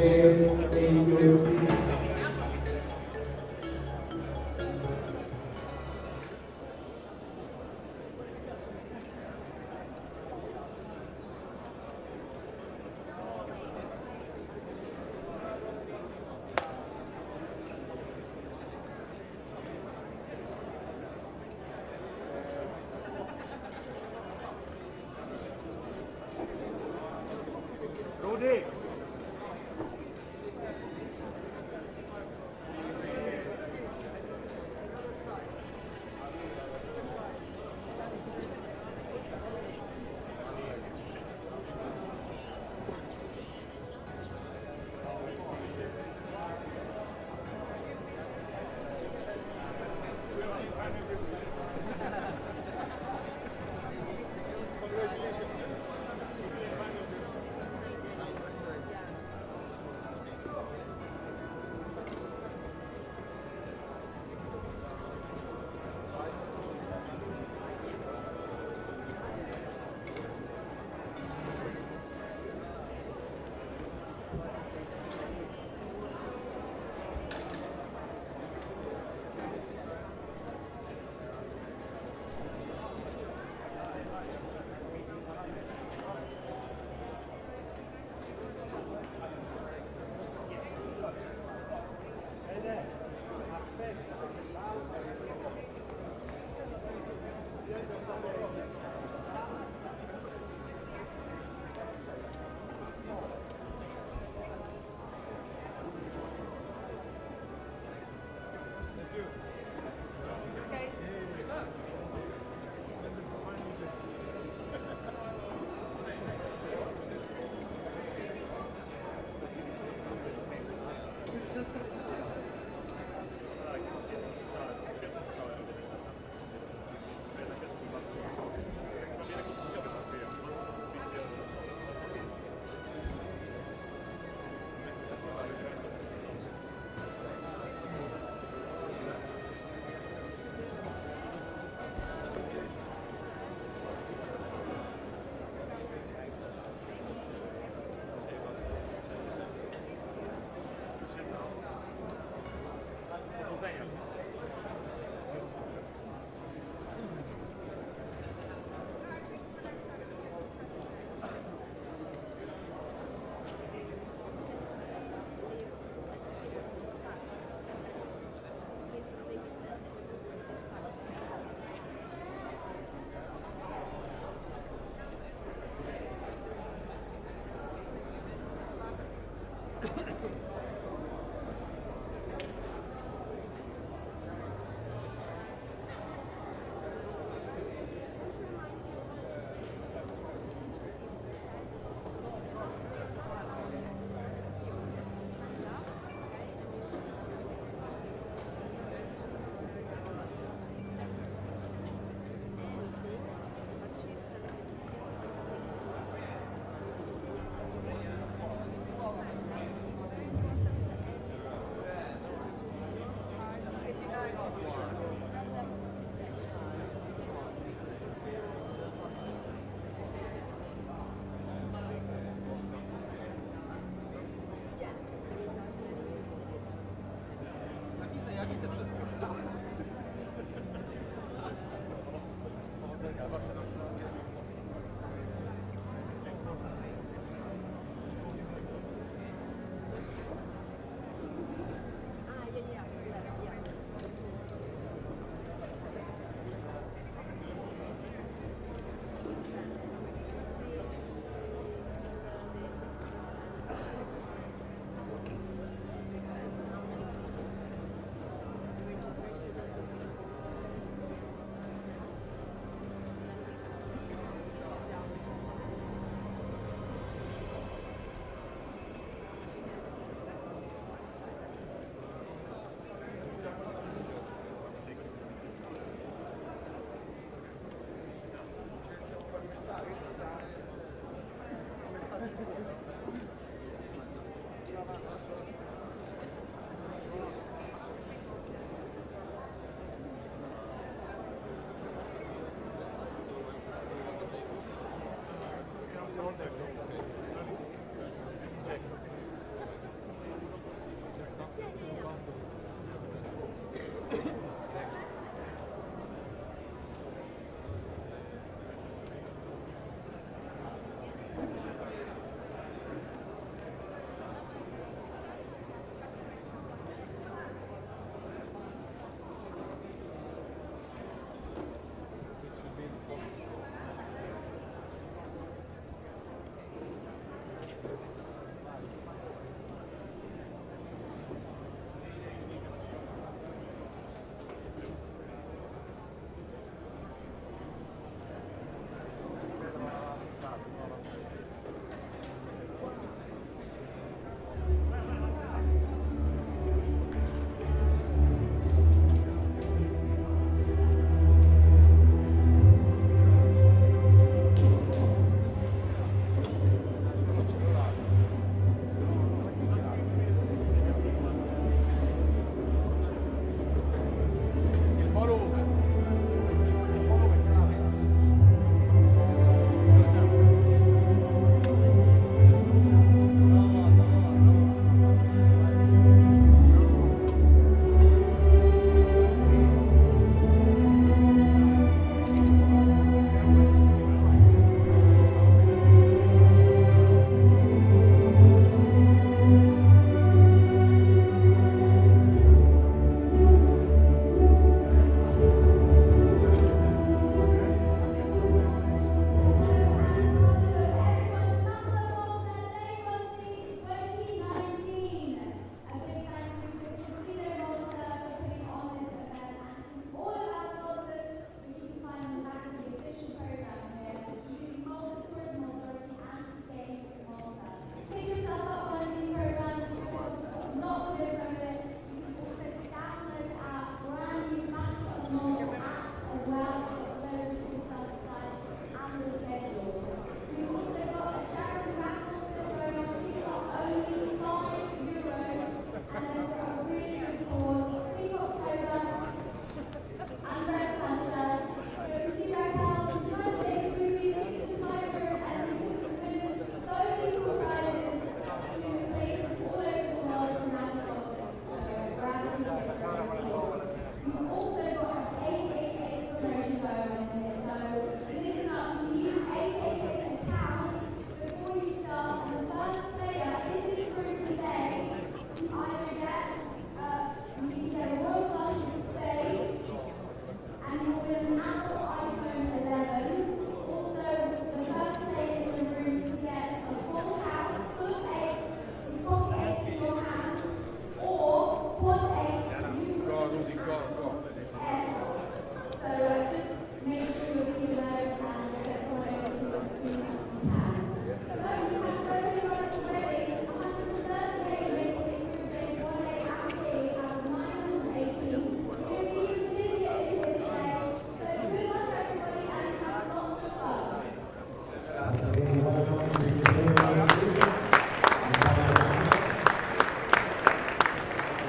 Players, take your seats. Rudy.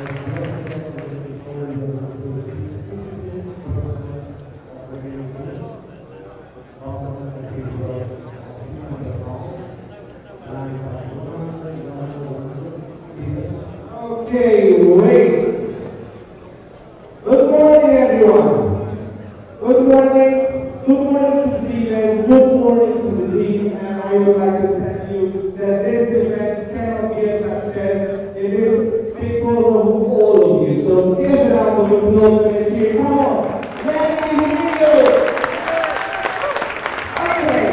Okay, wait. Good morning, everyone. Good morning. Good morning to the leaders. Good morning to the team. And I would like to tell you that this event cannot be a success. It is because of all of you. So give it up of applause and a cheer. Come on. Let me hear you. Okay.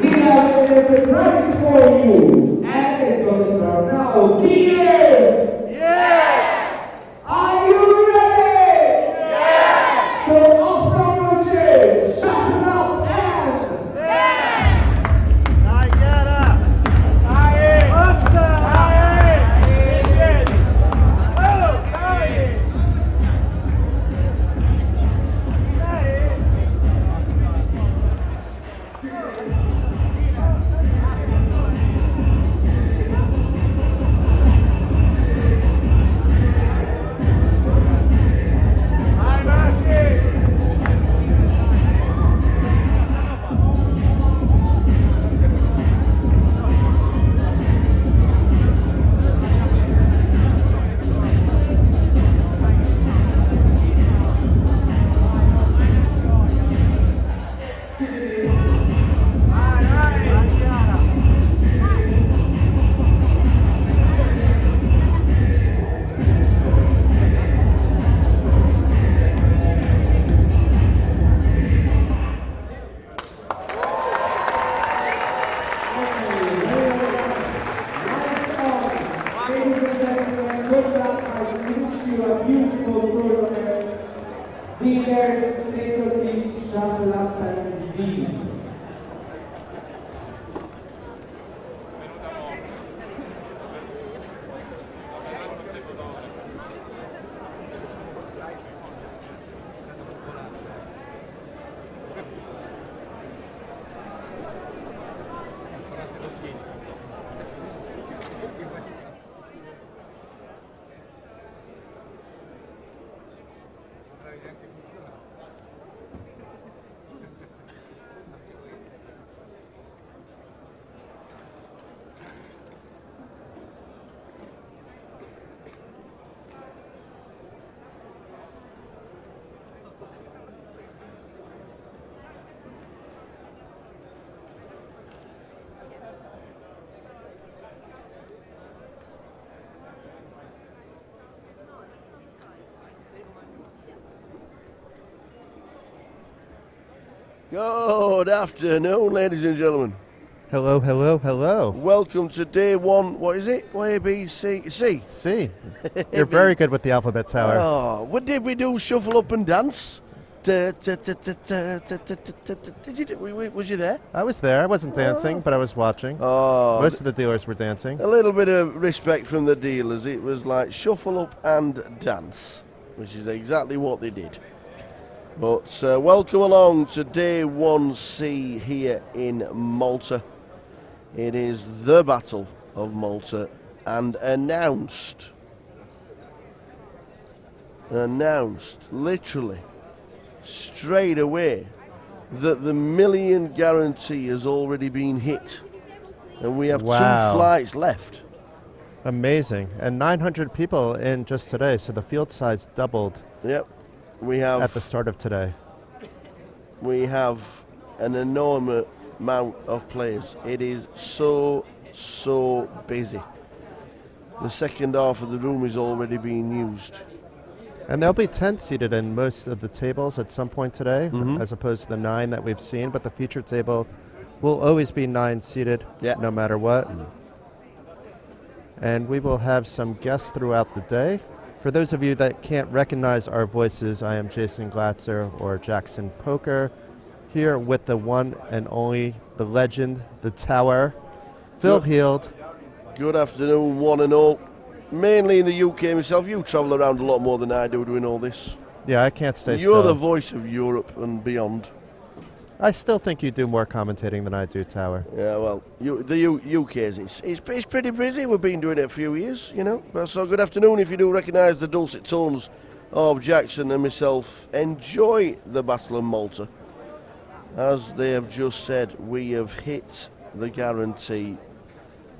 We have a surprise for you. And it's going to start now. Leaders! Are you ready? Yes! So off from your chairs, shuffle up and dance! Leaders, take your seats, shuffle up and leave. Good afternoon, ladies and gentlemen. Hello, hello, hello. Welcome to day one. What is it? A, B, C, C. C. You're very good with the alphabet tower. Oh, what did we do? Shuffle up and dance? Did you? Was you there? I was there. I wasn't dancing, but I was watching. Oh, Most of the dealers were dancing. a little bit of respect from the dealers. It was like shuffle up and dance, which is exactly what they did. But welcome along to day 1C here in Malta. It is the Battle of Malta, and announced literally straight away that the million guarantee has already been hit, and we have 2 flights left. Amazing. And 900 people in just today, so the field size doubled. Yep. We have at the start of today. We have an enormous amount of players. It is so busy. The second half of the room is already being used. And there'll be 10 seated in most of the tables at some point today, as opposed to the 9 that we've seen. But the feature table will always be 9 seated, no matter what. And we will have some guests throughout the day. For those of you that can't recognize our voices, I am Jason Glatzer or Jackson Poker, here with the one and only, the legend, the tower, Phil Heald. Good afternoon, one and all. Mainly in the UK myself. You travel around a lot more than I do doing all this. Yeah, I can't stay still. You're the voice of Europe and beyond. I still think you do more commentating than I do, Tower. Yeah, well, UK's, it's pretty busy. We've been doing it a few years, you know. So good afternoon. If you do recognise the dulcet tones of Jackson and myself, enjoy the Battle of Malta. As they have just said, we have hit the guarantee,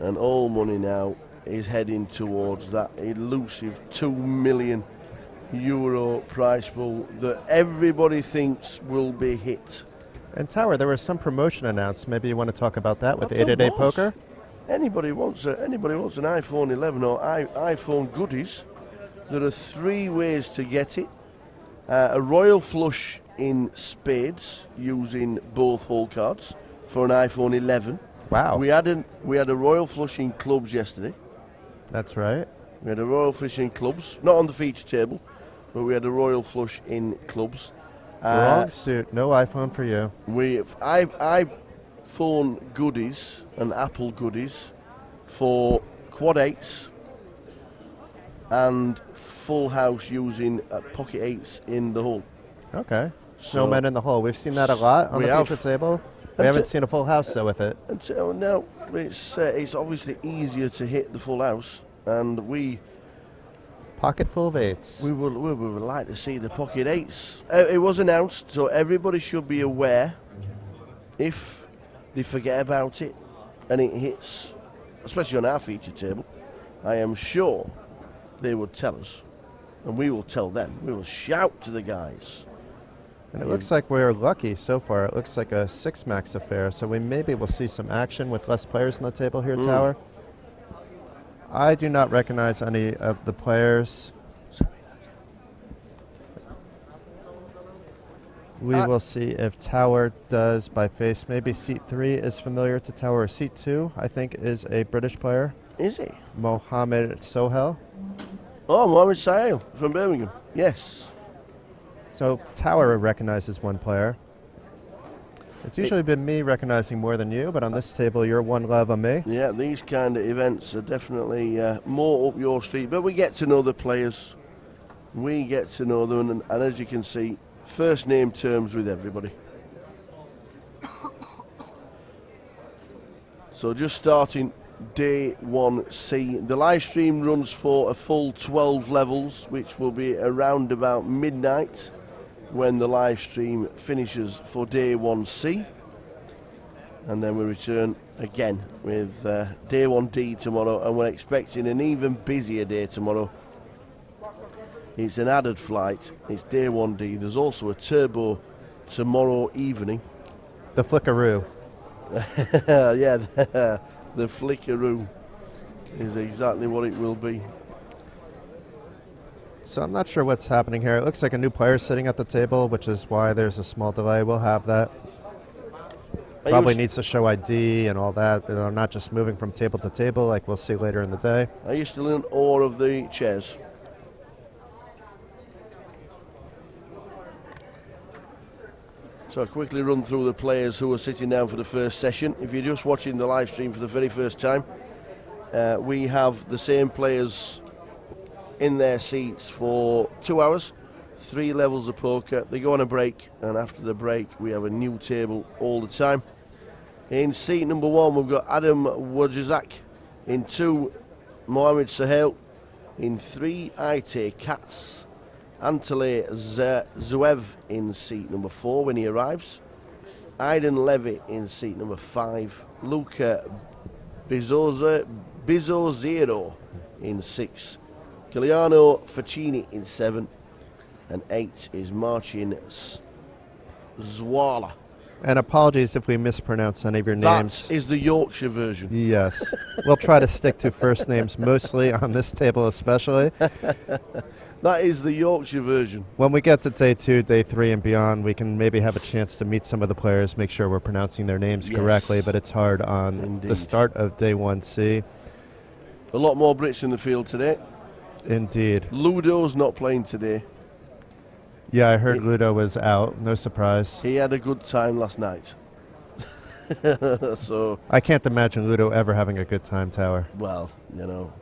and all money now is heading towards that elusive €2 million prize pool that everybody thinks will be hit. And Tower, there was some promotion announced. Maybe you want to talk about that with 888 Poker? Anybody wants an iPhone 11 or iPhone goodies, there are 3 ways to get it. A royal flush in spades using both hole cards for an iPhone 11. Wow. We had a royal flush in clubs yesterday. That's right. We had a royal flush in clubs, not on the feature table, but we had a royal flush in clubs. Wrong suit. No iPhone for you. iPhone goodies and Apple goodies for quad 8s and full house using pocket 8s in the hole. Okay. Snowmen in the hole. We've seen that a lot on the feature table. We haven't seen a full house, though, with it. Until now, it's obviously easier to hit the full house, and we... Pocket full of 8s. We would like to see the pocket 8s. It was announced, so everybody should be aware. If they forget about it and it hits, especially on our feature table, I am sure they would tell us, and we will tell them. We will shout to the guys. And it looks like we're lucky so far. It looks like a 6-max affair, so we maybe will see some action with less players on the table here, Tower. I do not recognize any of the players. We will see if Tower does by face. Maybe seat 3 is familiar to Tower. Seat 2, I think, is a British player. Is he? Mohammed Sohail. Oh, Mohammed Sohail from Birmingham. Yes. So Tower recognizes one player. It's usually been me recognizing more than you, but on this table, you're one love on me. Yeah, these kind of events are definitely more up your street, but we get to know the players. We get to know them, and as you can see, first name terms with everybody. So just starting day 1C. The live stream runs for a full 12 levels, which will be around about midnight when the live stream finishes for day 1C, and then we return again with day 1D tomorrow, and we're expecting an even busier day tomorrow. It's an added flight. It's day 1D. There's also a turbo tomorrow evening. The flickaroo. Yeah, the flickaroo is exactly what it will be. So I'm not sure what's happening here. It looks like a new player sitting at the table, which is why there's a small delay. We'll have that. Probably needs to show ID and all that. They're not just moving from table to table like we'll see later in the day. Are you still in awe of the chairs? So I'll quickly run through the players who are sitting down for the first session. If you're just watching the live stream for the very first time, we have the same players in their seats for 2 hours, 3 levels of poker. They go on a break, and after the break we have a new table all the time. In seat number 1 we've got Adam Wojcicki. In 2, Mohammed Sohail. In 3, Ite Katz. Antele Zuev in seat number 4 when he arrives. Aiden Levy in seat number 5. Luca Bizzozero in 6. Giuliano Facchini in 7, and 8 is Marcin Zwala. And apologies if we mispronounce any of your names. That is the Yorkshire version. Yes. We'll try to stick to first names mostly on this table especially. That is the Yorkshire version. When we get to day 2, day 3, and beyond, we can maybe have a chance to meet some of the players, make sure we're pronouncing their names correctly, but it's hard on the start of day 1C. A lot more Brits in the field today. Indeed. Ludo's not playing today. Yeah, I heard Ludo was out. No surprise. He had a good time last night. So I can't imagine Ludo ever having a good time, Tower. well, you know.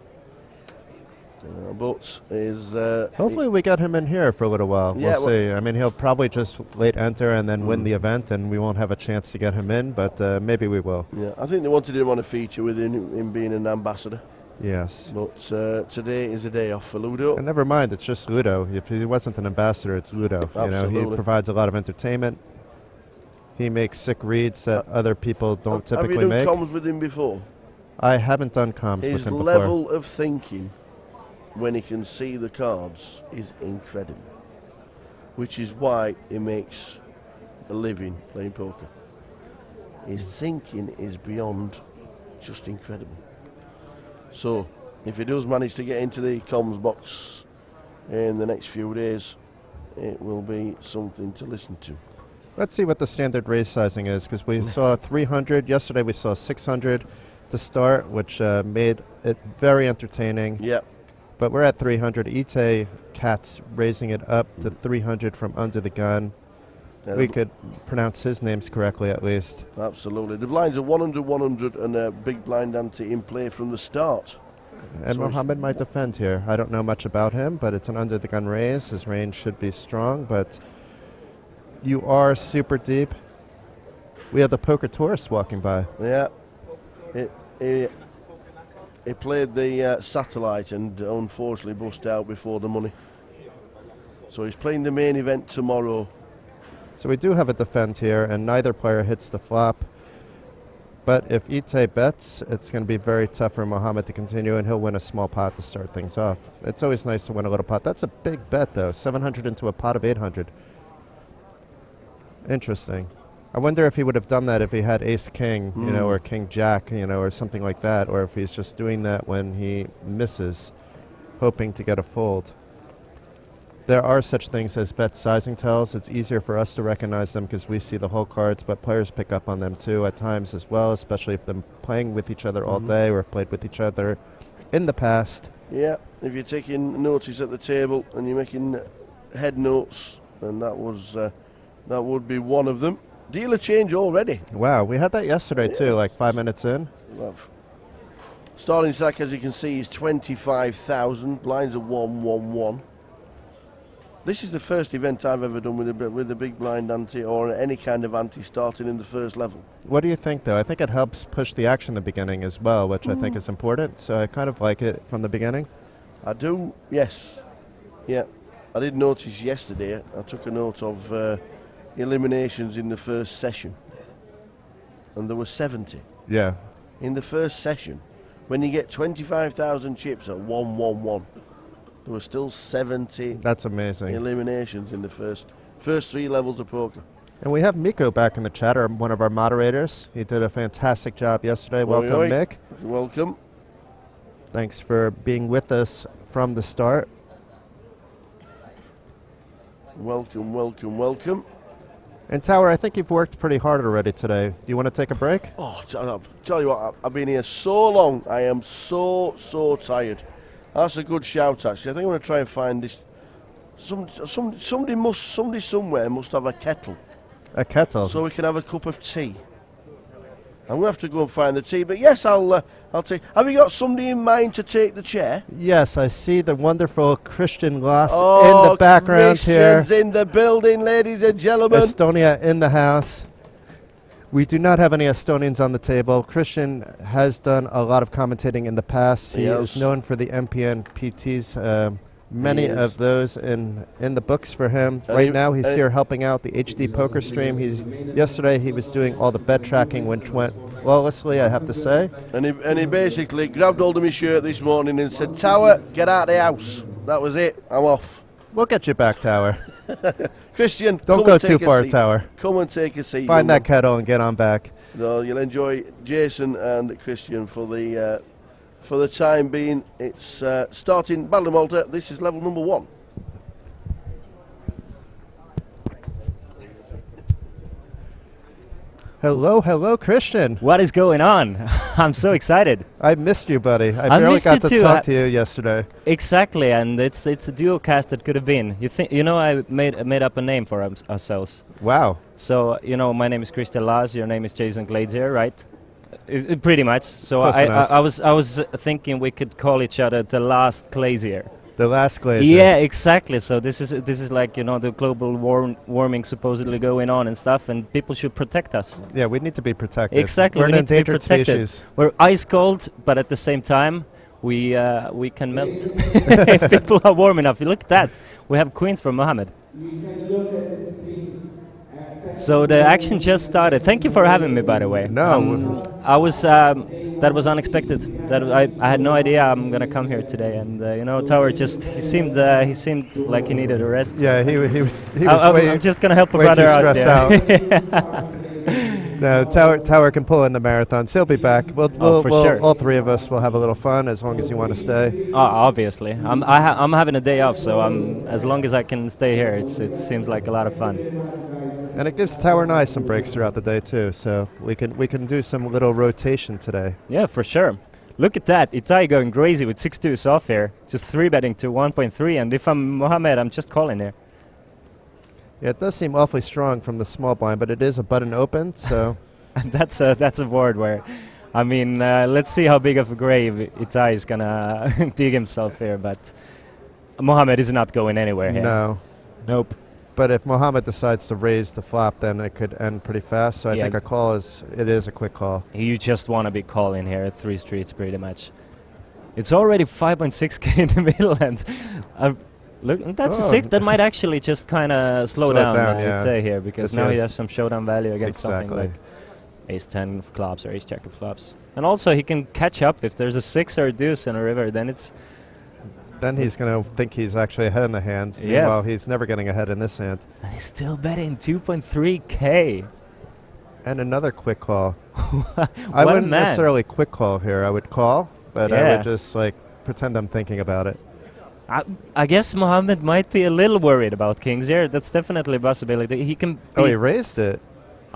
But is Hopefully we get him in here for a little while. Yeah, We'll see. I mean, he'll probably just late enter and then win the event, and we won't have a chance to get him in, but maybe we will. yeah, I think they wanted him on a feature with him being an ambassador. Yes. But today is a day off for Ludo. And never mind, it's just Ludo. If he wasn't an ambassador, it's Ludo. You know, he Absolutely. provides a lot of entertainment. He makes sick reads that other people don't Have typically you done make. comms with him before? I haven't done comms with His him before. level of thinking when he can see the cards is incredible, which is why he makes a living playing poker. His thinking is beyond just incredible. So, if he does manage to get into the comms box in the next few days, it will be something to listen to. Let's see what the standard raise sizing is, because we saw 300. Yesterday we saw 600 to start, which made it very entertaining. Yeah. But we're at 300. Ite Katz raising it up to 300 from under the gun. We could pronounce his names correctly at least. Absolutely. The blinds are 100, 100, and a big blind ante in play from the start. And Mohammed might defend here. I don't know much about him, but it's an under the gun raise. His range should be strong, but you are super deep. We have the poker tourist walking by. Yeah. He played the satellite and unfortunately bust out before the money. So he's playing the main event tomorrow. So we do have a defend here, and neither player hits the flop. But if Ite bets, it's going to be very tough for Mohammed to continue, and he'll win a small pot to start things off. It's always nice to win a little pot. That's a big bet, though. 700 into a pot of 800. Interesting. I wonder if he would have done that if he had ace-king, you know, or king-jack, you know, or something like that, or if he's just doing that when he misses, hoping to get a fold. There are such things as bet sizing tells. It's easier for us to recognize them because we see the whole cards, but players pick up on them too at times as well, especially if they're playing with each other all day or have played with each other in the past. Yeah, if you're taking notice at the table and you're making head notes, then that would be one of them. Dealer change already. Wow, we had that yesterday too, like 5 minutes in. Love. Starting stack, as you can see, is 25,000. Blinds are 111. This is the first event I've ever done with a big blind ante or any kind of ante starting in the first level. What do you think, though? I think it helps push the action in the beginning as well, which I think is important. So I kind of like it from the beginning. I do, yes. Yeah, I did notice yesterday. I took a note of eliminations in the first session, and there were 70 Yeah. in the first session. When you get 25,000 chips at 111, there were still 70 That's amazing. eliminations in the first 3 levels of poker. And we have Miko back in the chat, or one of our moderators. He did a fantastic job yesterday. Welcome, Oi, oi. Mick. You're welcome. Thanks for being with us from the start. Welcome, welcome, welcome. And Tower, I think you've worked pretty hard already today. Do you want to take a break? Oh, tell you what, I've been here so long. I am so tired. That's a good shout, actually. I think I'm going to try and find this. Somebody somewhere must have a kettle, A kettle. so we can have a cup of tea. I'm going to have to go and find the tea, but yes, I'll take. Have you got somebody in mind to take the chair? Yes, I see the wonderful Christian Loss in the background here. Christian's in the building, ladies and gentlemen. Estonia in the house. We do not have any Estonians on the table. Christian has done a lot of commentating in the past. He is known for the MPN PTs. Many of those in the books for him. Right now, he's here helping out the HD poker stream. Yesterday he was doing all the bet tracking, which went flawlessly, I have to say. And he basically grabbed hold of my shirt this morning and said, "Tower, get out of the house." That was it. I'm off. We'll get you back, Tower. Christian, Don't go too far, Tower. Come and take a seat. Find that kettle and get on back. No, you'll enjoy Jason and Christian for the time being. It's starting Battle of Malta. This is level number 1. Hello, Christian. What is going on? I'm so excited. I missed you, buddy. I barely missed got you to too. talk to you yesterday. Exactly, and it's a duo cast that could have been. I made up a name for ourselves. Wow. So my name is Christian Lars. Your name is Jason Glazier, right? Pretty much. So Close enough. I was thinking we could call each other the last glacier. The last glacier. Yeah, exactly. So this is like, you know, the global warming supposedly going on and stuff, and people should protect us. Yeah, we need to be protected. Exactly, We're we an need to be endangered protected. species. We're ice cold, but at the same time, we can melt if people are warm enough. Look at that. We have queens from Mohammed. You can look at the screens. So the action just started. Thank you for having me, by the way. No. I was that was unexpected. That I had no idea I'm gonna come here today, and you know, Tower just he seemed like he needed a rest. Yeah, he was way, I'm just gonna help a way too brother out. stressed Yeah. out. No, Tower can pull in the marathons. He'll be back. For sure. All three of us will have a little fun as long as you want to stay. Obviously, I'm having a day off, so as long as I can stay here, it seems like a lot of fun. And it gives Tower and I some breaks throughout the day too, so we can do some little rotation today. Yeah, for sure. Look at that, Itai going crazy with 6-2 off here, just 3-betting to 1.3, and if I'm Mohammed, I'm just calling here. Yeah, it does seem awfully strong from the small blind, but it is a button open, so That's a board where, I mean, let's see how big of a grave Itai is gonna dig himself here, but Mohammed is not going anywhere here. no. Nope. But if Mohammed decides to raise the flop, then it could end pretty fast. So I Yeah. think a call is a quick call. You just want to be calling here at 3 streets pretty much. It's already 5.6k in the middle, and look, that's a 6. That might actually just kind of slow down yeah. Itai here, because This now he is- has some showdown value against something Exactly. like Ace-10 of clubs or Ace-Jack of clubs. And also he can catch up if there's a 6 or a deuce in a river, then it's... Then he's going to think he's actually ahead in the hand. Yeah. Meanwhile, he's never getting ahead in this hand. And he's still betting 2.3k. And another quick call. I What a wouldn't man. necessarily quick call here. I would call, but I Yeah. would just like pretend I'm thinking about it. I guess Mohammed might be a little worried about kings here. That's definitely a possibility. He can Oh, he beat- raised it.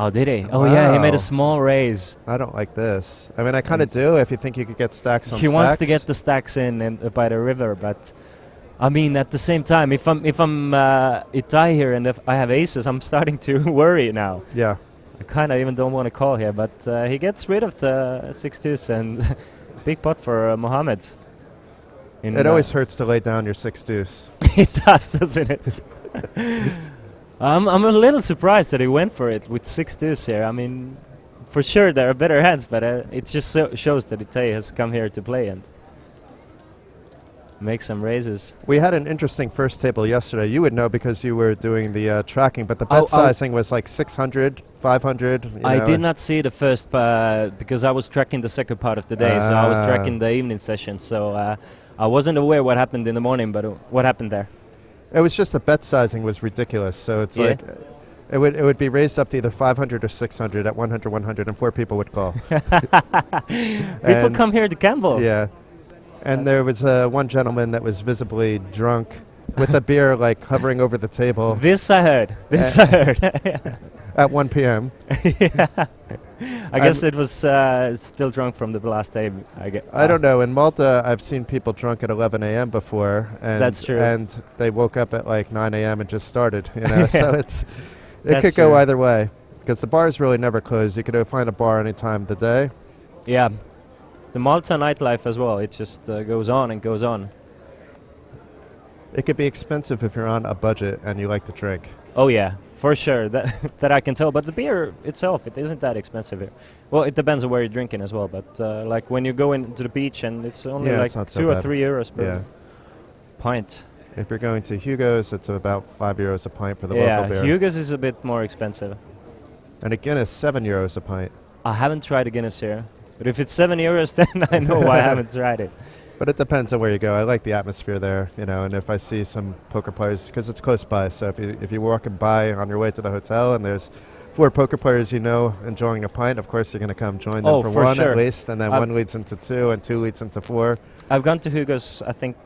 Oh, did he? Oh, yeah, he made a Wow. small raise. I don't like this. I mean, I kind of do if you think you could get stacks on He wants to stacks. get the stacks in and by the river, but I mean, at the same time, if I'm Itai here and if I have aces, I'm starting to worry now. Yeah. I kind of even don't want to call here, but he gets rid of the 6-2s and big pot for Mohammed. It always hurts to lay down your 6 deuce. It does, doesn't it? I'm a little surprised that he went for it with 6-2s here. I mean, for sure there are better hands, but it just shows that Itai has come here to play and make some raises. We had an interesting first table yesterday. You would know because you were doing the tracking, but the bet Oh, sizing was like 600, 500. I did not see the first because I was tracking the second part of the day, so I was tracking the evening session. So I wasn't aware what happened in the morning, but what happened there? It was just the bet sizing was ridiculous. So it's Yeah. like it would be raised up to either 500 or 600 at 100, 100, and 4 people would call. People And- come here to gamble. Yeah. And there was one gentleman that was visibly drunk with a beer like hovering over the table This I heard. This I heard. at 1 p.m. I guess it was still drunk from the last day. I don't know. In Malta, I've seen people drunk at 11 a.m. before. And That's true. And they woke up at like 9 a.m. and just started, you know. So it That's could go true. either way. Because the bars really never close. You could find a bar any time of the day. Yeah. The Malta nightlife as well. It just goes on and goes on. It could be expensive if you're on a budget and you like to drink. Oh yeah, for sure. That I can tell. But the beer itself, it isn't that expensive here. Well, it depends on where you're drinking as well. But like when you go into the beach and it's only Yeah, like it's not so 2 or bad. 3 euros per Yeah. pint. If you're going to Hugo's, it's about 5 euros a pint for the Yeah, local beer. Hugo's is a bit more expensive. And a Guinness, 7 euros a pint. I haven't tried a Guinness here. But if it's 7 euros, then I know why I haven't tried it. But it depends on where you go. I like the atmosphere there, you know, and if I see some poker players, because it's close by, so if you're walking by on your way to the hotel and there's 4 poker players you know enjoying a pint, of course you're going to come join them Oh, for for one sure. at least, and then I've- 1 leads into 2, and 2 leads into 4. I've gone to Hugo's, I think,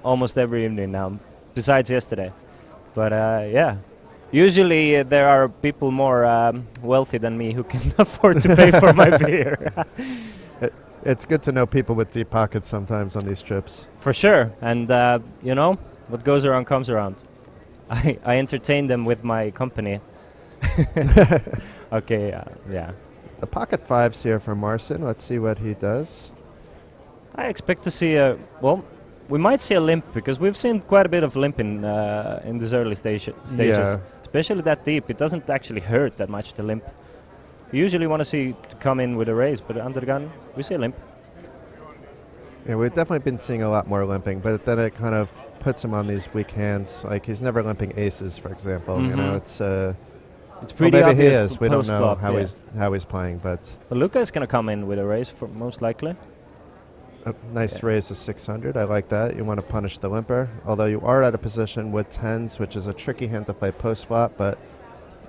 almost every evening now, besides yesterday. But yeah, usually there are people more wealthy than me who can afford to pay for my beer. It's good to know people with deep pockets sometimes on these trips. For sure, and you know, what goes around comes around. I entertain them with my company. Okay, yeah. The pocket fives here for Marcin. Let's see what he does. I expect to see a we might see a limp because we've seen quite a bit of limp in these early stages. Yeah. Especially that deep, it doesn't actually hurt that much to limp. You usually want to see to come in with a raise, but under the gun we see a limp. Yeah, we've definitely been seeing a lot more limping, but then it kind of puts him on these weak hands. Like he's never limping aces, for example. You know, it's pretty maybe he obvious is. We don't know post-flop, how he's playing, but Luca is gonna come in with a raise for most likely. a nice raise to 600. I like that. You want to punish the limper, although you are at a position with tens, which is a tricky hand to play post flop. But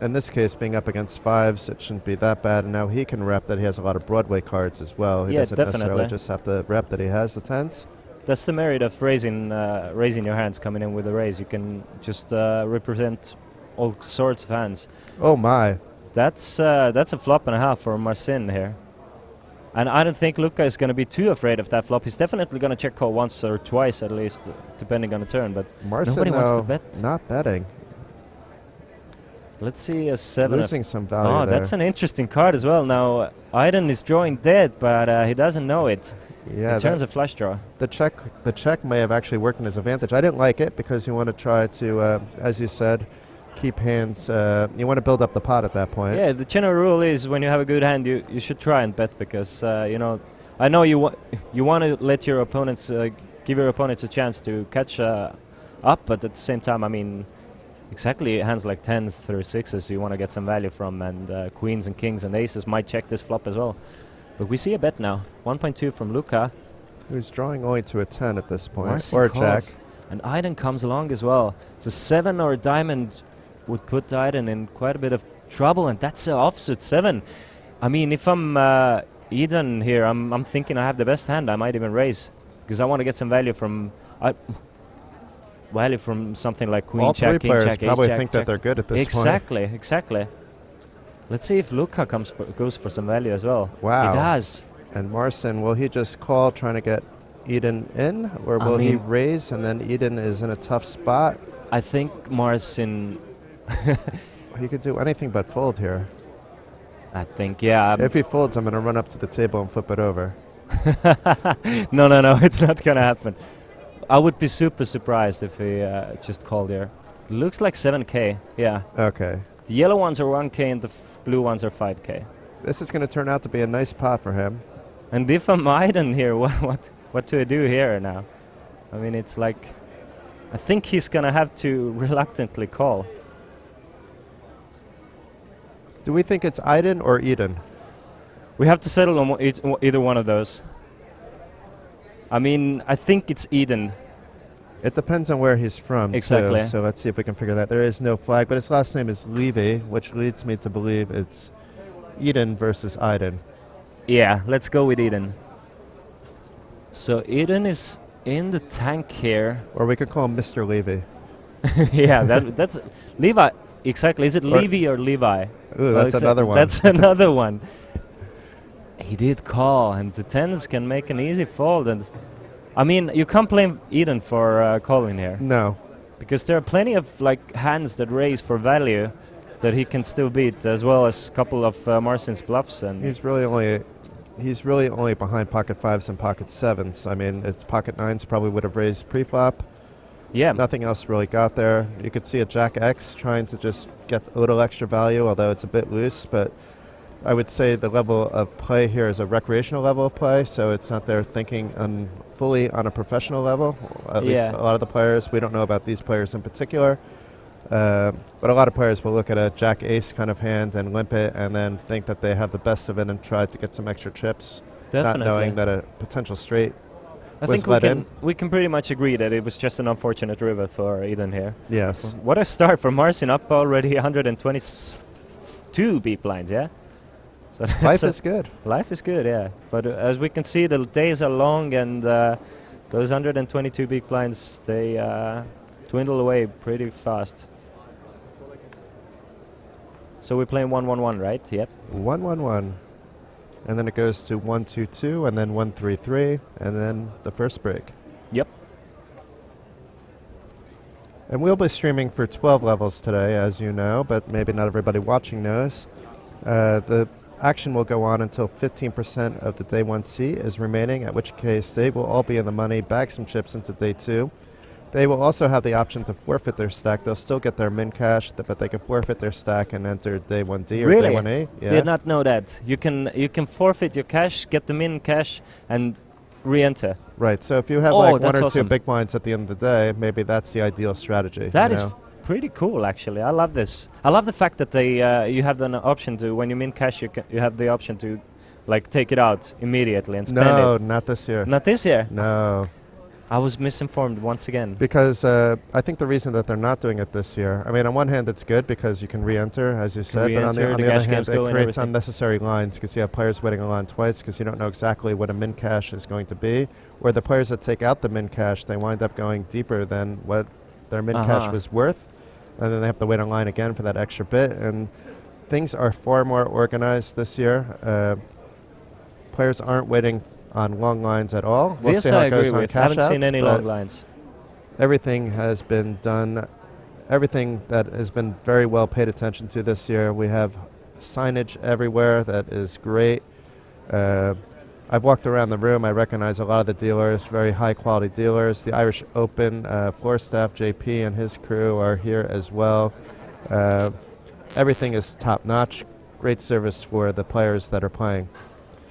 in this case, being up against fives, it shouldn't be that bad. And now he can rep that he has a lot of Broadway cards as well. He doesn't necessarily just have to rep that he has the tens. That's the merit of raising your hands, coming in with a raise. You can just represent all sorts of hands. Oh my! That's a flop and a half for Marcin here. And I don't think Luca is going to be too afraid of that flop. He's definitely going to check call once or twice at least, depending on the turn. But Marcin, nobody wants to bet. Not betting. Let's see a 7. Losing some value Oh, there. that's an interesting card as well. Now, Aiden is drawing dead, but he doesn't know it. Yeah, He turns a flush draw. the check may have actually worked in his advantage. I didn't like it because you want to try to, as you said, keep hands. You want to build up the pot at that point. Yeah, the general rule is when you have a good hand, you should try and bet because you know, I know you want to let your opponents give your opponents a chance to catch up, but at the same time, I mean, exactly hands like tens through sixes you want to get some value from, and queens and kings and aces might check this flop as well. But we see a bet now, 1.2 from Luca. Who's drawing only to a 10 at this point, Marcin or calls, jack. and Aiden comes along as well. So 7 or a diamond would put Aiden in quite a bit of trouble, and that's an offsuit 7. I mean, if I'm Eden here, I'm thinking I have the best hand. I might even raise because I want to get some value from something like queen, All jack, three king, players jack, probably ace, jack, think jack. that they're good at this Exactly. Let's see if Luca goes for some value as well. Wow. He does. point. And Marcin, will he just call trying to get Eden in, or will he raise and then Eden is in a tough spot? I think Marcin. He could do anything but fold here. I think, yeah. If he folds, I'm going to run up to the table and flip it over. No, it's not going to happen. I would be super surprised if he just called here. Looks like 7k, yeah. Okay. The yellow ones are 1k and the blue ones are 5k. This is going to turn out to be a nice pot for him. And if I'm Aiden here, what do I do here now? I mean, it's like, I think he's going to have to reluctantly call. Do we think it's Aiden or Eden? We have to settle on either one of those. I mean, I think it's Eden. It depends on where he's from, Exactly. too. So let's see if we can figure that. There is no flag, but his last name is Levy, which leads me to believe it's Eden versus Aiden. Yeah, let's go with Eden. So Eden is in the tank here. Or we could call him Mr. Levy. Yeah, that's Levi. Exactly. Is it Levy or Levi? Ooh, that's another one. That's another one. He did call, and the tens can make an easy fold. And I mean, you can't blame Eden for calling here. No. Because there are plenty of like hands that raise for value that he can still beat, as well as a couple of Marcin's bluffs. And He's really only behind pocket fives and pocket sevens. I mean, it's pocket nines probably would have raised pre-flop. yeah, Nothing else really got there. You could see a Jack X trying to just get a little extra value, although it's a bit loose. But I would say the level of play here is a recreational level of play, so it's not there thinking fully on a professional level. At least a lot of the players. We don't know about these players in particular. But a lot of players will look at a Jack Ace kind of hand and limp it and then think that they have the best of it and try to get some extra chips, definitely. not knowing that a potential straight I was think let in. we can pretty much agree that it was just an unfortunate river for Eden here. Yes. What a start for Marcin, up already 122 B blinds, yeah? So Life is good. Life is good, yeah. But as we can see, the days are long, and those 122 big blinds, they dwindle away pretty fast. So we're playing 1-1-1, right? Yep. 1-1-1. And then it goes to 1-2-2, and then 1-3-3, and then the first break. Yep. And we'll be streaming for 12 levels today, as you know, but maybe not everybody watching knows. action will go on until 15% of the day 1C is remaining, at which case they will all be in the money, bag some chips into day 2. They will also have the option to forfeit their stack. They'll still get their min cash, but they can forfeit their stack and enter day 1D or Really? day 1A. Yeah. Did not know that. You can forfeit your cash, get the min cash, and re-enter. Right, so if you have Oh, like one that's or awesome. two big blinds at the end of the day, maybe that's the ideal strategy. That you is know? pretty cool, actually. I love this. I love the fact that they you have an option to, when you min cash, you have the option to like take it out immediately and spend No, it. not this year. Not this year. No, I was misinformed once again. because I think the reason that they're not doing it this year, I mean, on one hand, it's good because you can re-enter, as you said, but on re-enter, the the other cash hand, games it go and creates everything. unnecessary lines because you have players waiting a line twice because you don't know exactly what a min cash is going to be. Or the players that take out the min cash, they wind up going deeper than what their min cash was worth, and then they have to wait in line again for that extra bit. And things are far more organized this year. Players aren't waiting on long lines at all. We'll This see how I it goes agree on with. I cash haven't seen outs, any but long lines. everything has been done. Everything that has been very well paid attention to this year. We have signage everywhere that is great. I've walked around the room. I recognize a lot of the dealers, very high quality dealers. The Irish Open floor staff, JP and his crew, are here as well. Everything is top notch. Great service for the players that are playing.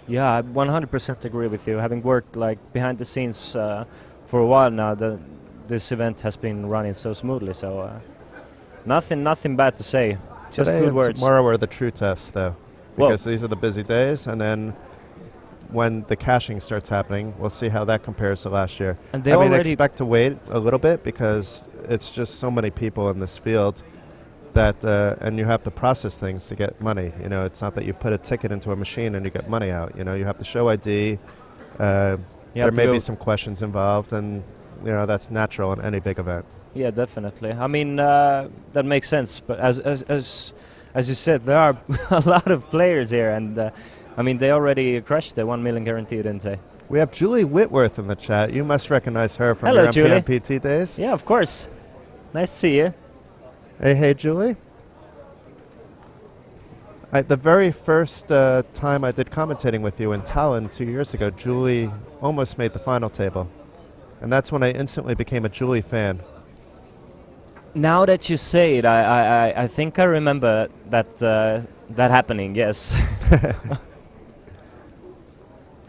Yeah, I 100% agree with you. Having worked like behind the scenes for a while now, this event has been running so smoothly. So nothing bad to say. Just Today good and words. tomorrow are the true tests, though, Whoa. because these are the busy days, and then when the caching starts happening, we'll see how that compares to last year. And they I mean, already expect to wait a little bit because it's just so many people in this field that, and you have to process things to get money. You know, it's not that you put a ticket into a machine and you get money out. You know, you have to show ID. There may be some questions involved, and you know that's natural in any big event. Yeah, definitely. I mean, that makes sense. But as you said, there are a lot of players here, and I mean, they already crushed the 1 million guarantee, didn't they? We have Julie Whitworth in the chat. You must recognize her from Hello, your Julie. MPN PT days. Yeah, of course. Nice to see you. Hey, Julie. The very first time I did commentating with you in Tallinn 2 years ago, Julie almost made the final table. And that's when I instantly became a Julie fan. Now that you say it, I think I remember that happening. Yes.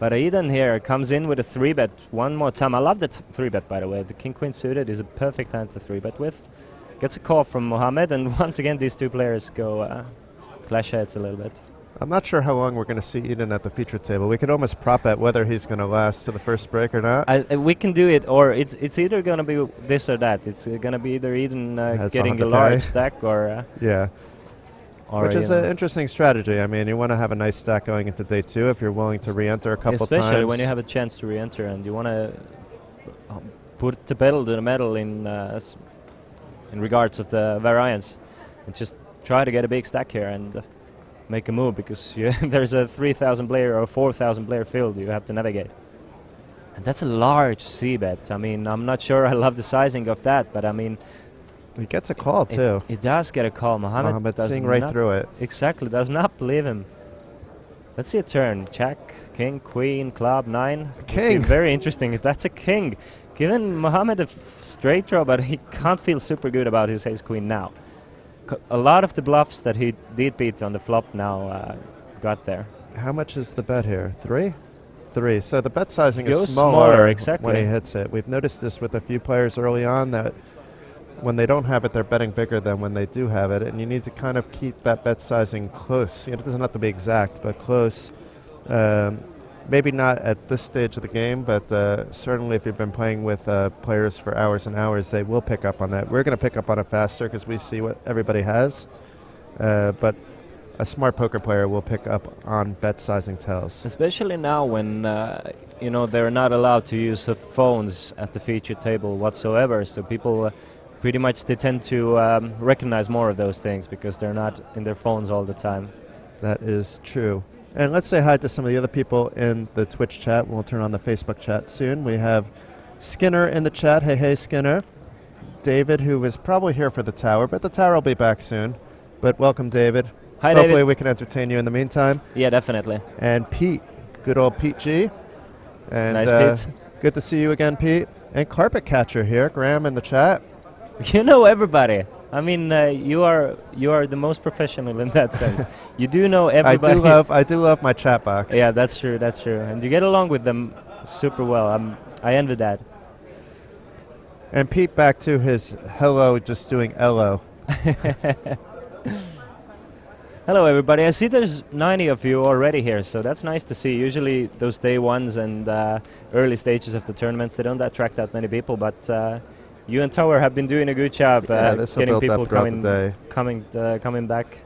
But Eden here comes in with a 3-bet one more time. I love that 3-bet, by the way. The king-queen suited is a perfect hand to 3-bet with. Gets a call from Mohammed, and once again these two players go clash heads a little bit. I'm not sure how long we're going to see Eden at the feature table. We could almost prop bet whether he's going to last to the first break or not. We can do it, or it's either going to be this or that. It's going to be either Eden getting a 100K. large stack or Yeah. Which is you an know, interesting strategy. I mean, you want to have a nice stack going into day 2 if you're willing to re-enter a couple times. especially when you have a chance to re-enter and you want to put the pedal to the metal in regards of the variance, and just try to get a big stack here and make a move, because there's a 3,000 player or 4,000 player field you have to navigate. And that's a large c-bet. I mean, I'm not sure I love the sizing of that, but I mean, He gets a call, too. it does get a call. Mohammed does seeing right not through it. Exactly, does not believe him. Let's see a turn. Jack, king, queen, club, 9. King. Very interesting. That's a king. Given Mohammed a straight draw, but he can't feel super good about his ace queen now. A lot of the bluffs that he did beat on the flop now got there. How much is the bet here? 3? 3. So the bet sizing Goes is smaller exactly. when he hits it. We've noticed this with a few players early on, that when they don't have it, they're betting bigger than when they do have it, and you need to kind of keep that bet sizing close. You know, it doesn't have to be exact, but close. Maybe not at this stage of the game, but certainly if you've been playing with players for hours and hours, they will pick up on that. We're going to pick up on it faster because we see what everybody has, but a smart poker player will pick up on bet sizing tells. Especially now when they're not allowed to use the phones at the feature table whatsoever, so people pretty much they tend to recognize more of those things because they're not in their phones all the time. That is true. And let's say hi to some of the other people in the Twitch chat. We'll turn on the Facebook chat soon. We have Skinner in the chat. Hey, Skinner. David, who is probably here for the tower, but the tower will be back soon. But welcome, David. Hi, Hopefully David. we can entertain you in the meantime. Yeah, definitely. And Pete, good old Pete G. And Nice, Pete. good to see you again, Pete. And Carpet Catcher here, Graham in the chat. You know everybody. I mean, you are the most professional in that sense. You do know everybody. I do love my chat box. Yeah, that's true. That's true. And you get along with them super well. I envy that. And Pete back to his hello, just doing hello. Hello, everybody. I see there's 90 of you already here, so that's nice to see. Usually those day ones and early stages of the tournaments, they don't attract that many people, but you and Tower have been doing a good job getting people coming back.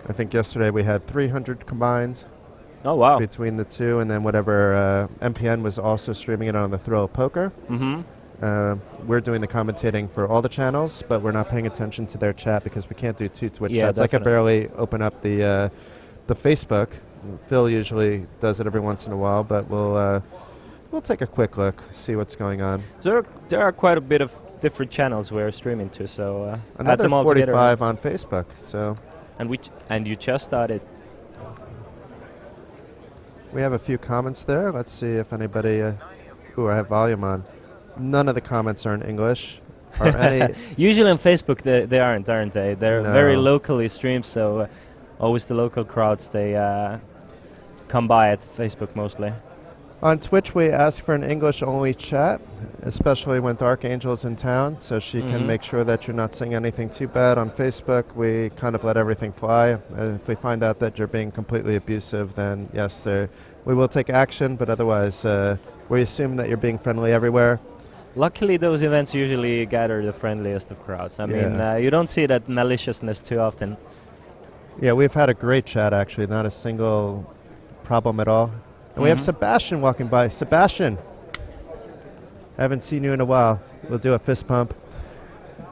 I think yesterday we had 300 combined. Oh, wow. Between the two, and then whatever MPN was also streaming it on the Thrill of Poker. Mm-hmm. We're doing the commentating for all the channels, but we're not paying attention to their chat because we can't do two Twitch chats. I can barely open up the Facebook. Phil usually does it every once in a while, but we'll take a quick look, see what's going on. There are quite a bit of different channels we're streaming to, so add another them all 45 together. on Facebook. So, and you just started. We have a few comments there. Let's see if anybody. I have volume on. None of the comments are in English. Are any? Usually on Facebook they aren't they? They're very locally streamed, so always the local crowds they come by at Facebook mostly. On Twitch, we ask for an English-only chat, especially when Dark Angel's in town, so she can make sure that you're not saying anything too bad. On Facebook, we kind of let everything fly. If we find out that you're being completely abusive, then yes, we will take action, but otherwise, we assume that you're being friendly everywhere. Luckily, those events usually gather the friendliest of crowds. I mean, you don't see that maliciousness too often. Yeah, we've had a great chat, actually. Not a single problem at all. And we have Sebastian walking by. Sebastian, I haven't seen you in a while. We'll do a fist pump.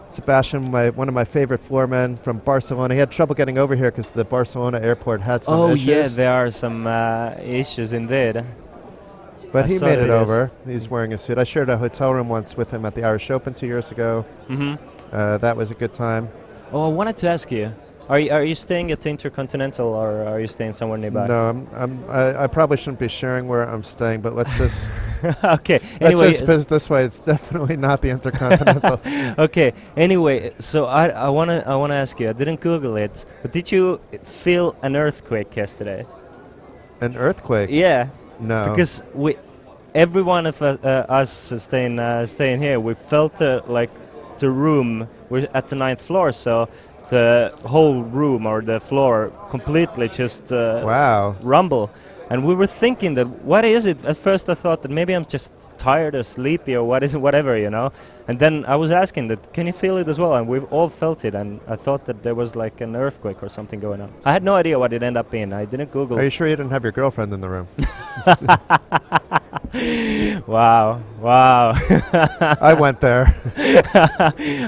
Sebastian, one of my favorite floormen from Barcelona. He had trouble getting over here because the Barcelona airport had some issues. Oh, yeah, there are some issues indeed. But he made it over. He's wearing a suit. I shared a hotel room once with him at the Irish Open 2 years ago. That was a good time. Oh, I wanted to ask you. Are you staying at the Intercontinental or are you staying somewhere nearby? No, I probably shouldn't be sharing where I'm staying, but let's just... Okay, anyway... Let's just put it this way, it's definitely not the Intercontinental. Okay, anyway, so I wanna ask you, I didn't Google it, but did you feel an earthquake yesterday? An earthquake? Yeah. No. Because every one of us staying here, we felt like the room, we're at the 9th floor, so the whole room or the floor completely just rumble. And we were thinking that, what is it? At first I thought that maybe I'm just tired or sleepy or what is it, whatever, you know. And then I was asking that, can you feel it as well? And we've all felt it, and I thought that there was like an earthquake or something going on. I had no idea what it ended up being. I didn't Google. Are you sure you didn't have your girlfriend in the room? Wow. I went there.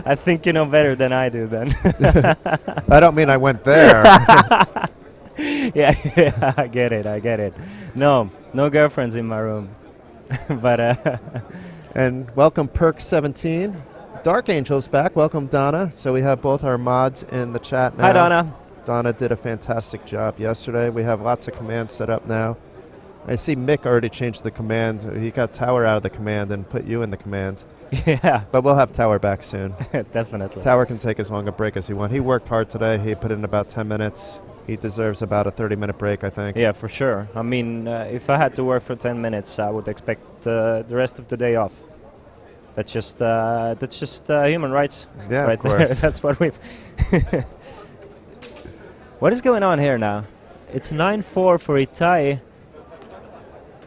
I think you know better than I do then. I don't mean I went there. yeah, I get it. No girlfriends in my room. But and welcome Perk17. Dark Angel's back. Welcome Donna. So we have both our mods in the chat now. Hi Donna. Donna did a fantastic job yesterday. We have lots of commands set up now. I see Mick already changed the command. He got Tower out of the command and put you in the command. Yeah. But we'll have Tower back soon. Definitely. Tower can take as long a break as he wants. He worked hard today. He put in about 10 minutes. He deserves about a 30-minute break, I think. Yeah, for sure. I mean, if I had to work for 10 minutes, I would expect the rest of the day off. That's just human rights. Yeah, right of course. There. That's what we've... What is going on here now? It's 9-4 for Itai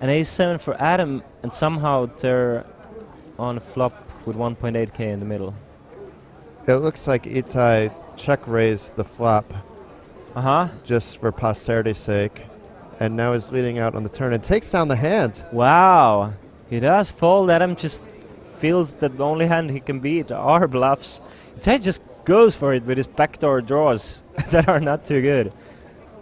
and A7 for Adam, and somehow they're on a flop with 1.8k in the middle. It looks like Itai check raised the flop. Just for posterity's sake. And now is leading out on the turn and takes down the hand. Wow. He does fold. Adam just feels that the only hand he can beat are bluffs. Itai just goes for it with his backdoor draws that are not too good.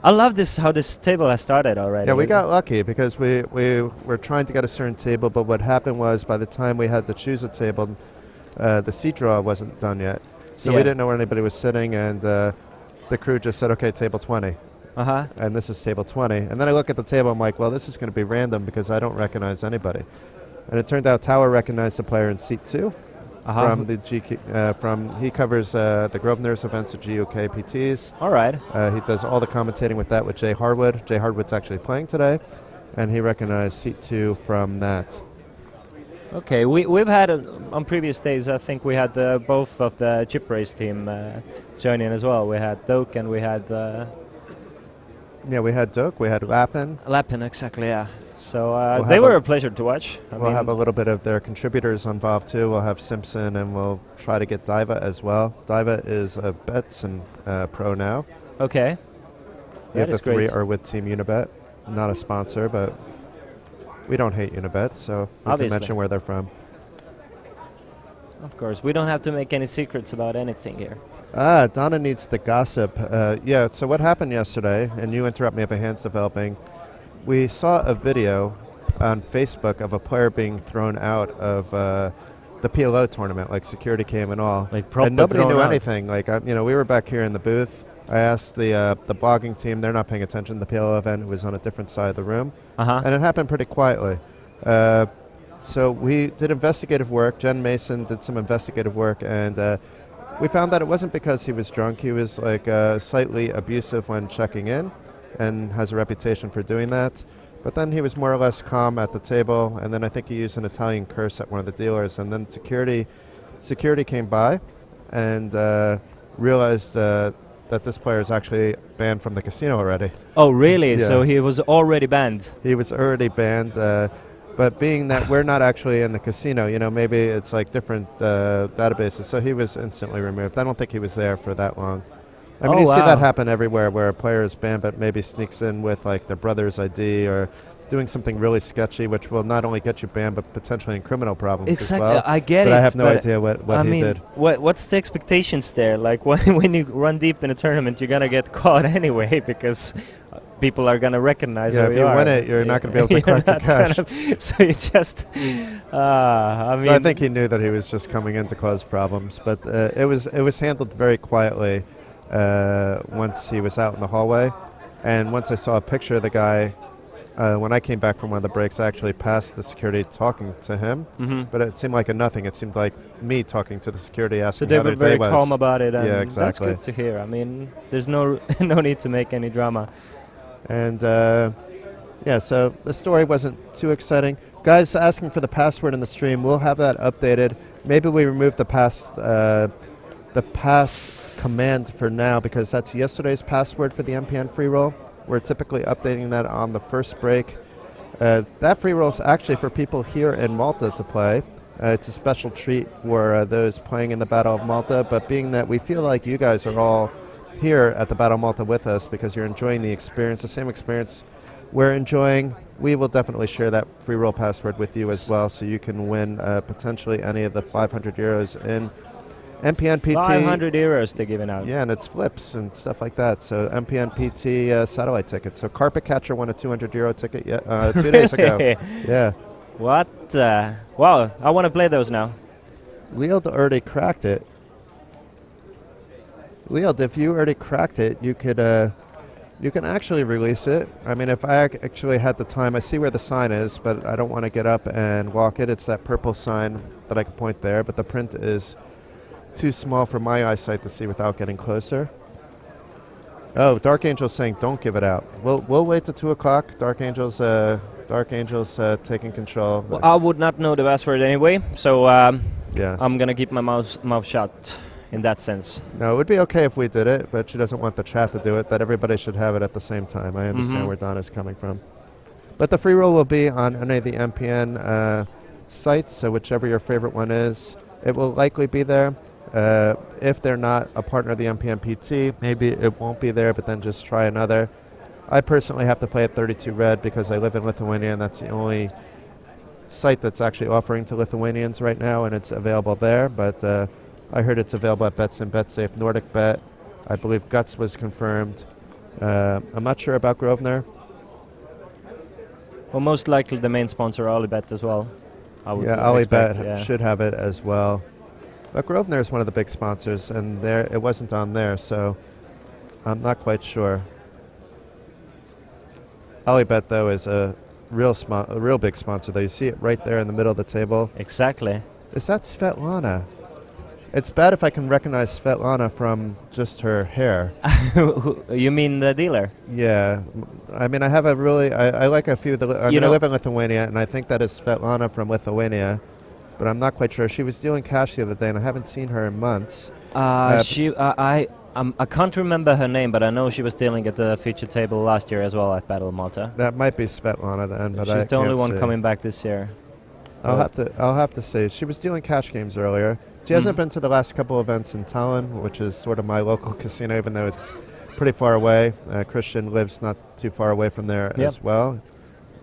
I love this, how this table has started already. Yeah, we got lucky because we were trying to get a certain table, but what happened was by the time we had to choose a table, the seat draw wasn't done yet. So we didn't know where anybody was sitting, and the crew just said, okay, table 20. Uh-huh. And this is table 20. And then I look at the table, I'm like, well, this is going to be random because I don't recognize anybody. And it turned out Tower recognized the player in seat 2 from the GQ, he covers the Grosvenor's events at GUK PTs. All right. He does all the commentating with that with Jay Harwood. Jay Harwood's actually playing today, and he recognized seat 2 from that. Okay, we've had on previous days. I think we had both of the chip race team join in as well. We had Doak and we had Yeah, we had Doak, we had Lappin. Lappin, exactly. Yeah. So they were a pleasure to watch. We'll have a little bit of their contributors involved too. We'll have Simpson, and we'll try to get Diva as well. Diva is a Betson pro now. Okay. The other 3 are with Team Unibet. Not a sponsor, but we don't hate Unibet, so we can mention where they're from. Of course, we don't have to make any secrets about anything here. Donna needs the gossip. Yeah, so what happened yesterday, and you interrupt me if a hand's developing, we saw a video on Facebook of a player being thrown out of the PLO tournament, like security came and all. And nobody knew anything. Like, we were back here in the booth. I asked the blogging team, they're not paying attention. The PLO event was on a different side of the room. And it happened pretty quietly. So we did investigative work. Jen Mason did some investigative work, and we found that it wasn't because he was drunk. He was like slightly abusive when checking in and has a reputation for doing that. But then he was more or less calm at the table, and then I think he used an Italian curse at one of the dealers, and then security came by and realized that this player is actually banned from the casino already. Oh, really? Yeah. So he was already banned? He was already banned, but being that we're not actually in the casino, maybe it's like different databases, so he was instantly removed. I don't think he was there for that long. I mean, you see that happen everywhere where a player is banned but maybe sneaks in with like their brother's ID or doing something really sketchy, which will not only get you banned but potentially in criminal problems as well. I get it. But I have no idea what he did. What's the expectations there? Like when you run deep in a tournament, you're gonna get caught anyway because people are gonna recognize who you are. If you win it, you're not gonna be able to collect the cash. So you just, So I think he knew that he was just coming in to cause problems, but it was handled very quietly once he was out in the hallway, and once I saw a picture of the guy. When I came back from one of the breaks, I actually passed the security talking to him, but it seemed like a nothing. It seemed like me talking to the security, asking how their day was. So they were very calm about it, and yeah, exactly. That's good to hear. I mean, there's no need to make any drama. And so the story wasn't too exciting. Guys asking for the password in the stream, we'll have that updated. Maybe we remove the pass command for now because that's yesterday's password for the MPN free roll. We're typically updating that on the first break. That free roll is actually for people here in Malta to play. It's a special treat for those playing in the Battle of Malta, but being that we feel like you guys are all here at the Battle of Malta with us because you're enjoying the experience, the same experience we're enjoying, we will definitely share that free roll password with you as well so you can win potentially any of the 500 euros in MPN PT. 500 euros they're giving out. Yeah, and it's flips and stuff like that. So MPN PT satellite tickets. So Carpet Catcher won a 200 euro ticket 2 days ago. Yeah. What? Wow, I want to play those now. Leald already cracked it. Leald, if you already cracked it, you can actually release it. I mean, if I actually had the time, I see where the sign is, but I don't want to get up and walk it. It's that purple sign that I can point there, but the print is too small for my eyesight to see without getting closer. Oh, Dark Angel's saying don't give it out. We'll wait till 2 o'clock. Dark Angel's taking control. Well, I would not know the password anyway, so yes. I'm gonna keep my mouth shut in that sense. No, it would be okay if we did it, but she doesn't want the chat to do it. But everybody should have it at the same time. I understand where Donna's coming from. But the free roll will be on any of the MPN sites, so whichever your favorite one is, it will likely be there. If they're not a partner of the MPN PT, maybe it won't be there, but then just try another. I personally have to play at 32 Red because I live in Lithuania, and that's the only site that's actually offering to Lithuanians right now, and it's available there. But I heard it's available at Betson, BetSafe, Nordic Bet. I believe Guts was confirmed. I'm not sure about Grosvenor. Well, most likely the main sponsor, Alibet, as well. Alibet should have it as well. But Grosvenor is one of the big sponsors, and it wasn't on there, so I'm not quite sure. Alibet, though, is a real big sponsor, though. You see it right there in the middle of the table. Exactly. Is that Svetlana? It's bad if I can recognize Svetlana from just her hair. You mean the dealer? Yeah. I mean, I have a really... I like a few of the... I live in Lithuania, and I think that is Svetlana from Lithuania, but I'm not quite sure. She was dealing cash the other day, and I haven't seen her in months. I can't remember her name, but I know she was dealing at the feature table last year as well at Battle of Malta. That might be Svetlana then, but she's the only one coming back this year. I'll have to say she was dealing cash games earlier. She hasn't been to the last couple events in Tallinn, which is sort of my local casino, even though it's pretty far away. Christian lives not too far away from there as well.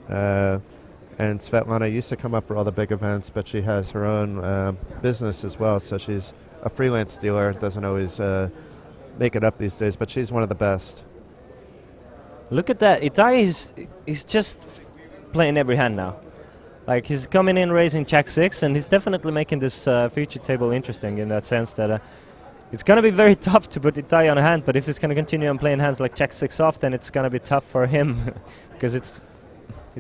And Svetlana used to come up for all the big events, but she has her own business as well, so she's a freelance dealer. Doesn't always make it up these days, but she's one of the best. Look at that. Itai is just playing every hand now. Like, he's coming in raising Jack 6, and he's definitely making this feature table interesting in that sense that it's going to be very tough to put Itai on a hand, but if he's going to continue on playing hands like Jack 6 off, then it's going to be tough for him because it's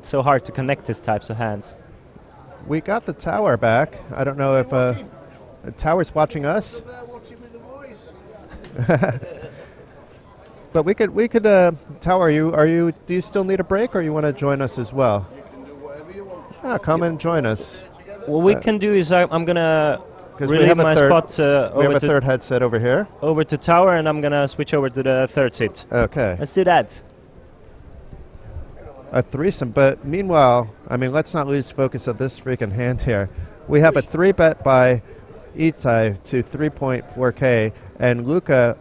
so hard to connect these types of hands. We got the tower back. I don't know if the tower's watching us. But we could Tower, do you still need a break, or you want to join us as well? Come and join us. What we can do is I'm gonna relieve my spot we have a third headset over here. Over to Tower, and I'm gonna switch over to the third seat. Okay. Let's do that. A threesome, but meanwhile, I mean, let's not lose focus of this freaking hand here. We have a 3-bet by Itai to 3.4K, and Luca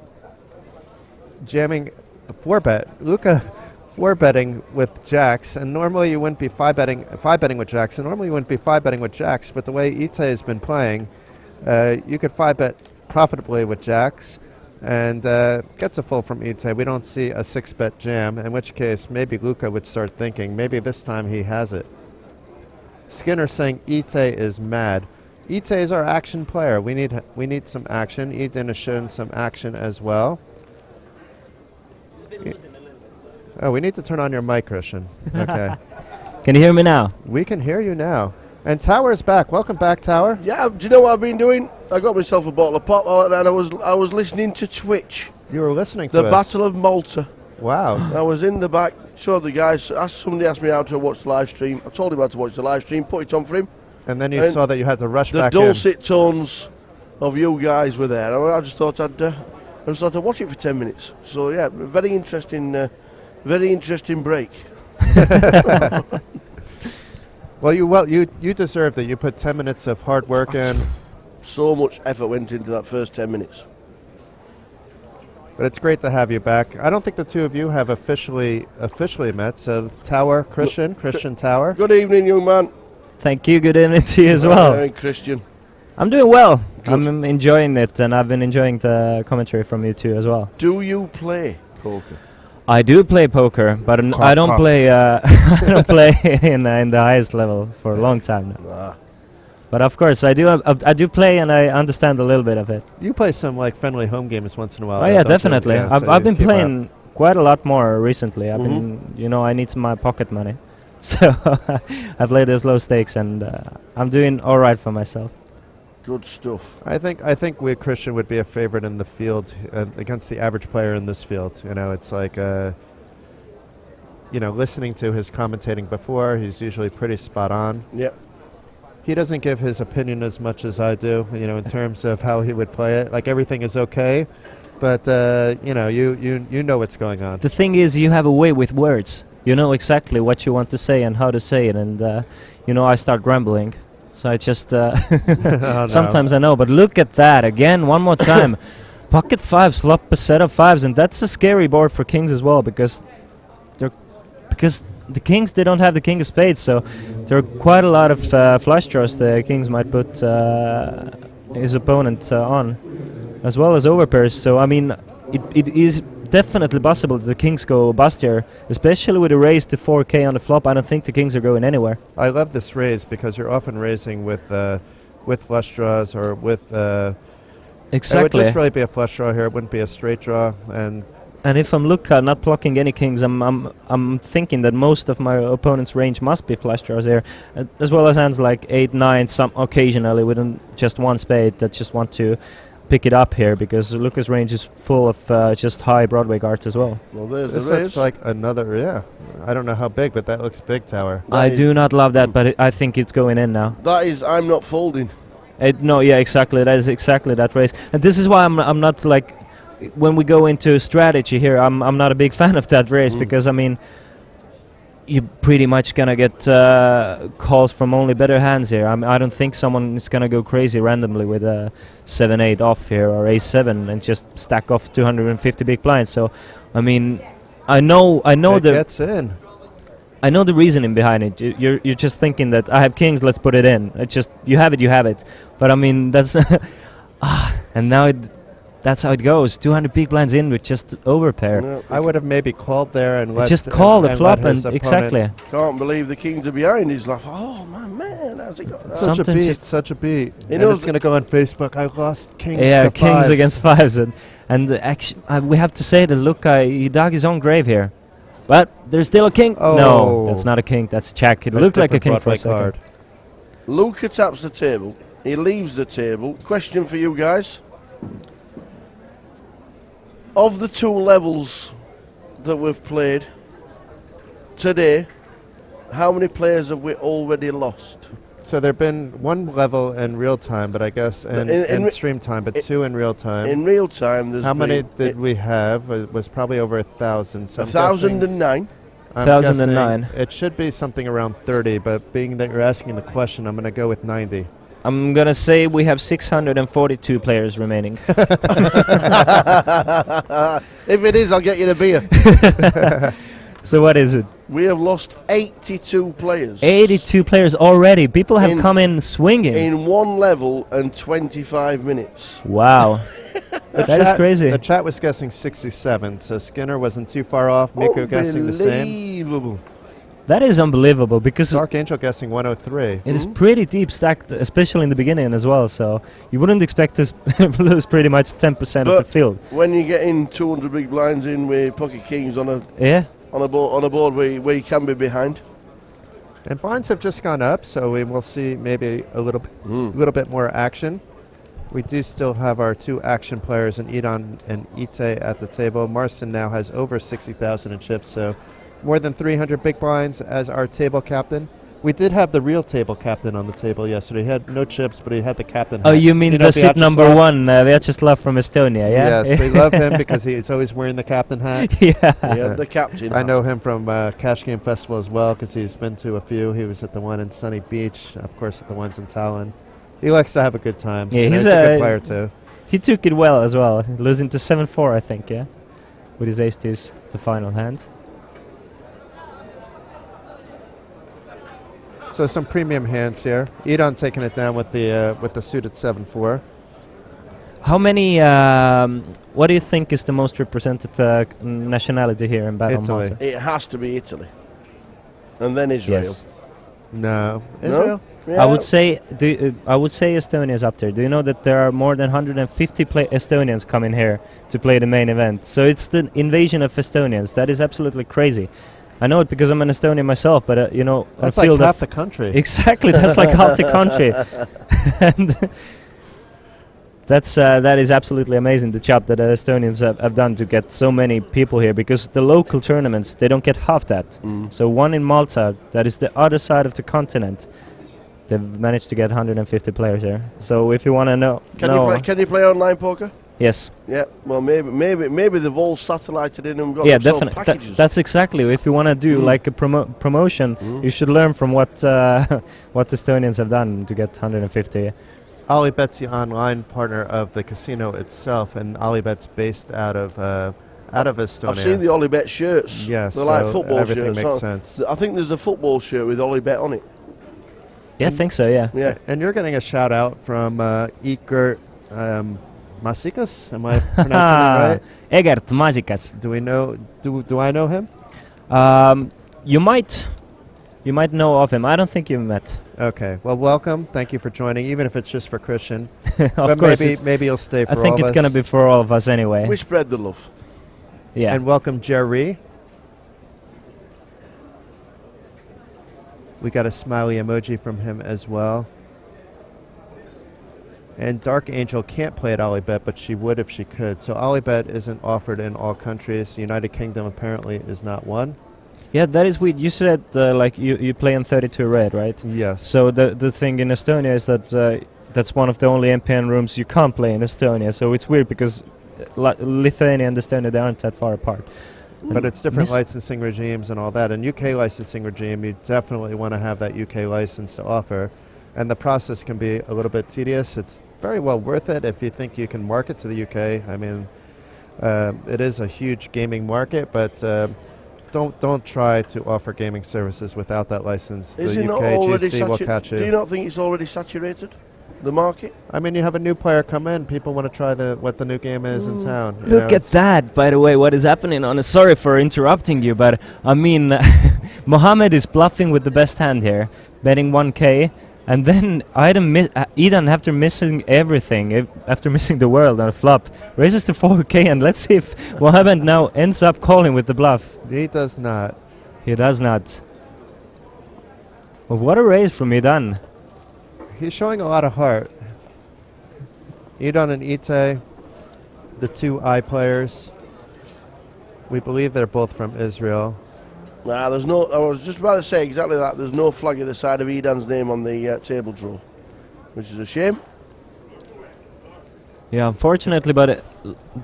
jamming a 4-bet. Luca 4-betting with jacks, and normally you wouldn't be 5-betting with jacks, and normally you wouldn't be 5-betting with jacks, but the way Itai has been playing, you could 5-bet profitably with jacks, and gets a full from Itai. We don't see a 6-bet jam, in which case maybe Luca would start thinking, maybe this time he has it. Skinner saying Itai is mad. Itai is our action player. We need some action. Eden has shown some action as well. He's been losing a little bit. Oh, we need to turn on your mic, Christian. Okay. Can you hear me now? We can hear you now. And Tower's back. Welcome back, Tower. Yeah, do you know what I've been doing? I got myself a bottle of pop, and I was listening to Twitch. You were listening to the Battle of Malta. Wow. I was in the back, saw the guys. Somebody asked me how to watch the live stream. I told him how to watch the live stream, put it on for him. And then you saw that you had to rush back in. The dulcet tones of you guys were there. I just thought I'd watch it for 10 minutes. So yeah, very interesting break. Well, you deserved it. You put 10 minutes of hard work in. So much effort went into that first 10 minutes. But it's great to have you back. I don't think the two of you have officially met. So Tower, Christian Tower. Good evening, young man. Thank you. Good evening to you as well. Hey, Christian. I'm doing well. Good. I'm enjoying it, and I've been enjoying the commentary from you too as well. Do you play poker? I do play poker, but I don't play. I don't play in the highest level for a long time now. Ah. But of course, I do play, and I understand a little bit of it. You play some like friendly home games once in a while. Oh yeah, definitely. Yeah, I've been playing quite a lot more recently. I've been, I need my pocket money, so I play those low stakes, and I'm doing all right for myself. Good stuff. I think Christian would be a favorite in the field against the average player in this field. It's like listening to his commentating before, he's usually pretty spot on. Yep. He doesn't give his opinion as much as I do, in terms of how he would play it. Like, everything is okay, but you know what's going on. The thing is, you have a way with words. You know exactly what you want to say and how to say it, and I start grumbling. So I just sometimes I know, but look at that again, one more time. Pocket fives, flop a set of fives, and that's a scary board for kings as well, because the kings, they don't have the king of spades, so there are quite a lot of flush draws the kings might put his opponent on, as well as overpairs. So I mean, it is definitely possible that the kings go bust here, especially with a raise to 4K on the flop. I don't think the kings are going anywhere. I love this raise because you're often raising with flush draws or with. Exactly. It would just really be a flush draw here. It wouldn't be a straight draw, and And if I'm not blocking any kings, I'm thinking that most of my opponent's range must be flush draws here, as well as hands like 8, 9, some occasionally with just one spade that just want to pick it up here, because Lucas' range is full of just high Broadway guards as well. Well, there's This the raise. looks like another, yeah. I don't know how big, but that looks big tower. That I is- do not love that, but I think it's going in now. That is, I'm not folding. No, yeah, exactly. That is exactly that race, and this is why I'm not like, when we go into strategy here, I'm not a big fan of that race, because I mean, you're pretty much gonna get calls from only better hands here. I don't think someone is gonna go crazy randomly with a 7-8 off here or A7 and just stack off 250 big blinds. So, I mean, I know It the gets in. I know the reasoning behind it. You're just thinking that I have kings, let's put it in. It's just you have it. But I mean that's and now that's how it goes. 200 big blinds in with just overpair. No, I would have maybe called there and let Just call the and flop let his and opponent- exactly. can't believe the kings are behind. He's like, oh my man, how's he got that? Such a Something beat, just- such a beat. He And knows it's going to go on Facebook. I lost kings Yeah, to kings fives. against fives, and actually we have to say that Luca he dug his own grave here, but there's still a king. No, Oh. that's not a king. That's a jack. It A looked like a different king for a Broadway second. card. Luca taps the table. He leaves the table. Question for you guys. Of the 2 levels that we've played today, how many players have we already lost? So there have been 1 level in real time, but I guess in stream time, but 2 in real time. In real time, there's How many been did we have? It was probably over 1,000. So I'm guessing- 1,009. I'm 1,009. guessing It should be something around 30, but being that you're asking the question, I'm going to go with 90. I'm gonna say we have 642 players remaining. If it is, I'll get you a beer. So what is it? We have lost 82 players. 82 players already. People have In- come in swinging. In 1 level and 25 minutes. Wow, that is crazy. The chat was guessing 67, so Skinner wasn't too far off. Miko guessing the same. Unbelievable. That is unbelievable because Dark Angel guessing 103. it is pretty deep stacked, especially in the beginning as well. So you wouldn't expect to lose pretty much 10% of the But- field. When you get in 200 big blinds in with pocket kings on a Yeah. board where you can be behind. And blinds have just gone up, so we will see maybe a little bit more action. We do still have our 2 action players in Edon and Ite at the table. Marston now has over 60,000 in chips, so more than 300 big blinds as our table captain. We did have the real table captain on the table yesterday. He had no chips, but he had the captain Oh, hat. you mean know the SIP number Vyacheslav? 1, Vyacheslav from Estonia, yeah? Yes, we love him because he's always wearing the captain hat. Yeah. Yeah, the captain. I know him from Cash Game Festival as well because he's been to a few. He was at the one in Sunny Beach, of course at the ones in Tallinn. He likes to have a good time. Yeah, and he's a a- good player too. He took it well as well, losing to 7-4, I think, yeah? With his ace-2s, the final hand. So some premium hands here. Edon taking it down with the suited 7-4. How many, what do you think is the most represented nationality here in Battle Italy. Malta? It has to be Italy. And then Israel. Yes. No. No? Israel? Yeah. I would say Estonia is up there. Do you know that there are more than 150 Estonians coming here to play the main event? So it's the invasion of Estonians. That is absolutely crazy. I know it because I'm an Estonian myself, but you know, That's a like field half of the country. exactly that's like half the country, and that is absolutely amazing. The job that the Estonians have done to get so many people here, because the local tournaments they don't get half that. So one in Malta, that is the other side of the continent. They've managed to get 150 players here. So if you want to know, Can you play online poker? yes, Yeah. Well, maybe they've all satellited in and got yeah, themselves definitely. packages. That's exactly. If you want to do like a promotion, you should learn from what what Estonians have done to get 150. Alibet's the online partner of the casino itself, and Alibet's based out of Estonia. I've seen the Olibet shirts. Yes, They're like so football everything shirts. makes aren't sense. they? I think there's a football shirt with Olibet on it. Yeah, I think so. Yeah. Yeah. And you're getting a shout out from Igor Masikas. Am I pronouncing that right? Egert Masikas. Do we know? Do I know him? You might know of him. I don't think you've met. Okay. Well, welcome. Thank you for joining, even if it's just for Christian. Of but course, maybe you'll stay for I think all it's of gonna us. be for all of us anyway. We spread the love. Yeah. And welcome Jerry. We got a smiley emoji from him as well. And Dark Angel can't play at Olibet, but she would if she could. So Olibet isn't offered in all countries. The United Kingdom apparently is not one. Yeah, that is weird. You said like you play on 32 red, right? Yes. So the thing in Estonia is that that's one of the only MPN rooms you can't play in Estonia. So it's weird because Lithuania and Estonia, they aren't that far apart. But it's different licensing regimes and all that. And UK licensing regime, you definitely want to have that UK license to offer. And the process can be a little bit tedious. It's very well worth it if you think you can market to the UK. I mean, it is a huge gaming market, but don't try to offer gaming services without that license. Is The it not UK already GC will catch you. Do you not think it's already saturated, the market? I mean, you have a new player come in. People want to try what the new game is in town. you Look know, at that, by the way, what is happening on sorry for interrupting you, but I mean, Mohammed is bluffing with the best hand here, betting 1k, and then Eden, after missing everything, after missing the world on a flop, raises to 4k, and let's see if Mohammed now ends up calling with the bluff. He does not. He does not. Well, what a raise from Eden. He's showing a lot of heart. Idon and Ite, the two I players. We believe they're both from Israel. Nah, there's no. I was just about to say exactly that. There's no flag at the side of Edan's name on the table draw, which is a shame. Yeah, unfortunately, but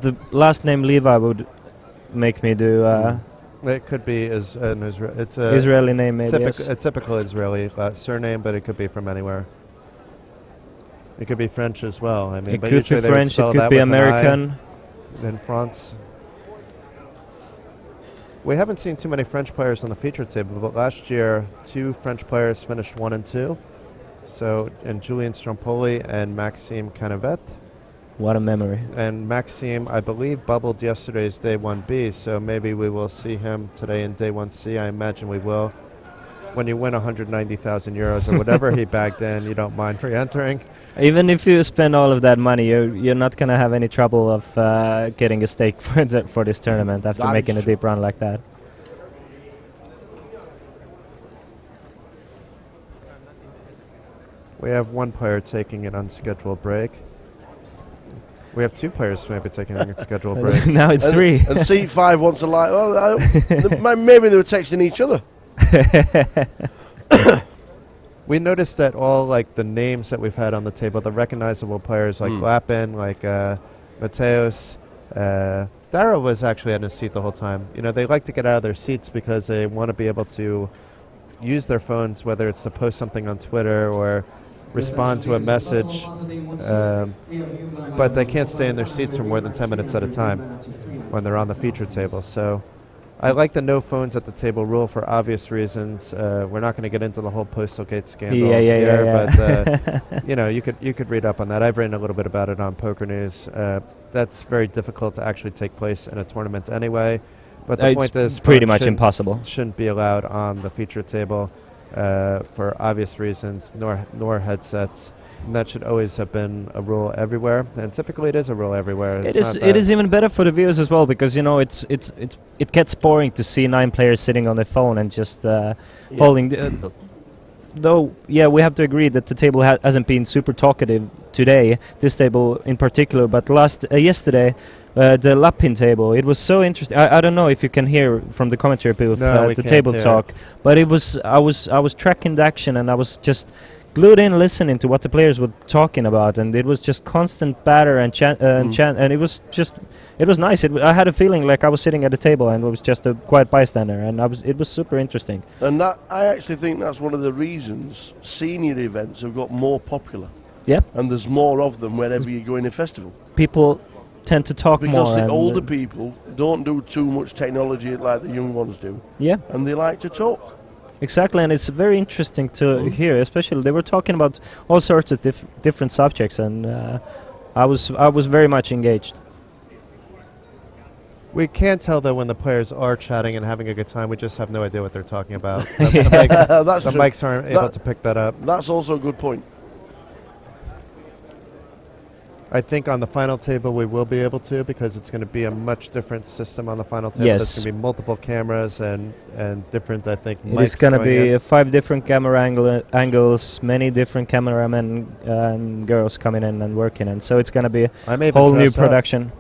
the last name Levi would make me do. It could be an Israel. It's a Israeli name, maybe. Yes. a typical Israeli surname, but it could be from anywhere. It could be French as well. I mean, It but could usually be they would French. It spell could that be with an I American. in France. We haven't seen too many French players on the feature table, but last year 2 French players finished 1 and 2. So, and Julien Strompoli and Maxime Canavet. What a memory. And Maxime, I believe, bubbled yesterday's Day 1B, so maybe we will see him today in Day 1C. I imagine we will. When you win 190,000 euros or whatever he bagged in, you don't mind re-entering. Even if you spend all of that money, you're not going to have any trouble of getting a stake for this tournament after That making a is true. deep run like that. We have 1 player taking an unscheduled break. We have 2 players maybe taking an unscheduled break. Now it's And 3. And C5 wants to like. Well, maybe they were texting each other. We noticed that all like the names that we've had on the table, the recognizable players like Lapin, like Mateos, Dara was actually at his seat the whole time. You know, they like to get out of their seats because they want to be able to use their phones, whether it's to post something on Twitter or respond to a message, but they can't stay in their seats for more than 10 minutes at a time when they're on the feature table. So I like the no phones at the table rule for obvious reasons. We're not going to get into the whole Postal Gate scandal here, but you know, you could read up on that. I've written a little bit about it on Poker News. That's very difficult to actually take place in a tournament anyway. But the point is, pretty much impossible. Shouldn't be allowed on the feature table for obvious reasons, nor headsets. And that should always have been a rule everywhere, and typically it is a rule everywhere. It is even better for the viewers as well, because you know it gets boring to see 9 players sitting on their phone and just holding. Though, yeah, we have to agree that the table hasn't been super talkative today. This table in particular, but yesterday, the Lapin table, it was so interesting. I don't know if you can hear from the commentary booth the table talk, but it was I was tracking the action, and I was just glued in listening to what the players were talking about, and it was just constant batter and chant, and it was nice. I had a feeling like I was sitting at a table and was just a quiet bystander, and it was super interesting. And that, I actually think that's one of the reasons senior events have got more popular. Yep. And there's more of them wherever you go in a festival. People tend to talk more. Because the older people don't do too much technology like the young ones do. Yeah. And they like to talk. Exactly, and it's very interesting to hear. Especially, they were talking about all sorts of different subjects, and I was very much engaged. We can tell though when the players are chatting and having a good time. We just have no idea what they're talking about. The mics aren't able to pick that up. That's also a good point. I think on the final table we will be able to, because it's going to be a much different system on the final table. Yes. There's going to be multiple cameras and different, I think, It mics is going to going be in. 5 different camera angles, many different cameramen and girls coming in and working in. So it's going to be I may a even whole new dress up. production.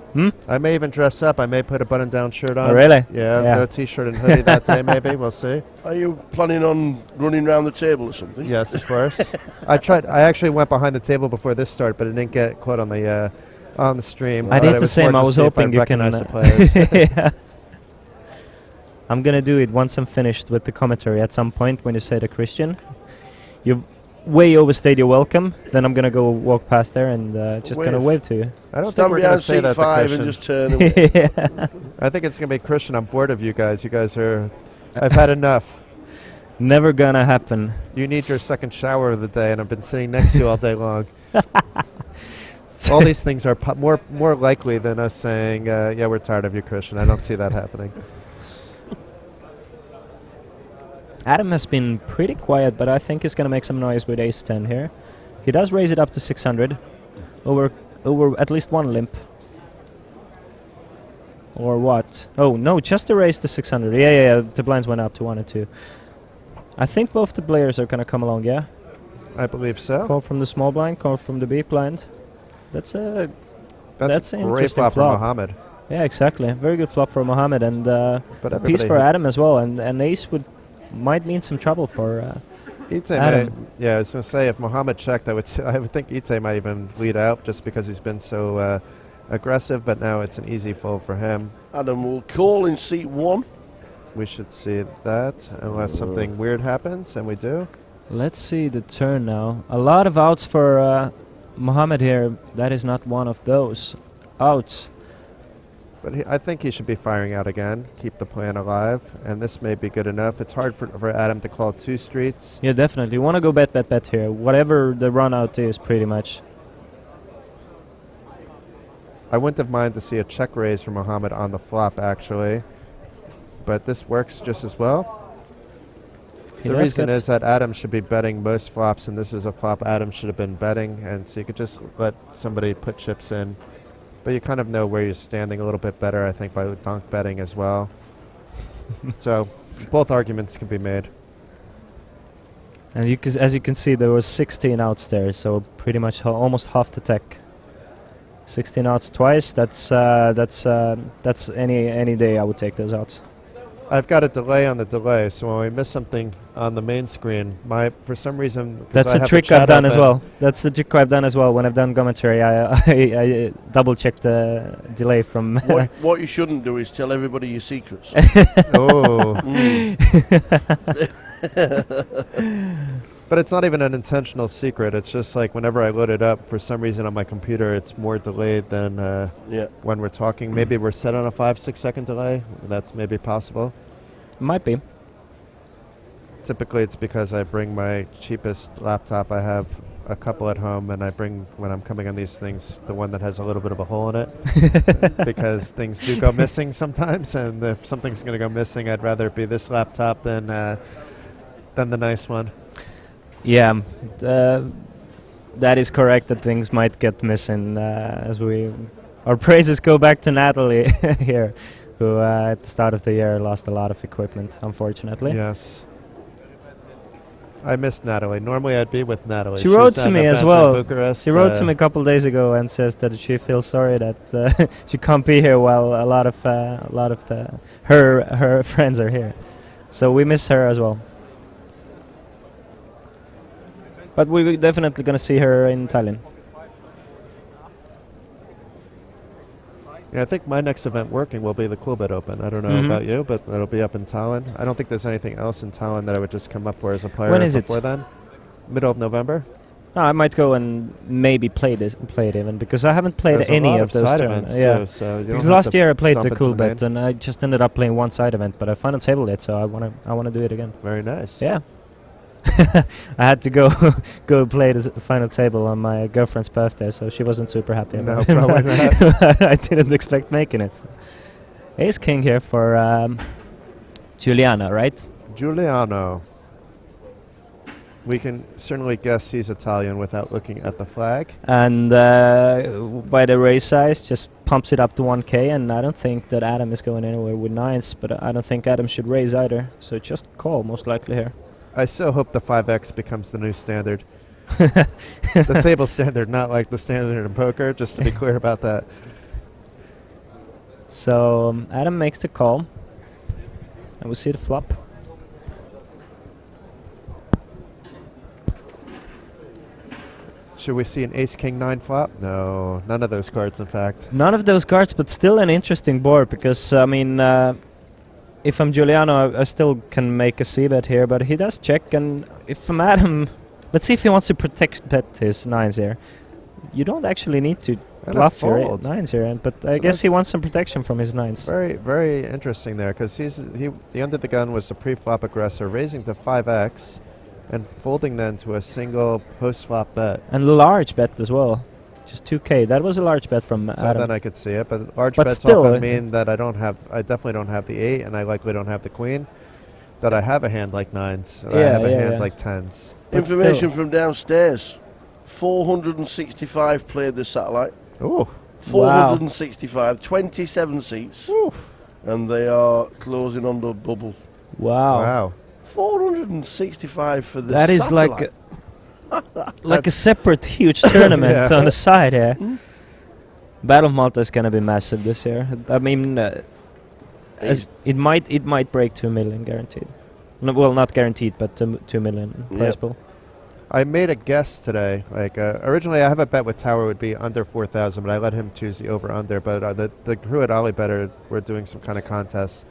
I may even dress up. I may put a button-down shirt on. Oh, really? Yeah, Yeah. no t-shirt and hoodie that day maybe. We'll see. Are you planning on running around the table or something? Yes, of course. I actually went behind the table before this started, but it didn't get caught on the stream. I But did it the was same. more I to was see if hoping you can. recognize the players. Yeah. I'm gonna do it once I'm finished with the commentary. At some point, when you say the Christian, you way overstayed your welcome. Then I'm gonna go walk past there and just gonna wave to you. I don't think Stand we're going to behind say seat that to 5 Christian. and just turn away. Yeah. I think it's going to be Christian. I'm bored of you guys. You guys are... I've had enough. Never gonna happen. You need your second shower of the day, and I've been sitting next to you all day long. All these things are more likely than us saying, yeah, we're tired of you, Christian. I don't see that happening. Adam has been pretty quiet, but I think he's gonna make some noise with ace 10 here. He does raise it up to 600 over at least one limp. Or what? Oh no, just to raise the 600. Yeah. The blinds went up to 1 and 2. I think both the players are gonna come along. Yeah. I believe so. Call from the small blind, call from the big blind. That's That's an a great interesting flop for flop. Mohammed. Yeah, exactly. Very good flop for Mohammed, and But piece everybody for Adam as well. And ace might mean some trouble for. Ite Adam. may, yeah, I was going to say, if Mohammed checked, I would think Ite might even lead out just because he's been so aggressive, but now it's an easy fold for him. Adam will call in seat 1. We should see that, unless something weird happens, and we do. Let's see the turn now. A lot of outs for Mohammed here. That is not one of those outs. But I think he should be firing out again, keep the plan alive, and this may be good enough. It's hard for Adam to call 2 streets. Yeah, definitely. You want to go bet here. Whatever the run out is, pretty much. I wouldn't have minded to see a check raise from Mohammed on the flop, actually. But this works just as well. He The does reason get- is that Adam should be betting most flops, and this is a flop Adam should have been betting, and so you could just let somebody put chips in. But you kind of know where you're standing a little bit better, I think, by donk betting as well. So both arguments can be made. And as you can see, there was 16 outs there, so pretty much almost half the tech. 16 outs twice. That's any day I would take those outs. I've got a delay on the delay, so when we miss something on the main screen, for some reason... 'cause That's I a have the trick chat I've done up as and- well. That's the trick I've done as well. When I've done commentary, I double check the delay from. What you shouldn't do is tell everybody your secrets. Oh. Mm. But it's not even an intentional secret. It's just like whenever I load it up, for some reason on my computer, it's more delayed than Yeah. when we're talking. Maybe we're set on a 5-6 second delay. That's maybe possible. Might be. Typically, it's because I bring my cheapest laptop. I have a couple at home, and I bring, when I'm coming on these things, the one that has a little bit of a hole in it. Because things do go missing sometimes, and if something's going to go missing, I'd rather it be this laptop than the nice one. Yeah, that is correct. That things might get missing as our praises go back to Natalie here, who at the start of the year lost a lot of equipment, unfortunately. Yes. I missed Natalie. Normally I'd be with Natalie. She wrote She's to at me an as event in well. Bucharest, She wrote to me a couple days ago and says that she feels sorry that she can't be here while a lot of her friends are here. So we miss her as well. But we're definitely going to see her in Tallinn. Yeah, I think my next event working will be the Coolbet Open. I don't know Mhm. about you, but it'll be up in Tallinn. I don't think there's anything else in Tallinn that I would just come up for as a player When is it? before then. Middle of November. No, I might go and maybe play it even because I haven't played There's a any lot of those side tournaments. events Yeah. too, so you don't Because have last to year I played dump the into cool the main. bet and I just ended up playing one side event, but I final tabled it, so I wanna do it again. Very nice. Yeah. I had to go play the final table on my girlfriend's birthday, so she wasn't super happy No, about it. probably not. I didn't expect making it. So. Ace king here for Juliana, right? Giuliano. We can certainly guess he's Italian without looking at the flag. And by the raise size, just pumps it up to 1K. And I don't think that Adam is going anywhere with nines, but I don't think Adam should raise either. So just call, most likely here. I still hope the 5x becomes the new standard. The table standard, not like the standard in poker, just to be clear about that. So Adam makes the call. And we see the flop. Should we see an ace-king-9 flop? No, none of those cards, in fact. None of those cards, but still an interesting board because, I mean, if I'm Giuliano, I still can make a c-bet here, but he does check, and if I'm Adam, let's see if he wants to protect bet his nines here. You don't actually need to bluff your nines here, but I guess he wants some protection from his nines. Very, very interesting there, because the under the gun was the pre-flop aggressor, raising to 5x, and folding then to a single post-flop bet. And a large bet as well. Just 2K. That was a large bet from So Adam. then I could see it, but large But bets still, often mean that I definitely don't have the 8, and I likely don't have the queen, that I have a hand like 9s, or I have a hand like 10s. But Information still. from downstairs. 465 played the satellite. Ooh. 465, 27 seats. Ooh. And they are closing on the bubble. Wow. Wow. 465 for the That is satellite. like a separate huge tournament on the side here. Battle of Malta is gonna be massive this year. I mean, it might break 2 million guaranteed. No, well, not guaranteed, but 2 million prize pool. I made a guess today. Like originally, I have a bet with Tower would be under 4,000, but I let him choose the over/under. But the crew at Ollie Better were doing some kind of contest.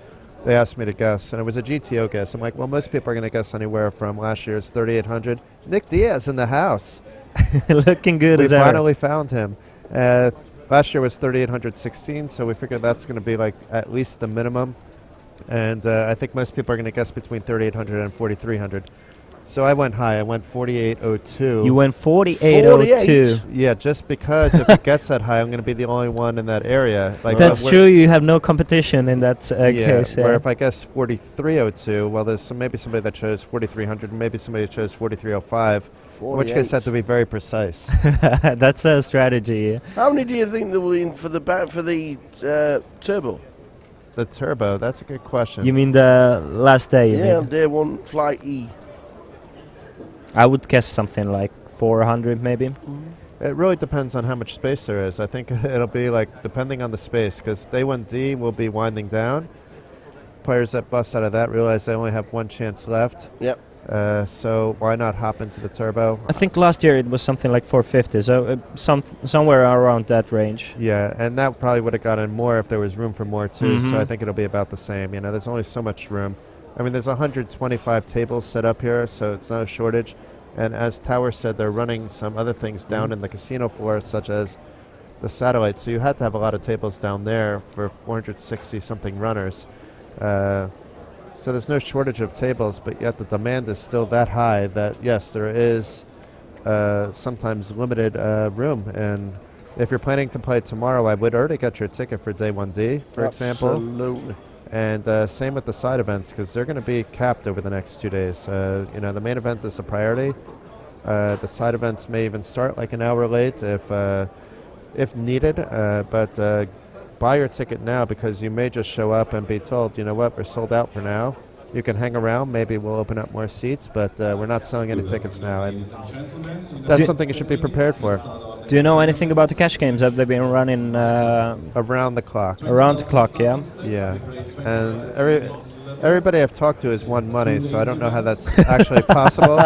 They asked me to guess, and it was a GTO guess. I'm like, well, most people are going to guess anywhere from last year's 3,800. Nick Diaz in the house. Looking good We as ever. finally found him. Last year was 3,816, so we figured that's going to be like at least the minimum. And I think most people are going to guess between 3,800 and 4,300. So I went high. I went 4,802. You went 4,802. Yeah, just because if it gets that high, I'm going to be the only one in that area. Like That's true. You have no competition in that case. Where Yeah. if I guess 4,302, well, there's maybe somebody that chose 4,300, and maybe somebody chose 4,305. In which case, I have to be very precise. That's a strategy. How many do you think there will be in for the turbo? The turbo, that's a good question. You mean the last day? You Yeah, mean? day one, flight E. I would guess something like 400 maybe. It really depends on how much space there is. I think it'll be like depending on the space, because day 1D will be winding down. Players that bust out of that realize they only have one chance left. Yep. So why not hop into the turbo? I think last year it was something like 450, so somewhere around that range. Yeah, and that probably would have gotten more if there was room for more too. So Mhm. I think it'll be about the same. You know, there's only so much room. I mean, there's 125 tables set up here, so it's no shortage. And as Tower said, they're running some other things down in the casino floor, such as the satellite. So you had to have a lot of tables down there for 460-something runners. So there's no shortage of tables, but yet the demand is still that high that, yes, there is sometimes limited room. And if you're planning to play tomorrow, I would already get your ticket for day 1D, for example. Absolutely. And same with the side events, because they're going to be capped over the next 2 days. You know, the main event is a priority. The side events may even start like an hour late if needed. But buy your ticket now, because you may just show up and be told, you know what, we're sold out for now. You can hang around. Maybe we'll open up more seats, but we're not selling any tickets now. And that's something you should be prepared for. Do you know anything about the cash games? Have they been running Around the clock. around the clock? Yeah. Yeah. And everybody I've talked to has won money, so I don't know how that's actually possible.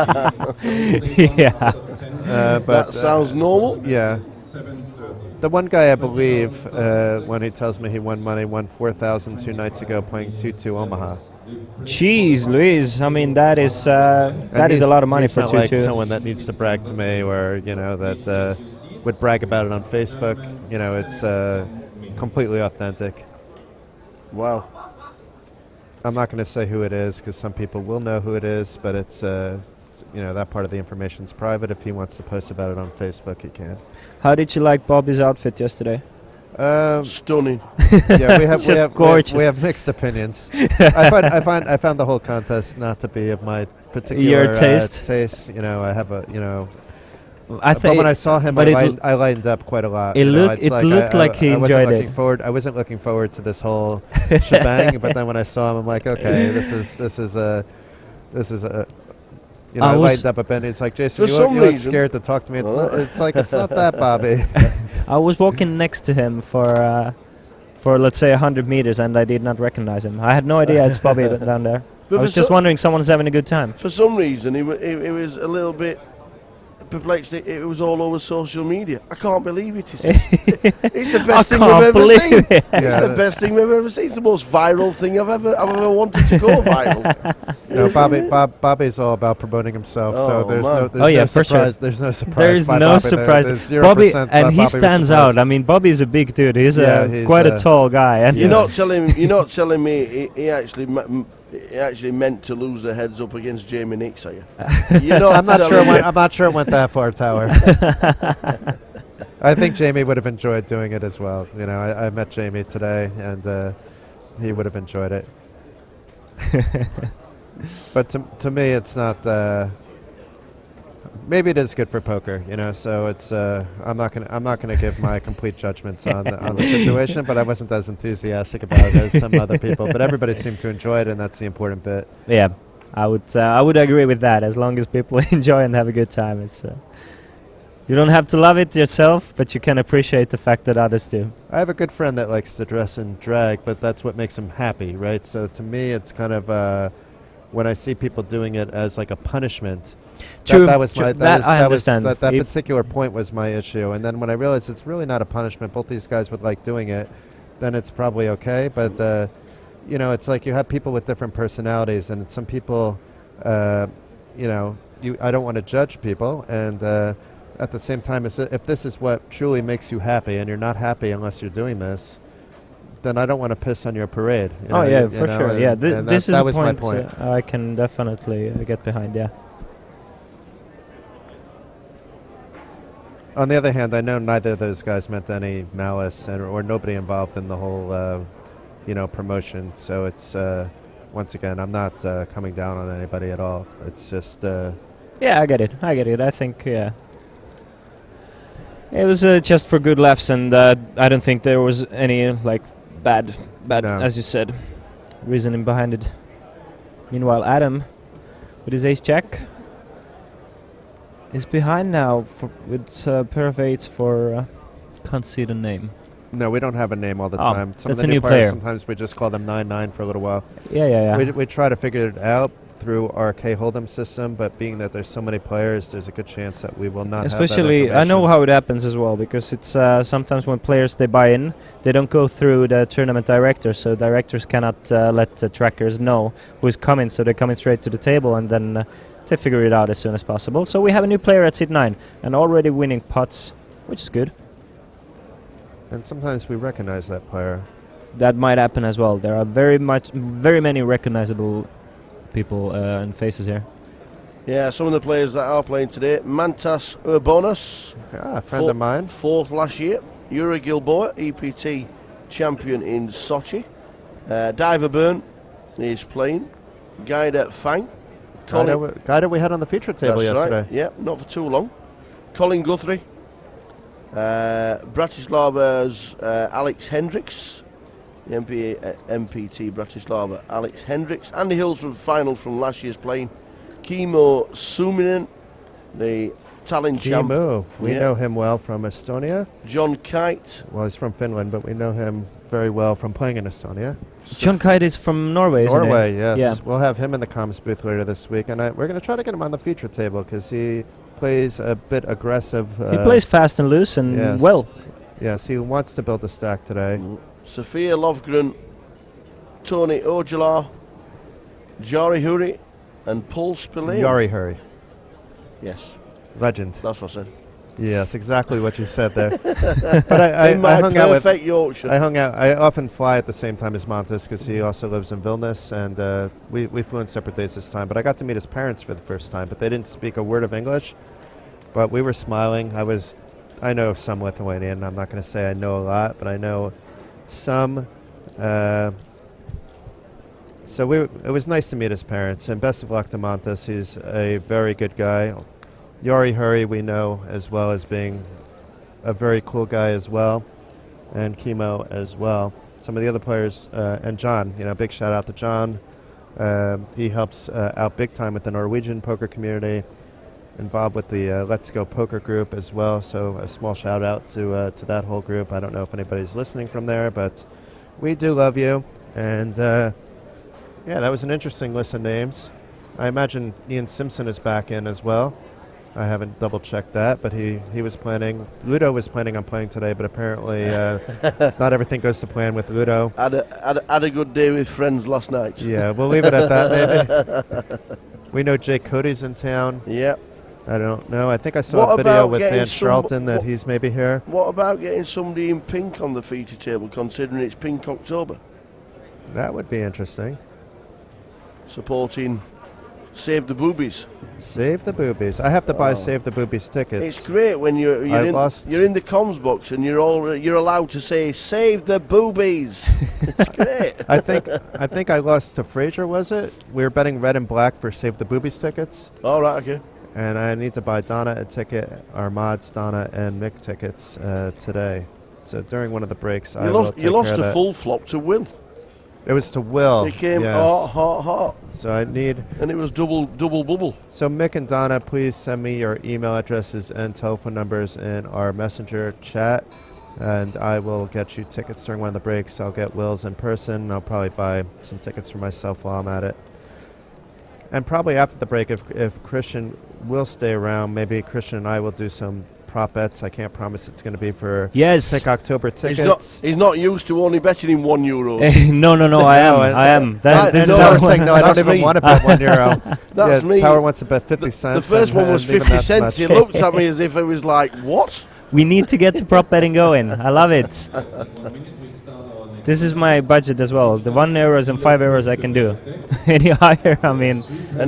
Yeah. But That sounds normal. yeah. The one guy I believe, when he tells me he won money, won 4,000 2 nights ago playing 2-2 Omaha. Jeez, Louise. I mean, that is a lot of money he's for not like 2-2. someone that needs to brag to me, or you know that would brag about it on Facebook. You know, it's completely authentic. Wow. I'm not going to say who it is, because some people will know who it is, but it's you know, that part of the information is private. If he wants to post about it on Facebook, he can. How did you like Bobby's outfit yesterday? Stunning. Yeah, we have, Just gorgeous. we have mixed opinions. I found the whole contest not to be of my particular Your taste? taste. You know, I have a I but think. when I saw him, but I lightened up quite a lot. It you know, looked- it's it looked like he I wasn't enjoyed looking it. forward. I wasn't looking forward to this whole shebang. But then when I saw him, I'm like, okay, this is a. You know, I I was- lightened up a bit. He's like, Jason, For you some look reason- scared to talk to me. It's like it's not that, Bobby. I was walking next to him for let's say 100 meters, and I did not recognize him. I had no idea it's Bobby down there. But I was for just some- wondering someone's having a good time. For some reason, he was a little bit perplexed. It was all over social media. I can't believe it. It's the best thing we've can't ever believe seen. it. It's the best thing we've ever seen. It's the most viral thing I've ever wanted to go viral. No, Bobby's all about promoting himself. So Oh, there's man. no there's Oh, yeah, no for sure. surprise. There's no surprise. There is by no Bobby surprise. There. There's 0% Bobby, that and he Bobby was stands surprised. out. I mean, Bobby's a big dude. He's Yeah, he's, quite a tall guy, and You're not telling me he actually meant to lose the heads up against Jamie Nicks, are you? You're not I'm not sure. telling me- I'm not sure it went that far, Tower. I think Jamie would have enjoyed doing it as well. You know, I met Jamie today, and he would have enjoyed it. But to me, it's not. Maybe it is good for poker, you know. So it's. I'm not gonna give my complete judgments on the situation, but I wasn't as enthusiastic about it as some other people. But everybody seemed to enjoy it, and that's the important bit. yeah, I would agree with that. As long as people enjoy and have a good time, it's. You don't have to love it yourself, but you can appreciate the fact that others do. I have a good friend that likes to dress in drag, but that's what makes him happy, right? So to me, it's kind of when I see people doing it as like a punishment. True, That was true. my That I was understand. that If- particular point was my issue, and then when I realized it's really not a punishment, both these guys would like doing it, then it's probably okay. But you know, it's like you have people with different personalities, and some people, you know, I don't want to judge people, and at the same time, if this is what truly makes you happy, and you're not happy unless you're doing this, then I don't want to piss on your parade. You Oh know, yeah, you for know, sure. and- Yeah, and this is that a was point, my point. I can definitely get behind. Yeah. On the other hand, I know neither of those guys meant any malice, or nobody involved in the whole, you know, promotion. So it's once again, I'm not coming down on anybody at all. It's just Yeah, I get it. I think it was just for good laughs, and I don't think there was any like bad, No. as you said, reasoning behind it. Meanwhile, Adam, with his ace jack, is behind now with a pair of eights for can't see the name. no, we don't have a name all the Oh, time. Some that's of the a new players, player. sometimes we just call them 9-9 for a little while. Yeah. We try to figure it out through our K Hold'em system, but being that there's so many players, there's a good chance that we will not Especially, have that I know information. how it happens as well, because it's sometimes when players they buy in, they don't go through the tournament director, so directors cannot let the trackers know who's coming, so they're coming straight to the table, and then they figure it out as soon as possible. So we have a new player at seat 9, and already winning pots, which is good. And sometimes we recognize that player. That might happen as well. There are very many recognizable people and faces here. Yeah, some of the players that are playing today: Mantas Urbanus, A friend of mine. fourth last year; Yuri Gilboa, EPT champion in Sochi; Diver Byrne is playing; Guida Fang, Guy that we had on the feature table that's yesterday. right. Yeah, not for too long. Colin Guthrie, Bratislava's Alex Hendricks, the MPT Bratislava Alex Hendricks. Andy Hills from final from last year's playing. Kimo Suminen, the Tallinn champ. Kimu. We Yeah. know him well from Estonia. John Kite, Well, he's from Finland, but we know him very well from playing in Estonia. John Kite is from Norway, isn't Norway, he? yes. Yeah. We'll have him in the comms booth later this week, and we're going to try to get him on the feature table because he plays a bit aggressive. He plays fast and loose and yes. well. Yes, he wants to build a stack today. Sophia Lovgren, Tony Ojalar, Jari Huri, and Paul Spillane. Yari Hurry. Yes, Legend. that's what I said. Yes, exactly what you said there. But I In my hung out with... perfect Yorkshire. I often fly at the same time as Montes because he also lives in Vilnius, and we flew in separate days this time. But I got to meet his parents for the first time, but they didn't speak a word of English. But we were smiling. I was I know some Lithuanian. I'm not going to say I know a lot, but I know some. So it was nice to meet his parents, and best of luck to Montes. He's a very good guy. Yori Hurry we know as well as being a very cool guy as well, and Kimo as well. Some of the other players, and John, big shout out to John. He helps out big time with the Norwegian poker community, involved with the Let's Go Poker group as well, so a small shout out to that whole group. I don't know if anybody's listening from there, but we do love you. And yeah, that was an interesting list of names. I imagine Ian Simpson is back in as well. I haven't double-checked that, but he was planning. Ludo was planning on playing today, but apparently not everything goes to plan with Ludo. Had a good day with friends last night. Yeah, we'll leave it at that, maybe. We know Jake Cody's in town. Yep. I don't know. I think I saw a video with Dan Charlton that he's maybe here. What about getting somebody in pink on the feature table, considering it's Pink October? That would be interesting. Supporting Save the Boobies. Save the Boobies. I have to buy Save the Boobies tickets. It's great when you're in the comms box and you're allowed to say Save the Boobies. It's great. I think I lost to Fraser. Was it? We were betting red and black for Save the Boobies tickets. All right, okay. And I need to buy Donna a ticket, our mods Donna and Mick tickets today. So during one of the breaks, I will take care of that. You lost a full flop to Will. It was to Will. It came hot. So I need... And it was double bubble. So Mick and Donna, please send me your email addresses and telephone numbers in our messenger chat. And I will get you tickets during one of the breaks. I'll get Will's in person. I'll probably buy some tickets for myself while I'm at it. And probably after the break, if Christian will stay around, maybe Christian and I will do some prop bets. I can't promise it's going to be for Pick October tickets. He's not used to only betting in €1. No, I am. This is how we're saying, no, I don't even want to bet €1. That's me. Tower wants to bet 50 cents. The first one was 50 cents. He looked at me as if it was like, what? We need to get the prop betting going. I love it. This is my budget as well. The €1 and €5 I can do. Any higher, I mean,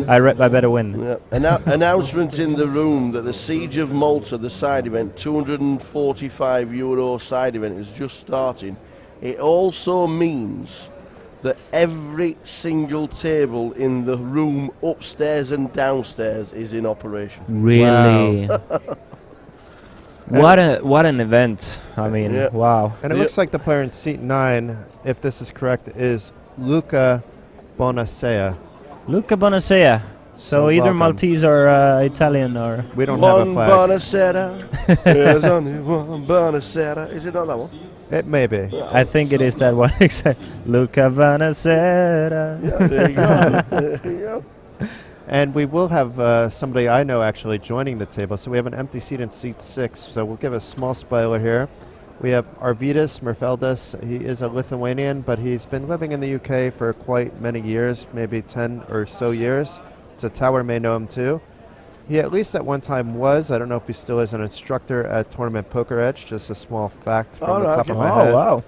I better win. Yeah. Announcement in the room that the Siege of Malta, the side event, €245 side event, is just starting. It also means that every single table in the room upstairs and downstairs is in operation. Really? Wow. What an event. I mean, wow. And it looks like the player in seat 9, if this is correct, is Luca Bonacea. Luca Bonacea. So either welcome. Maltese or Italian or... We don't have a flag. Bonacera. There's only one Bonacera. Is it not that one? It may be. I think it is that one. Luca Bonacera. Yeah, there you go. There you go. And we will have somebody I know actually joining the table. So we have an empty seat in seat 6. So we'll give a small spoiler here. We have Arvydas Merfeldas. He is a Lithuanian, but he's been living in the UK for quite many years, maybe 10 or so years. So Tower may know him too. He at least at one time was, I don't know if he still is, an instructor at Tournament Poker Edge. Just a small fact from the top of my head. Wow.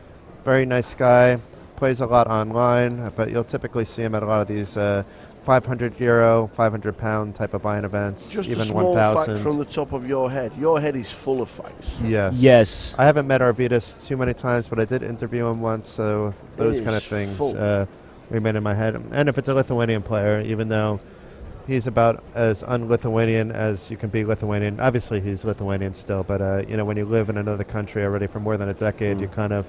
Very nice guy. Plays a lot online, but you'll typically see him at a lot of these €500, £500 type of buying events. Just even a small 1,000. fact from the top of your head. Your head is full of facts. Yes. I haven't met Arvydas too many times, but I did interview him once, so those kind of things remain in my head. And if it's a Lithuanian player, even though he's about as un-Lithuanian as you can be Lithuanian. Obviously, he's Lithuanian still, but when you live in another country already for more than a decade, you kind of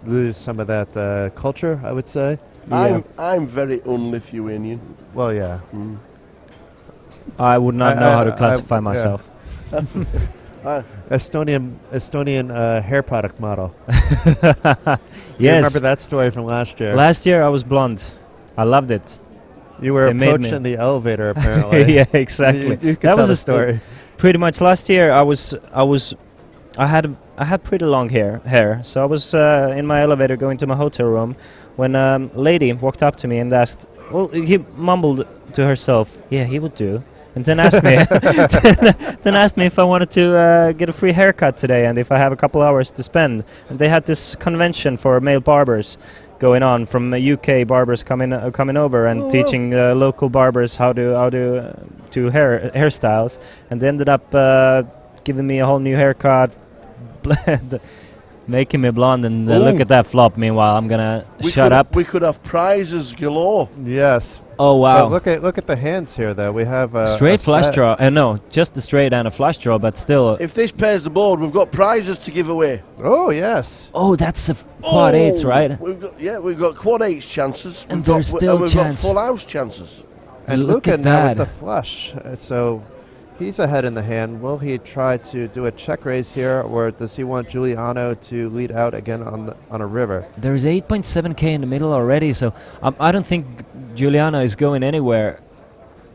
lose some of that culture, I would say. I'm very un-Lithuanian. Well, yeah. I would not know how to classify myself. Estonian hair product model. Yes. You remember that story from last year? Last year I was blonde. I loved it. You were approached in the elevator, apparently. Yeah, exactly. You could tell the story. Pretty much last year I had pretty long hair. So I was in my elevator going to my hotel room when a lady walked up to me and asked, well, he mumbled to herself, yeah, he would do. And then asked me then asked me if I wanted to get a free haircut today and if I have a couple hours to spend. And they had this convention for male barbers going on from UK barbers coming over and teaching local barbers how to do hairstyles. And they ended up giving me a whole new haircut, making me blonde, and look Ooh. at that flop. Meanwhile, I'm gonna shut up. We could have prizes galore. Yes. Oh wow! But look at the hands here, though. We have Straight a flush set. draw. No, just the straight and a flush draw, but still. If this pairs the board, we've got prizes to give away. Oh yes. Oh, that's a quad eights, right? We've got quad eights chances. And We've got- there's still we've chance. got full house chances. And Look Luca at now with that. the flush. So he's ahead in the hand. Will he try to do a check raise here, or does he want Giuliano to lead out again on a river? There's 8.7k in the middle already, so I don't think Giuliano is going anywhere.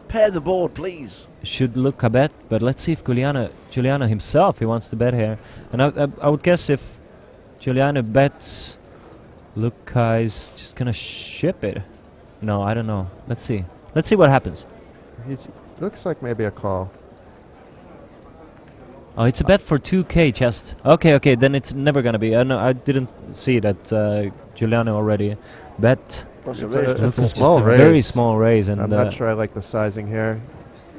Pair the board, please. Should look a bet, but let's see if Giuliano himself he wants to bet here. And I would guess if Giuliano bets, Luca is just gonna ship it. No, I don't know. Let's see. Let's see what happens. He's looks like maybe a call. Oh, it's a bet for 2k just. Okay, then it's never gonna be. No, I didn't see that Giuliano already bet. That's a It's raise. a Just small a raise. very small raise, and I'm not sure I like the sizing here.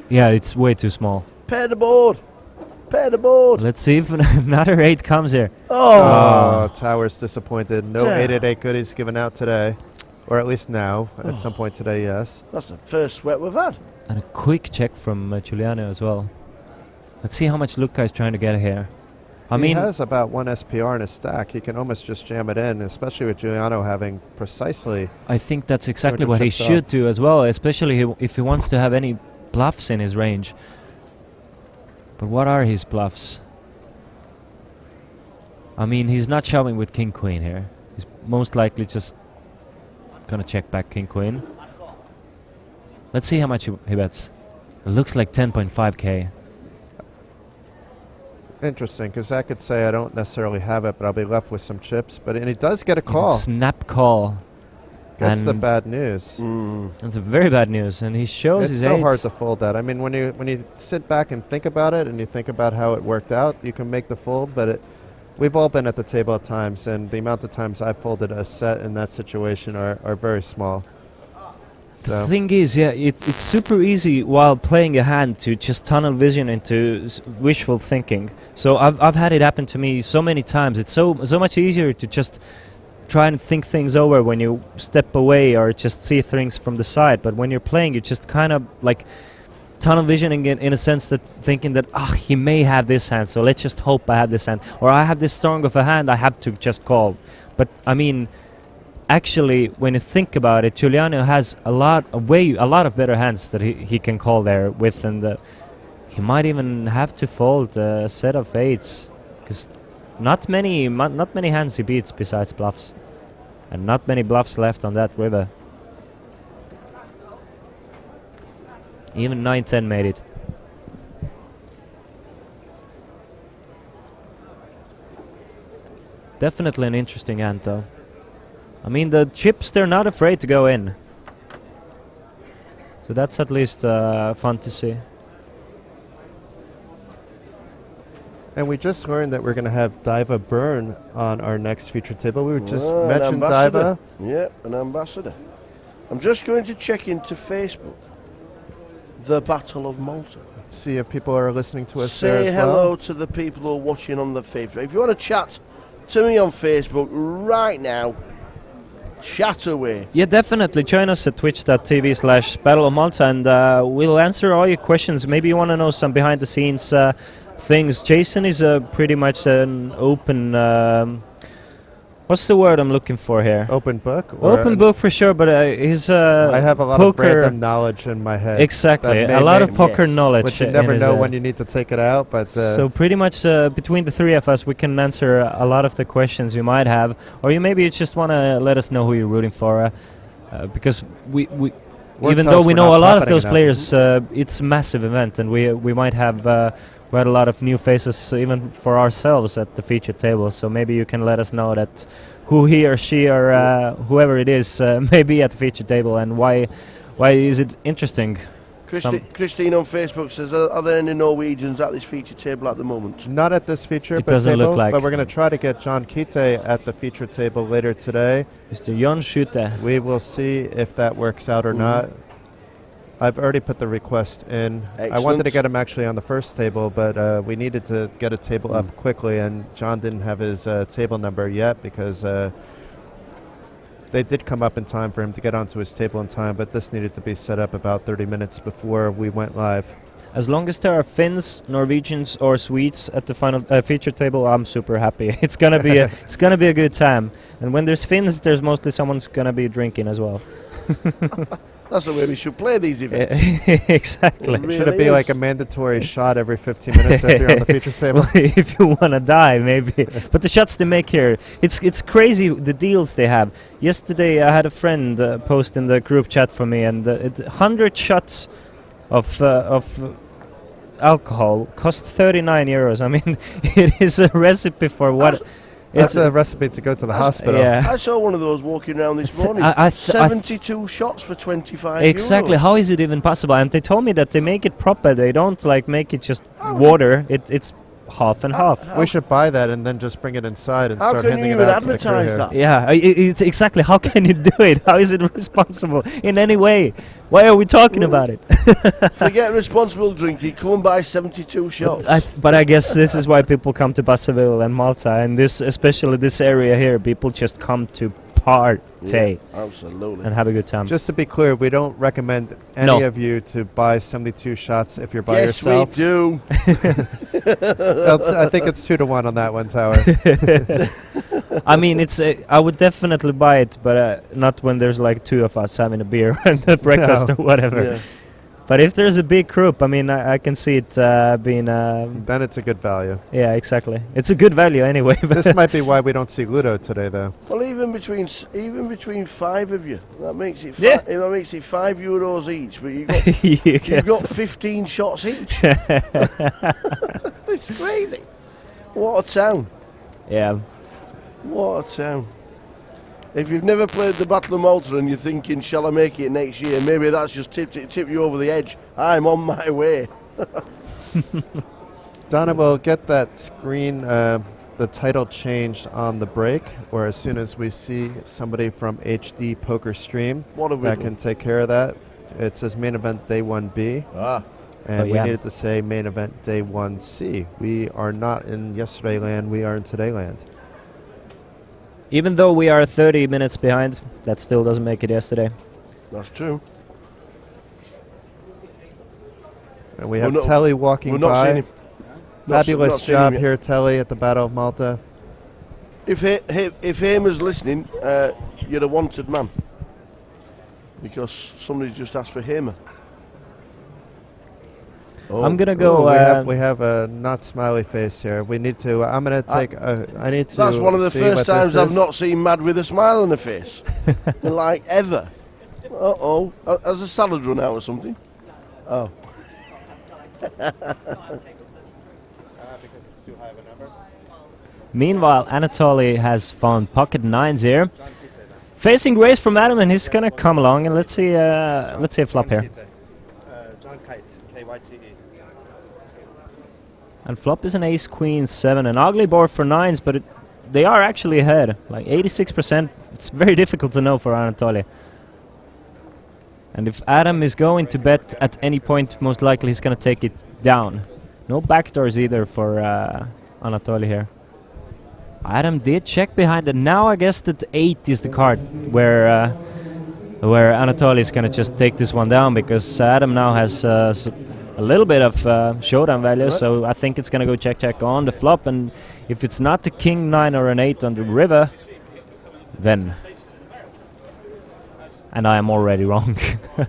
yeah, it's way too small. Pair the board. Pair the board. Let's see if another 8 comes here. Oh. Oh, Tower's disappointed. No Yeah. 888 goodies given out today. Or at least now. At some point today, yes. That's the first sweat we've had. And a quick check from Giuliano as well. Let's see how much Luca is trying to get here. I He mean, has about one SPR in his stack. He can almost just jam it in, especially with Giuliano having precisely. I think that's exactly 200 what he chips should off. do as well, especially if he wants to have any bluffs in his range. But what are his bluffs? I mean, he's not shoving with King Queen here. He's most likely just gonna check back King Queen. Let's see how much he bets. It looks like 10.5k. Interesting, because I could say I don't necessarily have it, but I'll be left with some chips. And he does get a call. Snap call. That's the and bad news. That's a very bad news, and he shows It's his so eights. hard to fold that. I mean, when you sit back and think about it, and you think about how it worked out, you can make the fold. But we've all been at the table at times, and the amount of times I've folded a set in that situation are very small. The thing is, yeah, it's super easy while playing a hand to just tunnel vision into wishful thinking. So I've had it happen to me so many times. It's so much easier to just try and think things over when you step away or just see things from the side. But when you're playing, you just kind of like tunnel visioning in a sense that thinking that he may have this hand, so let's just hope I have this hand, or I have this strong of a hand, I have to just call. But I mean, actually, when you think about it, Giuliano has a lot of better hands that he can call there with, and he might even have to fold a set of eights, because not many hands he beats besides bluffs, and not many bluffs left on that river. Even 9-10 made it. Definitely an interesting hand, though. I mean, the chips, they're not afraid to go in. So that's at least fun to see. And we just learned that we're going to have Diva Byrne on our next feature table. We just An mentioned ambassador. Diva. Yeah, an ambassador. I'm just going to check into Facebook. The Battle of Malta. See if people are listening to us there Say as hello well. to the people who are watching on the Facebook. If you want to chat to me on Facebook right now, chat away. Yeah, definitely. Join us at twitch.tv/Battle of Malta, and we'll answer all your questions. Maybe you want to know some behind-the-scenes things. Jason is pretty much an open... what's the word I'm looking for here? Open book? or Open book for sure, but he's I have a lot poker of random knowledge in my head. Exactly, that a lot of may- poker knowledge. But you in never his, know when you need to take it out. But so pretty much between the three of us, we can answer a lot of the questions you might have, or you maybe just want to let us know who you're rooting for, because we Or even tell though us we we're know not a lot of happening those enough. players, it's a massive event, and we might have quite a lot of new faces even for ourselves at the featured table. So maybe you can let us know that who he or she or whoever it is may be at the featured table, and why is it interesting. Christine on Facebook says, are there any Norwegians at this feature table at the moment? not at this feature It doesn't table, look like. but we're going to try to get John Kite at the feature table later today. Mr. Jon Schutte. We will see if that works out or not. I've already put the request in. I wanted to get him actually on the first table, but we needed to get a table up quickly, and John didn't have his table number yet because they did come up in time for him to get onto his table in time, but this needed to be set up about 30 minutes before we went live. As long as there are Finns, Norwegians, or Swedes at the final feature table, I'm super happy. It's gonna be it's gonna be a good time. And when there's Finns, there's mostly someone's gonna be drinking as well. That's the way we should play these events. Exactly. It really Should it be is. like a mandatory shot every 15 minutes if you're on the feature table? Well, if you want to die, maybe. But the shots they make here, it's crazy the deals they have. Yesterday I had a friend post in the group chat for me, and 100 shots of alcohol cost 39 euros. I mean, it is a recipe for what... That's a recipe to go to the hospital. Yeah. I saw one of those walking around this morning. 72 shots for 25 Exactly. euros. How is it even possible? And they told me that they make it proper. They don't like make it just water. It's half and half. We should buy that and then just bring it inside and How start can handing you it even out to the crew advertise here. that? Yeah, it's exactly. How can you do it? How is it responsible in any way? Why are we talking about it? Forget responsible drinking. Come and buy 72 shots. But I guess this is why people come to Basseville and Malta, and this, especially this area here, people just come to party Absolutely. and have a good time. Just to be clear, we don't recommend any of you to buy 72 shots if you're by Yes, yourself. we do. I think it's 2-1 on that one, Tower. I mean, it's. I would definitely buy it, but not when there's like two of us having a beer and a breakfast or whatever. Yeah. But if there's a big group, I mean, I can see it being. Then it's a good value. Yeah, exactly. It's a good value anyway. This might be why we don't see Ludo today, though. Well, even between 5 of you, that makes it Yeah. that makes it €5 each. But you've got 15 shots each. It's crazy. What a town! Yeah. What a town! If you've never played the Battle of Malta and you're thinking, shall I make it next year? Maybe that's just tipped you over the edge. I'm on my way. Donna will get that screen, the title changed on the break, or as soon as we see somebody from HD Poker Stream What have we that done? can take care of that. It says main event day 1B, and we needed to say main event day 1C. We are not in yesterday land, we are in today land. Even though we are 30 minutes behind, that still doesn't make it yesterday. That's true. And we have Telly walking We're not by. seeing him. Fabulous not seeing job him yet. here, Telly, at the Battle of Malta. If Hamer's listening, you're a wanted man. Because somebody's just asked for Hamer. Oh. I'm gonna go. We have a not smiley face here. We need to. I'm gonna take. I need to. That's one of the see first what times this I've is. not seen Mad with a smile on the face. Like ever. Uh-oh. Has a salad run out or something? Oh. Meanwhile, Anatoly has found pocket nines here. Facing raise from Adam, and he's gonna come along, and let's see a flop here. John Kite, K-Y-T-E. And flop is an ace queen 7, an ugly board for nines, but they are actually ahead, like 86%. It's very difficult to know for Anatoly. And if Adam is going to bet at any point, most likely he's gonna take it down. No backdoors either for Anatoly here. Adam did check behind, and now I guess that 8 is the card where Anatoly is gonna just take this one down, because Adam now has a little bit of showdown value, so I think it's gonna go check on the flop, and if it's not the king 9 or an 8 on the river, then... And I am already wrong.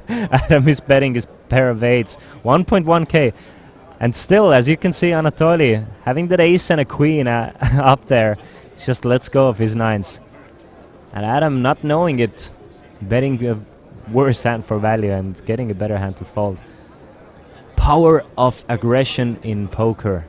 Adam is betting his pair of 8s, 1.1k. And still, as you can see, Anatoly having that ace and a queen up there, just lets go of his 9s. And Adam, not knowing it, betting a worse hand for value and getting a better hand to fold. Power of aggression in poker.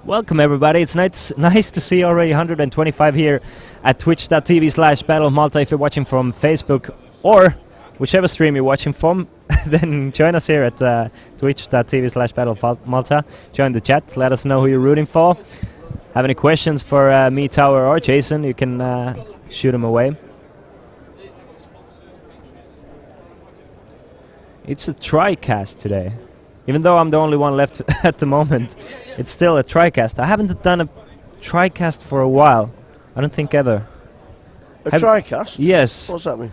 Welcome everybody, it's nice to see already 125 here at twitch.tv/Battle of Malta. If you're watching from Facebook or whichever stream you're watching from, then join us here at twitch.tv/Battle of Malta. Join the chat, let us know who you're rooting for. Have any questions for me, Tower, or Jason, you can shoot him away. It's a tri-cast today. Even though I'm the only one left at the moment, it's still a tri-cast. I haven't done a tri-cast for a while. I don't think ever. A tri-cast? Yes. What's that mean?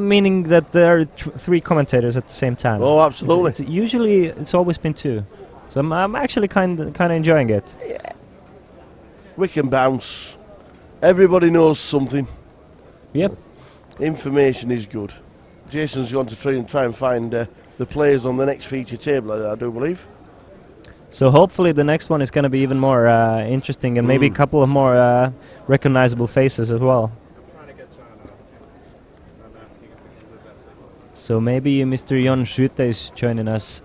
Meaning that there are 3 commentators at the same time. Oh, absolutely. It's usually, it's always been 2. So I'm actually kind of enjoying it. Yeah. We can bounce. Everybody knows something. Yep. Information is good. Jason's going to try and find the players on the next feature table, I do believe. So hopefully the next one is going to be even more interesting and maybe a couple of more recognizable faces as well. So maybe Mr. Jon Schutte is joining us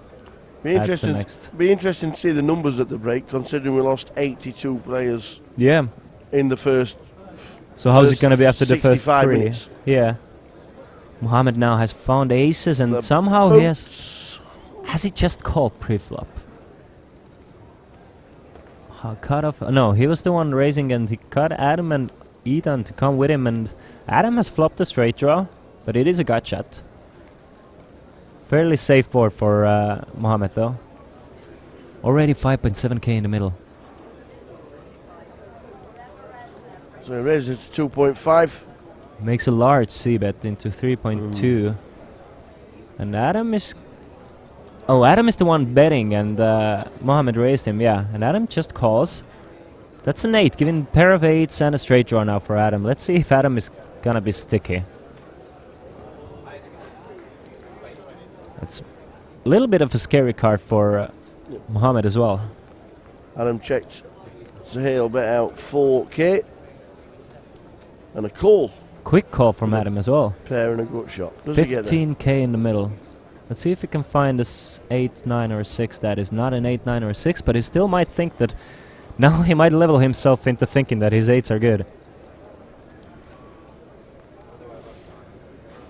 at the next. Be interesting to see the numbers at the break, considering we lost 82 players. Yeah. In the first. So how's it going to be after the first 3? Minutes. Yeah. Mohammed now has found aces and somehow he has he just called pre-flop? Cut off. No, he was the one raising and he cut Adam and Ethan to come with him, and Adam has flopped a straight draw, but it is a gut shot. Fairly safe board for Mohammed though. Already 5.7k in the middle. So he raises it to 2.5. Makes a large c-bet into 3.2. And Adam is... Oh, Adam is the one betting and Mohammed raised him, yeah. And Adam just calls. That's an 8, giving pair of 8s and a straight draw now for Adam. Let's see if Adam is gonna be sticky. That's a little bit of a scary card for Mohammed as well. Adam checked Zahil bet out 4k. And a call. Quick call from Adam as well. Pair and a gut shot. Does he get there? 15k in the middle. Let's see if he can find a 8, 9 or 6. That is not an 8, 9 or 6, but he still might think that... Now he might level himself into thinking that his 8s are good.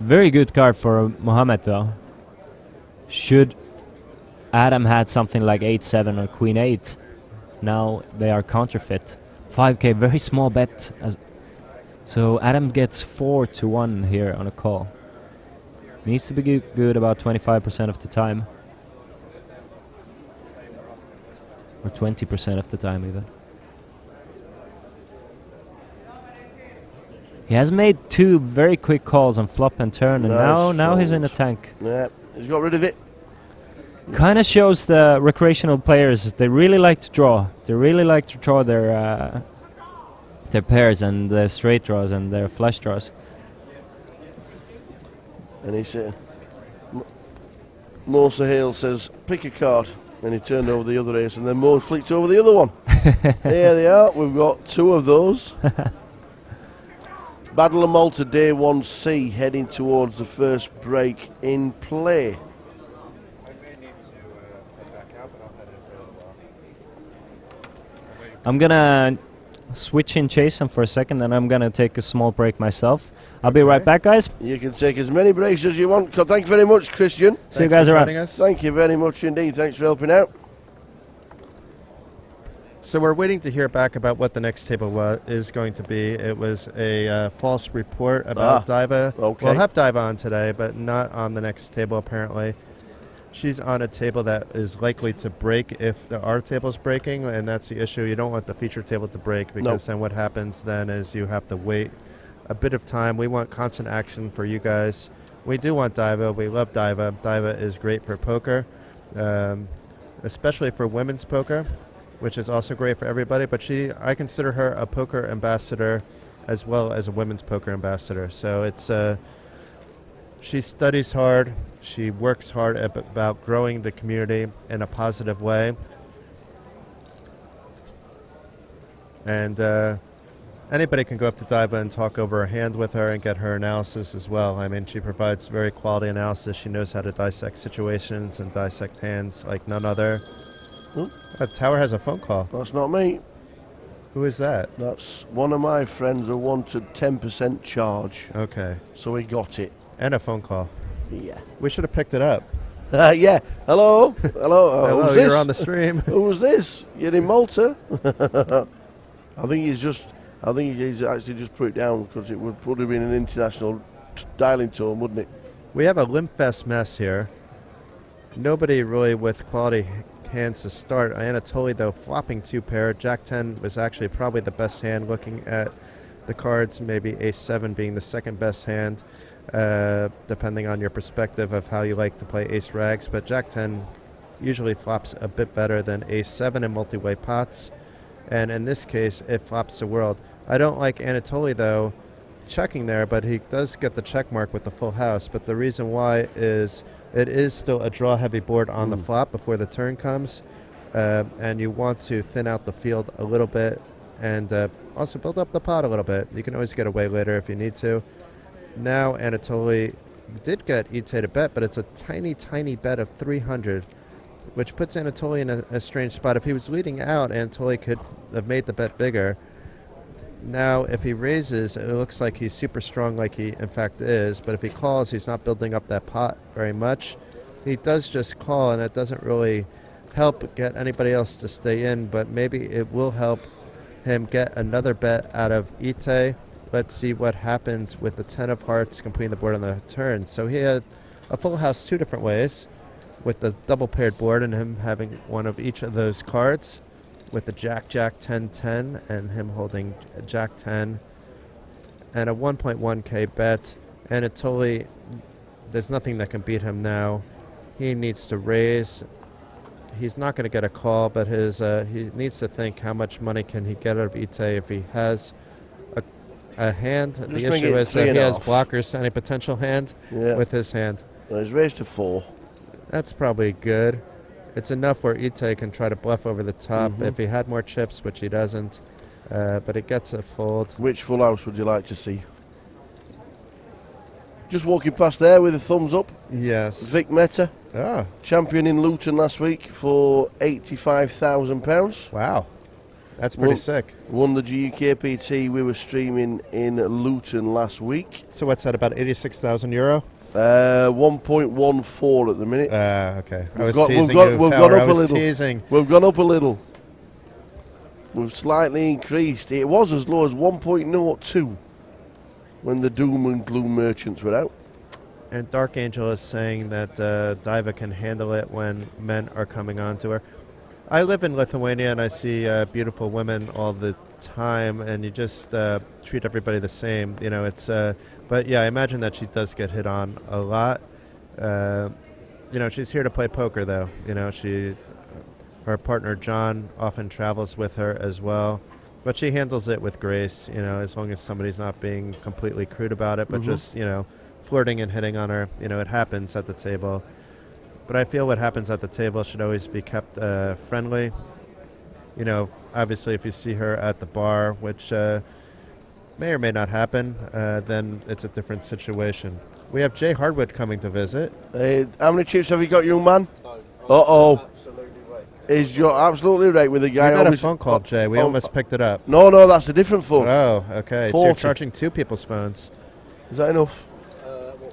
Very good card for Mohammed though. Should Adam had something like 8-7 or Queen 8, now they are counterfeit. 5k, very small bet. So Adam gets 4-1 here on a call. Needs to be good about 25% of the time. Or 20% of the time even. He has made 2 very quick calls on flop and turn, and now he's in the tank. Yeah, he's got rid of it. Kind of shows the recreational players, they really like to draw. They really like to draw their pairs and their straight draws and their flush draws. And he said, Mo Sahil says, pick a card. And he turned over the other ace, and then Mo flicked over the other one. There they are. We've got 2 of those. Battle of Malta Day 1C heading towards the first break in play. I'm gonna switch in Jason for a second, and I'm gonna take a small break myself. I'll be right back, guys. You can take as many breaks as you want. Thank you very much, Christian. See you guys around. Thank you very much indeed. Thanks for helping out. So we're waiting to hear back about what the next table is going to be. It was a false report about Diva. Okay. We'll have Diva on today, but not on the next table apparently. She's on a table that is likely to break if our table's breaking, and that's the issue. You don't want the feature table to break, because then what happens then is you have to wait a bit of time. We want constant action for you guys. We do want Diva. We love Diva. Diva is great for poker, especially for women's poker, which is also great for everybody. But I consider her a poker ambassador as well as a women's poker ambassador. So it's she studies hard. She works hard about growing the community in a positive way. And anybody can go up to Diva and talk over her hand with her and get her analysis as well. I mean, she provides very quality analysis. She knows how to dissect situations and dissect hands like none other. Tower has a phone call. That's not me. Who is that? That's one of my friends who wanted 10% charge. Okay. So he got it. And a phone call. Yeah. We should have picked it up. Yeah. Hello. Hello. Hello, you're on the stream. Who's this? You're in Malta? I think I think he's actually just put it down because it would have been an international dialing tone, wouldn't it? We have a limp fest mess here. Nobody really with quality hands to start. Anatoly, though, flopping 2 pair. Jack 10 was actually probably the best hand looking at the cards, maybe Ace 7 being the second best hand, depending on your perspective of how you like to play Ace Rags. But Jack 10 usually flops a bit better than Ace 7 in multi-way pots. And in this case, it flops the world. I don't like Anatoly, though, checking there, but he does get the check mark with the full house. But the reason why is it is still a draw-heavy board on the flop before the turn comes, and you want to thin out the field a little bit and also build up the pot a little bit. You can always get away later if you need to. Now Anatoly did get Ite to bet, but it's a tiny, tiny bet of 300, which puts Anatoly in a strange spot. If he was leading out, Anatoly could have made the bet bigger. Now, if he raises, it looks like he's super strong like he in fact is, but if he calls, he's not building up that pot very much. He does just call, and it doesn't really help get anybody else to stay in, but maybe it will help him get another bet out of Ite. Let's see what happens with the 10 of hearts completing the board on the turn. So he had a full house 2 different ways, with the double paired board and him having one of each of those cards, with the Jack, Jack, 10, 10, and him holding Jack 10, and a 1.1k bet. Anatoly, there's nothing that can beat him now. He needs to raise. He's not going to get a call, but he needs to think how much money can he get out of Ite if he has a hand. Just the issue is that he has blockers and a potential hand with his hand. Well, he's raised to 4. That's probably good. It's enough where Ite can try to bluff over the top if he had more chips, which he doesn't. But it gets a fold. Which full house would you like to see? Just walking past there with a thumbs up. Yes. Vic Meta, Ah, champion in Luton last week for £85,000. wow. That's pretty sick. Won the GUKPT we were streaming in Luton last week. So what's that, about 86,000 euro? 1.14 at the minute. Okay. I was got- we've teasing got- you, we've Tower. gone up I a was little. teasing. We've gone up a little. We've slightly increased. It was as low as 1.02 when the doom and gloom merchants were out. And Dark Angel is saying that Diva can handle it when men are coming on to her. I live in Lithuania and I see beautiful women all the time, and you just treat everybody the same. You know, it's. But yeah, I imagine that she does get hit on a lot. You know, she's here to play poker, though. You know, her partner John often travels with her as well, but she handles it with grace. You know, as long as somebody's not being completely crude about it, but just flirting and hitting on her. You know, it happens at the table. But I feel what happens at the table should always be kept friendly. You know, obviously if you see her at the bar, which may or may not happen, then it's a different situation. We have Jay Hardwood coming to visit. How many chips have you got, young man? Uh-oh. You're absolutely right with the guy. We got a phone call, Jay. We almost picked it up. No, that's a different phone. Oh, okay. 40. So you're charging 2 people's phones. Is that enough?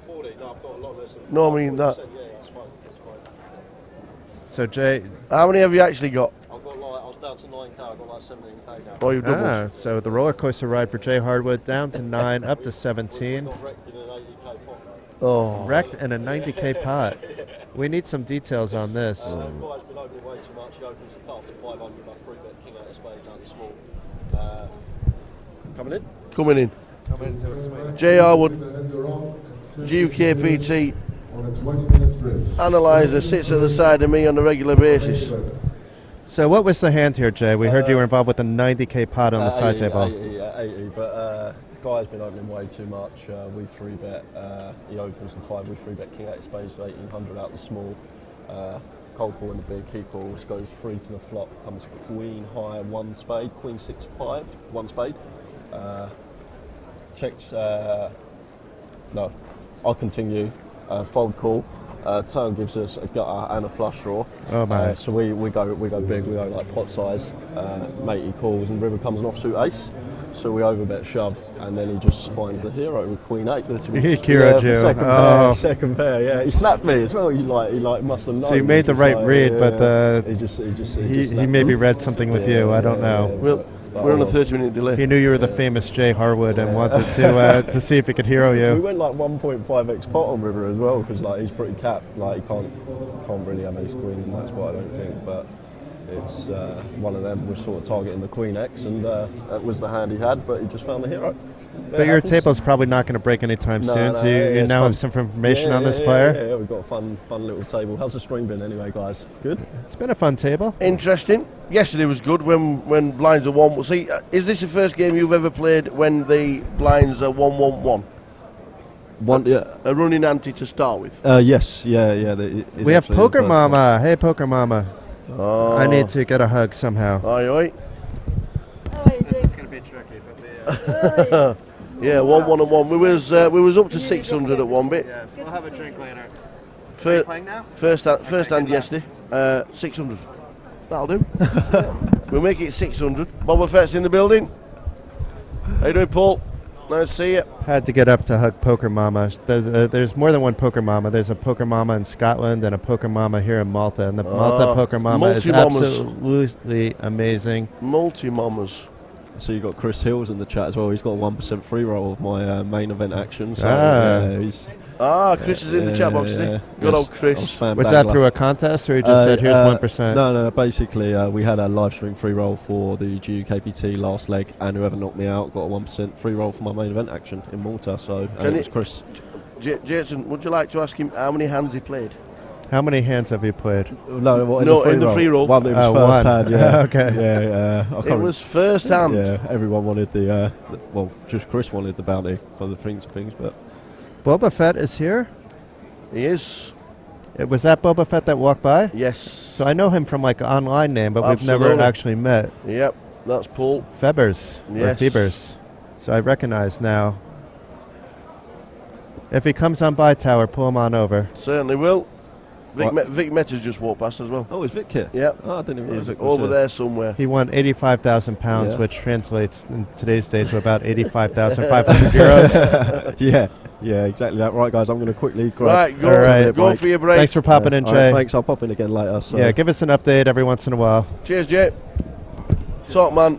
40. No, I've got a lot less. No, I mean that. Yeah, that's fine. That's fine. So Jay, How many have you actually got? I've got I was down to 9k. I've got 17k now. Oh, you've doubled. so the roller coaster ride for Jay Hardwood down to 9, up to 17. Got wrecked in an 80k pot. Oh. Wrecked in a 90k pot. We need some details on this. The guy's been opening way too much. He opens the pot up to 500. I 3-bet king out of spades out of small. Coming in? Coming in. Jay Harwood, GUKPT analyzer, sits at the side of me on a regular basis. So what was the hand here, Jay? We heard you were involved with a 90k pot on the side 80, table. 80, but guy's been opening way too much. We 3-bet. He opens the 5. We 3-bet king out of spades, 1800 out the small. Cold call in the big, he calls, goes 3 to the flop, comes queen high, 1 spade, queen 6-5, 1 spade. Checks. No, I'll continue. Fold call. Turn gives us a gutter and a flush draw. Oh my! So we go big. We go like pot size. Mate, he calls and river comes an offsuit ace. So we overbet shove, and then he just finds the hero with queen 8. He cured you. Second pair. Yeah, he snapped me as well. He must have known. So you made the right read, but he he maybe read something with you. I don't know. We're on a 30-minute delay. He knew you were the famous Jay Harwood and wanted to see if he could hero We you. went like 1.5x pot on River as well because like he's pretty capped. Like he can't really have ace queen in that spot, I don't think. But it's one of them was sort of targeting the queen X, and that was the hand he had. But he just found the hero. But your table's probably not going to break anytime soon, so you now have some information on this player. Yeah, we've got a fun little table. How's the stream been anyway, guys? Good? It's been a fun table. Interesting. Yesterday was good when blinds are 1. See, is this the first game you've ever played when the blinds are 1-1-1? Yeah. A running ante to start with. Yes, yeah. We have Poker Mama. Hey, Poker Mama. Oh. I need to get a hug somehow. Oi. This is going to be tricky, but Yeah, 1-1-1. We was up to 600 at one bit. yes, we'll have a drink later. Playing now? First hand yesterday, 600. That'll do. Yeah. We'll make it 600. Boba Fett's in the building. How you doing, Paul? Nice to see you. Had to get up to hug Poker Mama. There's more than one Poker Mama. There's a Poker Mama in Scotland and a Poker Mama here in Malta. And the Malta Poker Mama is multi-mamas. absolutely amazing. Multi-mamas. So you've got Chris Hills in the chat as well. He's got a 1% free roll of my main event action. So he's Chris is in the chat box today. Good old Chris. Was that through a contest, or he just said, here's 1%? No. Basically, we had a live stream free roll for the GUKPT last leg, and whoever knocked me out got a 1% free roll for my main event action in Malta. So it was Chris. Jason, would you like to ask him how many hands he played? How many hands have you played? No, in the free roll. One, it was first hand, yeah. Okay. Yeah, it was first hand. Yeah, everyone wanted just Chris wanted the bounty for the things, but... Boba Fett is here? He is. Was that Boba Fett that walked by? Yes. So I know him from like an online name, but Absolutely. we've never actually met. Yep, that's Paul. Febers. Yes. Or Febers. So I recognize now. If he comes on by Tower, pull him on over. Certainly will. Vic Meta's just walked past as well. Oh, is Vic here? Yep. Oh, I didn't even He's know Vic was over here. there somewhere. He won £85,000, Yeah. which translates in today's day to about 85,500 euros. Yeah, exactly that. Right, guys, I'm going to quickly grab... Right, go, All right. go for your break. Thanks for popping in, All right, Jay. thanks, I'll pop in again later. So. Yeah, give us an update every once in a while. Cheers, Jay. Top man,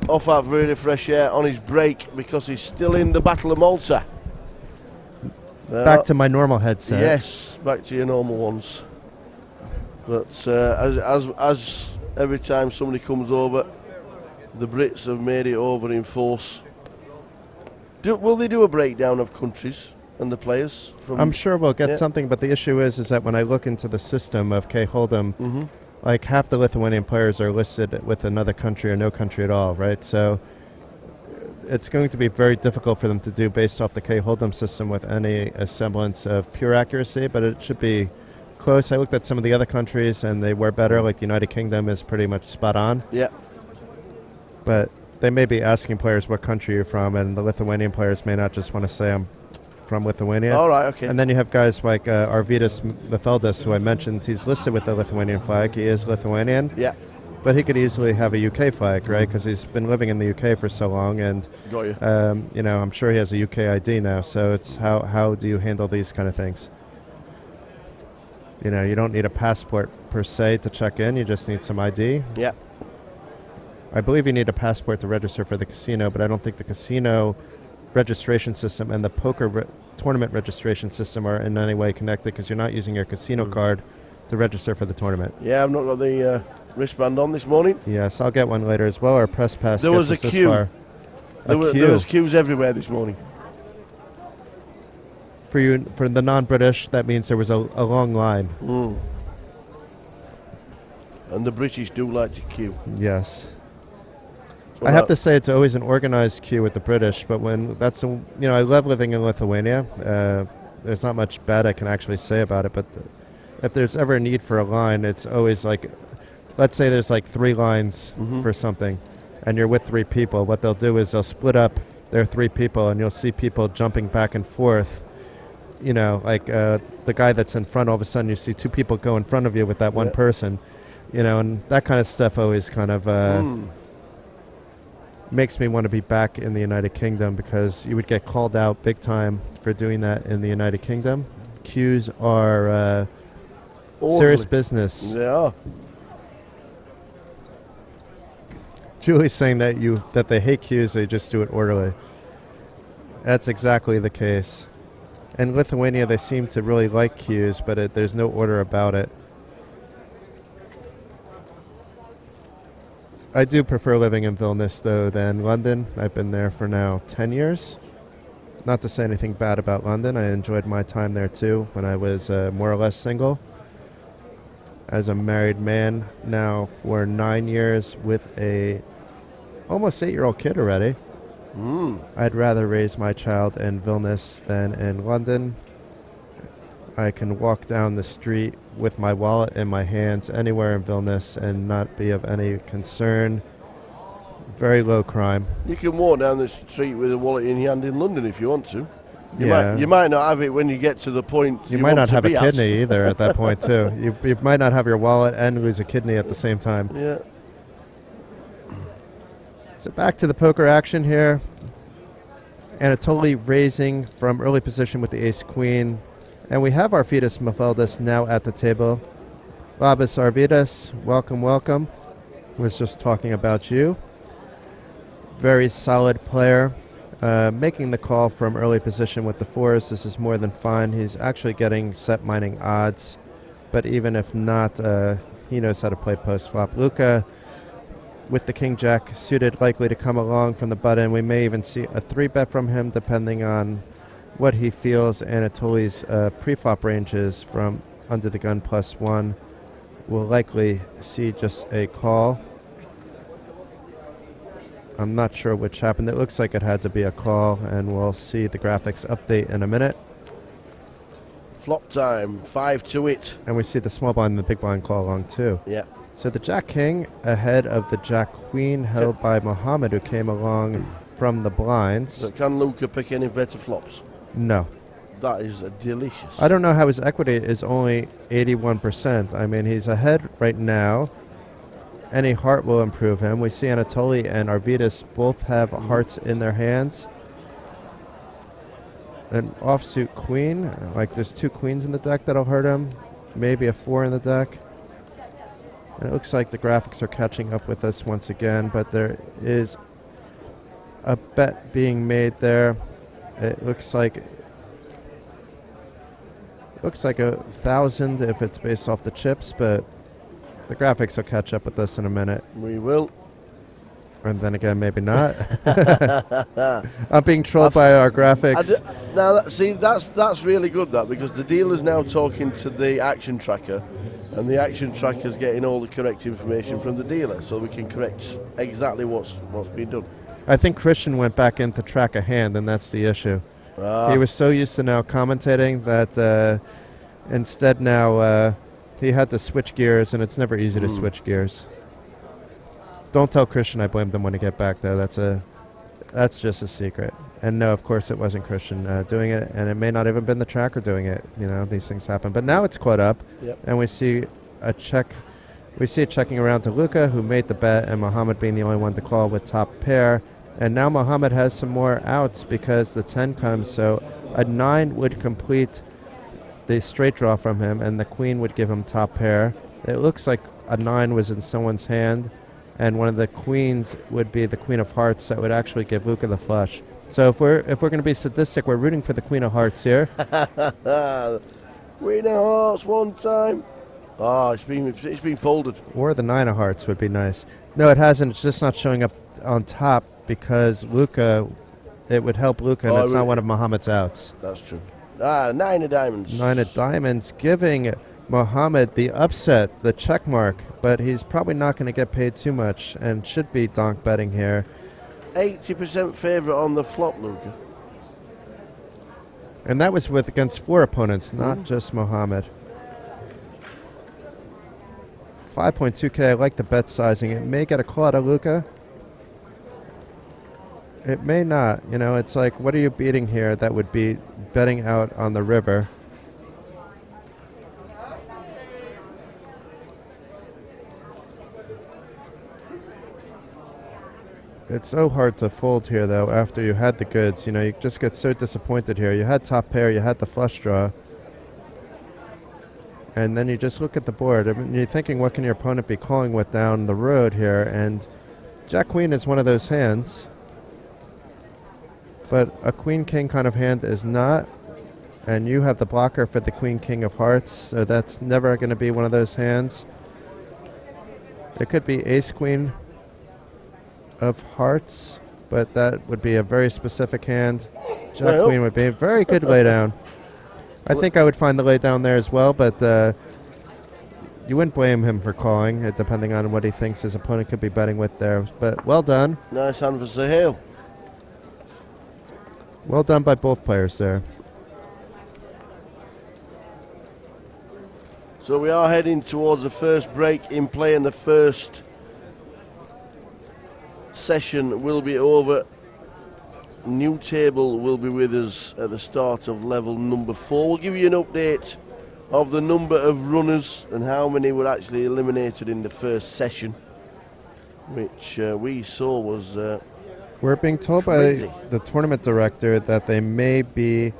off out for the fresh air on his break because he's still in the Battle of Malta. Back to my normal headset. Yes, back to your normal ones. But as every time somebody comes over, the Brits have made it over in force. Will they do a breakdown of countries and the players? I'm sure we'll get something, but the issue is that when I look into the system of K Hold'em, like half the Lithuanian players are listed with another country or no country at all, right? So it's going to be very difficult for them to do based off the K Hold'em system with any semblance of pure accuracy, but it should be close. I looked at some of the other countries and they were better, like the United Kingdom is pretty much spot on. Yeah. But they may be asking players what country you're from, and the Lithuanian players may not just want to say I'm from Lithuania. All right, okay. And then you have guys like Arvydas Metholdis, who I mentioned. He's listed with the Lithuanian flag. He is Lithuanian. Yeah. But he could easily have a UK flag, right? Because he's been living in the UK for so long, and Got you. I'm sure he has a UK ID now. So it's how do you handle these kind of things? You don't need a passport per se to check in. You just need some ID. Yeah. I believe you need a passport to register for the casino, but I don't think the casino registration system and the poker tournament registration system are in any way connected because you're not using your casino card to register for the tournament. Yeah, I've not got the wristband on this morning. Yes, I'll get one later as well, or press pass. There gets was a us this queue. far. There was queues everywhere this morning. For the non-British, that means there was a long line. And the British do like to queue. Yes. So I have to say it's always an organized queue with the British, but when I love living in Lithuania. There's not much bad I can actually say about it, but if there's ever a need for a line, it's always like, let's say there's like 3 lines for something, and you're with 3 people. What they'll do is they'll split up their 3 people, and you'll see people jumping back and forth. The guy that's in front, all of a sudden you see 2 people go in front of you with that one person, and that kind of stuff always kind of makes me want to be back in the United Kingdom, because you would get called out big time for doing that in the United Kingdom. Queues are serious business. Yeah. Julie's saying that they hate cues, they just do it orderly. That's exactly the case. In Lithuania, they seem to really like cues, but there's no order about it. I do prefer living in Vilnius, though, than London. I've been there for now 10 years. Not to say anything bad about London. I enjoyed my time there, too, when I was more or less single. As a married man now for 9 years with a almost 8-year-old kid already. I'd rather raise my child in Vilnius than in London. I can walk down the street with my wallet in my hands anywhere in Vilnius and not be of any concern. Very low crime. You can walk down the street with a wallet in your hand in London if you want to. Yeah. You might not have it when you get to the point you might not have a kidney either at that point, too. You might not have your wallet and lose a kidney at the same time. Yeah. So back to the poker action here. Anatoly raising from early position with the ace-queen. And we have Arvydas Mafeldis now at the table. Labas Arvydas, welcome, welcome. Was just talking about you. Very solid player. Making the call from early position with the fours. This is more than fine. He's actually getting set mining odds. But even if not, he knows how to play post-flop. Luca with the king-jack suited, likely to come along from the button. We may even see a 3-bet from him depending on what he feels Anatoly's pre-flop range is from under the gun +1. We'll likely see just a call. I'm not sure which happened. It looks like it had to be a call, and we'll see the graphics update in a minute. Flop time, 5 to it. And we see the small blind and the big blind call along too. Yeah. So the Jack-King ahead of the Jack-Queen held by Mohammed, who came along from the blinds. So can Luca pick any better flops? No. That is delicious. I don't know how his equity is only 81%. I mean, he's ahead right now. Any heart will improve him. We see Anatoly and Arvydas both have hearts in their hands. An offsuit queen. Like there's 2 queens in the deck that'll hurt him. Maybe a 4 in the deck. And it looks like the graphics are catching up with us once again, but there is a bet being made there. It looks like 1,000 if it's based off the chips, but the graphics will catch up with us in a minute. We will. And then again, maybe not. I'm being trolled by our graphics. That's really good, that, because the dealer's now talking to the action tracker, and the action tracker's getting all the correct information from the dealer, so we can correct exactly what's been done. I think Christian went back in to track a hand, and that's the issue. He was so used to now commentating that instead now he had to switch gears, and it's never easy to switch gears. Don't tell Christian I blamed him when I get back, though. That's just a secret. And no, of course, it wasn't Christian doing it, and it may not even been the tracker doing it. You know, these things happen. But now it's caught up, and we see a check. We see it checking around to Luca, who made the bet, and Mohammed being the only one to call with top pair. And now Mohammed has some more outs because the 10 comes, so a 9 would complete the straight draw from him, and the queen would give him top pair. It looks like a 9 was in someone's hand, and one of the queens would be the queen of hearts that would actually give Luca the flush. So if we're going to be sadistic, we're rooting for the queen of hearts here. Queen of hearts one time. It's been folded. Or the 9 of hearts would be nice. No, it hasn't. It's just not showing up on top because Luca, it would help Luca, and it's not one of Mohammed's outs. That's true. 9 of diamonds. 9 of diamonds, giving Mohammed the upset, the check mark, but he's probably not going to get paid too much and should be donk betting here. 80% favorite on the flop, Luca. And that was against 4 opponents, not just Mohammed. 5.2K, I like the bet sizing. It may get a call out of Luca. It may not. You know, it's like, what are you beating here that would be betting out on the river? It's so hard to fold here, though, after you had the goods. You know, you just get so disappointed here. You had top pair, you had the flush draw. And then you just look at the board. I mean, you're thinking, what can your opponent be calling with down the road here? And Jack Queen is one of those hands, but a Queen King kind of hand is not. And you have the blocker for the Queen King of Hearts, so that's never going to be one of those hands. It could be Ace Queen of Hearts, but that would be a very specific hand. Jack Queen would be a very good laydown. I think I would find the laydown there as well, but you wouldn't blame him for calling, depending on what he thinks his opponent could be betting with there. But well done. Nice hand for Sahil. Well done by both players there. So we are heading towards the first break in play, and the first session will be over. New table will be with us at the start of level number 4. We'll give you an update of the number of runners and how many were actually eliminated in the first session, which we saw was we're being told crazy by the tournament director that they may be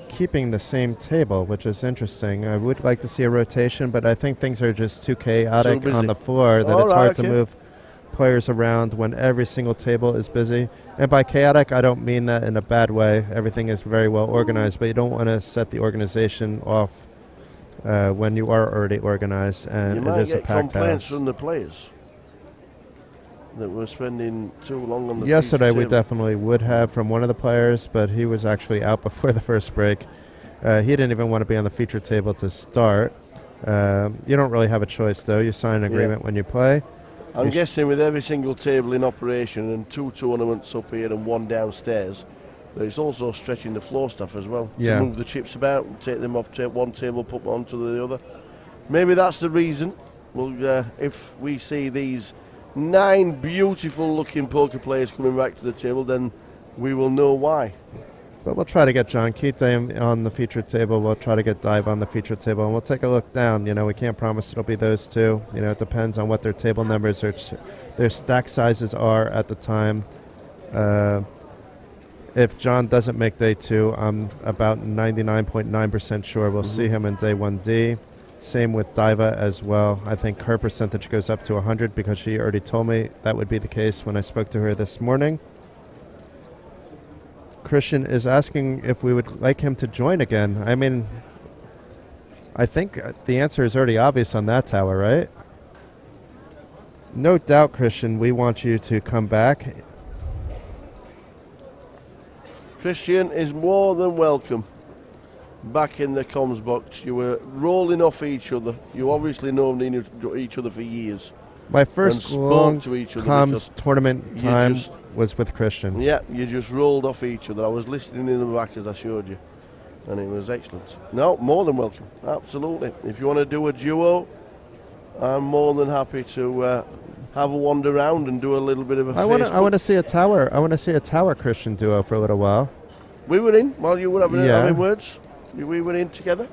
keeping the same table, which is interesting. I would like to see a rotation, but I think things are just too chaotic on the floor that it's hard to move players around when every single table is busy. And by chaotic, I don't mean that in a bad way. Everything is very well organized, but you don't want to set the organization off when you are already organized and you it is a might get packed complaints house. from the players that we're spending too long on the Yesterday we table. definitely would have from one of the players, but he was actually out before the first break. He didn't even want to be on the feature table to start. You don't really have a choice, though. You sign an agreement when you play. I'm guessing with every single table in operation and 2 tournaments up here and 1 downstairs, that it's also stretching the floor staff as well to move the chips about and take them off one table, put them onto the other. Maybe that's the reason. Well, if we see these 9 beautiful looking poker players coming back to the table, then we will know why. But we'll try to get John Keite on the featured table. We'll try to get Dive on the featured table, and we'll take a look down. You know, we can't promise it'll be those two. You know, it depends on what their table numbers or their stack sizes are at the time. If John doesn't make day 2, I'm about 99.9% sure we'll see him in day 1D. Same with Diva as well. I think her percentage goes up to 100 because she already told me that would be the case when I spoke to her this morning. Christian is asking if we would like him to join again. I mean, I think the answer is already obvious on that tower, right? No doubt, Christian, we want you to come back. Christian is more than welcome back in the comms box. You were rolling off each other. You obviously known each other for years. My first long to each other comms tournament time was with Christian. Yeah, you just rolled off each other. I was listening in the back as I showed you, and it was excellent. No, more than welcome. Absolutely. If you want to do a duo, I'm more than happy to have a wander around and do a little bit of a Facebook. I want to see a tower. I want to see a tower Christian duo for a little while. We were in while you were having words. We were in together.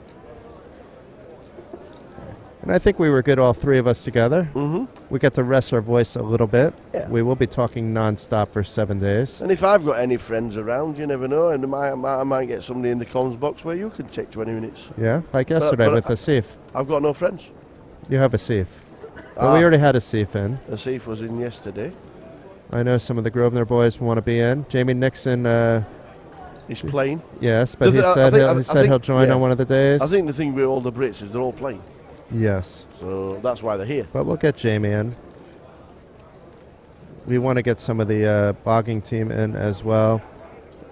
And I think we were good, all three of us together. We get to rest our voice a little bit. Yeah. We will be talking non-stop for 7 days. And if I've got any friends around, you never know. And I might get somebody in the comms box where you can take 20 minutes. Yeah, like yesterday with Asif. I've got no friends. You have Asif. Well, we already had Asif in. Asif was in yesterday. I know some of the Grosvenor boys want to be in. Jamie Nixon... He's playing. Yes, but he said he'll join on one of the days. I think the thing with all the Brits is they're all playing. Yes. So that's why they're here. But we'll get Jamie in. We want to get some of the bogging team in as well.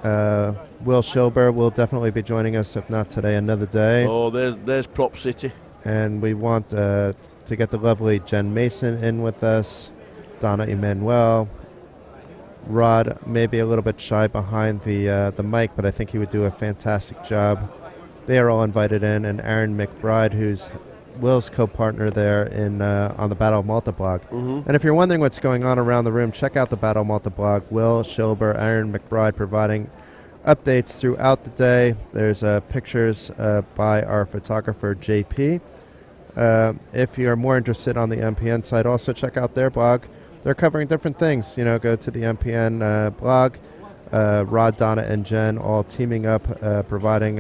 Will Schilber will definitely be joining us, if not today, another day. Oh, there's Prop City. And we want to get the lovely Jen Mason in with us. Donna Emanuel. Rod may be a little bit shy behind the mic, but I think he would do a fantastic job. They are all invited in, and Aaron McBride, who's Will's co-partner there on the Battle of Malta blog. And if you're wondering what's going on around the room, check out the Battle of Malta blog. Will Schilber, Aaron McBride providing updates throughout the day. There's pictures by our photographer, JP. If you're more interested on the MPN side, also check out their blog. They're covering different things. You know, go to the MPN blog. Rod, Donna, and Jen all teaming up, providing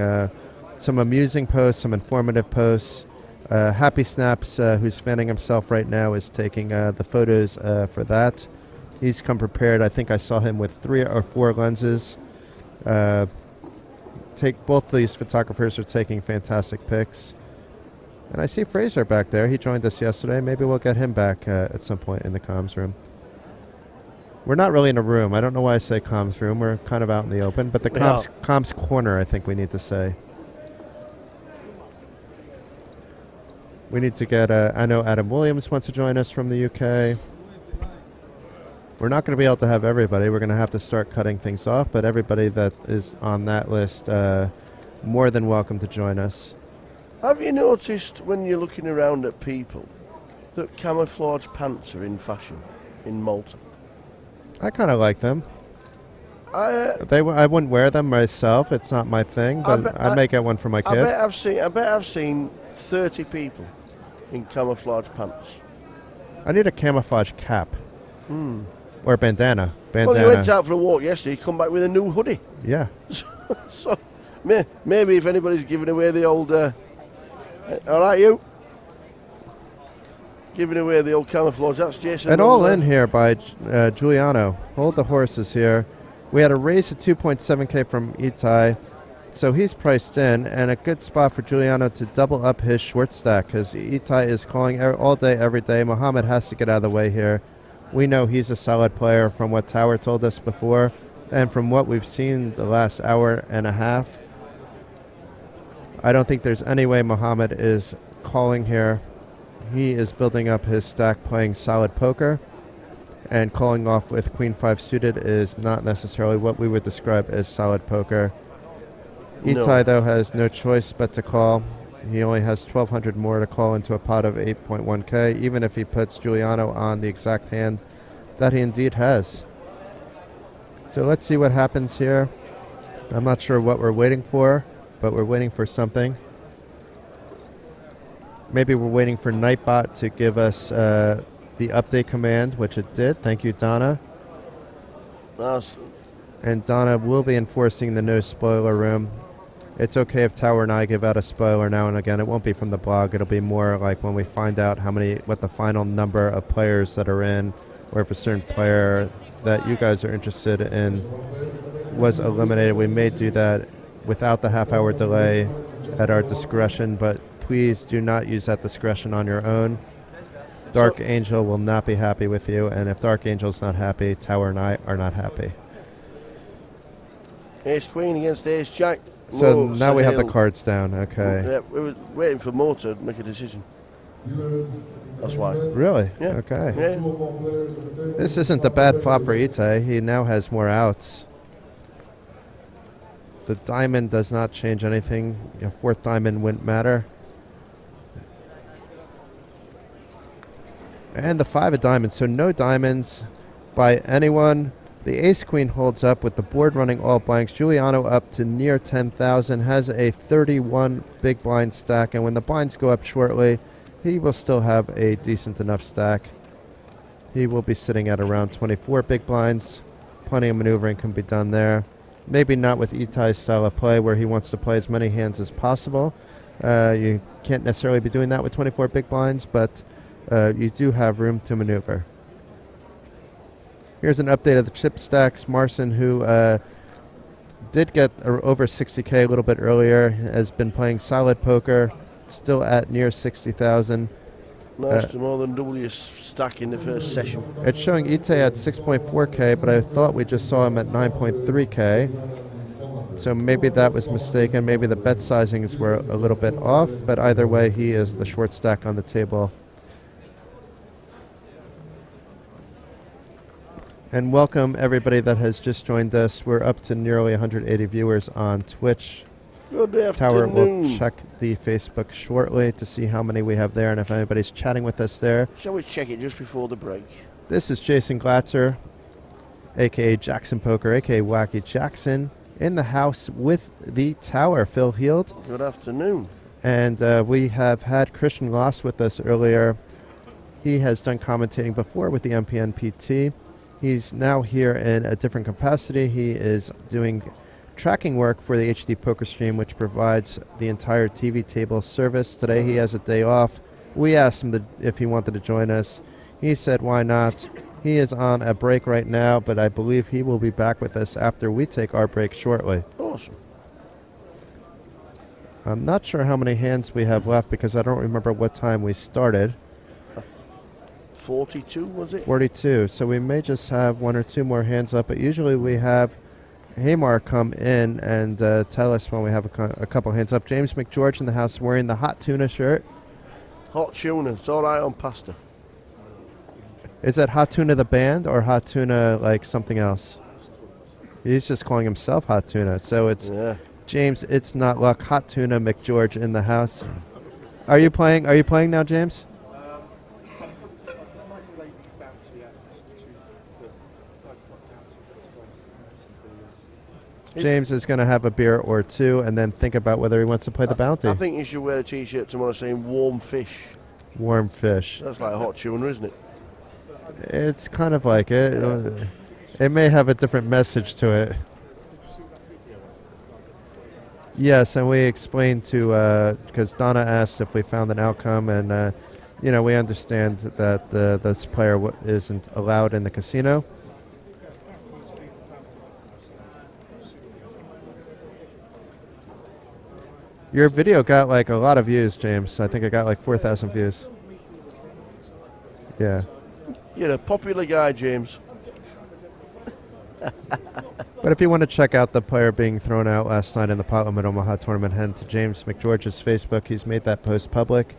some amusing posts, some informative posts. Happy Snaps, who's fanning himself right now, is taking the photos for that. He's come prepared. I think I saw him with 3 or 4 lenses. Both these photographers are taking fantastic pics. And I see Fraser back there. He joined us yesterday. Maybe we'll get him back at some point in the comms room. We're not really in a room. I don't know why I say comms room. We're kind of out in the open. But the comms corner, I think we need to say. We need to get, I know Adam Williams wants to join us from the UK. We're not going to be able to have everybody. We're going to have to start cutting things off, but everybody that is on that list, more than welcome to join us. Have you noticed when you're looking around at people that camouflage pants are in fashion in Malta? I kind of like them. I wouldn't wear them myself. It's not my thing, but I may get one for my kid. I bet I've seen 30 people in camouflage pants. I need a camouflage cap. Or a bandana. Well, you went out for a walk yesterday, you come back with a new hoodie. Yeah. So maybe if anybody's giving away the old... all right, you? Giving away the old camouflage, that's Jason. And all in here by Giuliano. Hold the horses here. We had a raise to 2.7K from Itai, so he's priced in, and a good spot for Giuliano to double up his short stack, because Itai is calling all day, every day. Mohammed has to get out of the way here. We know he's a solid player from what Tower told us before, and from what we've seen the last hour and a half. I don't think there's any way Mohammed is calling here. He is building up his stack playing solid poker, and calling off with Queen 5 suited is not necessarily what we would describe as solid poker. Itai, though, has no choice but to call. He only has 1,200 more to call into a pot of 8.1K, even if he puts Giuliano on the exact hand that he indeed has. So let's see what happens here. I'm not sure what we're waiting for, but we're waiting for something. Maybe we're waiting for Nightbot to give us the update command, which it did. Thank you, Donna. And Donna will be enforcing the no spoiler room. It's okay if Tower and I give out a spoiler now and again. It won't be from the blog. It'll be more like when we find out what the final number of players that are in, or if a certain player that you guys are interested in was eliminated. We may do that without the half-hour delay at our discretion, but please do not use that discretion on your own. Dark Angel will not be happy with you, and if Dark Angel's not happy, Tower and I are not happy. Ace Queen against Ace Jack. So now we have the cards down, okay. Yeah, we were waiting for Mo to make a decision. That's why. Really? Yeah. Okay. Yeah. This isn't a bad flop for Itai. He now has more outs. The diamond does not change anything. A fourth diamond wouldn't matter. And the 5 of diamonds, so no diamonds by anyone. The ace-queen holds up with the board running all blanks. Giuliano up to near 10,000, has a 31 big blind stack, and when the blinds go up shortly, he will still have a decent enough stack. He will be sitting at around 24 big blinds. Plenty of maneuvering can be done there. Maybe not with Itai's style of play, where he wants to play as many hands as possible. You can't necessarily be doing that with 24 big blinds, but you do have room to maneuver. Here's an update of the chip stacks. Marcin, who did get over 60K a little bit earlier, has been playing solid poker, still at near 60,000. Nice to more than double your stack in the first session. It's showing Itai at 6.4K, but I thought we just saw him at 9.3K. So maybe that was mistaken. Maybe the bet sizings were a little bit off, but either way, he is the short stack on the table. And welcome everybody that has just joined us. We're up to nearly 180 viewers on Twitch. Good afternoon. Tower will check the Facebook shortly to see how many we have there and if anybody's chatting with us there. Shall we check it just before the break? This is Jason Glatzer, a.k.a. Jackson Poker, a.k.a. Wacky Jackson, in the house with the Tower, Phil Heald. Good afternoon. And we have had Christian Loss with us earlier. He has done commentating before with the MPN PT. He's now here in a different capacity. He is doing tracking work for the HD Poker Stream, which provides the entire TV table service. Today he has a day off. We asked him if he wanted to join us. He said, why not? He is on a break right now, but I believe he will be back with us after we take our break shortly. Awesome. I'm not sure how many hands we have left because I don't remember what time we started. 42, was it? 42. So we may just have one or two more hands up, but usually we have Hamar come in and tell us when we have a couple hands up. James McGeorge in the house wearing the Hot Tuna shirt. Hot tuna. It's all right on pasta. Is that Hot Tuna the band or Hot Tuna like something else? He's just calling himself Hot Tuna. So it's James, it's not luck. Hot Tuna McGeorge in the house. Are you playing now, James? James is going to have a beer or two and then think about whether he wants to play the bounty. I think you should wear a t-shirt tomorrow saying warm fish. Warm fish. That's like hot tuna, isn't it? It's kind of like it. It may have a different message to it. Yes, and we explained to, because Donna asked if we found an outcome, and, we understand that this player isn't allowed in the casino. Your video got like a lot of views, James. I think it got like 4,000 views. Yeah. You're a popular guy, James. But if you want to check out the player being thrown out last night in the Portland Omaha tournament, head to James McGeorge's Facebook. He's made that post public.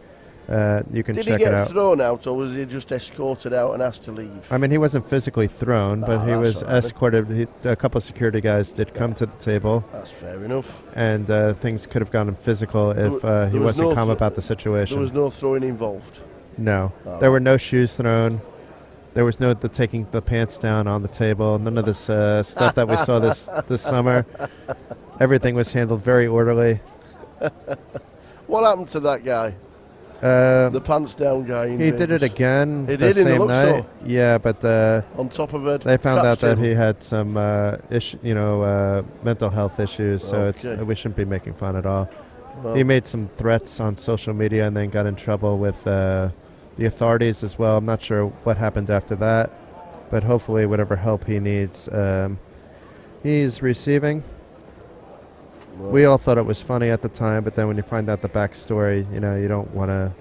You can check it out. Did he get thrown out, or was he just escorted out and asked to leave? I mean, he wasn't physically thrown, but he was escorted. A couple of security guys did come to the table. That's fair enough. And things could have gone physical if he wasn't calm about the situation. There was no throwing involved? No. There were no shoes thrown. There was no taking the pants down on the table. None of this stuff that we saw this summer. Everything was handled very orderly. What happened to that guy? The pants down guy. He did it again the same same night. So. Yeah, but on top of it, they found out that he had some mental health issues. So we shouldn't be making fun at all. Well, he made some threats on social media and then got in trouble with the authorities as well. I'm not sure what happened after that, but hopefully whatever help he needs, he's receiving. Well, we all thought it was funny at the time, but then when you find out the backstory, you don't want to.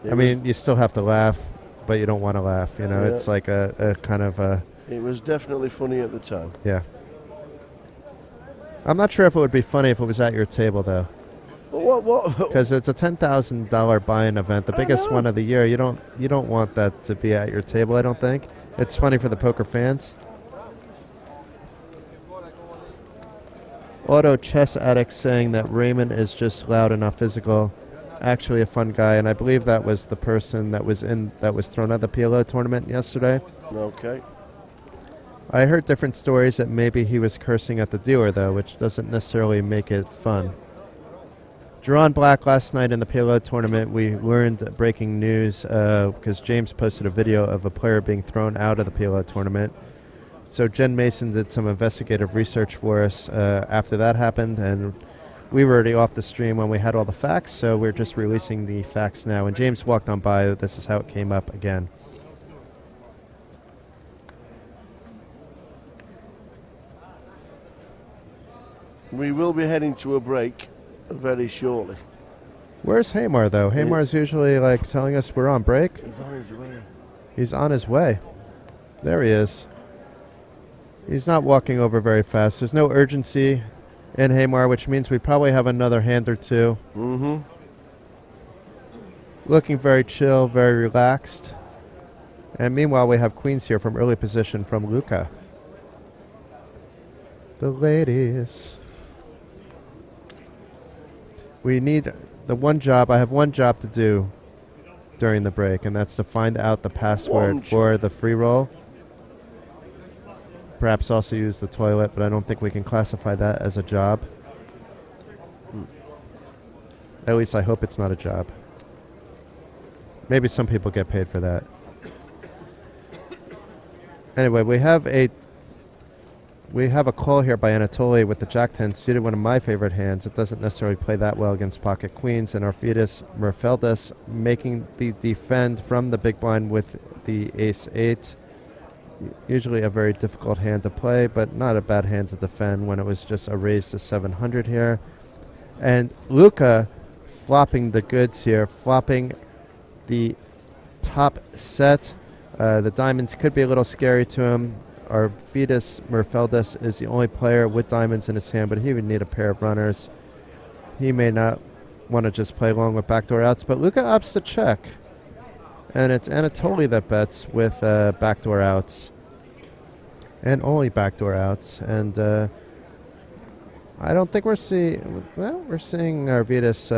I mean, you still have to laugh, but you don't want to laugh. It's like a kind of a. It was definitely funny at the time. Yeah. I'm not sure if it would be funny if it was at your table, though. What? Because it's a $10,000 buy-in event, the biggest one of the year. You don't want that to be at your table. I don't think it's funny for the poker fans. Auto Chess Addict saying that Raymond is just loud and not physical. Actually a fun guy, and I believe that was the person that was thrown out of the PLO tournament yesterday. Okay. I heard different stories that maybe he was cursing at the dealer, though, which doesn't necessarily make it fun. Jerron Black last night in the PLO tournament, we learned breaking news because James posted a video of a player being thrown out of the PLO tournament. So Jen Mason did some investigative research for us after that happened, and we were already off the stream when we had all the facts, so we're just releasing the facts now. And James walked on by. This is how it came up again. We will be heading to a break very shortly. Where's Hamar, though? Hamar's usually like telling us we're on break. He's on his way. He's on his way. There he is. He's not walking over very fast. There's no urgency in Hamar, which means we probably have another hand or two. Mm-hmm. Looking very chill, very relaxed. And meanwhile, we have queens here from early position from Luca. The ladies. We need the one job. I have one job to do during the break, and that's to find out the password for the free roll. Perhaps also use the toilet, but I don't think we can classify that as a job. At least I hope it's not a job. Maybe some people get paid for that. Anyway, we have a call here by Anatoly with the Jack-10 suited, one of my favorite hands. It doesn't necessarily play that well against pocket queens, and Orpheus Merfeldus making the defend from the big blind with the ace-8. Usually a very difficult hand to play, but not a bad hand to defend when it was just a raise to 700 here. And Luca flopping the goods here, flopping the top set. The diamonds could be a little scary to him. Arvydas Merfeldis is the only player with diamonds in his hand, but he would need a pair of runners. He may not want to just play along with backdoor outs, but Luca opts to check. And it's Anatoly that bets with backdoor outs. And only backdoor outs. And I don't think we're seeing... Well, we're seeing Arvydas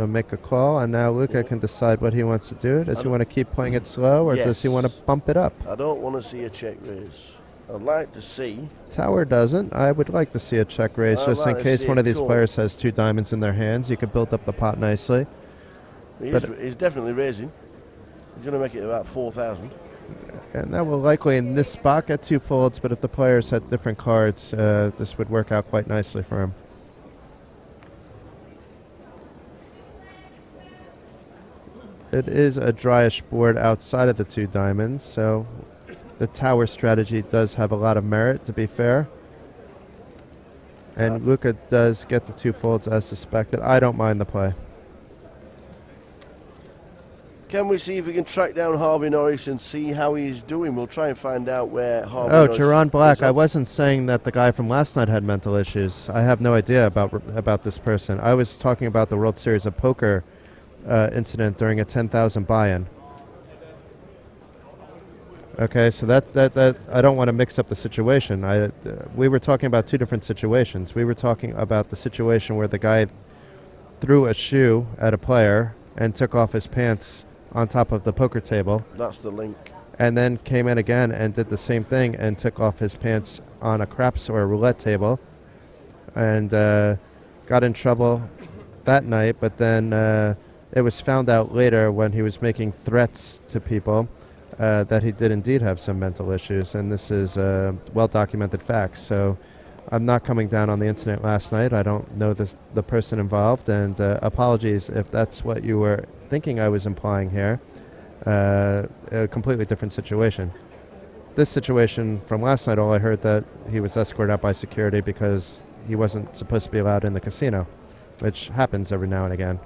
make a call, and now Luca can decide what he wants to do. Does he want to keep playing it slow, or does he want to bump it up? I don't want to see a check raise. I'd like to see... Tower doesn't. I would like to see a check raise, just in case one of these players has 2 diamonds in their hands. You could build up the pot nicely. He's definitely raising. He's going to make it about 4,000. And that will likely, in this spot, get 2 folds, but if the players had different cards, this would work out quite nicely for him. It is a dryish board outside of the 2 diamonds, so the tower strategy does have a lot of merit, to be fair. And Luca does get the 2 folds as suspected. I don't mind the play. Can we see if we can track down Harvey Norris and see how he's doing? We'll try and find out where Harvey Norris... Oh, Jerron Black. I wasn't saying that the guy from last night had mental issues. I have no idea about this person. I was talking about the World Series of Poker incident during a 10,000 buy-in. Okay, so that I don't want to mix up the situation. We were talking about 2 different situations. We were talking about the situation where the guy threw a shoe at a player and took off his pants on top of the poker table. That's the link. And then came in again and did the same thing and took off his pants on a craps or a roulette table. And got in trouble that night, but then it was found out later when he was making threats to people that he did indeed have some mental issues, and this is well-documented facts. So I'm not coming down on the incident last night. I don't know the person involved, and apologies if that's what you were thinking I was implying here. A completely different situation. This situation from last night, all I heard that he was escorted out by security because he wasn't supposed to be allowed in the casino, which happens every now and again.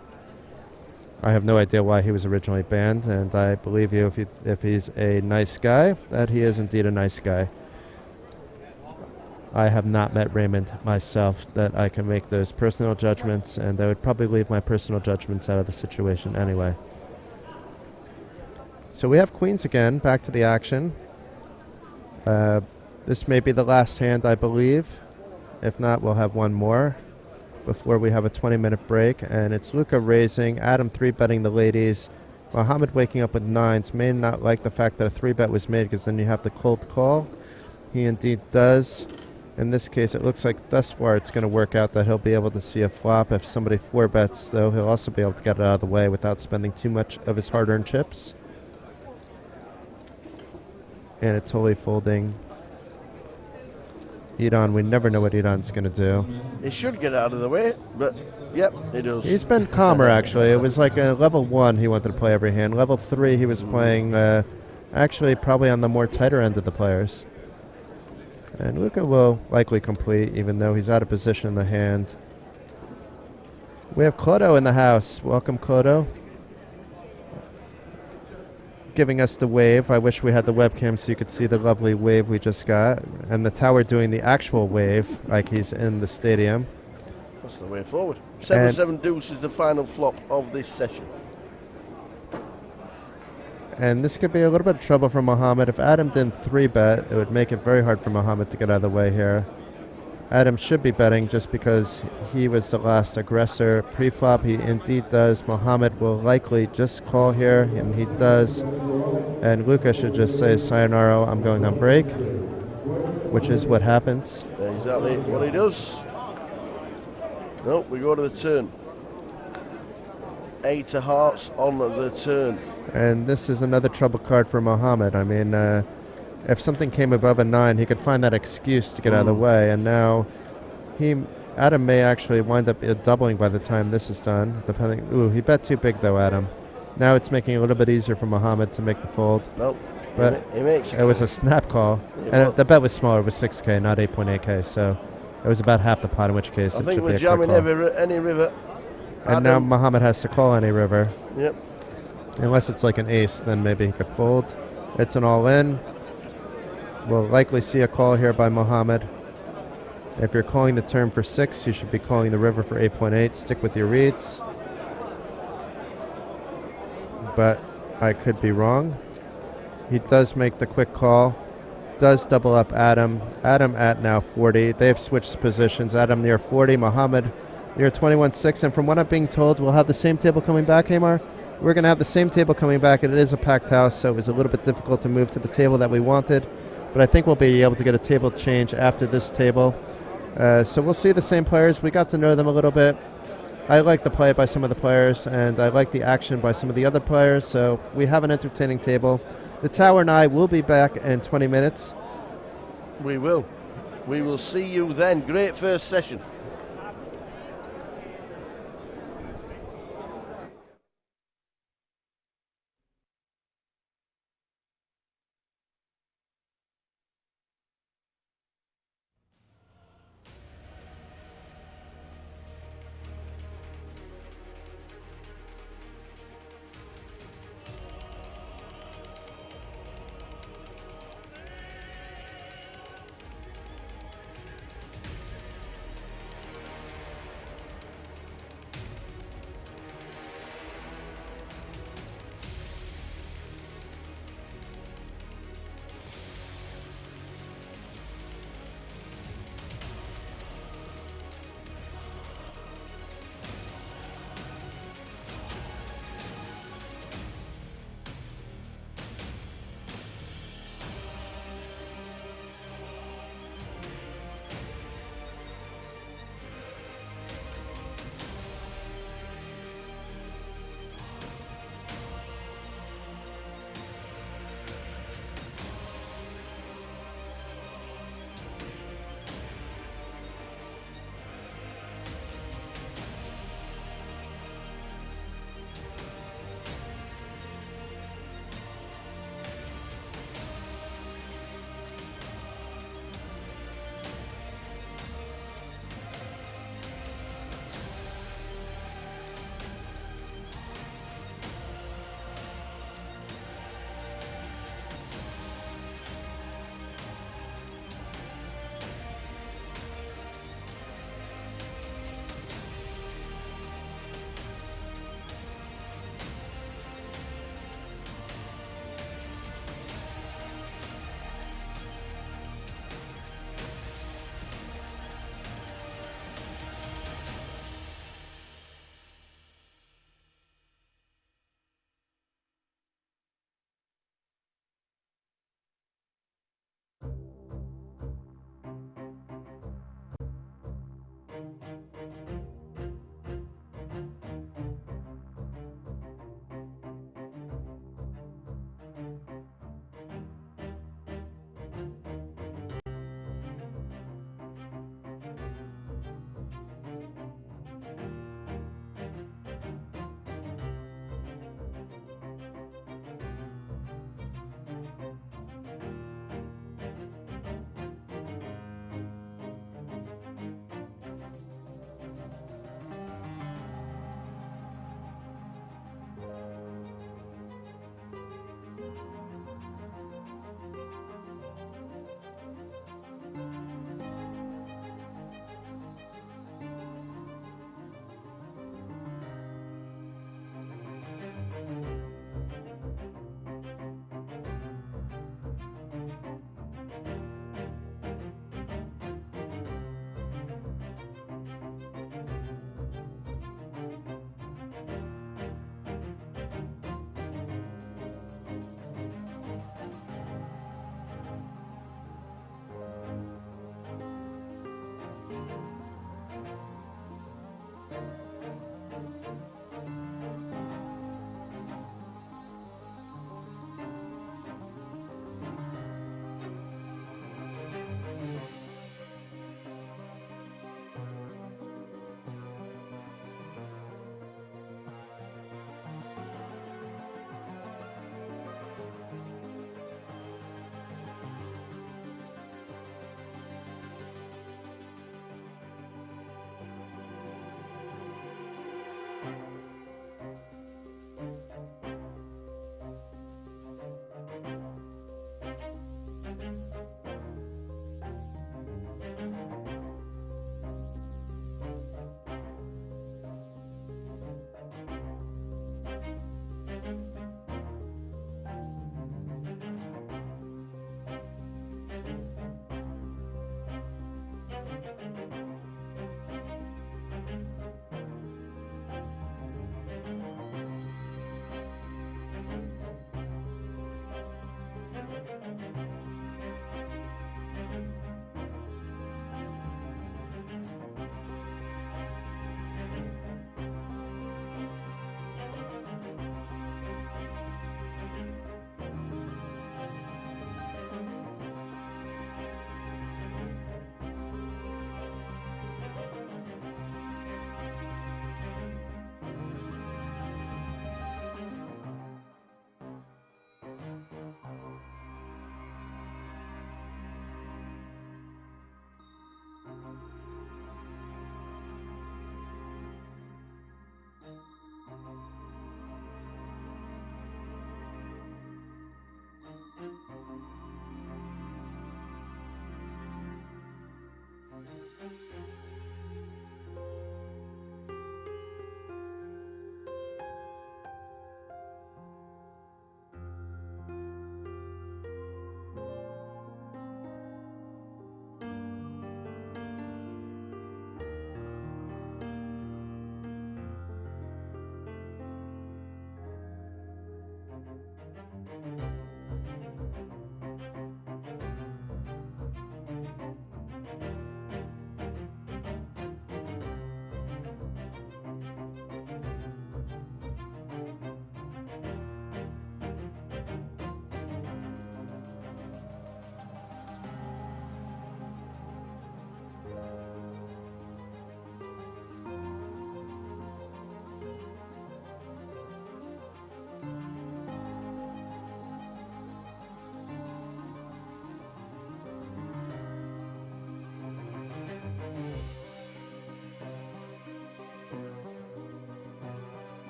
I have no idea why he was originally banned, and I believe you if he's a nice guy, that he is indeed a nice guy. I have not met Raymond myself that I can make those personal judgments, and I would probably leave my personal judgments out of the situation anyway. So we have queens again, back to the action. This may be the last hand, I believe. If not, we'll have one more before we have a 20-minute break. And it's Luca raising, Adam 3-betting the ladies. Mohammed waking up with 9s. May not like the fact that a 3-bet was made because then you have the cold call. He indeed does. In this case, it looks like thus far it's going to work out that he'll be able to see a flop. If somebody 4-bets, though, he'll also be able to get it out of the way without spending too much of his hard-earned chips. And it's totally folding. Edon, we never know what Edon's going to do. He should get out of the way, but yep, he does. He's been calmer, actually. It was like a level 1 he wanted to play every hand. Level 3 he was playing actually probably on the more tighter end of the players. And Luca will likely complete, even though he's out of position in the hand. We have Clodo in the house. Welcome, Clodo. Giving us the wave. I wish we had the webcam so you could see the lovely wave we just got. And the tower doing the actual wave, like he's in the stadium. That's the way forward. 7-7 deuce is the final flop of this session. And this could be a little bit of trouble for Mohammed. If Adam didn't 3-bet, it would make it very hard for Mohammed to get out of the way here. Adam should be betting just because he was the last aggressor pre-flop. He indeed does. Mohammed will likely just call here, and he does. And Luca should just say, sayonara, I'm going on break, which is what happens. Exactly what he does. Nope, we go to the turn. 8 of hearts on the turn. And this is another trouble card for Mohammed. I mean, if something came above a 9, he could find that excuse to get out of the way. And now Adam may actually wind up doubling by the time this is done, depending. Ooh, he bet too big though, Adam. Now it's making it a little bit easier for Mohammed to make the fold. Nope. But He makes it was a snap call. And the bet was smaller. It was 6K, not 8.8K. So it was about half the pot, in which case I it think should be we're a quick jamming call. any river. And now Muhammad has to call any river. Yep. Unless it's like an ace, then maybe he could fold. It's an all-in. We'll likely see a call here by Muhammad. If you're calling the turn for 6, you should be calling the river for 8.8. Stick with your reads. But I could be wrong. He does make the quick call. Does double up Adam. Adam at now 40. They've switched positions. Adam near 40. Muhammad near 21.6. And from what I'm being told, we'll have the same table coming back, Hamar. We're going to have the same table coming back, and it is a packed house, so it was a little bit difficult to move to the table that we wanted. But I think we'll be able to get a table change after this table. So we'll see the same players. We got to know them a little bit. I like the play by some of the players, and I like the action by some of the other players, so we have an entertaining table. The Tower and I will be back in 20 minutes. We will. We will see you then. Great first session.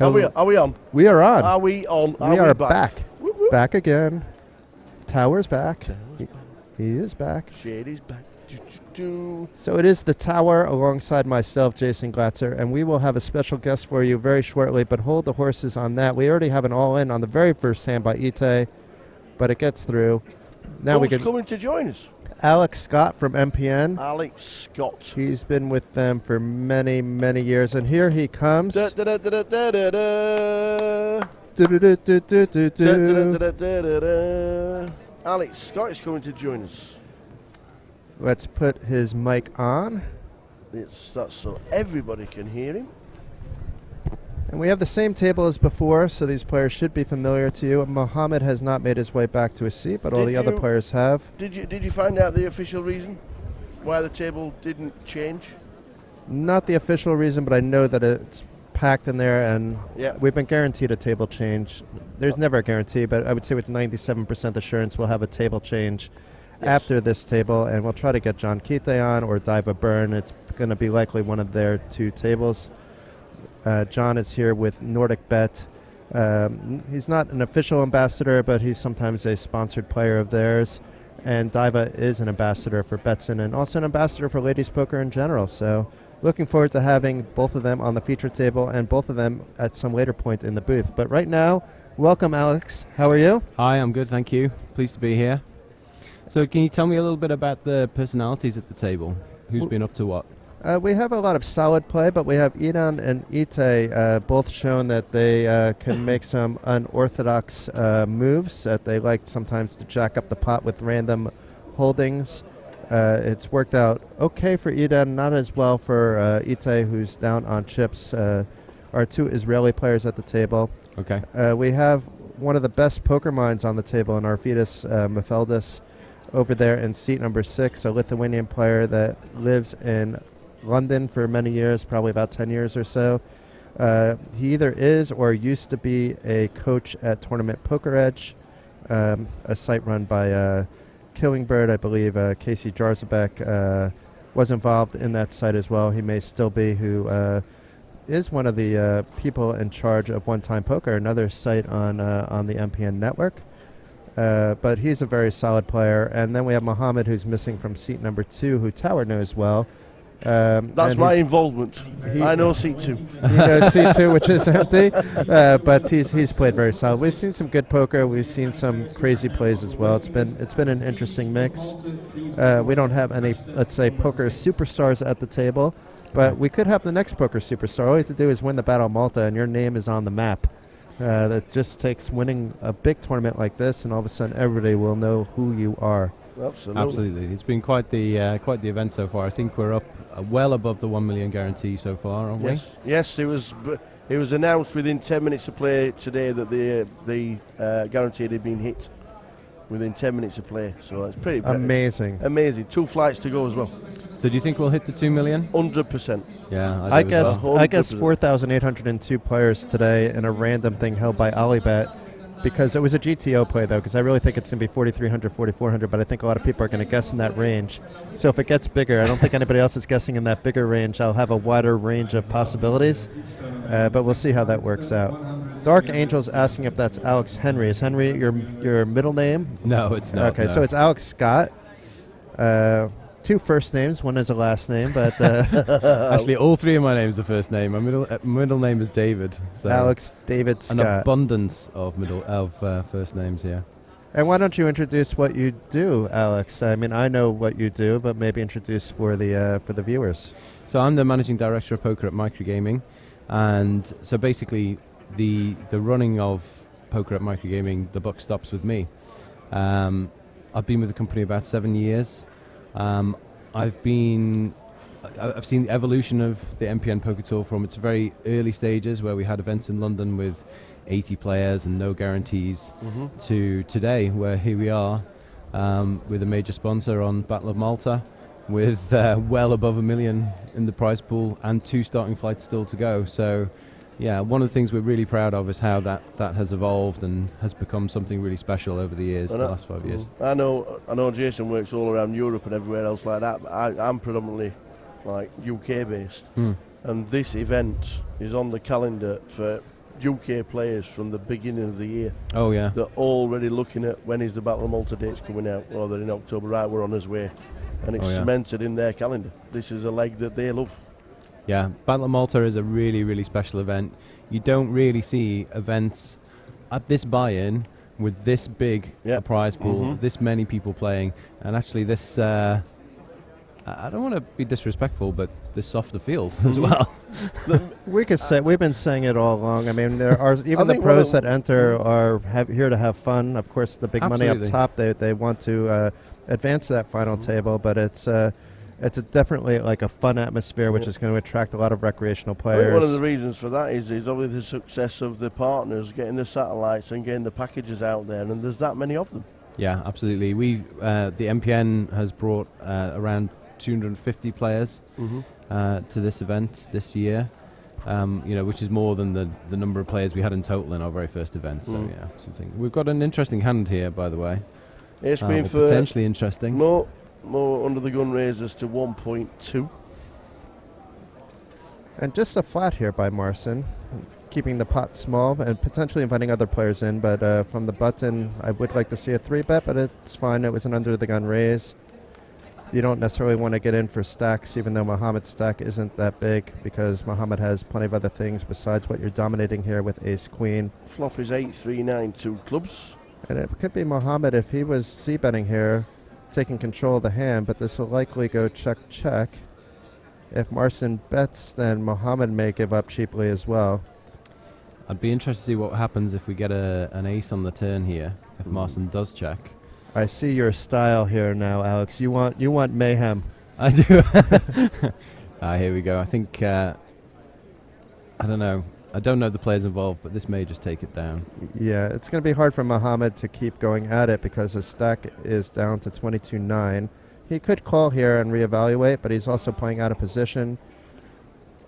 Are we on? We are on. Are we on? we are back? back. Whoop, whoop. Back again. Tower's back. He is back. Shady's back. Do. So it is the Tower alongside myself, Jason Glatzer, and we will have a special guest for you very shortly, but hold the horses on that. We already have an all-in on the very first hand by Ite, but it gets through. Now Who's we can. coming to join us? Alex Scott from MPN. Alex Scott. He's been with them for many, many years, and here he comes. Da, da, da, da, da, da, da. Do-do-do-do-do-do-do. Da, da, da, da, da, da. Alex Scott is coming to join us. Let's put his mic on. That's so everybody can hear him. And we have the same table as before, so these players should be familiar to you. Mohammed has not made his way back to his seat, but all the other players have. Did you find out the official reason why the table didn't change? Not the official reason, but I know that it's packed in there, and Yeah. we've been guaranteed a table change. There's never a guarantee, but I would say with 97% assurance we'll have a table change after this table, and we'll try to get John Kite on or Diva Byrne. It's going to be likely one of their two tables. John is here with Nordic Bet. He's not an official ambassador, but he's sometimes a sponsored player of theirs. And Diva is an ambassador for Betson and also an ambassador for ladies poker in general. So looking forward to having both of them on the feature table and both of them at some later point in the booth. But right now, welcome, Alex. How are you? Hi, I'm good, thank you. Pleased to be here. So can you tell me a little bit about the personalities at the table? Who's been up to what? We have a lot of solid play, but we have Idan and Ite both shown that they can make some unorthodox moves, that they like sometimes to jack up the pot with random holdings. It's worked out okay for Idan, not as well for Ite, who's down on chips. Our two Israeli players at the table. Okay. We have one of the best poker minds on the table in Arvydas Mefeldis over there in seat number 6, a Lithuanian player that lives in London for many years, probably about 10 years or so. He either is or used to be a coach at Tournament Poker Edge, a site run by Killingbird. I believe Casey Jarzabek was involved in that site as well. He may still be, who is one of the people in charge of One Time Poker, another site on the MPN network. But he's a very solid player. And then we have Mohammed, who's missing from seat number 2, who Tower knows well. That's my involvement. I know seat 2. He knows seat 2, which is empty. But he's played very solid. We've seen some good poker. We've seen some crazy plays as well. It's been an interesting mix. We don't have any, let's say, poker superstars at the table, but we could have the next poker superstar. All you have to do is win the Battle of Malta, and your name is on the map. That just takes winning a big tournament like this, and all of a sudden everybody will know who you are. Absolutely. It's been quite the event so far. I think we're up well above the 1 million guarantee so far, aren't we? Yes. It was announced within 10 minutes of play today that the guarantee had been hit within 10 minutes of play. So it's pretty amazing. Amazing. 2 flights to go as well. So do you think we'll hit the 2 million? 100%. Yeah, I guess 100%. 4,802 players today in a random thing held by Alibet, because it was a GTO play, though, because I really think it's going to be 4,300, 4,400, but I think a lot of people are going to guess in that range. So if it gets bigger, I don't think anybody else is guessing in that bigger range. I'll have a wider range of possibilities, but we'll see how that works out. Dark Angel's asking if that's Alex Henry. Is Henry your middle name? No, it's not. Okay, no. so it's Alex Scott. 2 first names, one is a last name, but Actually, all 3 of my names are first name. My middle name is David. So Alex David Scott. an abundance of first names here. And why don't you introduce what you do, Alex? I mean, I know what you do, but maybe introduce for the viewers. So I'm the managing director of poker at Microgaming, and so basically the running of poker at Microgaming, the buck stops with me. I've been with the company about 7 years. I've seen the evolution of the MPN Poker Tour from its very early stages, where we had events in London with 80 players and no guarantees, to today, where here we are with a major sponsor on Battle of Malta, with well above 1 million in the prize pool and 2 starting flights still to go. So yeah, one of the things we're really proud of is how that has evolved and has become something really special over the years, the last 5 years. I know Jason works all around Europe and everywhere else like that, but I'm predominantly like UK based. And this event is on the calendar for UK players from the beginning of the year. Oh yeah. They're already looking at when is the Battle of Malta dates coming out. Oh, they're in October. Right, we're on his way. And it's cemented in their calendar. This is a leg that they love. Yeah, Battle of Malta is a really, really special event. You don't really see events at this buy-in with this big a prize pool, this many people playing, and actually this, I don't want to be disrespectful, but this softer field as well. We could say, we've been saying it all along. I mean, there are even the pros that enter are here to have fun. Of course, the big money up top, they want to advance to that final table, but it's definitely like a fun atmosphere, which is going to attract a lot of recreational players. One of the reasons for that is obviously the success of the partners getting the satellites and getting the packages out there, and there's that many of them. Yeah, absolutely. The MPN has brought around 250 players to this event this year, which is more than the number of players we had in total in our very first event. So yeah, something. We've got an interesting hand here, by the way. Ace Queen for potentially interesting. More under the gun raises to 1.2. And just a flat here by Marson, keeping the pot small and potentially inviting other players in. But from the button, I would like to see a 3-bet, but it's fine. It was an under the gun raise. You don't necessarily want to get in for stacks, even though Muhammad's stack isn't that big, because Muhammad has plenty of other things besides what you're dominating here with Ace Queen. Flop is 8, 3, 9, 2 clubs. And it could be Muhammad if he was c-betting here, taking control of the hand, but this will likely go check. If Marson bets, then Muhammad may give up cheaply as well. I'd be interested to see what happens if we get an ace on the turn here, if Marson does check. I see your style here now, Alex. You want mayhem. I do. Here we go. I think, I don't know. I don't know the players involved, but this may just take it down. Yeah, it's going to be hard for Muhammad to keep going at it because his stack is down to 22-9. He could call here and reevaluate, but he's also playing out of position.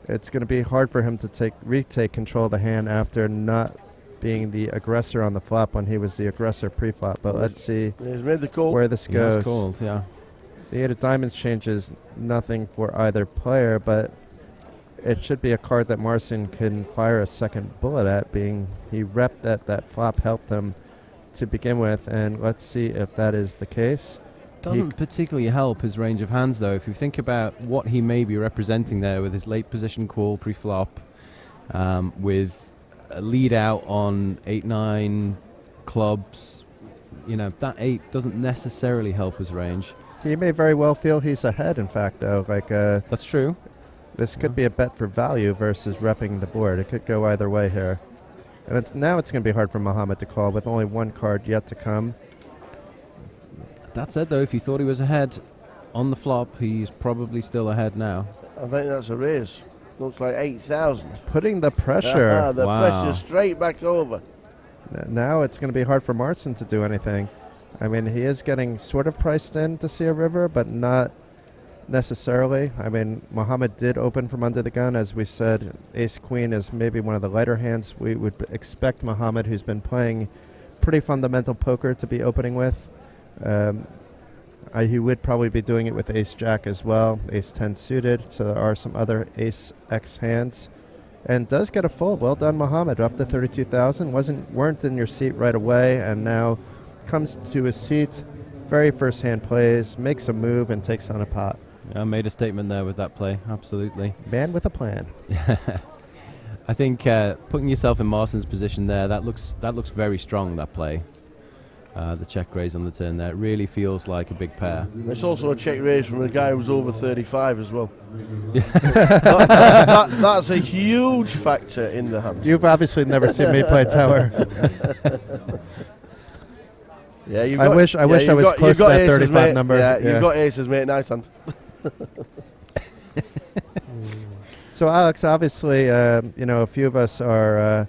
It's going to be hard for him to retake control of the hand after not being the aggressor on the flop when he was the aggressor pre-flop. But let's see where this goes. He's called, yeah. The 8 of diamonds changes nothing for either player, but it should be a card that Marson can fire a second bullet at, being he repped that flop helped him to begin with, and let's see if that is the case. Doesn't particularly help his range of hands, though. If you think about what he may be representing there with his late position call pre-flop, with a lead out on 8-9 clubs, that 8 doesn't necessarily help his range. He may very well feel he's ahead, in fact, though. That's true. This could be a bet for value versus repping the board. It could go either way here. And now it's going to be hard for Muhammad to call with only one card yet to come. That said, though, if he thought he was ahead on the flop, he's probably still ahead now. I think that's a raise. Looks like 8,000. Putting the pressure. The pressure straight back over. Now it's going to be hard for Marson to do anything. I mean, he is getting sort of priced in to see a river, but not necessarily. I mean, Muhammad did open from under the gun. As we said, Ace-Queen is maybe one of the lighter hands we would expect Muhammad, who's been playing pretty fundamental poker, to be opening with. He would probably be doing it with Ace-Jack as well, Ace-10 suited, so there are some other Ace-X hands. And does get a fold. Well done, Muhammad, up to 32,000. Weren't in your seat right away, and now comes to his seat, very first hand plays, makes a move, and takes on a pot. I made a statement there with that play, absolutely. Man with a plan. I think putting yourself in Marson's position there, that looks very strong, that play. The check raise on the turn there. It really feels like a big pair. It's also a check raise from a guy who's over 35 as well. That's a huge factor in the hand. You've obviously never seen me play tower. Yeah, I wish I was close to that 35 mate. number. Yeah, you've got aces, mate. Nice hand. So, Alex, obviously, a few of us are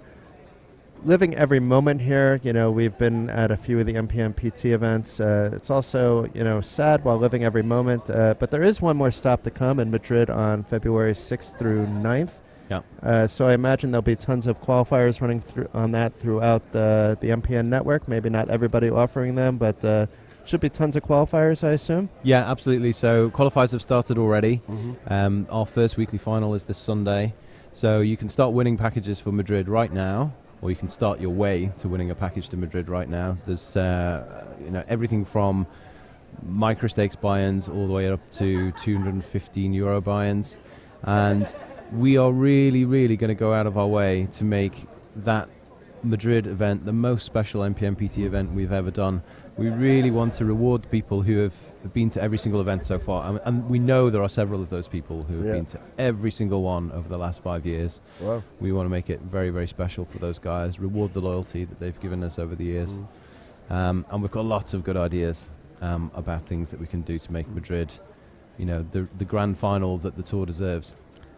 living every moment here. We've been at a few of the MPN PT events. It's also, sad while living every moment. But there is one more stop to come in Madrid on February 6th through 9th. Yeah. So I imagine there'll be tons of qualifiers running on that throughout the MPN network. Maybe not everybody offering them, but should be tons of qualifiers, I assume. Yeah, absolutely. So qualifiers have started already. Our first weekly final is this Sunday. So you can start winning packages for Madrid right now, or you can start your way to winning a package to Madrid right now. There's everything from micro stakes buy-ins all the way up to €215 buy-ins, and we are really, really going to go out of our way to make that Madrid event the most special MPN PT event we've ever done. We really want to reward the people who have been to every single event so far, and we know there are several of those people who have been to every single one over the last 5 years. Wow. We want to make it very, very special for those guys, reward the loyalty that they've given us over the years. And we've got lots of good ideas about things that we can do to make Madrid, the grand final that the tour deserves.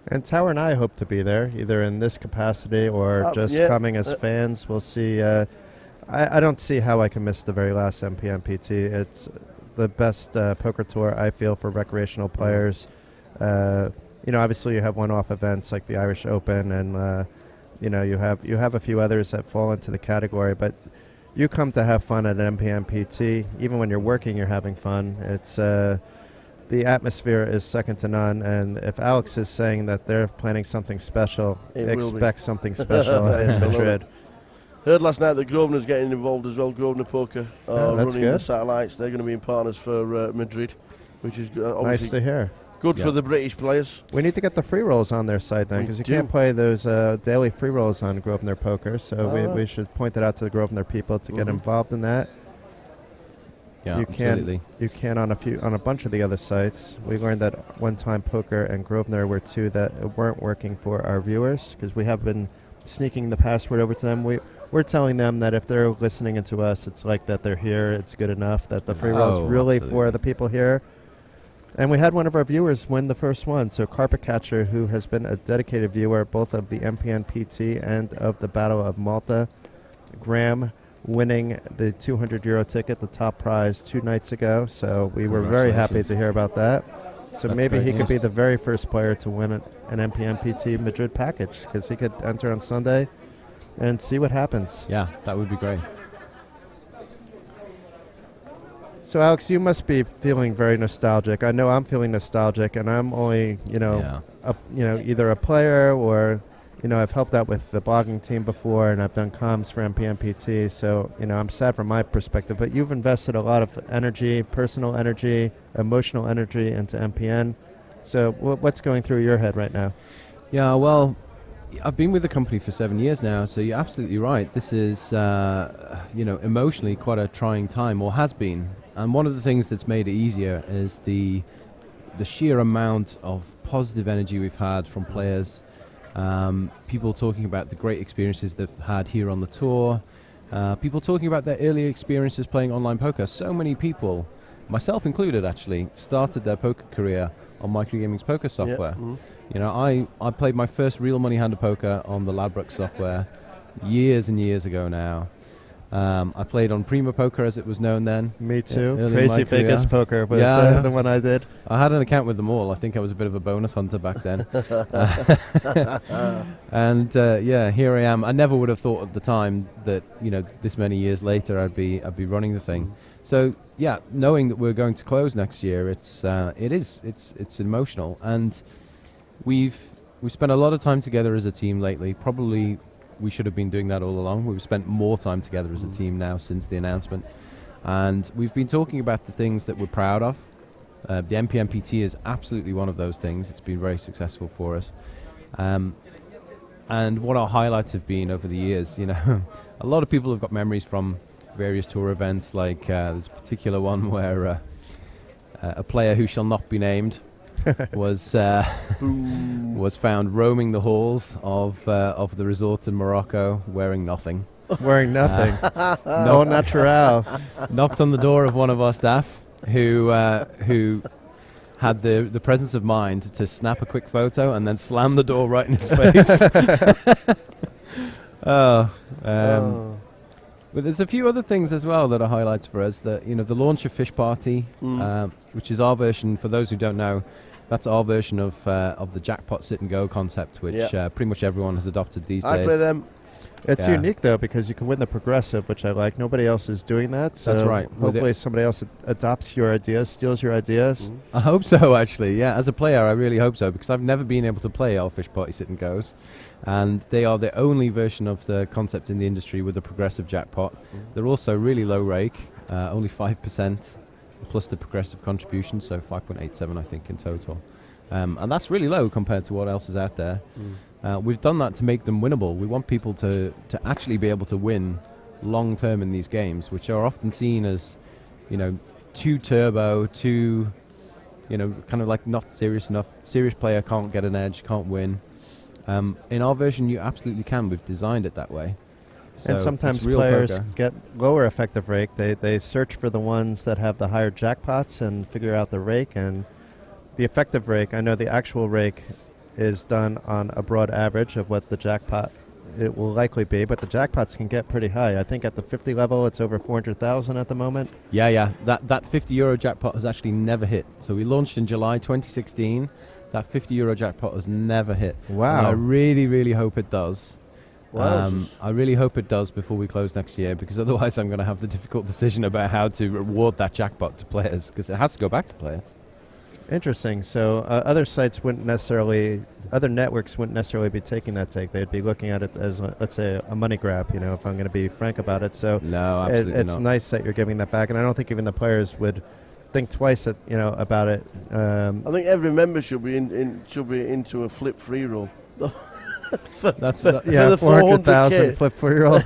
And Tower and I hope to be there, either in this capacity or just coming as fans. We'll see. I don't see how I can miss the very last MPN PT. It's the best poker tour, I feel, for recreational players. Obviously you have one-off events like the Irish Open, and you have a few others that fall into the category, but you come to have fun at an MPN PT. Even when you're working, you're having fun. It's the atmosphere is second to none, and if Alex is saying that they're planning something special, expect something special in Madrid. Heard last night that Grosvenor's getting involved as well. Grosvenor Poker are running good. the satellites. They're going to be in partners for Madrid, which is Nice to hear. good for the British players. We need to get the free rolls on their site then, because you can't play those daily free rolls on Grosvenor Poker, so we should point that out to the Grosvenor people to get involved in that. Yeah, absolutely. You can on a bunch of the other sites. We learned that One Time Poker and Grosvenor were two that weren't working for our viewers, because we have been sneaking the password over to them. We're telling them that if they're listening into us, it's like that they're here, it's good enough, that the free roll is really for the people here. And we had one of our viewers win the first one. So Carpet Catcher, who has been a dedicated viewer both of the MPN PT and of the Battle of Malta, Graham, winning the €200 ticket, the top prize 2 nights ago. So we were very happy to hear about that. So maybe he could be the very first player to win an MPN PT Madrid package, because he could enter on Sunday and see what happens. Yeah, that would be great. So Alex, you must be feeling very nostalgic. I know I'm feeling nostalgic, and I'm only, either a player or, I've helped out with the blogging team before, and I've done comms for MPN PT. So, I'm sad from my perspective, but you've invested a lot of energy, personal energy, emotional energy into MPN. So what's going through your head right now? Yeah, well, I've been with the company for 7 years now, so you're absolutely right. This is, emotionally quite a trying time, or has been. And one of the things that's made it easier is the sheer amount of positive energy we've had from players. People talking about the great experiences they've had here on the tour. People talking about their early experiences playing online poker. So many people, myself included actually, started their poker career on Microgaming's poker software. I played my first real money hand of poker on the Ladbrokes software years and years ago now. I played on Prima Poker, as it was known then. Me too. Crazy Vegas Poker was the one I did. I had an account with them all. I think I was a bit of a bonus hunter back then. And here I am. I never would have thought at the time that this many years later I'd be running the thing. So yeah, knowing that we're going to close next year, it's emotional, and we've spent a lot of time together as a team lately. Probably we should have been doing that all along. We've spent more time together as a team now since the announcement, and we've been talking about the things that we're proud of. The MPN PT is absolutely one of those things. It's been very successful for us, and what our highlights have been over the years. A lot of people have got memories from various tour events, like there's a particular one where a player who shall not be named was found roaming the halls of the resort in Morocco wearing nothing. Wearing nothing. No natural. Knocked on the door of one of our staff who had the presence of mind to snap a quick photo and then slam the door right in his face. But there's a few other things as well that are highlights for us. The launch of Fish Party, which is our version. For those who don't know, that's our version of the jackpot sit and go concept, which pretty much everyone has adopted these days. I play them. It's Yeah. unique though because you can win the progressive, which I like. Nobody else is doing that. So That's right. With hopefully somebody else adopts your ideas, steals your ideas. I hope so, actually. Yeah, as a player, I really hope so because I've never been able to play Elfish Party Sit and Goes, and they are the only version of the concept in the industry with a progressive jackpot. They're also really low rake, only 5% plus the progressive contribution, so 5.87 I think in total, and that's really low compared to what else is out there. We've done that to make them winnable. We want people to actually be able to win long term in these games, which are often seen as, too turbo, too, kind of like not serious enough. Serious player can't get an edge, can't win. In our version, you absolutely can. We've designed it that way. So And sometimes it's real players poker. get lower effective rake. They search for the ones that have the higher jackpots and figure out the rake. And the effective rake, I know the actual rake is done on a broad average of what the jackpot it will likely be, but the jackpots can get pretty high. I think at the 50 level, it's over 400,000 at the moment. Yeah. That €50 jackpot has actually never hit. So we launched in July 2016. That €50 jackpot has never hit. Wow. And I really, really hope it does. Wowzers. I really hope it does before we close next year, because otherwise I'm going to have the difficult decision about how to reward that jackpot to players, because it has to go back to players. Interesting. So other networks wouldn't necessarily be taking that take. They'd be looking at it as, let's say, a money grab, if I'm going to be frank about it. So No, absolutely it's not. nice that you're giving that back, and I don't think even the players would think twice about it. I think every member should be into a flip free roll. That's Yeah, the 400,000 400K. flip 4-year-old.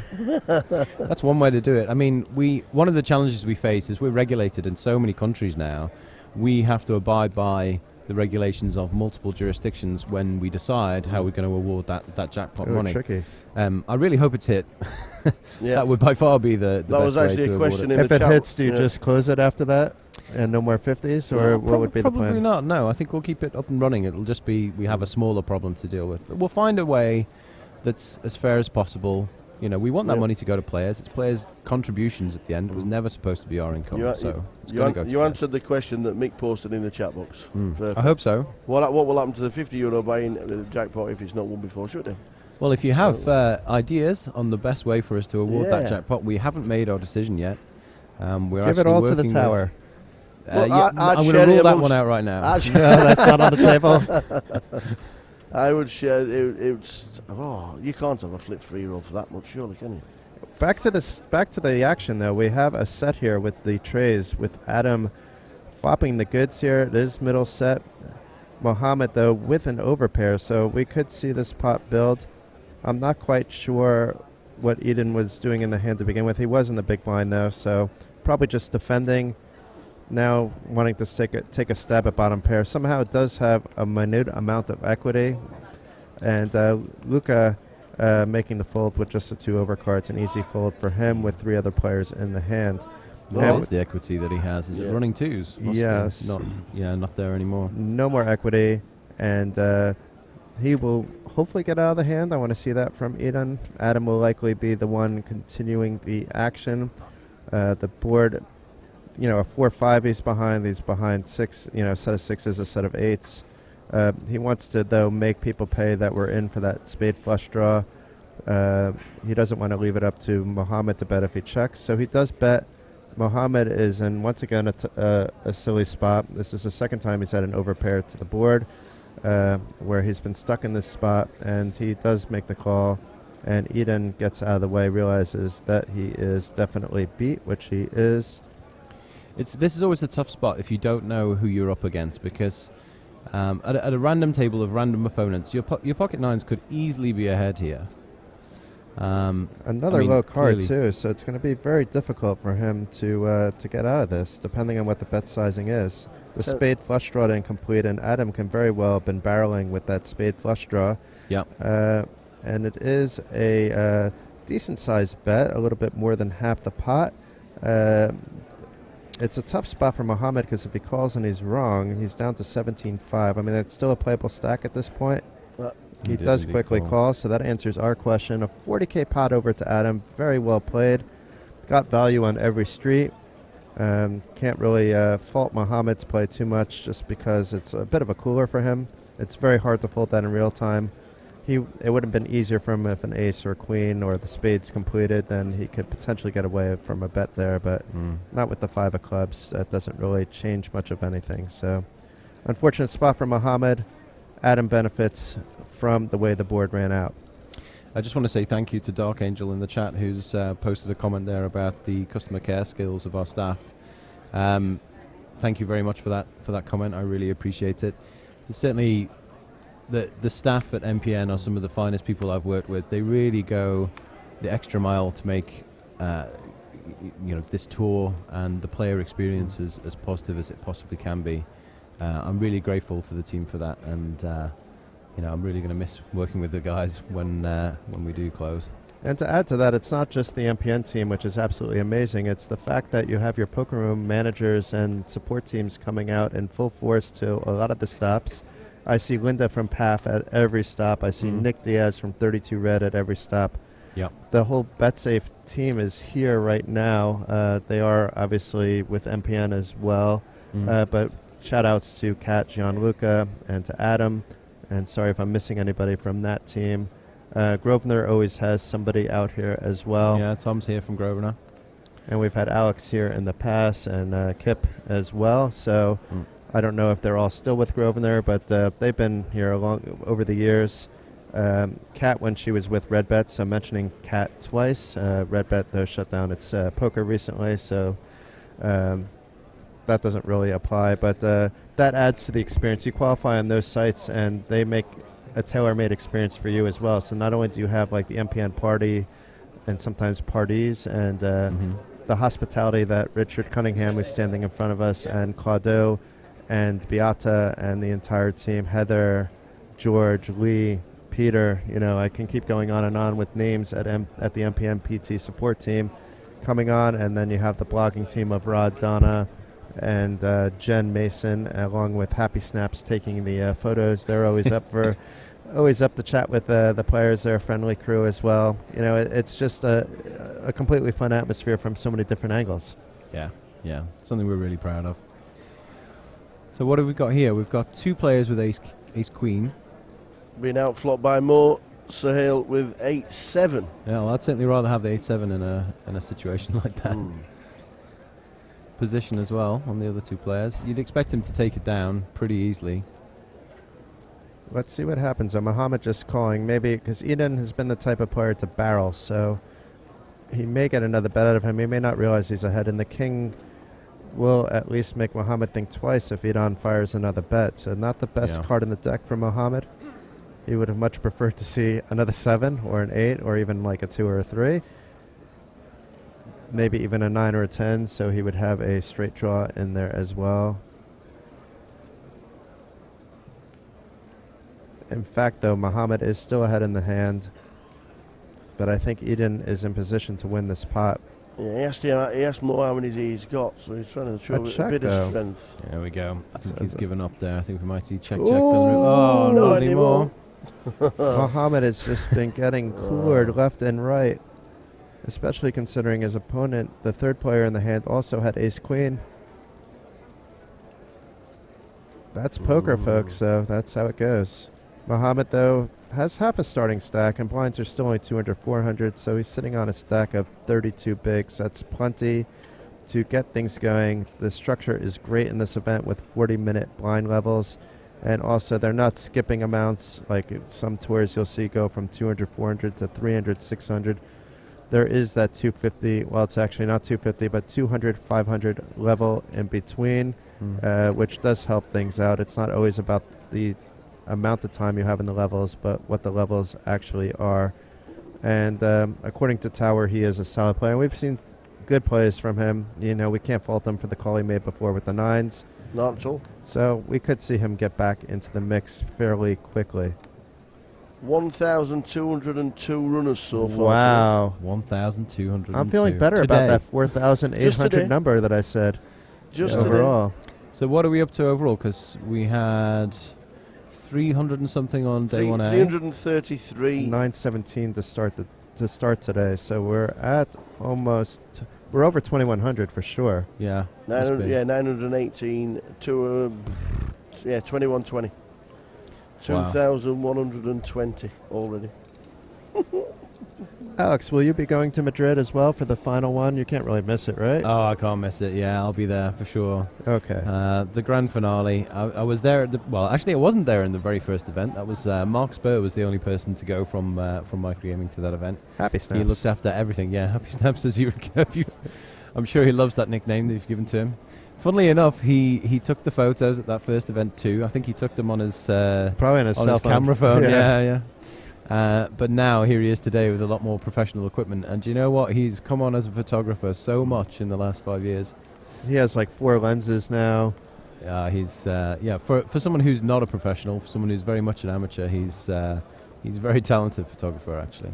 That's one way to do it. I mean, one of the challenges we face is we're regulated in so many countries now. We have to abide by the regulations of multiple jurisdictions when we decide how we're going to award that jackpot money. Tricky. I really hope it's hit. Yeah. That would by far be the That best was way actually to a award question it. in If the it chat. hits, do you Yeah. just close it after that and no more 50s, or what would be the Probably plan? not. No, I think we'll keep it up and running. It'll just be we have a smaller problem to deal with. But we'll find a way that's as fair as possible. We want that Yeah. money to go to players. It's players' contributions at the end. It was never supposed to be our income. So it's going to go to You players. answered the question that Mick posted in the chat box. Perfect. I hope so. What will happen to the €50 buying the jackpot if it's not won before shooting? Well, if you have ideas on the best way for us to award Yeah. that jackpot, we haven't made our decision yet. We're Give it actually all to the working tower. Well, yeah, I'd I'm going share to it rule that amongst- one out right now. I'd No, that's not on the table. I would share it's. Oh, you can't have a flip free roll for that much, surely, can you? Back to the action though. We have a set here with the trays with Adam flopping the goods here. It is middle set. Mohammed though with an overpair, so we could see this pot build. I'm not quite sure what Eden was doing in the hand to begin with. He was in the big blind though, so probably just defending. Now wanting to take a stab at bottom pair. Somehow it does have a minute amount of equity, and Luca making the fold with just the 2 overcards, an easy fold for him with 3 other players in the hand. Now That's the equity that he has. Is it Yeah. running twos? Must be. Yes. Not there anymore. no more equity, and he will hopefully get out of the hand. I want to see that from Eden. Adam will likely be the one continuing the action. The board, a 4-5 he's behind 6, a set of 6s, a set of 8s. He wants to, though, make people pay that we're in for that spade flush draw. He doesn't want to leave it up to Mohammed to bet if he checks, so he does bet. Mohammed is in, once again, a silly spot. This is the second time he's had an overpair to the board, where he's been stuck in this spot, and he does make the call, and Eden gets out of the way, realizes that he is definitely beat, which he is. This is always a tough spot if you don't know who you're up against, because at a random table of random opponents, your pocket nines could easily be ahead here. Another low card, too, so it's going to be very difficult for him to get out of this, depending on what the bet sizing is. The spade flush draw didn't complete, and Adam can very well have been barreling with that spade flush draw. Yep. And it is a decent-sized bet, a little bit more than half the pot. It's a tough spot for Mohammed, because if he calls and he's wrong, he's down to 17-5. I mean, that's still a playable stack at this point. He does quickly call, so that answers our question. A 40K pot over to Adam. Very well played. Got value on every street. Can't really fault Mohammed's play too much, just because it's a bit of a cooler for him. It's very hard to fold that in real time. it would have been easier for him if an ace or queen or the spades completed, then he could potentially get away from a bet there, but not with the 5 of clubs. That doesn't really change much of anything. So unfortunate spot for Mohammed. Adam benefits from the way the board ran out. I just want to say thank you to Dark Angel in the chat, who's posted a comment there about the customer care skills of our staff. Thank you very much for that comment. I really appreciate it. And certainly, the staff at MPN are some of the finest people I've worked with. They really go the extra mile to make this tour and the player experience as positive as it possibly can be. I'm really grateful to the team for that, and I'm really going to miss working with the guys when we do close. And to add to that, it's not just the MPN team, which is absolutely amazing. It's the fact that you have your poker room managers and support teams coming out in full force to a lot of the stops. I see Linda from PAF at every stop. I see Nick Diaz from 32 Red at every stop. Yep. The whole BetSafe team is here right now. They are obviously with MPN as well. But shout outs to Kat, Gianluca, and to Adam. And sorry if I'm missing anybody from that team. Grosvenor always has somebody out here as well. Yeah, Tom's here from Grosvenor. And we've had Alex here in the past and Kip as well. So I don't know if they're all still with Grosvenor, but they've been here over the years. Kat, when she was with Redbet, so I'm mentioning Kat twice. Redbet, though, shut down its poker recently, so that doesn't really apply. But that adds to the experience. You qualify on those sites, and they make a tailor-made experience for you as well. So not only do you have like the MPN party and sometimes parties and the hospitality that Richard Cunningham, who's standing in front of us, and Claudio and Beata and the entire team, Heather, George, Lee, Peter, I can keep going on and on with names at the MPN PT support team coming on, and then you have the blogging team of Rod, Donna, and Jen Mason, along with Happy Snaps taking the photos. They're always up to chat with the players. They're a friendly crew as well. It's just a completely fun atmosphere from so many different angles. Yeah, something we're really proud of. So what have we got here? We've got 2 players with ace queen. Being outflopped by Mo Sahil with 8-7. Yeah, well, I'd certainly rather have the 8-7 in a situation like that. Position as well on the other 2 players. You'd expect him to take it down pretty easily. Let's see what happens. Muhammad just calling, maybe because Eden has been the type of player to barrel, so he may get another bet out of him. He may not realize he's ahead, and the king will at least make Muhammad think twice if Eden fires another bet. So not the best card in the deck for Muhammad. He would have much preferred to see another 7 or an 8 or even like a 2 or a 3. Maybe even a 9 or a 10, so he would have a straight draw in there as well. In fact, though, Muhammad is still ahead in the hand, but I think Eden is in position to win this pot. Yeah, he asked Mo how many he's got, so he's trying to show a bit of strength. There we go. I think he's given up there. I think we might see check. Oh, not anymore. Muhammad has just been getting coolered left and right, especially considering his opponent, the third player in the hand, also had ace-queen. That's poker, folks, so that's how it goes. Muhammad, though, has half a starting stack, and blinds are still only 200, 400, so he's sitting on a stack of 32 bigs. That's plenty to get things going. The structure is great in this event with 40-minute blind levels, and also they're not skipping amounts like some tours you'll see go from 200, 400 to 300, 600. There is that 250, well, it's actually not 250, but 200, 500 level in between, which does help things out. It's not always about the amount of time you have in the levels, but what the levels actually are. And according to Tower, he is a solid player. We've seen good plays from him. We can't fault him for the call he made before with the 9s. Not at all. So we could see him get back into the mix fairly quickly. 1,202 runners so far. Wow. 1,202. I'm feeling better about that 4,800 number that I said. Just overall. Today. So what are we up to overall? Because we had 300 and something on day 1A. 333. 917 to start today. So we're at we're over 2,100 for sure. Yeah. 918 to 2120. Wow. 2,120 already. Alex, will you be going to Madrid as well for the final one? You can't really miss it, right? Oh, I can't miss it. Yeah, I'll be there for sure. Okay. The grand finale. I was there. Well, actually, I wasn't there in the very first event. That was Mark Spur was the only person to go from Microgaming to that event. Happy snaps. He looked after everything. Yeah, Happy Snaps as you I'm sure he loves that nickname that you've given to him. Funnily enough, he took the photos at that first event too. I think he took them on his probably on his cell phone. camera phone. Yeah. But now here he is today with a lot more professional equipment. And do you know what? He's come on as a photographer so much in the last 5 years. He has like 4 lenses now. He's for someone who's not a professional, for someone who's very much an amateur, he's a very talented photographer actually.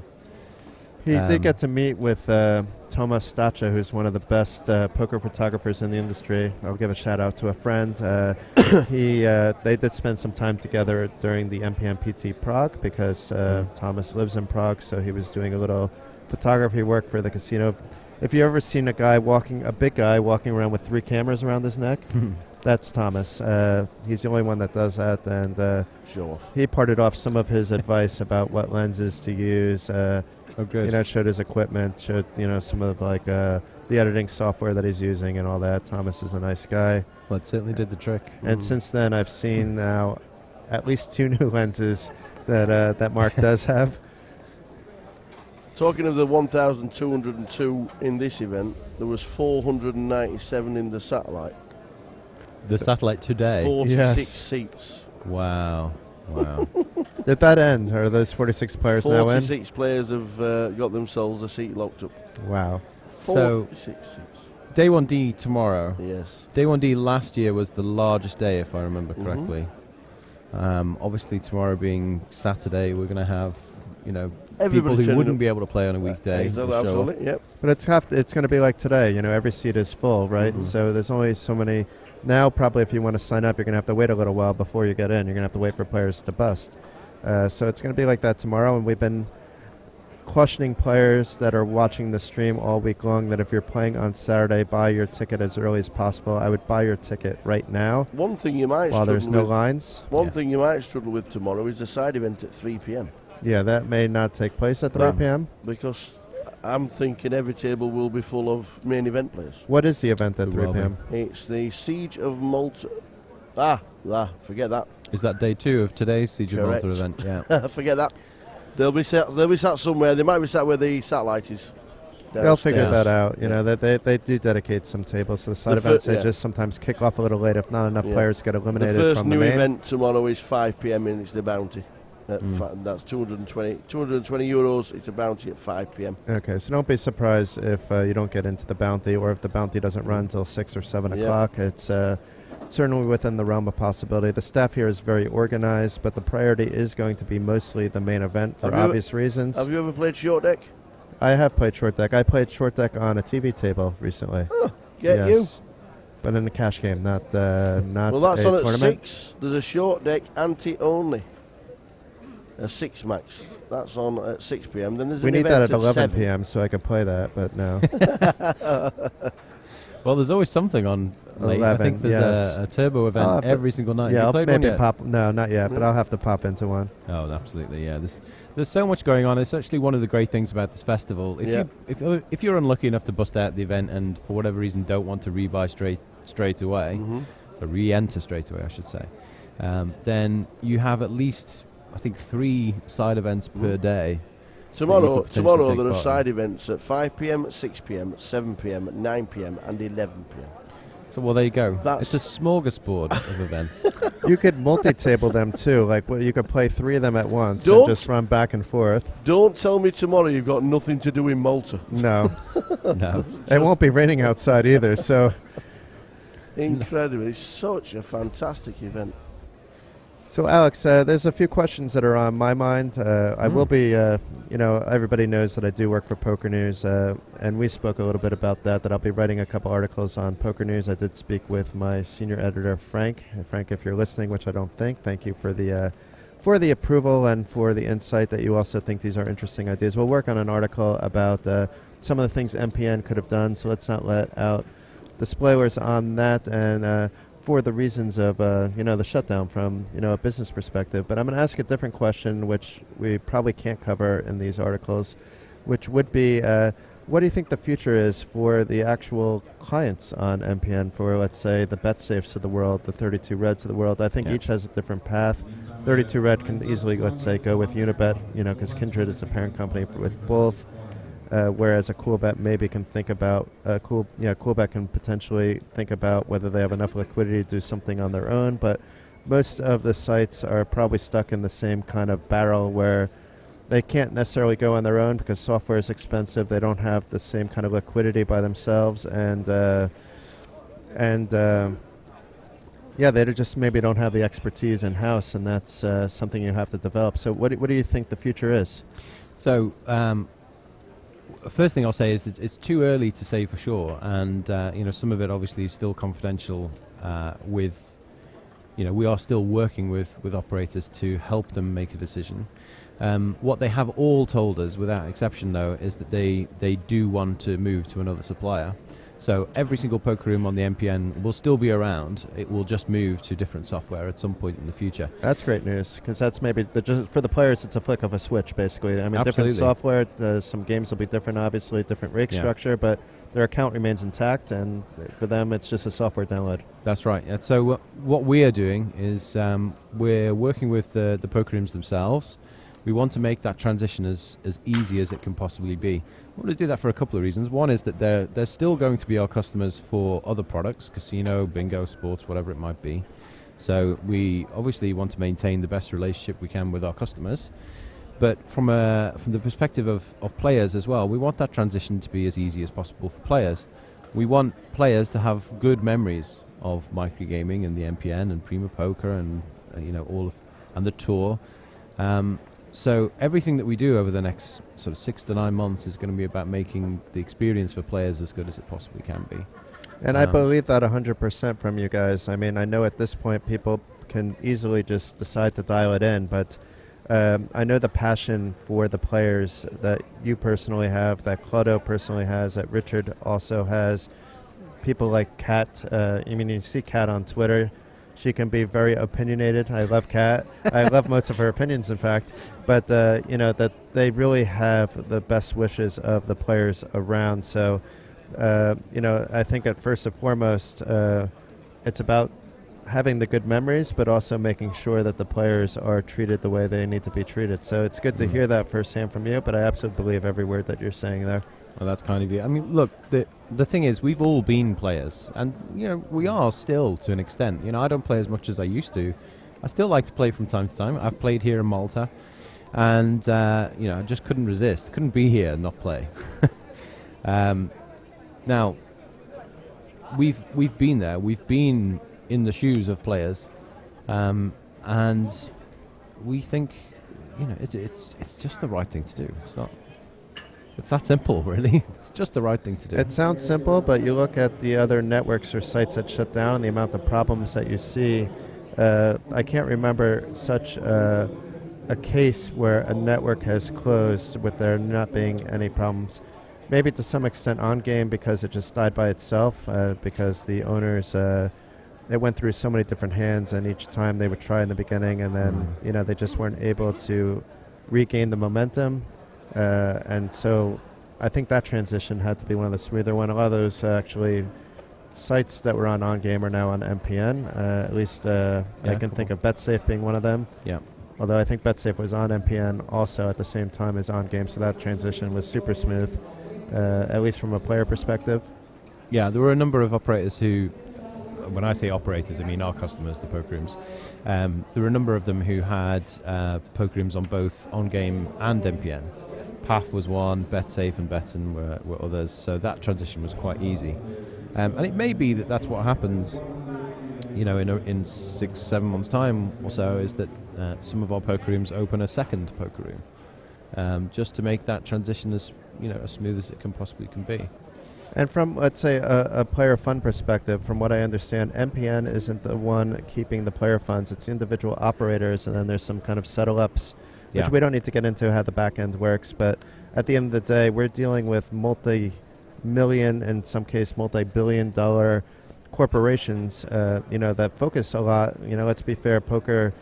He did get to meet with Thomas Stacha, who's one of the best poker photographers in the industry. I'll give a shout out to a friend. They did spend some time together during the MPN PT Prague because Thomas lives in Prague, so he was doing a little photography work for the casino. If you ever seen a big guy walking around with 3 cameras around his neck, that's Thomas. He's the only one that does that, and he parted off some of his advice about what lenses to use. Showed his equipment, showed some of the editing software that he's using and all that. Thomas is a nice guy. Well, it certainly did the trick. And since then, I've seen now at least 2 new lenses that Mark does have. Talking of the 1,202 in this event, there was 497 in the satellite. The satellite today? 46 seats. Wow. Did that end? Are those 46 players now in? 46 players have got themselves a seat locked up. Wow. 46 seats. Day 1D tomorrow. Yes. Day 1D last year was the largest day, if I remember correctly. Obviously, tomorrow being Saturday, we're going to have, people who wouldn't be able to play on a weekday. Absolutely, yep. But it's going to be like today. Every seat is full, right? So there's only so many. Now, probably if you want to sign up, you're going to have to wait a little while before you get in. You're going to have to wait for players to bust. So it's going to be like that tomorrow, and we've been cautioning players that are watching the stream all week long that if you're playing on Saturday, buy your ticket as early as possible. I would buy your ticket right now. One thing you might while there's no lines. One thing you might struggle with tomorrow is the side event at 3 p.m. Yeah, that may not take place at 3 p.m. Because I'm thinking every table will be full of main event players. What is the event at 3 p.m.? It's the Siege of Malta. Forget that. Is that day 2 of today's Siege of Malta event? Yeah. Forget that. They'll be sat somewhere. They might be sat where the satellite is. They'll figure that out. They do dedicate some tables to the side events. They just sometimes kick off a little late if not enough players get eliminated from the main. The first new event tomorrow is 5 p.m. and it's the bounty. That's 220 euros. It's a bounty at 5 p.m. Okay, so don't be surprised if you don't get into the bounty, or if the bounty doesn't run until 6 or 7 o'clock. It's certainly within the realm of possibility. The staff here is very organized, but the priority is going to be mostly the main event for obvious reasons. Have you ever played short deck? I have played short deck. I played short deck on a TV table recently. You. But in a cash game, not well, that's a on tournament. At 6. There's a short deck ante only. A 6 max. That's on at 6 p.m. Then there's we an need event that at 11 7 p.m. so I can play that, but no. Well, there's always something on late. 11, I think there's a turbo event every single night. Yeah, Have you played one yet? pop. No, not yet, but I'll have to pop into one. Oh, absolutely, yeah. There's so much going on. It's actually one of the great things about this festival. If you're unlucky enough to bust out the event and for whatever reason don't want to rebuy straight away, or re-enter straight away, I should say, then you have at least, I think, 3 side events per day. Tomorrow there are side events at 5 p.m, at 6 p.m, at 7 p.m, at 9 p.m, and 11 p.m. So, well, there you go. It's a smorgasbord of events. You could multi-table them too. You could play 3 of them at once and just run back and forth. Don't tell me tomorrow you've got nothing to do in Malta. No. No. It won't be raining outside either, so. Incredible. It's such a fantastic event. So, Alex, there's a few questions that are on my mind. I will be, everybody knows that I do work for Poker News, and we spoke a little bit about that I'll be writing a couple articles on Poker News. I did speak with my senior editor, Frank. Frank, if you're listening, which I don't think, thank you for the approval and for the insight that you also think these are interesting ideas. We'll work on an article about some of the things MPN could have done, so let's not let out the spoilers on that. And for the reasons of the shutdown from a business perspective. But I'm going to ask a different question, which we probably can't cover in these articles, which would be, what do you think the future is for the actual clients on MPN for, let's say, the BetSafes of the world, the 32 Reds of the world? I think each has a different path. 32 Red can easily, let's say, go with Unibet, because Kindred is a parent company with both. Whereas a Coolbet maybe can think about Coolbet can potentially think about whether they have enough liquidity to do something on their own. But most of the sites are probably stuck in the same kind of barrel where they can't necessarily go on their own because software is expensive. They don't have the same kind of liquidity by themselves, and they just maybe don't have the expertise in house, and that's something you have to develop. So what do you think the future is? So. First thing I'll say is that it's too early to say for sure, and some of it obviously is still confidential. We are still working with operators to help them make a decision. What they have all told us, without exception, though, is that they do want to move to another supplier. So every single poker room on the MPN will still be around. It will just move to different software at some point in the future. That's great news, because that's maybe for the players, it's a flick of a switch, basically. I mean, Absolutely. Different software, some games will be different, obviously, different rake structure, but their account remains intact, and for them, it's just a software download. That's right. Yeah. So what we are doing is we're working with the poker rooms themselves. We want to make that transition as easy as it can possibly be. We want to do that for a couple of reasons. One is that they're still going to be our customers for other products, casino, bingo, sports, whatever it might be. So we obviously want to maintain the best relationship we can with our customers. But from the perspective of players as well, we want that transition to be as easy as possible for players. We want players to have good memories of microgaming and the MPN and Prima Poker and and the tour. So everything that we do over the next sort of 6 to 9 months is going to be about making the experience for players as good as it possibly can be. And I believe that 100% from you guys. I mean, I know at this point people can easily just decide to dial it in, but I know the passion for the players that you personally have, that Claudio personally has, that Richard also has. People like Kat. You see Kat on Twitter. She can be very opinionated. I love Kat. I love most of her opinions, in fact. But, that they really have the best wishes of the players around. So, I think at first and foremost, it's about having the good memories, but also making sure that the players are treated the way they need to be treated. So it's good to hear that firsthand from you, but I absolutely believe every word that you're saying there. Well, that's kind of you. I mean, look, the thing is, we've all been players, and we are still to an extent. I don't play as much as I used to. I still like to play from time to time. I've played here in Malta, and I just couldn't resist. Couldn't be here and not play. Now, we've been there. We've been in the shoes of players, and we think it's just the right thing to do. It's that simple, really. It's just the right thing to do. It sounds simple, but you look at the other networks or sites that shut down and the amount of problems that you see. I can't remember such a case where a network has closed with there not being any problems. Maybe to some extent on game because it just died by itself, because the owners, it went through so many different hands, and each time they would try in the beginning, and then they just weren't able to regain the momentum. And so I think that transition had to be one of the smoother ones. A lot of those actually sites that were on game are now on MPN. At least I can think of BetSafe being one of them. Yeah. Although I think BetSafe was on MPN also at the same time as on game, so that transition was super smooth, at least from a player perspective. Yeah, there were a number of operators who, when I say operators, I mean our customers, the poker rooms. There were a number of them who had poker rooms on both on game and MPN. PAF was one, BetSafe and Betson were others, so that transition was quite easy. And it may be that that's what happens, in 6-7 months' time or so, is that some of our poker rooms open a second poker room, just to make that transition as smooth as it can possibly be. And from, let's say, a player fund perspective, from what I understand, MPN isn't the one keeping the player funds. It's individual operators, and then there's some kind of settle-ups, which we don't need to get into how the back end works. But at the end of the day, we're dealing with multi-million, in some case multi-billion-dollar corporations, that focus a lot. Let's be fair, poker.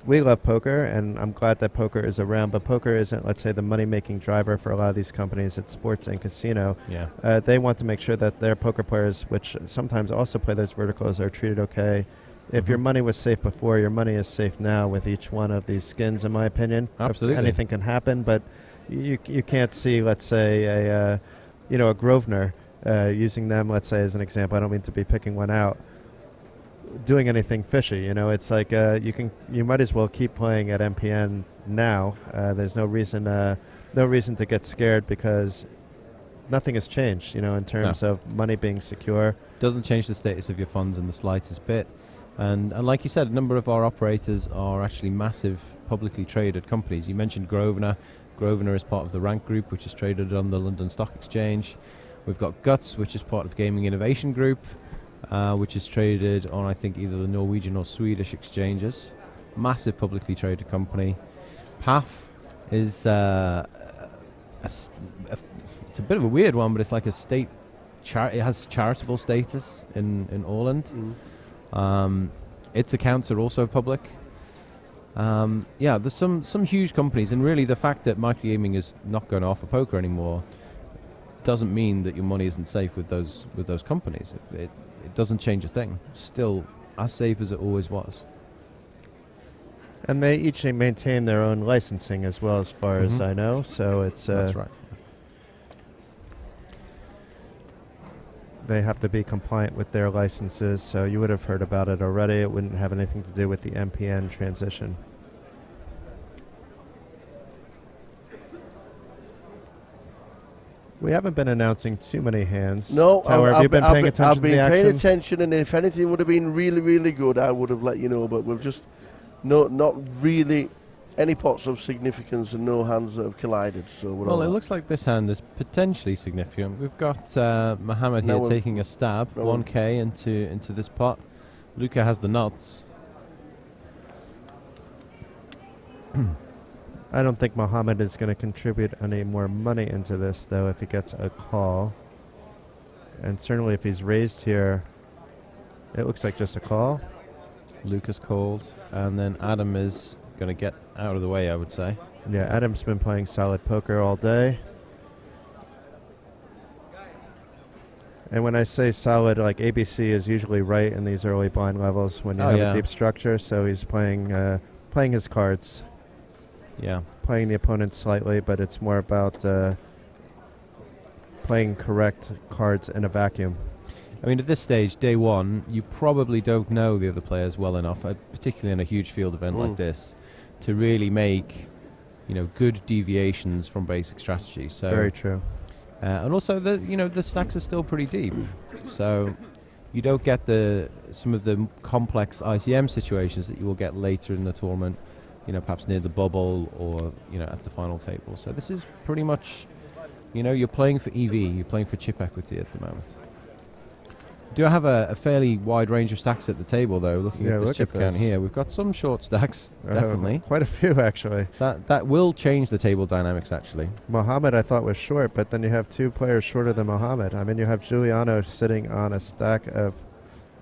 We love poker, and I'm glad that poker is around. But poker isn't, let's say, the money-making driver for a lot of these companies. It's sports and casino. Yeah. They want to make sure that their poker players, which sometimes also play those verticals, are treated okay. If your money was safe before, your money is safe now with each one of these skins, in my opinion. Absolutely. Anything can happen, but you can't see, let's say, a Grosvenor, using them, let's say, as an example. I don't mean to be picking one out, doing anything fishy. It's like you might as well keep playing at MPN now. There's no reason to get scared, because nothing has changed, in terms of money being secure. Doesn't change the status of your funds in the slightest bit. And like you said, a number of our operators are actually massive publicly traded companies. You mentioned Grosvenor. Grosvenor is part of the Rank Group, which is traded on the London Stock Exchange. We've got Guts, which is part of Gaming Innovation Group, which is traded on, I think, either the Norwegian or Swedish exchanges. Massive publicly traded company. PAF is it's a bit of a weird one, but it's like a state. It has charitable status in Åland. Its accounts are also public. There's some huge companies, and really the fact that microgaming is not going to offer poker anymore doesn't mean that your money isn't safe with those companies. It doesn't change a thing. Still as safe as it always was. And they each maintain their own licensing as well, as far as I know. So it's that's right. They have to be compliant with their licenses. So you would have heard about it already. It wouldn't have anything to do with the MPN transition. We haven't been announcing too many hands. No, Tower, have you been paying attention I've to the been action? paying attention, and if anything would have been really, really good, I would have let you know. But we've just not really any pots of significance and no hands that have collided. So we're Well, all it right. looks like this hand is potentially significant. We've got Mohammed Now here we've- taking a stab, now 1k into this pot. Luca has the nuts. I don't think Mohammed is going to contribute any more money into this, though, if he gets a call. And certainly if he's raised here, it looks like just a call. Luca's called, and then Adam is going to get out of the way, I would say. Yeah, Adam's been playing solid poker all day. And when I say solid, like ABC is usually right in these early blind levels when you have a deep structure, so he's playing his cards. Yeah. Playing the opponent slightly, but it's more about playing correct cards in a vacuum. I mean, at this stage, day one, you probably don't know the other players well enough, particularly in a huge field event like this, to really make, good deviations from basic strategy. So very true. And also, the stacks are still pretty deep, so you don't get some of the complex ICM situations that you will get later in the tournament. Perhaps near the bubble or, at the final table. So this is pretty much, you're playing for EV, you're playing for chip equity at the moment. Do have a fairly wide range of stacks at the table, though, looking at this chip count here. We've got some short stacks, definitely. Quite a few, actually. That will change the table dynamics, actually. Mohammed, I thought, was short, but then you have two players shorter than Mohammed. I mean, you have Giuliano sitting on a stack of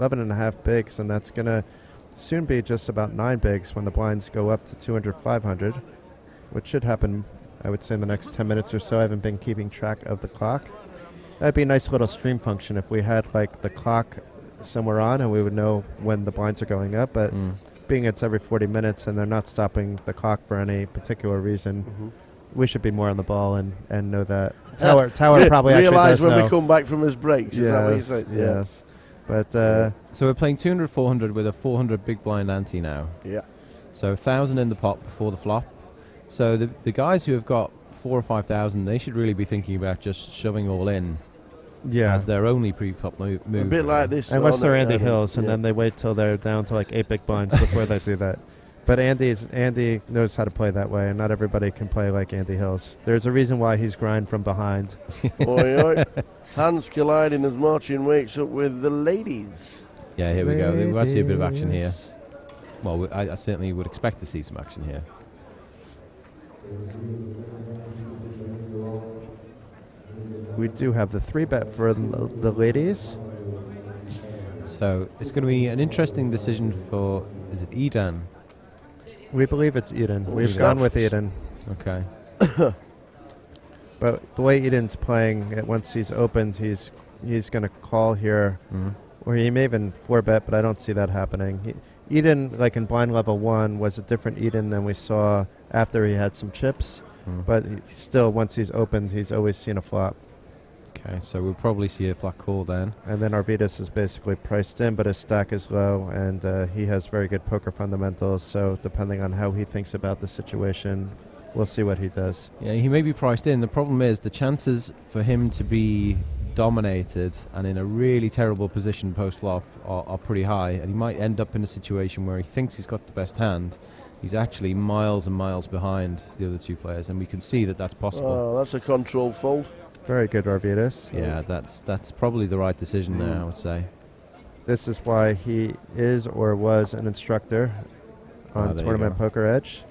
11.5 bigs, and that's going to soon be just about 9 bigs when the blinds go up to 200, 500, which should happen, I would say, in the next 10 minutes or so. I haven't been keeping track of the clock. That'd be a nice little stream function if we had, like, the clock somewhere on and we would know when the blinds are going up, but being it's every 40 minutes and they're not stopping the clock for any particular reason, we should be more on the ball and know that. Tower probably actually realize does when know. we come back from his breaks. Is that what you said? Yes. But so we're playing 200, 400 with a 400 big blind ante now. Yeah. So 1,000 in the pot before the flop. So the guys who have got 4,000 or 5,000, they should really be thinking about just shoving all in as their only pre-flop move. A bit like this. Unless they're Andy Hills, and then they wait till they're down to like 8 big blinds before they do that. But Andy knows how to play that way, and not everybody can play like Andy Hills. There's a reason why he's grind from behind. Oi, oi. Hands colliding as Martin wakes up with the ladies. Yeah, here we go. We'll see a bit of action here. Well, I certainly would expect to see some action here. We do have the 3-bet for the ladies. So it's going to be an interesting decision for, is it Eden? We believe it's Eden. We've Snaps. gone with Eden. Okay. But the way Eden's playing, once he's opened, he's going to call here. Or he may even 4-bet, but I don't see that happening. Eden, like in blind level 1, was a different Eden than we saw after he had some chips. But still, once he's opened, he's always seen a flop. Okay, so we'll probably see a flat call then. And then Arvidas is basically priced in, but his stack is low, and he has very good poker fundamentals. So depending on how he thinks about the situation, we'll see what he does. Yeah, he may be priced in. The problem is the chances for him to be dominated and in a really terrible position post-flop are pretty high, and he might end up in a situation where he thinks he's got the best hand. He's actually miles and miles behind the other two players, and we can see that that's possible. Oh, that's a controlled fold. Very good, Arvidas. Yeah, that's probably the right decision there, I would say. This is why he is or was an instructor on there you Tournament go. Poker Edge.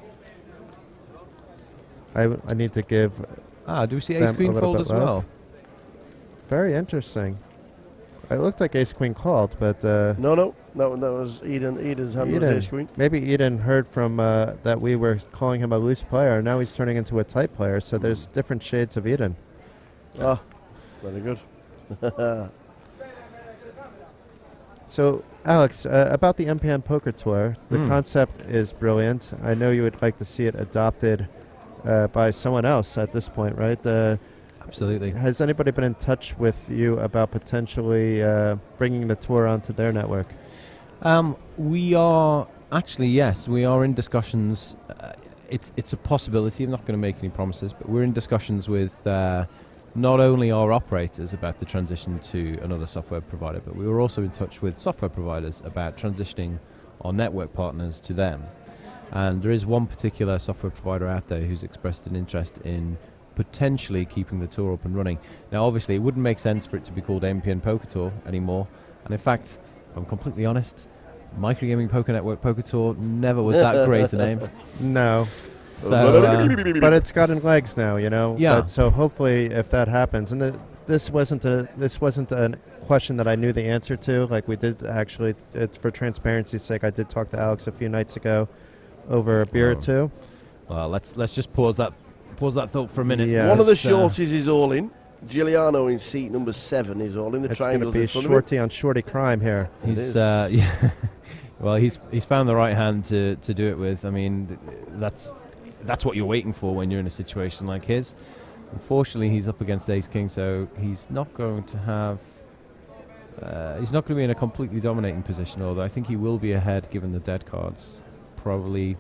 I need to give Do we see them a ace-queen little fold bit as love. well? Very interesting. It looked like ace-queen called, but No, that was Eden. Eden's hand was ace queen. maybe Eden heard from that we were calling him a loose player. Now he's turning into a tight player, so there's different shades of Eden. Ah, very good. So, Alex, about the MPN Poker Tour, the concept is brilliant. I know you would like to see it adopted by someone else at this point, right? Absolutely. Has anybody been in touch with you about potentially bringing the tour onto their network? We are actually, yes, we are in discussions. It's a possibility. I'm not going to make any promises, but we're in discussions with not only our operators about the transition to another software provider, but we were also in touch with software providers about transitioning our network partners to them. And there is one particular software provider out there who's expressed an interest in potentially keeping the tour up and running. Now, obviously, it wouldn't make sense for it to be called MPN Poker Tour anymore. And in fact, if I'm completely honest, Microgaming Poker Network Poker Tour never was that great a name. No. So, But it's gotten legs now, you know. Yeah. But so hopefully, if that happens, and this wasn't a question that I knew the answer to. Like we did actually, for transparency's sake, I did talk to Alex a few nights ago over a beer or two. well, let's just pause that thought for a minute. Yeah. One of the Yes, shorties is all in. Giuliano in seat number 7 is all in. The It's going to triangles be in front of shorty on shorty crime here. It He's is. yeah. Well, he's found the right hand to do it with. I mean, that's what you're waiting for when you're in a situation like his. Unfortunately, he's up against Ace King, so he's not going to have. He's not going to be in a completely dominating position. Although I think he will be ahead given the dead cards. Probably,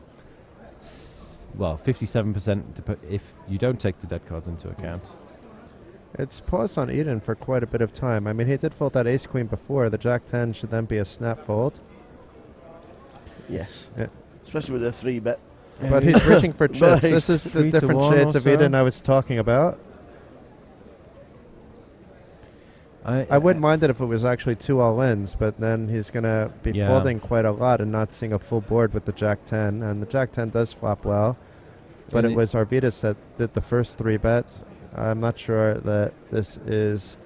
57% if you don't take the dead cards into account. It's paused on Eden for quite a bit of time. I mean, he did fold that ace queen before. The jack 10 should then be a snap fold. Yes. Yeah. Especially with a 3-bet. But he's reaching for chips. Nice. This is the 3 to different 1 shades or of so. Eden I was talking about. I wouldn't mind it if it was actually 2 all-ins, but then he's going to be Yeah. folding quite a lot and not seeing a full board with the jack 10. And the jack 10 does flop well. But And it was Arvidas that did the first 3-bet. I'm not sure that this is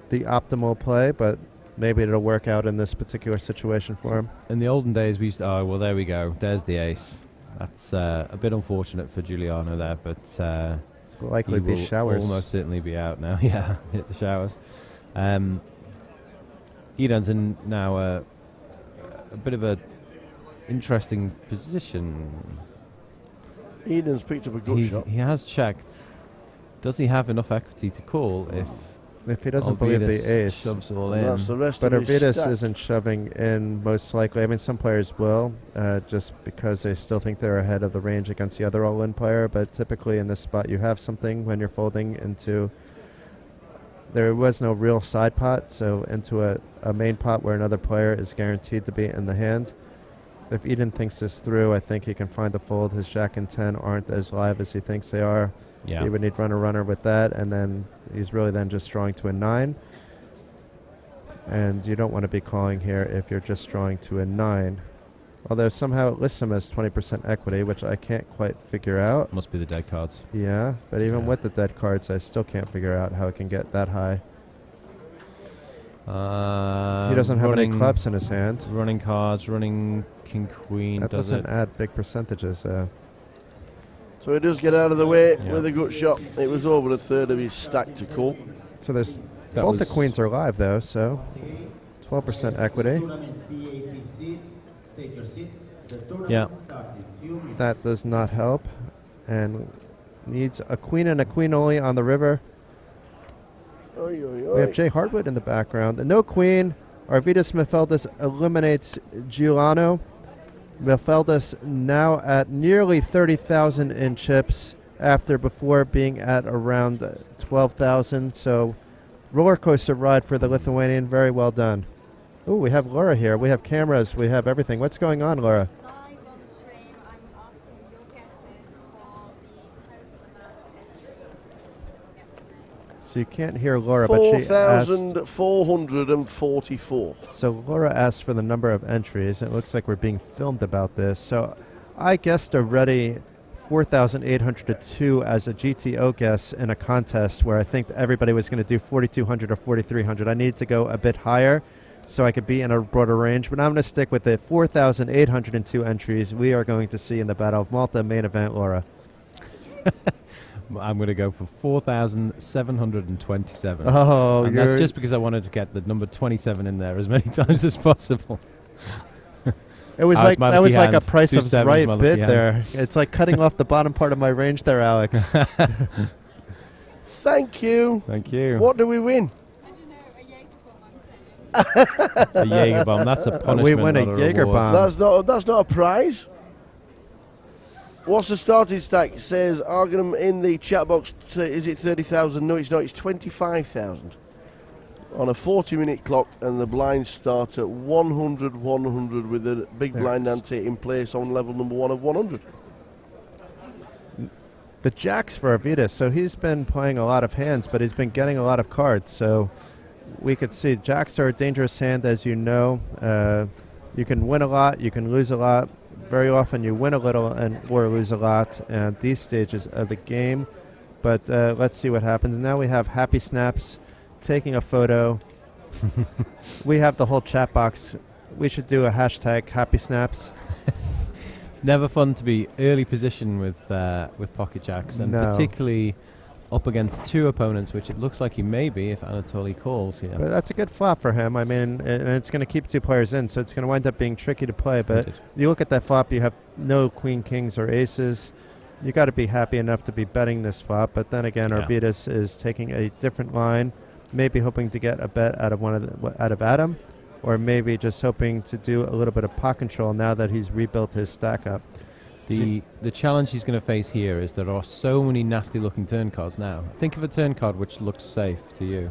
the optimal play, but maybe it'll work out in this particular situation for him. In the olden days, we used to, oh, well, there we go. There's the ace. That's a bit unfortunate for Giuliano there, but Will likely he be will showers. almost certainly be out now. Yeah, hit the showers. Eden's in now a bit of a interesting position. Eden's picked up a good shot. He has checked. Does he have enough equity to call If he doesn't believe Arvidas the ace. shoves all And in? that's the rest But of his Arvidas stack. isn't shoving in most likely. I mean, some players will, just because they still think they're ahead of the range against the other all-in player. But typically in this spot, you have something when you're folding into. There was no real side pot, so into a main pot where another player is guaranteed to be in the hand. If Eden thinks this through, I think he can find a fold. His jack and 10 aren't as live as he thinks they are. Yeah. He would need runner with that, and then he's really then just drawing to a 9. And you don't want to be calling here if you're just drawing to a 9. Although somehow it lists him as 20% equity, which I can't quite figure out. Must be the dead cards. Yeah, but even Yeah. with the dead cards, I still can't figure out how it can get that high. He doesn't have any clubs in his hand. Running cards, running king queen. That does doesn't it? add big percentages. So he does get out of the way with a good shot. It was over a third of his stack to call. So there's That both the was- queens are live though. So 12% equity. Yeah. That does not help, and needs a queen and a queen only on the river. Oy, oy, We have oy. Jay Hardwood in the background. No queen. Arvidas Mifeldis eliminates Giuliano. Mifeldis now at nearly 30,000 in chips after before being at around 12,000. So roller coaster ride for the Lithuanian. Very well done. Oh, we have Laura here. We have cameras. We have everything. What's going on, Laura? Live on the stream, I'm asking your guesses for the total amount of entries. So you can't hear Laura, but she asked. 4,444. So Laura asked for the number of entries. It looks like we're being filmed about this. So I guessed already 4,802 as a GTO guess in a contest where I think everybody was going to do 4,200 or 4,300. I need to go a bit higher so I could be in a broader range, but I'm going to stick with it. 4,802 entries we are going to see in the Battle of Malta main event, Laura. I'm going to go for 4,727. Oh, and that's just because I wanted to get the number 27 in there as many times as possible. It was Ah, like it's my that was lucky like a hand. price Two of sevens, right my lucky bid hand. there. It's like cutting off the bottom part of my range there, Alex. Thank you. Thank you. What do we win? I don't know, a Jaeger bomb, I'm saying. A Jaeger bomb. That's a punishment. We win a not Jaeger reward. bomb. That's not a prize. What's the starting stack? Says Argonum in the chat box. Is it 30,000? No, it's not. It's 25,000 on a 40-minute clock, and the blinds start at 100, 100 with a big There blind it is. ante in place on level number 1 of 100. The jacks for Arvidas. So he's been playing a lot of hands, but he's been getting a lot of cards. So we could see jacks are a dangerous hand, as you know. You can win a lot, you can lose a lot. Very often you win a little and or lose a lot at these stages of the game. But let's see what happens. Now we have Happy Snaps taking a photo. We have the whole chat box. We should do a hashtag Happy Snaps. It's never fun to be early position with pocket jacks, and No. particularly up against two opponents, which it looks like he may be if Anatoly calls here. But that's a good flop for him. I mean, and it's going to keep two players in, so it's going to wind up being tricky to play. But you look at that flop, you have no queen, kings, or aces. You got to be happy enough to be betting this flop. But then again, Yeah. Arvidas is taking a different line, maybe hoping to get a bet out of out of Adam, or maybe just hoping to do a little bit of pot control now that he's rebuilt his stack up. The challenge he's going to face here is there are so many nasty looking turn cards now. Think of a turn card which looks safe to you.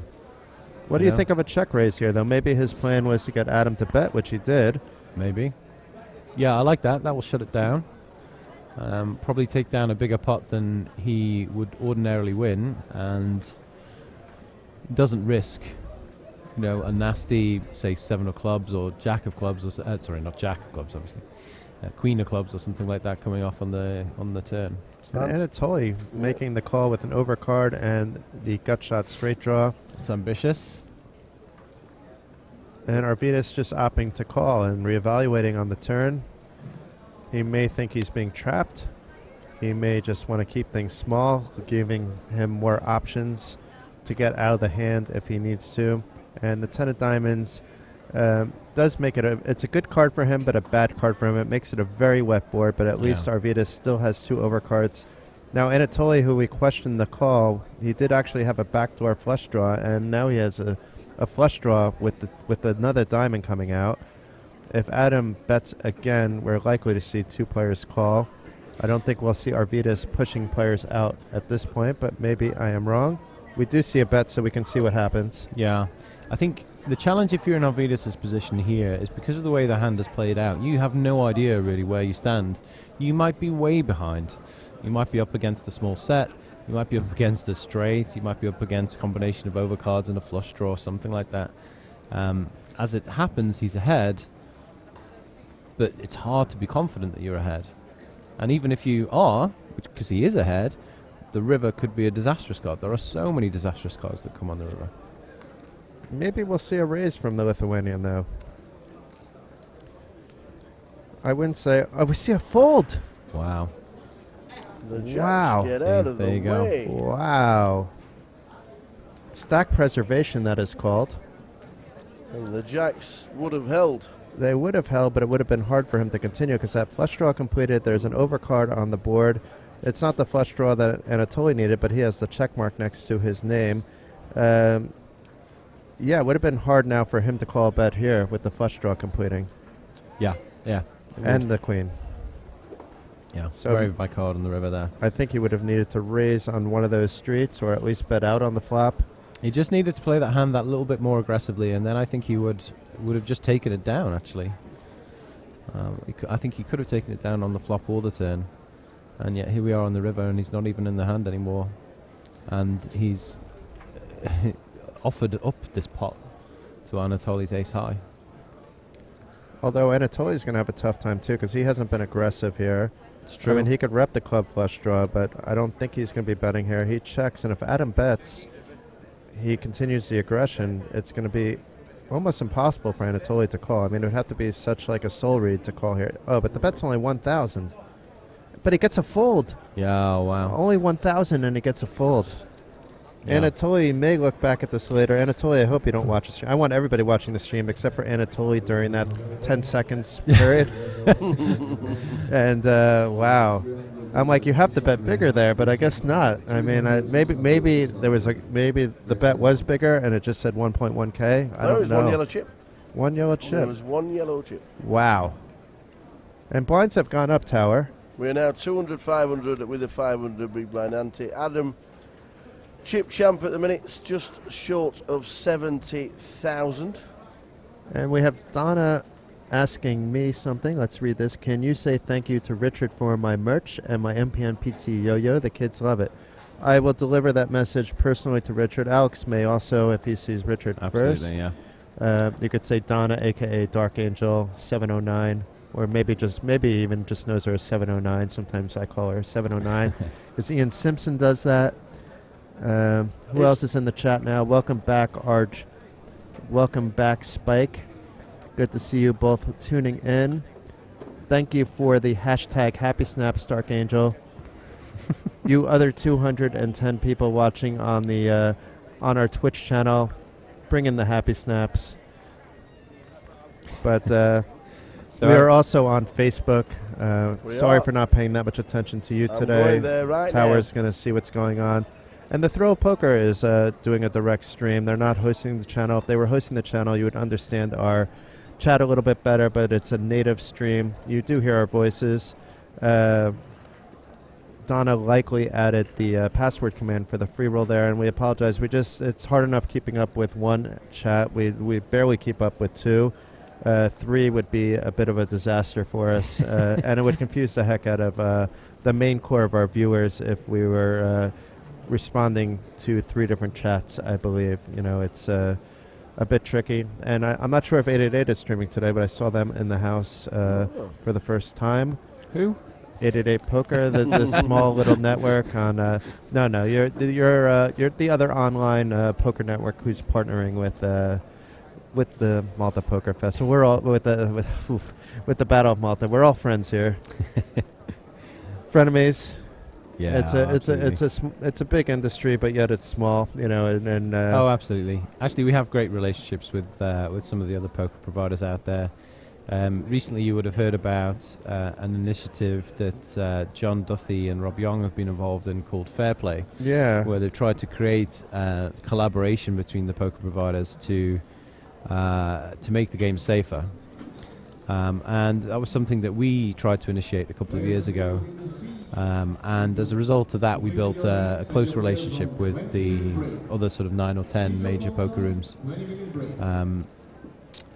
What do you Yeah. think of a check raise here, though? Maybe his plan was to get Adam to bet, which he did. Maybe. Yeah, I like that. That will shut it down. Probably take down a bigger pot than he would ordinarily win, and doesn't risk, a nasty, say, 7 of clubs or jack of clubs, or sorry, not jack of clubs, obviously, queen of clubs or something like that coming off on the turn. And Anatoly making the call with an overcard and the gut shot straight draw. It's ambitious. And Arvidas just opting to call and reevaluating on the turn. He may think he's being trapped. He may just want to keep things small, giving him more options to get out of the hand if he needs to. And the 10 of diamonds does make it it's a good card for him, but a bad card for him. It makes it a very wet board, but at least Arvidas still has 2 overcards. Now Anatoly, who we questioned the call, he did actually have a backdoor flush draw, and now he has a flush draw with another diamond coming out. If Adam bets again, we're likely to see 2 players call. I don't think we'll see Arvidas pushing players out at this point, but maybe I am wrong. We do see a bet, so we can see what happens. Yeah. I think the challenge if you're in Arvidas' position here is because of the way the hand has played out, you have no idea really where you stand. You might be way behind. You might be up against a small set. You might be up against a straight. You might be up against a combination of overcards and a flush draw, something like that. As it happens, he's ahead, but it's hard to be confident that you're ahead. And even if you are, because he is ahead, the river could be a disastrous card. There are so many disastrous cards that come on the river. Maybe we'll see a raise from the Lithuanian, though. I wouldn't say... Oh, we see a fold! Wow. The jacks Wow. get See, out of there the you go. way. Wow. Stack preservation, that is called. And the jacks would have held. They would have held, but it would have been hard for him to continue because that flush draw completed. There's an overcard on the board. It's not the flush draw that Anatoly needed, but he has the check mark next to his name. Yeah, it would have been hard now for him to call a bet here with the flush draw completing. Yeah. And the queen. Yeah. So- Very by card on the river there. I think he would have needed to raise on one of those streets or at least bet out on the flop. He just needed to play that hand that little bit more aggressively, and then I think he would have just taken it down, actually. I think he could have taken it down on the flop or the turn. And yet here we are on the river, and he's not even in the hand anymore. And he's offered up this pot to Anatoly's ace high. Although Anatoly's going to have a tough time, too, because he hasn't been aggressive here. It's true. I mean, he could rep the club flush draw, but I don't think he's going to be betting here. He checks, and if Adam bets, he continues the aggression. It's going to be almost impossible for Anatoly to call. I mean, it would have to be such like a soul read to call here. Oh, but the bet's only 1,000. But he gets a fold. Yeah, wow. Only 1,000, and he gets a fold. Yeah. Anatoly may look back at this later. Anatoly, I hope you don't watch the stream. I want everybody watching the stream except for Anatoly during that 10 seconds period. And, wow. I'm like, you have to bet bigger there, but I guess not. I mean, maybe there was maybe the bet was bigger and it just said 1.1K. I No, it don't was know. one yellow chip. One yellow There chip. was one yellow chip. Wow. And blinds have gone up, Tower. We're now 200, 500 with a 500 big blind ante. Adam, chip champ at the minute, it's just short of 70,000. And we have Donna asking me something. Let's read this. Can you say thank you to Richard for my merch and my MPN pizza yo-yo? The kids love it. I will deliver that message personally to Richard. Alex may also, if he sees Richard first. Absolutely, yeah. You could say Donna, a.k.a. Dark Angel 709, or maybe even just knows her as 709. Sometimes I call her 709. Because Ian Simpson does that. Who else is in the chat now? Welcome back, Arj. Welcome back, Spike. Good to see you both tuning in. Thank you for the hashtag Happy Snaps, Dark Angel. You other 210 people watching on the on our Twitch channel, bring in the Happy Snaps. But we are also on Facebook. Sorry for not paying that much attention to you today. Going there right Tower's going to see what's going on. And the Thrill of Poker is doing a direct stream. They're not hosting the channel. If they were hosting the channel, you would understand our chat a little bit better, but it's a native stream. You do hear our voices. Donna likely added the password command for the free roll there, and we apologize. It's hard enough keeping up with one chat. We barely keep up with two. Three would be a bit of a disaster for us, and it would confuse the heck out of the main core of our viewers if we were responding to three different chats, I believe. You know, it's a bit tricky. And I'm not sure if 888 is streaming today, but I saw them in the house for the first time. Who? 888 Poker, the small little network on. No, you're the other online poker network who's partnering with the Malta Poker Festival. We're all with the Battle of Malta. We're all friends here. Frenemies. Yeah, it's a big industry, but yet it's small, you know. And oh, absolutely. Actually, we have great relationships with some of the other poker providers out there. Recently, you would have heard about an initiative that John Duthie and Rob Young have been involved in called Fair Play. Yeah, where they've tried to create collaboration between the poker providers to make the game safer. And that was something that we tried to initiate a couple of years ago. And as a result of that, we built a close relationship with the other sort of 9 or 10 major poker rooms.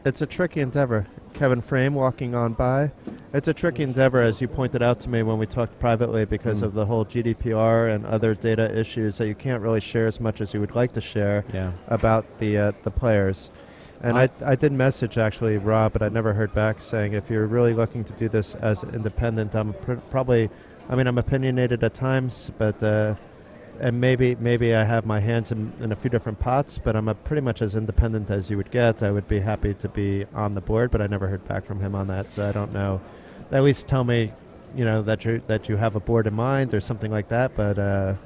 It's a tricky endeavor. Kevin Frame walking on by. It's a tricky endeavor, as you pointed out to me when we talked privately, because of the whole GDPR and other data issues that you can't really share as much as you would like to share about the players. And I did message, actually, Rob, but I never heard back, saying if you're really looking to do this as independent, I'm opinionated at times, but and maybe I have my hands in a few different pots, but I'm pretty much as independent as you would get. I would be happy to be on the board, but I never heard back from him on that, so I don't know. At least tell me, that you have a board in mind or something like that, but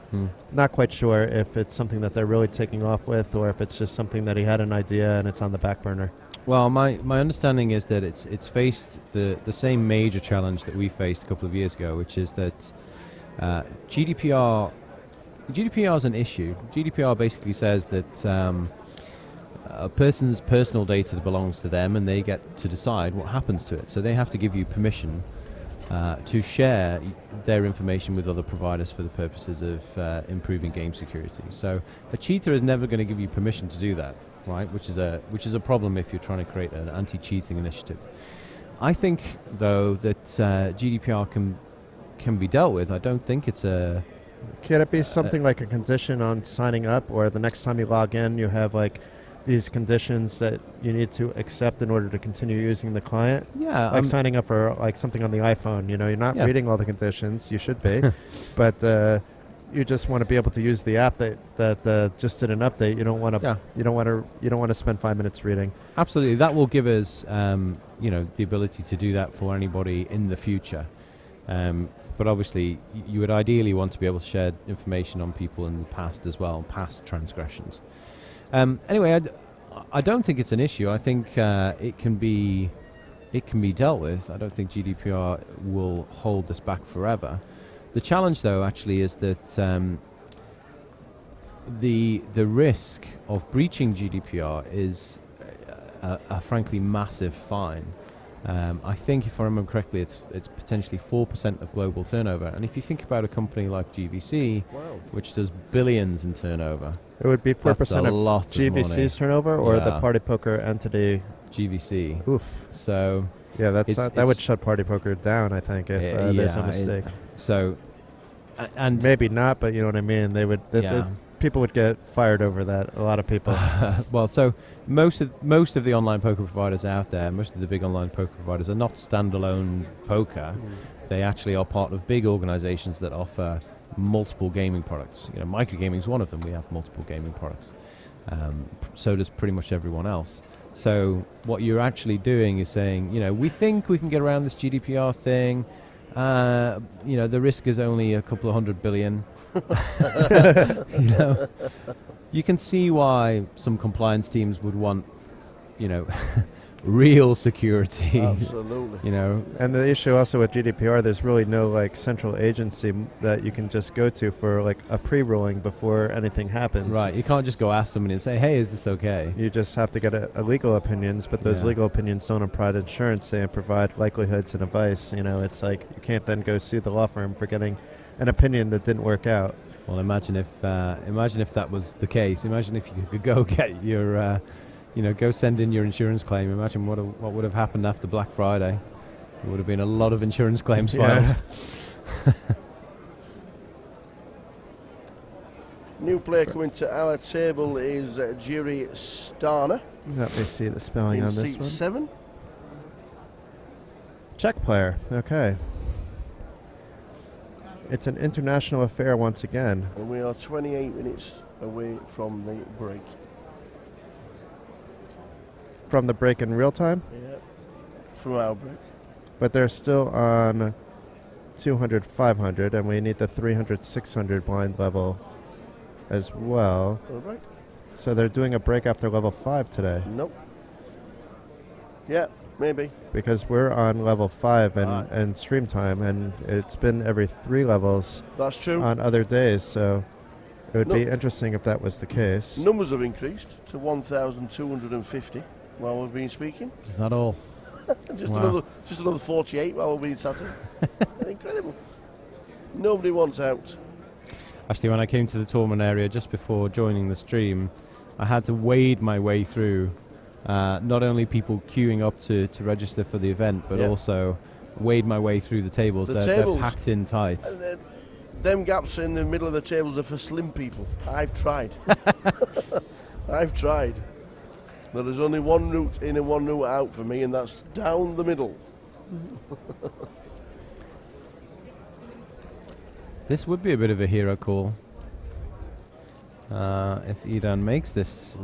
not quite sure if it's something that they're really taking off with, or if it's just something that he had an idea and it's on the back burner. Well, my understanding is that it's faced the same major challenge that we faced a couple of years ago, which is that GDPR is an issue. GDPR basically says that a person's personal data belongs to them, and they get to decide what happens to it. So they have to give you permission to share their information with other providers for the purposes of improving game security. So a cheater is never going to give you permission to do that, right? Which is a problem if you're trying to create an anti-cheating initiative. I think, though, that GDPR can be dealt with. I don't think it's a... Can it be something like a condition on signing up, or the next time you log in, you have like these conditions that you need to accept in order to continue using the client? Yeah. Like signing up for like something on the iPhone. You're not reading all the conditions. You should be, but you just want to be able to use the app that just did an update. You don't want to. You don't want to spend 5 minutes reading. Absolutely, that will give us the ability to do that for anybody in the future. But obviously, you would ideally want to be able to share information on people in the past as well, past transgressions. Anyway, I don't think it's an issue. I think it can be dealt with. I don't think GDPR will hold this back forever. The challenge, though, actually, is that the risk of breaching GDPR is a frankly massive fine. I think, if I remember correctly, it's potentially 4% of global turnover. And if you think about a company like GVC, which does billions in turnover, it would be 4% of GVC's turnover, or the Party Poker entity. GVC. Oof. So yeah, that would shut Party Poker down, I think, if there's a mistake. So, and maybe not, but you know what I mean. They would. People would get fired over that. A lot of people. Well, so most of the online poker providers out there, most of the big online poker providers are not standalone poker. They actually are part of big organizations that offer multiple gaming products. Microgaming is one of them. We have multiple gaming products. So does pretty much everyone else. So what you're actually doing is saying, we think we can get around this GDPR thing. The risk is only a couple of $100 billion. You can see why some compliance teams would want, real security. Absolutely. And the issue also with GDPR, there's really no central agency that you can just go to for a pre-ruling before anything happens. Right. You can't just go ask somebody and say, "Hey, is this okay?" You just have to get a legal opinions, but those legal opinions don't provide insurance. They provide likelihoods and advice. It's like you can't then go sue the law firm for getting an opinion that didn't work out. Well, imagine if that was the case. Imagine if you could go get your, go send in your insurance claim. Imagine what would have happened after Black Friday. There would have been a lot of insurance claims filed. New player coming to our table is Jiri Starner. Let me see the spelling on this one. 7. Czech player. Okay. It's an international affair once again. And we are 28 minutes away from the break. From the break in real time? Yeah, from our break. But they're still on 200, 500, and we need the 300, 600 blind level as well. All right. So they're doing a break after level 5 today. Nope. Yeah, maybe. Because we're on level 5 and stream time, and it's been every 3 levels. That's true. On other days, so it would be interesting if that was the case. Numbers have increased to 1,250 while we've been speaking. Is that all? just another 48 while we've been sat here. Incredible. Nobody wants out. Actually, when I came to the tournament area just before joining the stream, I had to wade my way through not only people queuing up to register for the event, but also wade my way through the tables. They're packed in tight. Them gaps in the middle of the tables are for slim people. I've tried. I've tried. There is only one route in and one route out for me, and that's down the middle. This would be a bit of a hero call. if Idan makes this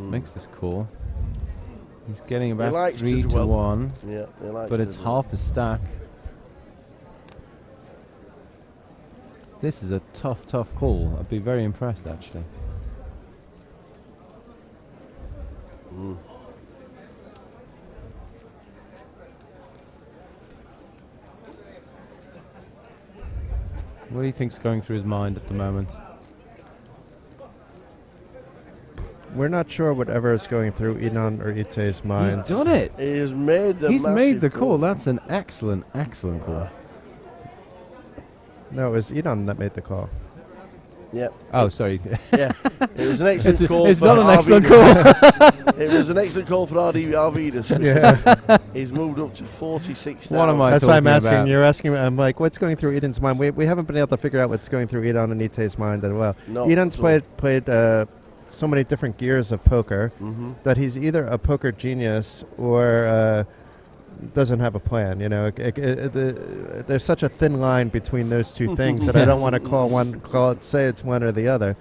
call. He's getting He about likes 3 to to dwell. 1, Yeah, he likes but to it's do half a stack. This is a tough call. I'd be very impressed, actually. What do you think's going through his mind at the moment? We're not sure whatever is going through Inan or Ite's minds. He's done it. He's made the He's made the massive call. That's an excellent call. No, it was Inan that made the call. Yeah. Oh, sorry. Yeah. It was an excellent call. It's for not an excellent Arvidas. call. It was an excellent call for Arvidas. Yeah. He's moved up to 46 What am I That's why I'm talking asking. about? You're asking. I'm like, what's going through Eden's mind? We haven't been able to figure out what's going through Idan and Ite's mind as well. Not Eden's at all. played so many different gears of poker Mm-hmm. that he's either a poker genius or doesn't have a plan. You know, there's such a thin line between those two things that I don't want to say it's one or the other.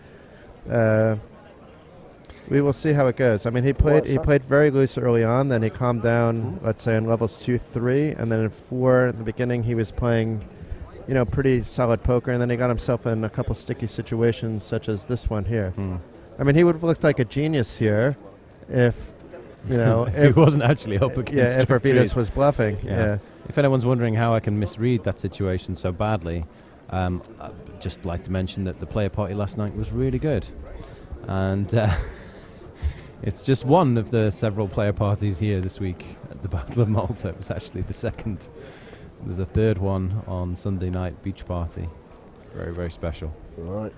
We will see how it goes. I mean, he played very loose early on, then he calmed down, let's say, in levels 2, 3, and then in 4, in the beginning, he was playing, pretty solid poker, and then he got himself in a couple sticky situations, such as this one here. I mean, he would have looked like a genius here if, if he wasn't actually up against if Arvidas. Arvidas was bluffing. Yeah. If anyone's wondering how I can misread that situation so badly, I'd just like to mention that the player party last night was really good. And it's just one of the several player parties here this week at the Battle of Malta. It was actually the second. There's a third one on Sunday night, beach party. Very, very special. Right.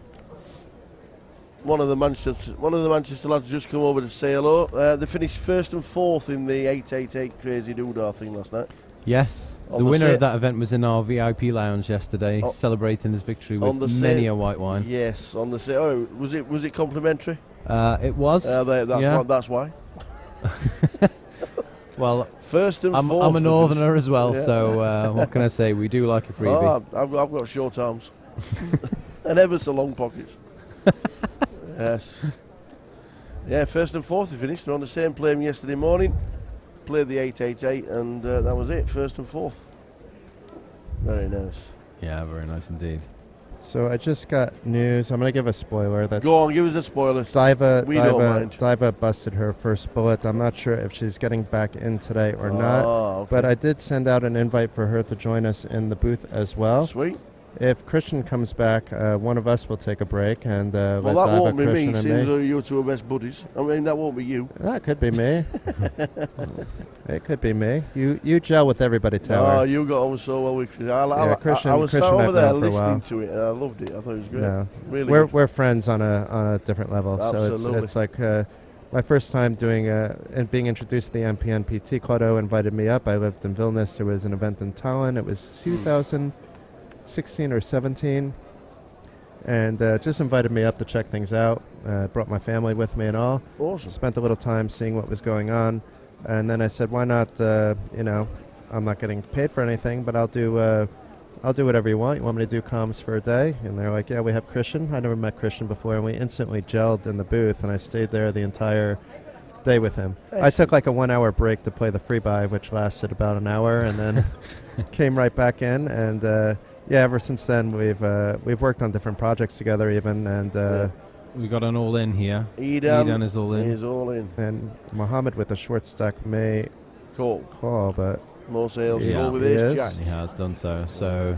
One of the Manchester lads just come over to say hello. They finished first and fourth in the 888 Crazy Doodah thing last night. Yes, On the the winner sa- of that event was in our VIP lounge yesterday, celebrating his victory on the with sa- many a white wine. Yes, on the was it complimentary? It was. That's why. Well, First and fourth. I'm a northerner as well, Yeah. so what can I say? We do like a freebie. Oh, I've got short arms and ever so long pockets. Yes. Yeah, first and fourth we finished. They're on the same plane yesterday morning. Played the 888 and that was it, first and fourth. Very nice. Yeah, very nice indeed. So I just got news. I'm going to give a spoiler that Go on, give us a spoiler. Diva busted her first bullet. I'm not sure if she's getting back in today or not. Okay. But I did send out an invite for her to join us in the booth as well. Sweet. If Christian comes back, one of us will take a break and Well, let that Diva, won't be me, Christian, and since me. you two are best buddies. I mean, that won't be you. That could be me. It could be me. You gel with everybody, Oh, Taylor. you got on so well with Christian. Christian- I was sat Christian over I've there known for a while. listening to it, and I loved it. I thought it was great. No. Really we're good. we're friends on a different level. So Absolutely. it's like my first time doing and being introduced to the MPN PT. Claudio invited me up. I lived in Vilnius. There was an event in Tallinn. It was 2016 or 17, and just invited me up to check things out. Brought my family with me and all. Awesome. Spent a little time seeing what was going on, and then I said, why not? I'm not getting paid for anything, but I'll do whatever you want. You want me to do comms for a day? And they're like, yeah, we have Christian. I never met Christian before, and we instantly gelled in the booth, and I stayed there the entire day with him. I took like a 1 hour break to play the free buy, which lasted about an hour, and then came right back in. And ever since then we've worked on different projects together, even, and We got an all in here. Idan is all in. is all in. and Mohammed with a short stack may Cool. call, but More sales Yeah. go with He this is. jack. He has done so. So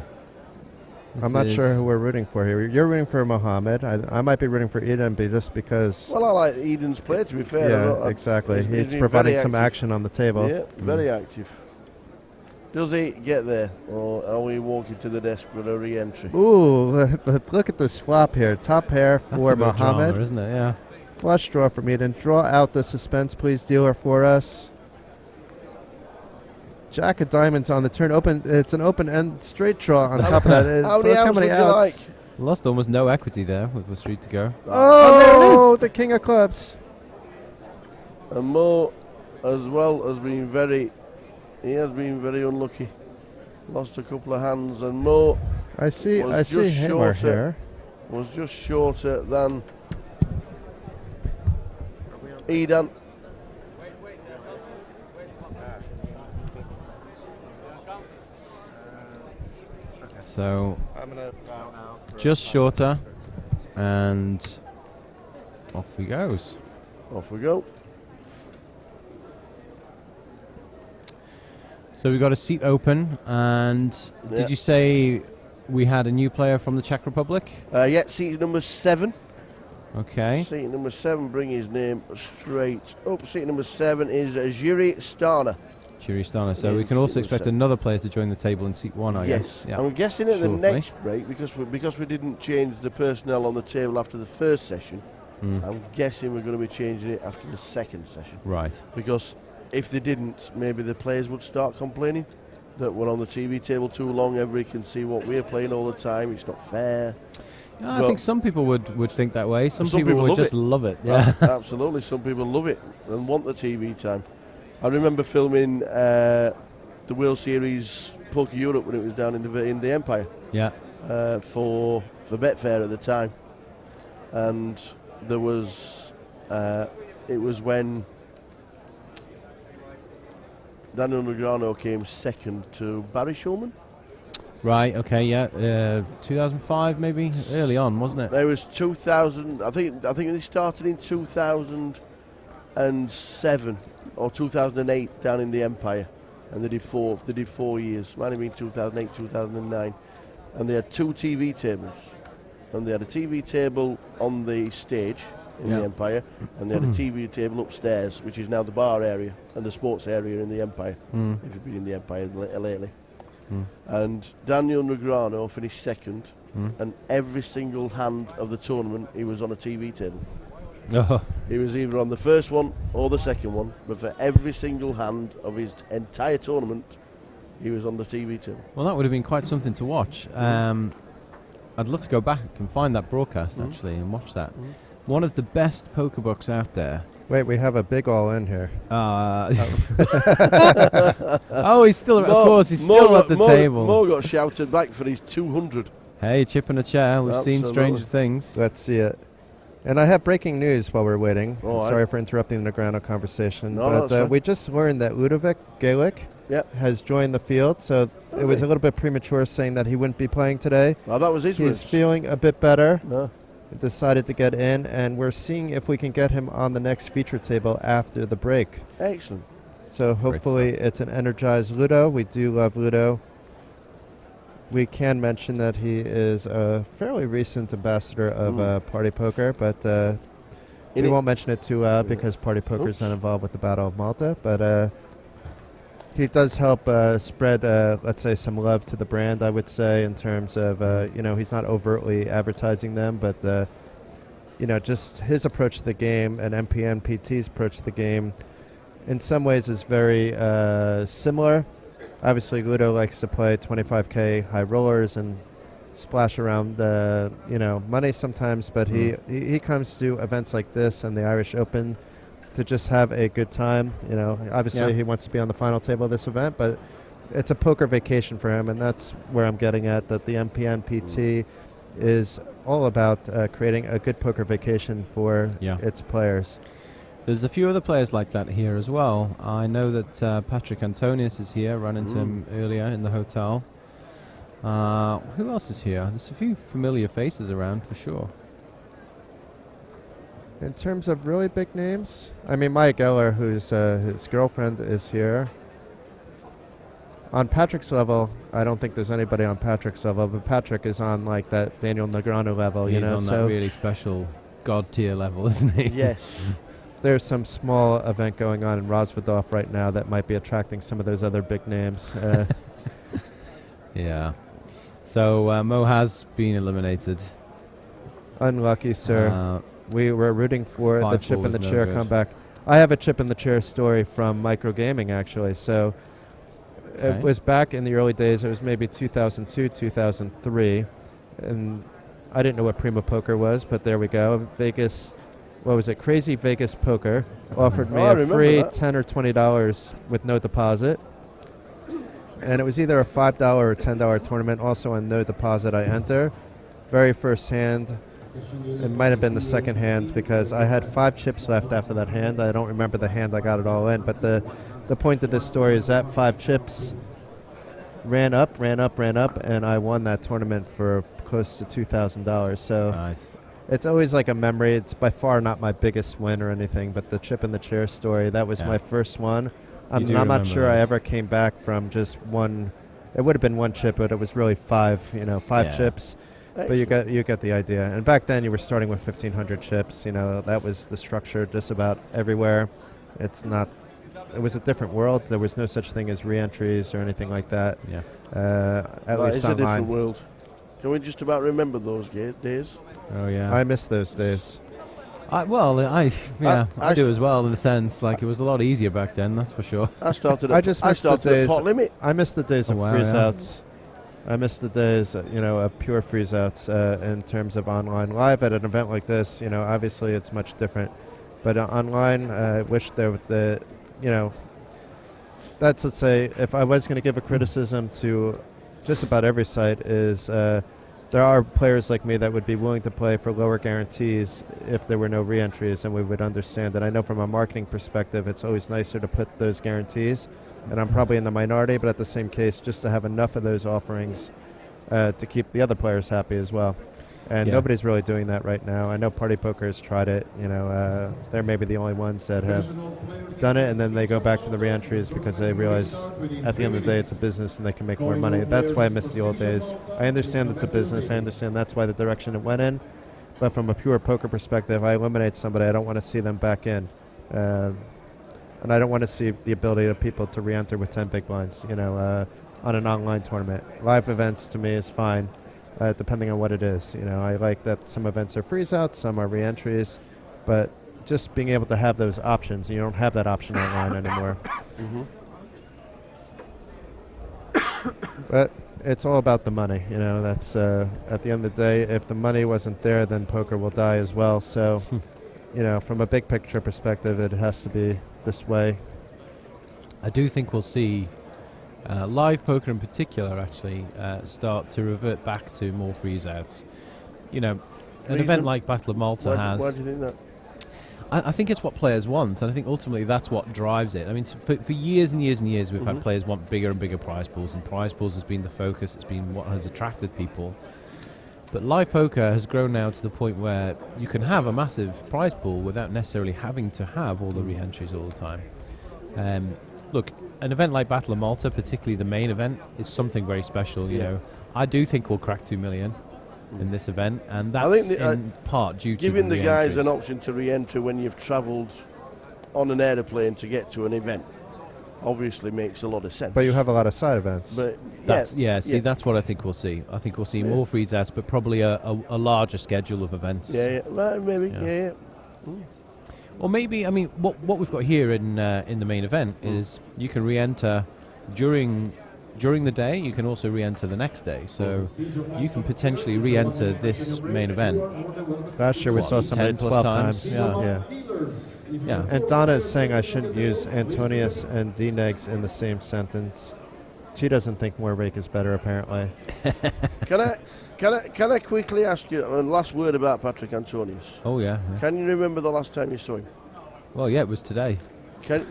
I'm not sure who we're rooting for here. You're rooting for Mohammed. I might be rooting for Eden just because. Well, I like Eden's play, to be fair. Yeah, exactly. He's He's been providing very some active. action on the table. Yeah, very active. Does he get there, or are we walking to the desk with a re-entry? Ooh, look at this flop here. Top pair That's for a bit of drama, Mohammed. isn't it? Yeah. Flush draw from Eden. Draw out the suspense, please, dealer, for us. Jack of diamonds on the turn. Open. It's an open end straight draw on top of that. How It's many look outs would you like? Lost almost no equity there with the street to go. Oh, there it is. the king of clubs. And Mo, as well, has been very unlucky. Lost a couple of hands, and Mo I see was Hamer just here. was just shorter than Edan. So I'm gonna bow out. for just about shorter, 30 seconds. and off he goes. Off we go. So we got a seat open, and Yeah. did you say we had a new player from the Czech Republic? Yeah, seat number 7. Okay. Seat number 7, bring his name straight up. Seat number 7 is Jiri Stana. Chiristana. So Yeah, we can seat also number expect 7. another player to join the table in seat 1, I Yes. guess. Yeah. I'm guessing at the Shortly. next break, because we didn't change the personnel on the table after the first session, I'm guessing we're going to be changing it after the second session. Right. Because if they didn't, maybe the players would start complaining that we're on the TV table too long. Everybody can see what we're playing all the time. It's not fair. Yeah, I But- think some people would think that way. Some, Some people people would love just it. love it. Yeah. Absolutely. Some people love it and want the TV time. I remember filming the World Series Poker Europe when it was down in the Empire Yeah. for Betfair at the time, and there was it was when Daniel Negreanu came second to Barry Shulman. Right. Okay. Yeah. 2005, maybe early on, wasn't it? There was 2000. I think they started in 2007 or 2008 down in the Empire, and they did 4 years. Might have been 2008, 2009, and they had 2 TV tables, and they had a TV table on the stage in Yeah. the Empire, and they had a TV table upstairs, which is now the bar area and the sports area in the Empire. If you've been in the Empire lately. And Daniel Negreanu finished second, and every single hand of the tournament he was on a TV table. Oh. He was either on the first one or the second one, but for every single hand of his entire tournament, he was on the TV table. Well, that would have been quite something to watch. I'd love to go back and find that broadcast actually and watch that. One of the best poker books out there. Wait, we have a big all in here. Oh, he's still, of course, he's still at the table. Mo got shouted back for his 200. Hey, chip in a chair. We've seen stranger things. Let's see it. And I have breaking news while we're waiting. All Sorry right. for interrupting the Negreanu conversation. No, but that's fine. we just learned that Ludovic Gaelic Yep. has joined the field, so it was a little bit premature saying that he wouldn't be playing today. Well, that was his He's words. feeling a bit better. No. Decided to get in, and we're seeing if we can get him on the next feature table after the break. Excellent. So hopefully it's an energized Ludo. We do love Ludo. We can mention that he is a fairly recent ambassador of Party Poker, but we won't mention it too loud because Party Poker is not involved with the Battle of Malta. But he does help spread, let's say, some love to the brand, I would say, in terms of, he's not overtly advertising them, but, just his approach to the game and MPN PT's approach to the game in some ways is very similar. Obviously, Ludo likes to play 25K high rollers and splash around the money sometimes, but he comes to events like this and the Irish Open to just have a good time. Obviously he wants to be on the final table of this event, but it's a poker vacation for him, and that's where I'm getting at, that the MPN PT is all about creating a good poker vacation for its players. There's a few other players like that here as well. I know that Patrick Antonius is here. Ran into him earlier in the hotel. Who else is here? There's a few familiar faces around for sure. In terms of really big names, I mean, Maya Geller, who's his girlfriend, is here. On Patrick's level, I don't think there's anybody on Patrick's level, but Patrick is on like that Daniel Negreanu level. He's on that really special god tier level, isn't he? Yes. There's some small event going on in Rosvadov right now that might be attracting some of those other big names. Yeah. So Mo has been eliminated. Unlucky, sir. We were rooting for the 5-4 chip in the was no chair good. comeback. I have a chip in the chair story from Micro Gaming, actually. So Okay. it was back in the early days. It was maybe 2002, 2003. And I didn't know what Primo Poker was, but there we go. Vegas, what was it? Crazy Vegas Poker offered me I a remember free that. $10 or $20 with no deposit. And it was either a $5 or $10 tournament, also on no deposit I enter. Very first hand, It might have been the second hand because I had 5 chips left after that hand. I don't remember the hand I got it all in, but the point of this story is that 5 chips ran up, and I won that tournament for close to $2,000. So Nice. it's always like a memory. It's by far not my biggest win or anything, but the chip in the chair story, that was Yeah. my first one. You do I'm not remember sure I those. ever came back from just one. It would have been 1 chip, but it was really 5, 5 Yeah. chips. But you get the idea. And back then you were starting with 1,500 chips. That was the structure just about everywhere. It was a different world. There was no such thing as re-entries or anything like that. Yeah. At That least is a different online. world. Can we just about remember those days? Oh yeah. I miss those days. I do as well in the sense like it was a lot easier back then. That's for sure. I started. I just miss the started at days. pot limit. I miss the days Oh, of wow, freeze yeah. outs. I miss the days, of pure freeze outs in terms of online. Live at an event like this, obviously it's much different. But online, I wish there would that's, let's say, if I was going to give a criticism to just about every site is there are players like me that would be willing to play for lower guarantees if there were no re-entries, and we would understand that. I know from a marketing perspective it's always nicer to put those guarantees, and I'm probably in the minority, but at the same case, just to have enough of those offerings to keep the other players happy as well. And Yeah. nobody's really doing that right now. I know Party Poker has tried it. They're maybe the only ones that have done it, and then they go back to the re-entries because they realize at the end of the day it's a business and they can make more money. That's why I miss the old days. I understand it's a business. I understand that's why the direction it went in. But from a pure poker perspective, I eliminate somebody. I don't want to see them back in. And I don't want to see the ability of people to re-enter with 10 big blinds, on an online tournament. Live events to me is fine, depending on what it is. I like that some events are freeze-outs, some are re-entries, but just being able to have those options, you don't have that option online anymore. But it's all about the money, that's at the end of the day, if the money wasn't there, then poker will die as well. So, from a big picture perspective, it has to be this way. I do think we'll see live poker in particular actually start to revert back to more freeze outs. An event like Battle of Malta has. Why do you think that? I think it's what players want, and I think ultimately that's what drives it. I mean, for years and years and years, we've had players want bigger and bigger prize pools, and prize pools has been the focus. It's been what has attracted people. But live poker has grown now to the point where you can have a massive prize pool without necessarily having to have all the re-entries all the time. Look, an event like Battle of Malta, particularly the main event, is something very special. You know, I do think we'll crack 2 million in this event, and that's in part due to giving the guys an re-entries. option to re-enter when you've travelled on an aeroplane to get to an event obviously makes a lot of sense. But you have a lot of side events. But That's that's what I think we'll see. I think we'll see more freeze outs, but probably a larger schedule of events. Well, maybe. Or maybe, I mean, what we've got here in the main event is you can re-enter during the day. You can also re-enter the next day. So you can potentially re-enter this main event. Last year we saw somebody 10 plus 12 times. Yeah. And Donna is saying I shouldn't use Antonius and D-Negs in the same sentence. She doesn't think more rake is better, apparently. Can I quickly ask you a last word about Patrick Antonius? Oh, yeah. Can you remember the last time you saw him? Well, yeah, it was today. Can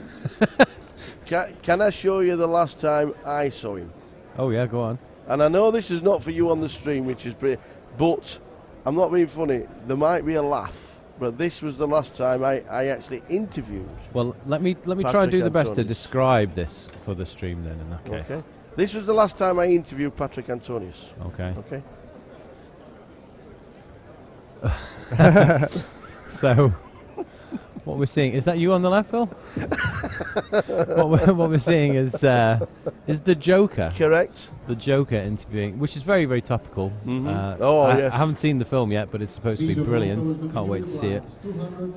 I show you the last time I saw him? Oh, yeah, go on. And I know this is not for you on the stream, which is pretty, but I'm not being funny. There might be a laugh, but this was the last time I actually interviewed. Well, let me try and Patrick do the best to Antonius. describe this for the stream then, in that case. Okay. This was the last time I interviewed Patrick Antonius. Okay. Okay. So, what we're seeing, is that you on the left, Phil? what we're seeing is the Joker. Correct. The Joker interviewing, which is very, very topical. Yes. I haven't seen the film yet, but it's supposed to be brilliant. Can't wait to see it.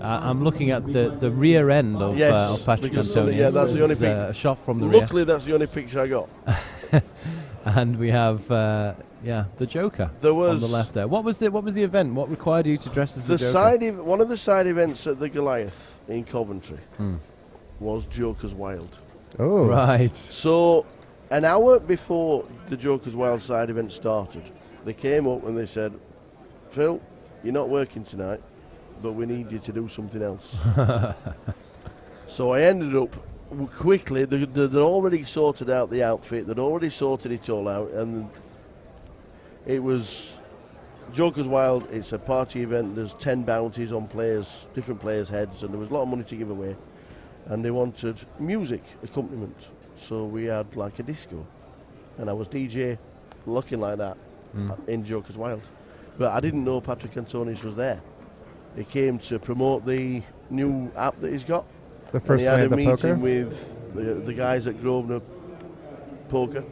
I'm looking at the rear end of Patrick Antonius. Yeah, that's the only a shot from the rear. Luckily, that's the only picture I got. And we have the Joker on the left there. What was the event? What required you to dress as the Joker? One of the side events at the Goliath in Coventry was Joker's Wild. Oh, right. So an hour before the Joker's Wild side event started, they came up and they said, "Phil, you're not working tonight, but we need you to do something else. So I ended up quickly, they'd already sorted out the outfit, they'd already sorted it all out, and it was Joker's Wild. It's a party event. There's 10 bounties on players, different players' heads, and there was a lot of money to give away. And they wanted music accompaniment, so we had like a disco, and I was DJ, looking like that in Joker's Wild. But I didn't know Patrick Antonis was there. He came to promote the new app that he's got. The first and he had a land of meeting poker. with the guys at Grosvenor Poker,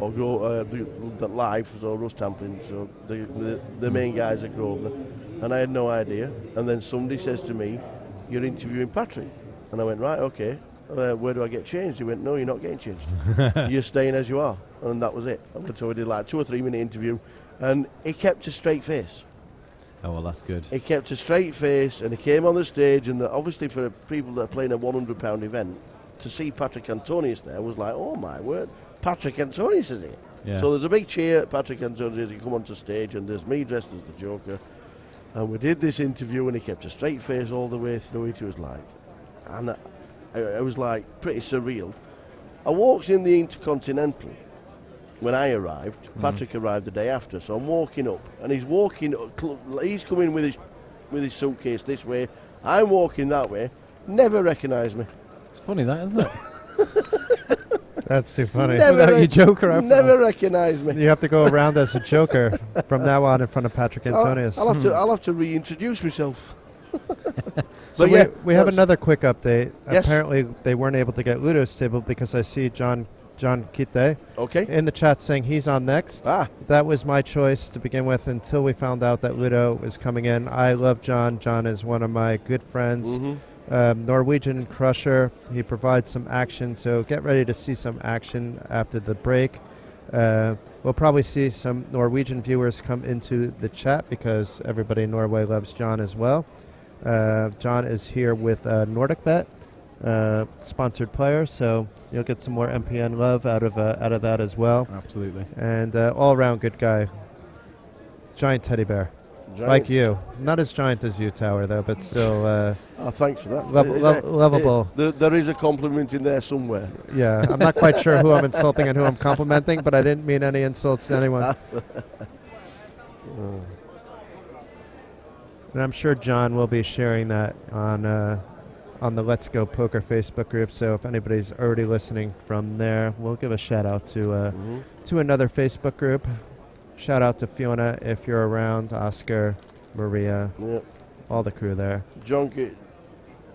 or the Live, so Russ Tamplin, so the main guys at Grosvenor. And I had no idea. And then somebody says to me, "You're interviewing Patrick." And I went, "Right, okay. Where do I get changed?" He went, "No, you're not getting changed. You're staying as you are." And that was it. And so we did like a 2 or 3 minute interview, and he kept a straight face. Oh, well, that's good. He kept a straight face, and he came on the stage, and obviously for people that are playing a £100 event, to see Patrick Antonis there was like, oh my word, Patrick Antonis is here. Yeah. So there's a big cheer at Patrick Antonis as he come onto stage, and there's me dressed as the Joker, and we did this interview, and he kept a straight face all the way through it. It was like, and it was like pretty surreal. I walked in the Intercontinental. When I arrived, Patrick arrived the day after, so I'm walking up, and he's walking. He's coming with his suitcase this way. I'm walking that way. Never recognised me. It's funny that, isn't it? That's too funny. Without your Joker outfit. Never recognised me. You have to go around as a Joker from now on in front of Patrick Antonius. I'll have to reintroduce myself. So But yeah, we have that's- another quick update. Yes. Apparently they weren't able to get Ludo's table because I see John Kite Okay. in the chat saying he's on next. That was my choice to begin with until we found out that Ludo was coming in. I love John. John is one of my good friends. Norwegian crusher. He provides some action, so get ready to see some action after the break. We'll probably see some Norwegian viewers come into the chat because everybody in Norway loves John as well. John is here with NordicBet, sponsored player, so you'll get some more MPN love out of that as well. Absolutely. And all-around good guy. Giant teddy bear. Giant. Like you. Not as giant as you, Tower, though, but still Thanks for that. lovable. There is a compliment in there somewhere. Yeah, I'm not quite sure who I'm insulting and who I'm complimenting, but I didn't mean any insults to anyone. And I'm sure John will be sharing that on the Let's Go Poker Facebook group. So if anybody's already listening from there, we'll give a shout out to another Facebook group. Shout out to Fiona if you're around, Oscar, Maria, all the crew there.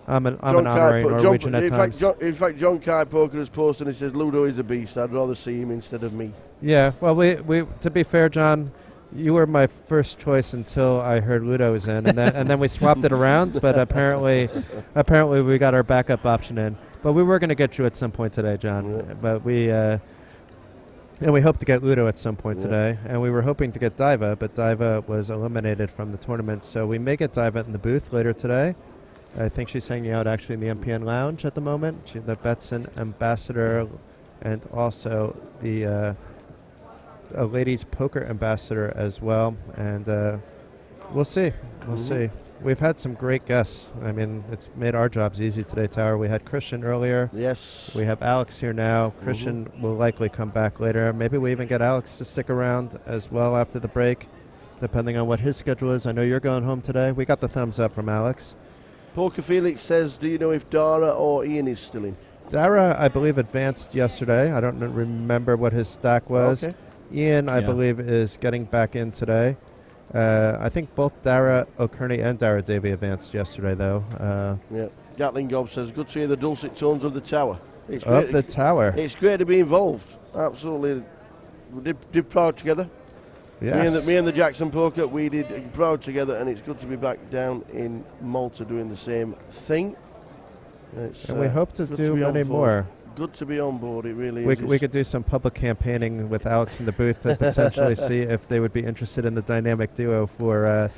I'm an honorary Norwegian at times. In fact, John Kai Poker has posted and he says Ludo is a beast. I'd rather see him instead of me. Yeah, well, we to be fair, John, you were my first choice until I heard Ludo was in, and then we swapped it around. But apparently we got our backup option in. But we were going to get you at some point today, John. Yeah. But we hope to get Ludo at some point today, and we were hoping to get Diva, but Diva was eliminated from the tournament. So we may get Diva in the booth later today. I think she's hanging out actually in the MPN lounge at the moment. She's the Betson ambassador, and also the a ladies poker ambassador as well. And we'll see. We'll see. We've had some great guests. I mean, it's made our jobs easy today, Tower. We had Christian earlier. Yes. We have Alex here now. Christian will likely come back later. Maybe we even get Alex to stick around as well after the break, depending on what his schedule is. I know you're going home today. We got the thumbs up from Alex. Poker Felix says, do you know if Dara or Ian is still in? Dara, I believe, advanced yesterday. I don't remember what his stack was. Okay. Ian, I believe, is getting back in today. I think both Dara O'Kearney and Dara Davey advanced yesterday, though. Gatling Gob says, good to hear the dulcet tones of the tower. It's Of the tower. It's great to be involved. Absolutely. We did proud together. Yes. Me and the Jackson Poker, we did proud together, and it's good to be back down in Malta doing the same thing. And we hope to do many more. Good to be on board, it really is. We could do some public campaigning with Alex in the booth to potentially see if they would be interested in the dynamic duo for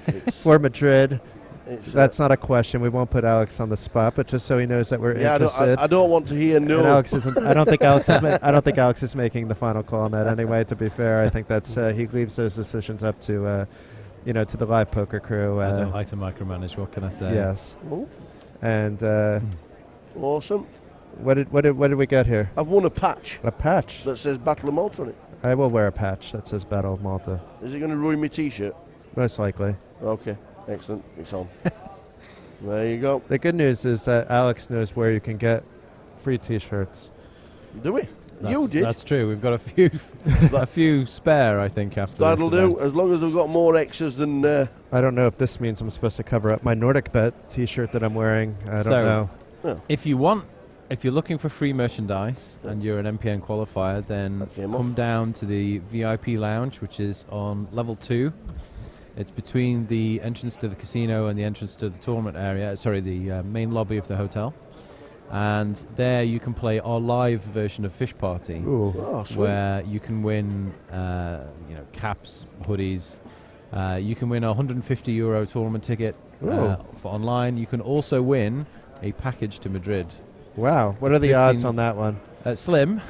Madrid. That's not a question. We won't put Alex on the spot, but just so he knows that we're interested. I don't want to hear no. And Alex isn't. I don't think Alex is making the final call on that anyway. To be fair, I think that's he leaves those decisions up to to the live poker crew. I don't like to micromanage. What can I say? Yes. Oh, And awesome. what did we get here? I've won a patch A patch. that says Battle of Malta on it. I will wear a patch that says Battle of Malta. Is it going to ruin my T-shirt? Most likely. Okay, excellent. It's on. There you go. The good news is that Alex knows where you can get free T-shirts. Do we? You did. That's true. We've got a few, a few spare, I think. After That'll this do. event. As long as we've got more X's than. I don't know if this means I'm supposed to cover up my Nordic Bet T-shirt that I'm wearing. I don't know. If you're looking for free merchandise and you're an MPN qualifier, then come down to the VIP lounge, which is on level 2. It's between the entrance to the casino and the entrance to the tournament area. Sorry, the main lobby of the hotel. And there you can play our live version of Fish Party, where you can win, caps, hoodies. You can win a €150 tournament ticket for online. You can also win a package to Madrid. Wow. What are the odds on that one? Slim.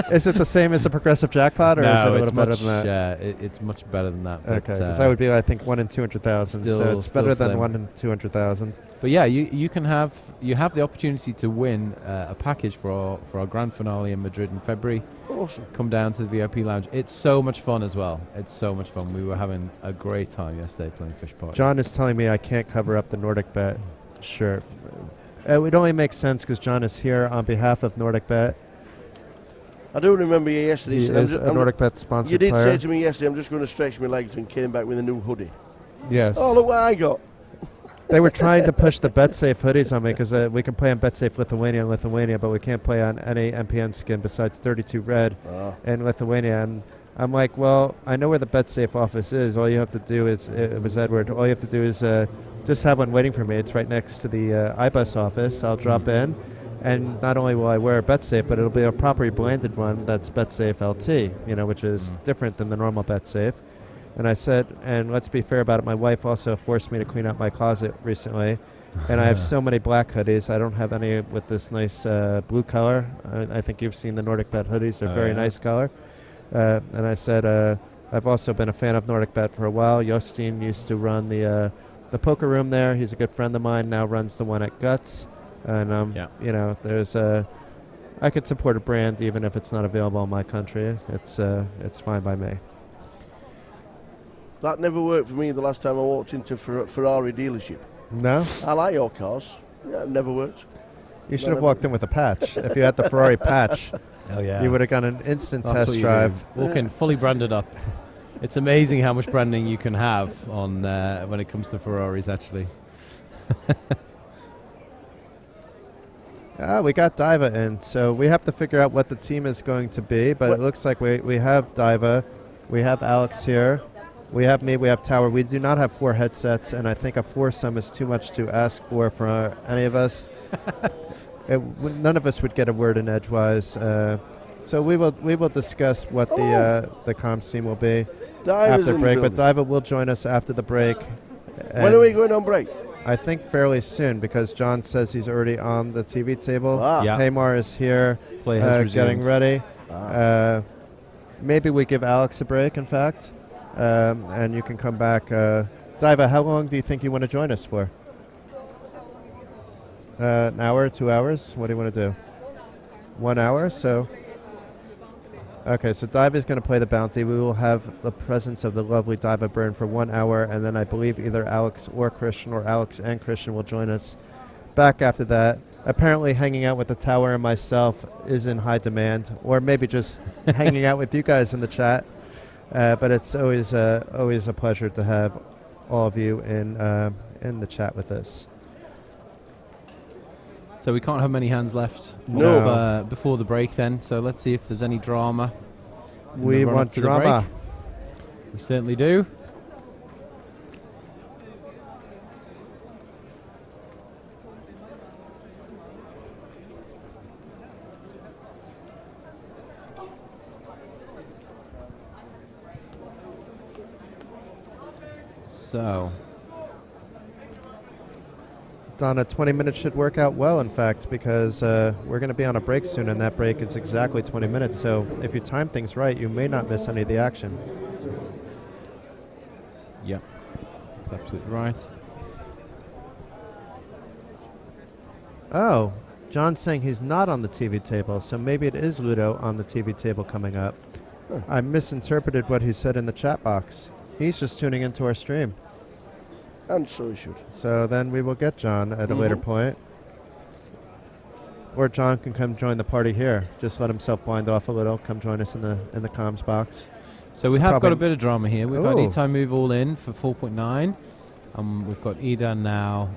Is it the same as the progressive jackpot, or is it a little better than that? It's much better than that. Okay, because that would be, I think, 1 in 200,000. So it's better than slim. 1 in 200,000. But yeah, you have the opportunity to win a package for our grand finale in Madrid in February. Awesome. Come down to the VIP lounge. It's so much fun as well. It's so much fun. We were having a great time yesterday playing Fish Party. John is telling me I can't cover up the Nordic Bet shirt. It would only make sense because John is here on behalf of Nordic Bet. I do remember you yesterday. He is a Nordic Bet sponsored You did player. say to me yesterday, I'm just going to stretch my legs, and came back with a new hoodie. Yes. Oh, look what I got. They were trying to push the BetSafe hoodies on me because we can play on BetSafe Lithuania, but we can't play on any MPN skin besides 32 Red in Lithuania. And I'm like, well, I know where the BetSafe office is. All you have to do is, it was Edward, all you have to do is just have one waiting for me. It's right next to the iBus office. I'll drop in, and not only will I wear a BetSafe, but it'll be a properly branded one that's BetSafe LT, which is different than the normal BetSafe. And I said, and let's be fair about it, my wife also forced me to clean out my closet recently. And I have so many black hoodies. I don't have any with this nice blue color. I think you've seen the Nordic Bet hoodies. They're very nice color. And I said, I've also been a fan of Nordic Bet for a while. Jostein used to run the poker room there. He's a good friend of mine, now runs the one at Guts. And, there's I could support a brand even if it's not available in my country. It's fine by me. That never worked for me the last time I walked into a Ferrari dealership. No? I like your cars. Yeah, it never worked. You should have walked in with a patch. If you had the Ferrari patch, hell yeah, you would have got an instant test drive. Walk in fully branded up. It's amazing how much branding you can have on when it comes to Ferraris, actually. We got Diva in, so we have to figure out what the team is going to be, but it looks like we have Diva, we have Alex here, we have me, we have Tower. We do not have 4 headsets, and I think a foursome is too much to ask for any of us. None of us would get a word in edgewise. So we will discuss what the comms team will be after the break, but Diva will join us after the break. When are we going on break? I think fairly soon, because John says he's already on the TV table. Yeah. Haymar is here getting ready. Maybe we give Alex a break, in fact, and you can come back. Diva, how long do you think you want to join us for? An hour, 2 hours? What do you want to do? 1 hour? So, okay, so Diva is going to play the bounty. We will have the presence of the lovely Diva burn for 1 hour, and then I believe either Alex or Christian, or Alex and Christian, will join us back after that. Apparently hanging out with the Tower and myself is in high demand, or maybe just hanging out with you guys in the chat. But it's always a pleasure to have all of you in the chat with us. So we can't have many hands left before the break then, so let's see if there's any drama. We want drama. We certainly do. So Donna, 20 minutes should work out well, in fact, because we're going to be on a break soon, and that break is exactly 20 minutes. So if you time things right, you may not miss any of the action. Yep. That's absolutely right. Oh, John's saying he's not on the TV table, so maybe it is Ludo on the TV table coming up. I misinterpreted what he said in the chat box. He's just tuning into our stream. And so he should. So then we will get John at a later point. Or John can come join the party here. Just let himself blind off a little. Come join us in the comms box. So we have Probably got a bit of drama here. We've got Ooh. E-Time Move all in for 4.9. We've got Ida now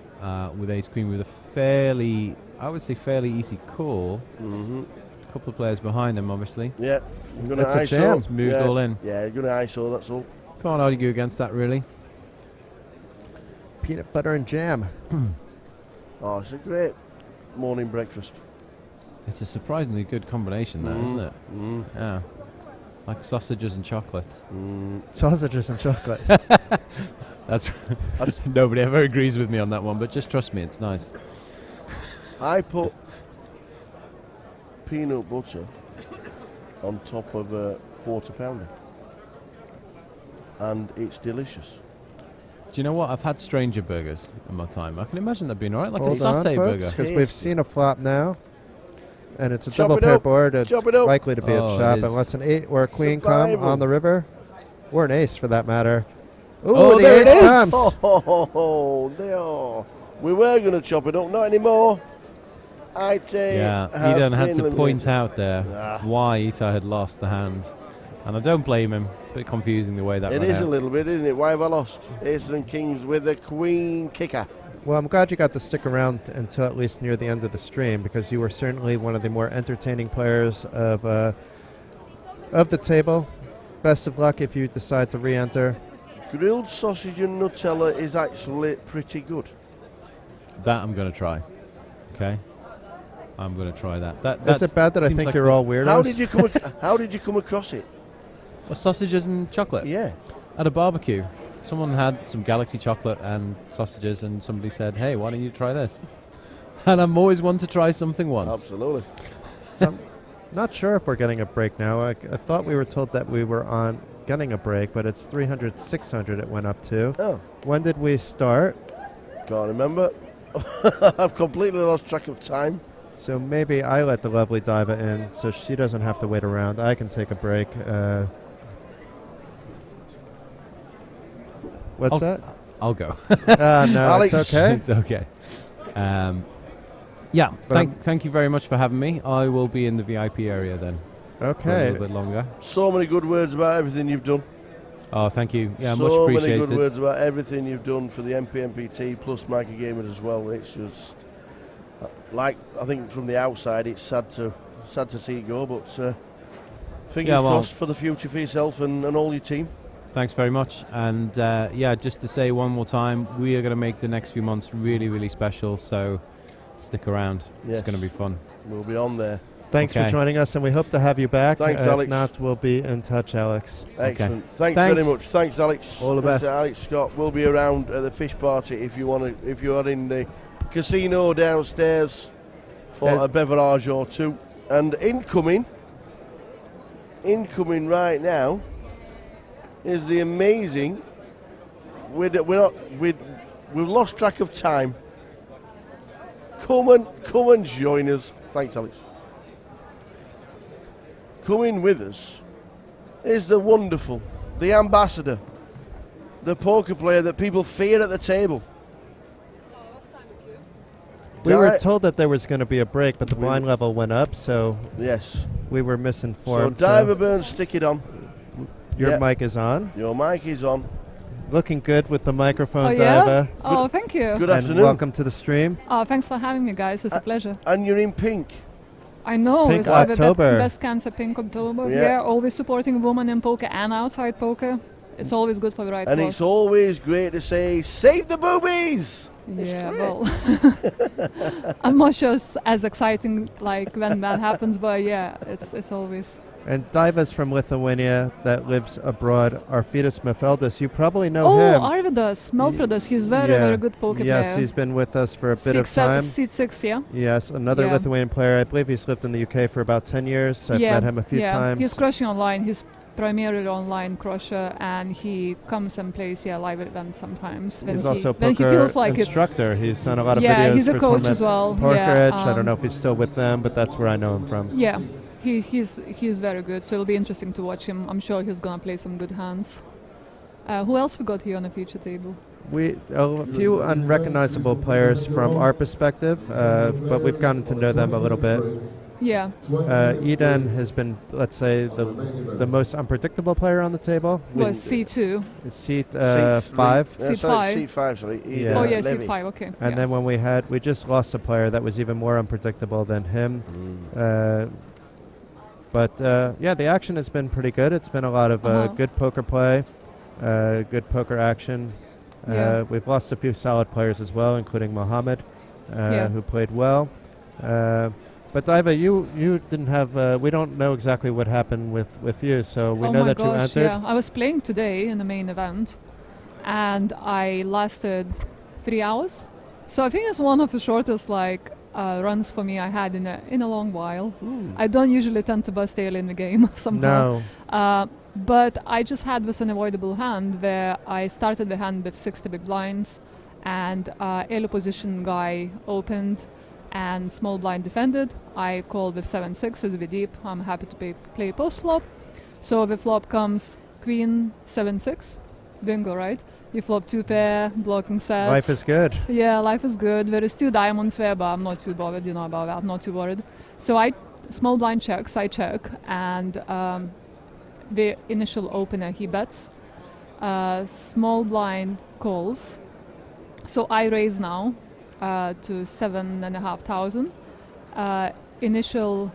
with Ace Queen with a fairly, I would say, fairly easy call. A couple of players behind him, obviously. Yeah. That's a jam. It's moved all in. Yeah, you're going to ISO, that's all. Can't argue against that, really. Peanut butter and jam. Oh, it's a great morning breakfast. It's a surprisingly good combination, that, isn't it? Yeah. Like sausages and chocolate. Sausages and chocolate. That's nobody ever agrees with me on that one, but just trust me, it's nice. I put peanut butter on top of a quarter pounder. And it's delicious. Do you know what? I've had stranger burgers in my time. I can imagine that being alright, like Hold a satay burger. because we've seen a flop now. And it's a Chop double it pair up. board. It's Chop it up. likely to be a Oh, chop it is. unless an 8 or a queen Survival. come on the river. Or an ace, for that matter. Ooh, Oh, the there ace it is. comes. Oh, there are. We were going to chop it up, not anymore. Yeah, Eden had to point out there why Ita had lost the hand. And I don't blame him. A bit confusing the way that It went is out. a little bit, isn't it? Why have I lost? Aces and kings with a queen kicker. Well, I'm glad you got to stick around until at least near the end of the stream, because you were certainly one of the more entertaining players of the table. Best of luck if you decide to re-enter. Grilled sausage and Nutella is actually pretty good. That I'm going to try. Okay? I'm going to try that. Is it bad that I seems think like you're the- all weirdos? How did you come across it? Well, sausages and chocolate. Yeah. At a barbecue. Someone had some Galaxy chocolate and sausages, and somebody said, "Hey, why don't you try this?" And I'm always one to try something once. Absolutely. So I'm not sure if we're getting a break now. I thought we were told that we were on getting a break, but it's 300, 600 it went up to. Oh, When did we start? can't remember. I've completely lost track of time. So maybe I let the lovely Diva in so she doesn't have to wait around. I can take a break. What's that? I'll go. No, Alex. it's okay. It's okay. Yeah, But thank you very much for having me. I will be in the VIP area then for a Okay. little bit longer. So many good words about everything you've done. Oh, thank you. Yeah, much So many appreciated. good words about everything you've done for the MPNPT plus Micro Gamers as well. It's just like, I think from the outside it's sad to see it go, but fingers crossed for the future for yourself and all your team. Thanks very much. And yeah, just to say one more time, we are going to make the next few months really, really special. So stick around. Yes. It's going to be fun. We'll be on there. Thanks for Okay. joining us, and we hope to have you back. Thanks, If Alex. not, we'll be in touch, Alex. Excellent. Okay. Thanks very Thanks. much. Thanks, Alex. All the Mr. best. Alex Scott will be around at the fish party if you are in the casino downstairs for a beverage or two. And incoming right now is the amazing. We've lost track of time. Come and join us. Thanks, Alex. Coming with us is the wonderful, the ambassador, the poker player that people fear at the table. We were told that there was going to be a break, but the blind level went up, so Yes. we were misinformed. So Diver Burns, stick it on. Your Yeah. mic is on. Your mic is on. Looking good with the microphone, Oh, yeah? Diva. Oh, thank you. Good And afternoon. welcome to the stream. Oh, thanks for having me, guys. It's a pleasure. And you're in pink. I know. Pink it's the October. best cancer, Pink October. Yeah. Yeah. Always supporting women in poker and outside poker. It's always good for the right And cause. it's always great to say, save the boobies! Yeah, well, I'm not sure it's as exciting like when that happens, but yeah, it's always. And Diva's from Lithuania that lives abroad. Arvydas Mefeldis, you probably know Oh, him. Arvydas, Melfredas, he's very, Yeah. very good poker Yes, player. he's been with us for a bit of time. Seat 6, yeah? Yes, another Yeah. Lithuanian player. I believe he's lived in the UK for about 10 years. I've yeah, met him a few yeah. times. He's crushing online. He's primarily online crusher, and he comes and plays live events sometimes. He's also a when he poker feels like it. instructor. He's done a lot of Yeah, videos he's a for coach Tournament as well. Poker Yeah, Edge. I don't know if he's still with them, but that's where I know him from. Yeah, he's very good. So it'll be interesting to watch him. I'm sure he's gonna play some good hands. Who else we got here on the feature table? A few unrecognizable players from our perspective, but we've gotten to know them a little bit. Yeah. Eden has been, let's say, the most unpredictable player on the table. Was C2. Seat Seat 5. Sorry, Seat 5. Seat 5, sorry. Yeah. Oh yeah, Levy. seat 5. Okay. And then when we just lost a player that was even more unpredictable than him. But the action has been pretty good. It's been a lot of good poker play, good poker action. We've lost a few solid players as well, including Mohammed, who played well. But Diva, you didn't have. We don't know exactly what happened with you, so we know that you entered. Yeah, I was playing today in the main event, and I lasted 3 hours. So I think it's one of the shortest runs for me I had in a long while. I don't usually tend to bust early in the game somehow. No. But I just had this unavoidable hand where I started the hand with 60 big blinds, and early position guy opened and small blind defended. I called with 7-6 as we deep. I'm happy to play post flop. So the flop comes queen 7-6. Bingo, right? You flop 2 pair, blocking sets. Life is good. Yeah, life is good. There is 2 diamonds there, but I'm not too bothered, about that. Not too worried. So I small blind checks, I check, and the initial opener he bets. Small blind calls. So I raise now to 7,500. Initial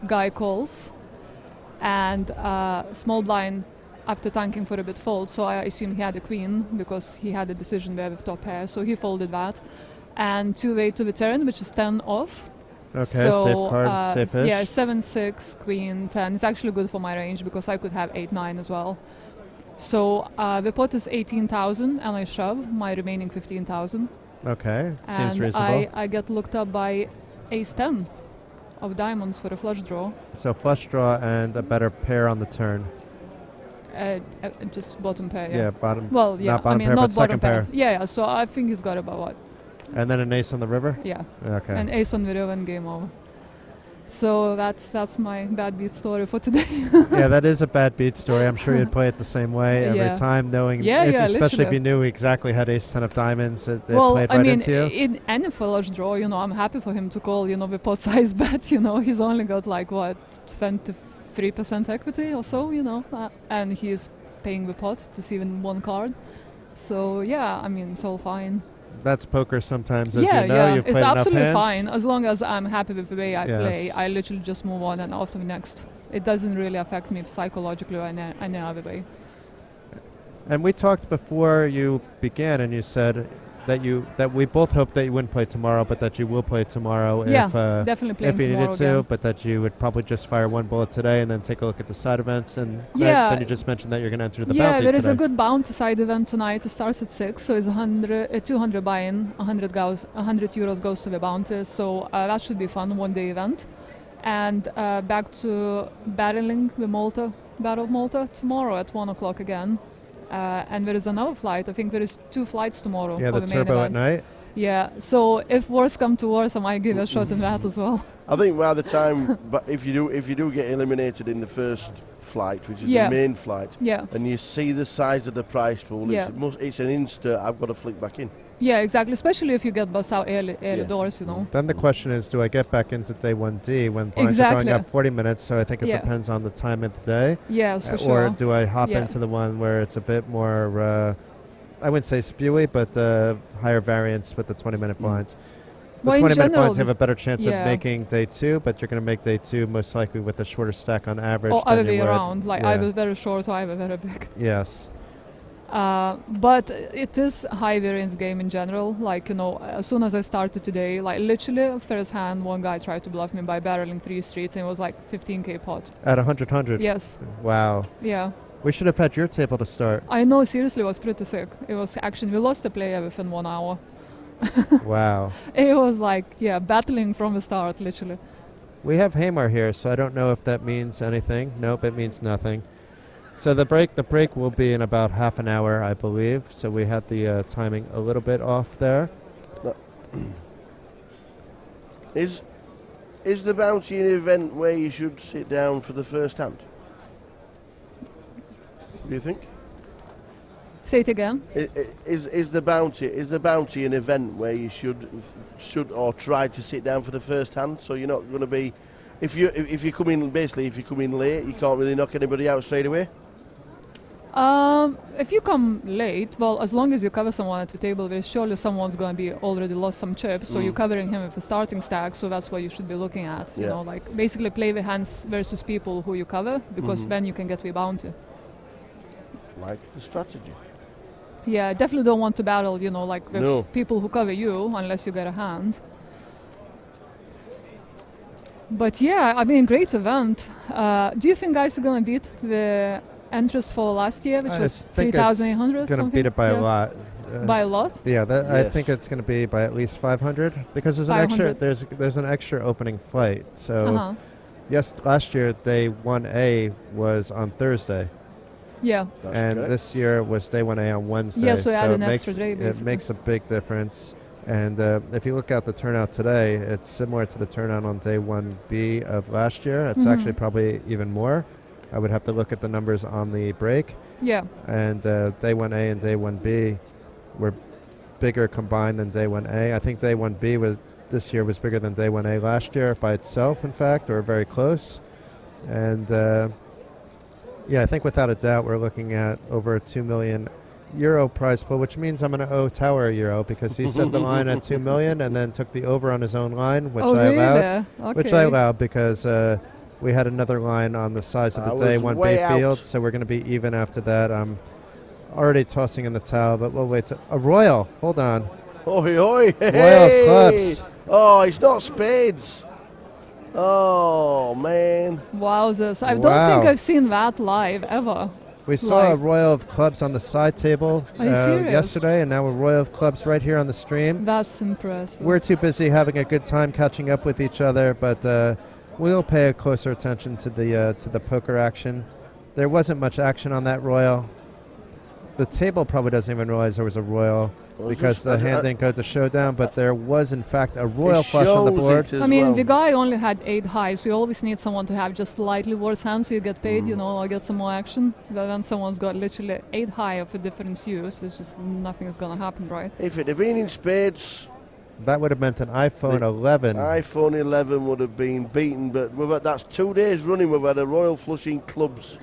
guy calls, and small blind after tanking for a bit fold. So I assume he had a queen because he had a decision there with top pair. So he folded that, and 2-way to the turn, which is 10 off. Okay, so, safe card, safe-ish. Yeah, 7-6, queen 10. It's actually good for my range because I could have 8-9 as well. So the pot is 18,000, and I shove my remaining 15,000. Okay, seems and reasonable. I get looked up by ace 10 of diamonds for a flush draw. So flush draw and a better pair on the turn. Just bottom pair, Yeah, bottom. Well, yeah, Not bottom pair, not but bottom second pair. Yeah, so I think he's got about what? And then an ace on the river? Yeah. Okay. An ace on the river and game over. So that's my bad beat story for today. Yeah, that is a bad beat story. I'm sure you'd play it the same way every Yeah. time, knowing, especially if literally. you knew exactly had ace 10 of diamonds, it Well, played I right mean, into you. in any flush draw, I'm happy for him to call, the pot size bet. He's only got 23% equity or so, and he's paying the pot to see even one card. So yeah, I mean, it's all fine. That's poker sometimes, as Yeah, you know. yeah, You've it's played enough absolutely hands. fine as long as I'm happy with the way I play. Yes. I literally just move on and off to the next. It doesn't really affect me psychologically or any other way. And we talked before you began, and you said that we both hope that you wouldn't play tomorrow, but that you will play tomorrow Definitely playing if you tomorrow needed to, again. but that you would probably just fire one bullet today and then take a look at the side events. And then you just mentioned that you're going to enter the bounty Yeah, there is today. a good bounty side event tonight. It starts at 6, so it's 200 buy-in, 100 euros goes to the bounty. So that should be fun, one-day event. And back to barreling the Battle of Malta tomorrow at 1 o'clock again. And there is another flight. I think there is 2 flights tomorrow. Yeah, for the the main turbo event. at night. Yeah, so if worse come to worse, I might give a shot in that as well. I think by the time, but if you do get eliminated in the first flight, which is the main flight, and you see the size of the prize pool, it's an instant. I've got to flick back in. Yeah, exactly. Especially if you get bust out early doors, Then the question is, do I get back into day 1D when blinds are going up 40 minutes? So I think it depends on the time of the day. Yes, for Or sure. do I hop into the one where it's a bit more, I wouldn't say spewy, but higher variance with the 20-minute blinds? The Well, in 20-minute general, blinds have a better chance of yeah. making day 2, but you're going to make day 2 most likely with a shorter stack on average Or than other you way would. around, like Yeah. either very short or either very big. Yes. But it is high variance game in general. As soon as I started today, literally first hand, one guy tried to bluff me by barreling 3 streets, and it was 15k pot. At 100. Yes. Wow. Yeah. We should have had your table to start. I know, seriously, it was pretty sick. It was actually, we lost the player within 1 hour. Wow. It was battling from the start, literally. We have Hamar here, so I don't know if that means anything. Nope, it means nothing. So the break will be in about half an hour, I believe. So we had the timing a little bit off there. Is the bounty an event where you should sit down for the first hand? Do you think? Say it again. Is the bounty an event where you should or try to sit down for the first hand? So you're not going to be, if you come in late, you can't really knock anybody out straight away. If you come late, well, as long as you cover someone at the table, there's surely someone's going to be already lost some chips, so you're covering him with a starting stack, so that's what you should be looking at. You know, like basically play the hands versus people who you cover, because then you can get the bounty. Like the strategy. Yeah, definitely don't want to battle, you know, like with people who cover you, unless you get a hand. But yeah, I mean, great event. Do you think guys are going to beat the interest for last year, which was 3,800? Going to beat it by a lot. By a lot? Yeah, I think it's going to be by at least 500 because there's an extra. There's an extra opening flight. So yes, last year day 1A was on Thursday. Yeah. And this year was day 1A on Wednesday. Yeah, so add an extra day. It makes a big difference. And if you look at the turnout today, it's similar to the turnout on day 1B of last year. It's actually probably even more. I would have to look at the numbers on the break. Yeah. And day 1A and day 1B were bigger combined than day 1A. I think day 1B this year was bigger than day 1A last year by itself, in fact, or very close. And yeah, I think without a doubt we're looking at over a €2 million prize pool, which means I'm going to owe Tower €1 because he set the line at 2 million and then took the over on his own line, which I allowed. Okay. Which I allowed because we had another line on the size of the day 1B field, so we're going to be even after that. I'm already tossing in the towel, but we'll wait to a royal. Hold on. Oi, oi, hey. Royal of clubs. Oh, it's not spades. Oh, man. Wowzers. I don't think I've seen that live ever. We saw a royal of clubs on the side table yesterday, and now a royal of clubs right here on the stream. That's impressive. We're too busy having a good time catching up with each other, but we'll pay a closer attention to the poker action. There wasn't much action on that royal. The table probably doesn't even realize there was a royal because the hand didn't go to showdown, but there was in fact a royal flush on the board. I mean, the guy only had 8 high, so you always need someone to have just slightly worse hands so you get paid, you know, or get some more action. But then someone's got literally 8 high of a different suit, it's just nothing is going to happen, right? If it had been in spades, that would have meant an iPhone 11. iPhone 11 would have been beaten, but that's 2 days running we've had a royal flush in clubs.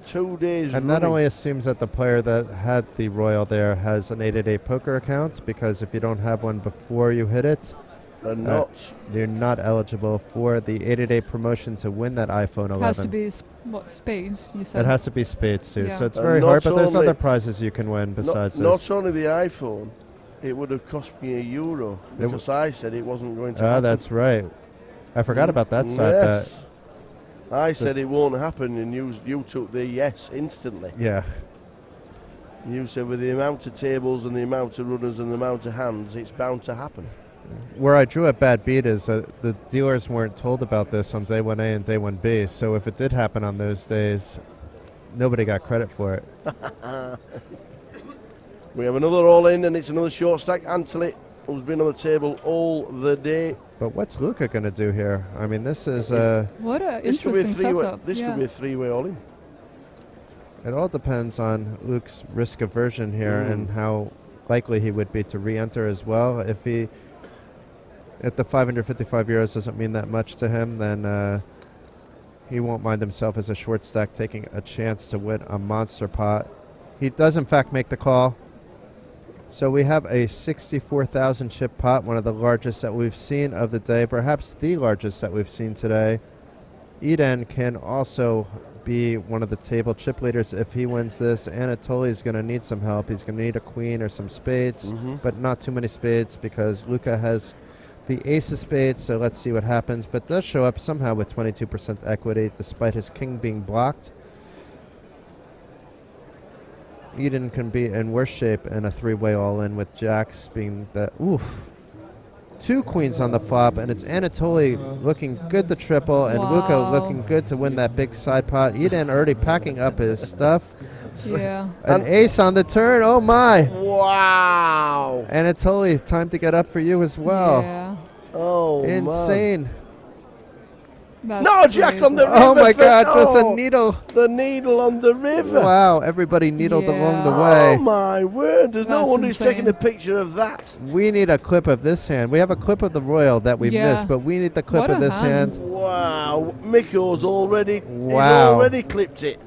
2 days and running. that only assumes that the player that had the royal there has an 888 poker account, because if you don't have one before you hit it, you're not eligible for the 888 promotion to win that iPhone 11. It has to be spades, you said. It has to be spades too, yeah. So it's very hard, but there's other prizes you can win besides this. Not only the iPhone, it would have cost me €1 because I said it wasn't going to happen. That's right. I forgot about that side bet. I said it won't happen, and you took the yes instantly. Yeah. You said with the amount of tables and the amount of runners and the amount of hands, it's bound to happen. Where I drew a bad beat is that the dealers weren't told about this on day 1A and day 1B, so if it did happen on those days, nobody got credit for it. We have another all-in, and it's another short stack. Antley, who's been on the table all the day. But what's Luca going to do here? I mean, this is what an interesting setup. This could be a 3-way all-in. It all depends on Luke's risk aversion here and how likely he would be to re-enter as well. If the €555 doesn't mean that much to him, then he won't mind himself as a short stack taking a chance to win a monster pot. He does, in fact, make the call. So we have a 64,000 chip pot, one of the largest that we've seen of the day, perhaps the largest that we've seen today. Eden can also be one of the table chip leaders if he wins this. Anatoly's going to need some help. He's going to need a queen or some spades, but not too many spades because Luca has the ace of spades, so let's see what happens. But does show up somehow with 22% equity despite his king being blocked. Eden can be in worse shape in a 3-way all-in with jacks being the 2 queens on the flop, and it's Anatoly looking good to triple, and Luca Wow. looking good to win that big side pot. Eden already packing up his stuff. Yeah. An ace on the turn. Oh my! Wow. Anatoly, time to get up for you as well. Yeah. Oh, man. Insane. That's No, Jack crazy. on the river. Oh my God! Just a Oh, needle. The needle on the river. Wow! Everybody needled Yeah. along the Oh, way. my word. There's no That's one who's taking insane. a picture of that. We need a clip of this hand. We have a clip of the royal that we Yeah. missed, but we need the clip What of a this hand. hand. Wow. Miko's already, he's Wow. already clipped it.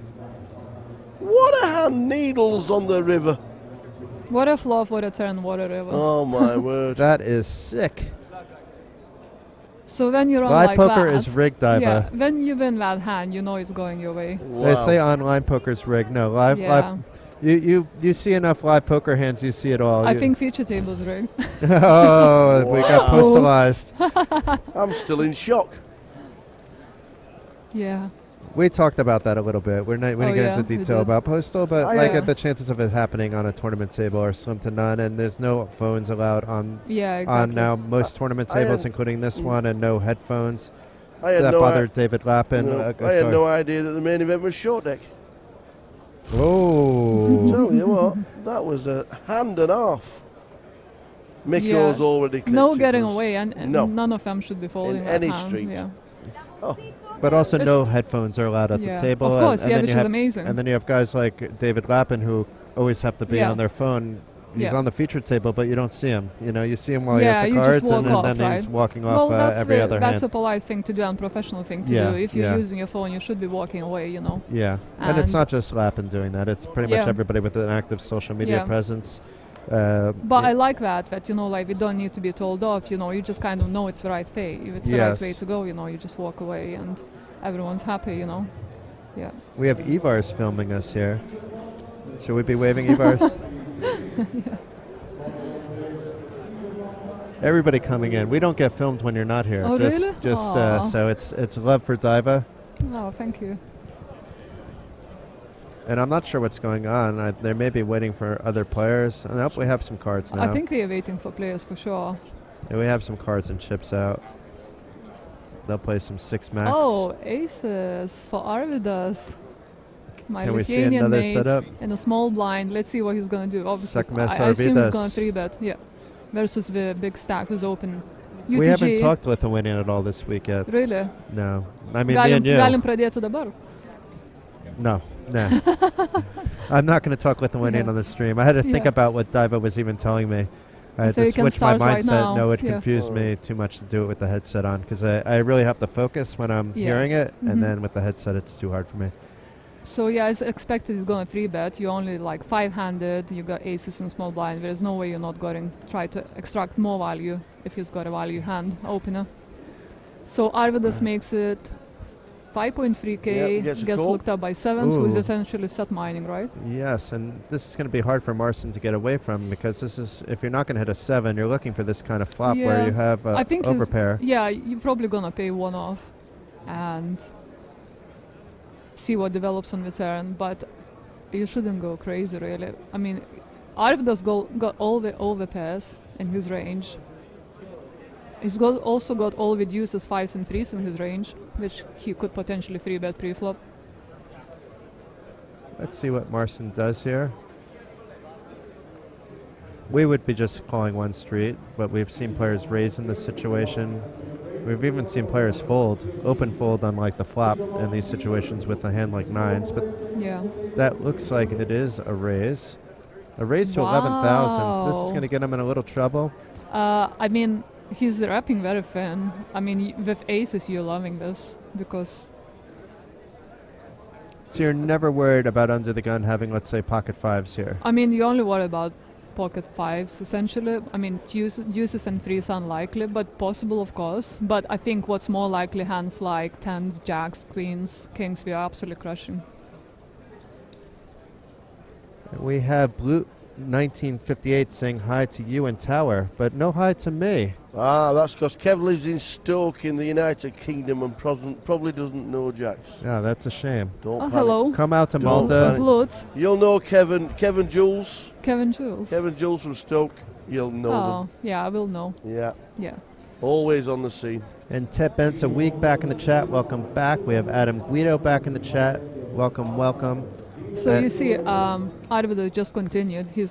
What a hand. Needles on the river. What a flop, what a turn, what a river. Oh, my word. That is sick. So when you're on Live like poker that, is rigged, Diva. yeah, when you win that hand, you know it's going your way. Wow. They say online poker's rigged. No, live. Yeah. You see enough live poker hands, you see it all. I You- think feature table's rigged. Oh, we got Wow. postalized. I'm still in shock. Yeah. We talked about that a little bit. We didn't Oh, get yeah, into we detail did. about postal, but Oh, like yeah. the chances of it happening on a tournament table are slim to none, and there's no phones allowed on Yeah, exactly. on now most tournament I tables, had- including this one, and no headphones. I had That no bothered David Lappin. No, I sorry. had no idea that the main event was short deck. Oh. Tell you what, that was a hand and a half. Miko's Yeah. already clipped No it getting for us. away, and No. none of them should be folding that any hand. street. Yeah. But also, It's- no headphones are allowed at Yeah. the table. Of course, and yeah, then which you is have, amazing. And then you have guys like David Lappin who always have to be Yeah. on their phone. He's Yeah. on the featured table, but you don't see him. You know, you see him while Yeah, he has the you just cards, and, walk then off, he's right? walking Well, off that's every the- other that's hand. a polite thing to do and professional thing to Yeah, do. If you're yeah. using your phone, you should be walking away, you know. Yeah, and it's And- not just Lappin doing that. It's pretty much Yeah. everybody with an active social media Yeah. presence. But I like that, you know, like we don't need to be told off, you know, you just kind of know it's the right way. If it's the right Yes. way to go, you know, you just walk away and everyone's happy, you know. Yeah. We have Ivars filming us here. Should we be waving Ivars? Everybody coming in. We don't get filmed when you're not here. Oh, just, really? Just Aw. so it's love for Diva, Oh, thank you. and I'm not sure what's going on. They may be waiting for other players. And I hope we have some cards now. I think we are waiting for players for sure. Yeah, we have some cards and chips out. They'll play some 6 max. Oh, aces for Arvidas. My Can we see Lithuanian another mate setup? in a small blind. Let's see what he's gonna do. Obviously, Sakmes I assume he's Arvidas. gonna 3-bet. Yeah, versus the big stack who's open. UTG. We haven't talked Lithuanian at all this week yet. Really? No. I mean, me Galim, and you. galim pradėti dabar. No. I'm not going to talk Lithuanian Yeah. on the stream. I had to think Yeah. about what Diva was even telling me. I had So to you can switch my start right mindset. now. No, it Yeah. confused me too much to do it with the headset on because I really have to focus when I'm Yeah. hearing it, Mhm. and then with the headset, it's too hard for me. So yeah, as expected, he's gonna 3-bet. You only like 5-handed. You got aces in small blind. There is no way you're not going try to extract more value if he's got a value hand opener. So Arvidas makes it 5.3k. Yeah, gets a gets call. looked up by sevens, who's Ooh. essentially set mining, right? Yes, and this is going to be hard for Marcin to get away from because this is if you're not going to hit a 7, you're looking for this kind of flop where Yeah. you have I think he's- overpair. Yeah, you're probably gonna pay one off and see what develops on the turn, but you shouldn't go crazy, really. I mean, Arvidas got all the pairs in his range. He's also got all the deuces, 5s and 3s in his range, which he could potentially 3-bet pre-flop. Let's see what Marcin does here. We would be just calling one street, but we've seen players raise in this situation. We've even seen players fold, open fold on like the flop in these situations with a hand like 9s, but Yeah. that looks like it is a raise. A raise to 11,000. So this is Wow. going to get him in a little trouble. I mean, he's wrapping very thin. I mean, with aces, you're loving this because So you're never worried about under the gun having, let's say, pocket 5s here. I mean, you only worry about pocket 5s, essentially. I mean, deuces and 3s unlikely, but possible, of course. But I think what's more likely, hands like 10s, jacks, queens, kings, we are absolutely crushing. We have Blue 1958 saying hi to you and Tower, but no hi to me. Ah, that's because Kev lives in Stoke in the United Kingdom and probably doesn't know Jax. Yeah, that's a shame. Don't Oh, panic. hello. Come out to Don't Malta. panic. Bloods. You'll know Kevin Jules. Kevin Jules. Kevin Jules from Stoke. You'll know Oh, yeah, I will know. them. Yeah. Yeah. Always on the scene. And Ted Bent's a week back in the chat. Welcome back. We have Adam Guido back in the chat. Welcome, welcome. So you see, Arvido just continued. He's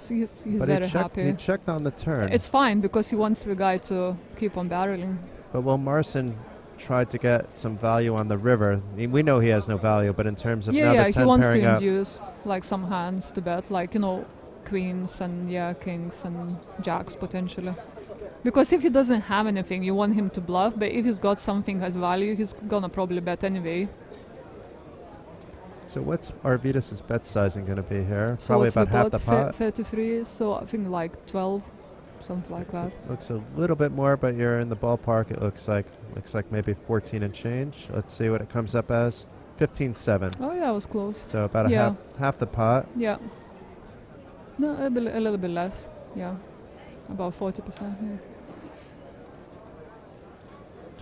But very he happy. checked on the turn. It's fine because he wants the guy to keep on barreling. But Will Marson tried to get some value on the river. I mean, we know he has no value, but in terms of now Yeah, the he 10 wants to pairing up, induce like some hands to bet, like, you know, queens and kings and jacks potentially. Because if he doesn't have anything, you want him to bluff, but if he's got something has value, he's gonna probably bet anyway. So what's Arvidas's bet sizing going to be here? So Probably what's about half the pot. 33, so I think like 12, something like that. Looks a little bit more, but you're in the ballpark. It looks like maybe 14 and change. Let's see what it comes up as. 15.7. Oh yeah, I was close. So about Yeah. half the pot. Yeah. No, a little bit less. Yeah. About 40%. Yeah.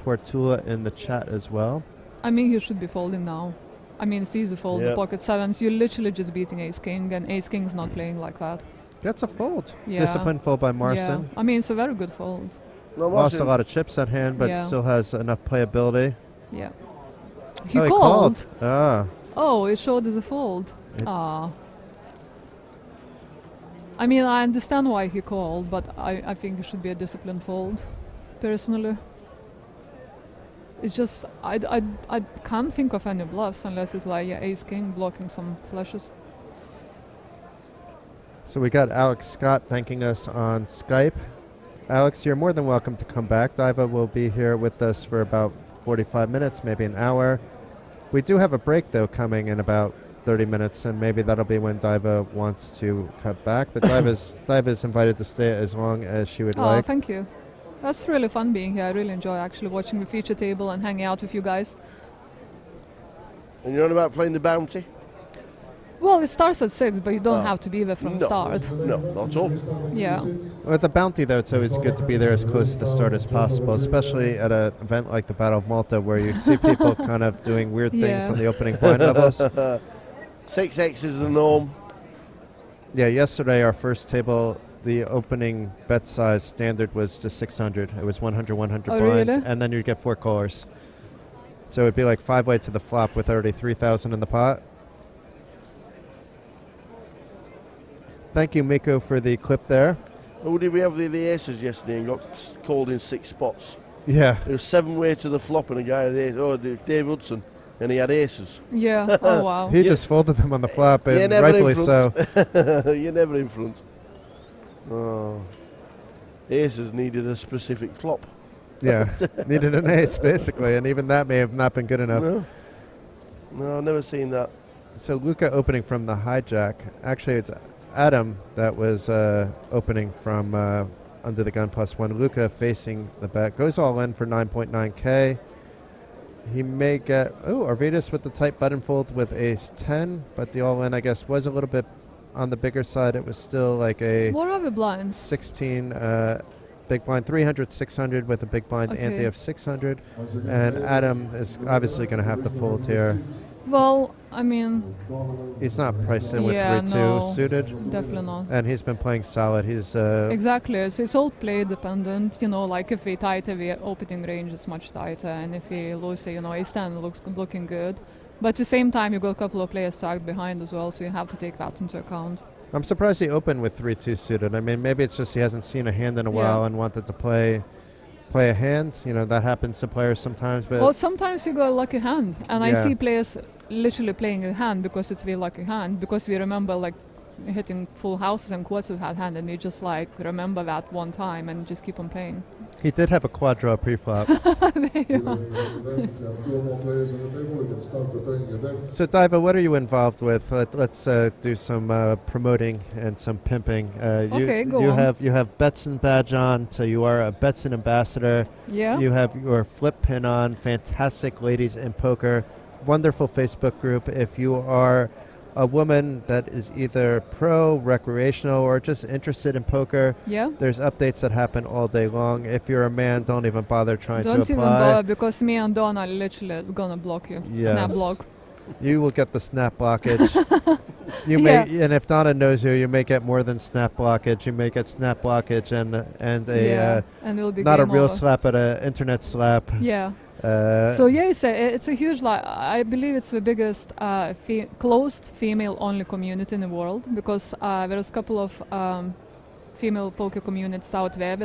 Tortula in the chat as well. I mean, he should be folding now. I mean, it's easy fold. Yeah. The pocket sevens, you're literally just beating ace king, and ace king's not playing like that. Gets a fold. Yeah. Disciplined fold by Marson. Yeah. I mean, it's a very good fold. No, Lost a Martin, lot of chips at hand, but Yeah. still has enough playability. Yeah. He Oh, called. Ah. Oh, it showed as a fold. It- Ah. I mean, I understand why he called, but I think it should be a disciplined fold, personally. It's just, I can't think of any bluffs unless it's like ace-king blocking some flushes. So we got Alex Scott thanking us on Skype. Alex, you're more than welcome to come back. Diva will be here with us for about 45 minutes, maybe an hour. We do have a break, though, coming in about 30 minutes, and maybe that'll be when Diva wants to cut back. But Diva's invited to stay as long as she would Oh, like. thank you. That's really fun being here. I really enjoy actually watching the feature table and hanging out with you guys. and you're on about playing the bounty? Well, it starts at 6, but you don't Oh. have to be there from the No. start. No, not at all. Yeah. With the bounty, though, it's always good to be there as close to the start as possible, especially at an event like the Battle of Malta, where you see people kind of doing weird things Yeah. on the opening blind levels. 6x is the norm. Yeah, yesterday our first table, the opening bet size standard was just 600. It was 100, 100 Oh, blinds, really? and then you'd get 4 callers. So it'd be like 5-way to the flop with already 3,000 in the pot. Thank you, Miko, for the clip there. Who did we have the aces yesterday and got called in 6 spots? Yeah. It was 7-way to the flop and a guy had ace. Oh, Dave Hudson. And he had aces. Yeah. Oh, wow. He just folded them on the flop, You're and never rightfully in so. front. You're never in front. Oh. Aces needed a specific flop. Yeah, needed an ace, basically, and even that may have not been good enough. No, I've never seen that. So Luca opening from the hijack. Actually, it's Adam that was opening from under the gun +1. Luca facing the bet. Goes all in for 9.9K. He may get... Oh, Arvidis with the tight button fold with ace-10, but the all-in, I guess, was a little bit on the bigger side. It was still like a What are the blinds? 16 big blind, 300, 600 with a big blind ante Okay. of 600. And Adam is obviously going to have to fold here. Well, I mean, He's not priced in with Yeah, 3-2 no. suited. definitely not. And he's been playing solid. He's Exactly. So it's all play dependent. You know, like if we tighter, the opening range is much tighter, and if we lose, you know, ace-10 looking good. But at the same time, you got a couple of players stacked behind as well, so you have to take that into account. I'm surprised he opened with 3-2 suited. I mean, maybe it's just he hasn't seen a hand in a while Yeah. and wanted to play a hand. You know, that happens to players sometimes. But Well, sometimes you got a lucky hand, and I Yeah. see players literally playing a hand because it's their lucky hand, because we remember like hitting full houses and quarters with that hand, and you just like remember that one time and just keep on playing. he did have a quad draw pre-flop. So, Diva, what are you involved with? Let's do some promoting and some pimping. Okay, go you on. have Betson badge on, so you are a Betson ambassador. Yeah. You have your flip pin on. Fantastic ladies in poker. Wonderful Facebook group. If you are a woman that is either pro, recreational, or just interested in poker, Yeah. there's updates that happen all day long. If you're a man, don't even bother trying Don't to even apply. bother, because me and Don are literally gonna block you. Snap Yes. block. You will get the snap blockage. You Yeah. may, and if Donna knows you may get more than snap blockage. You may get snap blockage and a Yeah. And it'll be not a game real over. slap, but an internet slap. Yeah. So Yeah, it's a huge, I believe it's the biggest closed female-only community in the world, because there's a couple of female poker communities out there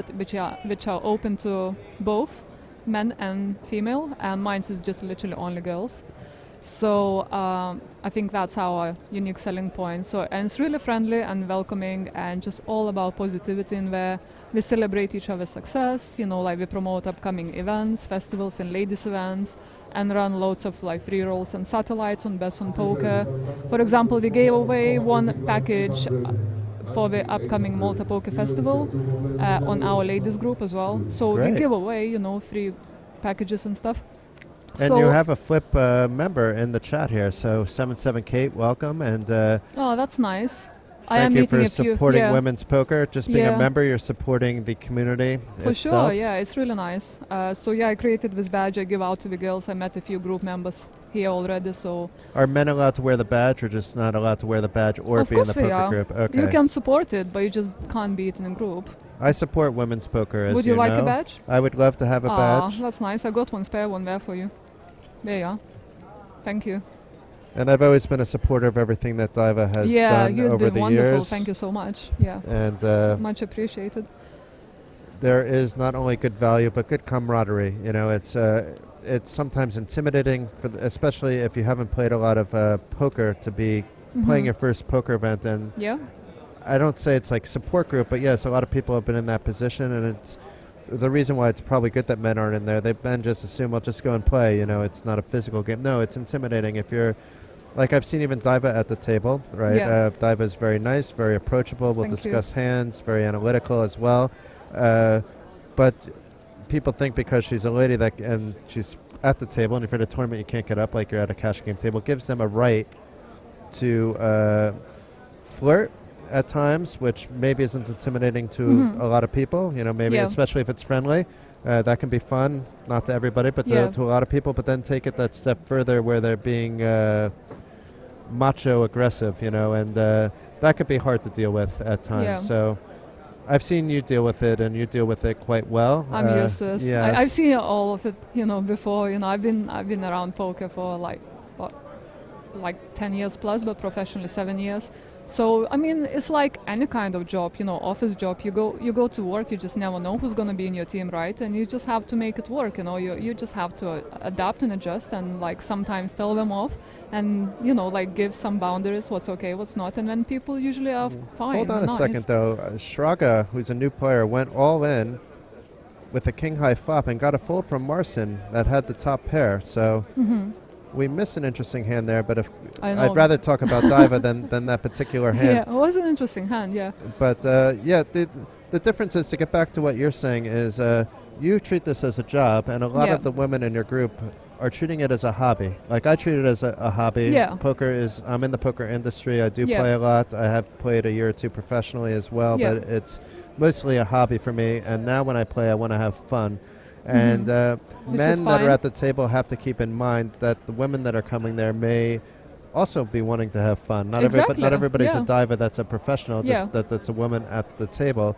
which are open to both men and female, and mine is just literally only girls. So I think that's our unique selling point. So, and it's really friendly and welcoming, and just all about positivity in there. We celebrate each other's success, we promote upcoming events, festivals and ladies events, and run loads of free rolls and satellites on Best on Poker. For example, we gave away one package for the upcoming Malta Poker Festival on our ladies group as well. So Great. we give away, free packages and stuff. and So- you have a Flip member in the chat here. So 77 Kate, welcome, and Oh, that's nice. I am thank you meeting for a few. supporting Yeah, women's poker. Just being a Yeah. member, you're supporting the community for itself. sure. Yeah, it's really nice. So yeah, I created this badge. I give out to the girls. I met a few group members here already. So Are men allowed to wear the badge, or just not allowed to wear the badge, or of be in course the we poker are. group? Okay. You can support it, but you just can't be it in a group. I support women's poker, as Would you like know. a badge? I would love to have a badge. That's nice. I got one spare one there for you. There you are. Thank you. And I've always been a supporter of everything that Diva has Yeah, done you've over been the wonderful. years. Thank you so much. Yeah, And much appreciated. there is not only good value, but good camaraderie. You know, it's sometimes intimidating, especially if you haven't played a lot of poker, to be playing your first poker event. And Yeah. I don't say it's like support group, but yes, a lot of people have been in that position, and it's the reason why it's probably good that men aren't in there. Men just assume, I'll just go and play. You know, it's not a physical game. No, it's intimidating. If you're, like, I've seen even Diva at the table, right? Yeah. Diva is very nice, very approachable. We'll Thank you. discuss hands, very analytical as well. But people think because she's a lady and she's at the table, and if you're at a tournament you can't get up like you're at a cash game table, gives them a right to flirt at times, which maybe isn't intimidating to a lot of people. You know, maybe Yeah. especially if it's friendly. That can be fun, not to everybody, but Yeah. to a lot of people. But then take it that step further where they're being macho aggressive, you know, and that could be hard to deal with at times. Yeah. So I've seen you deal with it, and you deal with it quite well. I'm used to this. Yes. I've seen all of it, before. I've been around poker for like 10 years plus, but professionally 7 years. So I mean, it's like any kind of job, office job. You go to work. You just never know who's gonna be in your team, right? And you just have to make it work. You just have to adapt and adjust, and like sometimes tell them off, and like give some boundaries, what's okay, what's not, and then people usually are fine. Hold on a nice. second, though. Shraga, who's a new player, went all in with a king high flop and got a fold from Marcin that had the top pair. So we missed an interesting hand there, but I know. I'd rather talk about Diva than that particular hand. Yeah, it was an interesting hand. Yeah. But the difference is, to get back to what you're saying, is you treat this as a job, and a lot Yeah. of the women in your group are treating it as a hobby. Like I treat it as a hobby. Yeah. I'm in the poker industry. I do Yeah. play a lot. I have played a year or two professionally as well, Yeah. but it's mostly a hobby for me. And now when I play, I want to have fun. And Which men is that are fine. at the table have to keep in mind that the women that are coming there may also be wanting to have fun. Not Exactly, everybody's yeah. a diver that's a professional, just Yeah. that's a woman at the table.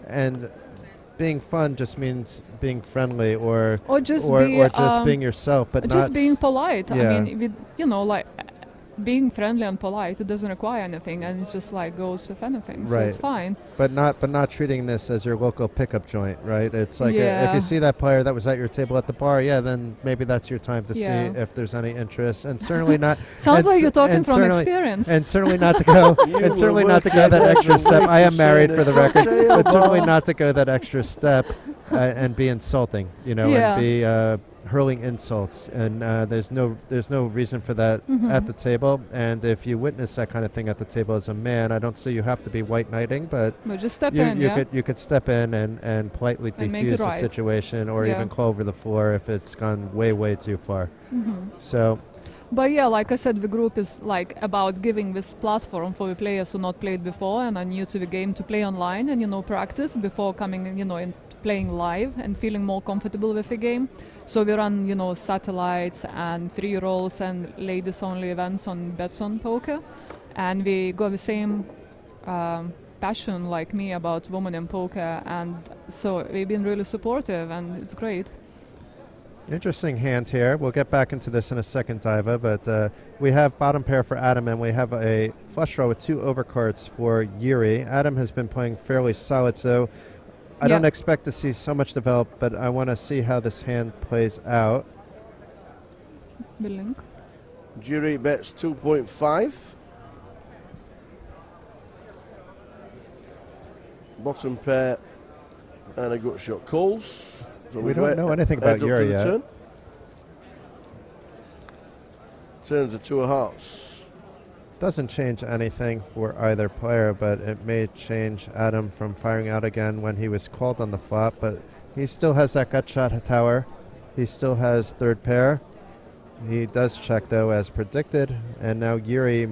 And being fun just means being friendly or just being yourself, but just not being polite. Yeah. I mean, like being friendly and polite, it doesn't require anything, and it just like goes with anything. So it's Right. fine. but not treating this as your local pickup joint, right? It's like if Yeah. you see that player that was at your table at the bar, yeah, then maybe that's your time to Yeah. see if there's any interest, and certainly not. Sounds and like s- you're talking and from certainly- experience. And certainly not to go, You and were certainly not to go working that extra every step. week I am to married, say for the the record, cocktail but certainly bar. not to go that extra step and be insulting, Yeah. and be hurling insults. And there's no reason for that at the table. And if you witness that kind of thing at the table as a man, I don't say you have to be white knighting, but But just step you, in, you yeah. could you could step in and politely And make defuse it the right. situation, or Yeah. even call over the floor if it's gone way too far. So But yeah, like I said, the group is like about giving this platform for the players who not played before and are new to the game to play online and practice before coming and playing live and feeling more comfortable with the game. So we run satellites and free rolls and ladies only events on bets on poker, and we got the same passion like me about women in poker, and so we've been really supportive and it's great. Interesting hand here. We'll get back into this in a second, Diva, but we have bottom pair for Adam, and we have a flush draw with 2 overcards for Yuri. Adam has been playing fairly solid, so I don't expect to see so much develop, but I want to see how this hand plays out. The link. Yuri bets 2.5. Bottom pair and a gut shot calls. So we don't know anything about Yuri yet. Turns a 2 of hearts. Doesn't change anything for either player, but it may change Adam from firing out again when he was called on the flop, but he still has that gut shot tower. He still has third pair. He does check, though, as predicted, and now Yuri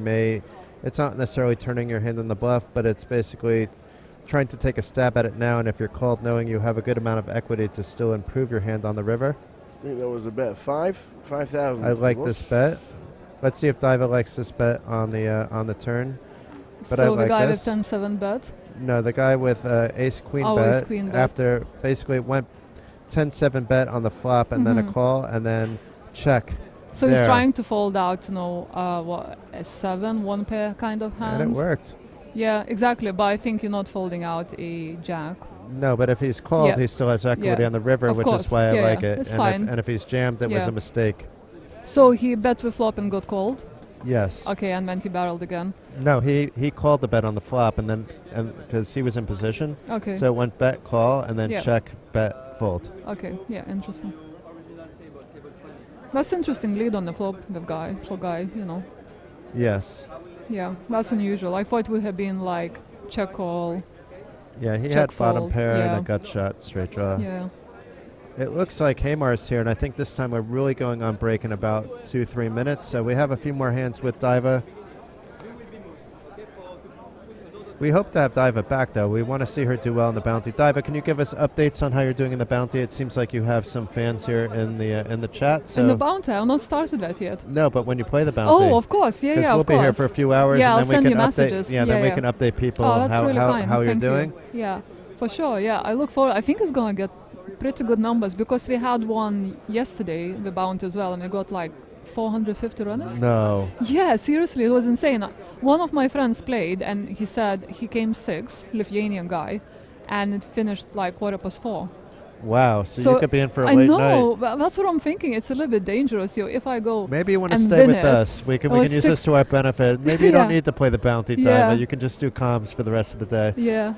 it's not necessarily turning your hand on the bluff, but it's basically trying to take a stab at it now, and if you're called knowing you have a good amount of equity to still improve your hand on the river. I think that was a bet 5,000. I like this bet. Let's see if Diva likes this bet on the turn. But so I like the guy this. with 10-7 bet? No, the guy with ace-queen bet. Ace-queen bet. After basically it went 10-7 bet on the flop and then a call and then check. So he's trying to fold out, a 7, 1 pair kind of hand. And it worked. Yeah, exactly. But I think you're not folding out a jack. No, but if he's called, he still has equity on the river, Of which course. is why I like it. It's fine. And if he's jammed, it was a mistake. So he bet the flop and got called? Yes. Okay, and then he barreled again? No, he called the bet on the flop, and then because he was in position. Okay. So it went bet, call, and then check, bet, fold. Okay, yeah, interesting. That's interesting lead on the flop, for guy. Yes. Yeah, that's unusual. I thought it would have been like check call. Yeah, he check had bottom fold. pair and a gut shot straight draw. Yeah. It looks like Hamar's here, and I think this time we're really going on break in about 2-3 minutes. So we have a few more hands with Diva. We hope to have Diva back, though. We want to see her do well in the bounty. Diva, can you give us updates on how you're doing in the bounty? It seems like you have some fans here in the chat. So in the bounty, I've not started that yet. No, but when you play the bounty. Oh, of course, yeah, we'll be here for a few hours, yeah, and then I'll we send can you update. messages. Then we can update people how you're doing. Yeah, for sure. Yeah, I look forward. I think it's gonna get pretty good numbers because we had one yesterday, the bounty as well, and we got like 450 runners. No. Yeah, seriously, it was insane. One of my friends played, and he said he came 6th, Lithuanian guy, and it finished like 4:15. Wow, so you could be in for a late night. I know, but that's what I'm thinking. It's a little bit dangerous. If I go, maybe you want to stay with us. We can use this to our benefit. Maybe you don't need to play the bounty time, but you can just do comms for the rest of the day. Yeah,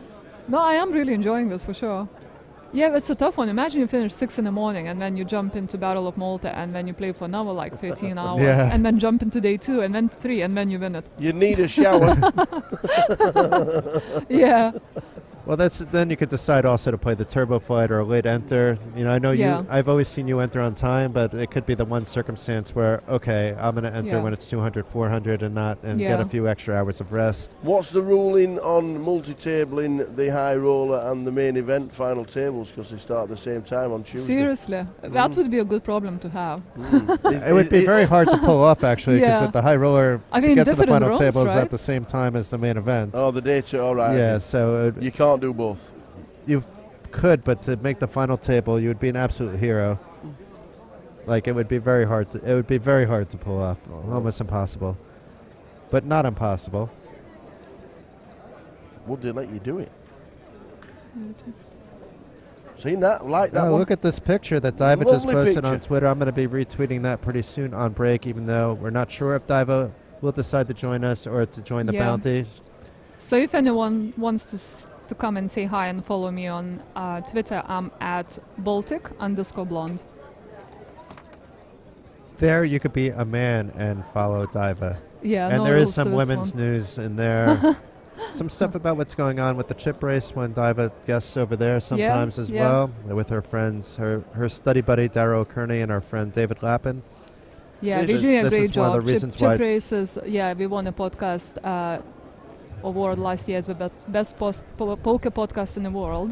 no, I am really enjoying this for sure. Yeah, it's a tough one. Imagine you finish 6 in the morning and then you jump into Battle of Malta and then you play for another like 13 hours and then jump into day 2 and then 3 and then you win it. You need a shower. Yeah. Well, then you could decide also to play the turbo flight or a late enter. I know I've always seen you enter on time, but it could be the one circumstance where, okay, I'm going to enter when it's 200, 400 and get a few extra hours of rest. What's the ruling on multi-tabling the high roller and the main event final tables because they start at the same time on Tuesday? Seriously, that would be a good problem to have. It would be very hard to pull off, actually, because at the high roller, to get to the final rooms, table is right? at the same time as the main event. Oh, the day all right. Yeah, so you can't do both. You could, but to make the final table, you would be an absolute hero. Like it would be very hard. It would be very hard to pull off, almost impossible, but not impossible. Would they let you do it? Seen that? Like that one? Look at this picture that Diva just posted picture on Twitter. I'm going to be retweeting that pretty soon on break, even though we're not sure if Diva will decide to join us or to join the bounty. So if anyone wants to come and say hi and follow me on Twitter, I'm at Baltic_blonde. There you could be a man and follow Diva. Yeah, and no there is rules to some this women's one. news in there. Some stuff about what's going on with the chip race when Diva guests over there sometimes as well with her friends, her study buddy Darrow Kearney and our friend David Lappin. Yeah, This we're doing a this great is one of job. the reasons why- Chip Races, yeah, we won a podcast award last year as the best poker podcast in the world.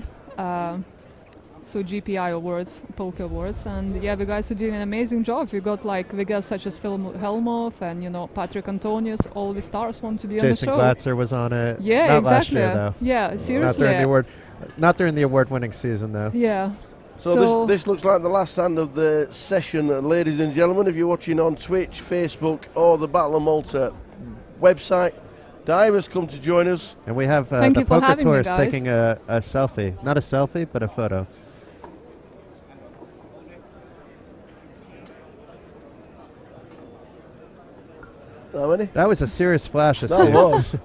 So GPI awards, poker awards, and yeah, the guys are doing an amazing job. We got like figures such as Phil Helmuth and Patrick Antonius. All the stars want to be Jason on the show. Glatzer was on it. Yeah, Not exactly. last year though. Yeah, seriously. Not during the award-winning season though. Yeah. So this looks like the last hand of the session, ladies and gentlemen. If you're watching on Twitch, Facebook, or the Battle of Malta website, Diver's come to join us. And we have Thank the you for poker having me, tourist guys. taking a selfie. Not a selfie, but a photo. How many? That was a serious flash of That Sue. was.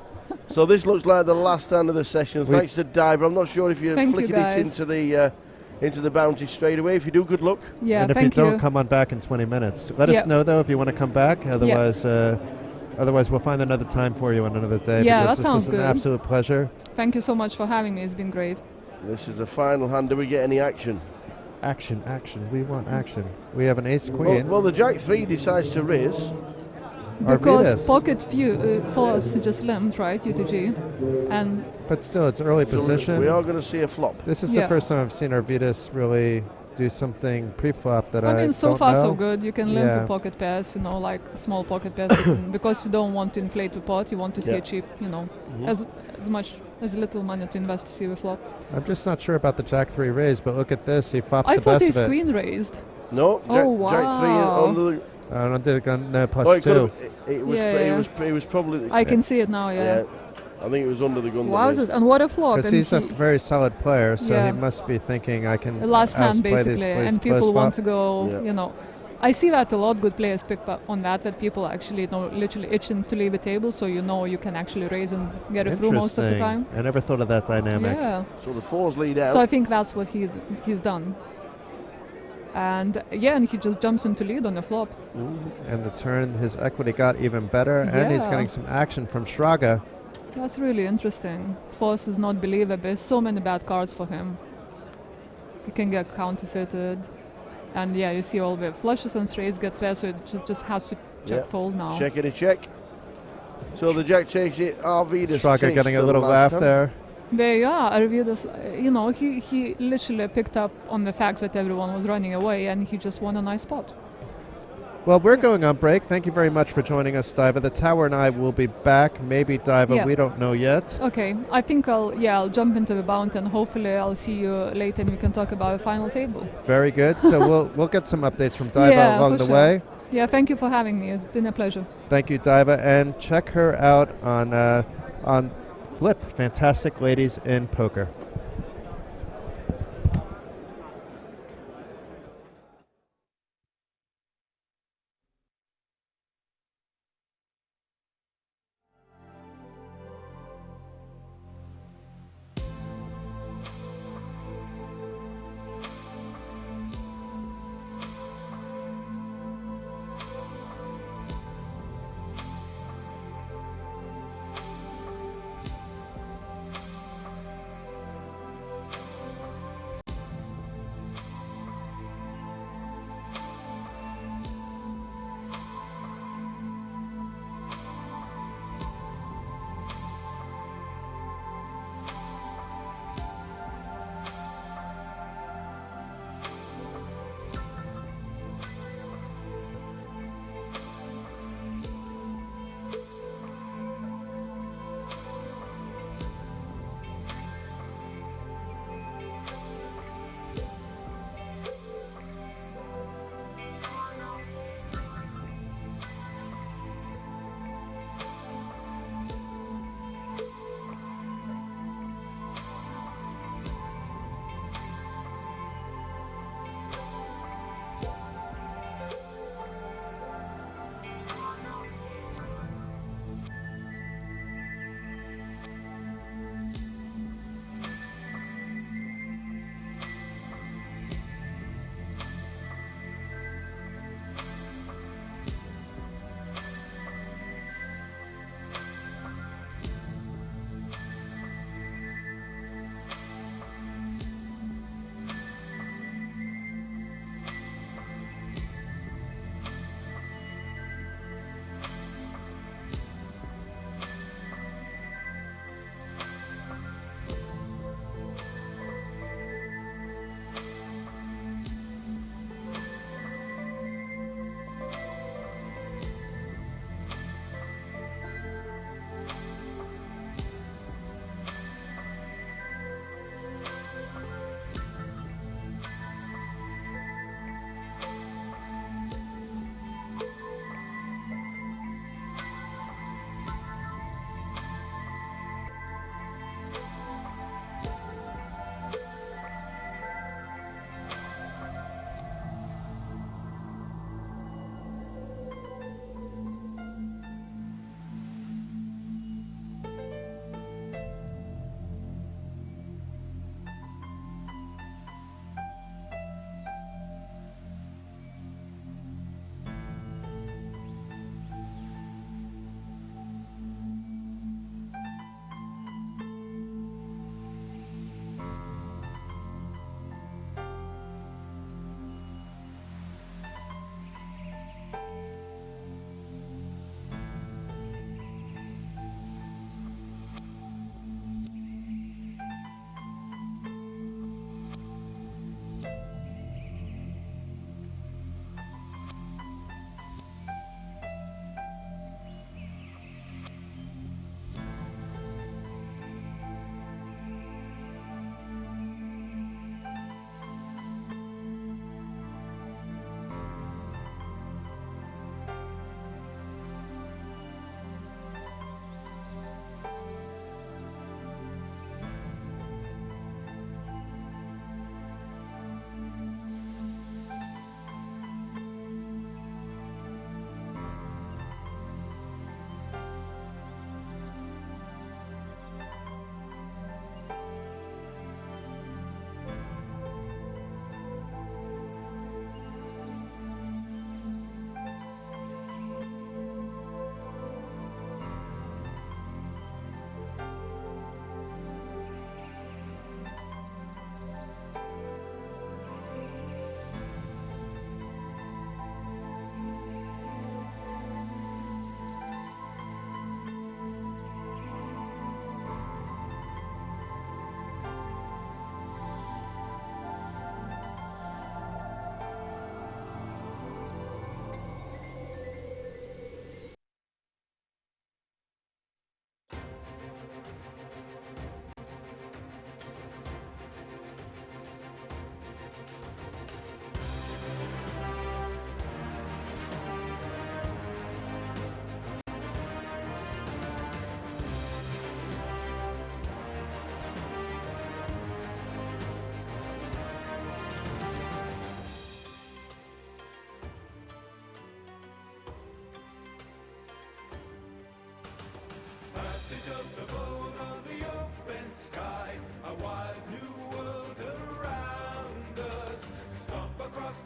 So this looks like the last hand of the session. We- Thanks to Diver. I'm not sure if you're Thank you, flicking it guys. into the bounty straight away. If you do, good luck. Yeah, And if you thank don't, come on back in 20 minutes. Let us Yeah. know, though, if you want to come back. Otherwise, we'll find another time for you on another day. Yeah, because that this was sounds an good. absolute pleasure. Thank you so much for having me. It's been great. This is the final hand. Do we get any action? Action, action. We want action. We have an ace Well, queen. well, the Jack 3 decides to raise. Because Arvidas. pocket force just limped, right, UTG, and But still, it's early So position. we are going to see a flop. This is Yeah. the first time I've seen Arvidas really do something pre-flop that I I mean, so don't far know. so good. You can limp Yeah. with pocket pairs, like small pocket pairs, because you don't want to inflate the pot. You want to see Yeah. a cheap, Mhm. as little money to invest to see the flop. I'm just not sure about the Jack 3 raise, but look at this. He flops I the thought best his of it. queen raised. No, Oh, Jack 3 wow. under the. I don't think plus Oh, it, 2. it was. Yeah, It yeah. was. It was probably. I can see it now. Yeah. I think it was under the gun. Wowzers! And what a flop! Because And he's a he- very solid player, so Yeah. he must be thinking I can the last hand outplay these basically, plays and people want to post-flop. go. Yeah. I see that a lot. Good players pick up on that. That people actually literally itching to leave a table, so you can actually raise and get it through most of the Interesting. time. I never thought of that dynamic. Yeah. So the fours lead out. So I think that's what he's done. And and he just jumps into lead on the flop. And the turn, his equity got even better, and he's Yeah. getting some action from Shraga. That's really interesting. Force is not believable. There's so many bad cards for him. He can get counterfeited. And you see all the flushes and straights gets there, so it just has to check Yeah. fold now. Check it, check. So the Jack takes it. Arvidas Shraga takes getting a the little last laugh hand. there. There you are. Arvidas, he literally picked up on the fact that everyone was running away, and he just won a nice spot. Well, we're going on break. Thank you very much for joining us, Diva. The Tower and I will be back. Maybe Diva, Yeah. we don't know yet. Okay, I think I'll jump into the bounty, and hopefully I'll see you later, and we can talk about the final table. Very good. So we'll get some updates from Diva Yeah, along for the sure. way. Yeah, thank you for having me. It's been a pleasure. Thank you, Diva, and check her out on Flip. Fantastic ladies in poker.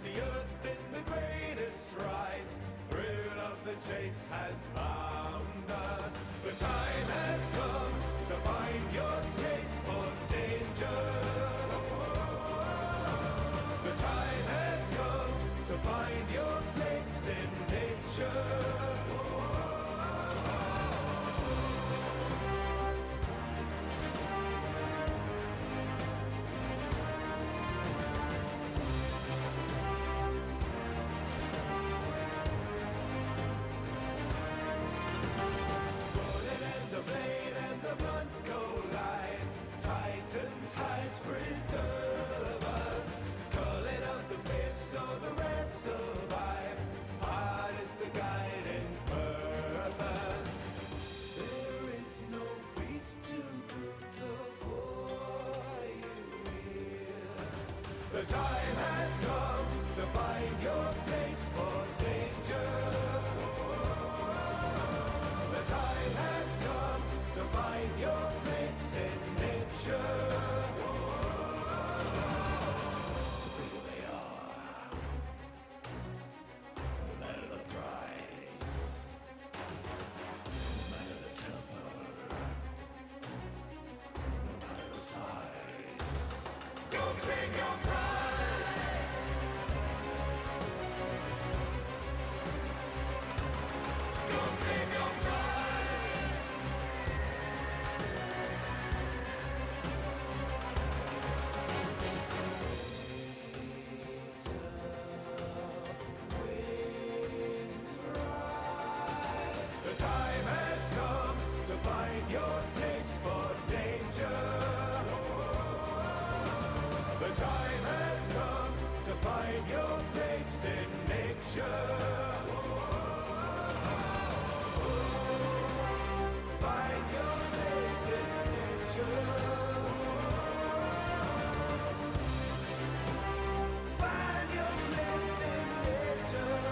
the earth in the greatest strides. Thrill of the chase has bound us. The time has come to find your taste for danger. The time has come to find your place in nature. Preserve us, calling out the face so the rest survive. Heart is the guiding purpose. There is no beast too brutal for you here. The time has come to find your taste for danger. The time has come to find your place in nature. Find your taste for danger. The time has come to find your place in nature. Find your place in nature. Find your place in nature.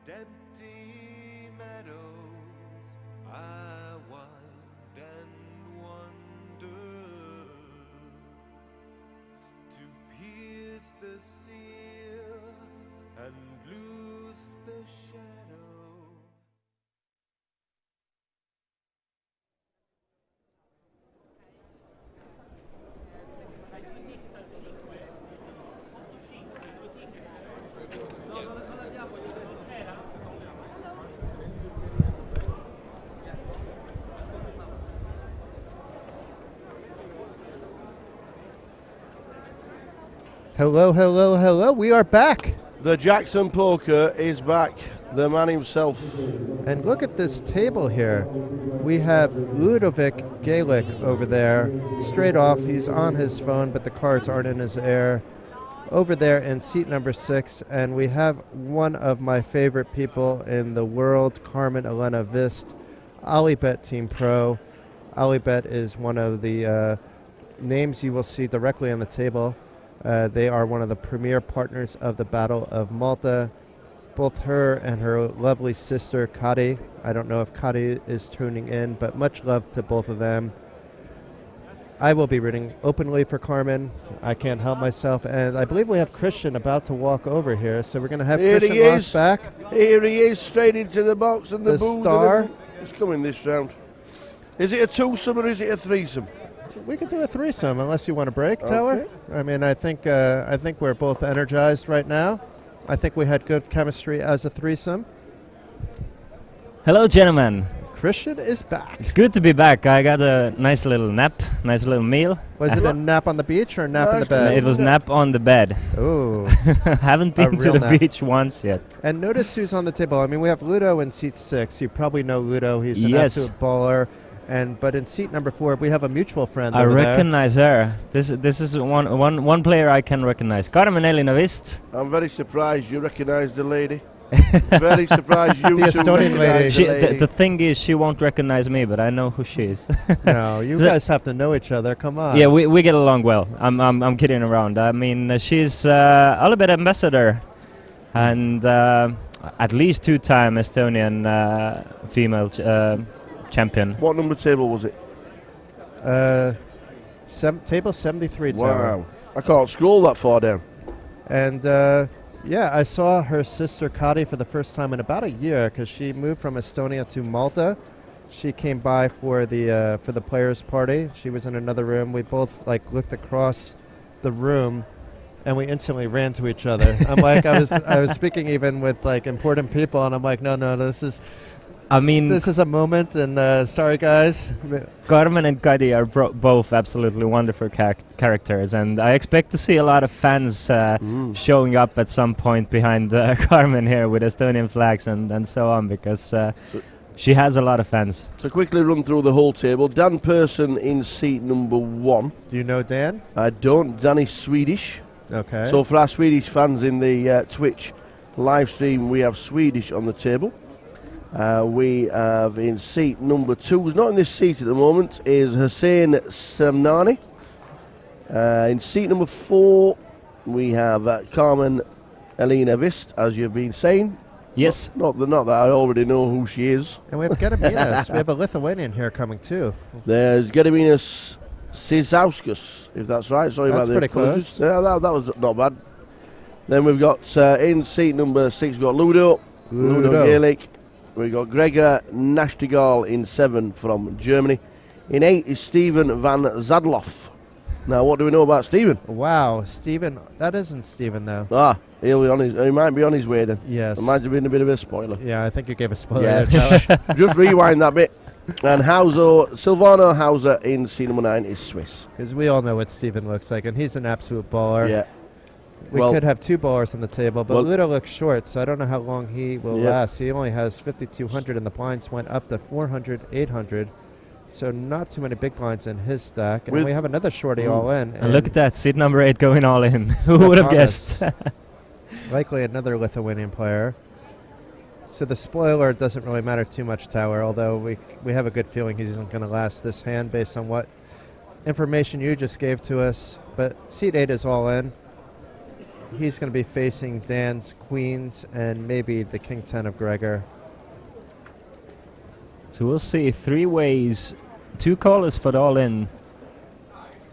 empty meadows I wind and wander to pierce the seal and loose the shadow. Hello, hello, hello. We are back. The Jackson Poker is back. The man himself. And look at this table here. We have Ludovic Gaelic over there. Straight off, he's on his phone, but the cards aren't in his air. Over there in seat number 6, and we have one of my favorite people in the world, Carmen Elena Vist, Alibet Team Pro. Alibet is one of the names you will see directly on the table. They are one of the premier partners of the Battle of Malta. Both her and her lovely sister, Kadi. I don't know if Kadi is tuning in, but much love to both of them. I will be rooting openly for Carmen. I can't help myself. And I believe we have Christian about to walk over here. So we're going to have Here Christian he Ross is. back. Here he is, straight into the box and the The booze. star. He's coming this round. Is it a twosome or is it a threesome? We could do a threesome unless you want a break, Teller. I mean, I think we're both energized right now. I think we had good chemistry as a threesome. Hello, gentlemen. Christian is back. It's good to be back. I got a nice little nap, nice little meal. Was it a nap on the beach or a nap in the bed? It was nap on the bed. Ooh. Haven't been to real the nap. beach once yet. And notice who's on the table. I mean, we have Ludo in seat 6. You probably know Ludo. He's an Yes. absolute baller. But in seat number 4, we have a mutual friend I over there. recognize her. This is one player I can recognize. Carmen Elena Vist. I'm very surprised you recognise the lady. Very surprised you The two Estonian lady. recognise the lady. The thing is, she won't recognize me, but I know who she is. No, you guys have to know each other. Come on. Yeah, we get along well. I'm kidding around. I mean, she's Alibet ambassador, and at least 2-time Estonian female champion. What number table was it? Table 73, Tower. Wow. I can't scroll that far down. And yeah, I saw her sister Kadi for the first time in about a year because she moved from Estonia to Malta. She came by for the players' party. She was in another room. We both looked across the room, and we instantly ran to each other. I'm like, I was speaking even with important people, and I'm like, no, this is a moment, and sorry guys. Carmen and Kadi are both absolutely wonderful characters, and I expect to see a lot of fans showing up at some point behind Carmen here with Estonian flags and so on, because she has a lot of fans. So quickly run through the whole table. Dan Persson in seat number 1. Do you know Dan? I don't. Dan is Swedish. Okay. So for our Swedish fans in the Twitch live stream, we have Swedish on the table. We have in seat number 2, who's not in this seat at the moment, is Hussein Semnani. In seat number 4, we have Carmen Elena Vist, as you've been saying. Yes. Not that I already know who she is. And we have Gediminas. We have a Lithuanian here coming too. There's Gediminas Sisauskas, if that's right. Sorry That's about the pretty close. Yeah, that was not bad. Then we've got in seat number 6, we've got Ludo Gaelic. We've got Gregor Nachtigal in 7 from Germany. In 8 is Stephen van Zadloff. Now, what do we know about Stephen? Wow, Stephen. That isn't Stephen, though. He might be on his way then. Yes. It might have been a bit of a spoiler. Yeah, I think you gave a spoiler. Yeah, there, Tyler. just rewind that bit. And Silvano Hauser in seat number 9 is Swiss. Because we all know what Stephen looks like, and he's an absolute baller. Yeah. We could have 2 ballers on the table, but Well- Ludo looks short, so I don't know how long he will Yep. last. He only has 5,200, and the blinds went up to 400, 800. So not too many big blinds in his stack. And we have another shorty all in. And look at that, seat number 8 going all in. Who would have guessed? Likely another Lithuanian player. So the spoiler doesn't really matter too much, Tower, although we have a good feeling he's not going to last this hand based on what information you just gave to us. But seat 8 is all in. he's going to be facing Dan's queens and maybe the king 10 of Gregor. So we'll see. 3 ways. 2 callers for the all-in.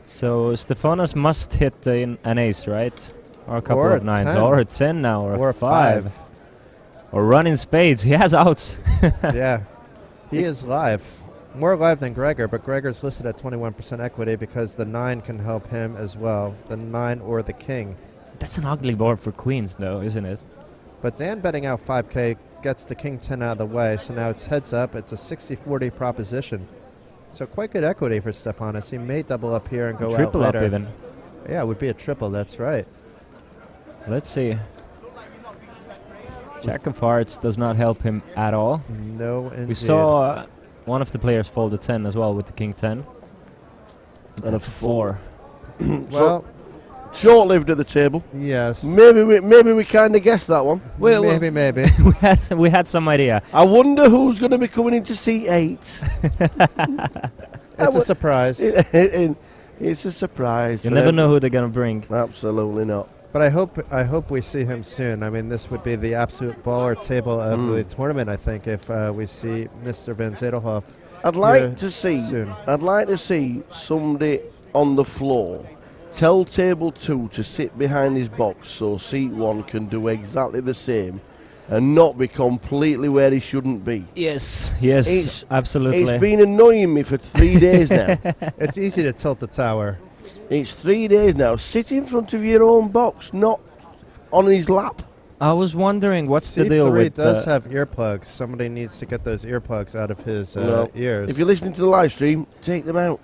So Stefanos must hit an ace, right? Or a couple Or of a 9s. 10. Or a 10 now. Or a 5. 5. Or running spades. He has outs. Yeah, he is live. More live than Gregor, but Gregor's listed at 21% equity because the 9 can help him as well. The 9 or the king. That's an ugly board for queens, though, isn't it? But Dan betting out 5K gets the king 10 out of the way, so now it's heads up. It's a 60-40 proposition. So quite good equity for Stefanos. He may double up here and go Triple out up later. even. Yeah, it would be a triple, that's right. Let's see. Jack of hearts does not help him at all. No, indeed. We saw one of the players fold a 10 as well with the king 10. And a That's 4. Well, Short-lived at the table. yes. Maybe we kind of guessed that one. Well, Maybe. we had some idea. I wonder who's going to be coming into seat 8. It's a surprise. It's a surprise. You for never them. know who they're gonna bring. Absolutely not. But I hope we see him soon. I mean, this would be the absolute baller table of the tournament, I think, if we see Mr. Van Zadelhoff. I'd like here to see. soon. I'd like to see somebody on the floor tell table 2 to sit behind his box so seat 1 can do exactly the same and not be completely where he shouldn't be. Yes, It's absolutely. been annoying me for 3 days now. It's easy to tilt the tower. It's 3 days now. Sit in front of your own box, not on his lap. I was wondering what's the deal C3 with does have earplugs. Somebody needs to get those earplugs out of his No. ears. If you're listening to the live stream, take them out.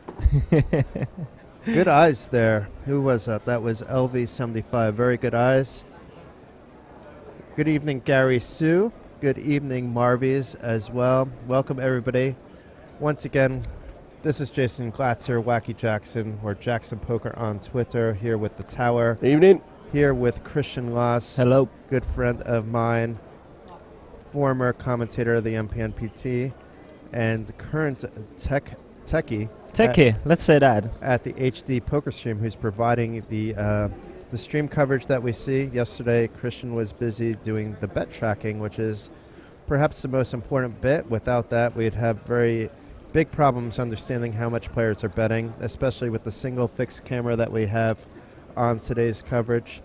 Good eyes there. Who was that? That was LV75. Very good eyes. Good evening, Gary Sue. Good evening, Marvies, as well. Welcome, everybody. Once again, this is Jason Glatzer, Wacky Jackson, or Jackson Poker on Twitter, here with the Tower. Evening. Here with Christian Loss. Hello. Good friend of mine, former commentator of the MPN PT, and current techie. Techie, let's say that. At the HD Poker Stream, who's providing the stream coverage that we see. Yesterday, Christian was busy doing the bet tracking, which is perhaps the most important bit. Without that, we'd have very big problems understanding how much players are betting, especially with the single fixed camera that we have on today's coverage.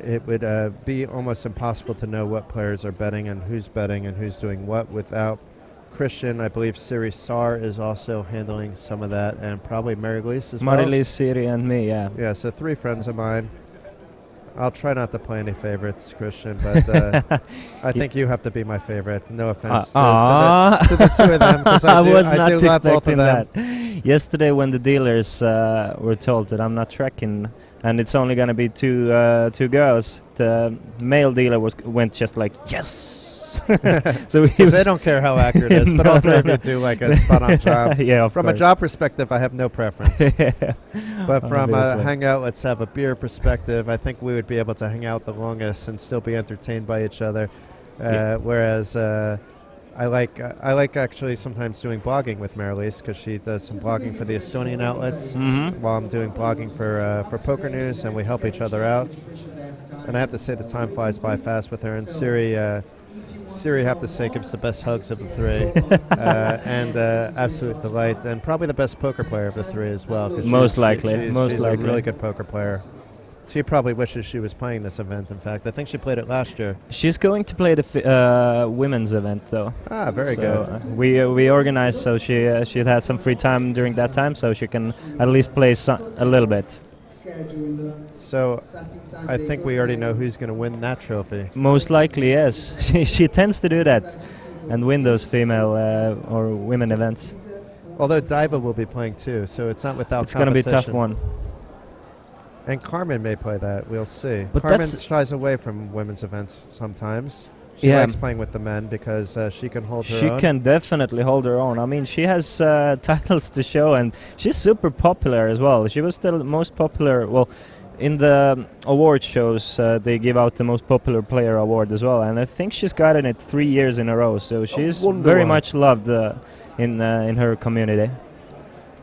It would be almost impossible to know what players are betting and who's doing what without Christian. I believe Siri Sar is also handling some of that, and probably Mary-Lise as well. Marie-Lise, Siri, and me, yeah. Yeah, so 3 friends of mine. I'll try not to play any favorites, Christian, but I think you have to be my favorite. No offense to the 2 of them, because I do love both of them. That. Yesterday, when the dealers were told that I'm not tracking, and it's only going to be two girls, the male dealer went just like, yes! So they don't care how accurate it is, but all 3 of you do like a spot-on job. Yeah, from a job perspective, I have no preference. But from a hangout, let's have a beer perspective, I think we would be able to hang out the longest and still be entertained by each other. Whereas I like actually sometimes doing blogging with Mary-Lise because she does some blogging for the Estonian outlets while I'm doing blogging for Poker News, and we help each other out. And I have to say the time flies by fast with her. And Siri, I have to say, gives the best hugs of the 3 and absolute delight, and probably the best poker player of the 3 as well. Most likely. She's a really good poker player. She probably wishes she was playing this event, in fact. I think she played it last year. She's going to play the women's event, though. Ah, very good. We organized so she had some free time during that time, so she can at least play a little bit. So I think we already know who's going to win that trophy. Most likely, yes. She tends to do that and win those female or women events. Although Diva will be playing too, so it's not without It's going to be a tough competition. one. And Carmen may play that. We'll see. But Carmen that's- shies away from women's events sometimes. She Yeah. likes playing with the men because she can hold her She own. can definitely hold her own. I mean, she has titles to show, and she's super popular as well. She was still the most popular. Well, in the award shows, they give out the most popular player award as well, and I think she's gotten it 3 years in a row. So she's wonder very why. much loved in her community.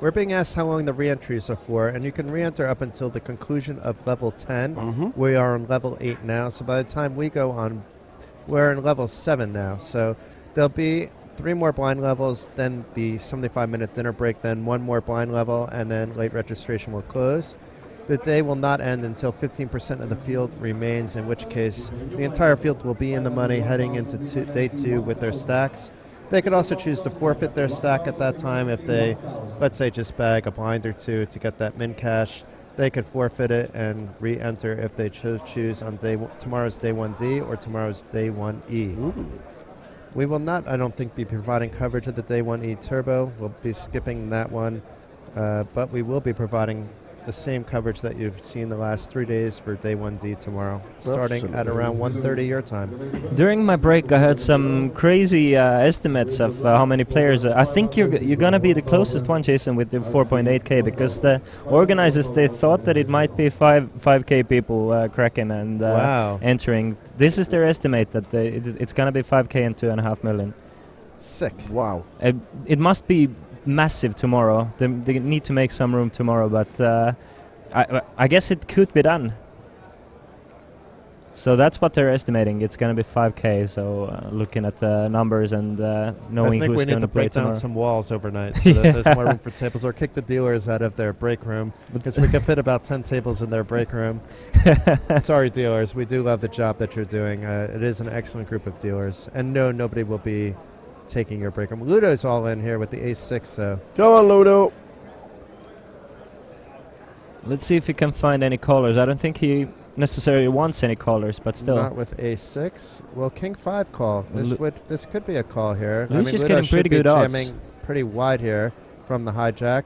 We're being asked how long the re-entries are for, and you can re-enter up until the conclusion of level 10. We are on level 8 now, so by the time we go on, we're in level 7 now. So there'll be 3 more blind levels, then the 75-minute dinner break, then 1 more blind level, and then late registration will close. The day will not end until 15% of the field remains, in which case the entire field will be in the money heading into day 2 with their stacks. They could also choose to forfeit their stack at that time if they, let's say, just bag a blind or 2 to get that min cash. They could forfeit it and re-enter if they choose on tomorrow's day 1D or tomorrow's day 1E. We will not, I don't think, be providing coverage of the day 1E Turbo. We'll be skipping that one, but we will be providing the same coverage that you've seen the last 3 days for day 1D tomorrow, starting at around 1:30 your time. During my break, I heard some crazy estimates of how many players. I think you're gonna be the closest one, Jason, with the 4.8k, because the organizers, they thought that it might be 5k people cracking and Wow. entering. This is their estimate that it's gonna be 5k and 2.5 million. Sick. Wow. It must be massive tomorrow. They need to make some room tomorrow, but I guess it could be done. So that's what they're estimating. It's going to be 5k. So looking at the numbers and knowing I think who's we need going to play break down tomorrow. some walls overnight so that there's more room for tables, or kick the dealers out of their break room, because we can fit about 10 tables in their break room. Sorry, dealers. We do love the job that you're doing. It is an excellent group of dealers. And no, nobody will be taking your break room. Ludo's all in here with the ace-6, though. Come on, Ludo. Let's see if he can find any callers. I don't think he necessarily wants any callers, but still. Not with ace-6. Well, king-5 call. This could be a call here. Ludo's Ludo getting should pretty be good odds. jamming pretty wide here from the hijack.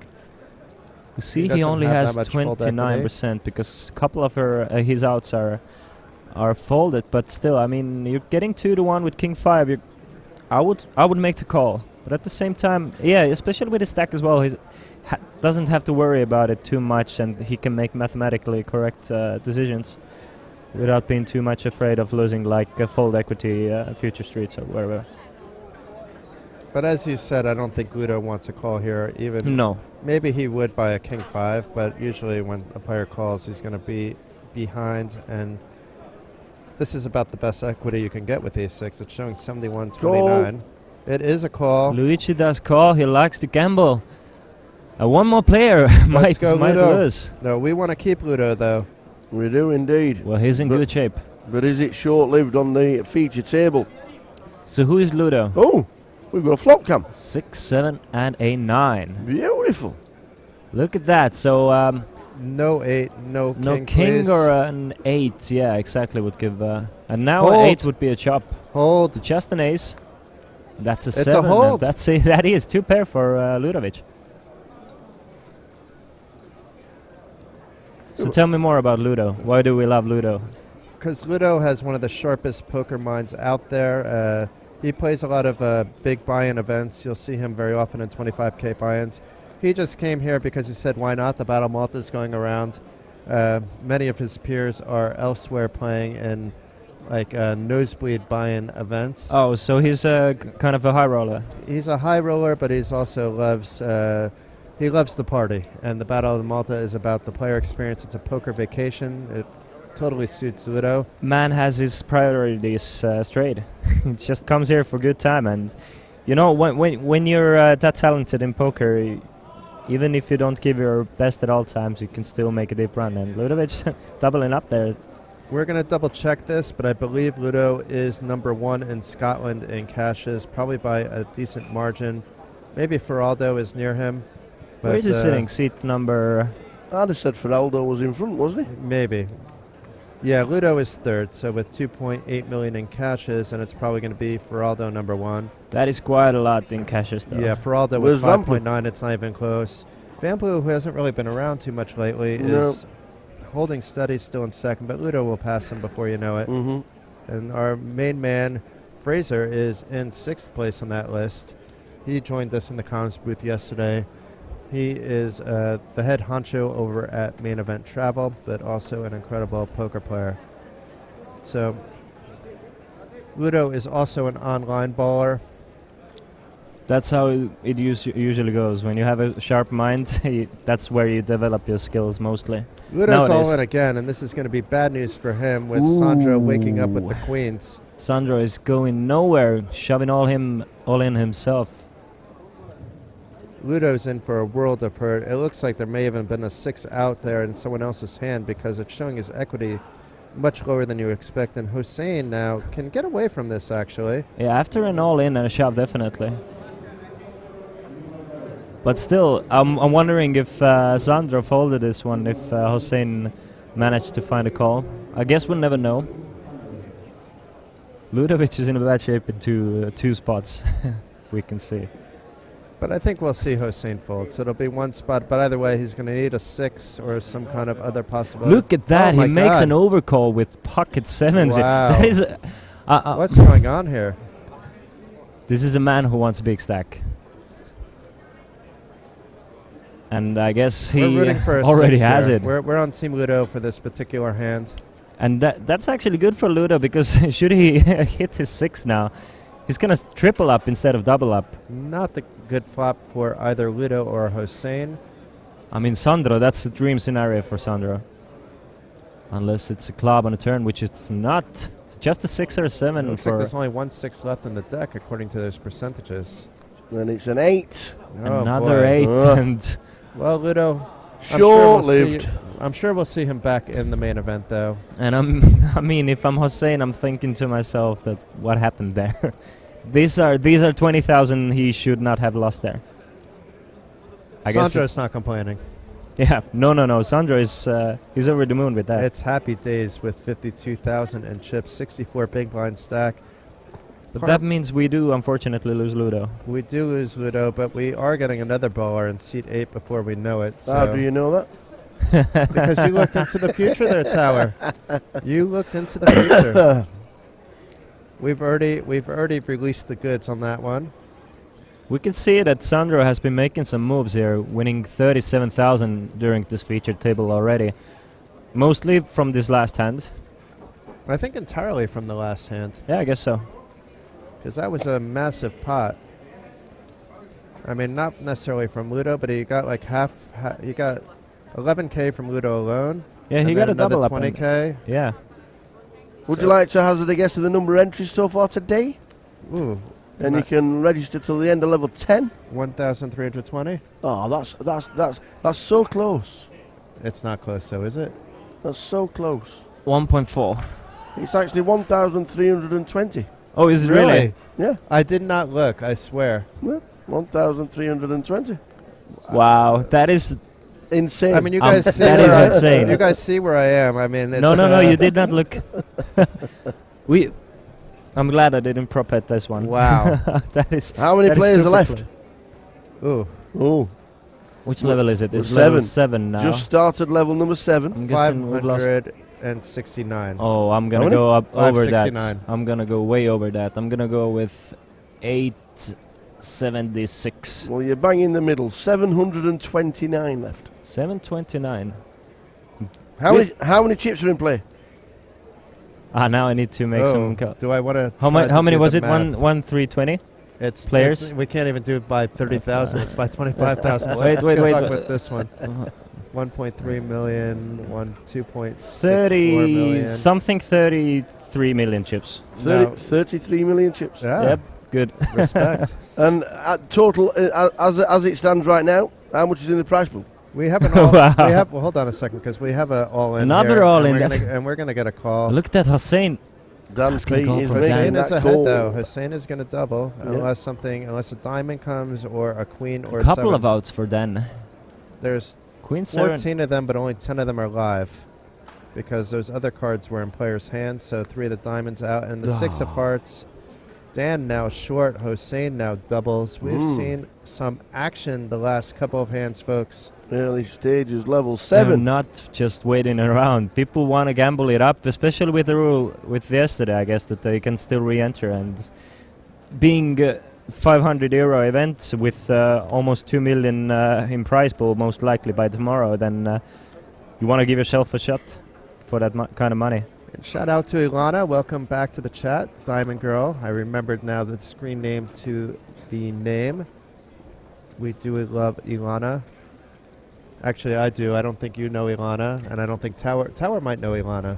You see, he doesn't only have has that much fold equity. 29% because a couple of his outs are folded. But still, I mean, you're getting 2-1 with king 5. I would make the call, but at the same time, yeah, especially with his stack as well, he doesn't have to worry about it too much, and he can make mathematically correct decisions without being too much afraid of losing, like fold equity, future streets or wherever. But as you said, I don't think Ludo wants a call here. Even No. maybe he would by a king 5, but usually when a player calls, he's going to be behind, and this is about the best equity you can get with ace-6. It's showing 71.29. It is a call. Luigi does call. He likes to gamble. One more player might Ludo. lose. No, we want to keep Ludo, though. We do indeed. Well, he's in good shape. But is it short-lived on the feature table? So who is Ludo? Oh, we've got a flop cam. 6, 7, and a 9. Beautiful. Look at that. So No 8, no no king, king please. or an 8. Yeah, exactly would give. And now Hold. an 8 would be a chop. Hold. So just an ace. That's a It's a 7. and hold. That's a, that is 2 pair for Ludovic. So tell me more about Ludo. Why do we love Ludo? Because Ludo has one of the sharpest poker minds out there. He plays a lot of big buy-in events. You'll see him very often in 25k buy-ins. He just came here because he said, why not? The Battle Malta is going around. Many of his peers are elsewhere playing in like nosebleed buy-in events. Oh, so he's kind of a high roller. He's a high roller, but he's also loves he loves the party. And the Battle of Malta is about the player experience. It's a poker vacation. It totally suits Ludo. Man has his priorities straight. He just comes here for good time, and you know when you're that talented in poker, even if you don't give your best at all times, you can still make a deep run. And Ludovic doubling up there. We're going to double check this, but I believe Ludo is #1 in Scotland in cashes, probably by a decent margin. Maybe Feraldo is near him. Where is he sitting? Seat number... I'd have said Feraldo was in front, wasn't he? Maybe. Yeah, Ludo is third, so with 2.8 million in cashes, and it's probably going to be Feraldo #1. That is quite a lot in cashes, though. Yeah, Feraldo Where's with 5.9, it's not even close. Vamplu, who hasn't really been around too much lately, is holding steady still in second, but Ludo will pass him before you know it. And our main man, Fraser, is in 6th place on that list. He joined us in the comms booth yesterday. He is the head honcho over at Main Event Travel, but also an incredible poker player. So Ludo is also an online baller. That's how it usually goes. When you have a sharp mind, that's where you develop your skills mostly. Ludo's Nowadays. all in again, and this is going to be bad news for him with Sandro waking up with the queens. Sandro is going nowhere, shoving all in himself. Ludo's in for a world of hurt. It looks like there may have been a 6 out there in someone else's hand because it's showing his equity much lower than you expect. And Hossein now can get away from this, actually. Yeah, after an all-in and a shove, definitely. But still, I'm wondering if Sandro folded this one, if Hossein managed to find a call. I guess we'll never know. Ludovic is in a bad shape in two spots, we can see. But I think we'll see Hossein fold. So it'll be one spot. But either way, he's going to need a 6 or some kind of other possibility. Look at that. Oh He my makes God. an overcall with pocket sevens. Wow. That is... What's going on here? This is a man who wants a big stack. And I guess he We're rooting for a already 6 has here. it. We're on Team Ludo for this particular hand. And that's actually good for Ludo, because should he hit his 6 now, he's going to triple up instead of double up. Not the good flop for either Ludo or Hossein. I mean, Sandro, that's the dream scenario for Sandro. Unless it's a club on a turn, which it's not. It's just a 6 or a 7. Looks like there's only 1 6 left in the deck according to those percentages. Then it's an 8. Another boy. 8. Ugh. And Well, Ludo, Short-lived. I'm sure we'll see him back in the main event, though. And I mean, if I'm Hossein, I'm thinking to myself that what happened there? these are 20,000 he should not have lost there. I guess Sandro's not complaining. yeah, no. Sandro is he's over the moon with that. It's happy days with 52,000 and chips, 64 big blind stack. But that means we do unfortunately lose Ludo. We do lose Ludo, but we are getting another baller in seat 8 before we know it. How So do you know that? because you looked into the future there, Tower. You looked into the future. We've already released the goods on that one. We can see that Sandro has been making some moves here, winning 37,000 during this featured table already. Mostly from this last hand. I think entirely from the last hand, Yeah, I guess so. because that was a massive pot. I mean, not necessarily from Ludo, but he got like he got 11K from Ludo alone. Yeah, and he then got a another double up. and- 20K. Yeah. Would you like to hazard a guess of the number of entries so far today? Ooh, And you can register till the end of level 10. 1,320. Oh, that's so close. It's not close, though, is it? That's so close. 1.4. It's actually 1,320. Oh, is it really? Yeah, I did not look, I swear. 1,320. Wow, that is... Insane. I mean, you guys see that where is I- insane. You guys see where I am. I mean, it's, No, you did not look. I'm glad I didn't prop at this one. Wow. that is. How many that is players are super left? Ooh, Oh, Which level is it? It's Level level 7 now. just started level number 7. I'm guessing we've lost. 569. Oh, I'm gonna many? go up over that. 569. I'm gonna go way over that. I'm gonna go with 876. Well, you're bang in the middle. 729 left. 729. How many chips are in play? Now I need to make some. Do I want to? How many was it? 320. It's players? we can't even do it by 30,000. It's by 25,000. Wait, Good luck wait. with this one. 1.3 million, 2.64 30 million. something 33 million chips. 33 million chips. Yeah. Yep, good. Respect. And at total, as it stands right now, how much is in the prize pool? We have an all. Wow. We have. Well, hold on a second, because we have a all in. Another here, all and in. and we're gonna get a call. Look at that Hossein. Dan Asking P goal is for making Hussein that is ahead call. though. Hussein is gonna double Yeah. unless a diamond comes or a queen or A couple seven. of outs for Dan. There's Queen 7. 14 of them, but only 10 of them are live, because those other cards were in players' hands. So 3 of the diamonds out, and the 6 of hearts. Dan now short. Hossein now doubles. We've seen some action the last couple of hands, folks. Early stages, level They're 7. not just waiting around. People want to gamble it up, especially with the rule with yesterday, I guess, that they can still re-enter. And being €500 event with almost 2 million in prize pool, most likely by tomorrow, then you want to give yourself a shot for that kind of money. And shout out to Ilana. Welcome back to the chat. Diamond Girl. I remembered now the screen name to the name. We do love Ilana. Actually, I do. I don't think you know Ilana, and I don't think Tower might know Ilana.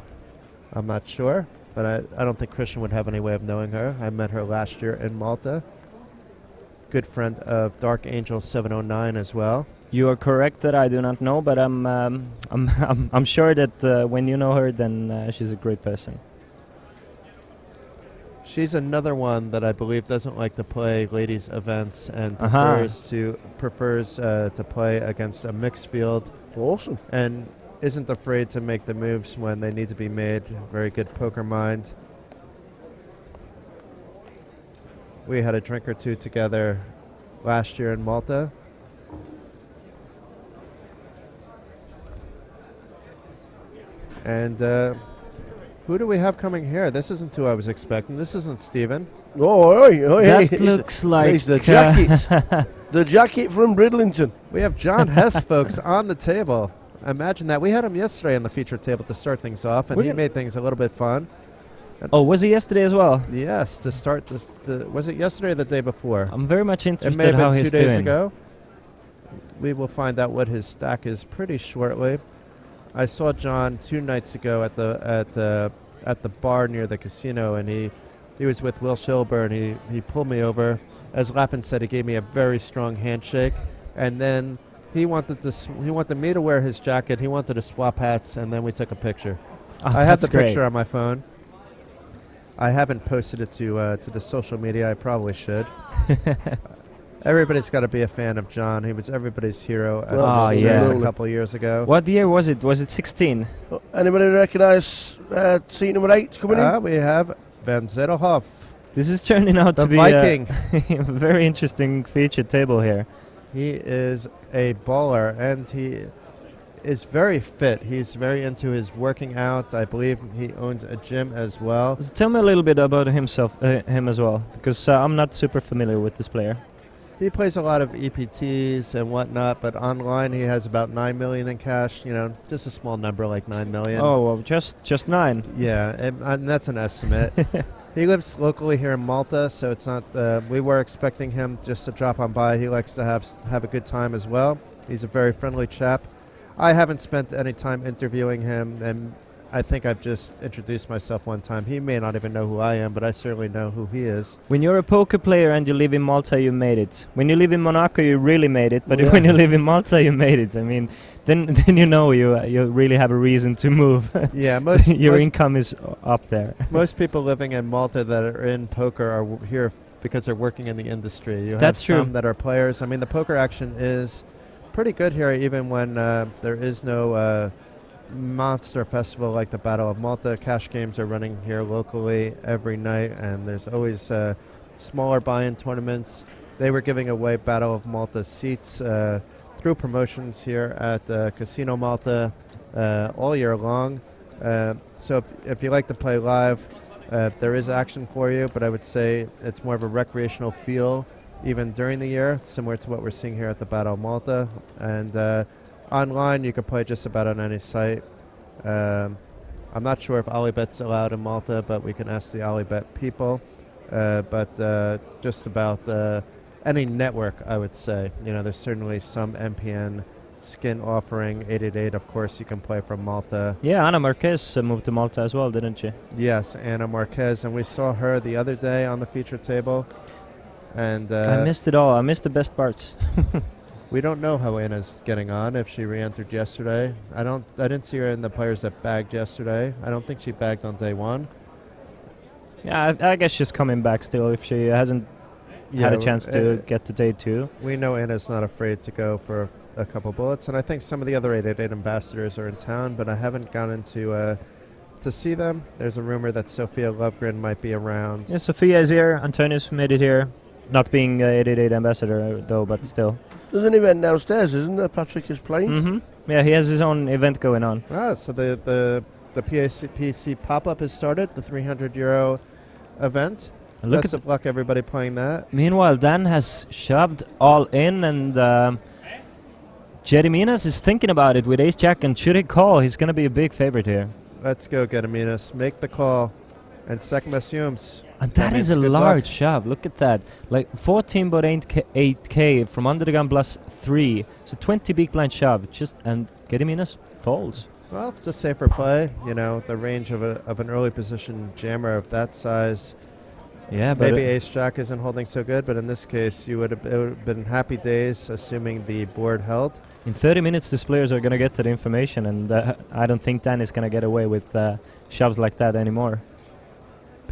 I'm not sure, but I don't think Christian would have any way of knowing her. I met her last year in Malta. Good friend of Dark Angel 709 as well. You are correct that I do not know, but I'm sure that when you know her, then she's a great person. She's another one that I believe doesn't like to play ladies' events and Uh-huh. prefers to play against a mixed field. Awesome. And isn't afraid to make the moves when they need to be made. Very good poker mind. We had a drink or two together last year in Malta. And who do we have coming here? This isn't who I was expecting. This isn't Steven. Oh, yeah. That looks like It's the jacket. The jacket from Bridlington. We have John Hess, folks, on the table. Imagine that. We had him yesterday on the feature table to start things off, and We're he gonna- made things a little bit fun. Oh, was he yesterday as well? Yes, to start this. Was it yesterday or the day before? I'm very much It interested may have how been 2 he's days doing. ago. We will find out what his stack is pretty shortly. I saw John 2 nights ago at the bar near the casino, and he was with Will Shilber, and he pulled me over. As Lappin said, he gave me a very strong handshake, and then he wanted me to wear his jacket. He wanted to swap hats, and then we took a picture. Oh, I have that's the great. picture on my phone. I haven't posted it to the social media. I probably should. Everybody's got to be a fan of John. He was everybody's hero at Oh, the yeah. Series a couple years ago. What year was it? Was it 16? Anybody recognise seat number 8 coming in? We have Van Zettelhoff, This is turning out the to be Viking. a very interesting featured table here. He is a baller, and he is very fit. He's very into his working out. I believe he owns a gym as well. So tell me a little bit about him as well, because I'm not super familiar with this player. He plays a lot of EPTs and whatnot, but online he has about 9 million in cash. You know, just a small number like 9 million. Oh, well, just 9. Yeah, and that's an estimate. He lives locally here in Malta, so it's not. We were expecting him just to drop on by. He likes to have a good time as well. He's a very friendly chap. I haven't spent any time interviewing him, and I think I've just introduced myself one time. He may not even know who I am, but I certainly know who he is. When you're a poker player and you live in Malta, you made it. When you live in Monaco, you really made it. But Yeah. when you live in Malta, you made it. I mean, then you know you really have a reason to move. Yeah, most Your income is up there. most people living in Malta that are in poker are here because they're working in the industry. You That's have true. some that are players. I mean, the poker action is pretty good here, even when there is no monster festival like the Battle of Malta. Cash games are running here locally every night, and there's always smaller buy-in tournaments. They were giving away Battle of Malta seats through promotions here at Casino Malta all year long. So if you like to play live, there is action for you, but I would say it's more of a recreational feel even during the year, similar to what we're seeing here at the Battle of Malta. And online, you can play just about on any site. I'm not sure if Alibet's allowed in Malta, but we can ask the Alibet people. But just about any network, I would say. You know, there's certainly some MPN skin offering. 888, of course, you can play from Malta. Yeah, Ana Marquez moved to Malta as well, didn't she? Yes, Anna Marquez, and we saw her the other day on the feature table. And I missed it all. I missed the best parts. we don't know how Anna's getting on. If she re-entered yesterday, I didn't see her in the players that bagged yesterday. I don't think she bagged on day one. Yeah, I guess she's coming back still if she hasn't had a chance to get to day 2. We know Anna's not afraid to go for a couple bullets, and I think some of the other 888 ambassadors are in town, but I haven't gone into to see them. There's a rumor that Sophia Lovegren might be around. Yeah, Sophia is here. Antonius made it here. Not being 888 ambassador though, but still. There's an event downstairs, isn't there? Patrick is playing. Mm-hmm. Yeah, he has his own event going on. So the PC pop-up has started, the €300 event. And look Best at of luck, everybody playing that. Meanwhile, Dan has shoved all in, and Jerry Minas is thinking about it with ace jack, and should he call, he's going to be a big favorite here. Let's go, Gediminas. Make the call. And second assumes. And that means is a good large luck. shove. Look at that. Like 14 but 8k from under the gun plus 3. So 20 big blind shove. Just and get him in as folds. Well, it's a safer play. You know, the range of an early position jammer of that size. Yeah, but Maybe ace jack isn't holding so good, but in this case, it would have been happy days, assuming the board held. in 30 minutes, these players are gonna get to the information, and I don't think Dan is gonna get away with shoves like that anymore.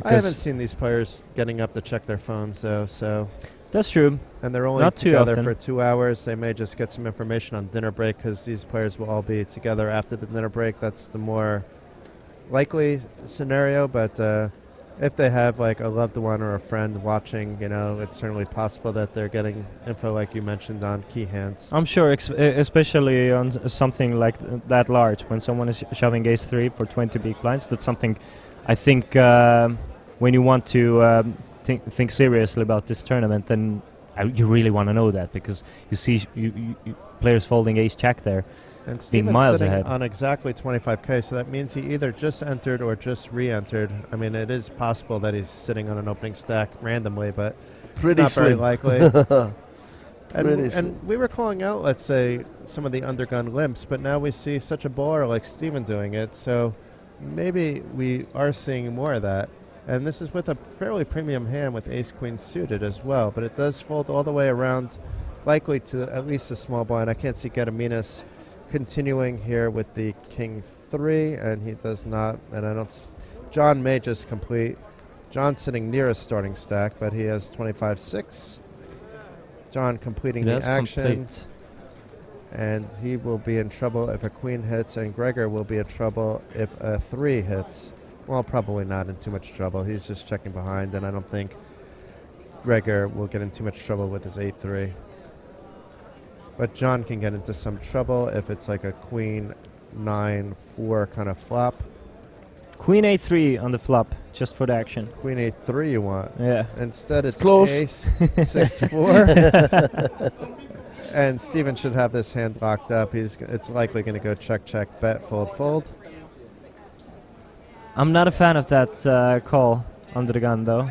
I haven't seen these players getting up to check their phones, though. So That's true. and they're only Not too together often. for 2 hours. They may just get some information on dinner break because these players will all be together after the dinner break. That's the more likely scenario. But if they have like a loved one or a friend watching, you know, it's certainly possible that they're getting info like you mentioned on key hands. I'm sure, especially on something like that large, when someone is shoving ace 3 for 20 big blinds, that's something I think when you want to think seriously about this tournament, then you really want to know that, because you see you players folding ace jack there, And being Steven's miles sitting ahead. on exactly 25k, so that means he either just entered or just re-entered. I mean, it is possible that he's sitting on an opening stack randomly, but Pretty not very slim. likely. Pretty And we were calling out, let's say, some of the undergun limps, but now we see such a baller like Steven doing it, so maybe we are seeing more of that. And this is with a fairly premium hand with ace-queen suited as well, but it does fold all the way around, likely to at least a small blind. I can't see Gediminas continuing here with the king 3, and he does not, and I don't... John may just complete. John's sitting near a starting stack, but he has 25-6. John completing He the does action, complete. and he will be in trouble if a queen hits, and Gregor will be in trouble if a 3 hits. Well, probably not in too much trouble. He's just checking behind, and I don't think Gregor will get in too much trouble with his 8-3. But John can get into some trouble if it's like a queen 9-4 kind of flop. Queen a3 on the flop, just for the action. Queen 8-3 you want. Yeah. Instead, it's Close. ace 6-4. And Steven should have this hand locked up. It's likely going to go check, check, bet, fold, fold. I'm not a fan of that call under the gun, though.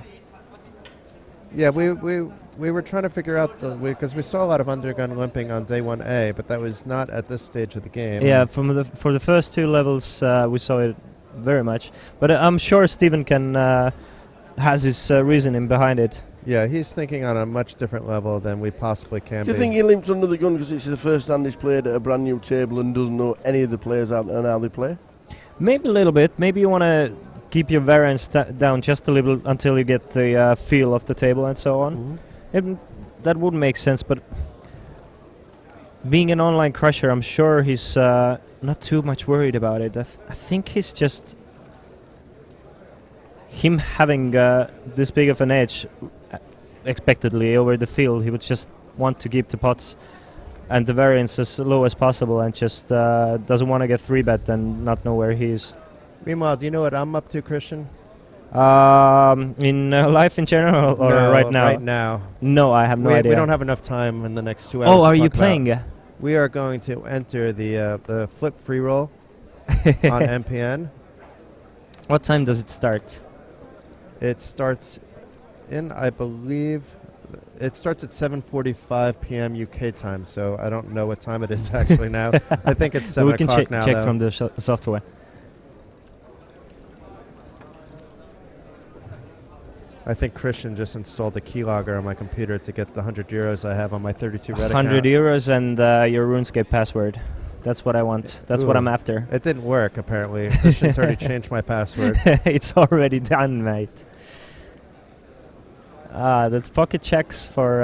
Yeah, we were trying to figure out because we saw a lot of undergun limping on day 1A, but that was not at this stage of the game. Yeah, for the first 2 levels, we saw it very much. But I'm sure Steven has his reasoning behind it. Yeah, he's thinking on a much different level than we possibly can Do you be. think he limped under the gun because it's the first hand he's played at a brand new table and doesn't know any of the players out there and how they play? Maybe a little bit. Maybe you want to keep your variance down just a little until you get the feel of the table and so on. That would make sense, but being an online crusher, I'm sure he's not too much worried about it. I think he's just... Him having this big of an edge expectedly over the field, he would just want to keep the pots and the variance as low as possible, and just doesn't want to get 3-bet and not know where he is. Meanwhile, do you know what I'm up to, Christian? In life in general, or No, right now? Right now. No, I have no idea. We don't have enough time in the next 2 hours. Oh, to are you talk about. playing? We are going to enter the flip free roll on MPN. What time does it start? It starts I believe, it starts at 7:45 p.m. UK time, so I don't know what time it is actually now. I think it's 7 We can o'clock now, check though. from the software. I think Christian just installed a keylogger on my computer to get the 100 euros I have on my 32 Red 100 account. euros and your RuneScape password. That's what I want. That's what Ooh. I'm after. It didn't work, apparently. Christian's already changed my password. It's already done, mate. That's pocket checks for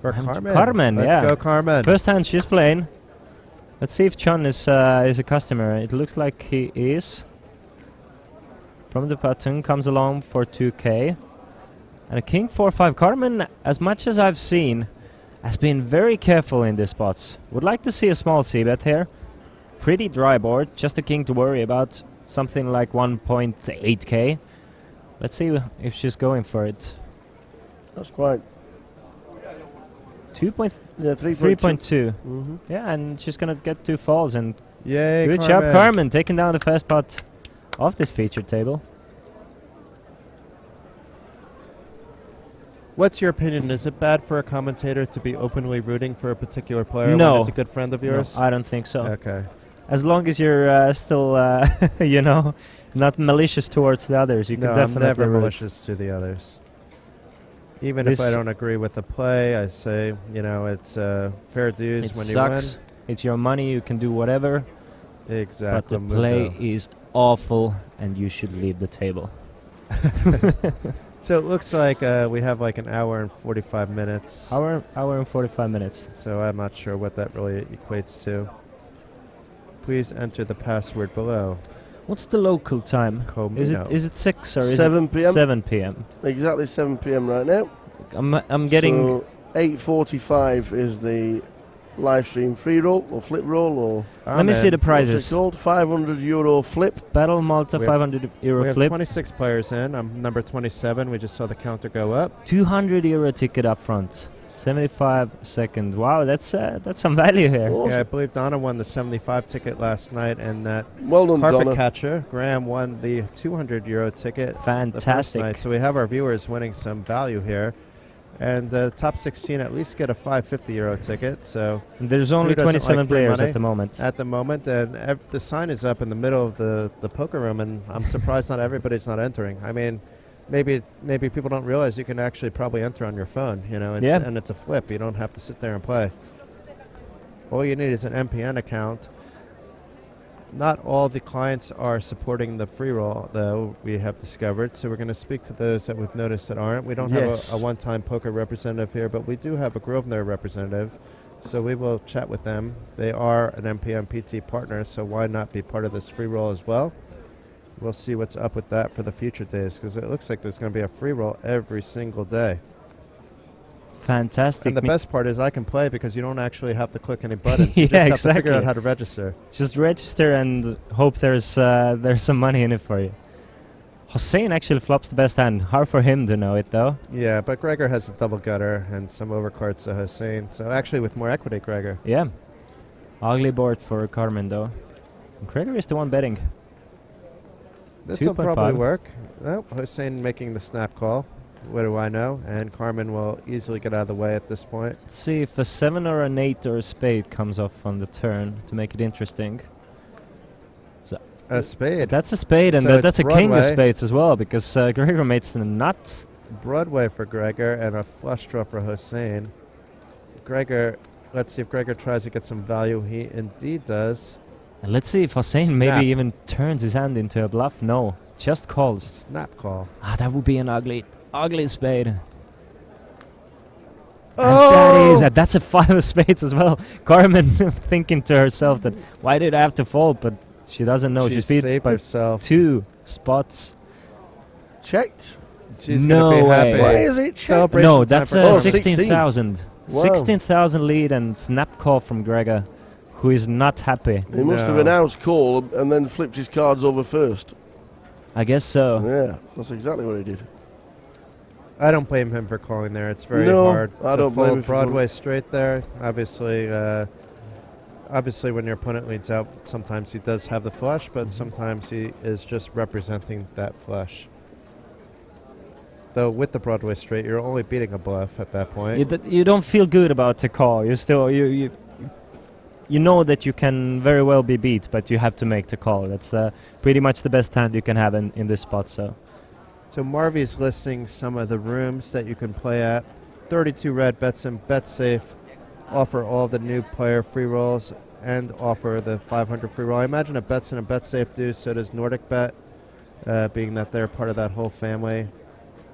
Carmen. Carmen, Let's yeah. go, Carmen. First hand she's playing. Let's see if John is a customer. It looks like he is. From the button comes along for 2k. And a king 4-5. Carmen, as much as I've seen, has been very careful in these spots. Would like to see a small c-bet here. Pretty dry board. Just a king to worry about. Something like 1.8k. Let's see if she's going for it. That's quite... 3.2. Yeah, 3.2. Yeah, and she's gonna get 2 falls. And Yay, good job, Carmen, taking down the first pot of this featured table. What's your opinion? Is it bad for a commentator to be openly rooting for a particular player No. when it's a good friend of yours? No, I don't think so. Okay. As long as you're still, not malicious towards the others, you No, can I'm definitely never root. malicious to the others. Even if I This- don't agree with the play, I say, it's fair dues It when sucks. It's your money. You can do whatever. you win. Exactly. But the play is awful, and you should leave the table. So it looks like we have like an hour and 45 minutes. Hour and 45 minutes. So I'm not sure what that really equates to. Please enter the password below. What's the local time? Comino. Is it 6 or is 7 it p.m.? 7 p.m.? Exactly 7 p.m. right now. I'm getting. So 8:45 is the live stream free roll or flip roll or Let me see the what's prizes. it called? €500 flip. Battle Malta We have- 500 euro We have flip. 26 players in. I'm number 27. We just saw the counter go up. 200 euro ticket up front. 75 seconds. Wow, that's some value here. Awesome. Yeah, I believe Donna won the 75 ticket last night, and that Well done, carpet Donna. catcher, Graham, won the 200 euro ticket the first Fantastic. night. So we have our viewers winning some value here. And the top 16 at least get a 550 euro ticket. So There's only Who doesn't 27 like free players money? at the moment. at the moment, and the sign is up in the middle of the poker room, and I'm surprised not everybody's not entering. I mean, maybe people don't realize you can actually probably enter on your phone, Yeah. and it's a flip. You don't have to sit there and play. All you need is an MPN account. Not all the clients are supporting the free roll, though, we have discovered. So we're going to speak to those that we've noticed that aren't. We don't Yes. have a one-time poker representative here, but we do have a Grosvenor representative. So we will chat with them. They are an MPN PT partner, so why not be part of this free roll as well? We'll see what's up with that for the future days, because it looks like there's going to be a free roll every single day. Fantastic. And the best part is I can play because you don't actually have to click any buttons. You Yeah, just have to figure out exactly. how to register. Just register and hope there's some money in it for you. Hossein actually flops the best hand. Hard for him to know it though. Yeah, but Gregor has a double gutter and some overcards to Hussein. So actually with more equity, Gregor. Yeah. Ugly board for Carmen though. Gregor is the one betting. This will 2.5. probably work. Oh, Hussein making the snap call. What do I know? And Carmen will easily get out of the way at this point. Let's see if a 7 or an 8 or a spade comes off on the turn to make it interesting. A spade. That's a spade, and So it's that's a king of Broadway. spades as well, because Gregor makes the nuts. Broadway for Gregor and a flush draw for Hussein. Gregor, let's see if Gregor tries to get some value. He indeed does. And let's see if Hossein Snap. maybe even turns his hand into a bluff. No, just calls. Snap call. Ah, that would be an ugly spade. Oh! And that's a 5 of spades as well. Carmen thinking to herself that why did I have to fold, but she doesn't know. She She's beat saved by herself. 2 spots. Checked. She's No gonna be way. happy. Why is it checked? Celebration No, time that's for a Carmen. 16,000. Wow. 16,000 lead and snap call from Gregor, who is not happy. He must have No. announced call and then flipped his cards over first. I guess so. Yeah, that's exactly what he did. I don't blame him for calling there. It's very No, hard I to don't blame him fold for Broadway straight there. Obviously, when your opponent leads out, sometimes he does have the flush, but sometimes he is just representing that flush. Though with the Broadway straight, you're only beating a bluff at that point. You don't feel good about the call. You still you know that you can very well be beat, but you have to make the call. That's pretty much the best hand you can have in this spot. So Marvy's listing some of the rooms that you can play at. 32 red, Betsim, bet safe, offer all the new player free rolls, and offer the 500 free roll. I imagine a Betsim and bet safe do, so does Nordic Bet, being that they're part of that whole family.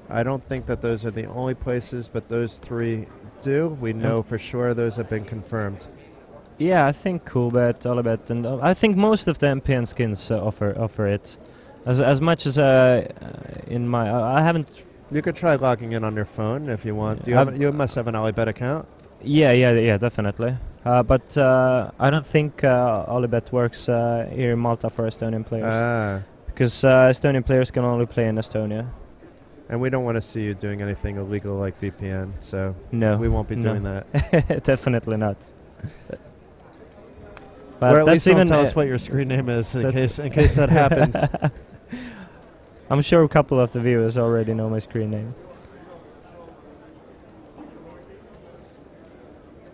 I don't think that those are the only places, but those 3 do. We know for sure those have been confirmed. Yeah, I think Coolbet, Olibet, and I think most of the MPN skins offer it. As much as in my I haven't. You could try logging in on your phone if you want. You must have an Olibet account. Yeah, definitely. But I don't think Olibet works here in Malta for Estonian players. Because Estonian players can only play in Estonia. And we don't want to see you doing anything illegal like VPN, so No, we won't be doing that. Definitely not. Or at least don't even tell us what your screen name is in case that happens. I'm sure a couple of the viewers already know my screen name.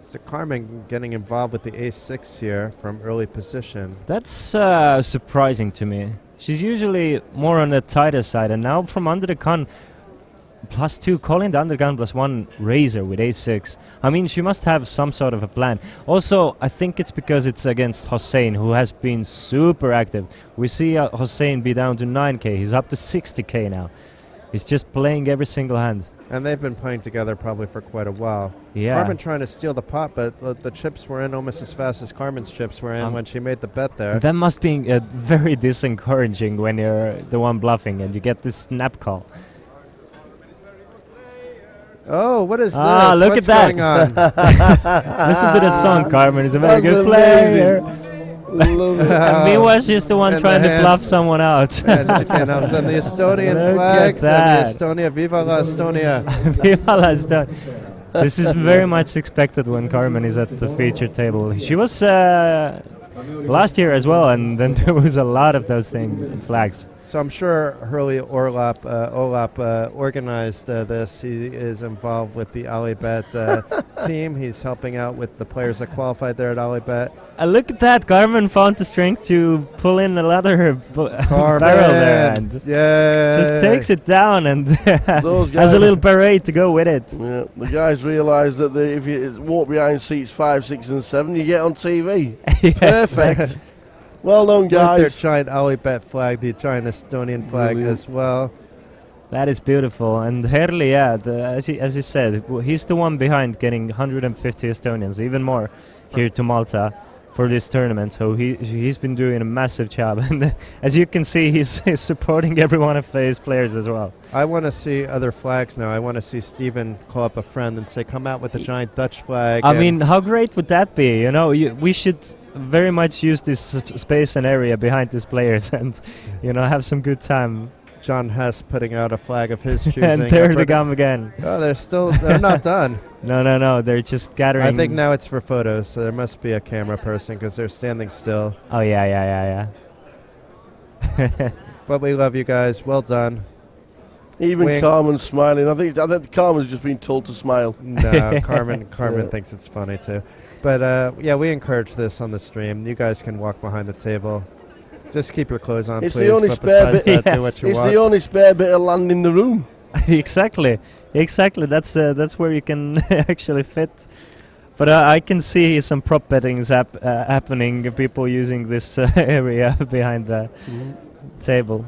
So Carmen getting involved with the ace-6 here from early position. That's surprising to me. She's usually more on the tighter side, and now from under the gun, +2, calling the undergun +1 razor with ace-6. I mean, she must have some sort of a plan. Also, I think it's because it's against Hossein, who has been super active. We see Hossein be down to 9k. He's up to 60k now. He's just playing every single hand. And they've been playing together probably for quite a while. Yeah. Carmen trying to steal the pot, but the chips were in almost as fast as Carmen's chips were in when she made the bet there. That must be very disencouraging when you're the one bluffing and you get this snap call. Oh, what is this? Look What's at that. going on? Listen to that song, Carmen. He's a very That's good amazing. player. And me was just the one And trying the to hands. bluff someone out. And again, I was on the Estonian Look flags at and that. the Estonia, Viva la Estonia. Viva la Estonia. This is very much expected when Carmen is at the feature table. She was last year as well, and then there was a lot of those flags. So I'm sure Hurley Olap organized this. He is involved with the Alibet team. He's helping out with the players that qualified there at Alibet. Look at that. Carmen found the strength to pull in another barrel there and just takes it down and has a little parade to go with it. Yeah, the guys realise that if you walk behind seats 5, 6 and 7, you get on TV. Yes. Perfect. Well done, With their guys. giant Alibet flag, the giant Estonian flag as well. That is beautiful. And Herli, as you said, he's the one behind getting 150 Estonians, even more, here to Malta for this tournament. So he's been doing a massive job. And as you can see, he's supporting every one of his players as well. I want to see other flags now. I want to see Steven call up a friend and say, come out with the giant Dutch flag. I mean, how great would that be? You know, we should very much use this space and area behind these players and, have some good time. John Hess putting out a flag of his choosing. And there they come again. Oh, they're not done. No, they're just gathering. I think now it's for photos, so there must be a camera person because they're standing still. Oh, yeah. But we love you guys. Well done. Even Wink. Carmen's smiling. I think Carmen's just been told to smile. No, Carmen thinks it's funny too. But we encourage this on the stream. You guys can walk behind the table. Just keep your clothes on, It's please. the only but spare besides bit. that, do what you It's want. the only spare bit of land in the room. Exactly. That's where you can actually fit. But I can see some prop bettings happening. People using this area behind the table.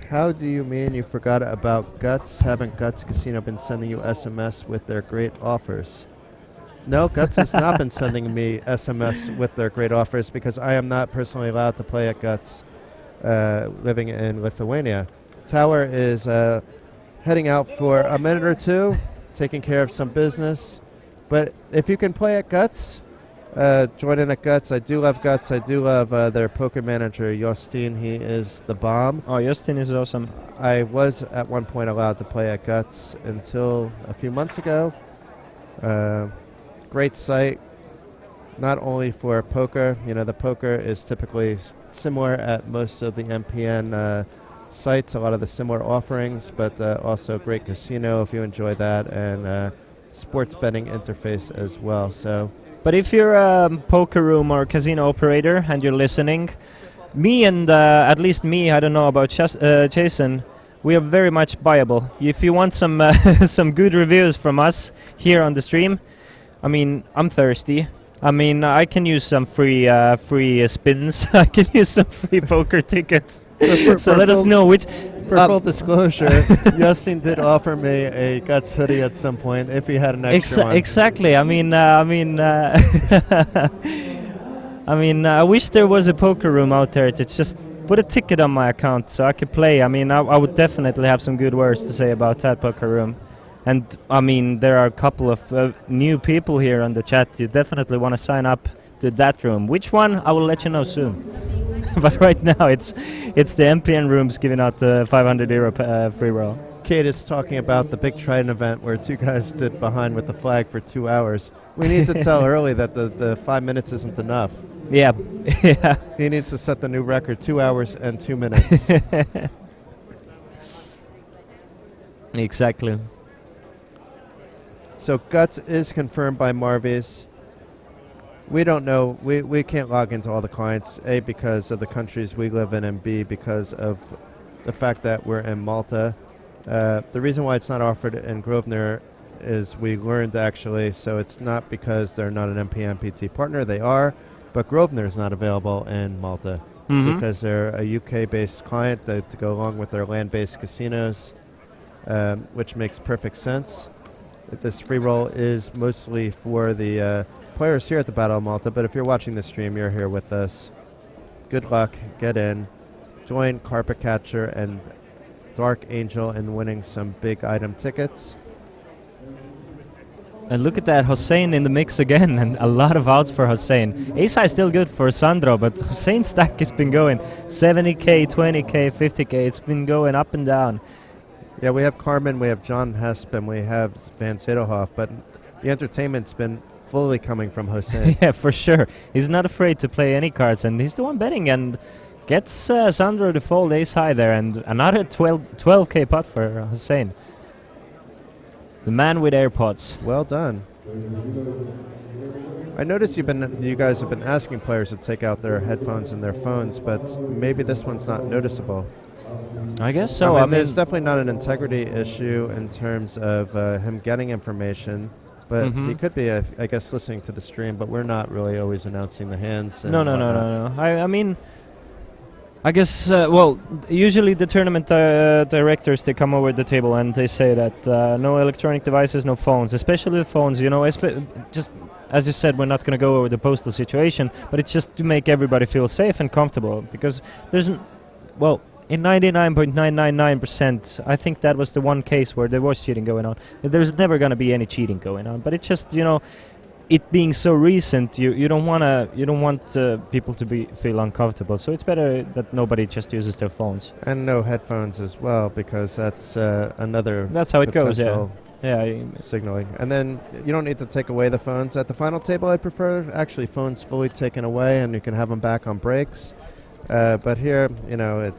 How do you mean you forgot about Guts? Haven't Guts Casino been sending you SMS with their great offers? No, Guts has not been sending me SMS with their great offers because I am not personally allowed to play at Guts living in Lithuania. Tower is heading out for a minute or two, taking care of some business. But if you can play at Guts, join in at Guts. I do love Guts. I do love their poker manager, Jostin. He is the bomb. Oh, Justin is awesome. I was at one point allowed to play at Guts until a few months ago. Great site, not only for poker. The poker is typically similar at most of the MPN sites, a lot of the similar offerings, but also great casino if you enjoy that, and sports betting interface as well. So, But if you're a poker room or casino operator and you're listening, me and at least me, I don't know about Jason, we are very much buyable. If you want some some good reviews from us here on the stream, I mean, I'm thirsty. I mean, I can use some free spins. I can use some free poker tickets. So let us know which. For full disclosure, Justin did offer me a Guts hoodie at some point if he had an extra one. Exactly. I mean, I wish there was a poker room out there to just put a ticket on my account so I could play. I mean, I would definitely have some good words to say about that poker room. And I mean, there are a couple of new people here on the chat. You definitely want to sign up to that room. Which one? I will let you know soon. But right now, it's the MPN rooms giving out the €500 free roll. Kate is talking about the Big Trident event where two guys stood behind with the flag for 2 hours. We need to tell early that the 5 minutes isn't enough. Yeah. Yeah. He needs to set the new record, 2 hours and 2 minutes. Exactly. So Guts is confirmed by Marvies. We don't know. We can't log into all the clients, A, because of the countries we live in, and B, because of the fact that we're in Malta. The reason why it's not offered in Grosvenor is we learned actually, so it's not because they're not an MPN PT partner. They are, but Grosvenor is not available in Malta because they're a UK-based client to go along with their land-based casinos, which makes perfect sense. This free roll is mostly for the players here at the Battle of Malta, but if you're watching the stream, you're here with us. Good luck, get in, join Carpet Catcher and Dark Angel in winning some big item tickets. And look at that, Hossein in the mix again, and a lot of outs for Hossein. Ace High still good for Sandro, but Hossein's stack has been going 70k, 20k, 50k. It's been going up and down. Yeah, we have Carmen, we have John Hesp, and we have Van Zedelhoff, but the entertainment's been fully coming from Hossein. Yeah, for sure. He's not afraid to play any cards, and he's the one betting, and gets Sandro to fold Ace High there, and another 12k pot for Hossein. The man with AirPods. Well done. I noticed you guys have been asking players to take out their headphones and their phones, but maybe this one's not noticeable. I guess so. I mean, there's definitely not an integrity issue in terms of him getting information, but he could be, I guess, listening to the stream, but we're not really always announcing the hands. And No. I mean, I guess, well, usually the tournament directors, they come over the table and they say that no electronic devices, no phones, especially the phones, you know, just as you said, we're not going to go over the postal situation, but it's just to make everybody feel safe and comfortable, because there's, well, in 99.999%, I think that was the one case where there was cheating going on. There's never going to be any cheating going on, but it's just, you know, it being so recent, you don't want people to feel uncomfortable. So it's better that nobody just uses their phones. And no headphones as well, because that's another. That's how it goes. Yeah. Signaling. And then you don't need to take away the phones at the final table. I prefer actually phones fully taken away, and you can have them back on breaks. But here, you know,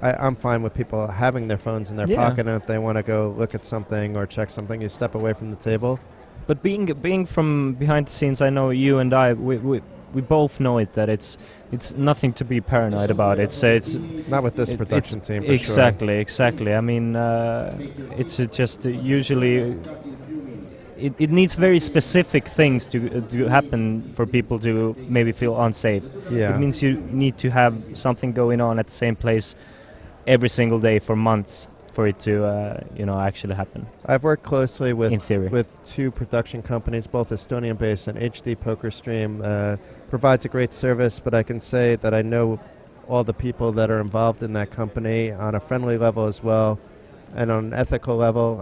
I'm fine with people having their phones in their pocket, and if they want to go look at something or check something, you step away from the table. But being from behind the scenes, I know you and I, we both know it, that it's nothing to be paranoid about. It's not with this production team. For exactly. I mean, it's just usually it needs very specific things to happen for people to maybe feel unsafe. Yeah. It means you need to have something going on at the same place every single day for months for it to actually happen. I've worked closely with in theory with two production companies, both Estonian-based, and HD Poker Stream provides a great service, but I can say that I know all the people that are involved in that company on a friendly level as well, and on an ethical level.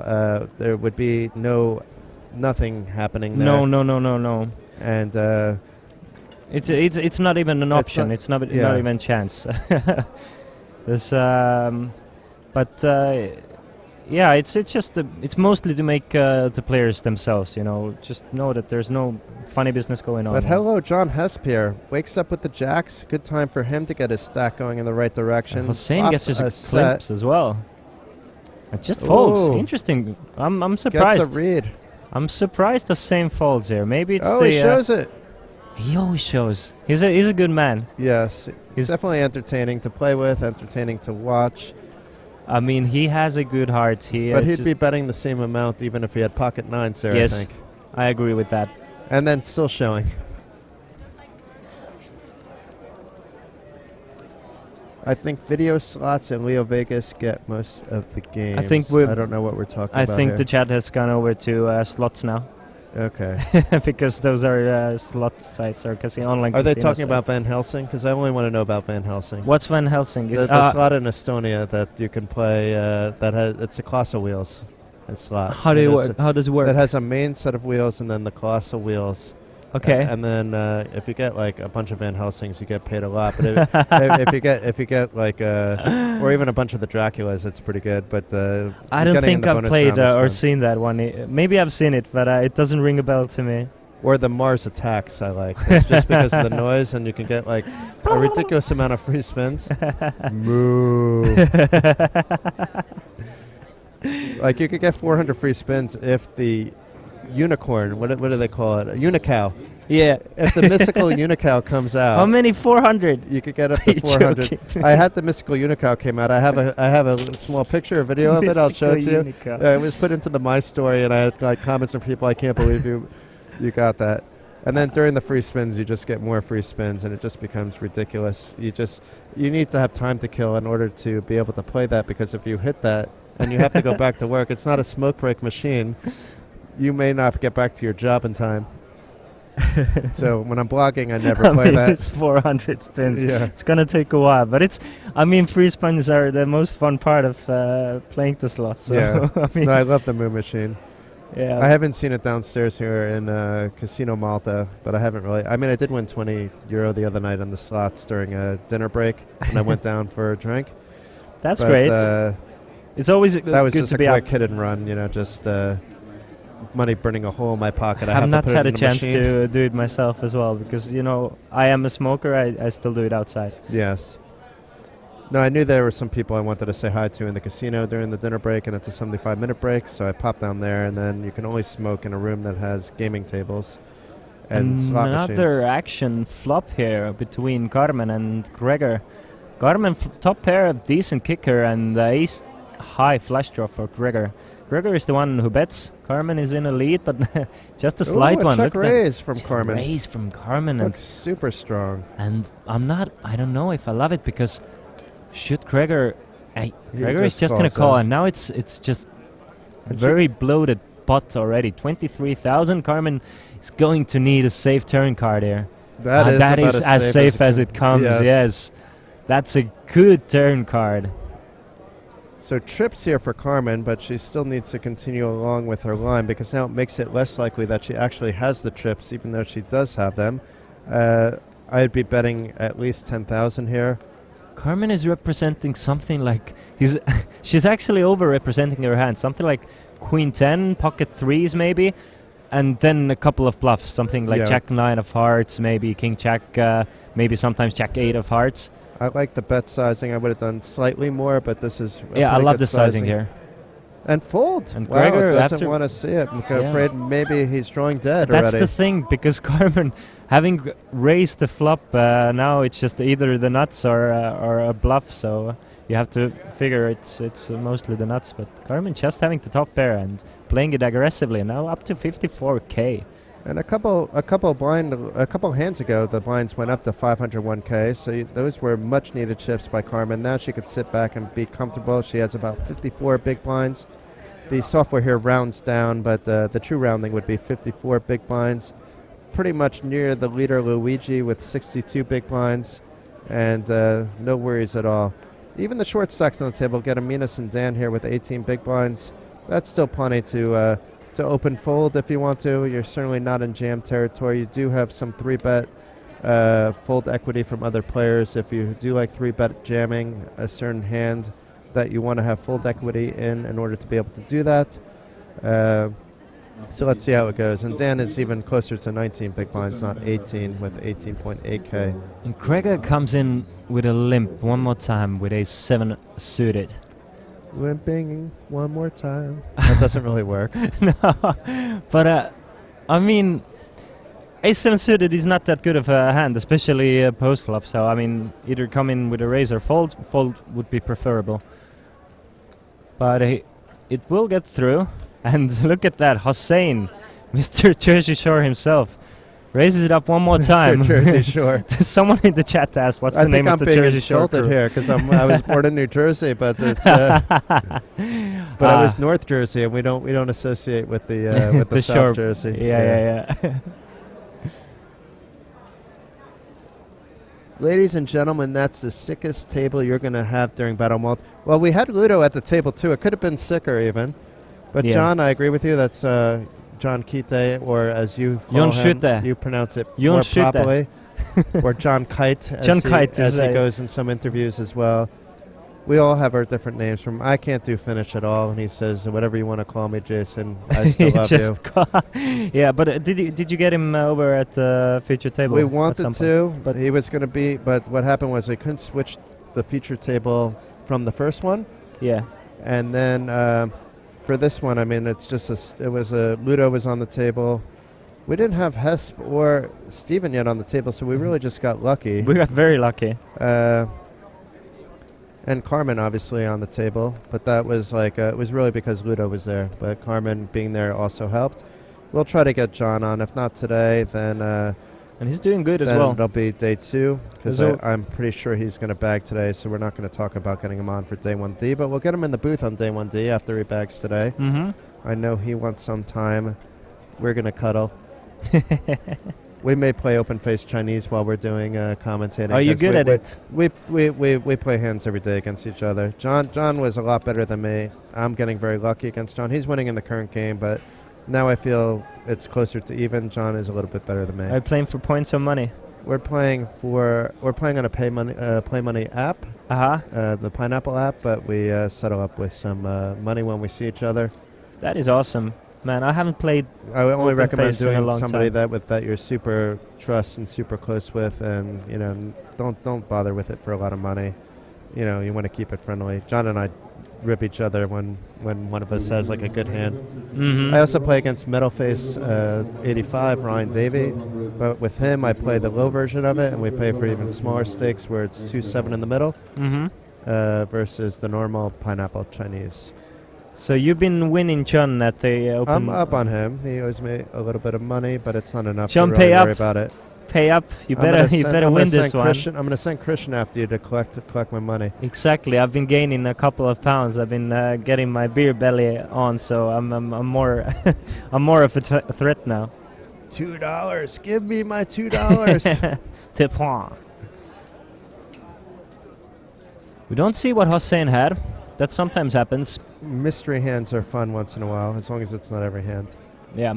There would be nothing happening there. No. And it's not even an option. It's not even a chance. There's it's mostly to make the players themselves, you know, just know that there's no funny business going on. But hello, John Hesp here. Wakes up with the jacks. Good time for him to get his stack going in the right direction. Hossein gets his glimpse as well. It just folds. Ooh. Interesting. I'm surprised. Gets a read. I'm surprised Hossein folds here. Maybe it's he shows it. He always shows. He's a good man. Yes. He's definitely entertaining to play with, entertaining to watch. I mean, he has a good heart. But he'd be betting the same amount even if he had pocket nines there, yes, I think. I agree with that. And then still showing. I think video slots and Leo Vegas get most of the games. I don't know what we're talking about. I think here. the chat has gone over to slots now. Okay. Because those are slot sites or online. Are they talking about Van Helsing? Because I only want to know about Van Helsing. What's Van Helsing? The slot in Estonia that you can play. It's a colossal wheels. It's slot. How does it work? It has a main set of wheels and then the colossal wheels. Okay. And then if you get like a bunch of Van Helsings, you get paid a lot. But if you get like or even a bunch of the Draculas, it's pretty good. But I don't think I've played or seen that one. Maybe I've seen it, but it doesn't ring a bell to me. Or the Mars Attacks, I like. It's just because of the noise, and you can get like a ridiculous amount of free spins. Moo. Like you could get 400 free spins if the unicorn. What do they call it? A unicow. Yeah. If the mystical unicow comes out, How many? 400. you could get up Are to you 400. joking? I had the mystical unicow came out. I have a small picture, a video of it. I'll show it to you. Mystical unicow. It was put into the My Story, and I had like comments from people. I can't believe you got that. And then during the free spins, you just get more free spins, and it just becomes ridiculous. You need to have time to kill in order to be able to play that, because if you hit that and you have to go back to work, it's not a smoke break machine. You may not get back to your job in time. So when I'm blogging, I never play that. It's 400 spins. Yeah. It's gonna take a while, but free spins are the most fun part of playing the slots. So, Yeah. I No, I love the Moo Machine. yeah. I haven't seen it downstairs here in Casino Malta, but I haven't really. I mean, I did win €20 the other night on the slots during a dinner break, and I went down for a drink. That's But, great. It's always that was good just to a be quick out. hit and run, just money burning a hole in my pocket. I I've have not to put had it a in the chance machine. to do it myself as well, because I am a smoker. I still do it outside. Yes. No, I knew there were some people I wanted to say hi to in the casino during the dinner break, and it's a 75-minute break, so I popped down there, and then you can only smoke in a room that has gaming tables and slot Another machines. action flop here between Carmen and Gregor. Carmen top pair, decent kicker, and ace high flush draw for Gregor. Gregor is the one who bets. Carmen is in a lead, but just a slight Ooh, one. check Look at that. raise from Check Carmen. raise from Carmen, Looks super strong. and I don't know if I love it, because should Gregor... He Gregor is just just going to calls call, out. and now it's just And very bloated pot already. 23,000. Carmen is going to need a safe turn card here. That is that about is as safe as it comes, yes. That's a good turn card. So trips here for Carmen, but she still needs to continue along with her line, because now it makes it less likely that she actually has the trips, even though she does have them. I'd be betting at least 10,000 here. Carmen is representing something like... she's actually over-representing her hand. Something like Queen 10, pocket 3s maybe, and then a couple of bluffs. Something like Yeah. Jack 9 of hearts, maybe King Jack, maybe sometimes Jack 8 of hearts. I like the bet sizing. I would have done slightly more, but this is a Yeah, I pretty love good the sizing here. And fold. And wow, Gregor doesn't after- want to see it. I'm Yeah. afraid maybe he's drawing dead That's already. the thing, because Carmen, having raised the flop, now it's just either the nuts or a bluff. So you have to figure it's mostly the nuts. But Carmen just having the top pair and playing it aggressively, now up to 54k. And a couple hands ago, the blinds went up to 501k. So those were much needed chips by Carmen. Now she could sit back and be comfortable. She has about 54 big blinds. The software here rounds down, but the true rounding would be 54 big blinds. Pretty much near the leader Luigi with 62 big blinds, and no worries at all. Even the short stacks on the table get Aminus and Dan here with 18 big blinds. That's still plenty to open fold if you want to. You're certainly not in jam territory. You do have some 3-bet fold equity from other players. If you do like 3-bet jamming a certain hand that you want to have fold equity in order to be able to do that. So let's see how it goes. And Dan is even closer to 19 big blinds, not 18, with 18.8k. And Gregor comes in with a limp one more time with a 7 suited. Limping one more time. That doesn't really work. No, but Ace-7 suited is not that good of a hand, especially post-flop. So either come in with a raise or fold. Fold would be preferable. But it will get through. And look at that, Hossein, Mr. Jersey Shore himself, raises it up one more time. Mr. Jersey Shore. Someone in the chat asked, "What's I the name think of I'm the being Jersey Shore insulted crew?" here because I was born in New Jersey, but it's but I was North Jersey, and we don't associate with the with the shore. South Jersey. Yeah. Ladies and gentlemen, that's the sickest table you're going to have during Battle Malta. Well, we had Ludo at the table too. It could have been sicker even. But Yeah. John, I agree with you. That's John Kite, or as you call Jon him, Schutte. you pronounce it Jon more Schutte. properly, or John Kite, John Kite as is he a- goes in some interviews as well. We all have our different names. From I can't do Finnish at all, and he says whatever you want to call me, Jason. I still love you. Yeah, but did you get him over at the feature table? We at wanted some to, point? but he was going to be. But what happened was they couldn't switch the feature table from the first one. Yeah. And then for this one, I mean, it's just it was a Ludo was on the table. We didn't have Hesp or Steven yet on the table, so we really just got lucky. We got very lucky. And Carmen obviously on the table, but that was like it was really because Ludo was there. But Carmen being there also helped. We'll try to get John on. If not today, then And he's doing good as then well. it'll be day 2 because So- I'm pretty sure he's going to bag today. So we're not going to talk about getting him on for day 1D, but we'll get him in the booth on day 1D after he bags today. Mm-hmm. I know he wants some time. We're going to cuddle. We may play open face Chinese while we're doing commentating. Are you 'cause good at it? We play hands every day against each other. John was a lot better than me. I'm getting very lucky against John. He's winning in the current game, but now I feel it's closer to even. John is a little bit better than me. Are you playing for points or money? We're playing on a play money app, Uh-huh. the Pineapple app, but we settle up with some money when we see each other. That is awesome. Man, I haven't played I would only Open recommend face in a doing long somebody time. that you're super trust and super close with, and don't bother with it for a lot of money. You want to keep it friendly. John and I rip each other when one of us has like a good hand. Mm-hmm. I also play against Metalface 85 Ryan Davey, but with him I play the low version of it, and we play for even smaller stakes where it's 2-7 in the middle Mm-hmm. versus the normal Pineapple Chinese. So you've been winning Chun at the Open. I'm up on him. He owes me a little bit of money, but it's not enough John, to really pay worry up. about it. Pay up. You I'm better gonna you send- better I'm win gonna this send one. Christian, I'm going to send Christian after you to collect my money. Exactly. I've been gaining a couple of pounds. I've been getting my beer belly on, so I'm more I'm more of a threat now. $2. Give me my $2. Te point. We don't see what Hossein had. That sometimes happens. Mystery hands are fun once in a while, as long as it's not every hand. Yeah.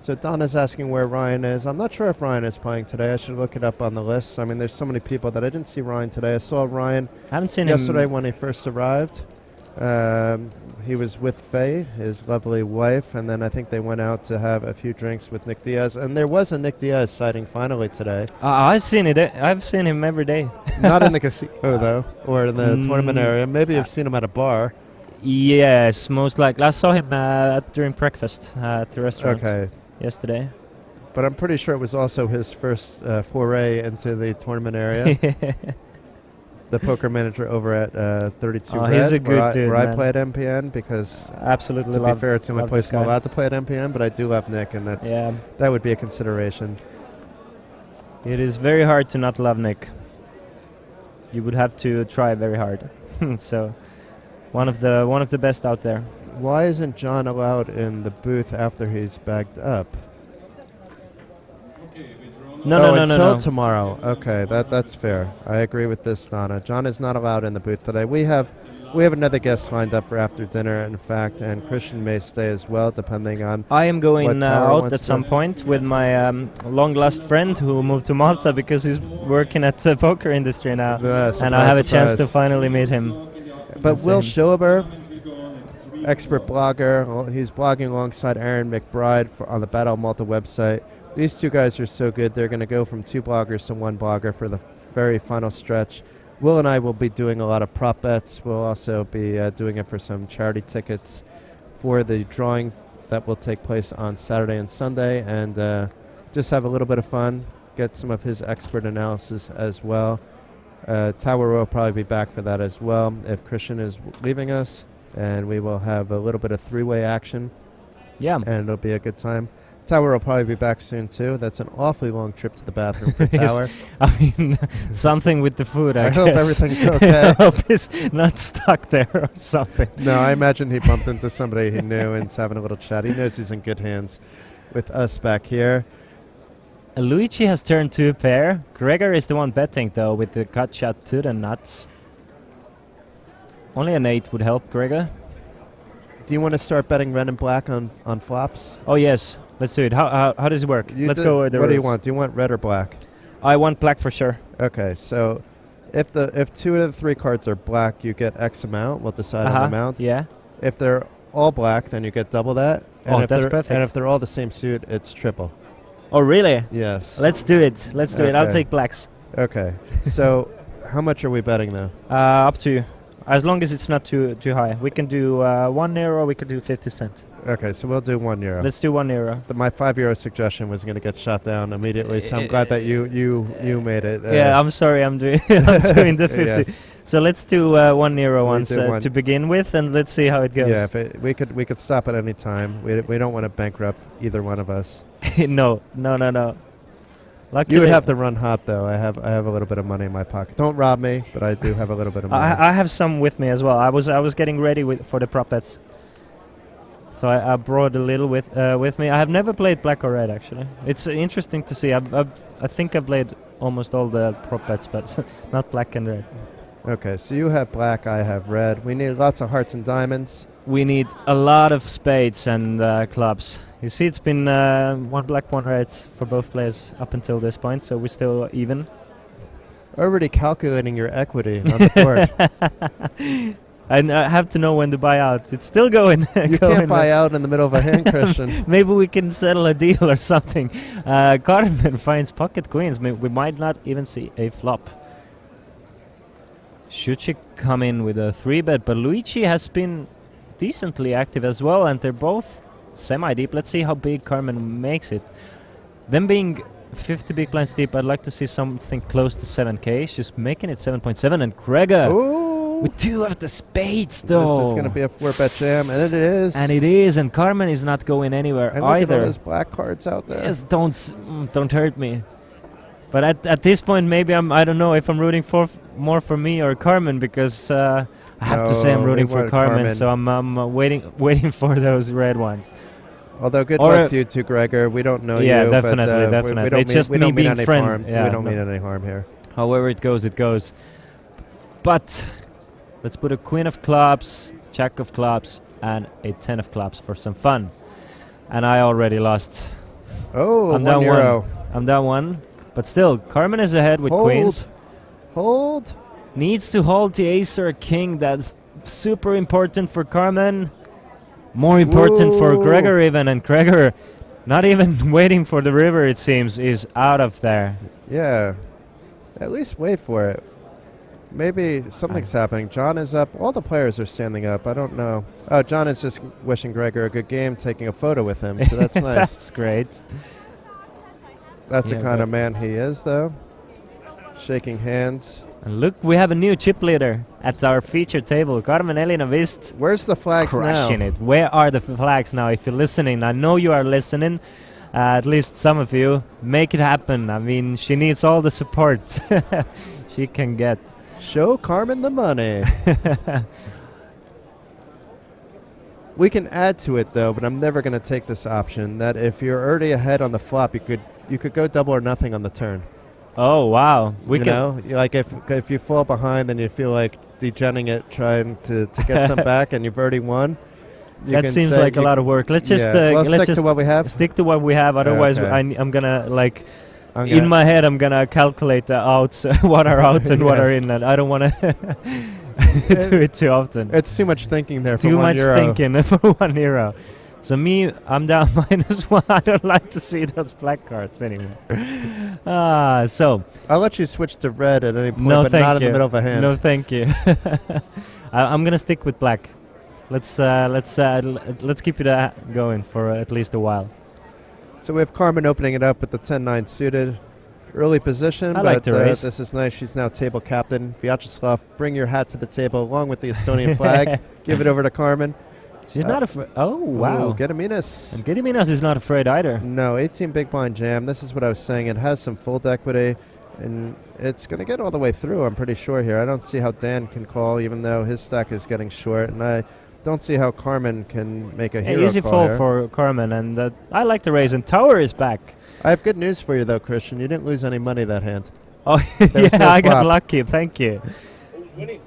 So Donna's asking where Ryan is. I'm not sure if Ryan is playing today. I should look it up on the list. I mean, there's so many people that I didn't see Ryan today. I saw Ryan I haven't seen yesterday him. when he first arrived. He was with Faye, his lovely wife, and then I think they went out to have a few drinks with Nick Diaz. And there was a Nick Diaz sighting finally today. I've seen it. I've seen him every day. Not in the casino, though, or in the tournament Mm, area. Maybe you've seen him at a bar. Yes, most likely. I saw him during breakfast at the restaurant Okay. yesterday. But I'm pretty sure it was also his first foray into the tournament area. The poker manager over at 32 Oh, Red, he's a good where, dude, where I man. play at MPN, because Absolutely to be love fair, it's the only love place this I'm guy. allowed to play at MPN, but I do love Nick, and Yeah, that would be a consideration. it is very hard to not love Nick. You would have to try very hard. So, one of the best out there. Why isn't John allowed in the booth after he's bagged up? No, until tomorrow. Okay, that's fair. I agree with this, Donna. John is not allowed in the booth today. We have another guest lined up for after dinner, in fact, and Christian may stay as well, depending on. I am going What Tower out wants at to some do? point with my long-lost friend who moved to Malta because he's working at the poker industry now, and I have a chance to finally meet him. But Will Insane. Schilber, expert blogger, he's blogging alongside Aaron McBride on the Battle of Malta website. These two guys are so good. They're going to go from 2 bloggers to 1 blogger for the very final stretch. Will and I will be doing a lot of prop bets. We'll also be doing it for some charity tickets for the drawing that will take place on Saturday and Sunday, and just have a little bit of fun, get some of his expert analysis as well. Tower will probably be back for that as well if Christian is leaving us, and we will have a little bit of 3-way action, Yeah. and it'll be a good time. Tower will probably be back soon too. That's an awfully long trip to the bathroom for Yes. Tower. I mean, something with the food, I guess. hope everything's okay. I hope he's not stuck there or something. No, I imagine he bumped into somebody he knew and is having a little chat. He knows he's in good hands with us back here. Luigi has turned 2 pair. Gregor is the one betting, though, with the cut shot to the nuts. Only an 8 would help Gregor. Do you want to start betting red and black on flops? Oh, yes. Let's do it. How does it work? Let's go over the What do you rules. want? Do you want red or black? I want black for sure. Okay, so if 2 of the 3 cards are black, you get X amount. We'll decide on the amount. Yeah. If they're all black, then you get double that. And Oh, if that's they're, perfect. And if they're all the same suit, it's triple. Oh, really? Yes. Let's do it. Let's do it. I'll Okay. take blacks. Okay. So how much are we betting though? Up to you. as long as it's not too high. We can do €1. We could do 50 cent. Okay, so we'll do €1. Let's do €1. My €5 suggestion was going to get shot down immediately, so I'm glad that you made it. Yeah, I'm sorry. I'm doing I'm doing the 50. Yes. So let's do €1 once do one. to begin with, and let's see how it goes. Yeah, we could stop at any time. We don't want to bankrupt either one of us. No. Luckily, You would have to run hot though. I have a little bit of money in my pocket. Don't rob me, but I do have a little bit of money. I have some with me as well. I was getting ready for the prop bets, so I brought a little with me. I have never played black or red actually. It's interesting to see. I think I played almost all the prop bets, but not black and red. Okay, so you have black, I have red. We need lots of hearts and diamonds. We need a lot of spades and clubs. You see, it's been one black, one red for both players up until this point, so we're still even. Already calculating your equity on the board. And I have to know when to buy out. It's still going. You can't buy out in the middle of a hand, Christian. Maybe we can settle a deal or something. Carmen finds pocket queens. We might not even see a flop. Should she come in with a 3-bet? But Luigi has been decently active as well, and they're both semi-deep. Let's see how big Carmen makes it. Them being 50 big blinds deep, I'd like to see something close to 7k. She's making it 7.7, and Gregor with 2 of the spades, though. This is going to be a 4-bet jam, and it is. And it is, and Carmen is not going anywhere and look either. at all those black cards out there. Yes, don't hurt me. But at this point, maybe I don't know if I'm rooting more for me or Carmen, because I have to say I'm rooting for Carmen, so I'm waiting for those red ones. Although good luck to you too, Gregor. We don't know you. Definitely, but, definitely. It's just me being friends. Yeah, we don't mean any harm here. However it goes, it goes. But let's put a queen of clubs, jack of clubs, and a 10 of clubs for some fun. And I already lost. Oh, I'm down €1. one. I'm down one. But still, Carmen is ahead with queens. Hold. Needs to hold the ace or king. That's super important for Carmen. More important for Gregor even. And Gregor, not even waiting for the river, it seems, is out of there. Yeah. At least wait for it. Maybe something's happening. John is up. All the players are standing up. I don't know. Oh, John is just wishing Gregor a good game, taking a photo with him. So that's nice. That's great. That's the kind of man he is, though. Shaking hands. And look, we have a new chip leader at our feature table. Carmen Elena Vist. Where's the flags crushing now? It. Where are the flags now? If you're listening, I know you are listening. At least some of you. Make it happen. I mean, she needs all the support she can get. Show Carmen the money. We can add to it though, but I'm never going to take this option. That if you're already ahead on the flop, you could go double or nothing on the turn. Oh wow! You know, like if you fall behind, then you feel like degenning it, trying to get some back, and you've already won. That seems like a lot of work. Let's just stick to what we have. Stick to what we have. Otherwise, okay. I'm gonna in my head, I'm gonna calculate the outs, what are out and what are in, and I don't want to do it too often. It's too much thinking there. Too for much €1. thinking for €1. So me, I'm down -1. I don't like to see those black cards anymore. So I'll let you switch to red at any point, no, but thank not you. in the middle of a hand. No, thank you. I'm gonna stick with black. Let's keep it going for at least a while. So we have Carmen opening it up with the 10-9 suited. Early position, I but like the raise. This is nice. She's now table captain. Vyacheslav, bring your hat to the table along with the Estonian flag. Give it over to Carmen. She's not afraid. Oh, wow. Gediminas. And Gediminas is not afraid either. No, 18 big blind jam. This is what I was saying. It has some fold equity, and it's going to get all the way through, I'm pretty sure here. I don't see how Dan can call, even though his stack is getting short, and I don't see how Carmen can make a hero easy call fold here. for Carmen, and I like the raise, and Tower is back. I have good news for you, though, Christian. You didn't lose any money that hand. Oh, yeah, I got lucky. Thank you. Who's winning?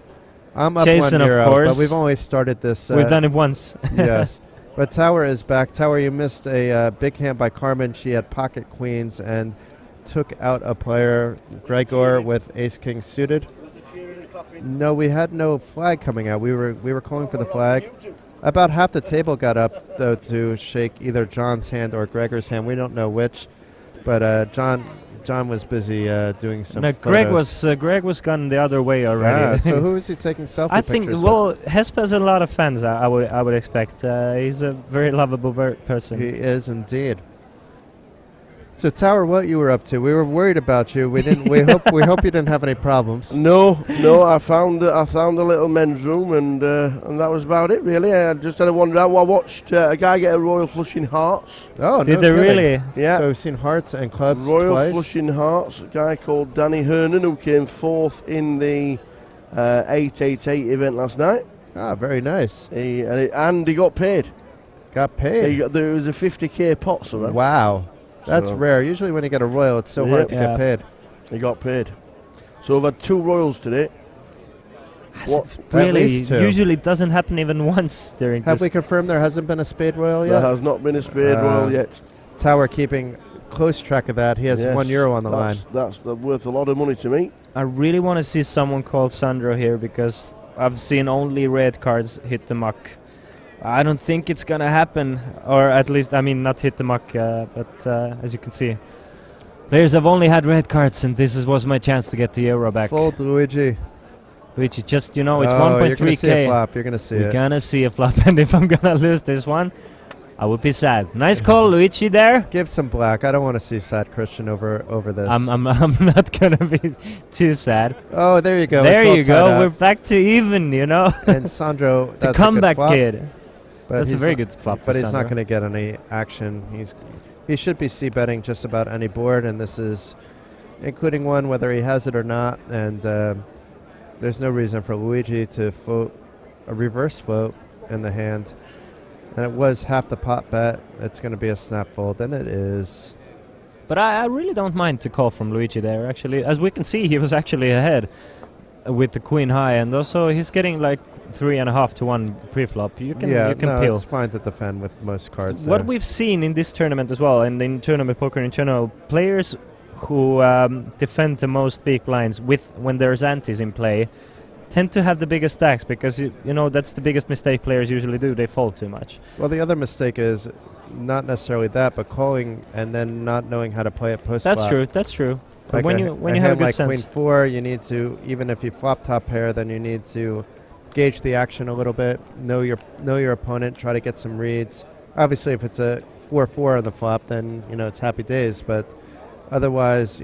I'm up Jason, €1, of course. but we've only started this. We've done it once. Yes. But Tower is back. Tower, you missed a big hand by Carmen. She had pocket queens and took out a player, Gregor, with ace-king suited. No, we had no flag coming out. We were calling for the flag. About half the table got up, though, to shake either John's hand or Gregor's hand. We don't know which. But John John was busy doing some. No, Greg was gone the other way already. So who is he taking selfie I think pictures Hespe has a lot of fans. I would expect. He's a very lovable person. He is indeed. So Tower, what you were up to? We were worried about you. We didn't. We hope you didn't have any problems. No, I found a little men's room, and that was about it really. I just had a wander out. I watched a guy get a Royal Flush in Hearts. Oh, did no they kidding. really? Yeah. So we've seen Hearts and Clubs Royal twice. Flush in Hearts. A guy called Danny Hernan who came fourth in the 888 event last night. Ah, very nice. And he got paid. Got paid. There was a 50k pot, so that. Wow. That's So- rare. Usually when you get a Royal, it's so hard to Yeah. get paid. He got paid. So we've had 2 Royals today. What? At Really, least 2. usually it doesn't happen even once during Have this. we confirmed there hasn't been a Spade Royal There yet? has not been a Spade Royal yet. Tower keeping close track of that. He has Yes, €1 on the line. That's worth a lot of money to me. I really want to see someone called Sandro here because I've seen only red cards hit the muck. I don't think it's gonna happen, or at least, I mean, not hit the muck, but as you can see, players have only had red cards, and this was my chance to get the euro back. Fold Luigi. Which just, you know, it's You're going to see a 1.3k. flop. You're going to see We're it. gonna see a flop, and if I'm gonna lose this one, I would be sad. Nice call, Luigi. There. Give some black. I don't want to see sad Christian over this. I'm not gonna be too sad. Oh, there you go. There It's all you tied go. up. We're back to even. You know. And Sandro, the that's a good comeback flop, kid. but That's a he's very not- good flop. But for he's not Sandro. going to get any action. He should be c-betting just about any board, and this is including one whether he has it or not. And there's no reason for Luigi to float a reverse float in the hand. And it was half the pot bet. It's going to be a snap fold, and it is. But I really don't mind to call from Luigi there. Actually, as we can see, he was actually ahead with the queen high, and also he's getting like 3.5 to 1 pre-flop. You can no, peel. it's fine to defend with most cards. What there. we've seen in this tournament as well, and in tournament poker in general, players who defend the most big blinds with when there's antis in play tend to have the biggest stacks because you know that's the biggest mistake players usually do. They fold too much. Well, the other mistake is not necessarily that, but calling and then not knowing how to play it post. That's true. That's true. But Like when you have a hand good like sense, Queen 4, you need to, even if you flop top pair, then you need to gauge the action a little bit, know your opponent, try to get some reads. Obviously, if it's a 4-4 on the flop, then it's happy days. But otherwise,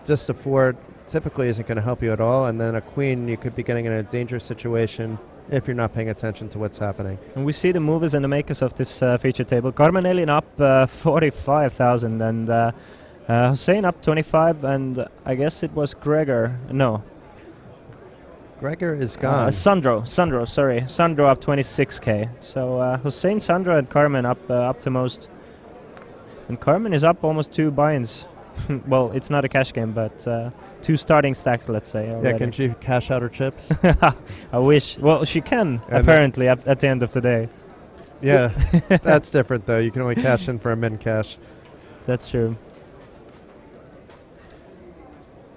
just a 4 typically isn't going to help you at all. And then a queen, you could be getting in a dangerous situation if you're not paying attention to what's happening. and we see the movers and the makers of this feature table. Carmen Elin up 45,000 and Hussein up 25, and I guess it was Gregor. No, Gregor is gone. Sandro, sorry. Sandro up 26k. So Hussein, Sandro, and Carmen up to most. And Carmen is up almost 2 buy-ins. Well, it's not a cash game, but 2 starting stacks, let's say. Yeah, Already. can she cash out her chips? I wish. Well, she can, And apparently, at the end of the day. Yeah, that's different though. You can only cash in for a min cash. That's true.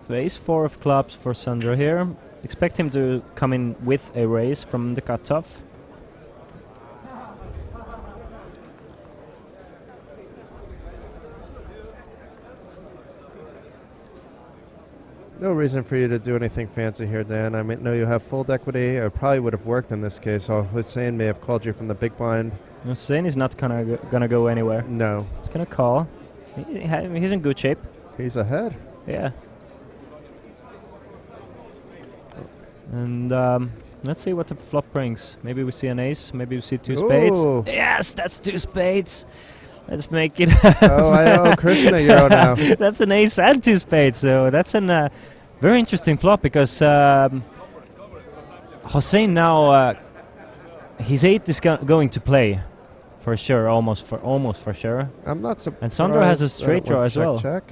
So ace 4 of clubs for Sandro here. Expect him to come in with a raise from the cutoff. No reason for you to do anything fancy here, Dan. I know you have full equity. It probably would have worked in this case. Hussein may have called you from the big blind. Hussein is not gonna go anywhere. No, He's gonna call. He's in good shape. he's ahead. Yeah. And let's see what the flop brings. Maybe we see an ace. Maybe we see 2 spades. Ooh. Yes, that's 2 spades. Let's make it. Oh, I owe Christian a euro now. That's an ace and 2 spades. So that's a very interesting flop because Hossein now his 8 is going to play for sure, almost for sure. I'm not surprised. And Sandro has a straight draw as well. Check.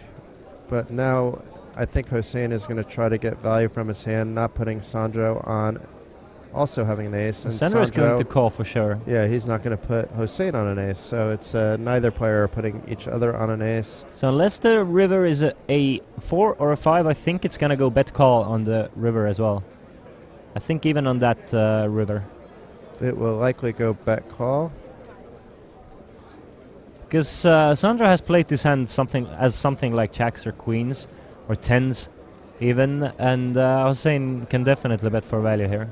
But now I think Hossein is going to try to get value from his hand, not putting Sandro on. Also having an ace. And Sandro is going to call for sure. Yeah, he's not going to put Hossein on an ace. So it's neither player are putting each other on an ace. So unless the river is a 4 or a 5, I think it's gonna go bet call on the river as well. I think even on that river. It will likely go bet call. Because Sandro has played this hand something like jacks or queens or tens even, and Hossein can definitely bet for value here.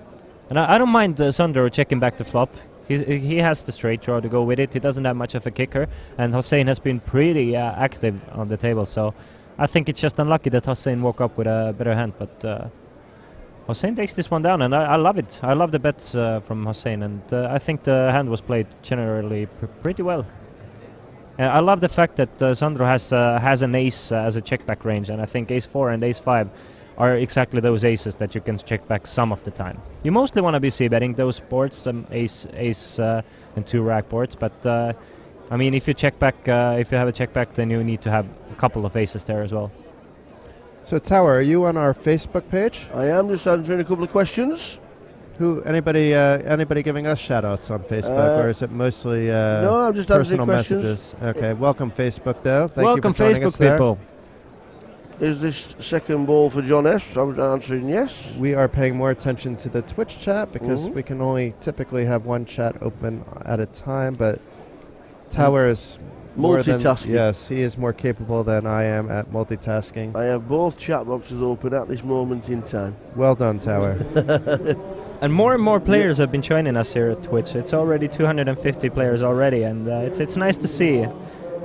And I don't mind Sandro checking back the flop. He has the straight draw to go with it. He doesn't have much of a kicker, and Hossein has been pretty active on the table, so I think it's just unlucky that Hossein woke up with a better hand, but Hossein takes this one down, and I love it. I love the bets from Hossein, and I think the hand was played generally pretty well. I love the fact that Sandro has an ace as a check-back range, and I think ace-4 and ace-5 are exactly those aces that you can check back some of the time. You mostly want to be c-betting those boards, ace and 2 rack boards, but I mean, if you check back, if you have a check back, then you need to have a couple of aces there as well. So Tower, are you on our Facebook page? I am just answering a couple of questions. Anybody giving us shout-outs on Facebook, or is it mostly no, I'm just answering personal questions. messages? Okay, welcome Facebook though. Thank Welcome you for joining Facebook us there. people. Is this second ball for John S? I'm answering yes. We are paying more attention to the Twitch chat because we can only typically have one chat open at a time, but Tower is more than, multitasking. yes, he is more capable than I am at multitasking. I have both chat boxes open at this moment in time. Well done, Tower. And more players have been joining us here at Twitch. It's already 250 players already, and it's nice to see.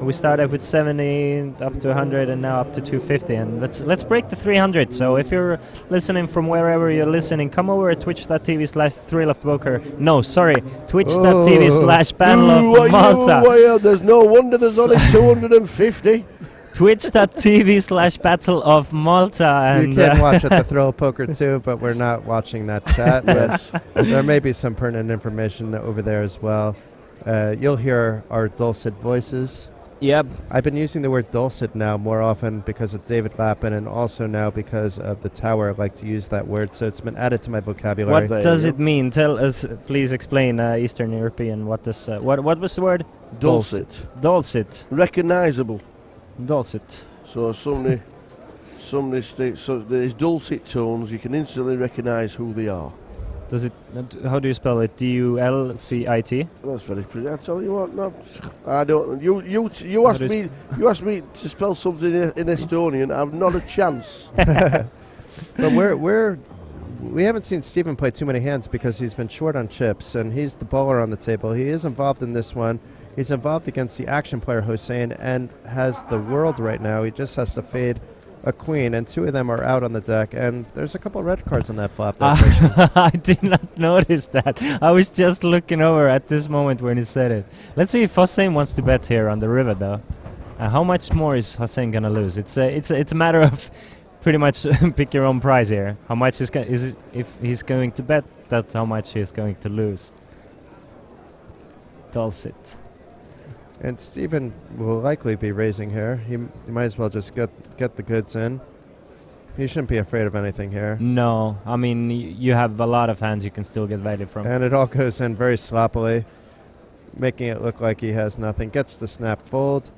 We started with 70, up to 100, and now up to 250. And let's break the 300. So if you're listening from wherever you're listening, come over to twitch.tv/thrill-of-poker. No, sorry, twitch.tv/battle of Malta. There's no wonder there's only 250. Twitch.tv/battle of Malta. And you can watch at the Thrill of Poker too, but we're not watching that chat. Yes. There may be some pertinent information over there as well. You'll hear our dulcet voices. Yep. I've been using the word dulcet now more often because of David Lappin, and also now because of the Tower. I like to use that word, so it's been added to my vocabulary. What does it mean? Tell us, please explain, Eastern European. What does what was the word? Dulcet. Dulcet. Recognisable. Dulcet. So so there's dulcet tones. You can instantly recognise who they are. Does it? How do you spell it? D-U-L-C-I-T. That's very pretty. I tell you what, no, I don't. You asked me. You asked me to spell something in Estonian. I've not a chance. But we haven't seen Stephen play too many hands because he's been short on chips, and he's the baller on the table. He is involved in this one. He's involved against the action player Hossein and has the world right now. He just has to fade a queen, and 2 of them are out on the deck, and there's a couple red cards on that flop. I did not notice that. I was just looking over at this moment when he said it. Let's see if Hossein wants to bet here on the river, though. How much more is Hossein gonna lose? It's a matter of pretty much pick your own prize here. How much if he's going to bet, that's how much he's going to lose. Dulcet. And Stephen will likely be raising here. He might as well just get the goods in. He shouldn't be afraid of anything here. No, I mean, you have a lot of hands you can still get value from. And it all goes in very sloppily, making it look like he has nothing. Gets the snap fold.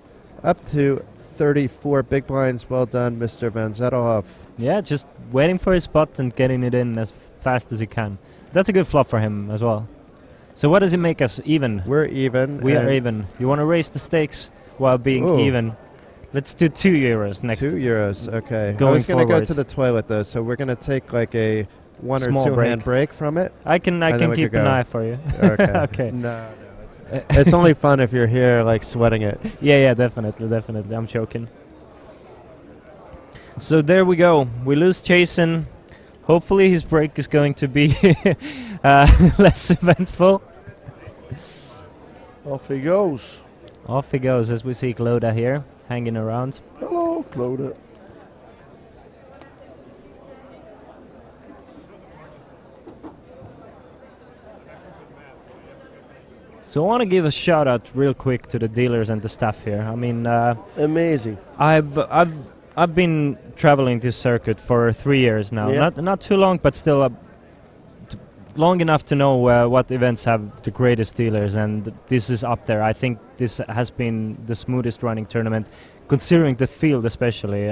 Up to 34 big blinds. Well done, Mr. Van Zettelhoff. Yeah, just waiting for his spot and getting it in as fast as he can. That's a good flop for him as well. So what does it make us? Even? We're even. We are even. You want to raise the stakes while being even? Let's do €2 next. €2, okay. Going I was going to go forward. to the toilet though, so we're going to take like a one Small or 2 break. hand break from it. I can keep an eye for you. Okay. Okay. No, it's only fun if you're here like sweating it. Yeah, definitely. I'm joking. So there we go. We lose Jason. Hopefully his break is going to be less eventful. Off he goes. Off he goes as we see Cloda here hanging around. Hello, Cloda. So I want to give a shout out real quick to the dealers and the staff here. I mean, amazing. I've been traveling this circuit for 3 years now. Yeah. Not too long, but still long enough to know what events have the greatest dealers, and this is up there. I think this has been the smoothest running tournament, considering the field especially,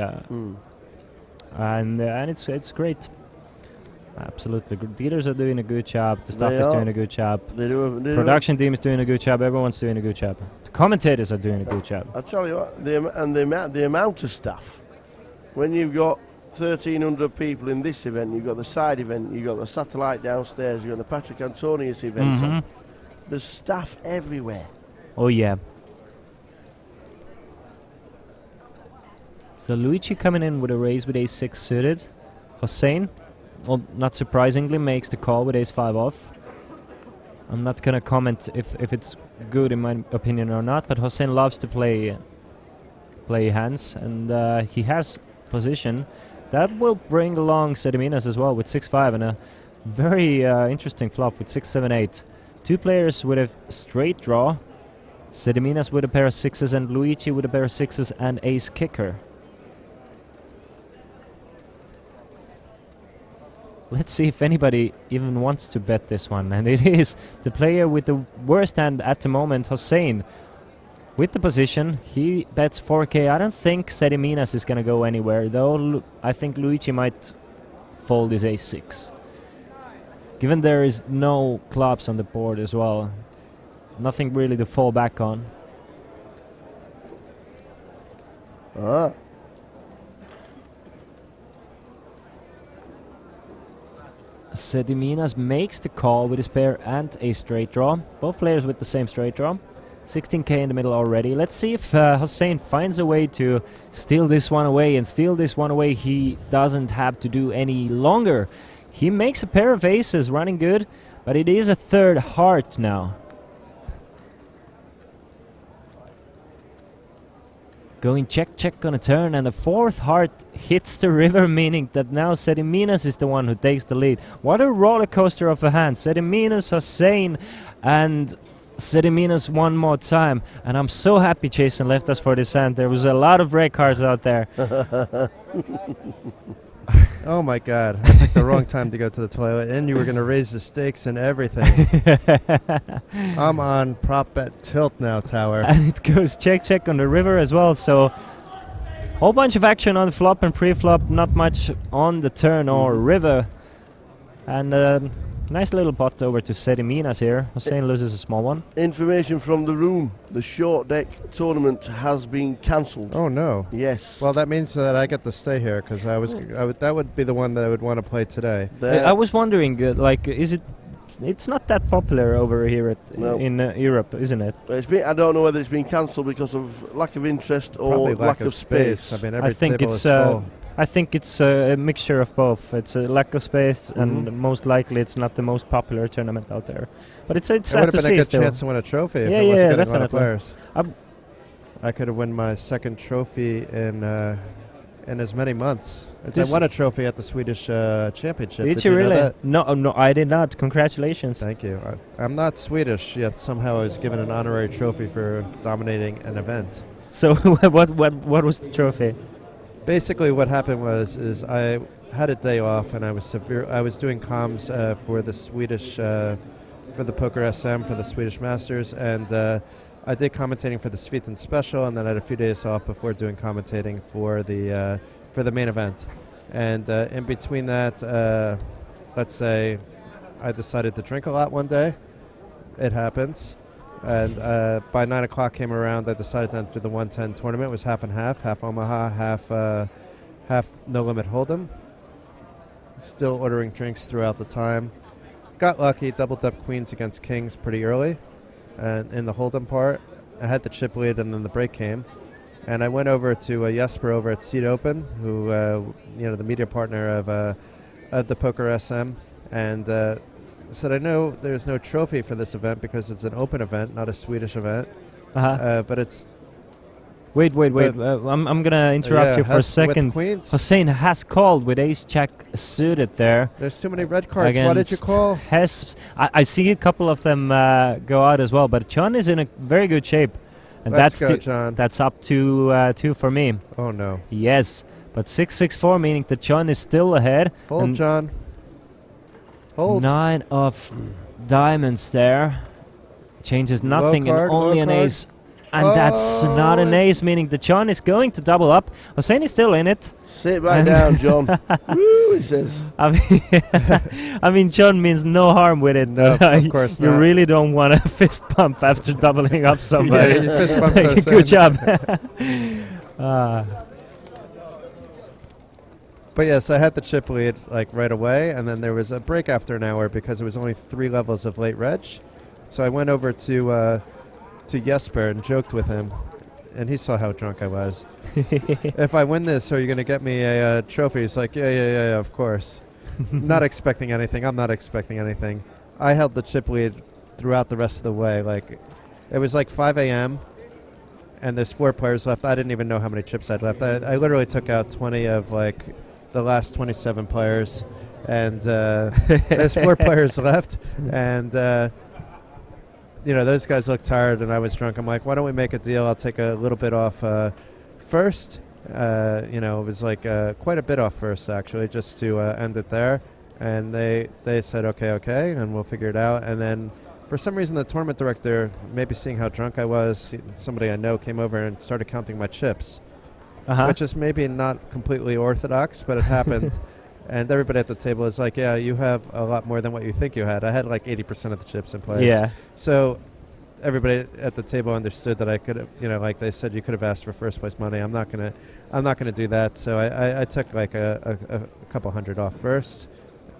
and it's great. Absolutely. Dealers are doing a good job. The staff They is are. doing a good job. They do. Production team is doing a good job. Everyone's doing a good job. The commentators are doing a good job. I tell you what, the amount of staff. When you've got 1,300 people in this event, you've got the side event, you've got the satellite downstairs, you've got the Patrick Antonius event. Mhm. There's staff everywhere. Oh yeah. So Luigi coming in with a raise with ace-6 suited. Hossein, well, not surprisingly, makes the call with ace-5 off. I'm not gonna comment if it's good in my opinion or not, but Hossein loves to play hands, and he has position. That will bring along Sediminas as well with 6-5 and a very interesting flop with 6-7-8. Two players with a straight draw. Sediminas with a pair of 6s and Luigi with a pair of 6s and ace kicker. Let's see if anybody even wants to bet this one, and it is the player with the worst hand at the moment, Hossein. With the position, he bets 4k. I don't think Sediminas is going to go anywhere, though. I think Luigi might fold his ace-6. Given there is no clubs on the board as well, nothing really to fall back on. Ah. Sediminas makes the call with his pair and a straight draw. Both players with the same straight draw. 16k in the middle already. Let's see if Hossein finds a way to steal this one away, and steal this one away he doesn't have to do any longer. He makes a pair of aces running good, but it is a third heart now. Going check on a turn, and a fourth heart hits the river, meaning that now Sediminas is the one who takes the lead. What a roller coaster of a hand. Sediminas, Hossein, and Sediminas one more time. And I'm so happy Jason left us for this hand. There was a lot of red cards out there. Oh my god, I picked the wrong time to go to the toilet, and you were going to raise the stakes and everything. I'm on prop bet tilt now, Tower. And it goes check on the river as well, so whole bunch of action on flop and pre-flop, not much on the turn or river. And nice little pot over to Sediminas here. Hossein loses a small one. Information from the room. The short deck tournament has been cancelled. Oh no. Yes. Well, that means that I get to stay here, because that would be the one that I would want to play today. I was wondering, like, is it? It's not that popular over here in Europe, isn't it? I don't know whether it's been cancelled because of lack of interest or Probably lack of space. I mean, I every think table it's is full. I think it's a mixture of both. It's a lack of space, and most likely it's not the most popular tournament out there. But it's It sad would have to been see a good still. chance to win a trophy if Yeah, it wasn't yeah, getting a lot of definitely. players. I could have won my second trophy in as many months. I won a trophy at the Swedish Championship. Did you you know really? that? No, I did not. Congratulations. Thank you. I'm not Swedish, yet somehow I was given an honorary trophy for dominating an event. So what was the trophy? Basically, what happened was I had a day off, and I was doing comms for the Swedish for the Poker SM for the Swedish Masters, and I did commentating for the Sviten Special, and then I had a few days off before doing commentating for the main event. And in between that, let's say I decided to drink a lot one day. It happens. And by 9 o'clock came around, I decided to enter the 110 tournament. It was half and half Omaha, half No Limit Hold'em. Still ordering drinks throughout the time. Got lucky, doubled up queens against kings pretty early. And in the Hold'em part, I had the chip lead, and then the break came. And I went over to Jesper over at Seed Open, who, the media partner of the Poker SM, and said, I know there's no trophy for this event because it's an open event, not a Swedish event. But it's... Wait. I'm going to interrupt you for a second. Hossein has called with ace-jack suited there. There's too many red cards. Why did you call? I see a couple of them go out as well, but John is in a very good shape. And Let's go, John. That's up to 2 for me. Oh, no. Yes, but 6-6-4, meaning that John is still ahead. Hold, John. Hold. 9 of diamonds there. Changes nothing and only an ace. And that's not an ace, meaning that John is going to double up. Hossein is still in it. Sit back down, John. Woo, he says. I mean, I mean, John means no harm with it. No, but of course you not. really don't want a fist bump after doubling up somebody. Yeah, you fist bump so soon. Good job. Ah. But yes, I had the chip lead like right away, and then there was a break after an hour because it was only 3 levels of late reg. So I went over to Jesper and joked with him, and he saw how drunk I was. If I win this, are you going to get me a trophy? He's like, yeah, of course. Not expecting anything. I'm not expecting anything. I held the chip lead throughout the rest of the way. Like, it was like 5 a.m., and there's 4 players left. I didn't even know how many chips I'd left. I literally took out 20 of, like, the last 27 players, and there's 4 players left, and those guys looked tired, and I was drunk. I'm like, why don't we make a deal? I'll take a little bit off first. It was like quite a bit off first, actually, just to end it there. And they said, okay, and we'll figure it out. And then for some reason, the tournament director, maybe seeing how drunk I was, somebody I know came over and started counting my chips. Which is maybe not completely orthodox, but it happened. And everybody at the table is like, yeah, you have a lot more than what you think you had. I had like 80% of the chips in place. Yeah. So everybody at the table understood that I could have, like they said, you could have asked for first place money. I'm not gonna do that. So I took like a couple hundred off first.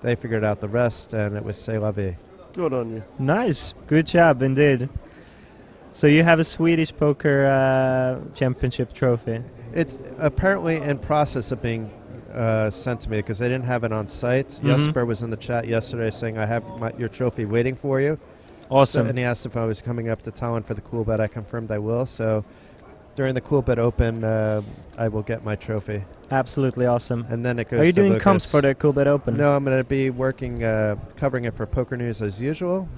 They figured out the rest, and it was c'est la vie. Good on you. Nice. Good job, indeed. So you have a Swedish poker championship trophy. It's apparently in process of being sent to me because they didn't have it on site. Jesper was in the chat yesterday saying, I have your trophy waiting for you. Awesome. So, and he asked if I was coming up to Tallinn for the Cool Bet. I confirmed I will. So during the Cool Bet Open, I will get my trophy. Absolutely awesome. And then it goes Are you to doing Lucas. comps for the Cool Bet Open? No, I'm going to be working, covering it for Poker News as usual.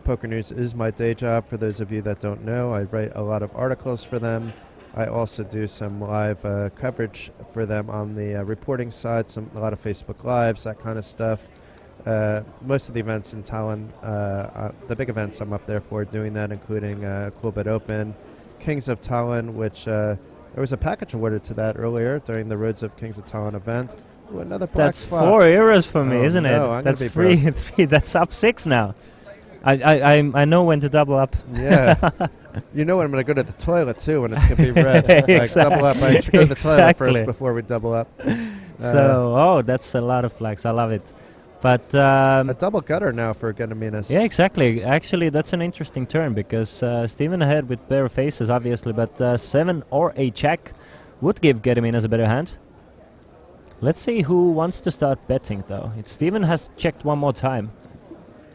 Poker News is my day job. For those of you that don't know, I write a lot of articles for them. I also do some live coverage for them on the reporting side, a lot of Facebook Lives, that kind of stuff. Most of the events in Tallinn, the big events I'm up there for doing that, including Cool Bet Open, Kings of Tallinn, which there was a package awarded to that earlier during the Roads of Kings of Tallinn event. Ooh, another black That's spot. 4 euros for me, Oh, isn't no, it? I'm That's gonna be broke. three. That's up 6 now. I know when to double up. Yeah. You know when I'm going to go to the toilet, too, when it's going to be red. Like, double up. I should go to the toilet first before we double up. That's a lot of flags. I love it. But a double gutter now for Gediminas. yeah, exactly. Actually, that's an interesting turn because Steven ahead with bare faces, obviously, but 7 or a check would give Gediminas a better hand. Let's see who wants to start betting, though. Steven has checked one more time.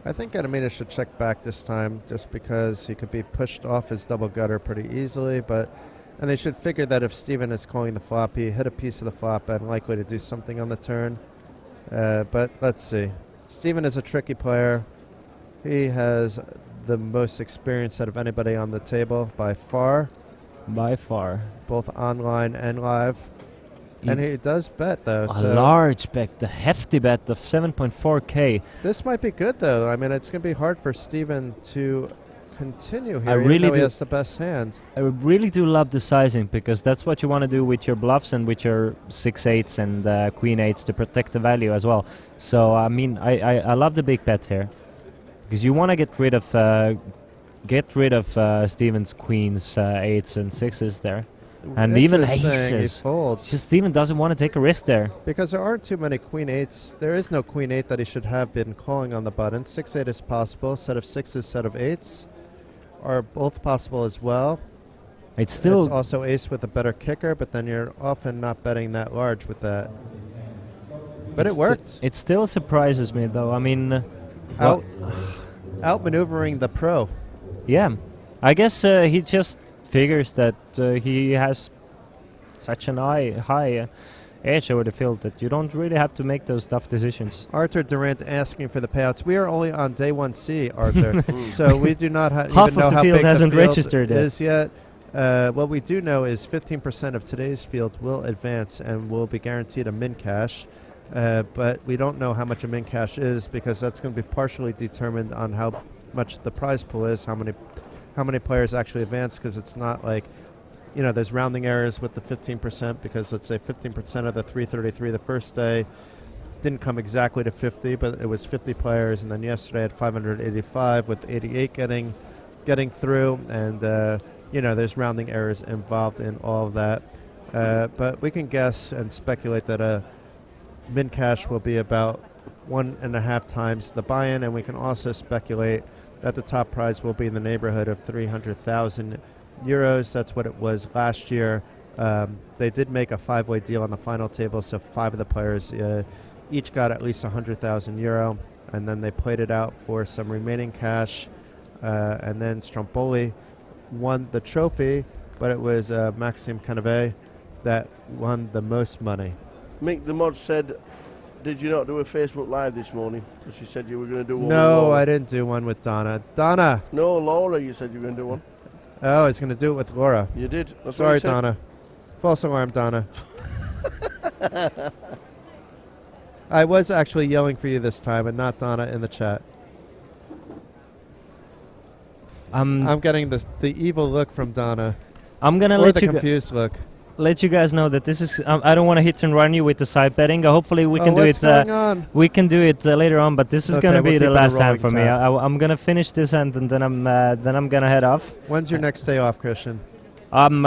I think Gediminas should check back this time just because he could be pushed off his double gutter pretty easily, and they should figure that if Steven is calling the flop, he hit a piece of the flop and likely to do something on the turn. But let's see. Steven is a tricky player. He has the most experience out of anybody on the table by far. By far. Both online and live. And he does bet, though. A large bet, the hefty bet of 7.4k. This might be good, though. I mean, it's going to be hard for Steven to continue here, I really he has the best hand. I really do love the sizing because that's what you want to do with your bluffs and with your 6-8s and queen 8s to protect the value as well. So, I mean, I love the big bet here because you want to get rid of Steven's queens, 8s and 6s there. And even aces. Just Steven doesn't want to take a risk there. Because there aren't too many queen 8s. There is no queen 8 that he should have been calling on the button. 6-8 is possible. Set of 6s, set of 8s are both possible as well. It's also ace with a better kicker, but then you're often not betting that large with that. But it worked. It still surprises me, though. I mean, outmaneuvering the pro. Yeah, I guess he just figures that he has such an high edge over the field that you don't really have to make those tough decisions. Arthur Durant asking for the payouts. We are only on day 1C, Arthur, so we do not even know how big hasn't the field registered is yet. What we do know is 15% of today's field will advance and will be guaranteed a min cash, but we don't know how much a min cash is because that's going to be partially determined on how much the prize pool is, how many players actually advance, because it's not like there's rounding errors with the 15% because let's say 15% of the 333 the first day didn't come exactly to 50, but it was 50 players, and then yesterday at 585 with 88 getting through, and there's rounding errors involved in all of that. But we can guess and speculate that a min cash will be about 1.5 times the buy-in, and we can also speculate that the top prize will be in the neighborhood of 300,000 euros. That's what it was last year. They did make a 5-way deal on the final table, so 5 of the players each got at least 100,000 euro, and then they played it out for some remaining cash, and then Stromboli won the trophy, but it was Maxime Canave that won the most money. Mick the Mod said, did you not do a Facebook Live this morning? Because you said you were going to do one with No, Laura. I didn't do one with Donna. Donna! No, Laura, you said you were going to do one. Oh, I was going to do it with Laura. You did. That's what Sorry, you said. Donna. False alarm, Donna. I was actually yelling for you this time and not Donna in the chat. I'm getting the evil look from Donna. I'm gonna or let the you confused look. let you guys know that this is. I don't want to hit and run you with the side betting. Hopefully we can do what's it. going on? We can do it later on, but this is Okay, gonna we'll be the keep it a last time rolling for me. time. I'm gonna finish this end, and then I'm gonna head off. When's your next day off, Christian? I'm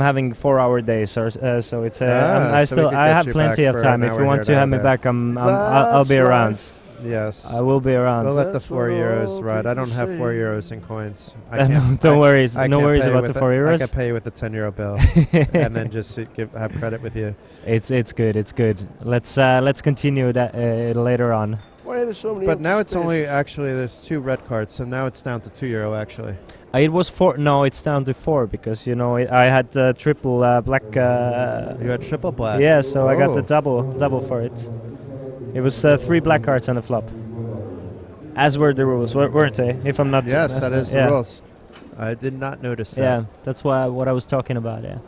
having 4-hour days, so it's so we could I get have you plenty back of for time. an If hour you want here to and have me there. back, I'll be That's around. life. Yes. I will be around. We'll let the That's 4 what euros all ride. I don't people have say. 4 euros in coins. No, don't worry. I No can't worries pay about with the 4 I euros. can pay you with the 10 euro bill, and then just have credit with you. It's good. It's good. Let's continue that later on. Why are there so many But empty now it's spaces? only actually there's 2 red cards, so now it's down to 2 euro actually. It was 4. No, it's down to 4 because I had triple black. You had triple black. Yeah, so I got the Oh. double for it. It was 3 black cards on the flop. As were the rules, weren't they? If I'm not. Yes, that is yeah. the rules. I did not notice that. Yeah, that's what I was talking about. Yeah.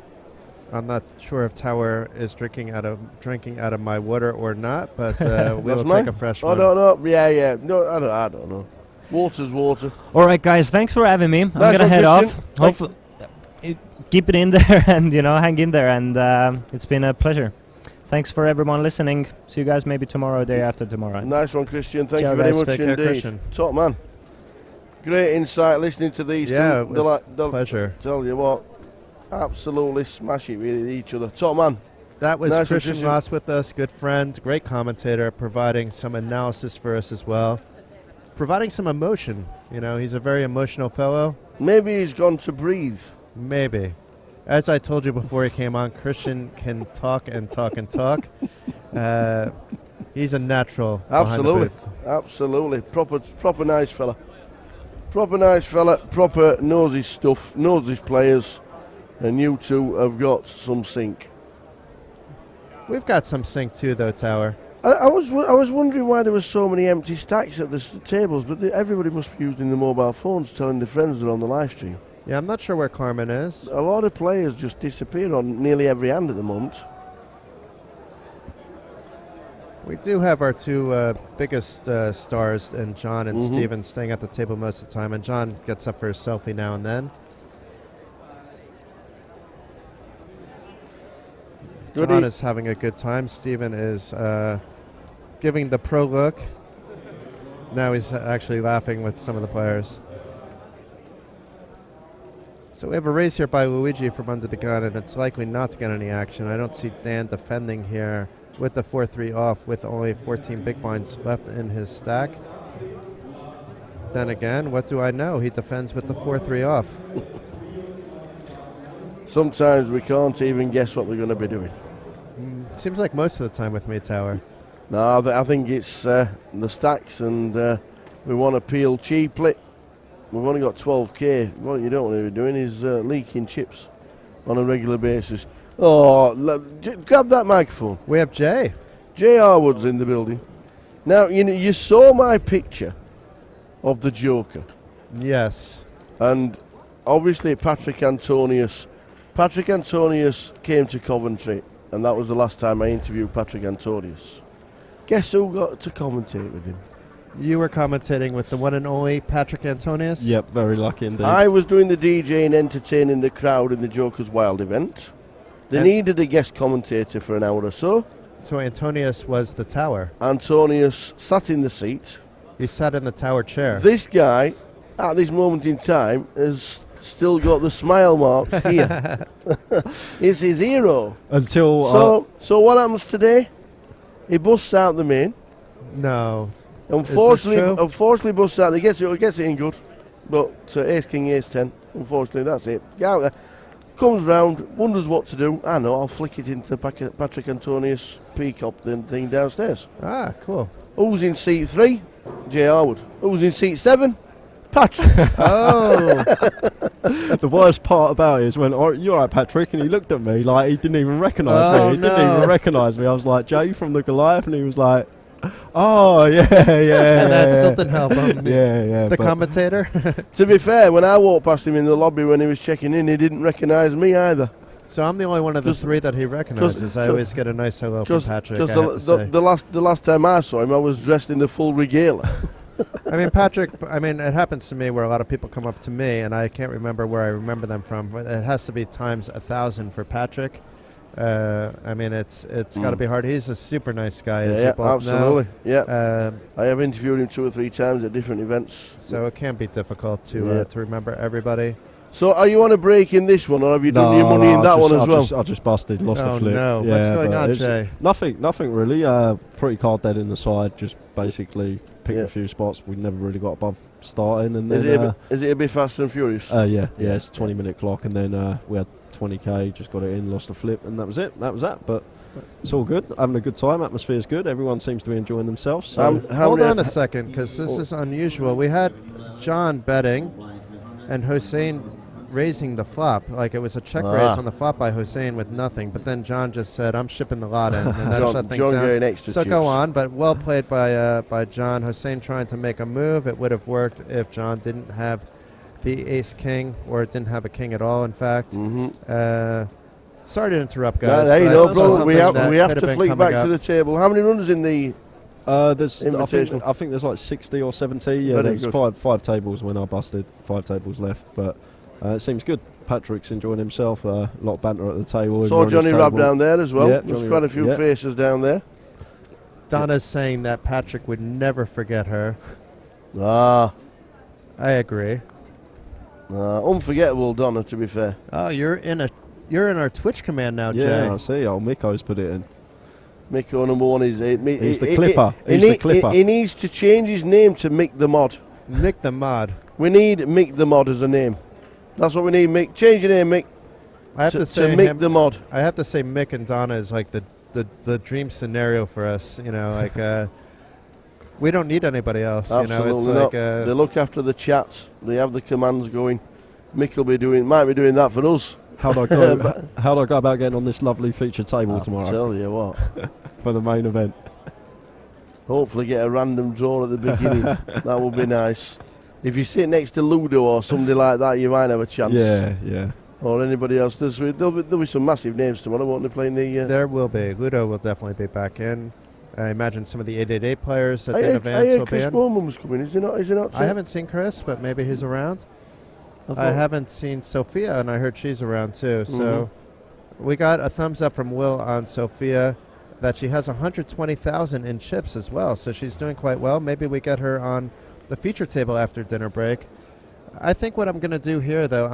I'm not sure if Tower is drinking out of my water or not, but we'll That's take mine? a fresh I one. don't know. Yeah. No, I don't know. Water's water. All right, guys. Thanks for having me. I'm Nice gonna one, head off. Christian. Hopefully, keep it in there and hang in there. And it's been a pleasure. Thanks for everyone listening. See you guys maybe tomorrow, or day after tomorrow. Nice one, Christian. Thank Ciao, you very guys. much Take care, indeed. Christian. Top man. Great insight listening to these Yeah, two. it was pleasure. Tell you what, absolutely smash it with each other. Top man. That was Nice one, Christian Christian. Ross with us, good friend, great commentator, providing some analysis for us as well. Providing some emotion. He's a very emotional fellow. Maybe he's gone to breathe. Maybe. As I told you before he came on, Christian can talk and talk and talk. He's a natural. behind the Absolutely. booth. Absolutely. Proper nice fella. Proper nice fella. Proper knows his stuff, knows his players. And you two have got some sync. We've got some sync too, though, Tower. I was wondering why there were so many empty stacks at the tables, but everybody must be using the mobile phones, telling their friends they're on the live stream. Yeah, I'm not sure where Carmen is. A lot of players just disappear on nearly every hand at the moment. We do have our 2 biggest stars, and John and Mhm. Steven staying at the table most of the time, and John gets up for a selfie now and then. John is having a good time. Steven is giving the pro look. Now he's actually laughing with some of the players. So we have a raise here by Luigi from under the gun, and it's likely not to get any action. I don't see Dan defending here with the 4-3 off with only 14 big blinds left in his stack. Then again, what do I know? He defends with the 4-3 off. Sometimes we can't even guess what they're going to be doing. Seems like most of the time with me, Tower. No, I think it's the stacks, and we want to peel cheaply. We've only got 12k. What you don't want to be doing is leaking chips on a regular basis. Oh, grab that microphone. We have Jay. Jay Harwood's in the building. Now, you saw my picture of the Joker. Yes. And obviously Patrick Antonius came to Coventry, and that was the last time I interviewed Patrick Antonius. Guess who got to commentate with him? You were commentating with the one and only Patrick Antonius. Yep, very lucky indeed. I was doing the DJ and entertaining the crowd in the Joker's Wild event. They And- needed a guest commentator for an hour or so. So Antonius was the tower. Antonius sat in the seat. He sat in the tower chair. This guy, at this moment in time, has still got the smile marks here. He's his hero. Until So what happens today? He busts out the main. No. Unfortunately busts out. He gets it in good. But ace king, ace 10. Unfortunately, that's it. Get out there. Comes round, wonders what to do. I know, I'll flick it into Patrick Antonius peacock thing downstairs. Ah, cool. Who's in seat 3? Jay Harwood. Who's in seat 7? Patrick. Oh. the worst part about it is when, oh, you're right, Patrick, and he looked at me like he didn't even recognise me. He didn't even recognise me. I was like, Jay from the Goliath, and he was like, oh, yeah. And that still didn't help him. Yeah. The commentator. To be fair, when I walked past him in the lobby when he was checking in, he didn't recognise me either. So I'm the only one of the 3 that he recognizes. I always get a nice hello from Patrick. Because the last time I saw him, I was dressed in the full regalia. I mean, Patrick, it happens to me where a lot of people come up to me and I can't remember where I remember them from. But it has to be times 1,000 for Patrick. It's got to be hard. He's a super nice guy, as you both absolutely. know. Yeah. I have interviewed him 2 or 3 times at different events. So it can be difficult to remember everybody. So are you on a break in this one, or have you done your money in that one as well? I just busted, lost Oh a flip. no, Yeah, what's going but on, Jay? Nothing really. Pretty card dead in the side. Just basically picked a few spots. We never really got above starting, and then is it a bit fast and furious? Yeah. It's a 20-minute clock, and then we had 20k. Just got it in, lost a flip, and that was it. But it's all good. Having a good time. Atmosphere's good. Everyone seems to be enjoying themselves. So Hold on a second, because this is unusual. We had John betting and Hossein raising the flop, like it was a check raise on the flop by Hossein with nothing, but then John just said, I'm shipping the lot in, and that shut things down. Extra so chips. go on, but well played by John. Hossein trying to make a move. It would have worked if John didn't have the ace king, or didn't have a king at all, in fact. Sorry to interrupt, guys. There you but go, this bro. was We something have that could to have flick been back coming to the table. How many runners in the there's invitation? I think there's like 60 or 70. Yeah, Very there's good. five tables when I busted. 5 tables left, but it seems good. Patrick's enjoying himself. A lot of banter at the table. Saw everyone Johnny at the Rabb table. down there as well. Yeah, There's Johnny quite a Rabb, few yeah. faces down there. Donna's saying that Patrick would never forget her. Ah, I agree. unforgettable Donna, to be fair. Oh, you're in our Twitch command now, Jay. Yeah, I see. Old Miko's put it in. Mikko number 1 is He's the clipper. He's the clipper. He needs to change his name to Mick the Mod. Mick the Mod. We need Mick the Mod as a name. That's what we need, Mick. Change your name, Mick. I have to say Mick the Mod. I have to say Mick and Donna is like the dream scenario for us. You know, like we don't need anybody else. Absolutely you know, it's not. like They look after the chats. They have the commands going. Mick will might be doing that for us. How do I go? How do I go about getting on this lovely feature table I'll tomorrow tell you what. for the main event? Hopefully get a random draw at the beginning. That would be nice. If you sit next to Ludo or somebody like that, you might have a chance. Yeah. Or anybody else. There'll be some massive names tomorrow, won't they, playing the... there will be. Ludo will definitely be back in. I imagine some of the 888 players at I the heard advance will be Chris in. Bowman's coming, is he not? I haven't seen Chris, but maybe he's around. I haven't seen Sophia, and I heard she's around too. So we got a thumbs up from Will on Sophia that she has 120,000 in chips as well. So she's doing quite well. Maybe we get her on the feature table after dinner break. I think what I'm going to do here, though,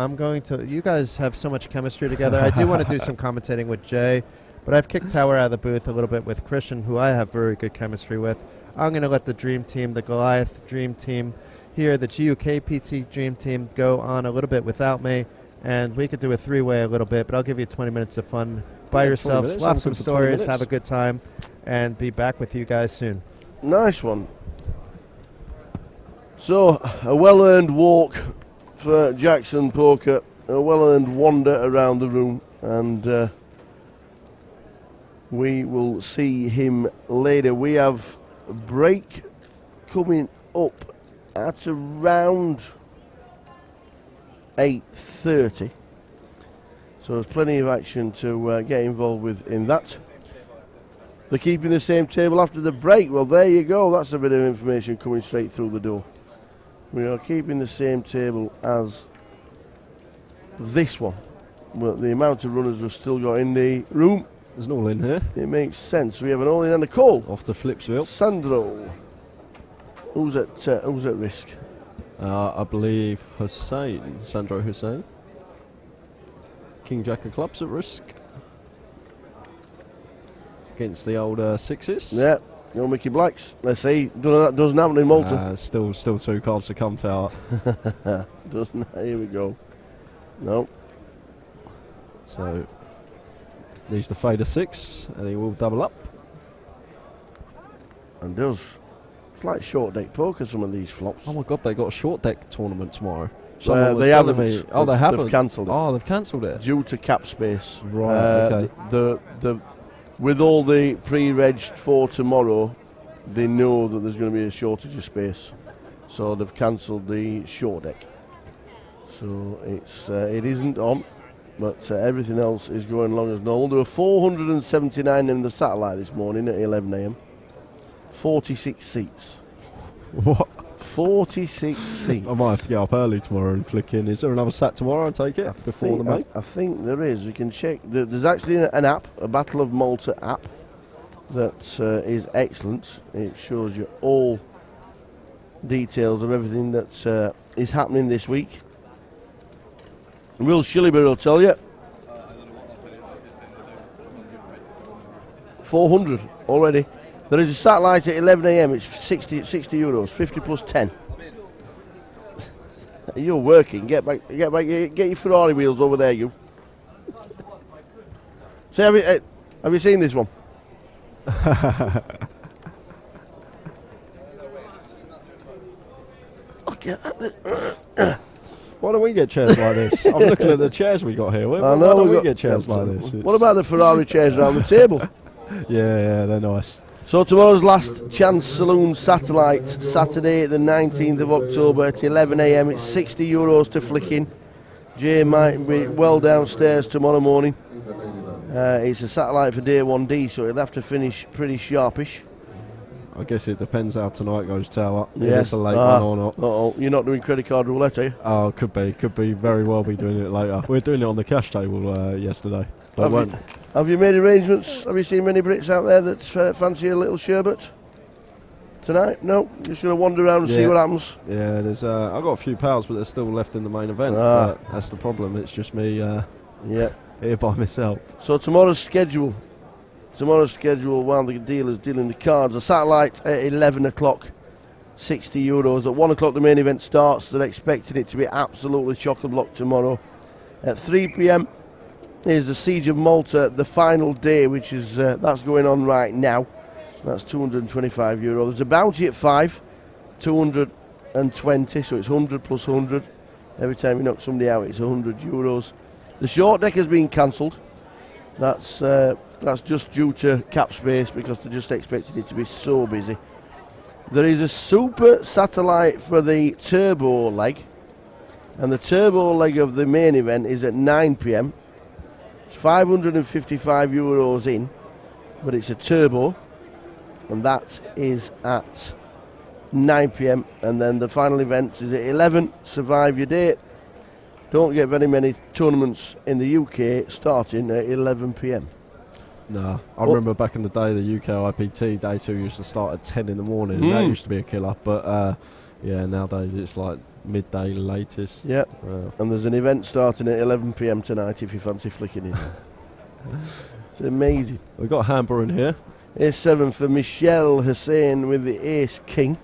you guys have so much chemistry together. I do want to do some commentating with Jay, but I've kicked Tower out of the booth a little bit with Christian, who I have very good chemistry with. I'm going to let the Dream Team, the Goliath Dream Team, here, the GUK PT Dream Team, go on a little bit without me, and we could do a 3-way a little bit, but I'll give you 20 minutes of fun by yourself, swap some stories, have a good time, and be back with you guys soon. Nice one. So, a well-earned walk for Jackson Poker, a well-earned wander around the room, and we will see him later. We have a break coming up at around 8:30. So there's plenty of action to get involved with in that. They're keeping the same table after the break. Well, there you go. That's a bit of information coming straight through the door. We are keeping the same table as this one. But the amount of runners we've still got in the room, There's an all in here. it makes sense. We have an all-in and a call. Off to Flipsville. Sandro. Who's at risk? I believe Hussein. Sandro Hussein. King Jack of Clubs at risk. Against the old sixes. Yeah, no Mickey Blacks. Let's see. That doesn't happen in Malta. Still 2 cards to come out. Doesn't. Here we go. No. So needs the fade of 6, and he will double up. And does. It's like short deck poker, some of these flops. Oh my God, they got a short deck tournament tomorrow. They haven't. Oh, they haven't. They've cancelled it. Oh, they've cancelled it. Due to cap space. Right. Okay. With all the pre-regged for tomorrow, they know that there's going to be a shortage of space, so they've cancelled the short deck. So it isn't on, but everything else is going along as normal. There were 479 in the satellite this morning at 11 a.m. 46 seats. What? 46 seats. I might have to get up early tomorrow and flick in. Is there another sat tomorrow? I take it before the main. I think there is. We can check. There's actually an app, a Battle of Malta app, that is excellent. It shows you all details of everything that is happening this week. Will Shilliber will tell you. 400 already. There is a satellite at 11 a.m. It's 60 euros, 50 plus 10. You're working. Get back. Get your Ferrari wheels over there, you. So have you seen this one? Why don't we get chairs like this? I'm looking at the chairs we got here. Why know don't we got- get chairs like this? What about the Ferrari chairs around the table? Yeah, they're nice. So tomorrow's Last Chance Saloon Satellite, Saturday the 19th of October at 11 a.m. It's 60 euros to flick in. Jay might be well downstairs tomorrow morning. It's a satellite for day 1D, so it'll have to finish pretty sharpish. I guess it depends how tonight goes, Tower. If Yeah. it's a late one or not. Uh-oh, you're not doing credit card roulette, are you? Oh, could be. Very well be doing it later. We're doing it on the cash table yesterday. But Have you made arrangements? Have you seen many Brits out there that fancy a little sherbet tonight? No? Just going to wander around and see Yeah. what happens? yeah, there's. I've got a few pals, but they're still left in the main event. Ah. But that's the problem. It's just me Yeah. here by myself. So tomorrow's schedule, while the dealer's dealing the cards, a satellite at 11 o'clock, 60 euros. At 1 o'clock the main event starts. They're expecting it to be absolutely chock-a-block tomorrow. At 3 p.m. is the Siege of Malta, the final day, which is that's going on right now. That's 225 euro. There's a bounty at 5, 220, so it's 100 plus 100. Every time you knock somebody out, it's 100 euros. The short deck has been cancelled. That's just due to cap space because they're just expecting it to be so busy. There is a super satellite for the turbo leg, and the turbo leg of the main event is at 9 p.m. It's 555 euros in, but it's a turbo, and that is at 9 p.m. And then the final event is at 11. Survive your day. Don't get very many tournaments in the UK starting at 11 p.m. No, I remember back in the day the UK IPT Day 2 used to start at 10 in the morning. And that used to be a killer, but yeah, nowadays it's like midday latest. Yeah, and there's an event starting at 11 p.m. tonight if you fancy flicking in. It's amazing. We've got Hamburg in here. Ace 7 for Michelle Hussein with the Ace King.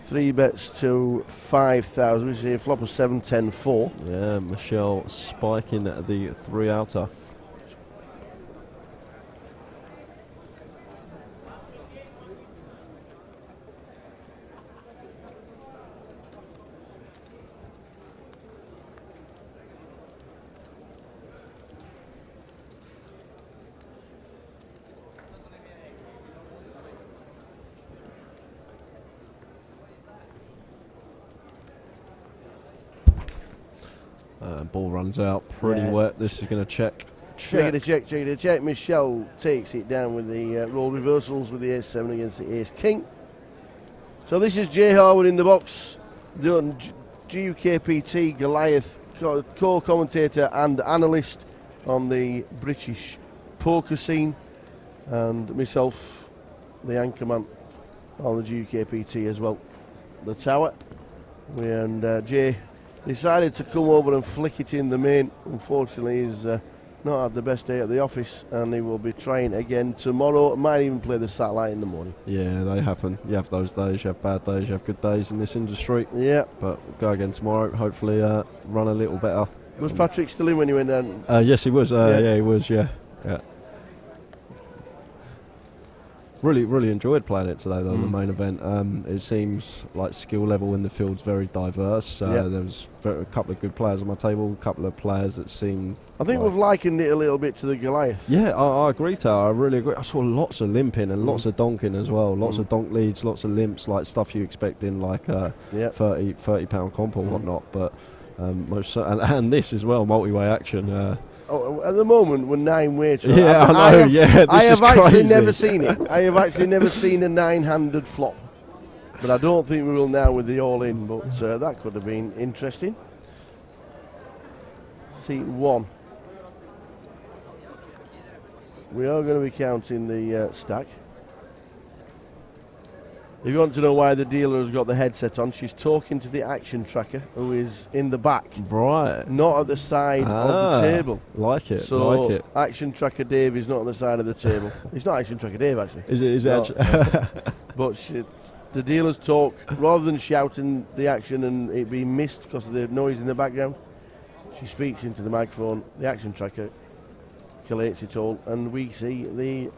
3 bets to 5,000. We see a flop of 7, 10, 4. Yeah, Michelle spiking the 3 outer. Ball runs out pretty Yeah. wet. This is going to check. Check it, check it, check. Michelle takes it down with the roll reversals with the ace-7 against the ace-king. So this is Jay Harwood in the box, GUKPT Goliath, co-commentator and analyst on the British poker scene, and myself, the anchorman on the GUKPT as well, the tower. And Jay decided to come over and flick it in the main. Unfortunately, he's not had the best day at the office, and he will be trying again tomorrow. Might even play the satellite in the morning. Yeah, they happen. You have those days, you have bad days, you have good days in this industry. Yeah. But we'll go again tomorrow, hopefully run a little better. Was Patrick still in when you went down? Yes, he was. Yeah, he was, yeah. Really enjoyed playing it today, though, the main event. It seems like skill level in the field's very diverse. There was a couple of good players on my table, a couple of players that seemed... I think we've likened it a little bit to the Goliath. Yeah, I agree, Tara. I really agree. I saw lots of limping and lots of donking as well. Lots of donk leads, lots of limps, like stuff you expect in like a 30-pound comp or whatnot. But and this as well, multi-way action. At the moment, we're 9 weights. Yeah, I know. I have actually crazy. never seen it. I have actually never seen a 9-handed flop. But I don't think we will now with the all-in. But that could have been interesting. Seat 1. We are going to be counting the stack. If you want to know why the dealer has got the headset on, she's talking to the action tracker, who is in the back. Right. Not at the side of the table. Like it, So like it. action tracker Dave is not on the side of the table. It's not action tracker Dave, actually. Is it No. actually? But the dealers talk, rather than shouting the action and it being missed because of the noise in the background, she speaks into the microphone, the action tracker collates it all, and we see the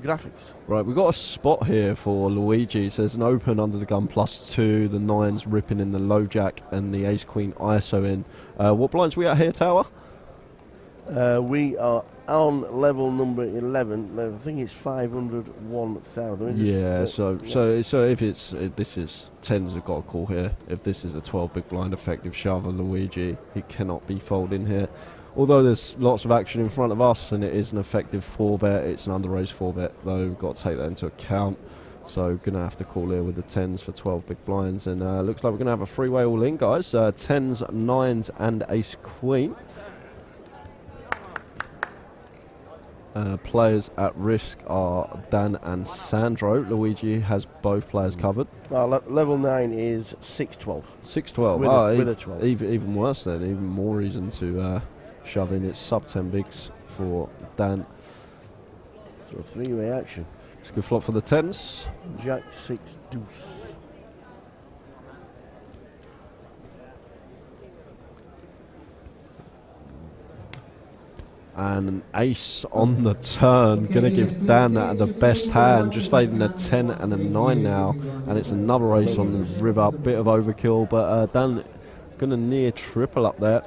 graphics. Right, we've got a spot here for Luigi. It says an open under the gun +2, the 9's ripping in the low jack, and the ace-queen ISO in. What blinds we at here, Tower? We are on level number 11. I think it's 501,000. Yeah, so if this is 10s have got a call here. If this is a 12 big blind effective shove of Luigi, he cannot be folding here. Although there's lots of action in front of us and it is an effective 4-bet, it's an under-raised 4-bet, though we've got to take that into account. So going to have to call here with the 10s for 12 big blinds, and looks like we're going to have a three-way all-in, guys. 10s, 9s and ace-queen. Players at risk are Dan and Sandro. Luigi has both players covered. Level 9 is 6-12. 6-12. With a 12. Even worse then, even more reason to shove in. It's sub 10 bigs for Dan. So 3-way action. It's a good flop for the 10s. Jack 6 deuce. And an ace on the turn. Going to give Dan the best hand. Just fading a 10 and a 9 now. And it's another ace on the river. Bit of overkill, but Dan going to near triple up there.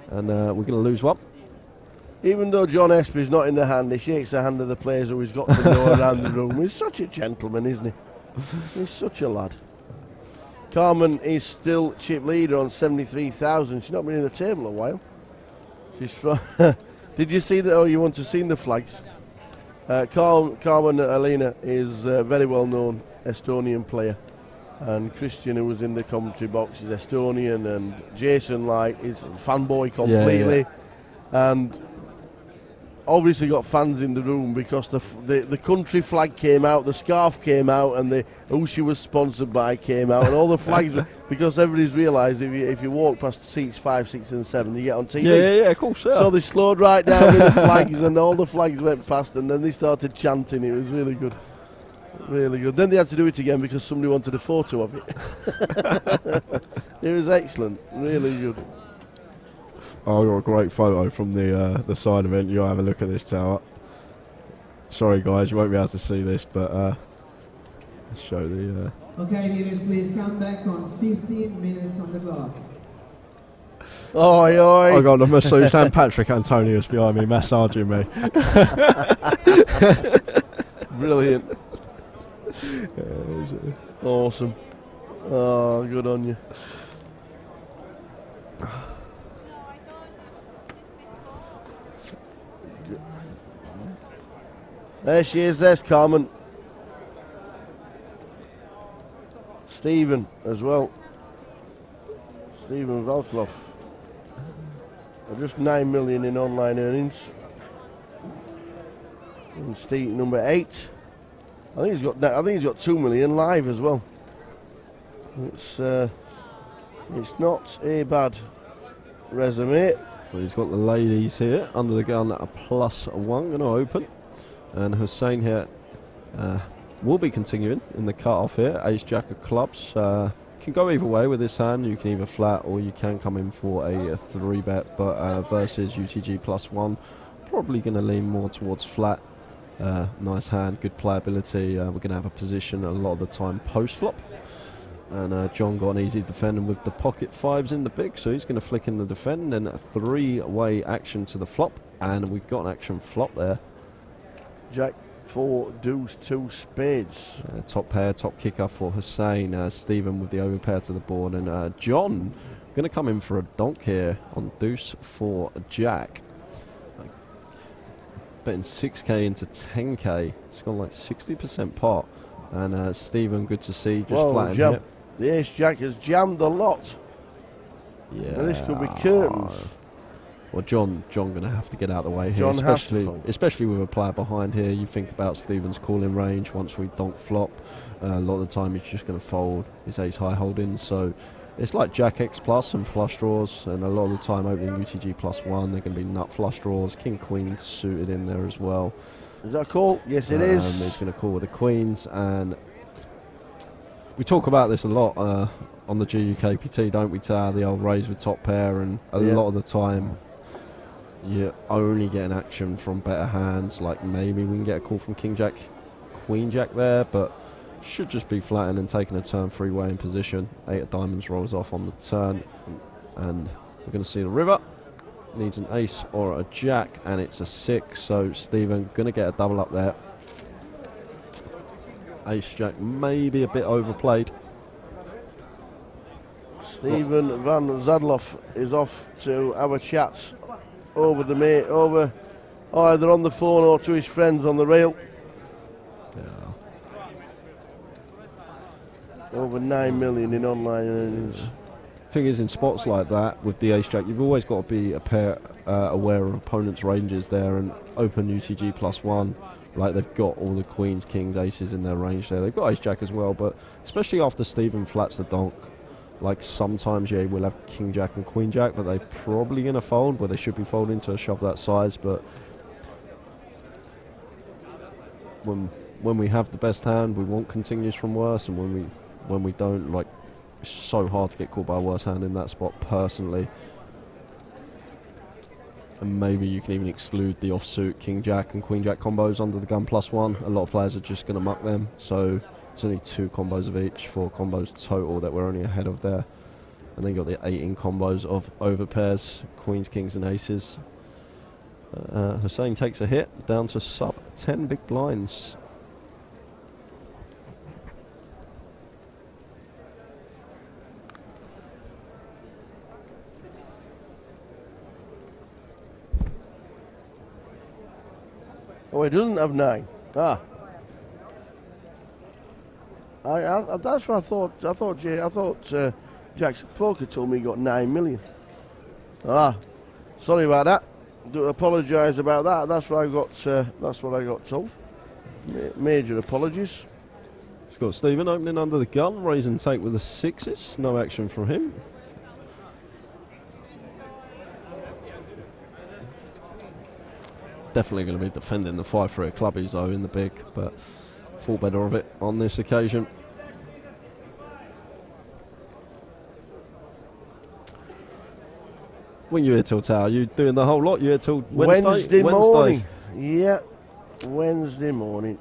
And we're going to lose one. Even though John Espy's not in the hand, he shakes the hand of the players who he's got to know around the room. He's such a gentleman, isn't he? He's such a lad. Carmen is still chip leader on 73,000. She's not been in the table a while. She's from... Did you see that? Oh, you want to see the flags? Carmen Alina is a very well-known Estonian player. And Christian, who was in the commentary box, is Estonian. And Jason, is a fanboy completely. Yeah. And obviously got fans in the room because the country flag came out, the scarf came out, and who she was sponsored by came out, and all the flags because everybody's realised if you walk past seats 5, 6 and 7 you get on TV. Yeah, of course. Yeah. So they slowed right down with the flags, and all the flags went past, and then they started chanting. It was really good. Really good. Then they had to do it again because somebody wanted a photo of it. It was excellent. Really good. Oh, I got a great photo from the side event. You have a look at this, Tower. Sorry, guys, you won't be able to see this, but let's show the. Okay, dealers, please come back on 15 minutes on the clock. Oi, oi. I got the masseuse and Patrick Antonius behind me, massaging me. Brilliant. Awesome. Oh, good on you. There she is, there's Carmen. Stephen as well. Stephen Valkloff. Just 9 million in online earnings. And Steve number 8. I think he's got 2 million live as well. It's not a bad resume. Well, he's got the ladies here under the gun at a +1 going to open, and Hussein here will be continuing in the cut-off here. Ace Jack of clubs. Can go either way with this hand. You can either flat or you can come in for a 3-bet, but versus UTG +1, probably going to lean more towards flat. Nice hand, good playability. We're going to have a position a lot of the time post-flop. And John got an easy defending with the pocket 5s in the big, so he's going to flick in the defend, and a 3-way action to the flop, and we've got an action flop there. Jack 4 deuce 2 spades. Top pair, top kicker for Hussein. Stephen with the overpair to the board, and John going to come in for a donk here on deuce for Jack. Betting 6k into 10k. It's gone like 60% pot. And Stephen, good to see, just flattening here. The Ace Jack has jammed a lot. Yeah. Now this could be curtains. Well, John going to have to get out of the way here, John has to especially with a player behind here. You think about Stephen's calling range once we donk flop. A lot of the time he's just going to fold his ace high holdings. So it's like Jack X plus and flush draws, and a lot of the time opening UTG +1, they're going to be nut flush draws. King Queen suited in there as well. Is that a call? Yes, it is. He's going to call with the queens, and we talk about this a lot on the GUKPT, don't we, Tar? The old raise with top pair, and a lot of the time you only get an action from better hands. Like maybe we can get a call from King Jack, Queen Jack there, but should just be flattened and taking a turn 3-way in position. 8 of diamonds rolls off on the turn, and we're going to see the river. Needs an ace or a jack, and it's a 6, so Stephen going to get a double up there. Ace jack maybe a bit overplayed. Stephen Van Zadloff is off to have a chat over either on the phone or to his friends on the rail. Over 9 million in online earnings. Thing is, in spots like that with the ace jack, you've always got to be aware of opponents' ranges there, and open UTG +1. Like they've got all the queens, kings, aces in their range there. They've got ace jack as well, but especially after Stephen flats the donk, like sometimes we'll have king jack and queen jack, but they're probably going to fold, where they should be folding to a shove that size. But when we have the best hand, we want continues from worse, and when we don't, like, it's so hard to get caught by a worse hand in that spot personally. And maybe you can even exclude the offsuit king jack and queen jack combos under the gun +1. A lot of players are just going to muck them, so it's only 2 combos of each, 4 combos total that we're only ahead of there. And then you got the 18 combos of overpairs, queens, kings and aces. Hussein takes a hit down to sub 10 big blinds. Oh, he doesn't have 9. That's what I thought. I thought Jackson Poker told me he got 9 million. Sorry about that. Do apologise about that. That's what I got. That's what I got told. Major apologies. It's got Stephen opening under the gun, raise and take with the 6s. No action from him. Definitely going to be defending the 5 for a clubbies though in the big, but thought better of it on this occasion. When you here till Tower, you doing the whole lot? You here till Wednesday? Wednesday morning. Yeah, Wednesday morning.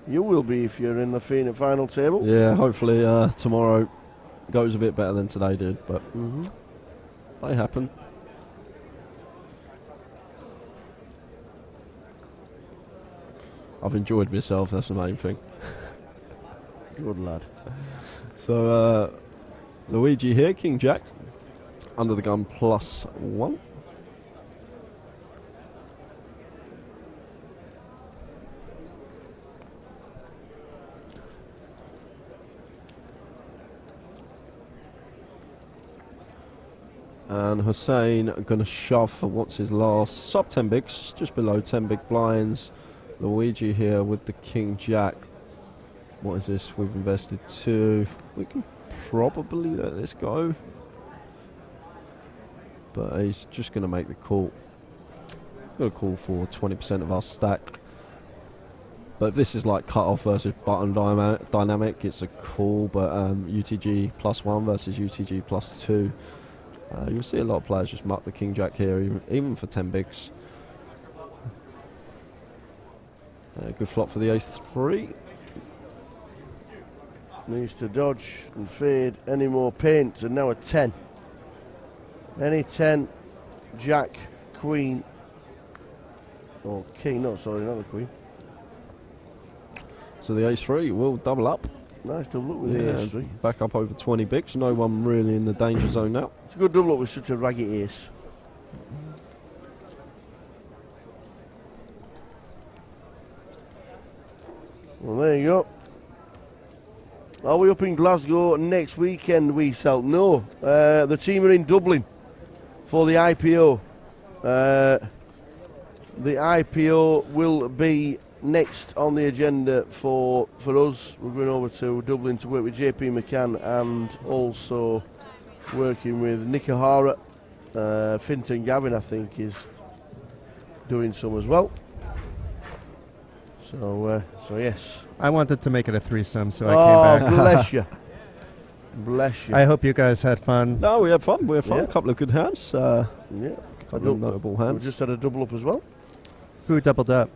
You will be if you're in the final table. Yeah, hopefully tomorrow goes a bit better than today did, but they happen. I've enjoyed myself, that's the main thing. Good lad. So Luigi here, King Jack. under the gun +1. And Hussein going to shove for what's his last sub 10 bigs, just below 10 big blinds. Luigi here with the King Jack. What is this? We've invested 2. We can probably let this go, but he's just going to make the call. Got a call for 20% of our stack. But if this is like cut off versus button dynamic, it's a call. But UTG +1 versus UTG +2. You'll see a lot of players just muck the King Jack here, even for 10 bigs. Good flop for the ace-3. Needs to dodge and fade any more paint, and now a 10. Any 10, Jack, Queen, or King, no, sorry, not the Queen. So the ace-3 will double up. Nice double up with the ace-3. Back up over 20 bigs. No one really in the danger zone now. It's a good double up with such a raggy ace. Well, there you go. Are we up in Glasgow next weekend, we shall know. The team are in Dublin for the IPO. The IPO will be next on the agenda for us. We're going over to Dublin to work with JP McCann and also working with Nick O'Hara. Finton Gavin, I think, is doing some as well. So yes. I wanted to make it a threesome, so I came back. Bless you. Bless you. I hope you guys had fun. No, we had fun. We had fun. Yeah. A couple of good hands. Yeah. A couple of notable hands. We just had a double up as well. Who doubled up?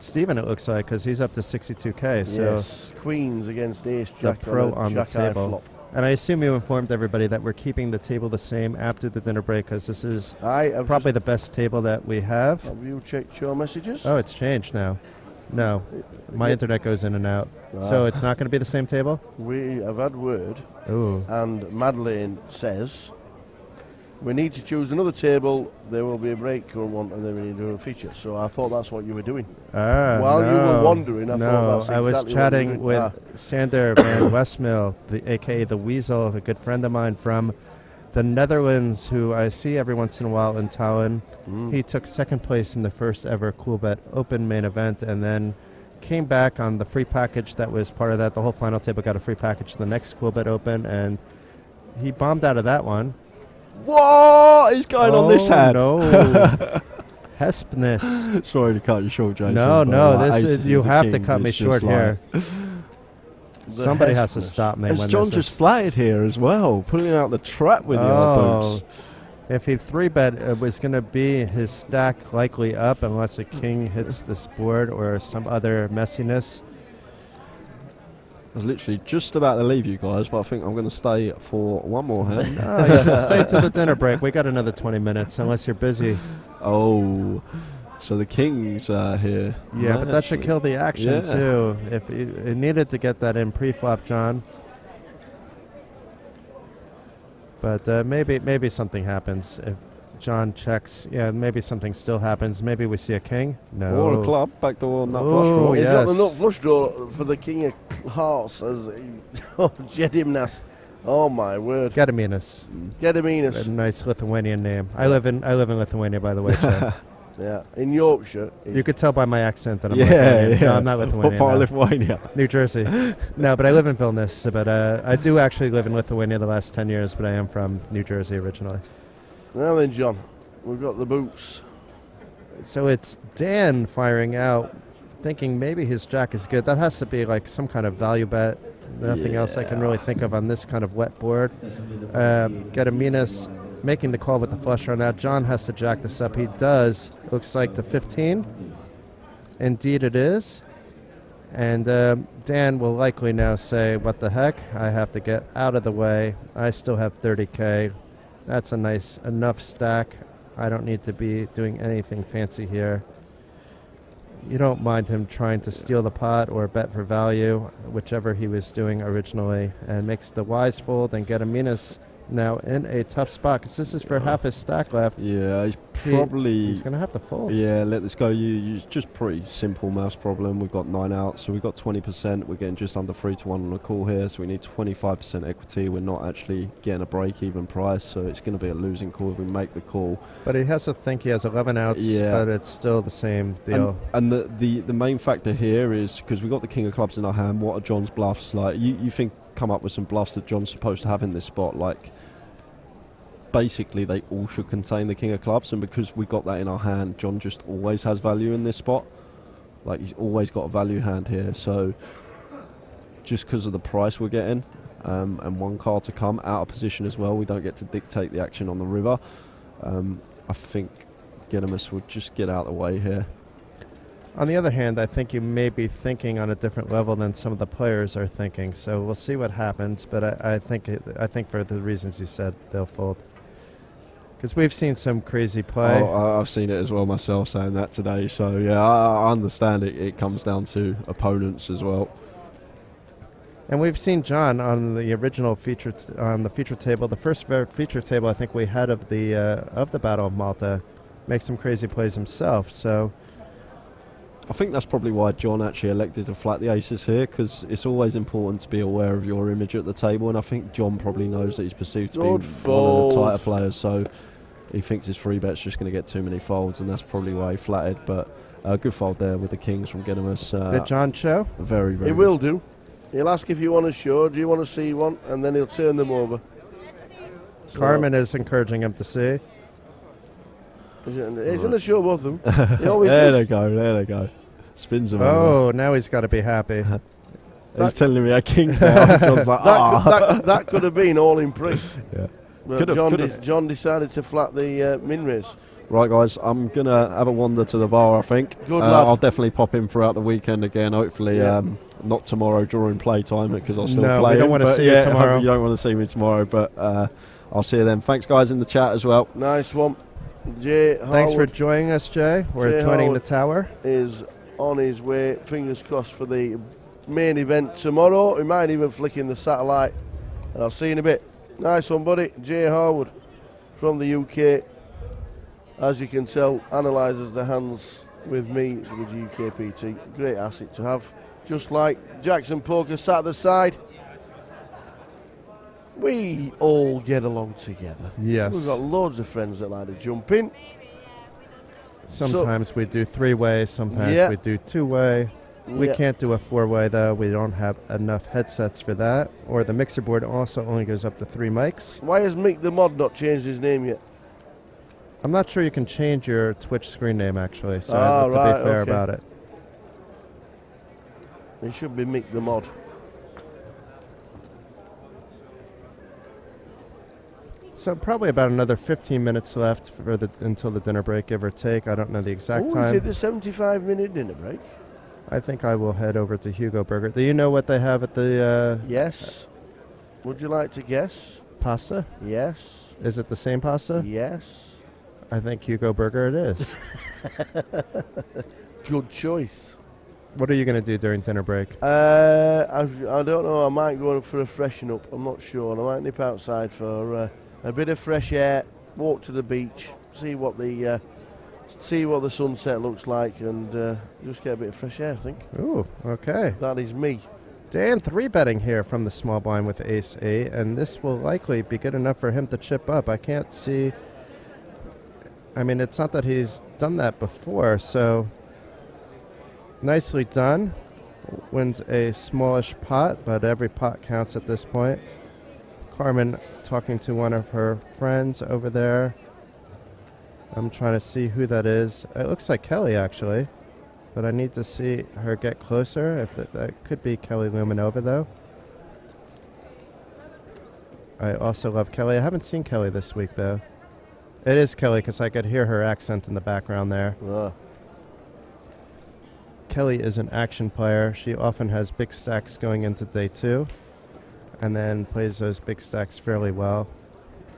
Steven, it looks like, because he's up to 62k. So yes. Queens against Ace Jack the pro on, on the Jack Eye table. flop. And I assume you informed everybody that we're keeping the table the same after the dinner break, because this is probably the best table that we have. Have you checked your messages? Oh, it's changed now. No, my internet goes in and out. So it's not going to be the same table? We have had word, Ooh. and Madeleine says we need to choose another table. There will be a break or one, and then we need to do a feature. So I thought that's what you were doing. While you were wandering, I thought that's I was exactly chatting what you were doing. with Sander van Westmill, aka the Weasel, a good friend of mine from the Netherlands, who I see every once in a while in Tallinn. He took second place in the first ever Coolbet Open main event, and then came back on the free package that was part of that. The whole final table got a free package to the next Coolbet Open, and he bombed out of that one. What is going on this hand? No. Hespness. Sorry to cut you short, Jason. No, this is, you have to kings cut me is short just here. Somebody has to Hespness. stop me Has when John this just is. flatted here as well, pulling out the trap with the old boots. If he 3-bet, it was going to be his stack likely up unless a king hits this board or some other messiness. I was literally just about to leave you guys, but I think I'm going to stay for one more hand. Oh, you should stay to the dinner break. We got another 20 minutes, unless you're busy. Oh, so the king's here. Yeah, but that should kill the action, Yeah. too. If it needed to get that in pre-flop, John. But maybe something happens. If John checks, maybe something still happens. Maybe we see a king. No. Or a club, backdoor nut flush Oh, draw. He's yes. got the nut flush draw for the King of Hearts. Jedimnas. Oh my word. Gediminas. A Gediminas. nice Lithuanian name. I live in Lithuania, by the way. Chad. Yeah, in Yorkshire. You could tell by my accent that I'm Yeah, Lithuanian. yeah. No, I'm not Lithuanian. What part of no. Lithuania? New Jersey. No, but I live in Vilnius. But I do actually live in Lithuania the last 10 years, but I am from New Jersey originally. Now then, John, we've got the boots. So it's Dan firing out, thinking maybe his jack is good. That has to be like some kind of value bet. Nothing else I can really think of on this kind of wet board. Gediminas making the call with the flush draw. Now John has to jack this up. He does. Looks like the 15. Indeed it is. And Dan will likely now say, what the heck? I have to get out of the way. I still have 30k. That's a nice enough stack. I don't need to be doing anything fancy here. You don't mind him trying to steal the pot or bet for value, whichever he was doing originally, and makes the wise fold, and Gediminas now in a tough spot because this is for half his stack left. Yeah, he's probably... He's going to have to fold. Yeah, let this go. You just pretty simple maths problem. We've got 9 out, so we've got 20%. We're getting just under 3 to 1 on a call here, so we need 25% equity. We're not actually getting a break-even price, so it's going to be a losing call if we make the call. But he has to think he has 11 outs, but it's still the same deal. And the main factor here is, because we've got the king of clubs in our hand, what are John's bluffs? Like, you think, come up with some bluffs that John's supposed to have in this spot, like... Basically, they all should contain the king of clubs, and because we got that in our hand, John just always has value in this spot. Like, he's always got a value hand here, so just because of the price we're getting, and one card to come out of position as well, we don't get to dictate the action on the river. I think Gedimus would just get out of the way here. On the other hand, I think you may be thinking on a different level than some of the players are thinking, so we'll see what happens, but I think for the reasons you said, they'll fold. Because we've seen some crazy play. Oh, I've seen it as well myself, saying that today. So yeah, I understand it. It comes down to opponents as well. And we've seen John on the original feature on the feature table, the first feature table I think we had of the Battle of Malta, make some crazy plays himself. So I think that's probably why John actually elected to flat the aces here, because it's always important to be aware of your image at the table, and I think John probably knows that he's perceived to be one of the tighter players, so he thinks his free bet's just going to get too many folds, and that's probably why he flatted. But good fold there with the kings from Gedimus. Did John show? Very, very He will do. He'll ask if you want to show, do you want to see one, and then he'll turn them over. So Carmen is encouraging him to see. He's going to show both of them. He always there does. they go, there they go. Spins them Oh, over. now he's got to be happy. He's telling me our king's now. John's like, that could have been all in pre. Yeah. But John decided to flat the min raise. Right, guys, I'm going to have a wander to the bar, I think. Good lad. I'll definitely pop in throughout the weekend again, hopefully. Not tomorrow during playtime, because I'll still play. We don't want to see you tomorrow. You don't want to see me tomorrow, but I'll see you then. Thanks, guys, in the chat as well. Nice one. Jay Thanks for Howard joining us, Jay. We're Jay joining Howard the tower. is on his way. Fingers crossed for the main event tomorrow. He might even flick in the satellite. And I'll see you in a bit. Nice one, buddy. Jay Howard from the UK. As you can tell, analyses the hands with me for the GKPT. Great asset to have. Just like Jackson Poker sat at the side. We all get along together. Yes. We've got loads of friends that like to jump in. Sometimes we do 3-way, sometimes we do 2-way. We can't do a 4-way though. We don't have enough headsets for that. Or the mixer board also only goes up to 3 mics. Why has Mick the Mod not changed his name yet? I'm not sure you can change your Twitch screen name actually, so I have to be fair about it. It should be Mick the Mod. So probably about another 15 minutes left for until the dinner break, give or take. I don't know the exact time. Is it the 75-minute dinner break? I think I will head over to Hugo Burger. Do you know what they have at the... Yes. Would you like to guess? Pasta? Yes. Is it the same pasta? Yes. I think Hugo Burger it is. Good choice. What are you going to do during dinner break? I don't know. I might go for a freshen up. I'm not sure. I might nip outside for a bit of fresh air, walk to the beach, see what the sunset looks like, and just get a bit of fresh air, I think. Ooh, okay. That is me. Dan 3-betting here from the small blind with ace-8, and this will likely be good enough for him to chip up. I can't see... I mean, it's not that he's done that before, so... Nicely done. Wins a smallish pot, but every pot counts at this point. Carmen talking to one of her friends over there. I'm trying to see who that is. It looks like Kelly, actually. But I need to see her get closer. If that could be Kelly Luminova, though. I also love Kelly. I haven't seen Kelly this week, though. It is Kelly, because I could hear her accent in the background there. Kelly is an action player. She often has big stacks going into day 2. And then plays those big stacks fairly well.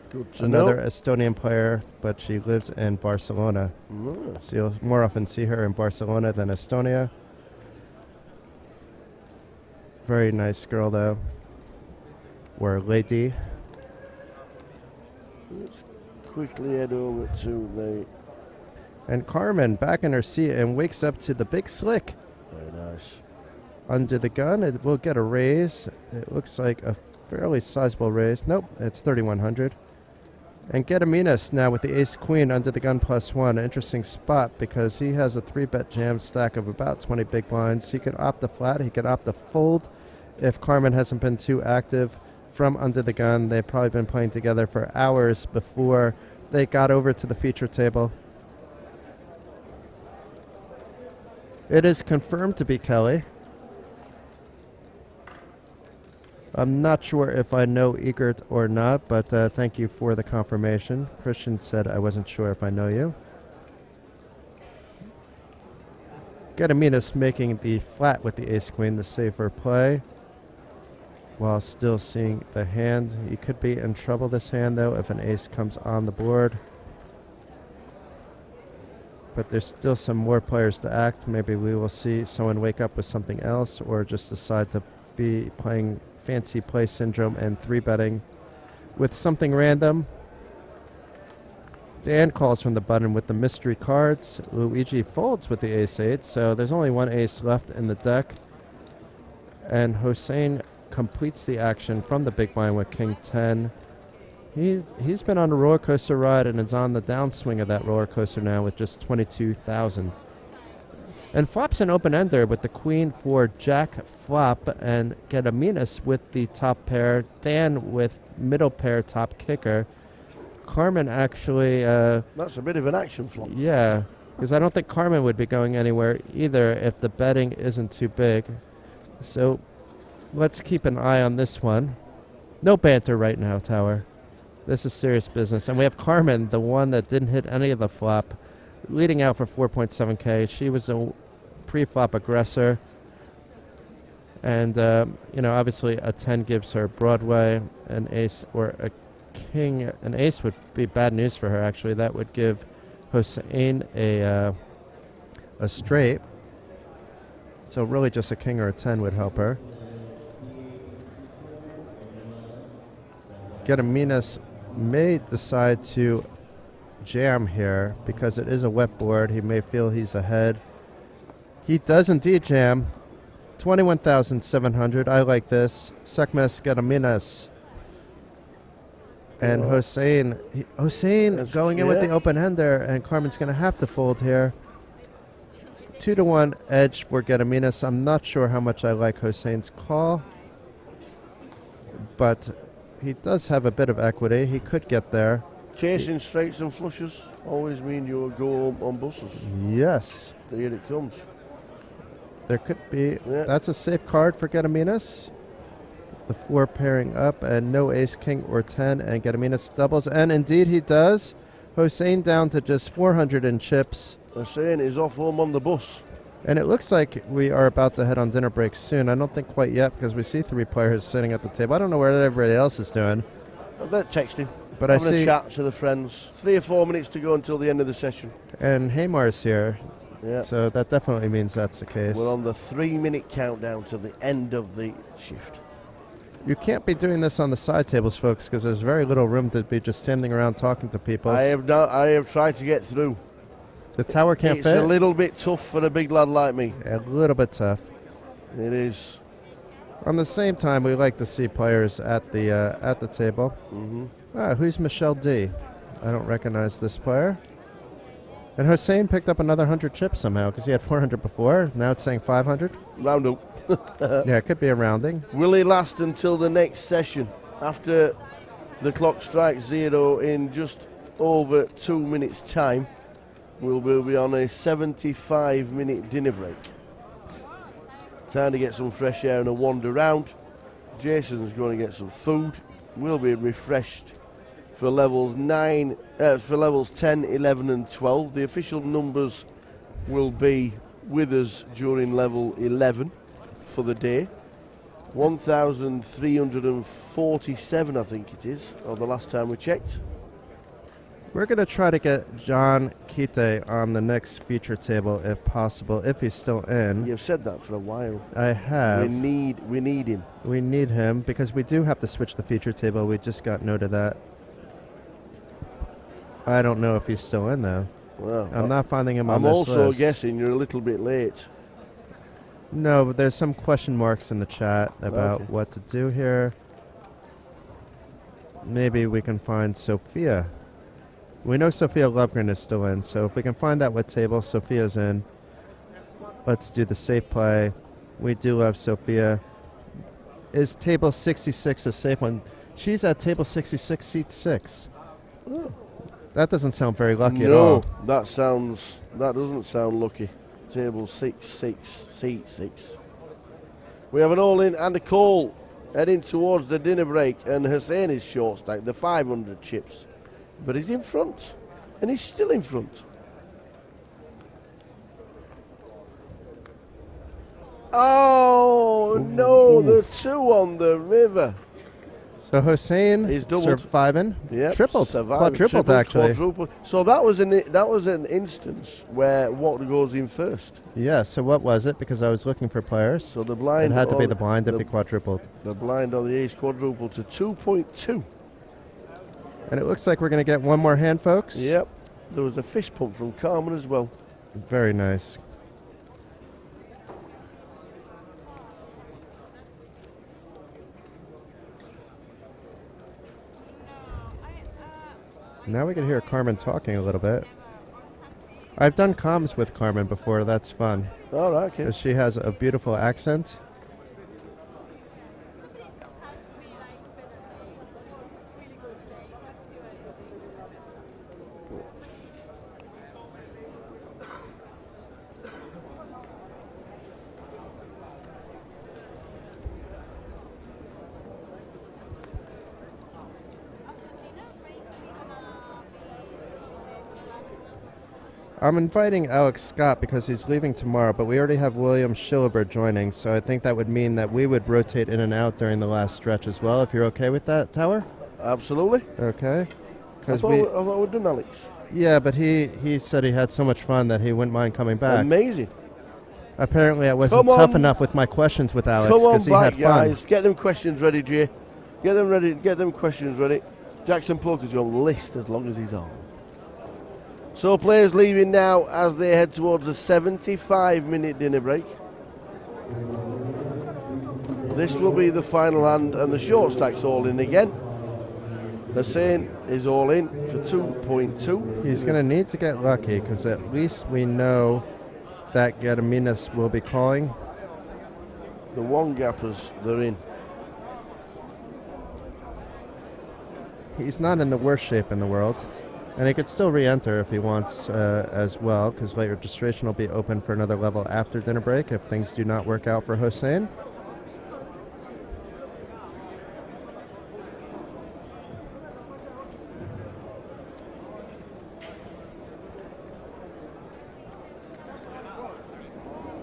Good to Another know. Estonian player, but she lives in Barcelona. So you'll more often see her in Barcelona than Estonia. Very nice girl, though. Or lady. Let's quickly head over to the... And Carmen back in her seat and wakes up to the big slick. Very nice. Under the gun, it will get a raise. It looks like a fairly sizable raise. Nope, it's 3,100. And Gediminas now with the ace-queen under the gun +1. Interesting spot because he has a 3-bet jam stack of about 20 big blinds. He could opt the flat, he could opt the fold if Carmen hasn't been too active from under the gun. They've probably been playing together for hours before they got over to the feature table. It is confirmed to be Kelly. I'm not sure if I know Egert or not, but thank you for the confirmation. Christian said I wasn't sure if I know you. Gediminas making the flat with the ace-queen, the safer play, while still seeing the hand. You could be in trouble this hand, though, if an ace comes on the board. But there's still some more players to act. Maybe we will see someone wake up with something else or just decide to be playing fancy play syndrome and 3-betting with something random. Dan calls from the button with the mystery cards. Luigi folds with the ace-8, so there's only one ace left in the deck. And Hossein completes the action from the big blind with king 10. He's been on a roller coaster ride and is on the downswing of that roller coaster now with just 22,000. And flops an open-ender with the queen for jack flop and Gediminas with the top pair, Dan with middle pair top kicker. Carmen actually... That's a bit of an action flop. Yeah, because I don't think Carmen would be going anywhere either if the betting isn't too big. So let's keep an eye on this one. No banter right now, Tower. This is serious business. And we have Carmen, the one that didn't hit any of the flop, leading out for 4.7K. She was a pre-flop aggressor. And, obviously a 10 gives her Broadway, an ace, or a king. An ace would be bad news for her, actually. That would give Hossein a straight. So really just a king or a 10 would help her. Gediminas may decide to jam here because it is a wet board. He may feel he's ahead. He does indeed jam. 21,700. I like this. Sekmes Gediminas. And Hossein going in with the open-ender, and Carmen's going to have to fold here. 2-1 edge for Gediminas. I'm not sure how much I like Hossein's call, but he does have a bit of equity. He could get there. Chasing straights and flushes always mean you'll go on buses. Yes. Here it comes. There could be. Yeah. That's a safe card for Gediminas. The 4 pairing up and no ace, king, or 10, and Gediminas doubles. And indeed he does. Hossein down to just 400 in chips. Hossein is off home on the bus. And it looks like we are about to head on dinner break soon. I don't think quite yet because we see 3 players sitting at the table. I don't know what everybody else is doing. They're texting. But having I see a chat to the friends. 3 or 4 minutes to go until the end of the session. And Haymar's here. Yeah. So that definitely means that's the case. We're on the 3-minute countdown to the end of the shift. You can't be doing this on the side tables, folks, because there's very little room to be just standing around talking to people. I have tried to get through. The tower can't fit? It's a little bit tough for a big lad like me. A little bit tough. It is. On the same time, we like to see players at the table. Mm-hmm. Who's Michelle D? I don't recognize this player. And Hossein picked up another 100 chips somehow because he had 400 before. Now it's saying 500. Round up. Yeah, it could be a rounding. Will he last until the next session? After the clock strikes 0 in just over 2 minutes' time, we'll be on a 75-minute dinner break. Time to get some fresh air and a wander round. Jason's going to get some food. We'll be refreshed for levels 10, 11, and 12. The official numbers will be with us during level 11 for the day. 1,347, I think it is, or the last time we checked. We're going to try to get John Kite on the next feature table if possible, if he's still in. You've said that for a while. I have. We need him. We need him because we do have to switch the feature table. We just got note of that. I don't know if he's still in, though. Well, I'm not finding him on I'm this also list. guessing you're a little bit late. No, but there's some question marks in the chat about Okay. what to do here. Maybe we can find Sophia. We know Sophia Lovegren is still in, so if we can find out what table Sophia's in, let's do the safe play. We do love Sophia. Is table 66 a safe one? She's at table 66, seat 6. Oh. That doesn't sound very lucky at all. No, that doesn't sound lucky. Table 6, seat 6. We have an all-in and a call heading towards the dinner break, and Hussein is short stack, the 500 chips. But he's in front, and he's still in front. Oh, no, the 2 on the river. So Hussein He's doubled. surviving. Yep, Tripled. survived. Quadrupled, actually. Quadrupled. So that was an instance where what goes in first. Yeah, so what was it? Because I was looking for players. So the blind. It had to be on the blind if the- he quadrupled. The blind on the ace quadrupled to 2.2. And it looks like we're going to get one more hand, folks. Yep. There was a fist pump from Carmen as well. Very nice. Now we can hear Carmen talking a little bit. I've done comms with Carmen before. That's fun. All right, okay. 'Cause she has a beautiful accent. I'm inviting Alex Scott because he's leaving tomorrow, but we already have William Schilleber joining, so I think that would mean that we would rotate in and out during the last stretch as well, if you're okay with that, Tower? Absolutely. Okay. I thought we'd done Alex. Yeah, but he said he had so much fun that he wouldn't mind coming back. Amazing. Apparently I wasn't Come tough on. enough with my questions with Alex Come on because he had back, fun. guys. Get them questions ready, Jay. Get them ready. Get them questions ready. Jackson Poker's on list as long as he's on. So players leaving now as they head towards a 75-minute dinner break. This will be the final hand, and the short stack's all in again. Hussein is all in for 2.2. He's going to need to get lucky because at least we know that Gediminas will be calling. The one gappers, they're in. He's not in the worst shape in the world. And he could still re-enter if he wants as well, because late registration will be open for another level after dinner break if things do not work out for Hossein.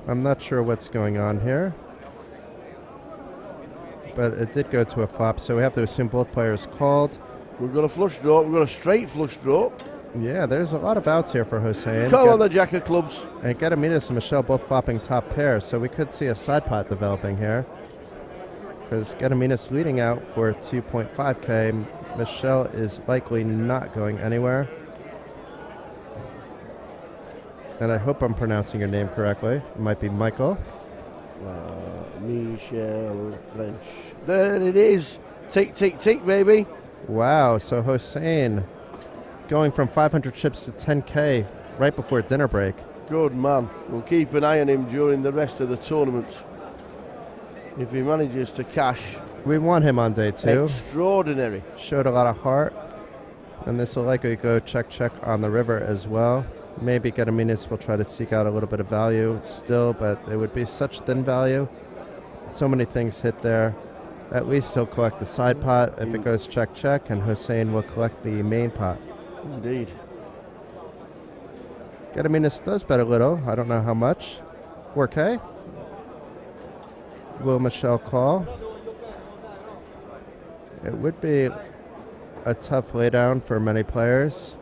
I'm not sure what's going on here, but it did go to a flop, so we have to assume both players called. We've got a flush draw. We've got a straight flush draw. Yeah, there's a lot of outs here for Hossein. Come on, the jack of clubs. And Gediminas and Michelle both flopping top pair, so we could see a side pot developing here. Because Gediminas leading out for 2.5k. Michelle is likely not going anywhere. And I hope I'm pronouncing your name correctly. It might be Michael. Michelle French. There it is. Tick, tick, tick, baby. Wow, so Hossein going from 500 chips to 10k right before dinner break. Good man. We'll keep an eye on him during the rest of the tournament. If he manages to cash. We want him on day 2. Extraordinary. Showed a lot of heart. And this will likely go check on the river as well. Maybe Gediminas will try to seek out a little bit of value still, but it would be such thin value. So many things hit there. At least he'll collect the side pot if it goes check, and Hossein will collect the main pot. Indeed. Gediminas does bet a little. I don't know how much. 4k. Will Michelle call? It would be a tough laydown for many players.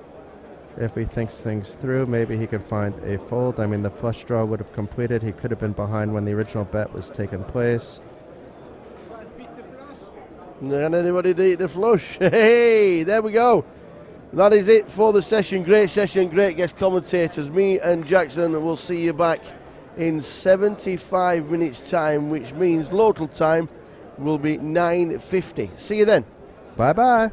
If he thinks things through, maybe he can find a fold. I mean, the flush draw would have completed. He could have been behind when the original bet was taking place. Can anybody beat the flush? Hey, there we go. That is it for the session. Great session, great guest commentators. Me and Jackson will see you back in 75 minutes time, which means local time will be 9:50. See you then. Bye-bye.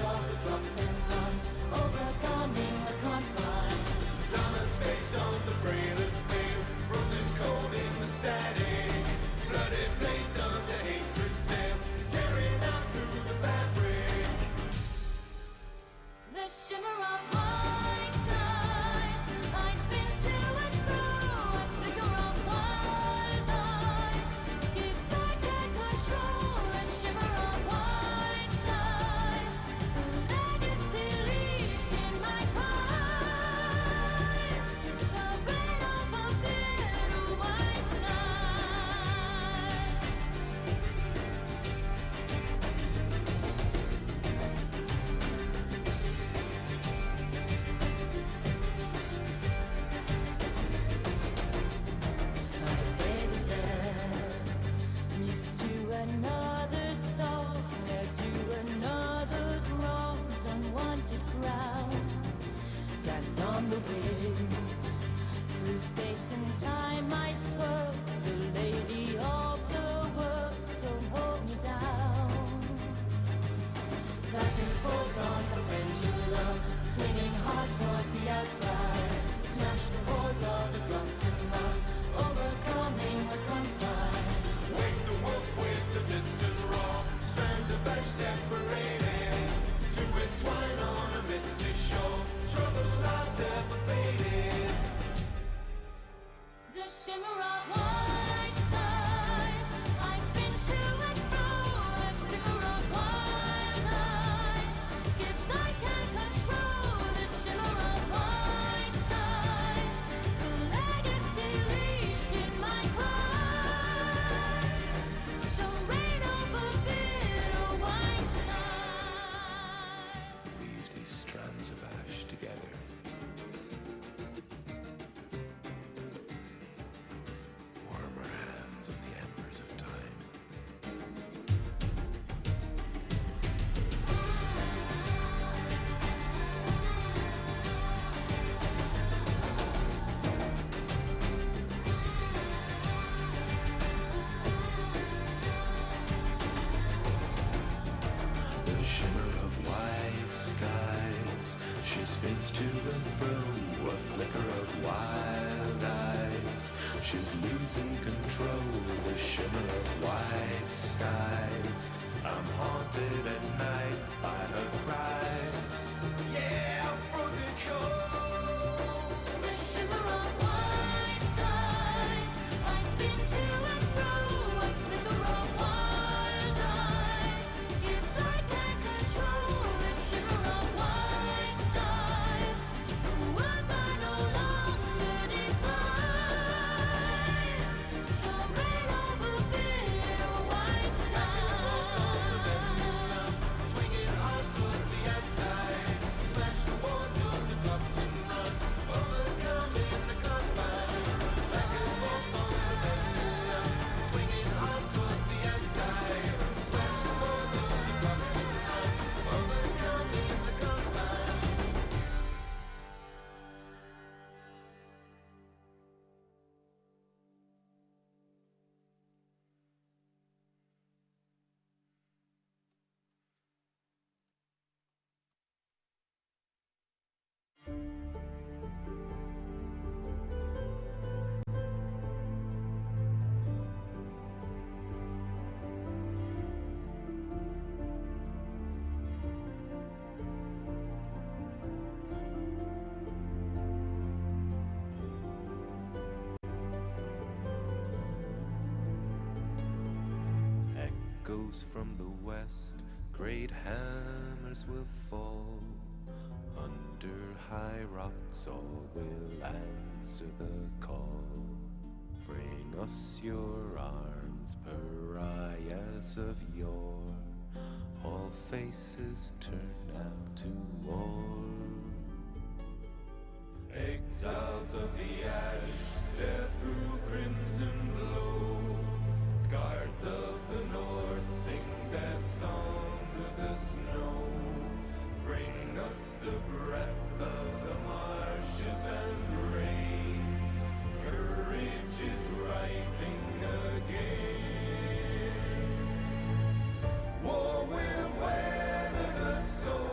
walls of the blocks and run, overcoming the confines. Time and space on the frailest flame, frozen cold in the static. Bloody blades under hatred stands, tearing out through the fabric. The shimmer of white skies, I spin to and fro, a flicker of wild eyes, gives I can't control. The shimmer of white skies, the legacy leashed in my cries, shall rain off a bitter white sky. I pay the test, muse to another's song, heir to another's wrongs, unwanted crown. Dance on the wings, through space and time I swirl. The lady of the worlds, don't hold me down. Back and forth on the pendulum, swinging hard towards the outside. Smash the walls of the blocks and run, overcoming the confines. Wake the wolf with the distant roar, strands of ash separated, to entwine on a misty shore. Troubled lives ever faded. The shimmer of white skies, I spin to and fro, a flicker of wild eyes, gifts I can't control. The shimmer of white skies, the legacy leashed in my cries, shall rain over bitter white sky. Weave these strands of ash together. Warm our hands on the embers of time. The shimmer of white skies, she spins to and fro, a flicker of wild eyes. She's losing control. The shimmer of white skies, I'm haunted at night by her cry. Yeah, I'm frozen cold. The shimmer of white skies, I spin to and fro, a flicker of wild eyes, gifts I can't control. The shimmer of white skies, the world I no longer define, shall rain over bitter white skies. Swinging hard towards the outside, smash the walls of the blocks and run, overcoming the confines. Back and forth on the pendulum, swinging hard towards the outside, smash the walls of the blocks and run, overcoming the confines. Echoes from the west, great hammers will fall. Under high rocks, all will answer the call. Bring us your arms, pariahs of yore. All faces turn now to war. Exiles of the ash stare through crimson glow. Guards of the north sing their songs of the snow. Bring us the breath of the marshes and rain. Courage is rising again. War will weather the soul.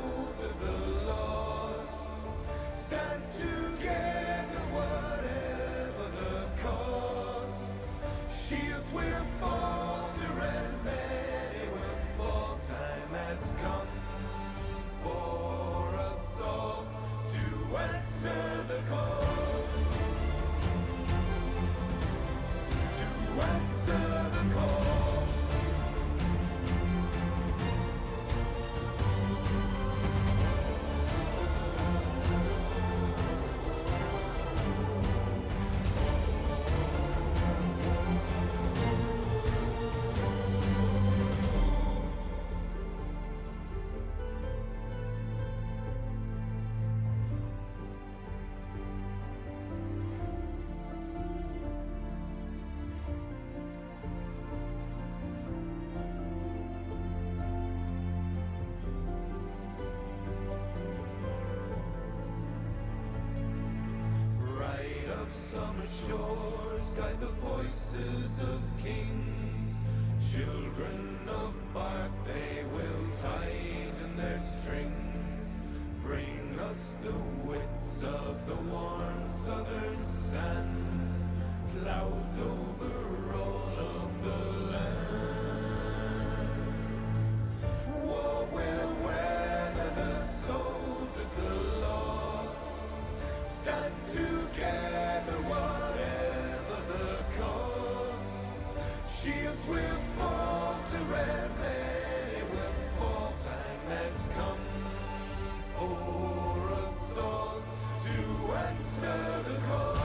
of summer shores guide the voices of kings. Children of bark, they will tighten their strings. Bring us the wits of the warm southern sands. Clouds over all of the land. War will weather the souls of the lost. Stand together, whatever the cost. Shields will falter and many will fall. Time has come for us all to answer the call.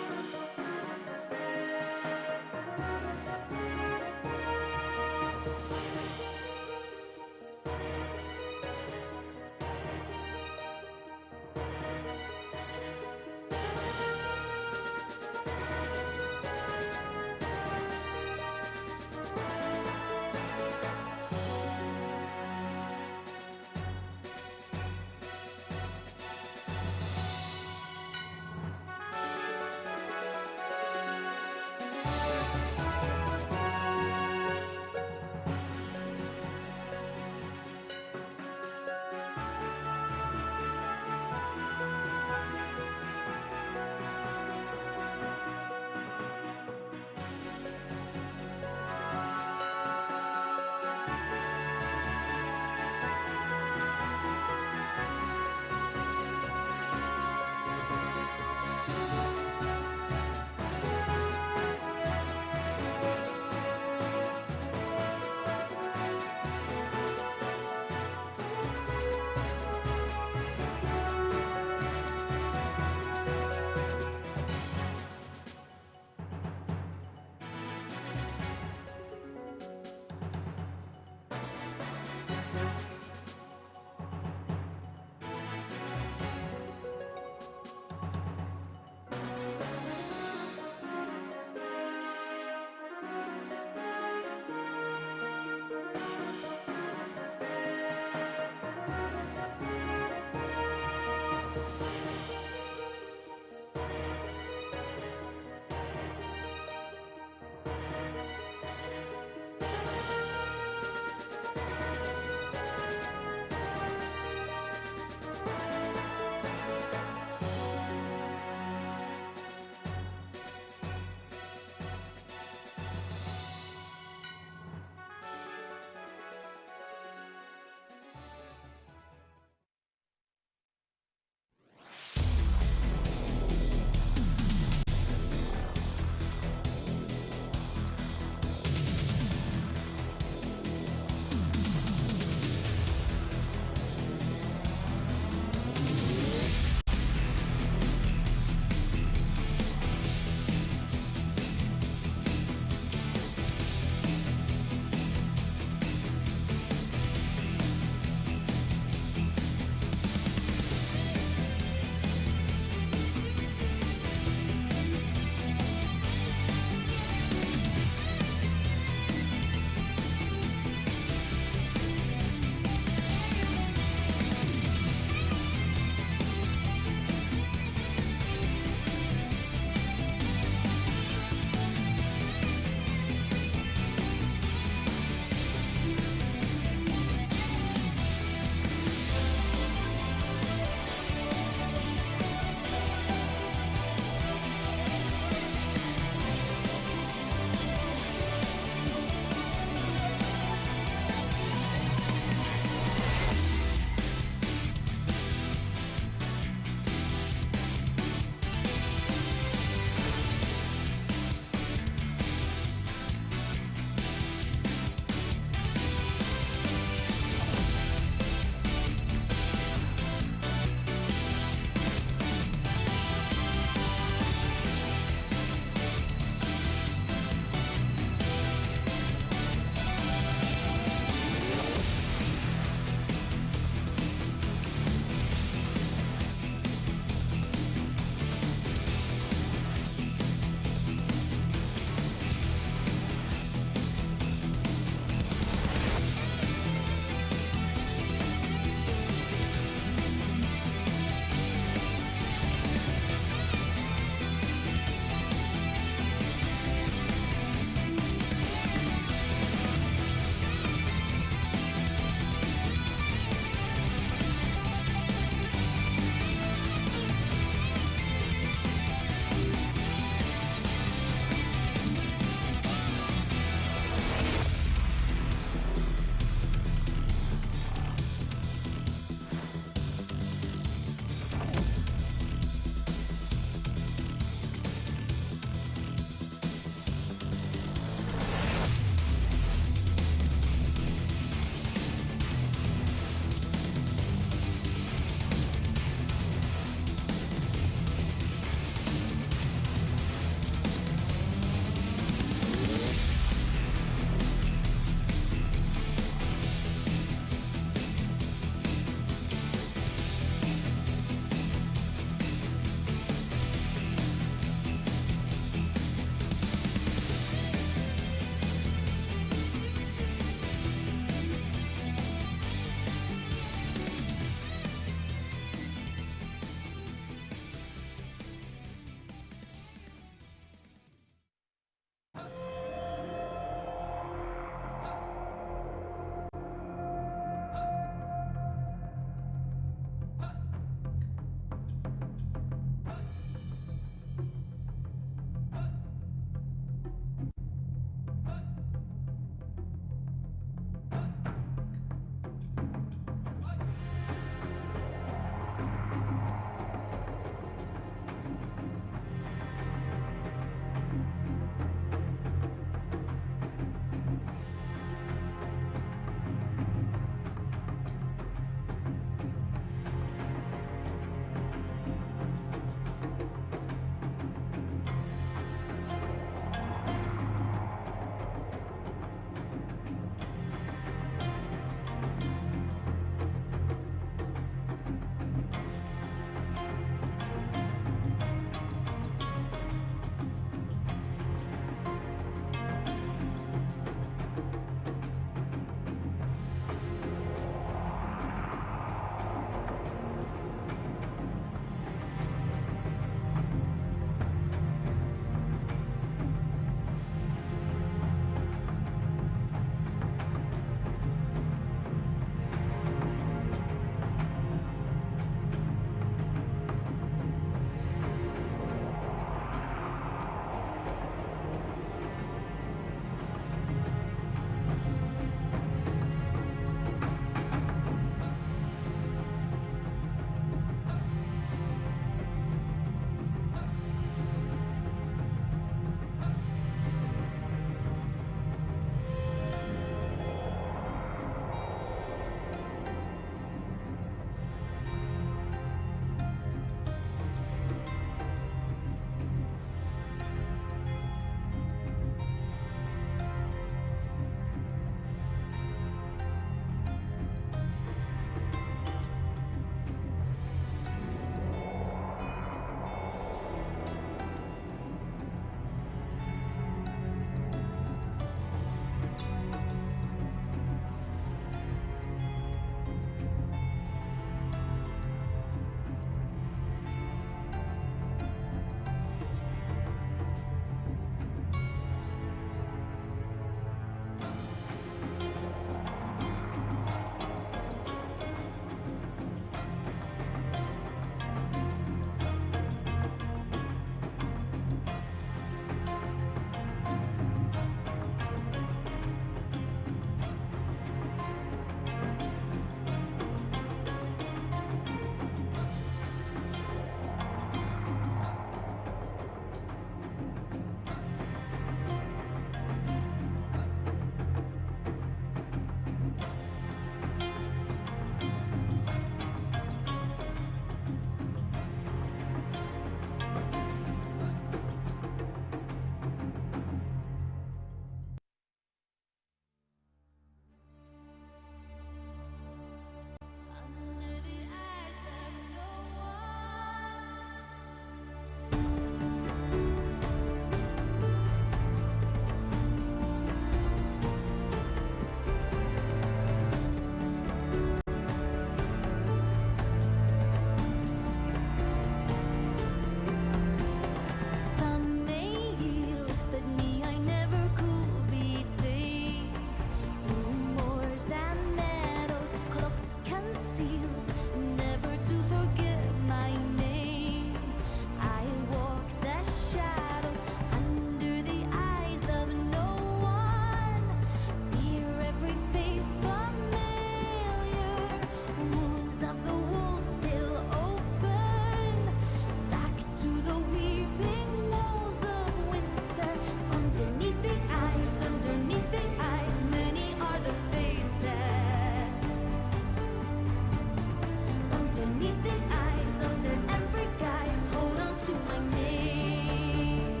underneath the eyes, under every guise, hold on to my name.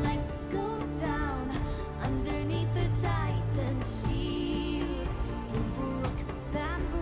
Lights go down underneath the Titan shield. Through brooks and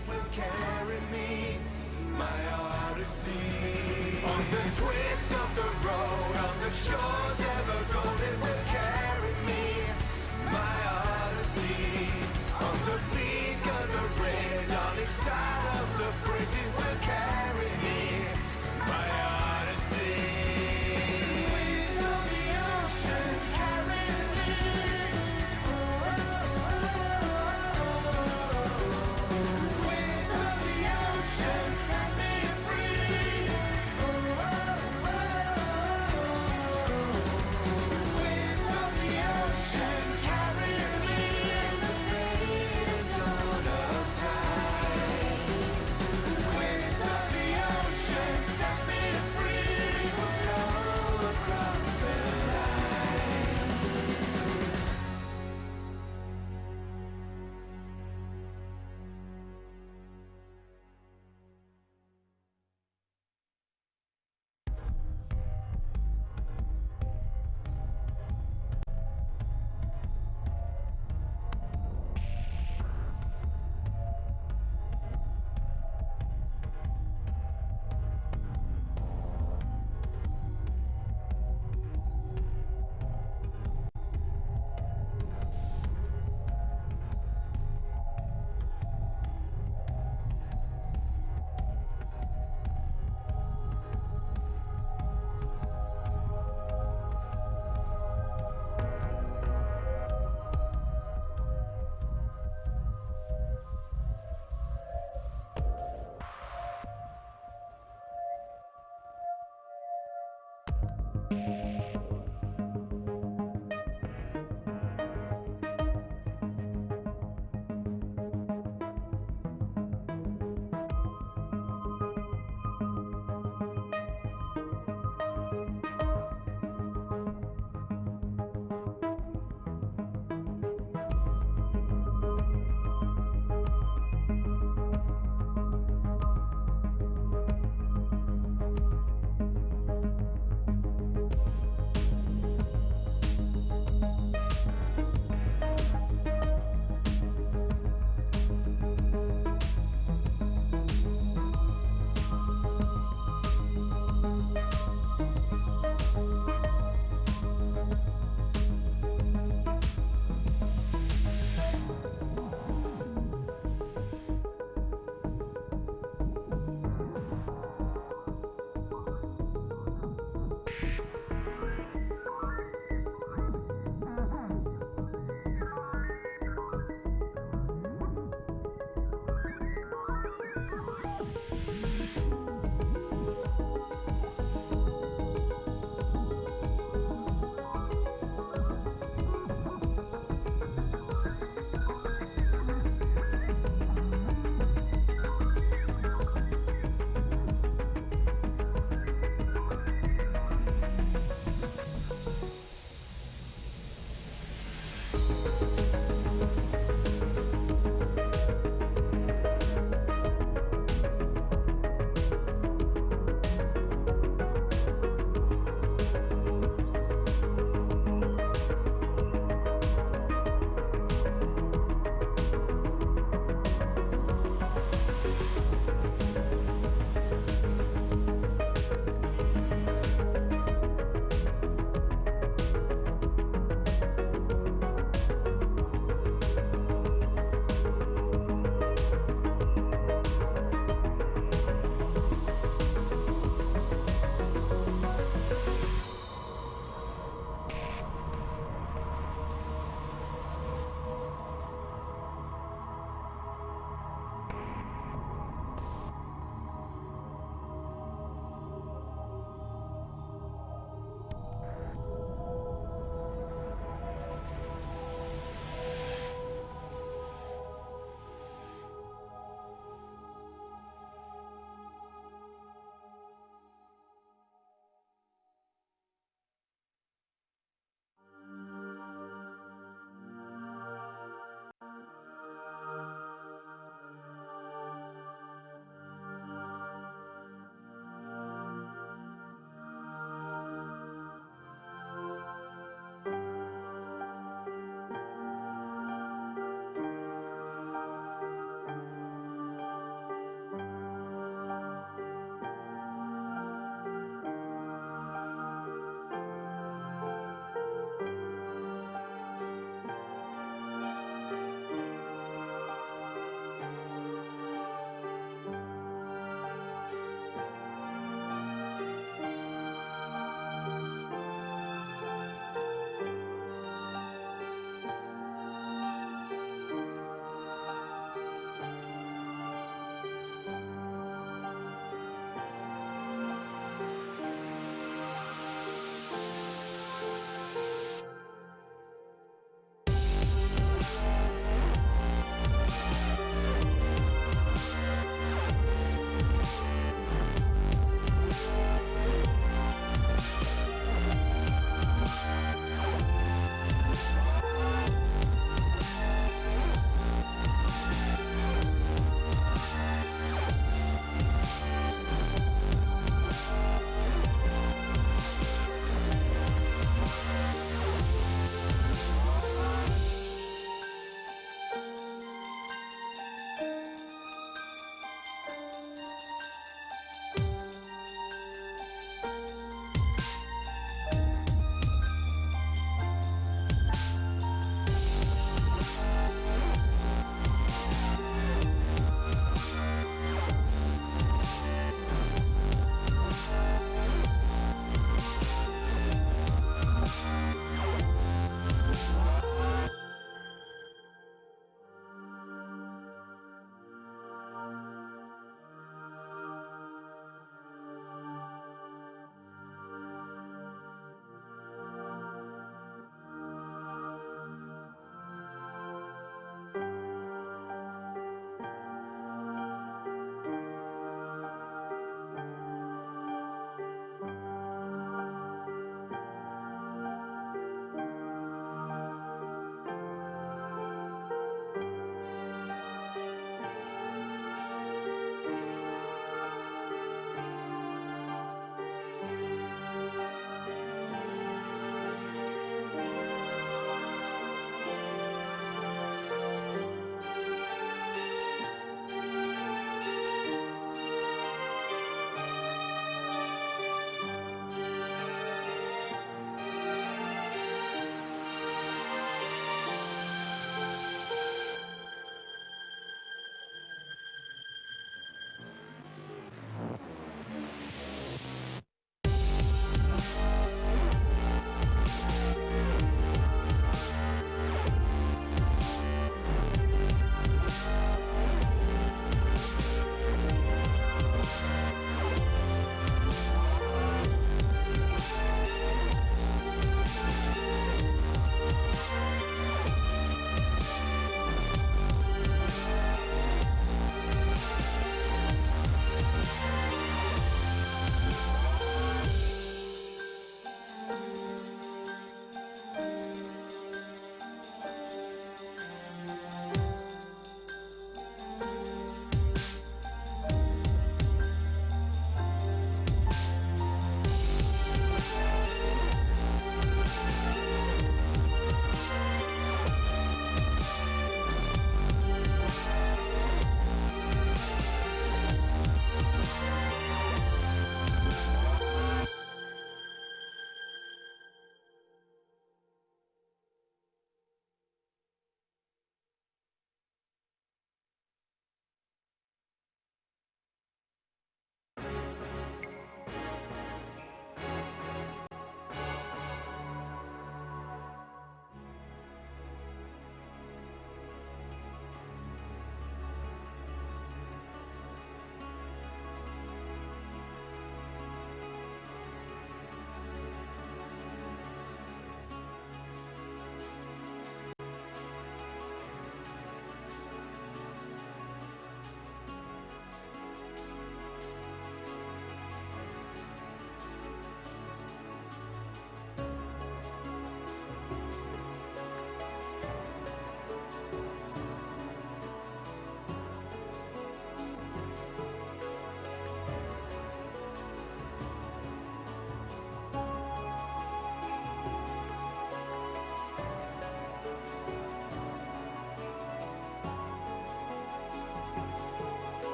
it will carry me, my odyssey. On the twist of the road, on the shores ever gold, it will carry me, my odyssey. On the peak of the ridge, on each side of the bridge, it will carry me, my odyssey. Winds of the ocean carry me. Winds of the ocean set me free. Winds of the ocean carry me in the fading dawn of time. Winds of the ocean set me free. We'll flow across the line.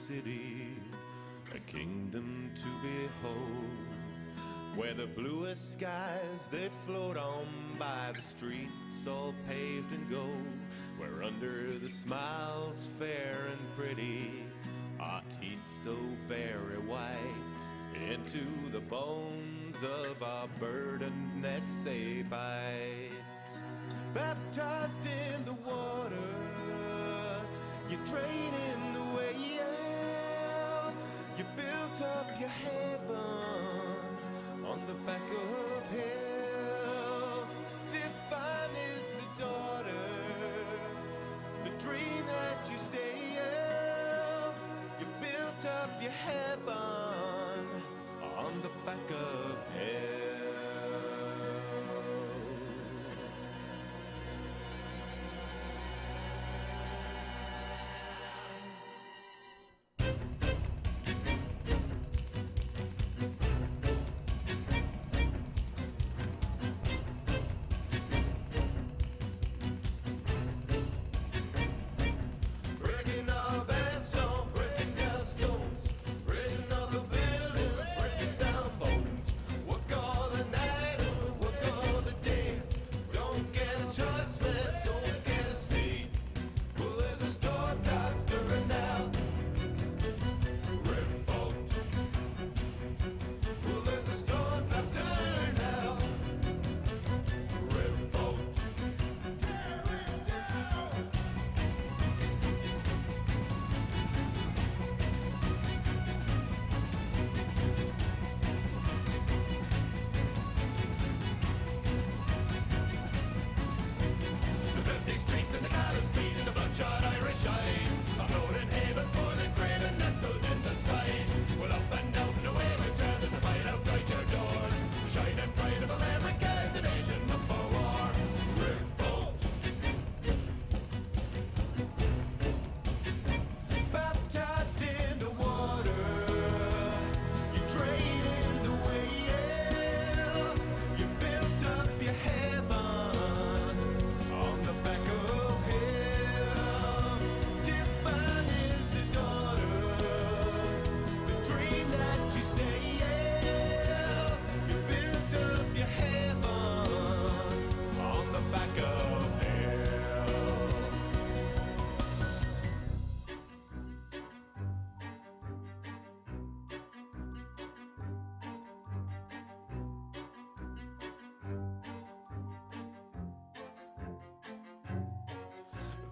city, a kingdom to behold, where the bluest skies they float on by, the streets all paved in gold, where under the smiles fair and pretty, our teeth so very white, into the bones of our burdened necks they bite. Baptized in the water, you train in the way, you built up your heaven on the back of hell. Divine is the daughter, the dream that you sail. You built up your heaven on the back of hell. Breaking our beds, so breaking down stones, raising all the buildings, breaking down bones. Work all the night, work all the day. Don't get a choice, man, don't get a say. Well, there's a storm cloud stirring now. Remote. Well, there's a storm cloud stirring now. Remote. Tear it down. The empty streets and the callous feet and the bloodshot Irish eyes, a floating haven for the craven nestled in the skies. Well, up and out and away we turn, there's a fight outside your door. Shining pride of America is a nation up for war. Revolt. Baptized in the water, you train in the way, you built up your heaven on the back of hell. Divine is the daughter, the dream that you sail. You built up your heaven on the back of hell.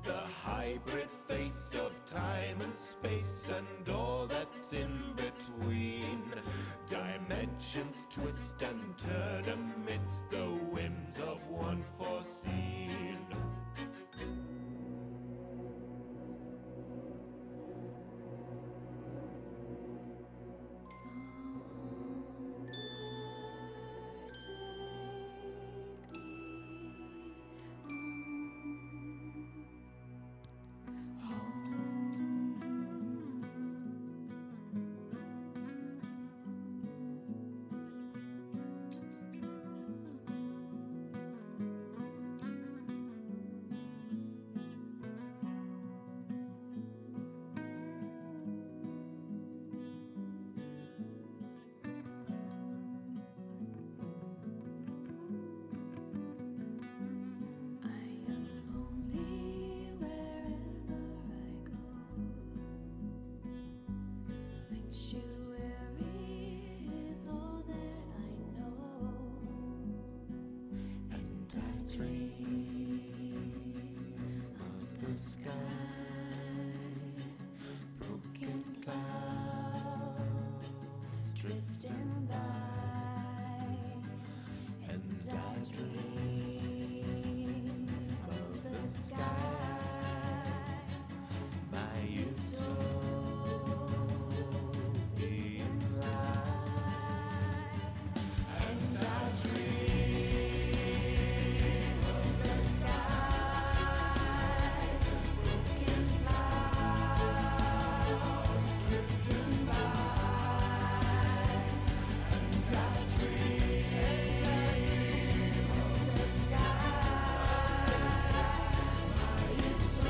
The hybrid face of time and space and all that's in between. Dimensions twist and turn amidst the whims of one foreseen. Sanctuary is all that I know, and I dream of the sky, broken clouds drifting by, and I dream of the sky, my utopian life, and I dream of the sky, broken clouds drifting by, and I dream of the sky, my utopian life.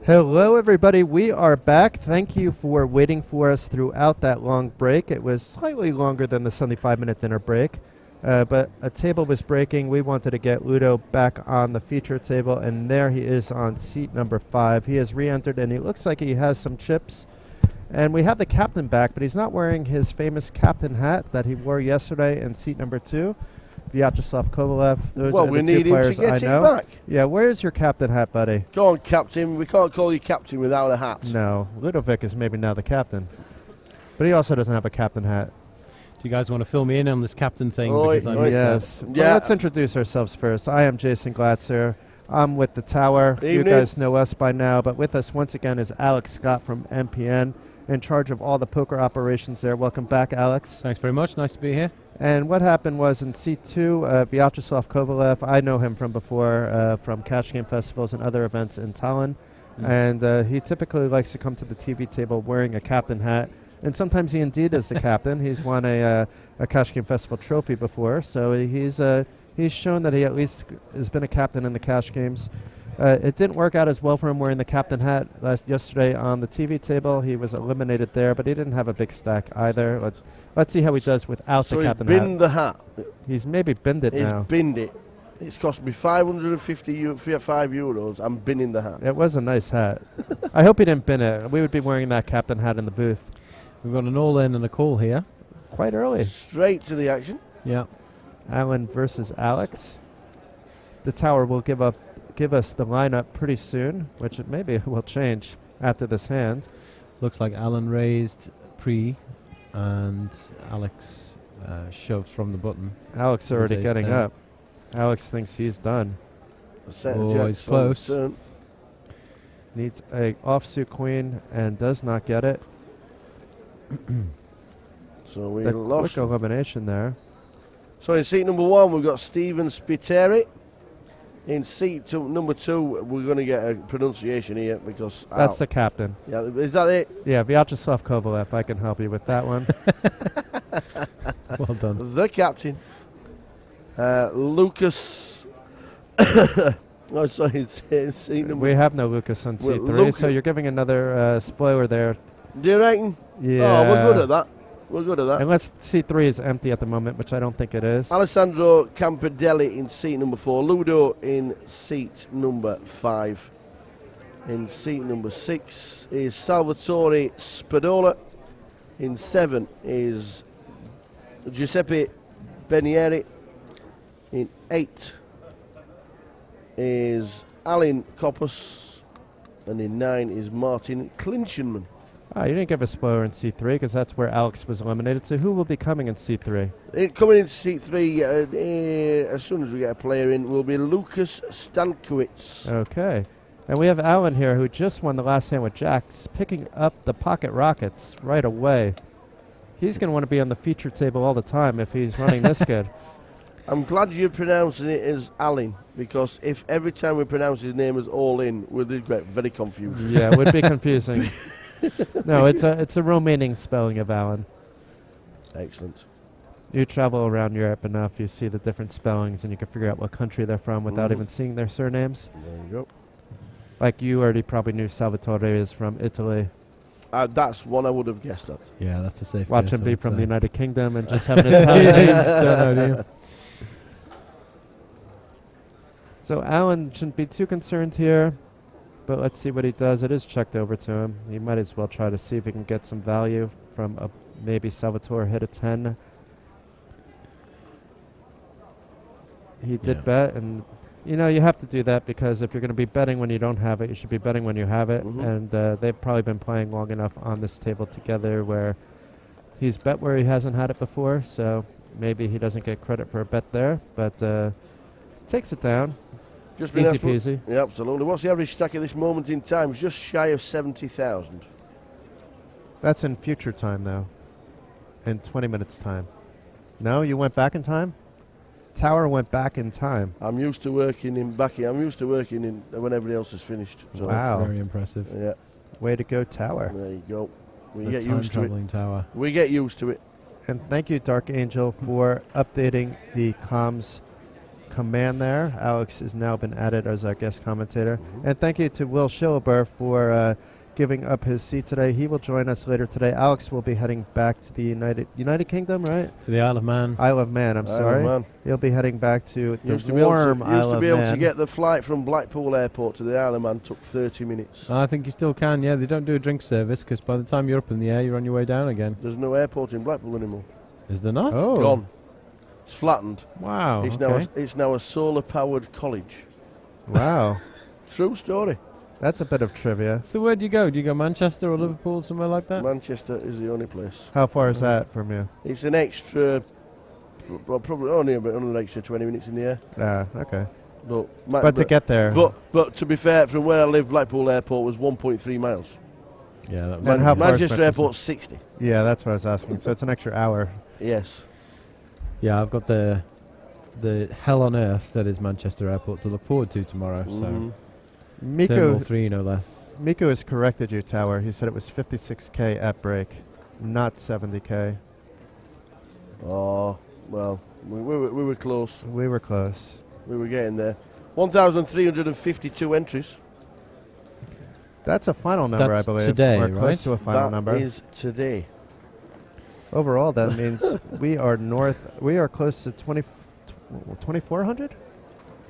Hello, everybody. We are back. Thank you for waiting for us throughout that long break. It was slightly longer than the 75-minute dinner break, but a table was breaking. We wanted to get Ludo back on the feature table, and there he is on seat number 5. He has re-entered, and he looks like he has some chips. And we have the captain back, but he's not wearing his famous captain hat that he wore yesterday in seat number 2. Vyacheslav Kovalev. Those Well, are we the need two him to players get I it know. back. Yeah, where's your captain hat, buddy? Go on, captain. We can't call you captain without a hat. No, Ludovic is maybe now the captain. But he also doesn't have a captain hat. Do you guys want to fill me in on this captain thing? Oi, Because I oi. missed that. Yes. Well, Yeah. let's introduce ourselves first. I am Jason Glatzer. I'm with the Tower. You Evening. guys know us by now, but with us once again is Alex Scott from MPN, in charge of all the poker operations there. Welcome back, Alex. Thanks very much. Nice to be here. And what happened was in C2, Vyacheslav Kovalev, I know him from before, from Cash Game Festivals and other events in Tallinn. And he typically likes to come to the TV table wearing a captain hat. And sometimes he indeed is the captain. He's won a Cash Game Festival trophy before. So he's shown that he at least has been a captain in the Cash Games. It didn't work out as well for him wearing the captain hat yesterday on the TV table. He was eliminated there, but he didn't have a big stack either. Let's see how he does without So the he's captain hat. binned the hat. He's maybe binned it He's now. binned it. It's cost me 555 euros. I'm binning the hat. It was a nice hat. I hope he didn't bin it. We would be wearing that captain hat in the booth We've got an all-in and a call here. quite early. Straight to the action. Yeah. Alan versus Alex. The Tower will give us the lineup pretty soon, which it maybe will change after this hand. Looks like Alan raised pre, and Alex shoved from the button. Alex already Ace getting 10. up. Alex thinks he's done. A set of Oh, jacks he's on the close. turn. Needs a offsuit queen and does not get it. So we The lost. quick elimination there. So in seat number 1, we've got Stephen Spiteri. In seat number 2, we're going to get a pronunciation here because That's the captain. yeah, is that it? Yeah, Vyacheslav Kovalev. I can help you with that one. Well done. The captain, Lucas. Oh, sorry, it's seat number. We have no Lucas on Well, C3, so you're giving another spoiler there. Do you reckon? Yeah. Oh, we're good at that. We're good at that. Unless C3 is empty at the moment, which I don't think it is. Alessandro Campidelli in seat number 4. Ludo in seat number 5. In seat number 6 is Salvatore Spadola. In 7 is Giuseppe Benieri. In 8 is Alan Koppus. And in 9 is Martin Klinchenman. Ah, you didn't give a spoiler in C3 because that's where Alex was eliminated. So who will be coming in C3? Coming into seat 3, as soon as we get a player in, will be Lucas Stankiewicz. Okay. And we have Alan here who just won the last hand with Jacks, picking up the pocket rockets right away. He's going to want to be on the feature table all the time if he's running this good. I'm glad you're pronouncing it as Alan, because if every time we pronounce his name as All In, we'll get very confused. Yeah, it would be confusing. No, it's a Romanian spelling of Alan. Excellent. You travel around Europe enough, you see the different spellings, and you can figure out what country they're from without even seeing their surnames. There you go. Like you already probably knew Salvatore is from Italy. That's one I would have guessed at. Yeah, that's a safe Watch guess, him I be would from the say. United Kingdom and just have an Italian name. Just don't know, do you? So Alan shouldn't be too concerned here, but let's see what he does. It is checked over to him. He might as well try to see if he can get some value from maybe Salvatore hit a 10. He did Yeah. bet, and you have to do that because if you're going to be betting when you don't have it, you should be betting when you have it. Mhm. And they've probably been playing long enough on this table together where he's bet where he hasn't had it before, so maybe he doesn't get credit for a bet there, but takes it down. Just been Easy asked for- peasy. Yeah, absolutely. What's the average stack at this moment in time? It's just shy of 70,000. That's in future time, though. In 20 minutes' time. No, you went back in time? Tower went back in time. I'm used to working in I'm used to working in when everybody else has finished. So Wow. Very impressive. Yeah, Way to go, Tower. there you go. We The get used to it. time-traveling tower. We get used to it. And thank you, Dark Angel, for updating the comms command there. Alex has now been added as our guest commentator. And thank you to Will Schilleber for giving up his seat today. He will join us later today. Alex will be heading back to the United Kingdom, right? To the Isle of Man. Isle of Man, I'm Isle of sorry. Man. He'll be heading back to the Used to be able warm to, Isle used to of be able Man. to get the flight from Blackpool Airport to the Isle of Man took 30 minutes. I think you still can, yeah. They don't do a drink service because by the time you're up in the air, you're on your way down again. There's no airport in Blackpool anymore. Is there not? Oh. Gone. It's flattened. Wow. It's now a solar-powered college. Wow. True story. That's a bit of trivia. So where do you go? Do you go Manchester or Liverpool, somewhere like that? Manchester is the only place. How far is that from you? It's an extra, well, probably only an extra 20 minutes in the air. Okay. But to get there. But to be fair, from where I live, Blackpool Airport was 1.3 miles. Yeah, that And how far is Manchester Airport's 60. Yeah, that's what I was asking. So it's an extra hour. Yes. Yeah, I've got the hell on earth that is Manchester Airport to look forward to tomorrow. So Terminal 3, no less. Miko has corrected you, Tower. He said it was 56K at break, not 70K. Oh, well, we were close. We were close. We were getting there. 1,352 entries. That's a final number, That's I believe. today, We're right? close to a final number. That is today. Overall, that means we are close to 2,400?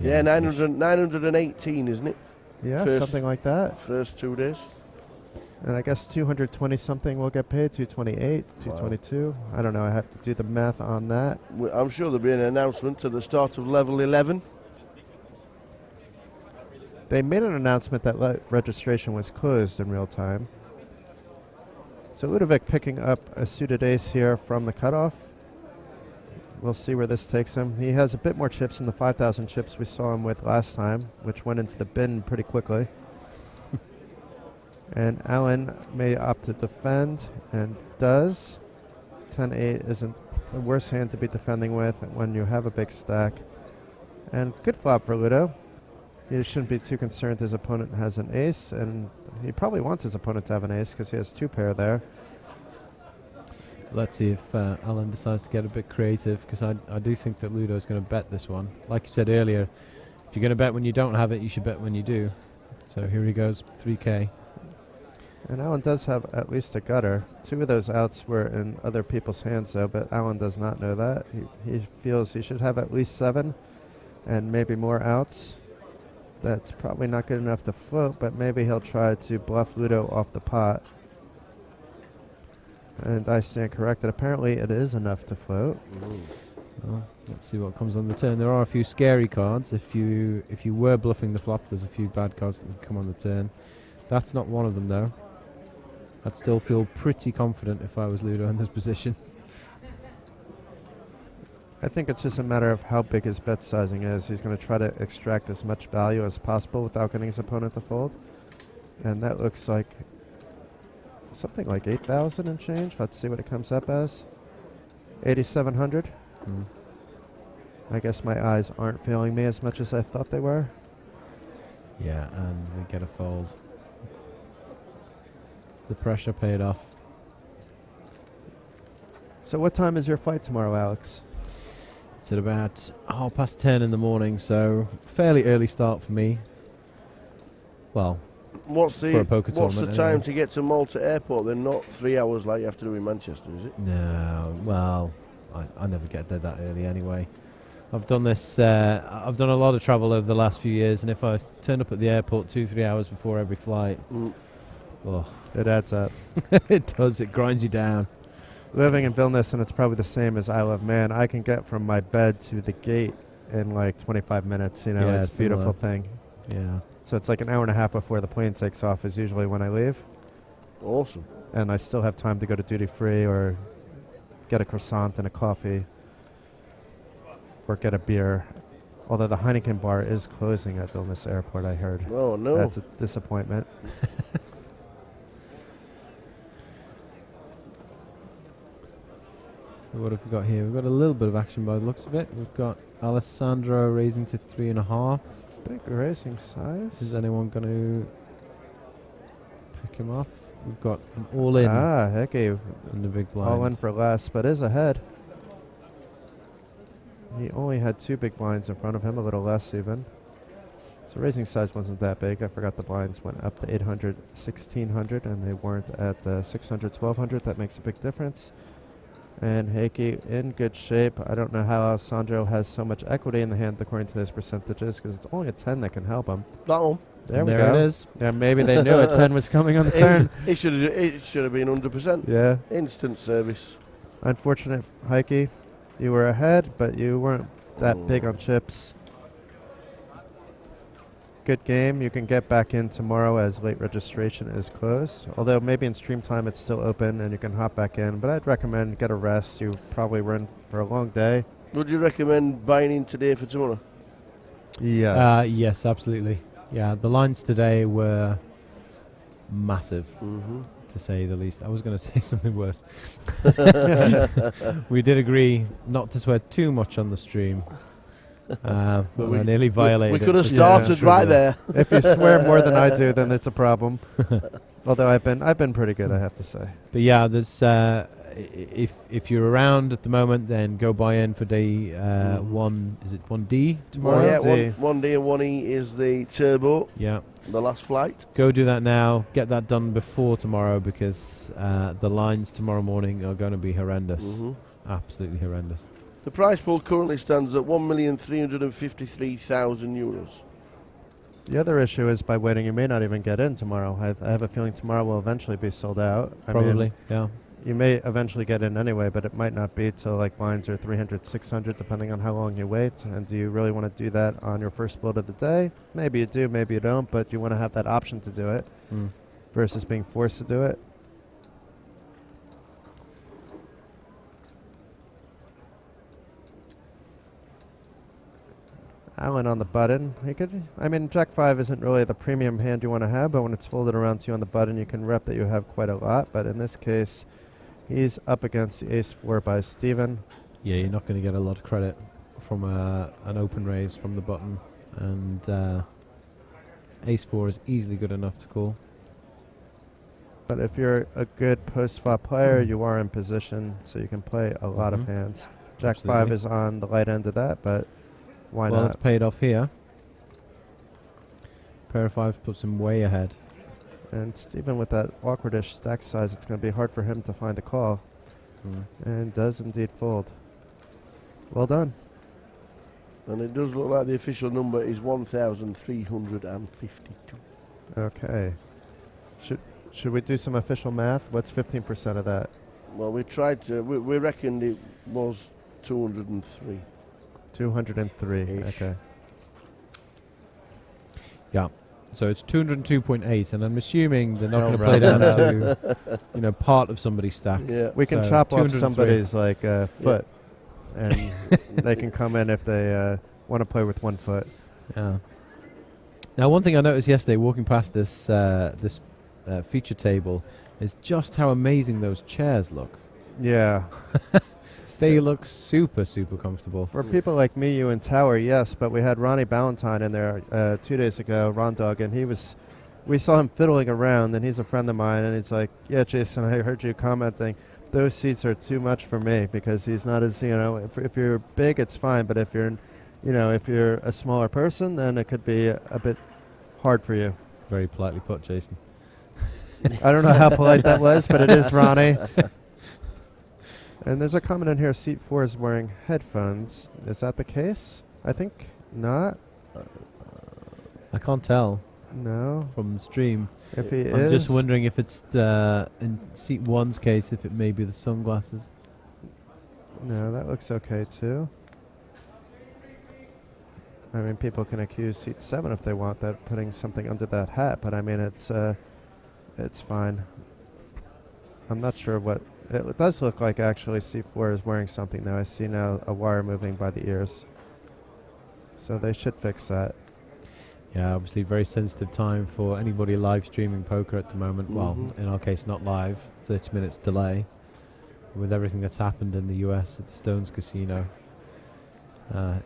Yeah, 918, isn't it? Yeah, First- something like that. First 2 days. And I guess 220 something will get paid, 228, 222. I don't know, I have to do the math on that. I'm sure there'll be an announcement at the start of level 11. They made an announcement that registration was closed in real time. So Ludovic picking up a suited ace here from the cutoff. We'll see where this takes him. He has a bit more chips than the 5,000 chips we saw him with last time, which went into the bin pretty quickly. And Alan may opt to defend, and does. 10-8 isn't the worst hand to be defending with when you have a big stack. And good flop for Ludo. He shouldn't be too concerned his opponent has an ace, and he probably wants his opponent to have an ace because he has 2 pair there. Let's see if Alan decides to get a bit creative, because I do think that Ludo's going to bet this one. Like you said earlier, if you're going to bet when you don't have it, you should bet when you do. So here he goes, 3K. And Alan does have at least a gutter. 2 of those outs were in other people's hands, though, but Alan does not know that. He feels he should have at least 7 and maybe more outs. That's probably not good enough to float, but maybe he'll try to bluff Ludo off the pot. And I stand corrected. Apparently it is enough to float. Well, let's see what comes on the turn. There are a few scary cards. If you were bluffing the flop, there's a few bad cards that would come on the turn. That's not one of them, though. I'd still feel pretty confident if I was Ludo in this position. I think it's just a matter of how big his bet sizing is. He's going to try to extract as much value as possible without getting his opponent to fold. And that looks like something like 8,000 and change. Let's see what it comes up as. 8,700. I guess my eyes aren't failing me as much as I thought they were. Yeah, and we get a fold. The pressure paid off. So what time is your fight tomorrow, Alex? It's at about 10:30 in the morning, so fairly early start for me. Well, What's for a poker the tournament time anyway. to get to Malta Airport? Then not 3 hours like you have to do in Manchester, is it? No, well, I never get there that early anyway. I've done this. I've done a lot of travel over the last few years, and if I turn up at the airport 2-3 hours before every flight, It adds up. it does. It grinds you down. Living in Vilnius, and it's probably the same as Isle of Man, I can get from my bed to the gate in like 25 minutes. You know, Yeah, it's a beautiful similar. thing. Yeah. So it's like an hour and a half before the plane takes off is usually when I leave. Awesome. And I still have time to go to duty free or get a croissant and a coffee or get a beer. Although the Heineken bar is closing at Vilnius Airport, I heard. Oh, no. That's a disappointment. So what have we got here? We've got a little bit of action by the looks of it. We've got Alessandro raising to 3.5. Big racing size. Is anyone going to pick him off? We've got an all-in. Ah, hecky. In the big blind. All in for less, but is ahead. He only had 2 big blinds in front of him, a little less even. So raising size wasn't that big. I forgot the blinds went up to 800, 1600, and they weren't at 600, 1200. That makes a big difference. And Heikki in good shape. I don't know how Alessandro has so much equity in the hand according to those percentages, because it's only a 10 that can help him. That one. There we There go. it is. Yeah, maybe they knew a 10 was coming on the turn. It should have been 100%. Yeah. Instant service. Unfortunate, Heikki. You were ahead, but you weren't that big on chips. Good game. You can get back in tomorrow as late registration is closed. Although maybe in stream time it's still open and you can hop back in. But I'd recommend get a rest. You probably were in for a long day. Would you recommend buying in today for tomorrow? Yes. Yes, absolutely. Yeah, the lines today were massive, to say the least. I was going to say something worse. We did agree not to swear too much on the stream. But I nearly violated We could have it. started right there. If you swear more than I do, then it's a problem. Although I've been pretty good, I have to say. But yeah, there's if you're around at the moment, then go buy in for day 1. Is it 1D tomorrow? Yeah, 1D. 1D and 1E is the turbo, Yeah. the last flight. Go do that now. Get that done before tomorrow, because the lines tomorrow morning are going to be horrendous. Absolutely horrendous. The prize pool currently stands at €1,353,000. The other issue is by waiting, you may not even get in tomorrow. I have a feeling tomorrow will eventually be sold out. Probably, yeah. You may eventually get in anyway, but it might not be till like lines are 300, 600, depending on how long you wait. And do you really want to do that on your first build of the day? Maybe you do, maybe you don't, but you want to have that option to do it versus being forced to do it. Allen on the button. Jack 5 isn't really the premium hand you want to have, but when it's folded around to you on the button, you can rep that you have quite a lot. But in this case, he's up against the ace 4 by Steven. Yeah, you're not going to get a lot of credit from an open raise from the button. And ace 4 is easily good enough to call. But if you're a good post-flop player, you are in position, so you can play a lot of hands. Jack 5 is on the light end of that, but why well, not? it's paid off here. Pair of 5 puts him way ahead. And Steven, with that awkwardish stack size, it's going to be hard for him to find a call. And does indeed fold. Well done. And it does look like the official number is 1,352. Okay. Should we do some official math? What's 15% of that? Well, we tried to. We reckoned it was 203. 203. Okay. Yeah. So it's 202.8, and I'm assuming they're not Oh, going to play down right. to, part of somebody's stack. Yeah. We can So chop off 203. somebody's foot, and they can come in if they want to play with 1 foot. Yeah. Now, one thing I noticed yesterday, walking past this feature table, is just how amazing those chairs look. Yeah. They look super, super comfortable. For people like me, you, and Tower, yes, but we had Ronnie Ballantyne in there 2 days ago, Ron Dog, and we saw him fiddling around, and he's a friend of mine, and he's like, yeah, Jason, I heard you commenting, those seats are too much for me, because he's not as, if you're big, it's fine, but if you're, if you're a smaller person, then it could be a bit hard for you. Very politely put, Jason. I don't know how polite that was, but it is Ronnie. And there's a comment in here, seat 4 is wearing headphones. Is that the case? I think not. I can't tell. No. From the stream. If he I'm is, just wondering if it's in seat 1's case, if it may be the sunglasses. No, that looks okay too. I mean, people can accuse seat 7 if they want that, putting something under that hat, but I mean, it's fine. I'm not sure what... It does look like actually C4 is wearing something though. I see now a wire moving by the ears. So they should fix that. Yeah, obviously very sensitive time for anybody live streaming poker at the moment. Well, in our case, not live, 30 minutes delay. With everything that's happened in the US at the Stones Casino,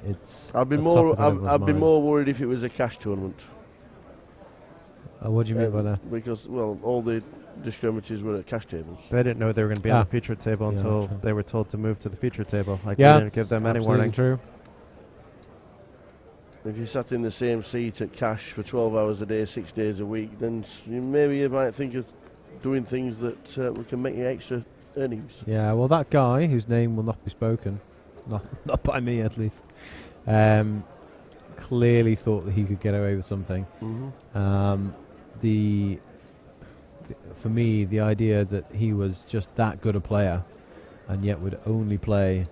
it's... I'd be more worried if it was a cash tournament. What do you mean by that? Because, well, all the discriminaties were at cash tables. They didn't know they were going to be on the feature table until they were told to move to the feature table. Like, they didn't give them any warning. True. If you sat in the same seat at cash for 12 hours a day, 6 days a week, then maybe you might think of doing things that can make you extra earnings. Yeah, well, that guy, whose name will not be spoken, not by me at least, clearly thought that he could get away with something. For me, the idea that he was just that good a player and yet would only play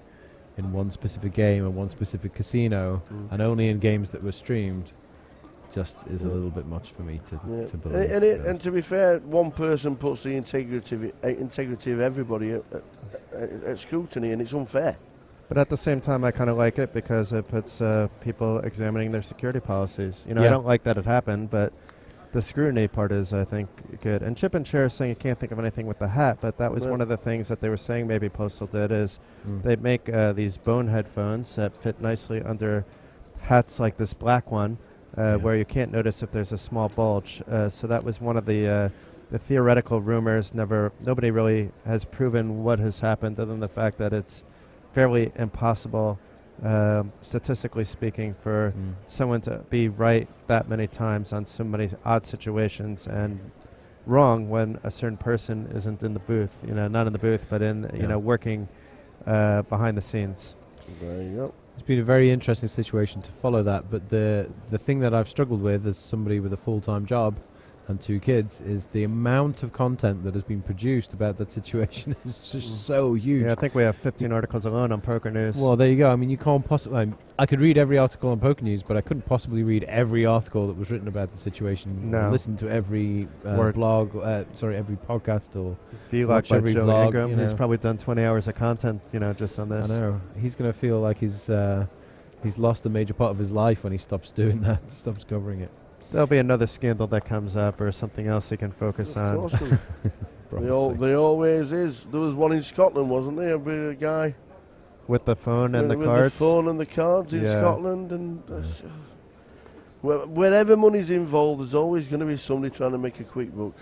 in one specific game and one specific casino and only in games that were streamed just is a little bit much for me to believe. And to be fair, one person puts the integrity of everybody at scrutiny, and it's unfair. But at the same time, I kind of like it because it puts people examining their security policies. I don't like that it happened, but the scrutiny part is, I think, good. And Chip and Chair is saying you can't think of anything with the hat, but that was one of the things that they were saying maybe Postal did is they make these bone headphones that fit nicely under hats like this black one, where you can't notice if there's a small bulge. So that was one of the theoretical rumors. Nobody really has proven what has happened, other than the fact that it's fairly impossible, statistically speaking, for someone to be right that many times on so many odd situations and wrong when a certain person isn't in the booth, not in the booth, but in, working behind the scenes. There you go. It's been a very interesting situation to follow that, but the thing that I've struggled with as somebody with a full-time job and 2 kids is the amount of content that has been produced about that situation is just so huge. Yeah, I think we have 15 articles alone on Poker News. Well, there you go. I mean, you can't possibly... I could read every article on Poker News, but I couldn't possibly read every article that was written about the situation. No. Or listen to every blog, every podcast, or watch watch every Joe vlog. Ingram. He's probably done 20 hours of content, just on this. I know. He's going to feel like he's lost a major part of his life when he stops doing that, stops covering it. There'll be another scandal that comes up or something else he can focus on. There always is. There was one in Scotland, wasn't there? A guy with the phone and the with cards. The phone and the cards in Scotland, and wherever money's involved, there's always going to be somebody trying to make a quick buck.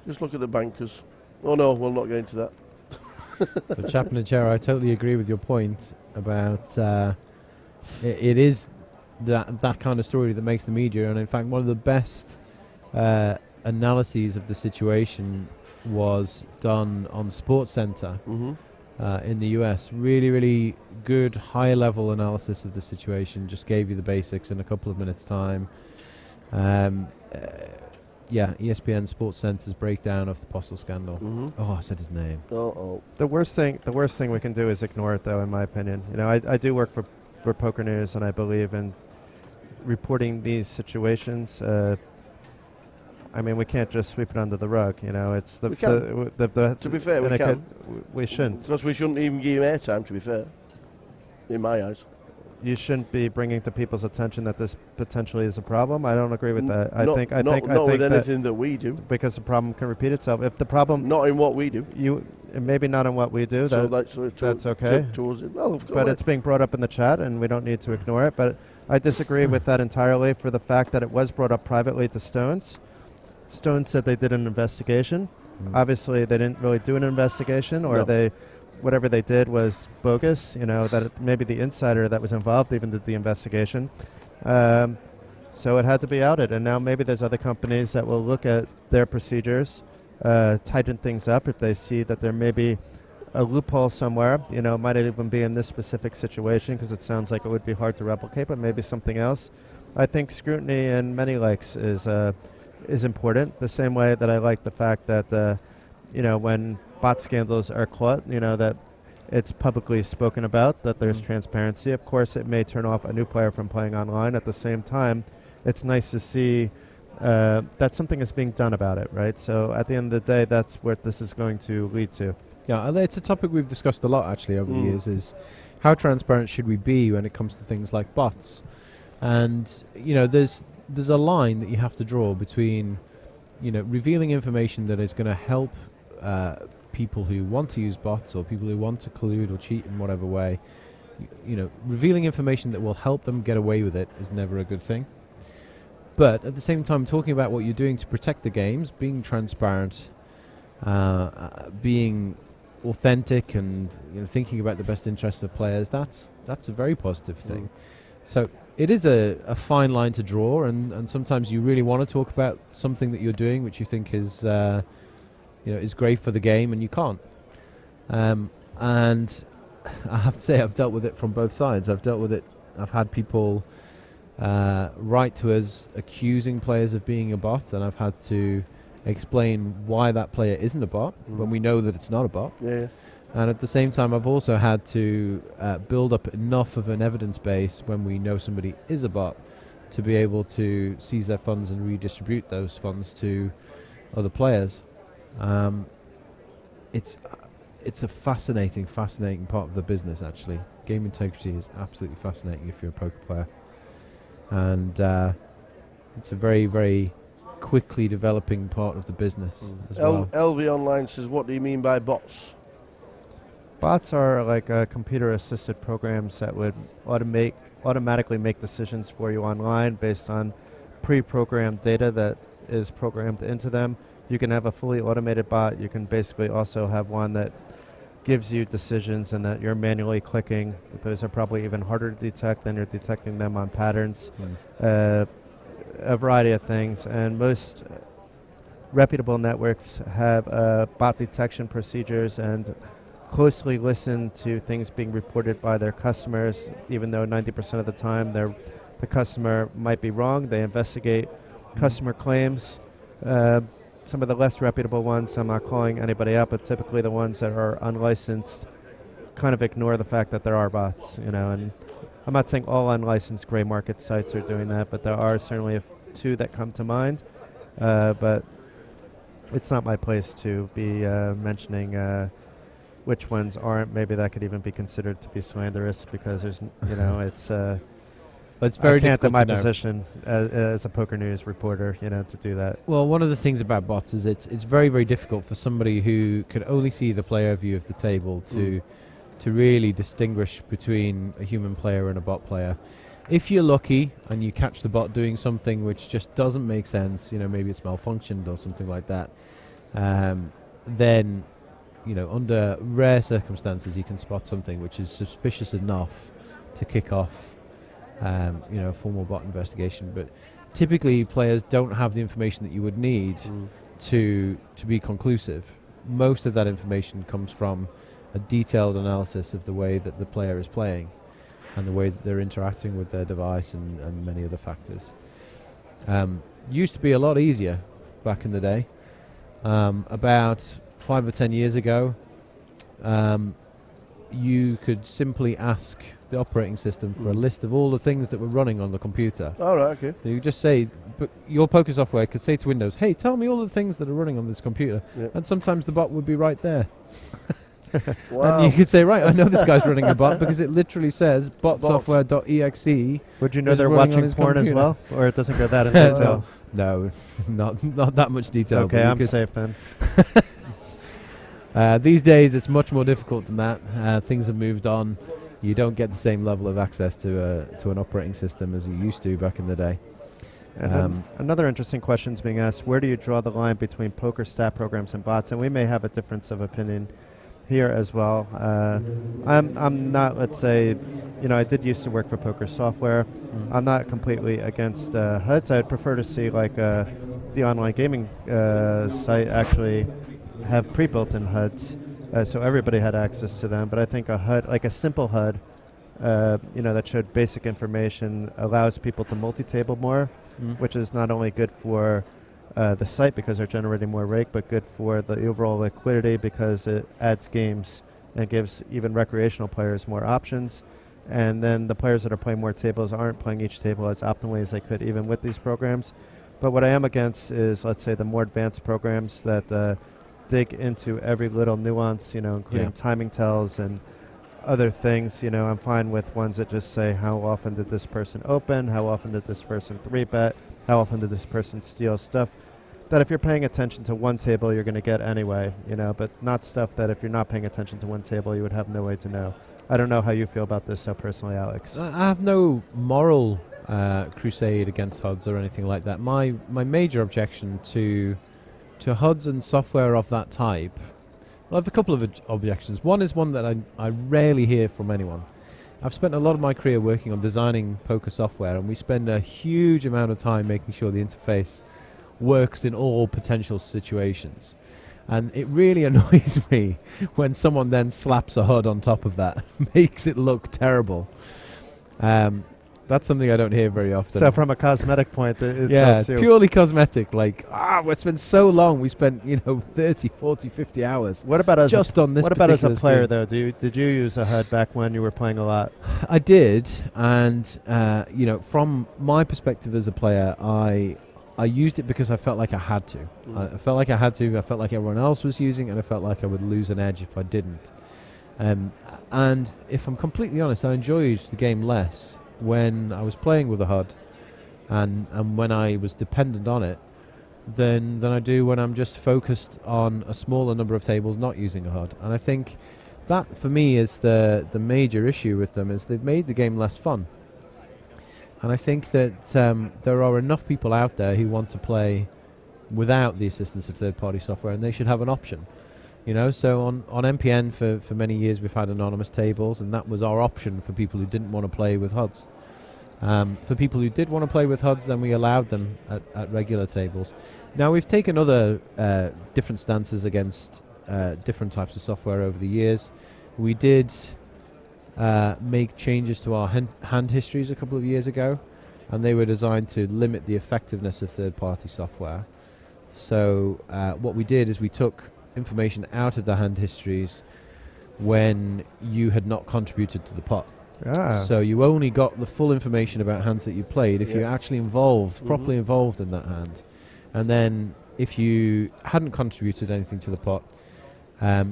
Just look at the bankers. Oh no, we'll not get into that. So, Chapman and Chair, I totally agree with your point about it is that kind of story that makes the media, and in fact one of the best analyses of the situation was done on SportsCenter in the US. Really, really good high-level analysis of the situation, just gave you the basics in a couple of minutes' time. ESPN SportsCenter's breakdown of the Postal scandal. Oh, I said his name. The worst thing we can do is ignore it, though, in my opinion. I do work for Poker News, and I believe in reporting these situations. We can't just sweep it under the rug. It's the. We can. To be fair, we can. We shouldn't. Because we shouldn't even give him airtime. To be fair, in my eyes, you shouldn't be bringing to people's attention that this potentially is a problem. I don't agree with that. I think with anything that we do, because the problem can repeat itself. If the problem not in what we do, maybe not in what we do. So that's okay. But it's being brought up in the chat, and we don't need to ignore it. But I disagree with that entirely for the fact that it was brought up privately to Stones. Stones said they did an investigation. Obviously, they didn't really do an investigation, or whatever they did was bogus. That maybe the insider that was involved even did the investigation. So it had to be outed, and now maybe there's other companies that will look at their procedures, tighten things up if they see that there may be a loophole somewhere. It might not even be in this specific situation, because it sounds like it would be hard to replicate, but maybe something else. I think scrutiny in many likes is important, the same way that I like the fact that when bot scandals are caught, that it's publicly spoken about, that there's transparency. Of course, it may turn off a new player from playing online. At the same time, it's nice to see that something is being done about it, right? So at the end of the day, that's what this is going to lead to. Yeah, it's a topic we've discussed a lot actually over the years, is how transparent should we be when it comes to things like bots? And there's a line that you have to draw between revealing information that is going to help people who want to use bots, or people who want to collude or cheat in whatever way. Revealing information that will help them get away with it is never a good thing. But at the same time, talking about what you're doing to protect the games, being transparent, being authentic, and thinking about the best interests of players, that's a very positive thing. So it is a fine line to draw, and sometimes you really want to talk about something that you're doing, which you think is is great for the game, and you can't. And I have to say, I've dealt with it from both sides. I've dealt with it. I've had people write to us accusing players of being a bot, and I've had to explain why that player isn't a bot when we know that it's not a bot. Yeah. And at the same time, I've also had to build up enough of an evidence base when we know somebody is a bot to be able to seize their funds and redistribute those funds to other players. It's a fascinating part of the business, actually. Game integrity is absolutely fascinating if you're a poker player. And it's a very, very quickly developing part of the business as well. LV Online says, what do you mean by bots? Bots are like computer-assisted programs that would automatically make decisions for you online based on pre-programmed data that is programmed into them. You can have a fully automated bot. You can basically also have one that gives you decisions and that you're manually clicking. Those are probably even harder to detect than you're detecting them on patterns. A variety of things. And most reputable networks have bot detection procedures and closely listen to things being reported by their customers, even though 90% of the time the customer might be wrong. They investigate customer claims. Some of the less reputable ones, I'm not calling anybody up, but typically the ones that are unlicensed kind of ignore the fact that there are bots, and I'm not saying all unlicensed gray market sites are doing that, but there are certainly two that come to mind, but it's not my place to be mentioning which ones aren't. Maybe that could even be considered to be slanderous because there's, it's it's very I can't difficult in my to know. position as a poker news reporter, to do that. Well, one of the things about bots is it's very, very difficult for somebody who could only see the player view of the table to really distinguish between a human player and a bot player. If you're lucky and you catch the bot doing something which just doesn't make sense, maybe it's malfunctioned or something like that, then, under rare circumstances you can spot something which is suspicious enough to kick off a formal bot investigation. But typically players don't have the information that you would need to be conclusive. Most of that information comes from a detailed analysis of the way that the player is playing and the way that they're interacting with their device and many other factors. Used to be a lot easier back in the day. About 5 or 10 years ago, you could simply ask the operating system for a list of all the things that were running on the computer. All right, okay. You could just say, but your poker software could say to Windows, hey, tell me all the things that are running on this computer. Yep. And sometimes the bot would be right there. Wow. And you could say, right, I know this guy's running a bot because it literally says botsoftware.exe. Would you know is they're running on watching his porn as computer. well? Or it doesn't go that in detail? No, not that much detail. Okay, but you I'm could- safe then. These days, it's much more difficult than that. Things have moved on. You don't get the same level of access to an operating system as you used to back in the day. And another interesting question is being asked, where do you draw the line between poker stat programs and bots? And we may have a difference of opinion here as well. I'm not, let's say, I did used to work for poker software. I'm not completely against HUDs. I'd prefer to see like the online gaming site actually have pre-built-in HUDs, so everybody had access to them. But I think a HUD, like a simple HUD, that showed basic information, allows people to multi-table more, which is not only good for the site because they're generating more rake, but good for the overall liquidity because it adds games and gives even recreational players more options. And then the players that are playing more tables aren't playing each table as optimally as they could even with these programs. But what I am against is, let's say, the more advanced programs that dig into every little nuance, including timing tells and other things. I'm fine with ones that just say how often did this person open, how often did this person 3-bet, how often did this person steal, stuff that if you're paying attention to one table you're going to get anyway, but not stuff that if you're not paying attention to one table you would have no way to know. I don't know how you feel about this so personally, Alex. I have no moral crusade against HUDs or anything like that. My major objection to HUDs and software of that type, well, I have a couple of objections. One is one that I rarely hear from anyone, I've spent a lot of my career working on designing poker software, and we spend a huge amount of time making sure the interface works in all potential situations. And it really annoys me when someone then slaps a HUD on top of that, makes it look terrible. That's something I don't hear very often. So from a cosmetic point, it yeah, tells you. purely cosmetic. Like, we spent so long. We spent, 30, 40, 50 hours. What about as just on this? What about as a particular player, screen. though? Did you use a HUD back when you were playing a lot? I did, and from my perspective as a player, I used it because I felt like I had to. I felt like I had to. I felt like everyone else was using, and I felt like I would lose an edge if I didn't. And if I'm completely honest, I enjoyed the game less when I was playing with a HUD, and when I was dependent on it, than I do when I'm just focused on a smaller number of tables not using a HUD. And I think that for me is the major issue with them, is they've made the game less fun. And I think that there are enough people out there who want to play without the assistance of third-party software, and they should have an option. So on MPN for many years we've had anonymous tables, and that was our option for people who didn't want to play with HUDs. For people who did want to play with HUDs, then we allowed them at regular tables. Now we've taken other different stances against different types of software over the years. We did make changes to our hand histories a couple of years ago, and they were designed to limit the effectiveness of third-party software. So what we did is we took information out of the hand histories when you had not contributed to the pot. So you only got the full information about hands that you played if you actually properly involved in that hand. And then if you hadn't contributed anything to the pot,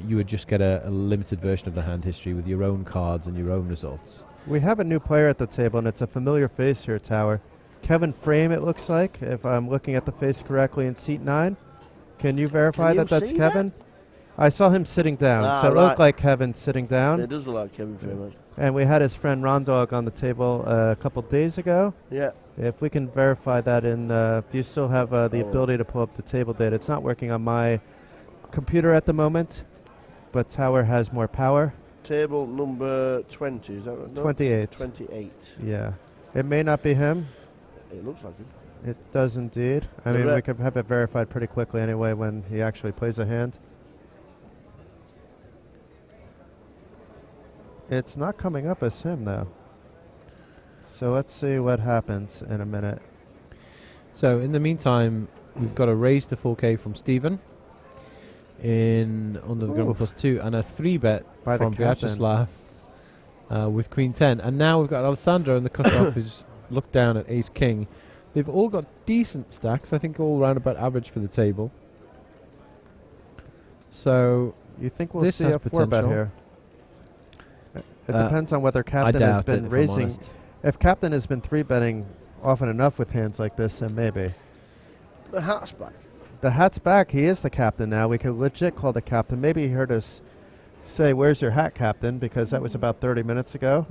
you would just get a limited version of the hand history with your own cards and your own results. We have a new player at the table, and it's a familiar face here, Tower. Kevin Frame, it looks like, if I'm looking at the face correctly, in seat 9. Can you verify that that's Kevin? I saw him sitting down, so it looked like Kevin sitting down. It does look like Kevin very much. And we had his friend Rondog on the table a couple days ago. Yeah. If we can verify that do you still have the ability to pull up the table data? It's not working on my computer at the moment, but Tower has more power. Table number 20, is that right? No? 28. 28. Yeah. It may not be him. It looks like him. It does indeed. I mean, we could have it verified pretty quickly anyway when he actually plays a hand. It's not coming up as him, though. So let's see what happens in a minute. So in the meantime, we've got a raise to 4K from Stephen in under the gun +2, and a 3-bet from Vyacheslav with Queen 10. And now we've got Alessandro in the cutoff who's looked down at Ace King. They've all got decent stacks, I think all around about average for the table. So you think we'll see a 4-bet here? It depends on whether Captain has been raising. If Captain has been 3-betting often enough with hands like this, then maybe. The hat's back. The hat's back. He is the captain now. We could legit call the captain. Maybe he heard us say, "Where's your hat, Captain?" Because that was about 30 minutes ago.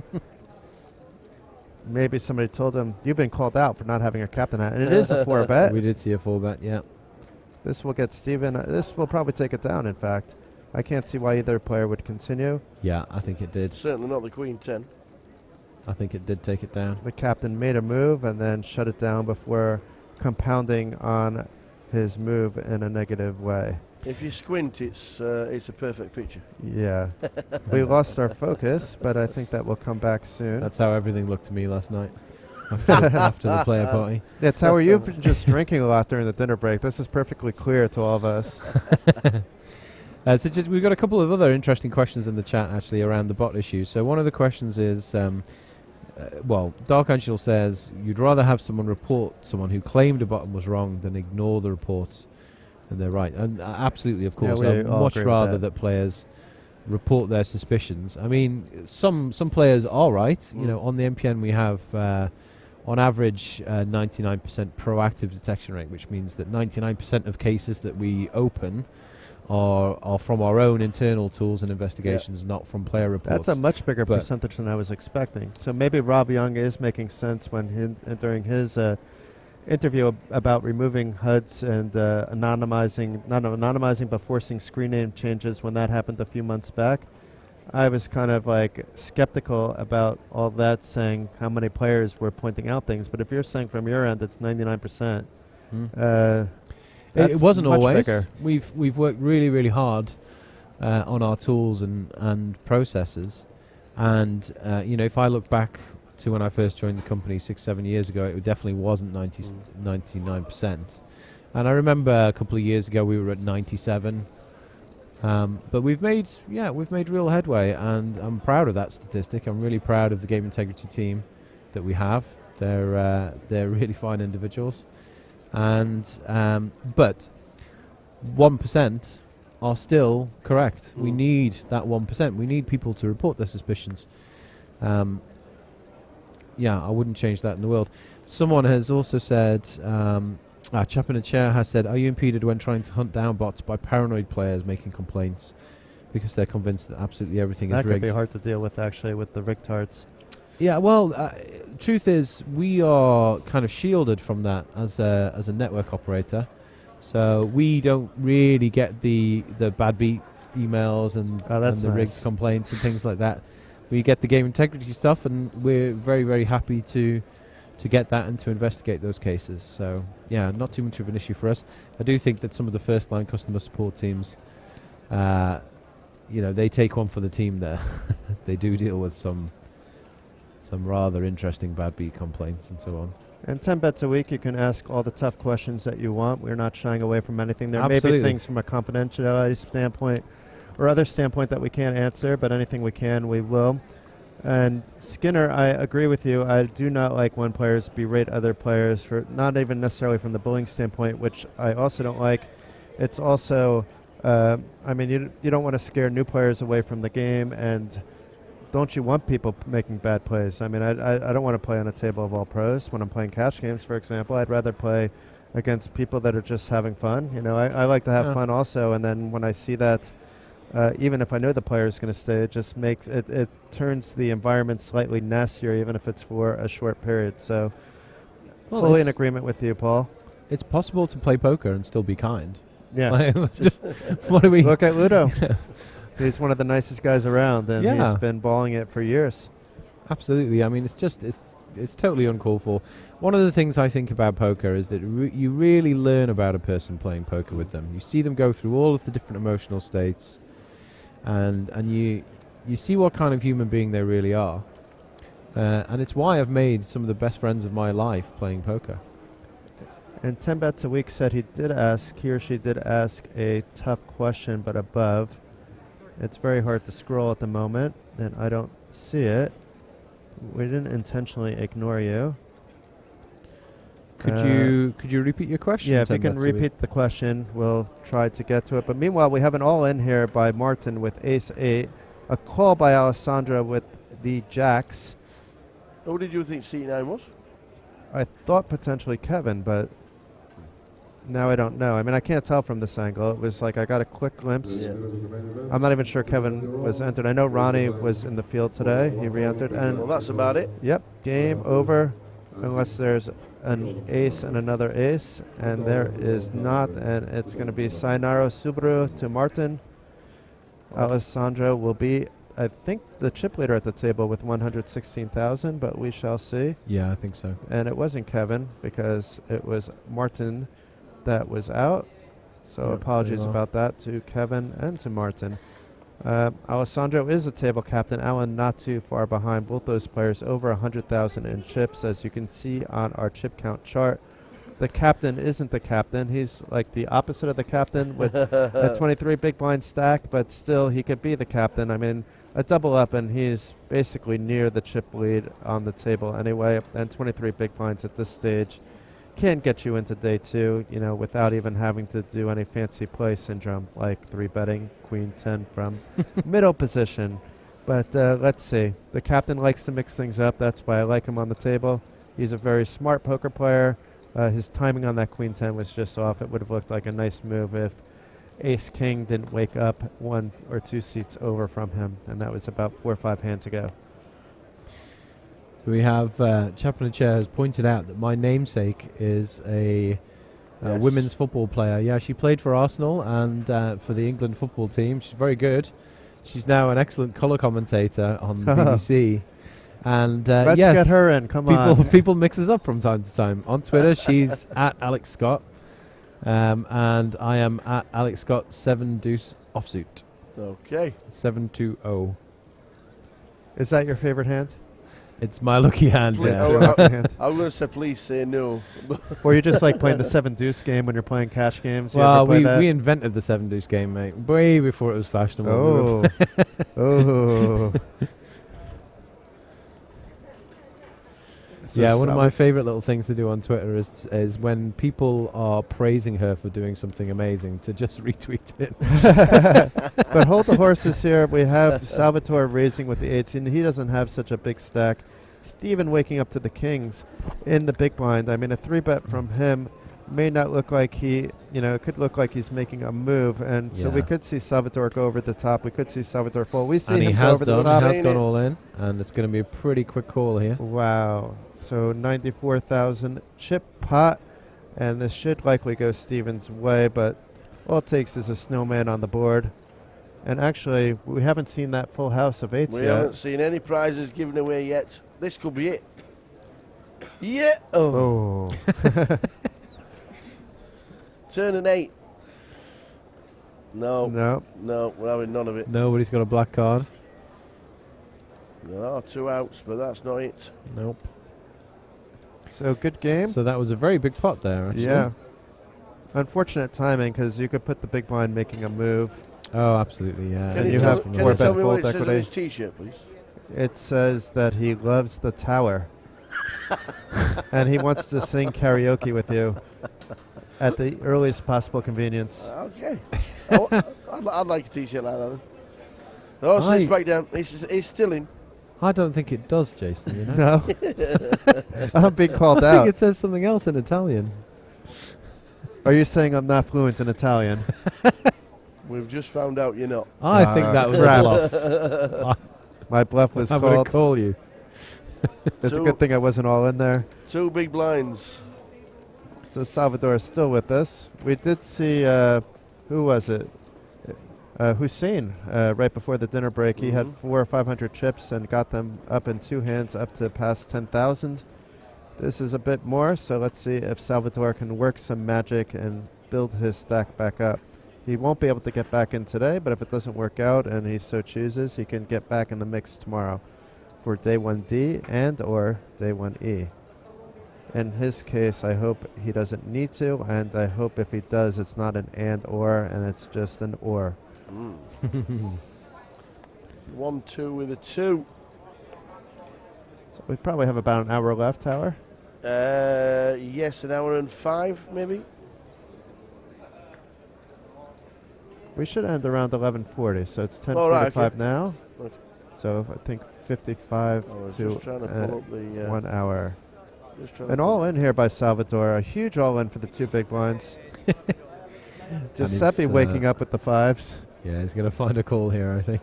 Maybe somebody told him, "You've been called out for not having a captain hat." And it is a 4-bet. We did see a 4-bet, yeah. This will get Steven. This will probably take it down, in fact. I can't see why either player would continue. Yeah, I think it did. Certainly not the Queen 10. I think it did take it down. The captain made a move and then shut it down before compounding on his move in a negative way. If you squint, it's a perfect picture. Yeah. We lost our focus, but I think that will come back soon. That's how everything looked to me last night after the player party. Yeah, Tower, you've been just drinking a lot during the dinner break. This is perfectly clear to all of us. We've got a couple of other interesting questions in the chat, actually, around the bot issue. So one of the questions is, Dark Angel says, you'd rather have someone report someone who claimed a button was wrong than ignore the reports. And they're right. And absolutely, of course. Yeah, I'd much rather that players report their suspicions. I mean, some players are right. You know, on the MPN we have, on average, 99% proactive detection rate, which means that 99% of cases that we open are from our own internal tools and investigations, not from player reports. That's a much bigger percentage than I was expecting. So maybe Rob Young is making sense when during his interview about removing HUDs and not anonymizing but forcing screen name changes when that happened a few months back. I was kind of like skeptical about all that, saying how many players were pointing out things. But if you're saying from your end it's 99%, It that's wasn't much always. bigger. We've worked really, really hard on our tools and processes. And if I look back to when I first joined the company 6-7 years ago, it definitely wasn't 99%. And I remember a couple of years ago we were at 97. But we've made real headway, and I'm proud of that statistic. I'm really proud of the game integrity team that we have. They're really fine individuals, and but 1% are still correct. We need that 1%. We need people to report their suspicions. I wouldn't change that in the world. Someone has also said. A chap in a chair has said, are you impeded when trying to hunt down bots by paranoid players making complaints because they're convinced that absolutely everything That is rigged? could be hard to deal with, actually, with the rig tarts. Yeah, well, truth is, we are kind of shielded from that as a network operator. So we don't really get the bad beat emails and the rigged complaints and things like that. We get the game integrity stuff, and we're very, very happy to get that and to investigate those cases. So, yeah, not too much of an issue for us. I do think that some of the first-line customer support teams, they take one for the team there. They do deal with some rather interesting bad beat complaints and so on. And 10 bets a week, you can ask all the tough questions that you want. We're not shying away from anything. There may be things from a confidentiality standpoint or other standpoint that we can't answer, but anything we can, we will. And Skinner, I agree with you. I do not like when players berate other players, for not even necessarily from the bullying standpoint, which I also don't like. It's also, you don't want to scare new players away from the game, and don't you want people making bad plays? I mean, I don't want to play on a table of all pros. When I'm playing cash games, for example, I'd rather play against people that are just having fun. I like to have fun also, and then when I see that, even if I know the player is going to stay, it just makes it turns the environment slightly nastier, even if it's for a short period. So, fully in agreement with you, Paul. It's possible to play poker and still be kind. Yeah. What do we look at Ludo? He's one of the nicest guys around, and Yeah. he's been balling it for years. Absolutely. I mean, it's totally uncalled for. One of the things I think about poker is that you really learn about a person playing poker with them. You see them go through all of the different emotional states, and you see what kind of human being they really are. And it's why I've made some of the best friends of my life playing poker. And 10 bets a week said he or she did ask a tough question, but above. It's very hard to scroll at the moment, and I don't see it. We didn't intentionally ignore you. Could you repeat your question? Yeah, if you can repeat the question, we'll try to get to it. But meanwhile, we have an all-in here by Martin with Ace-8, a call by Alessandra with the Jacks. Who did you think C9 was? I thought potentially Kevin, but now I don't know. I mean, I can't tell from this angle. It was like I got a quick glimpse. Yeah. I'm not even sure Kevin was entered. I know Ronnie was in the field today. He re-entered. And Well, that's about it. Yep, game over, unless there's an ace and another ace, and there is not, and it's going to be Sainaro Subaru to Martin. Alessandro will be, I think, the chip leader at the table with 116,000, but we shall see. Yeah, I think so. And it wasn't Kevin, because it was Martin that was out. So Yeah, apologies very well. about that to Kevin and to Martin. Alessandro is a table captain. Alan not too far behind. Both those players over 100,000 in chips, as you can see on our chip count chart. The captain isn't the captain. He's like the opposite of the captain with a 23 big blind stack, but still he could be the captain. I mean, a double up, and he's basically near the chip lead on the table anyway. And 23 big blinds at this stage can get you into day two, you know, without even having to do any fancy play syndrome like 3-betting Queen 10 from middle position. But let's see. The captain likes to mix things up. That's why I like him on the table. He's a very smart poker player. His timing on that Queen 10 was just off. It would have looked like a nice move if Ace King didn't wake up 1 or 2 seats over from him, and that was about 4 or 5 hands ago. So we have Chaplain Chair has pointed out that my namesake is a women's football player. Yeah, she played for Arsenal and for the England football team. She's very good. She's now an excellent colour commentator on the BBC. And Let's yes, get her in. Come on. People mix us up from time to time. On Twitter, she's at Alex Scott, and I am at Alex Scott 7 Deuce Offsuit. Okay. 720. Is that your favorite hand? It's my lucky hand. Please- Yeah. oh, Lucky hand. I'm going to say please say no. Or you just like playing the 7 Deuce game when you're playing cash games? You Well, ever play we that? invented the 7 Deuce game, mate, way before it was fashionable. Oh. So Yeah, one of my Salva- favourite little things to do on Twitter is when people are praising her for doing something amazing to just retweet it. But hold the horses here. We have Salvatore raising with the 8s, and he doesn't have such a big stack. Steven waking up to the kings in the big blind. I mean, a 3-bet from him may not look like he, it could look like he's making a move. And so we Yeah. could see Salvatore go over the top. We could see Salvatore fall. We see And he him go has over done. the top. He has gone all in, and it's going to be a pretty quick call here. Wow. So 94,000 chip pot, and this should likely go Steven's way, but all it takes is a snowman on the board. And actually, we haven't seen that full house of 8s We yet. haven't seen any prizes given away yet. This could be it. Yeah. Oh. Oh. Turn an 8. No. No. No, we're having none of it. Nobody's got a black card. There are 2 outs, but that's not it. Nope. So good game. So that was a very big pot there, actually. Yeah. Unfortunate timing, because you could put the big blind making a move. Oh, absolutely, yeah. Can And you you have tell, four can you bet tell me what fold it says on equity. his T-shirt, please? It says that he loves the tower. And he wants to sing karaoke with you at the earliest possible convenience. Okay. I'd like a T-shirt like that. Then. Oh, I- sits back down. He's still in. I don't think it does, Jason. You know? No. I'm being called I think out. it says something else in Italian. Are you saying I'm not fluent in Italian? We've just found out you're not. I think that was crap. a bluff. My bluff was I'm going called. to call you. It's a So- good thing I wasn't all in there. 2 big blinds. So Salvador is still with us. We did see, who was it? Hussein, right before the dinner break. He had 400 or 500 chips and got them up in 2 hands up to past 10,000. This is a bit more, so let's see if Salvador can work some magic and build his stack back up. He won't be able to get back in today, but if it doesn't work out and he so chooses, he can get back in the mix tomorrow for day 1D and or day 1E. In his case, I hope he doesn't need to, and I hope if he does, it's not an and or, and it's just an or. 1-2 with a 2. So we probably have about an hour left, Tower. Yes, an hour and 5 maybe. We should end around 11:40, so it's 10:45 Oh, right, okay. now. Okay. So I think 55 I was to just trying to pull up the 1 hour. just trying to An pull- all in here by Salvatore, a huge all in for the 2 big blinds. Giuseppe it's, waking up with the 5s. Yeah, he's going to find a call here, I think.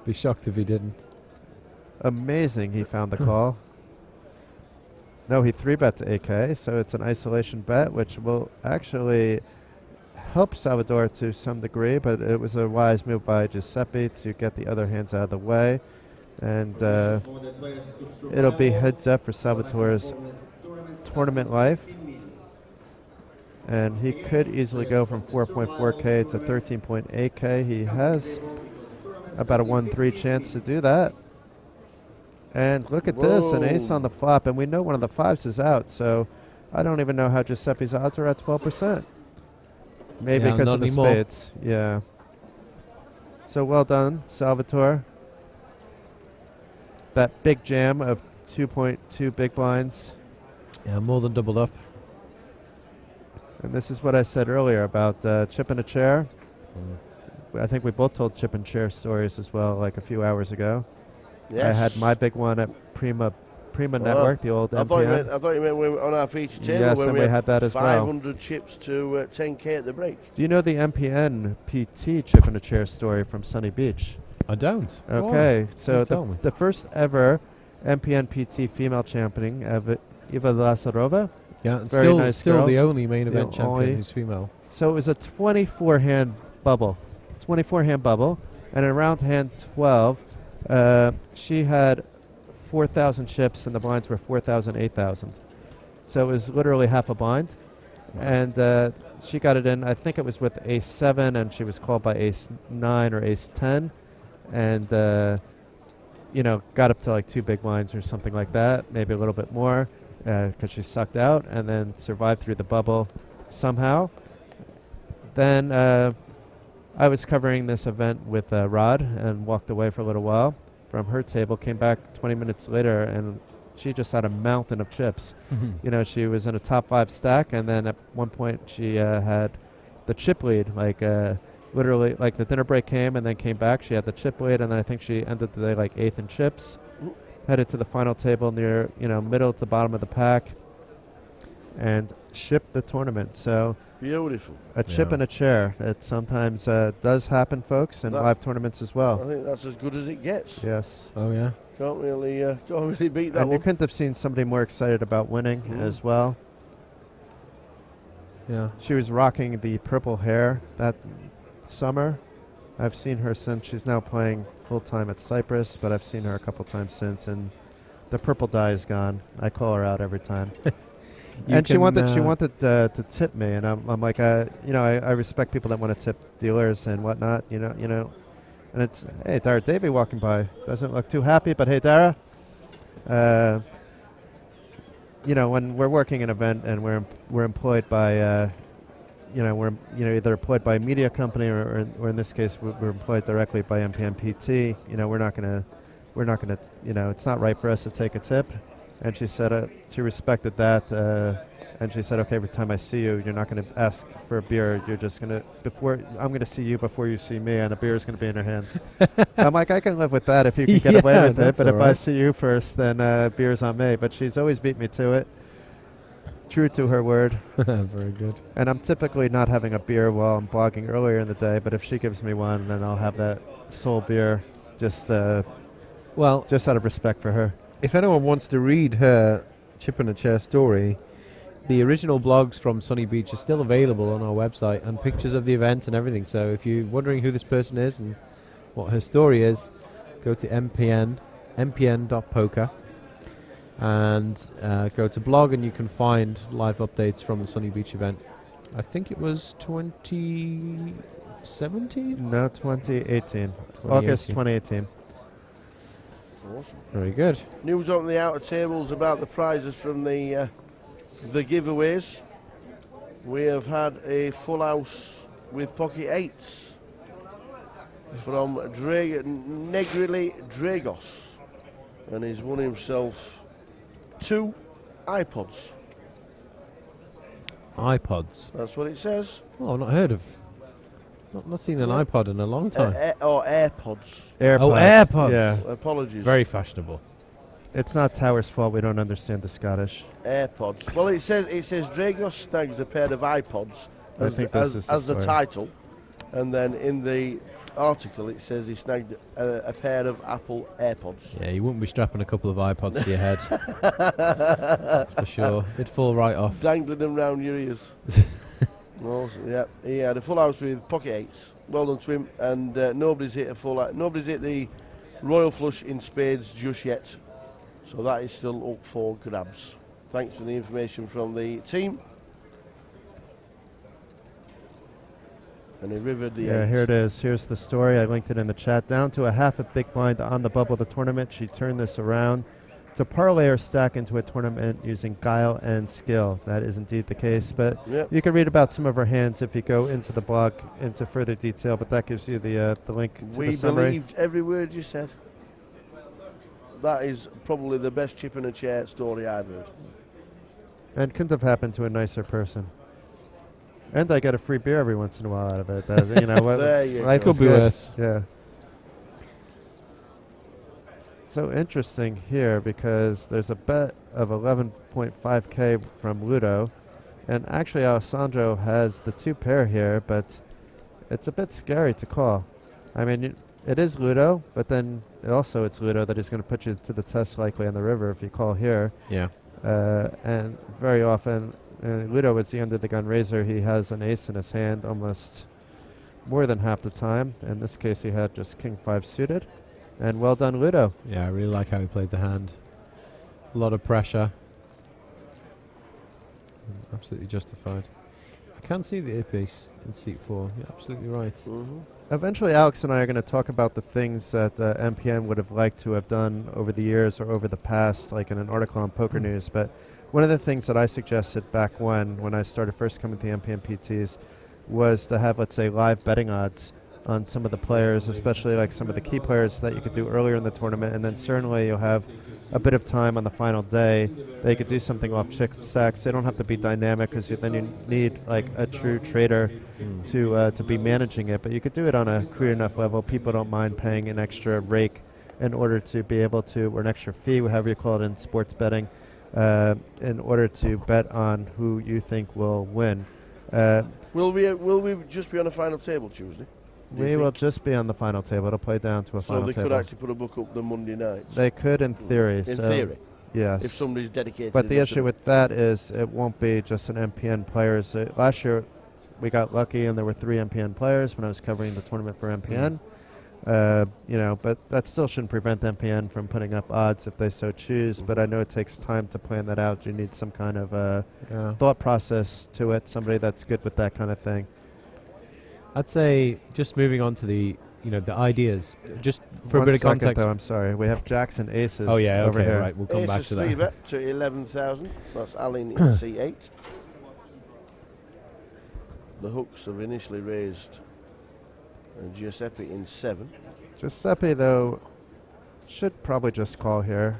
Be shocked if he didn't. Amazing, he found the call. No, he 3-bet to AK, so it's an isolation bet, which will actually help Salvador to some degree, but it was a wise move by Giuseppe to get the other hands out of the way. And it'll be heads up for Salvatore's tournament life. And he could easily go from 4.4K to 13.8K. He has about a 1-3 chance to do that. And look at this, an ace on the flop, and we know one of the 5s is out, so I don't even know how Giuseppe's odds are at 12%. Maybe Yeah, because not of the anymore. spades. Yeah. So well done, Salvatore. That big jam of 2.2 big blinds. Yeah, more than doubled up. And this is what I said earlier about chip in a chair. I think we both told chip and chair stories as well, like a few hours ago. Yes. I had my big one at Prima Network, the old I thought MPN. you meant we were on our feature table Yes, when and we we had that as well. 500 chips to 10K at the break. Do you know the MPN PT chip in a chair story from Sunny Beach? I don't. Go Okay, on. so Please tell me. the first ever MPN PT female championing, Eva Lazarova. Yeah, and Very nice still girl. the only main The event champion only- who's female. So it was a 24-hand bubble. 24-hand bubble. And in round hand 12, she had 4,000 chips and the blinds were 4,000, 8,000. So it was literally half a blind. And she got it in, I think it was with ace 7, and she was called by ace 9 or ace 10. And, got up to like 2 big blinds or something like that, maybe a little bit more, because she sucked out, and then survived through the bubble somehow. Then I was covering this event with Rod and walked away for a little while from her table, came back 20 minutes later, and she just had a mountain of chips. She was in a top 5 stack, and then at one point she had the chip lead, literally, like the dinner break came and then came back. She had the chip lead, and then I think she ended the day like 8th in chips. Headed to the final table near, middle to the bottom of the pack, and shipped the tournament. So beautiful. A chip and a chair. It sometimes does happen, folks, in live tournaments as well. I think that's as good as it gets. Yes. Oh yeah. Can't really beat that And one. you couldn't have seen somebody more excited about winning as well. Yeah. She was rocking the purple hair that summer. I've seen her since. She's now playing full-time at Cyprus, but I've seen her a couple times since, and the purple dye is gone. I call her out every time. And she wanted to tip me, and I'm like, I respect people that want to tip dealers and whatnot, And it's, hey, Dara Davey walking by. Doesn't look too happy, but hey, Dara. When we're working an event and we're employed by, we're either employed by a media company or in this case we're employed directly by MPN PT. We're not gonna, it's not right for us to take a tip. And she said she respected that, and she said, okay, every time I see you, you're not going to ask for a beer. You're just going to I'm going to see you before you see me, and a beer is going to be in her hand. I'm like, I can live with that if you can get away with it, but if I see you first, then beer's on me. But she's always beat me to it. True to her word. Very good. And I'm typically not having a beer while I'm blogging earlier in the day, but if she gives me one, then I'll have that soul beer just out of respect for her. If anyone wants to read her chip and a chair story, the original blogs from Sunny Beach are still available on our website, and pictures of the event and everything. So if you're wondering who this person is and what her story is, go to mpn.poker and go to blog, and you can find live updates from the Sunny Beach event. I think it was 2017? No, 2018. August 2018. Awesome. Very good. News on the outer tables about the prizes from the giveaways. We have had a full house with pocket 8s from Negrile Dragos, and he's won himself 2 iPods. iPods. That's what it says. Oh, I've not heard of. Not seen an iPod in a long time. Or AirPods. AirPods. Oh, AirPods. Yeah. Apologies. Very fashionable. It's not Tower's fault we don't understand the Scottish. AirPods. Well, it says Dragos snags a pair of iPods I think this is the as the story. title, and then in the article it says he snagged a pair of Apple AirPods. Yeah, you wouldn't be strapping a couple of iPods to your head. That's for sure. It'd fall right off. Dangling them round your ears. Awesome. Yeah, he had a full house with pocket 8s. Well done to him, and nobody's hit nobody's hit the royal flush in spades just yet, so that is still up for grabs. Thanks for the information from the team. And he rivered the Yeah, 8s. here it is. Here's the story. I linked it in the chat. Down to a half a big blind on the bubble of the tournament. She turned this around to parlay her stack into a tournament using guile and skill. That is indeed the case. But Yep. you can read about some of her hands if you go into the blog into further detail. But that gives you the link to We the summary. believed every word you said. That is probably the best chip in a chair story I've heard. And couldn't have happened to a nicer person. And I get a free beer every once in a while out of it. There you life go. is Could be good. worse. Yeah. So interesting here because there's a bet of 11.5k from Ludo, and actually Alessandro has the 2 pair here, but it's a bit scary to call. I mean, it is Ludo, but then also it's Ludo that is going to put you to the test likely on the river if you call here. Yeah. And very often, Ludo is the under the gun raiser. He has an ace in his hand almost more than half the time. In this case, he had just king 5 suited. And well done, Ludo. Yeah, I really like how he played the hand. A lot of pressure. Absolutely justified. I can't see the ace in seat 4. You're absolutely right. Eventually, Alex and I are going to talk about the things that MPN would have liked to have done over the years or over the past, like in an article on Poker News. But one of the things that I suggested back when I started first coming to the MPN PTs was to have, let's say, live betting odds on some of the players, especially like some of the key players that you could do earlier in the tournament. And then certainly you'll have a bit of time on the final day. They could do something off chip stacks. They don't have to be dynamic because then you need like a true trader to be managing it. But you could do it on a crude enough level. People don't mind paying an extra rake in order to be able to, or an extra fee, however you call it in sports betting, in order to bet on who you think will win. Will we just be on a final table Tuesday? We will just be on the final table. It'll play down to a final So they table. could actually put a book up the Monday night? They could in theory. In so theory? Yes. If somebody's dedicated. But the enough issue with that is it won't be just an MPN players. Last year we got lucky and there were 3 MPN players when I was covering the tournament for MPN. But that still shouldn't prevent MPN from putting up odds if they so choose. But I know it takes time to plan that out. You need some kind of thought process to it, somebody that's good with that kind of thing. I'd say just moving on to the ideas, just for One a bit of second, context. though, I'm sorry. We have jacks and aces Oh yeah, over okay, here. right. We'll come back Aces to that. 3-bet to 11,000. That's Alan in C8. The hooks have initially raised Giuseppe in 7. Giuseppe, though, should probably just call here.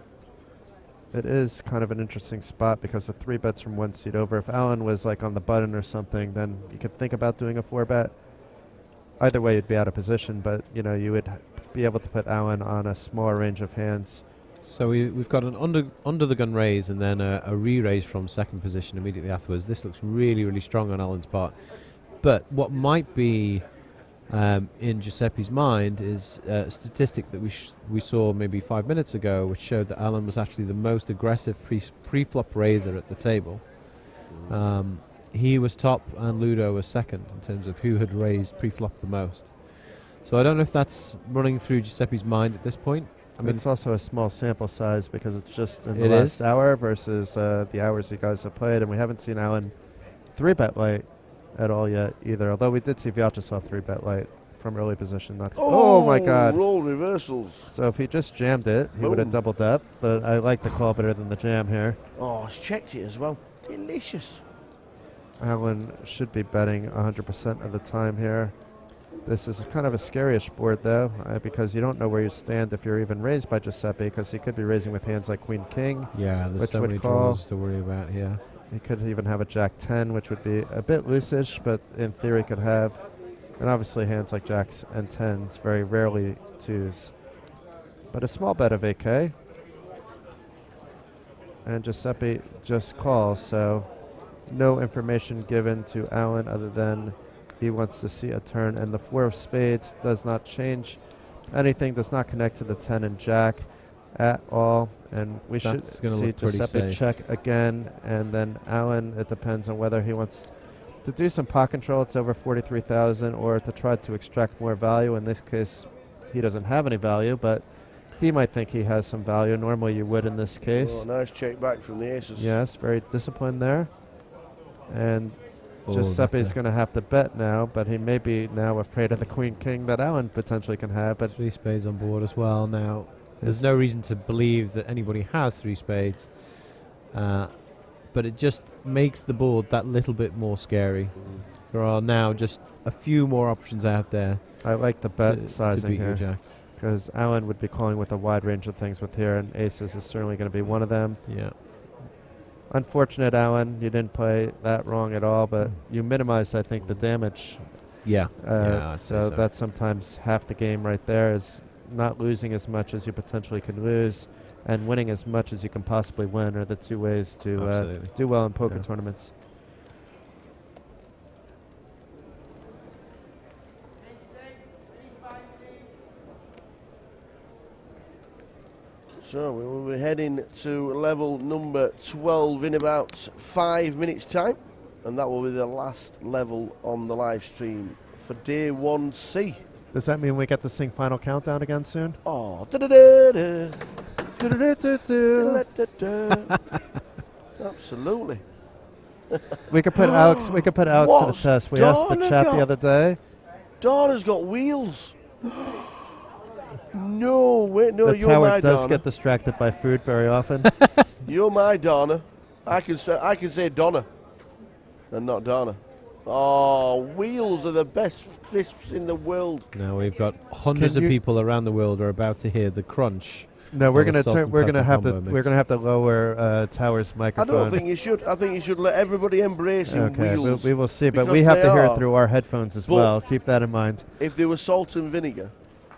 It is kind of an interesting spot because the 3 bets from 1 seat over. If Alan was like on the button or something, then you could think about doing a 4 bet. Either way, you'd be out of position, but you would be able to put Alan on a smaller range of hands. So we've got an under the gun raise and then a re-raise from second position immediately afterwards. This looks really, really strong on Alan's part. But what might be in Giuseppe's mind is a statistic that we saw maybe 5 minutes ago, which showed that Alan was actually the most aggressive pre-flop raiser at the table. He was top and Ludo was second in terms of who had raised pre-flop the most. So I don't know if that's running through Giuseppe's mind at this point. I mean, it's also a small sample size because it's just in the last hour versus the hours you guys have played, and we haven't seen Alan 3-bet late at all yet either. Although we did see Vyacheslav 3-bet late from early position. Oh my God! Roll reversals. So if he just jammed it, he would have doubled up. But I like the call better than the jam here. Oh, it's checked it as well. Delicious. Alan should be betting 100% of the time here. This is kind of a scary-ish board, though, because you don't know where you stand if you're even raised by Giuseppe, because he could be raising with hands like Queen King. Yeah, there's which so would many call. draws to worry about here. He could even have a Jack 10, which would be a bit loose-ish, but in theory could have. And obviously hands like Jacks and 10s, very rarely 2s. But a small bet of 8K. And Giuseppe just calls, so no information given to Alan other than he wants to see a turn. And the 4 of spades does not change anything, does not connect to the 10 and Jack at all. And we should see Giuseppe check again. And then Alan, it depends on whether he wants to do some pot control. It's over 43,000, or to try to extract more value. In this case, he doesn't have any value, but he might think he has some value. Normally you would in this case. Oh, nice check back from the aces. Yes, very disciplined there. And Giuseppe's going to have to bet now, but he may be now afraid of the Queen King that Alan potentially can have. But 3 spades on board as well now. There's no reason to believe that anybody has 3 spades. But it just makes the board that little bit more scary. There are now just a few more options out there. I like the bet sizing to beat here, your jacks. because Alan would be calling with a wide range of things with here, and aces is certainly going to be one of them. Yeah. Unfortunate, Alan. You didn't play that wrong at all, but you minimized, I think, the damage. Yeah. I'd say So that's sometimes half the game right there, is not losing as much as you potentially could lose, and winning as much as you can possibly win are the two ways to do well in poker tournaments. So we will be heading to level number 12 in about 5 minutes' time, and that will be the last level on the live stream for day 1C. Does that mean we get to sing Final Countdown again soon? Oh, da-da-da-da. Do-do-do-do-do. Absolutely. We could put Alex. We could put Alex to the What's test. We asked the Donna chat got? the other day. Donna's got wheels. No, wait, no, The you're tower my does Donna. get distracted by food very often. You're my Donna. I can say Donna, and not Donna. Oh, wheels are the best crisps in the world. Now we've got hundreds Can of you- people around the world are about to hear the crunch. No, we're of the gonna salt turn. and We're gonna pepper have to. combo We're mix. gonna have to lower Tower's I microphone. don't think you should. I think you should let everybody embrace Okay, wheels. we will see, but because we have they to hear it are. through our headphones as But- well. Keep that in mind. If they were salt and vinegar,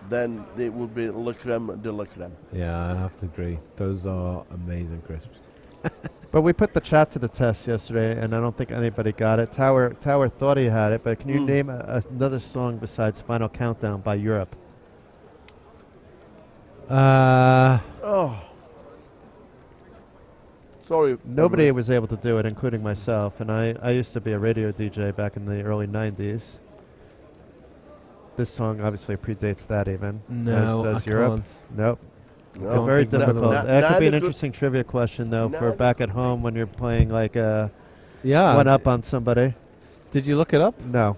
then it would be le creme de la creme. Yeah, I have to agree. Those are amazing crisps. But we put the chat to the test yesterday, and I don't think anybody got it. Tower thought he had it, but can you name another song besides Final Countdown by Europe? Oh. Sorry. Nobody was able to do it, including myself, and I used to be a radio DJ back in the early 90s. This song obviously predates that even. No, as does I Europe. can't. Nope. No, They're very think of another difficult. one. That could be an Neither could- interesting trivia question, though, for neither back at home when you're playing like Yeah. one up on somebody. Did you look it up? No.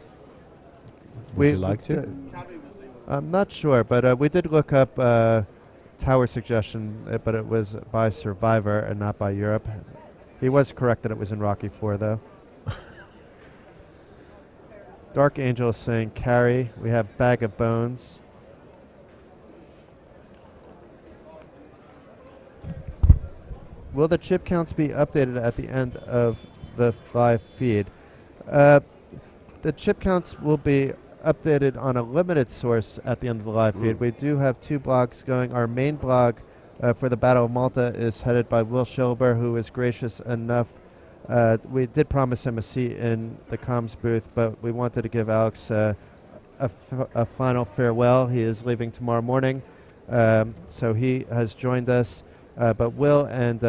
Would you like to? I'm not sure, but we did look up Tower suggestion, but it was by Survivor and not by Europe. He was correct that it was in Rocky IV, though. Dark Angel is saying Carrie. We have Bag of Bones. Will the chip counts be updated at the end of the live feed? The chip counts will be updated on a limited source at the end of the live feed. We do have two blogs going. Our main blog for the Battle of Malta is headed by Will Schilber, who is gracious enough. We did promise him a seat in the comms booth, but we wanted to give Alex a final farewell. He is leaving tomorrow morning, so he has joined us. But Will and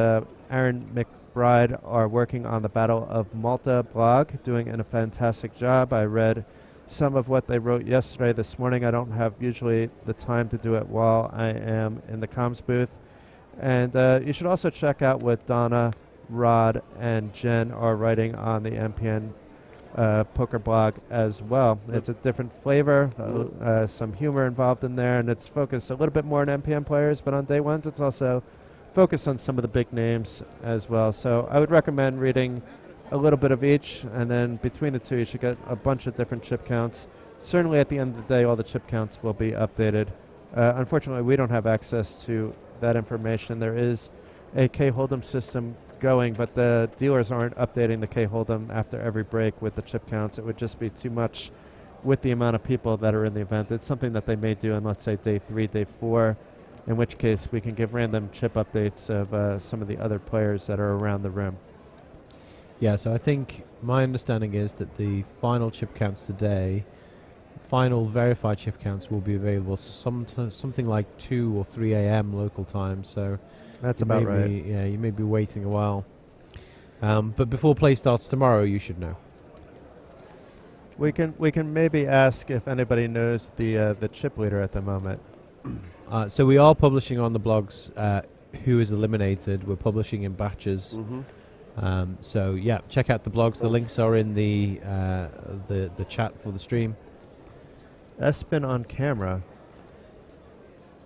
Aaron McBride are working on the Battle of Malta blog, doing a fantastic job. I read some of what they wrote yesterday. This morning I don't have usually the time to do it while I am in the comms booth. And you should also check out what Donna, Rod, and Jen are writing on the MPN poker blog as well. It's a different flavor, some humor involved in there, and it's focused a little bit more on MPN players, but on day ones it's also focused on some of the big names as well. So I would recommend reading a little bit of each, and then between the two you should get a bunch of different chip counts. Certainly at the end of the day all the chip counts will be updated. Unfortunately we don't have access to that information. There is a K-Hold'em system going, but the dealers aren't updating the K-Hold'em after every break with the chip counts. It would just be too much with the amount of people that are in the event. It's something that they may do on, let's say, day 3, day 4, in which case we can give random chip updates of some of the other players that are around the room. Yeah, so I think my understanding is that the final chip counts today, final verified chip counts will be available something like 2 or 3 a.m. local time. So that's you about may right. be- yeah, you may be waiting a while. But before play starts tomorrow, you should know. We can maybe ask if anybody knows the chip leader at the moment. So we are publishing on the blogs who is eliminated. We're publishing in batches. So yeah, check out the blogs. The links are in the chat for the stream. Espen on camera.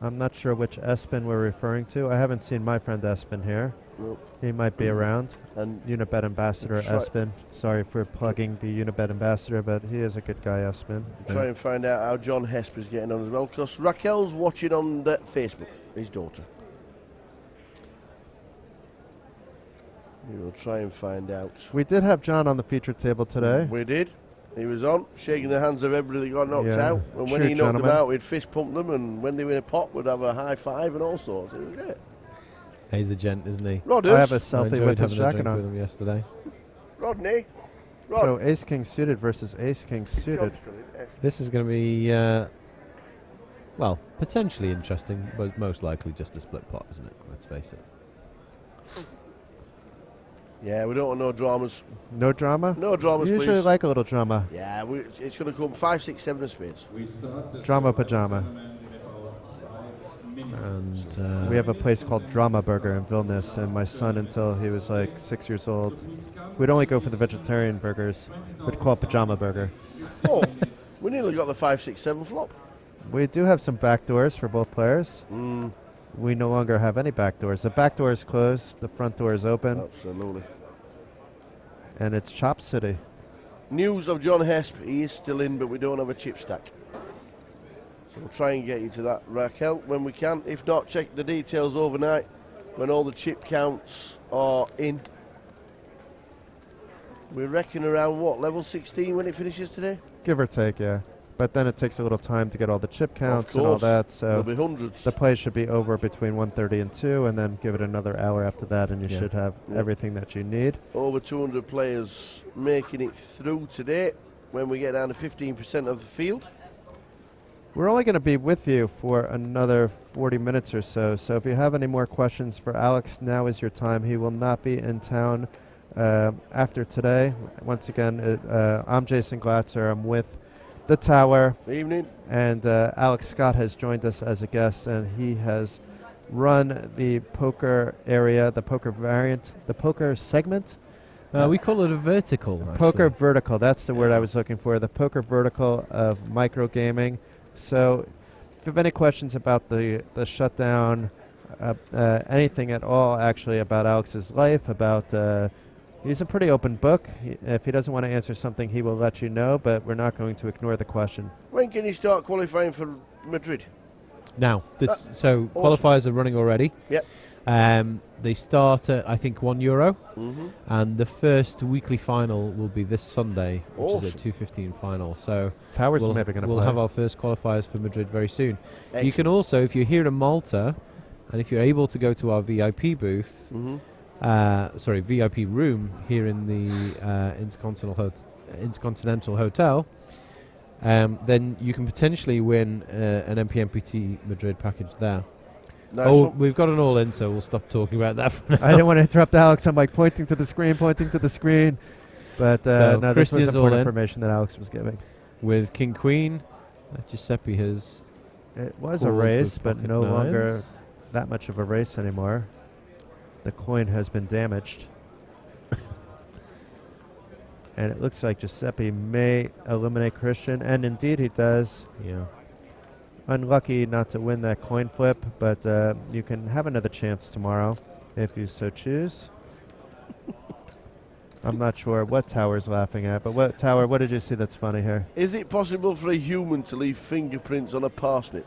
I'm not sure which Espen we're referring to. I haven't seen my friend Espen here. Nope. He might be around. And Unibet ambassador try- Espen. Sorry for plugging the Unibet ambassador, but he is a good guy, Espen. try and find out how John Hesp is getting on as well, because Raquel's watching on the Facebook, his daughter. We will try and find out. We did have John on the feature table today. We did. He was on, shaking the hands of everybody that got knocked Yeah. out. And when Sure, he knocked them gentlemen. out, we'd fist pump them, and when they were in a pot, we'd have a high five and all sorts. It was great. He's a gent, isn't he? Rod I have a is. I selfie enjoyed with his having a jacket drink with on. him yesterday. Rodney. Rod. So Ace King suited versus Ace King suited. This is going to be, well, potentially interesting, but most likely just a split pot, isn't it? Let's face it. Yeah, we don't want no dramas. No drama? No dramas, We usually please. like a little drama. Yeah, it's going to come 5, 6, 7 of spades. Drama pajama. And We have a place called Drama Burger in Vilnius, and my son, until he was like 6 years old, we'd only go for the vegetarian burgers. We'd call it Pajama Burger. Oh, we nearly got the 5, 6, 7 flop. We do have some back doors for both players. Mm, We no longer have any back doors. The back door is closed, the front door is open, absolutely. and it's Chop City. News of John Hesp. He is still in, but we don't have a chip stack. So we'll try and get you to that, Raquel, when we can. If not, check the details overnight when all the chip counts are in. We reckon around, what, level 16 when it finishes today? Give or take, yeah. But then it takes a little time to get all the chip counts Of and all course. that, There'll so be hundreds. the play should be over between 1:30 and 2, and then give it another hour after that, and you Yeah. should have Yeah. everything that you need. Over 200 players making it through today when we get down to 15% of the field. We're only going to be with you for another 40 minutes or so, so if you have any more questions for Alex, now is your time. He will not be in town after today. Once again, I'm Jason Glatzer. I'm with The Tower, Evening. and Alex Scott has joined us as a guest, and he has run the poker area, the poker variant, the poker segment. we call it a vertical. Poker actually. vertical, that's the word I was looking for, the poker vertical of micro gaming. So if you have any questions about the shutdown, anything at all actually about Alex's life, about he's a pretty open book. If he doesn't want to answer something, he will let you know, but we're not going to ignore the question. When can you start qualifying for Madrid? Now, so awesome. qualifiers are running already. Yep. They start at, I think, €1, Mm-hmm. and the first weekly final will be this Sunday, which is a Awesome. 2:15 final. So Tower's we'll, maybe going to we'll play. have our first qualifiers for Madrid very soon. You Excellent. can also, if you're here in Malta, and if you're able to go to our VIP booth, Mm-hmm. VIP room here in the Intercontinental Hotel, then you can potentially win an MPNPT Madrid package there. Nice Oh, one. we've got an all in, so we'll stop talking about that for now. I didn't want to interrupt Alex. I'm like pointing to the screen. But So no, this was Christian's all important in. information that Alex was giving. With King Queen, Giuseppe has It was a called race, with but pocket no longer nines. that much of a race anymore. The coin has been damaged. And it looks like Giuseppe may eliminate Christian, and indeed he does. Yeah. Unlucky not to win that coin flip, but you can have another chance tomorrow if you so choose. I'm not sure what Tower's laughing at, but what Tower, what did you see that's funny here? Is it possible for a human to leave fingerprints on a parsnip?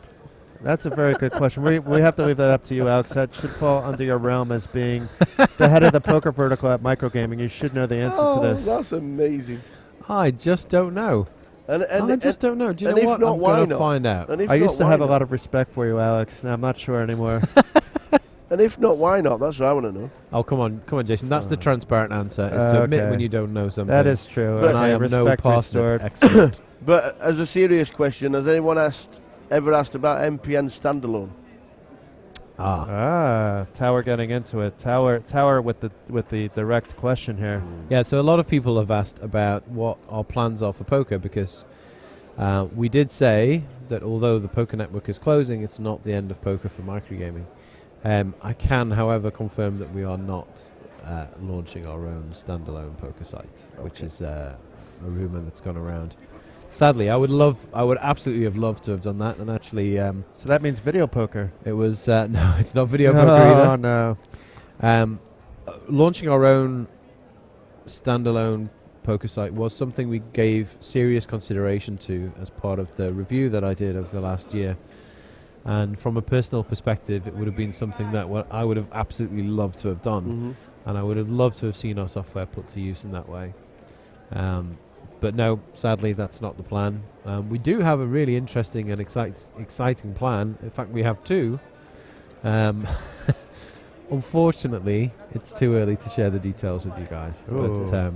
That's a very good question. We have to leave that up to you, Alex. That should fall under your realm as being the head of the poker vertical at Microgaming. You should know the answer to this. That's amazing. I just don't know. And I just don't know. Do you and know if what? not, I'm why going to not? find out. And if I not, used to why have a not? lot of respect for you, Alex. Now I'm not sure anymore. And if not, why not? That's what I want to know. Oh, come on, Jason. That's the transparent answer, is to admit okay. when you don't know something. That is true. But And I am no respect parsnip restored. expert. But as a serious question, has anyone ever asked about MPN standalone? Tower getting into it. Tower with the direct question here. Yeah, so a lot of people have asked about what our plans are for poker, because we did say that although the poker network is closing, it's not the end of poker for microgaming. I can, however, confirm that we are not launching our own standalone poker site, which is a rumor that's gone around. Sadly, I would absolutely have loved to have done that, and actually, So that means video poker. it was no, it's not video poker either. Oh no. Launching our own standalone poker site was something we gave serious consideration to as part of the review that I did over the last year. And from a personal perspective, it would have been something that I would have absolutely loved to have done. Mm-hmm. And I would have loved to have seen our software put to use in that way. But no, sadly, that's not the plan. We do have a really interesting and exciting plan. In fact, we have two. Unfortunately, it's too early to share the details with you guys. Ooh. But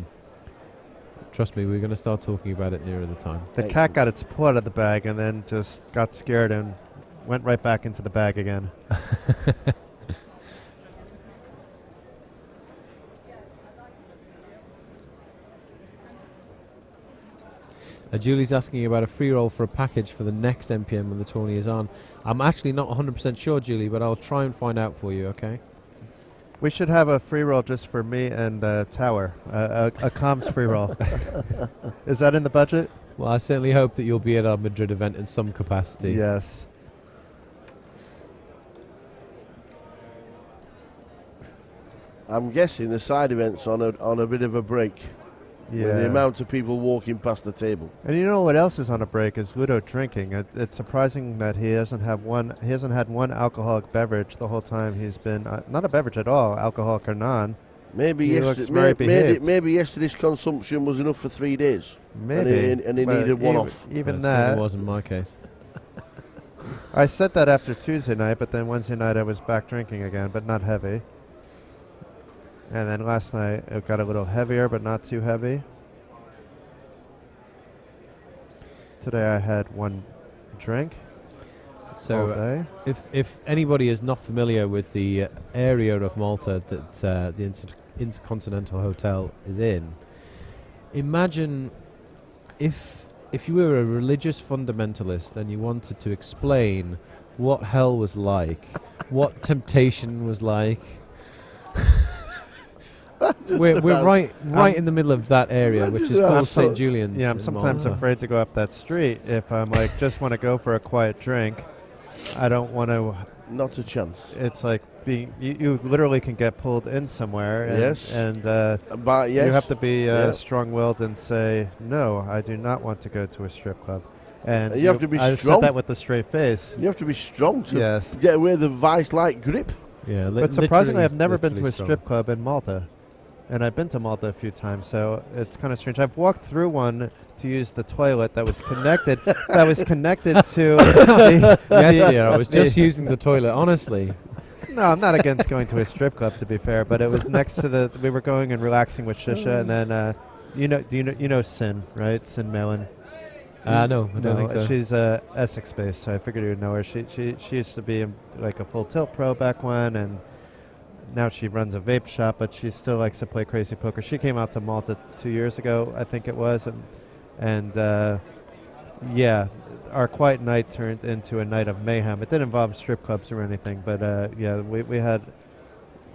trust me, we're going to start talking about it nearer the time. The cat got its paw out of the bag and then just got scared and went right back into the bag again. Julie's asking about a free roll for a package for the next MPN when the tourney is on. I'm actually not 100% sure, Julie, but I'll try and find out for you, okay? We should have a free roll just for me and Tower, a comms free roll. Is that in the budget? Well, I certainly hope that you'll be at our Madrid event in some capacity. Yes. I'm guessing the side event's on a bit of a break. Yeah. With the amount of people walking past the table. And you know what else is on a break is Ludo drinking. It's surprising that he hasn't had one alcoholic beverage the whole time he's been not a beverage at all, alcoholic or non. Maybe yesterday's consumption was enough for 3 days. Maybe, and he needed one off. Even Well, it that certainly wasn't my case. I said that after Tuesday night, but then Wednesday night I was back drinking again, but not heavy. And then last night it got a little heavier, but not too heavy. Today I had one drink. So all day. if anybody is not familiar with the area of Malta that the Intercontinental Hotel is in, imagine if you were a religious fundamentalist and you wanted to explain what hell was like, what temptation was like. We're right in the middle of that area, which is called St. Julian's. Yeah, I'm sometimes afraid to go up that street if I'm like just want to go for a quiet drink. I don't want to. Not a chance. It's like you literally can get pulled in somewhere. And, Yes. And but yes. you have to be Yeah. strong-willed and say no. I do not want to go to a strip club. And You have to be I strong. said that with a straight face. You have to be strong to Yes. get away the vice-like grip. Yeah, But surprisingly, I've never been to a strong. strip club in Malta. And I've been to Malta a few times, so it's kind of strange. I've walked through one to use the toilet that was connected. That was connected to. Yes, dear. I was just using the toilet. Honestly. No, I'm not against going to a strip club, to be fair. But it was next to the. We were going and relaxing with Shisha, and then you know Sin, right? Sin Malin. No, I don't think so. She's Essex-based, so I figured you'd know her. She used to be like a full tilt pro back when, and now she runs a vape shop, but she still likes to play crazy poker. She came out to Malta 2 years ago, I think it was, and yeah, our quiet night turned into a night of mayhem. It didn't involve strip clubs or anything, but yeah, we had.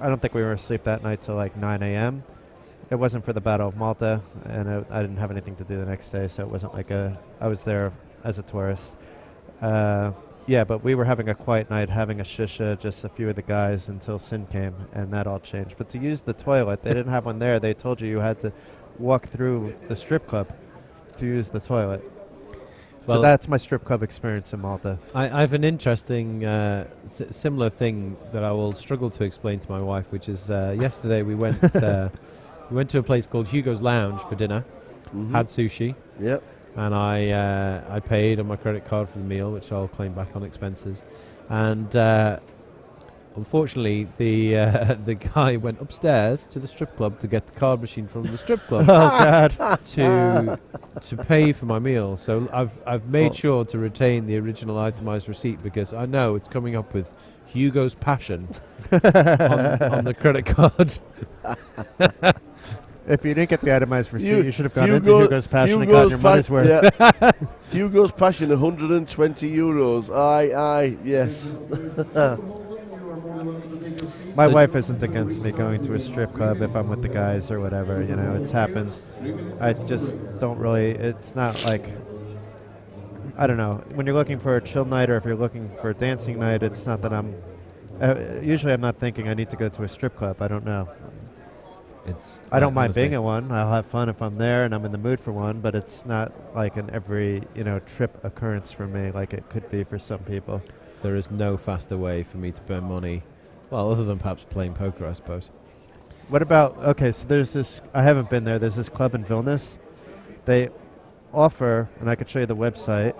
I don't think we were asleep that night till like 9 a.m. It wasn't for the Battle of Malta, and I didn't have anything to do the next day, so it wasn't like I was there as a tourist. Yeah, but we were having a quiet night, having a shisha, just a few of the guys until Sin came, and that all changed. But to use the toilet, they didn't have one there. They told you had to walk through the strip club to use the toilet. Well, so that's my strip club experience in Malta. I have an interesting similar thing that I will struggle to explain to my wife, which is yesterday we went to a place called Hugo's Lounge for dinner, had sushi. Yep. And I paid on my credit card for the meal, which I'll claim back on expenses. And unfortunately, the guy went upstairs to the strip club to get the card machine from the strip club. Oh God! to pay for my meal. So I've made sure to retain the original itemized receipt because I know it's coming up with Hugo's Passion on the credit card. If you didn't get the itemized receipt, you should have gone into Hugo's Passion and gotten your money's worth. Yeah. Hugo's Passion, 120 euros. Aye, yes. My wife isn't against me going to a strip club if I'm with the guys or whatever. You know, it's happened. I just don't really. It's not like. I don't know. When you're looking for a chill night or if you're looking for a dancing night, it's not that I'm. Usually, I'm not thinking I need to go to a strip club. I don't know. I don't mind being at one. I'll have fun if I'm there and I'm in the mood for one, but it's not like an every trip occurrence for me like it could be for some people. There is no faster way for me to burn money, well, other than perhaps playing poker, I suppose. What about, okay, so there's this, I haven't been there, there's this club in Vilnius. They offer, and I could show you the website,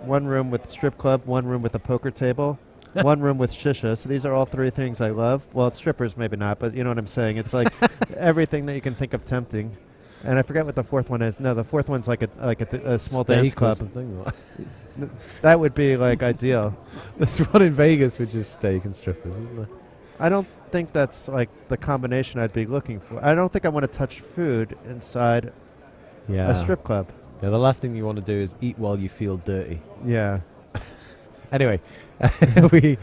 one room with strip club, one room with a poker table, one room with shisha. So these are all three things I love. Well, strippers maybe not, but you know what I'm saying. It's like everything that you can think of tempting. And I forget what the fourth one is. No, the fourth one's like a small Steak dance club. or something. That would be like ideal. There's one in Vegas which is steak and strippers, isn't there? I don't think that's like the combination I'd be looking for. I don't think I want to touch food inside a strip club. Yeah, the last thing you want to do is eat while you feel dirty. Yeah. Anyway,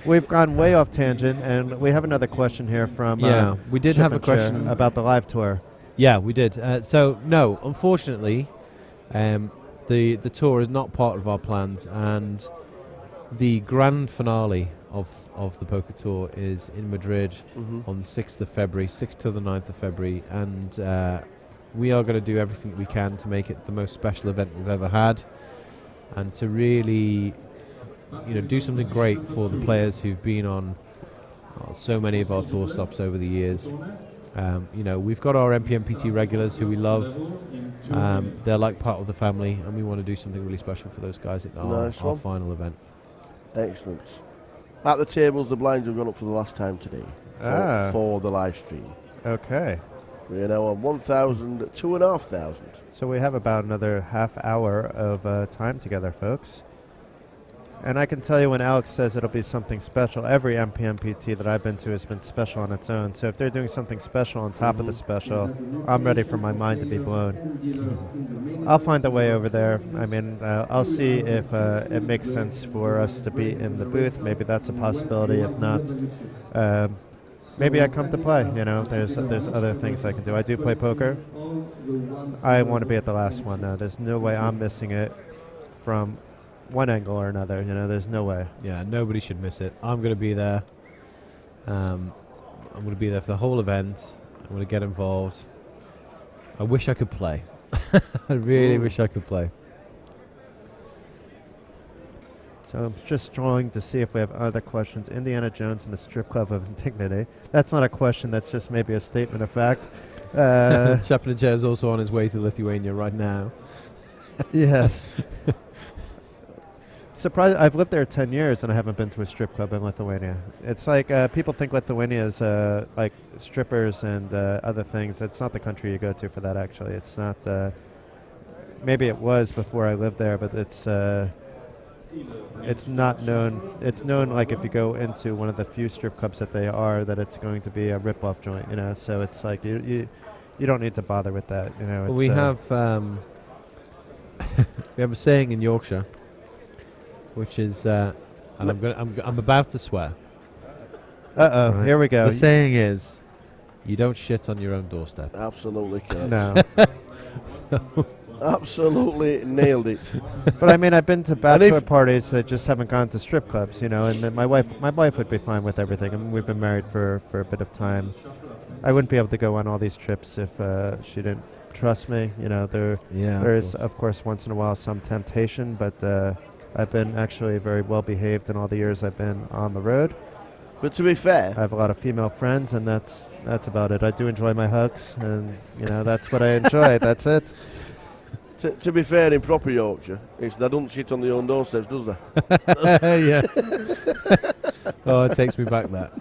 we've gone way off tangent, and we have another question here from. We did have a Ship and Share question about the live tour. Yeah, we did. So no, unfortunately, the tour is not part of our plans, and the grand finale of the poker tour is in Madrid on the 6th of February, 6th to the 9th of February, and we are going to do everything we can to make it the most special event we've ever had, and to really, do something great for the players who've been on so many of our tour stops over the years. We've got our MPN regulars who we love. They're like part of the family, and we want to do something really special for those guys at our final event. Excellent. At the tables, the blinds have gone up for the last time today for the live stream. Okay. We're now on 1,000, 2,500. So we have about another half hour of time together, folks. And I can tell you when Alex says it'll be something special, every MPNPT that I've been to has been special on its own. So if they're doing something special on top of the special, I'm ready for my mind to be blown. I'll find a way over there. I mean, I'll see if it makes sense for us to be in the booth. Maybe that's a possibility. If not, maybe I come to play. There's other things I can do. I do play poker. I want to be at the last one, though. There's no way I'm missing it from one angle or another. There's no way. Yeah, nobody should miss it. I'm going to be there. I'm going to be there for the whole event. I'm going to get involved. I wish I could play. I really wish I could play. So I'm just trying to see if we have other questions. Indiana Jones and the Strip Club of Indignity. That's not a question. That's just maybe a statement of fact. Shepard is also on his way to Lithuania right now. Yes. Surprised, I've lived there 10 years and I haven't been to a strip club in Lithuania. It's like people think Lithuania is like strippers and other things. It's not the country you go to for that, actually. It's not. Maybe it was before I lived there, but it's not known. It's known like if you go into one of the few strip clubs that they are, that it's going to be a rip-off joint. So it's like you don't need to bother with that. Well, we have we have a saying in Yorkshire, which is, and I'm about to swear. Right. Here we go. The saying is, you don't shit on your own doorstep. Absolutely correct. No. Absolutely nailed it. But I mean, I've been to bachelor parties that just haven't gone to strip clubs, and then my wife would be fine with everything. I mean, we've been married for a bit of time. I wouldn't be able to go on all these trips if she didn't trust me. There is, of course, once in a while some temptation, but I've been actually very well behaved in all the years I've been on the road. But to be fair, I have a lot of female friends, and that's about it. I do enjoy my hugs, and that's what I enjoy. That's it. To be fair, in proper Yorkshire, they don't shit on their own doorsteps, does they? Yeah. Oh, it takes me back that.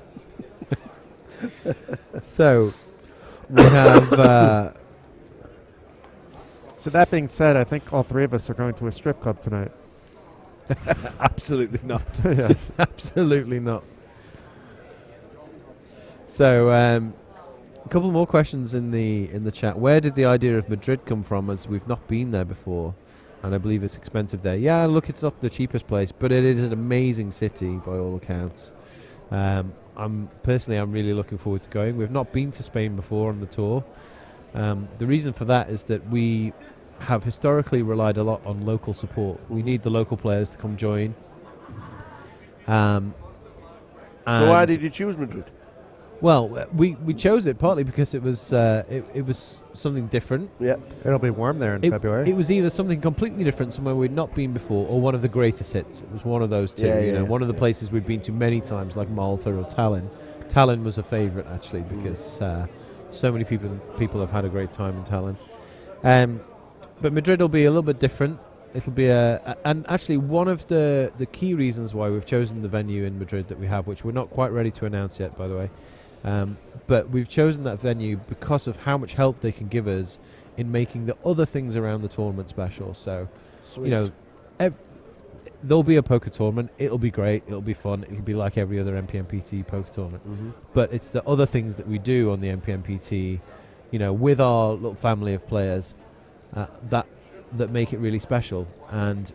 So, we have... So that being said, I think all three of us are going to a strip club tonight. Absolutely not. Yes. Absolutely not. So, a couple more questions in the chat. Where did the idea of Madrid come from, as we've not been there before, and I believe it's expensive there? Yeah, look, it's not the cheapest place, but it is an amazing city by all accounts. I'm really looking forward to going. We've not been to Spain before on the tour. The reason for that is that we have historically relied a lot on local support. We need the local players to come join. So why did you choose Madrid? Well, we chose it partly because it was something different. Yeah, it'll be warm there in February. It was either something completely different, somewhere we'd not been before, or one of the greatest hits. It was one of those two. One of the places we've been to many times, like Malta or Tallinn. Tallinn was a favourite actually because so many people have had a great time in Tallinn. But Madrid will be a little bit different. It'll be and actually one of the key reasons why we've chosen the venue in Madrid that we have, which we're not quite ready to announce yet, by the way. But we've chosen that venue because of how much help they can give us in making the other things around the tournament special. So, Sweet. There'll be a poker tournament. It'll be great. It'll be fun. It'll be like every other MPNPT poker tournament. Mm-hmm. But it's the other things that we do on the MPNPT, with our little family of players, that that make it really special. And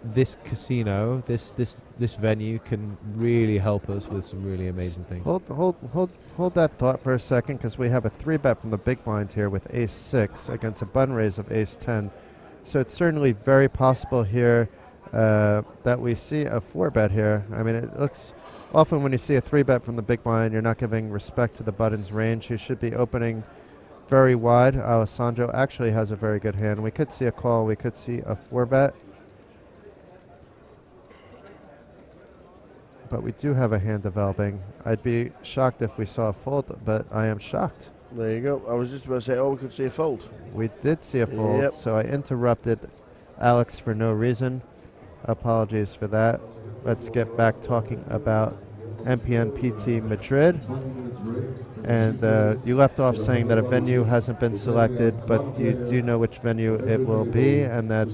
this casino, this venue can really help us with some really amazing things. Hold that thought for a second, because we have a 3-bet from the big blind here with ace 6 against a button raise of ace 10. So it's certainly very possible here that we see a 4-bet here. I mean, it looks often when you see a 3-bet from the big blind, you're not giving respect to the button's range. You should be opening very wide. Alessandro actually has a very good hand. We could see a call. We could see a 4-bet. But we do have a hand developing. I'd be shocked if we saw a fold, but I am shocked. There you go. I was just about to say, we could see a fold. We did see a fold, Yep. so I interrupted Alex for no reason. Apologies for that. Let's get back talking about MPN PT Madrid. And you left off saying that a venue hasn't been selected, but you do know which venue it will be, and that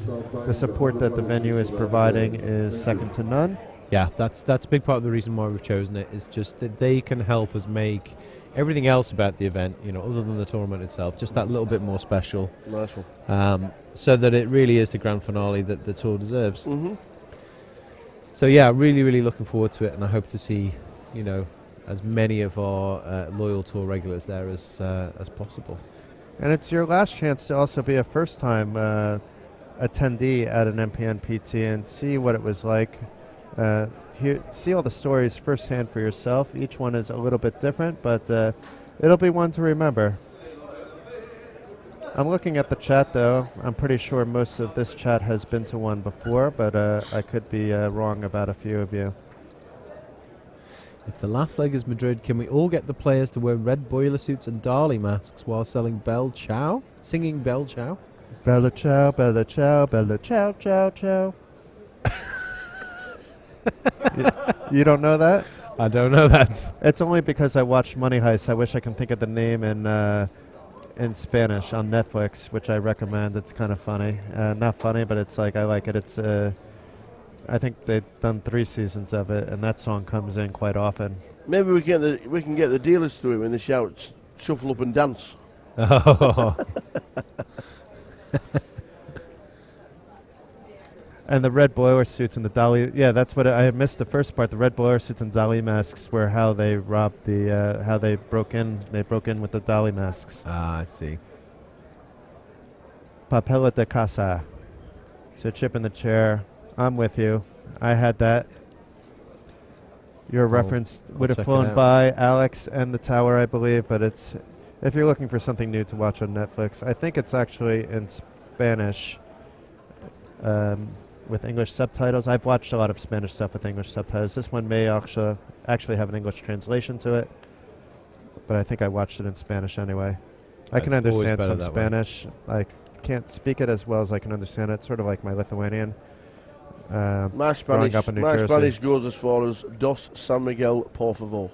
the support that the venue is providing is second to none. Yeah, that's a big part of the reason why we've chosen it, is just that they can help us make everything else about the event, other than the tournament itself, just that little bit more special. Nice one. So that it really is the grand finale that the tour deserves. Mm-hmm. So yeah, really, really looking forward to it, and I hope to see, as many of our loyal tour regulars there as possible. And it's your last chance to also be a first-time attendee at an MPN PT and see what it was like. See all the stories firsthand for yourself. Each one is a little bit different, but it'll be one to remember. I'm looking at the chat, though. I'm pretty sure most of this chat has been to one before, but I could be wrong about a few of you. If the last leg is Madrid, can we all get the players to wear red boiler suits and Dali masks while singing Bell Ciao? Bella ciao, bella ciao, bella ciao, ciao, ciao. You don't know that? I don't know that. It's only because I watched Money Heist. I wish I can think of the name in Spanish on Netflix, which I recommend. It's kind of funny. Not funny, but it's like, I like it. It's I think they've done 3 seasons of it, and that song comes in quite often. Maybe we can get the dealers to it when they shout "shuffle up and dance." Oh. And the red boiler suits and the Dali, yeah, that's what I missed the first part. The red boiler suits and Dali masks were how they robbed the, how they broke in. They broke in with the Dali masks. Ah, I see. Papela de casa. So chip in the chair. I'm with you. I had that. Your reference would have flown by Alex and the Tower, I believe, but it's, if you're looking for something new to watch on Netflix, I think it's actually in Spanish. With English subtitles. I've watched a lot of Spanish stuff with English subtitles. This one may actually have an English translation to it, but I think I watched it in Spanish anyway. I can understand some Spanish. I can't speak it as well as I can understand it, sort of like my Lithuanian. My Spanish goes as far as Dos San Miguel, por favor.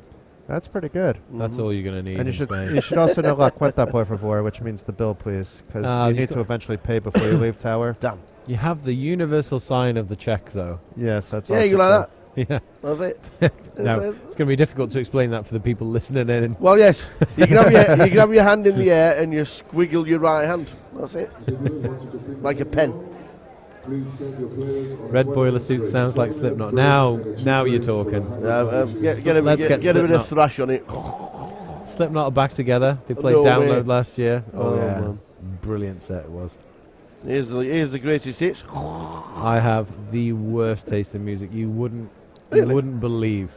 That's pretty good. That's all you're going to need. And you should also know La Cuenta, por favor, which means the bill, please, because you need to eventually pay before you leave Tower. Damn. You have the universal sign of the check, though. Yes, that's yeah, you like that? Yeah. That's it. Now, it's going to be difficult to explain that for the people listening in. Well, yes. You can have your hand in the air and you squiggle your right hand. That's it. Like a pen. Red boiler suit sounds like Slipknot. Now you're talking. Get a bit of thrash on it. Slipknot are back together. They played Download last year. Oh yeah, man. Brilliant set it was. Here's the greatest hits. I have the worst taste in music. You would not believe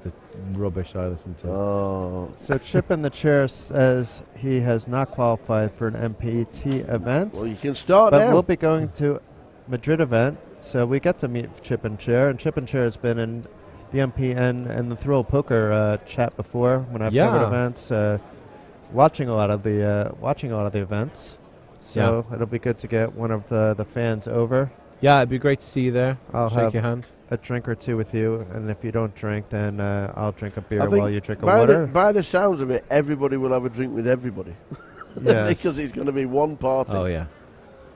the rubbish I listen to. Oh. So Chip in the chair says he has not qualified for an MPT event. Well, you can start but now. We'll be going to Madrid event, so we get to meet Chip and Chair. And Chip and Chair has been in the MPN and the Thrill Poker chat before when I've covered events, watching a lot of the events. So it'll be good to get one of the fans over. Yeah, it'd be great to see you there. I'll shake your hand. A drink or two with you, and if you don't drink, then I'll drink a beer while you drink a water. By the sounds of it, everybody will have a drink with everybody. Yes. Because it's going to be one party. Oh, yeah.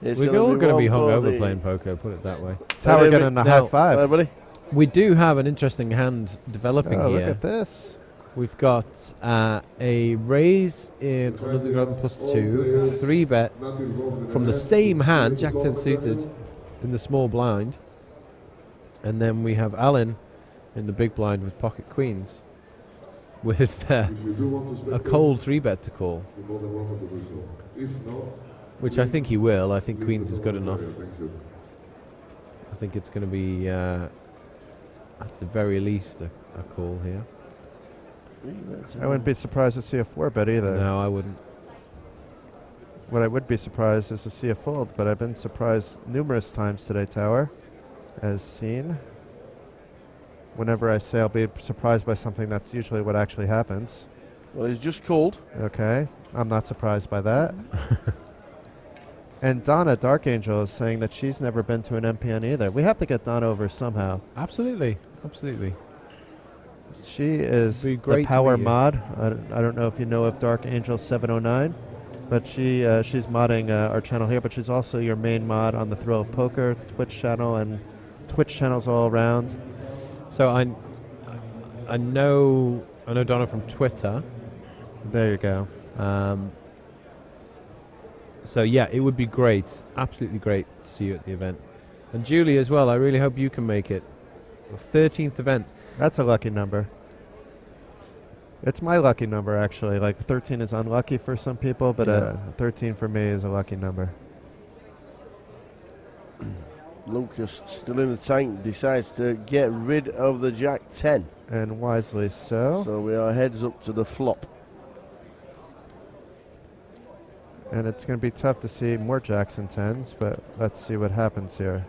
We're all going to be hungover playing poker, put it that way. Tower getting a high five. Everybody. We do have an interesting hand developing here. Look at this. We've got a raise in another grand plus 2, 3-bet from the same hand, Jack 10 suited, in the small blind. And then we have Alan in the big blind with pocket queens, with a cold 3-bet to call, which I think he will. I think queens is good enough. I think it's going to be, at the very least, a call here. I wouldn't be surprised to see a 4-bet either. No, I wouldn't. What I would be surprised is to see a fold, but I've been surprised numerous times today, Tower, as seen. Whenever I say I'll be surprised by something, that's usually what actually happens. Well, he's just called. Okay, I'm not surprised by that. And Donna, Dark Angel, is saying that she's never been to an MPN either. We have to get Donna over somehow. Absolutely, absolutely. She is Be the great to power meet you. mod. I don't know if you know of Dark Angel 709, but she's modding our channel here, but she's also your main mod on the Thrill of Poker Twitch channel and Twitch channels all around. So I know Donna from Twitter. There you go. So yeah, it would be great, absolutely great to see you at the event. And Julie as well, I really hope you can make it. 13th event. That's a lucky number. It's my lucky number, actually. Like, 13 is unlucky for some people, but 13 for me is a lucky number. Lucas, still in the tank, decides to get rid of the Jack 10. And wisely so. So we are heads up to the flop. And it's going to be tough to see more Jacks and 10s, but let's see what happens here.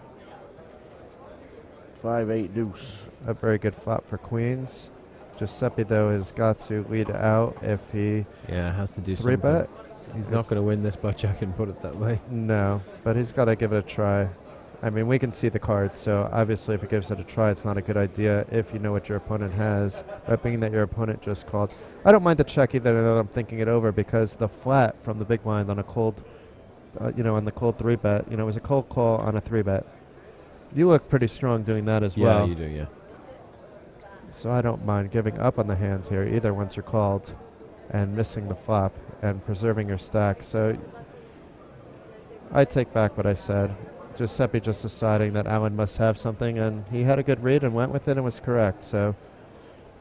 5-8 deuce. A very good flop for queens. Giuseppe, though, has got to lead out if he has to do 3-bet. He's not going to win this by Jack and put it that way. No, but he's got to give it a try. I mean, we can see the cards, so obviously if he gives it a try, it's not a good idea if you know what your opponent has. But being that your opponent just called, I don't mind the check either, though I'm thinking it over, because the flat from the big blind on a cold, on the cold 3-bet, it was a cold call on a 3-bet. You look pretty strong doing that as well. Yeah, you do, yeah. So I don't mind giving up on the hand here either once you're called and missing the flop and preserving your stack. So I take back what I said. Giuseppe just deciding that Alan must have something, and he had a good read and went with it and was correct. So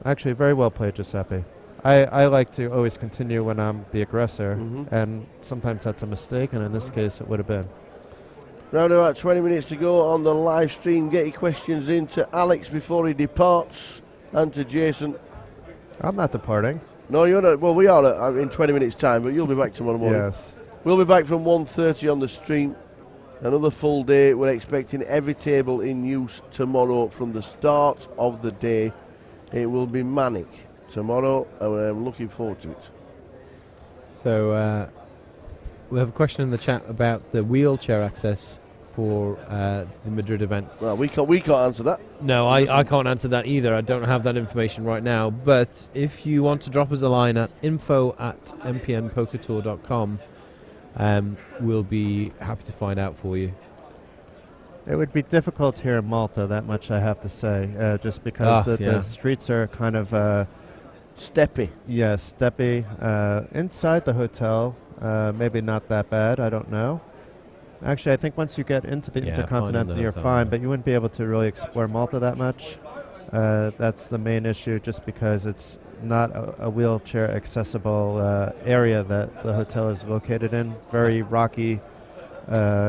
actually very well played, Giuseppe. I like to always continue when I'm the aggressor, and sometimes that's a mistake, and in this case it would have been. Round about 20 minutes to go on the live stream. Get your questions in to Alex before he departs, and to Jason. I'm not departing. No, you're not. Well, we are in 20 minutes' time, but you'll be back tomorrow morning. Yes. We'll be back from 1:30 on the stream. Another full day. We're expecting every table in use tomorrow from the start of the day. It will be manic tomorrow, and I'm looking forward to it. So we have a question in the chat about the wheelchair access for the Madrid event. Well, we can't answer that. No, I can't answer that either. I don't have that information right now. But if you want to drop us a line at info@mpnpokertour.com, we'll be happy to find out for you. It would be difficult here in Malta, that much I have to say, just because the streets are kind of steppy. Yeah, steppy. Inside the hotel, maybe not that bad. I don't know. Actually, I think once you get into the Intercontinental, you're fine, but you wouldn't be able to really explore Malta that much. That's the main issue, just because it's not a wheelchair accessible area that the hotel is located in. Very rocky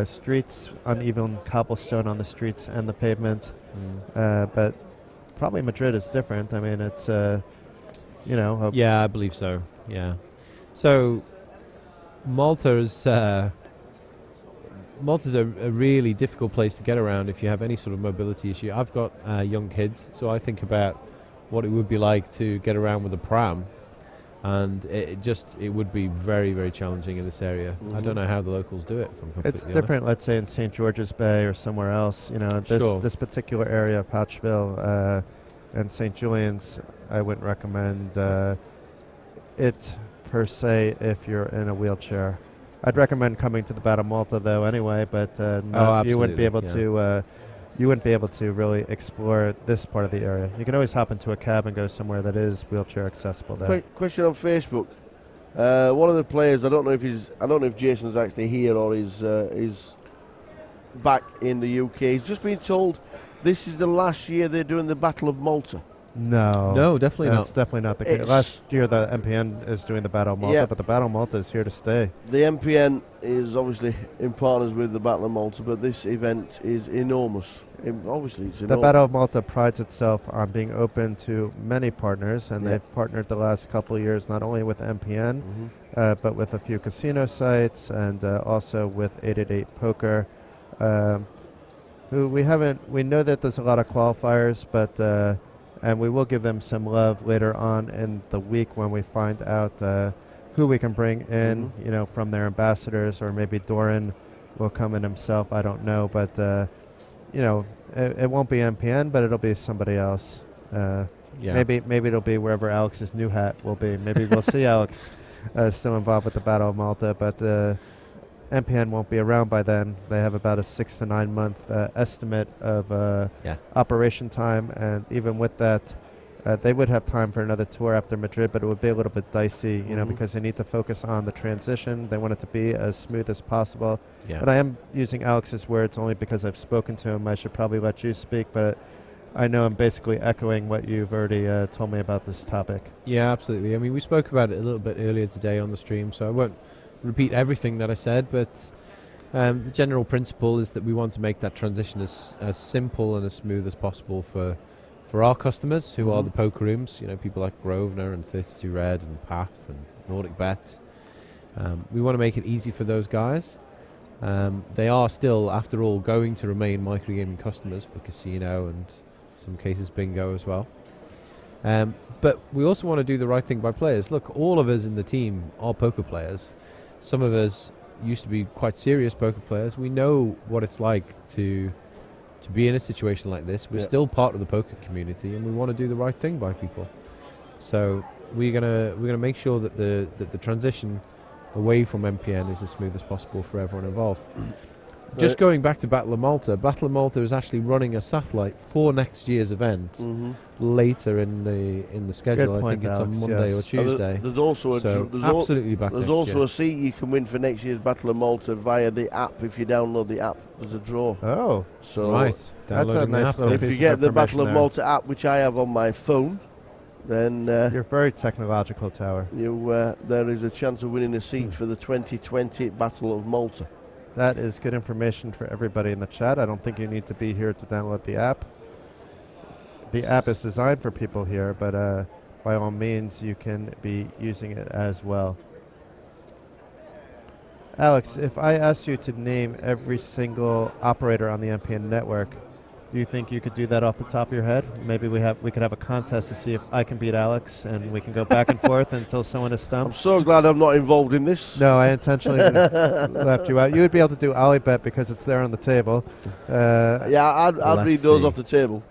streets, uneven cobblestone on the streets and the pavement. But probably Madrid is different. I mean, it's, yeah, I believe so. Yeah. So Malta's a really difficult place to get around if you have any sort of mobility issue. I've got young kids, so I think about what it would be like to get around with a pram, and it would be very, very challenging in this area. I don't know how the locals do it. It's different, let's say, in St. George's Bay or somewhere else. This particular area, Patchville and St. Julian's, I wouldn't recommend it per se if you're in a wheelchair. I'd recommend coming to the Battle Malta, though, anyway, but you wouldn't be able to you wouldn't be able to really explore this part of the area. You can always hop into a cab and go somewhere that is wheelchair accessible there. Question on Facebook. One of the players, I don't know if Jason's actually here or is back in the UK. He's just been told this is the last year they're doing the Battle of Malta. No, definitely that's definitely not the case. Last year the MPN is doing the Battle of Malta, but the Battle of Malta is here to stay. The MPN is obviously in partners with the Battle of Malta, but this event is enormous. Obviously, it's enormous. The Battle of Malta prides itself on being open to many partners, and they've partnered the last couple of years not only with MPN, but with a few casino sites and also with 888 Poker. Who we know that there's a lot of qualifiers, but and we will give them some love later on in the week when we find out who we can bring in, from their ambassadors, or maybe Doran will come in himself. I don't know, but it won't be MPN, but it'll be somebody else. Maybe it'll be wherever Alex's new hat will be. Maybe we'll see Alex still involved with the Battle of Malta, but MPN won't be around by then. They have about a 6 to 9 month estimate of operation time, and even with that, they would have time for another tour after Madrid, but it would be a little bit dicey, because they need to focus on the transition. They want it to be as smooth as possible. But I am using Alex's words only because I've spoken to him. I should probably let you speak, but I know I'm basically echoing what you've already told me about this topic. Yeah, absolutely. I mean, we spoke about it a little bit earlier today on the stream, so I won't repeat everything that I said, but the general principle is that we want to make that transition as simple and as smooth as possible for our customers, who are the poker rooms, people like Grosvenor and 32 Red and PAF and Nordic Bet. We want to make it easy for those guys. They are still, after all, going to remain microgaming customers for casino and some cases bingo as well. But we also want to do the right thing by players. Look, all of us in the team are poker players. Some of us used to be quite serious poker players. We know what it's like to be in a situation like this. We're still part of the poker community, and we want to do the right thing by people. So we're gonna make sure that the transition away from MPN is as smooth as possible for everyone involved. Just going back to Battle of Malta is actually running a satellite for next year's event later in the schedule. I think it's on Monday or Tuesday. There's also absolutely back. There's also a seat you can win for next year's Battle of Malta via the app. If you download the app, there's a draw. Oh, so right. That's a nice little piece if you get the Battle of there. Malta app, which I have on my phone, then you're very technological, Tower. There is a chance of winning a seat for the 2020 Battle of Malta. That is good information for everybody in the chat. I don't think you need to be here to download the app. The app is designed for people here, but by all means, you can be using it as well. Alex, if I asked you to name every single operator on the MPN network, do you think you could do that off the top of your head? Maybe we could have a contest to see if I can beat Alex, and we can go back and forth until someone is stumped. I'm so glad I'm not involved in this. No, I intentionally left you out. You would be able to do Alibet because it's there on the table. I'd read those off the table.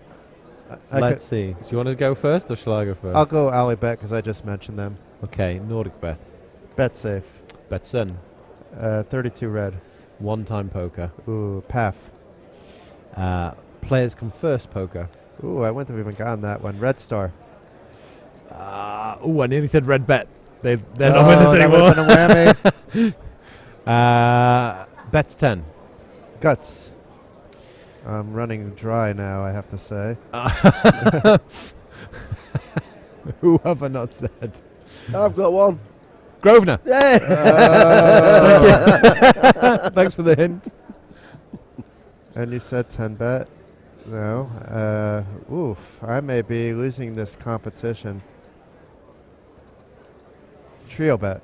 Let's see. Do you want to go first, or shall I go first? I'll go Alibet because I just mentioned them. Okay, Nordic Bet. Bet safe. Betson. 32 Red. One Time Poker. Ooh, PAF. Players Come First Poker. Ooh, I wouldn't have even gotten that one. Red Star. I nearly said Red Bet. They're not with us anymore. That would have been a whammy. Bets 10. Guts. I'm running dry now, I have to say. Who have I not said? I've got one. Grosvenor. Yeah. Thanks for the hint. And you said 10 bet? No. Oof. I may be losing this competition. Trio Bet.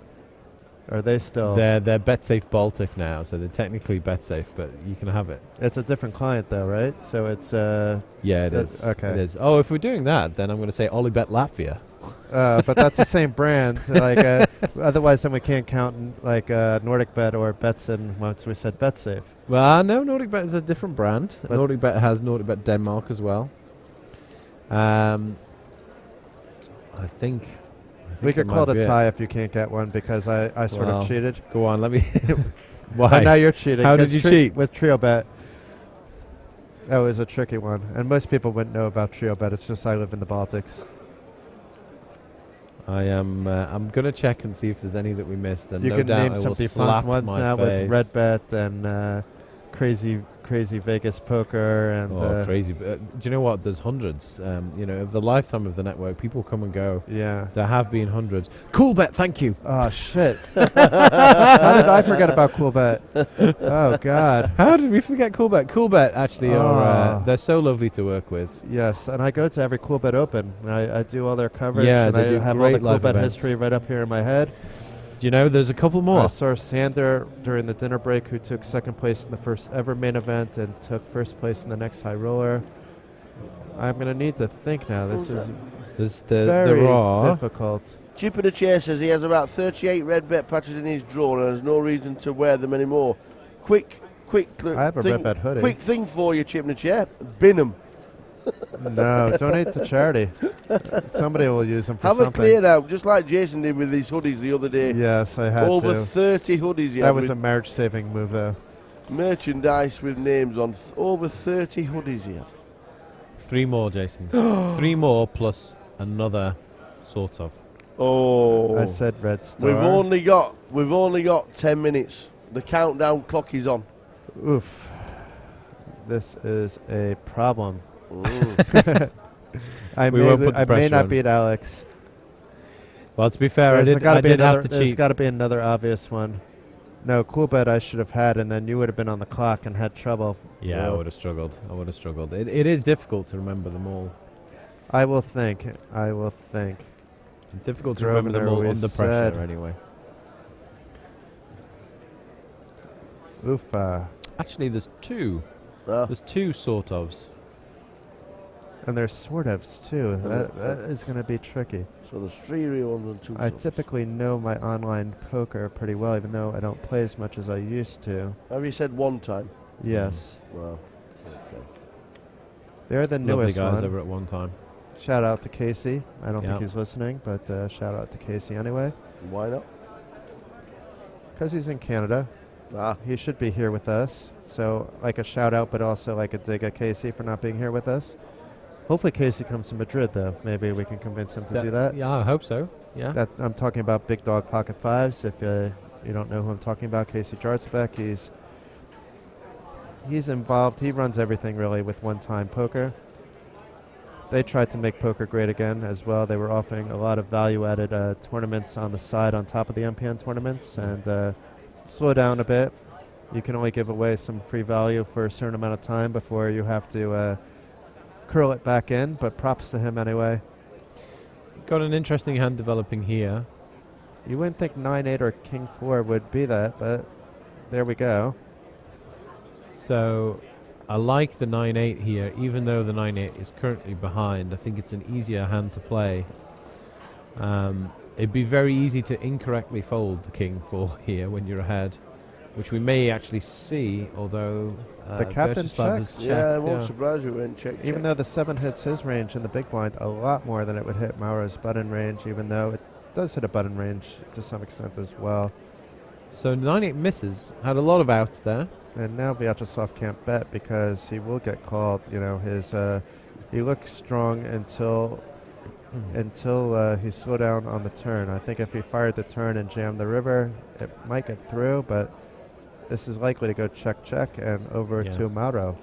Are they still? They're BetSafe Baltic now, so they're technically BetSafe, but you can have it. It's a different client though, right? So it's yeah, it is. Okay. It is. Oh, if we're doing that, then I'm going to say Olibet Latvia. But that's the same brand. Like, otherwise, then we can't count Nordic Bet or Betson once we said BetSafe. Well, no, Nordic Bet is a different brand. Nordic Bet has Nordic Bet Denmark as well. I think we could call it a tie if you can't get one because I sort of cheated. Go on, let me. Why? Now you're cheating. How did you cheat? With Trio Bet. That was a tricky one, and most people wouldn't know about trio bet. It's just I live in the Baltics. I'm gonna check and see if there's any that we missed, and You no can doubt name I some will defunct slap ones my now face. with Red Bet and crazy Vegas poker and Crazy! Do you know what? There's hundreds. Of the lifetime of the network, people come and go. Yeah. There have been hundreds. Cool bet, thank you. Oh shit! How did I forget about Cool Bet? Oh god! How did we forget Cool Bet? Cool Bet actually are they're so lovely to work with. Yes, and I go to every Cool Bet Open. I do all their coverage. Yeah, and they I do have all the great Cool live Bet events. history right up here in my head. Do you know there's a couple I more? saw Sander during the dinner break, who took second place in the first ever main event and took first place in the next high roller. I'm going to need to think now. This is very there are difficult. Chip in the chair says he has about 38 red bet patches in his drawer and has no reason to wear them anymore. Quick I have a thing, red bet hoodie. quick thing for you, Chip in the chair. Bin them. No, donate to charity. Somebody will use them for Have something. it cleared out, just like Jason did with his hoodies the other day. Yes, I had Over to. 30 hoodies. That was a marriage-saving move, though. Merchandise with names on. Over 30 hoodies he had. 3 more, Jason. 3 more plus another sort of. Oh, I said Red Star. We've only got 10 minutes. The countdown clock is on. Oof. This is a problem. I We won't put the may pressure not on. beat Alex. Well, to be fair, I There's did gotta be have another- to There's cheat. got to be another obvious one. No, Cool Bet I should have had, and then you would have been on the clock and had trouble. Yeah, I would have struggled. It is difficult to remember them all. I will think. Difficult to Grover remember them there all always under pressure, said. anyway. Oof. Actually, there's 2. Ah. There's 2 sort ofs. And there's sort ofs, too. That is going to be tricky. So there's 3 real ones and 2 I subs. typically know my online poker pretty well, even though I don't play as much as I used to. Have you said one time? Yes. Wow. Okay. They're the Lovely newest guys one. over at one time. Shout out to Casey. I don't Yeah. think he's listening, but shout out to Casey anyway. Why not? Because he's in Canada. Ah. He should be here with us. So, like a shout out, but also like a dig at Casey for not being here with us. Hopefully Casey comes to Madrid, though. Maybe we can convince him to do that. Yeah, I hope so. Yeah. That I'm talking about Big Dog Pocket Fives. If you don't know who I'm talking about, Casey Jartzbeck. He's involved. He runs everything really with one-time poker. They tried to make poker great again as well. They were offering a lot of value-added tournaments on the side on top of the MPN tournaments, and slow down a bit. You can only give away some free value for a certain amount of time before you have to curl it back in, but props to him anyway. Got an interesting hand developing here. You wouldn't think 9-8 or King 4 would be that, but there we go. So I like the 9-8 here, even though the 9-8 is currently behind. I think it's an easier hand to play. It'd be very easy to incorrectly fold the King 4 here when you're ahead, which we may actually see, although The captain Virtuslav checks. has Yeah, I checked, won't surprise you when check. Even though the 7 hits his range in the big blind a lot more than it would hit Maura's button range, even though it does hit a button range to some extent as well. So 9-8 misses. Had a lot of outs there. And now Vyacheslav can't bet because he will get called. You know, his he looks strong until he slowed down on the turn. I think if he fired the turn and jammed the river, it might get through, but this is likely to go check and over to Mauro.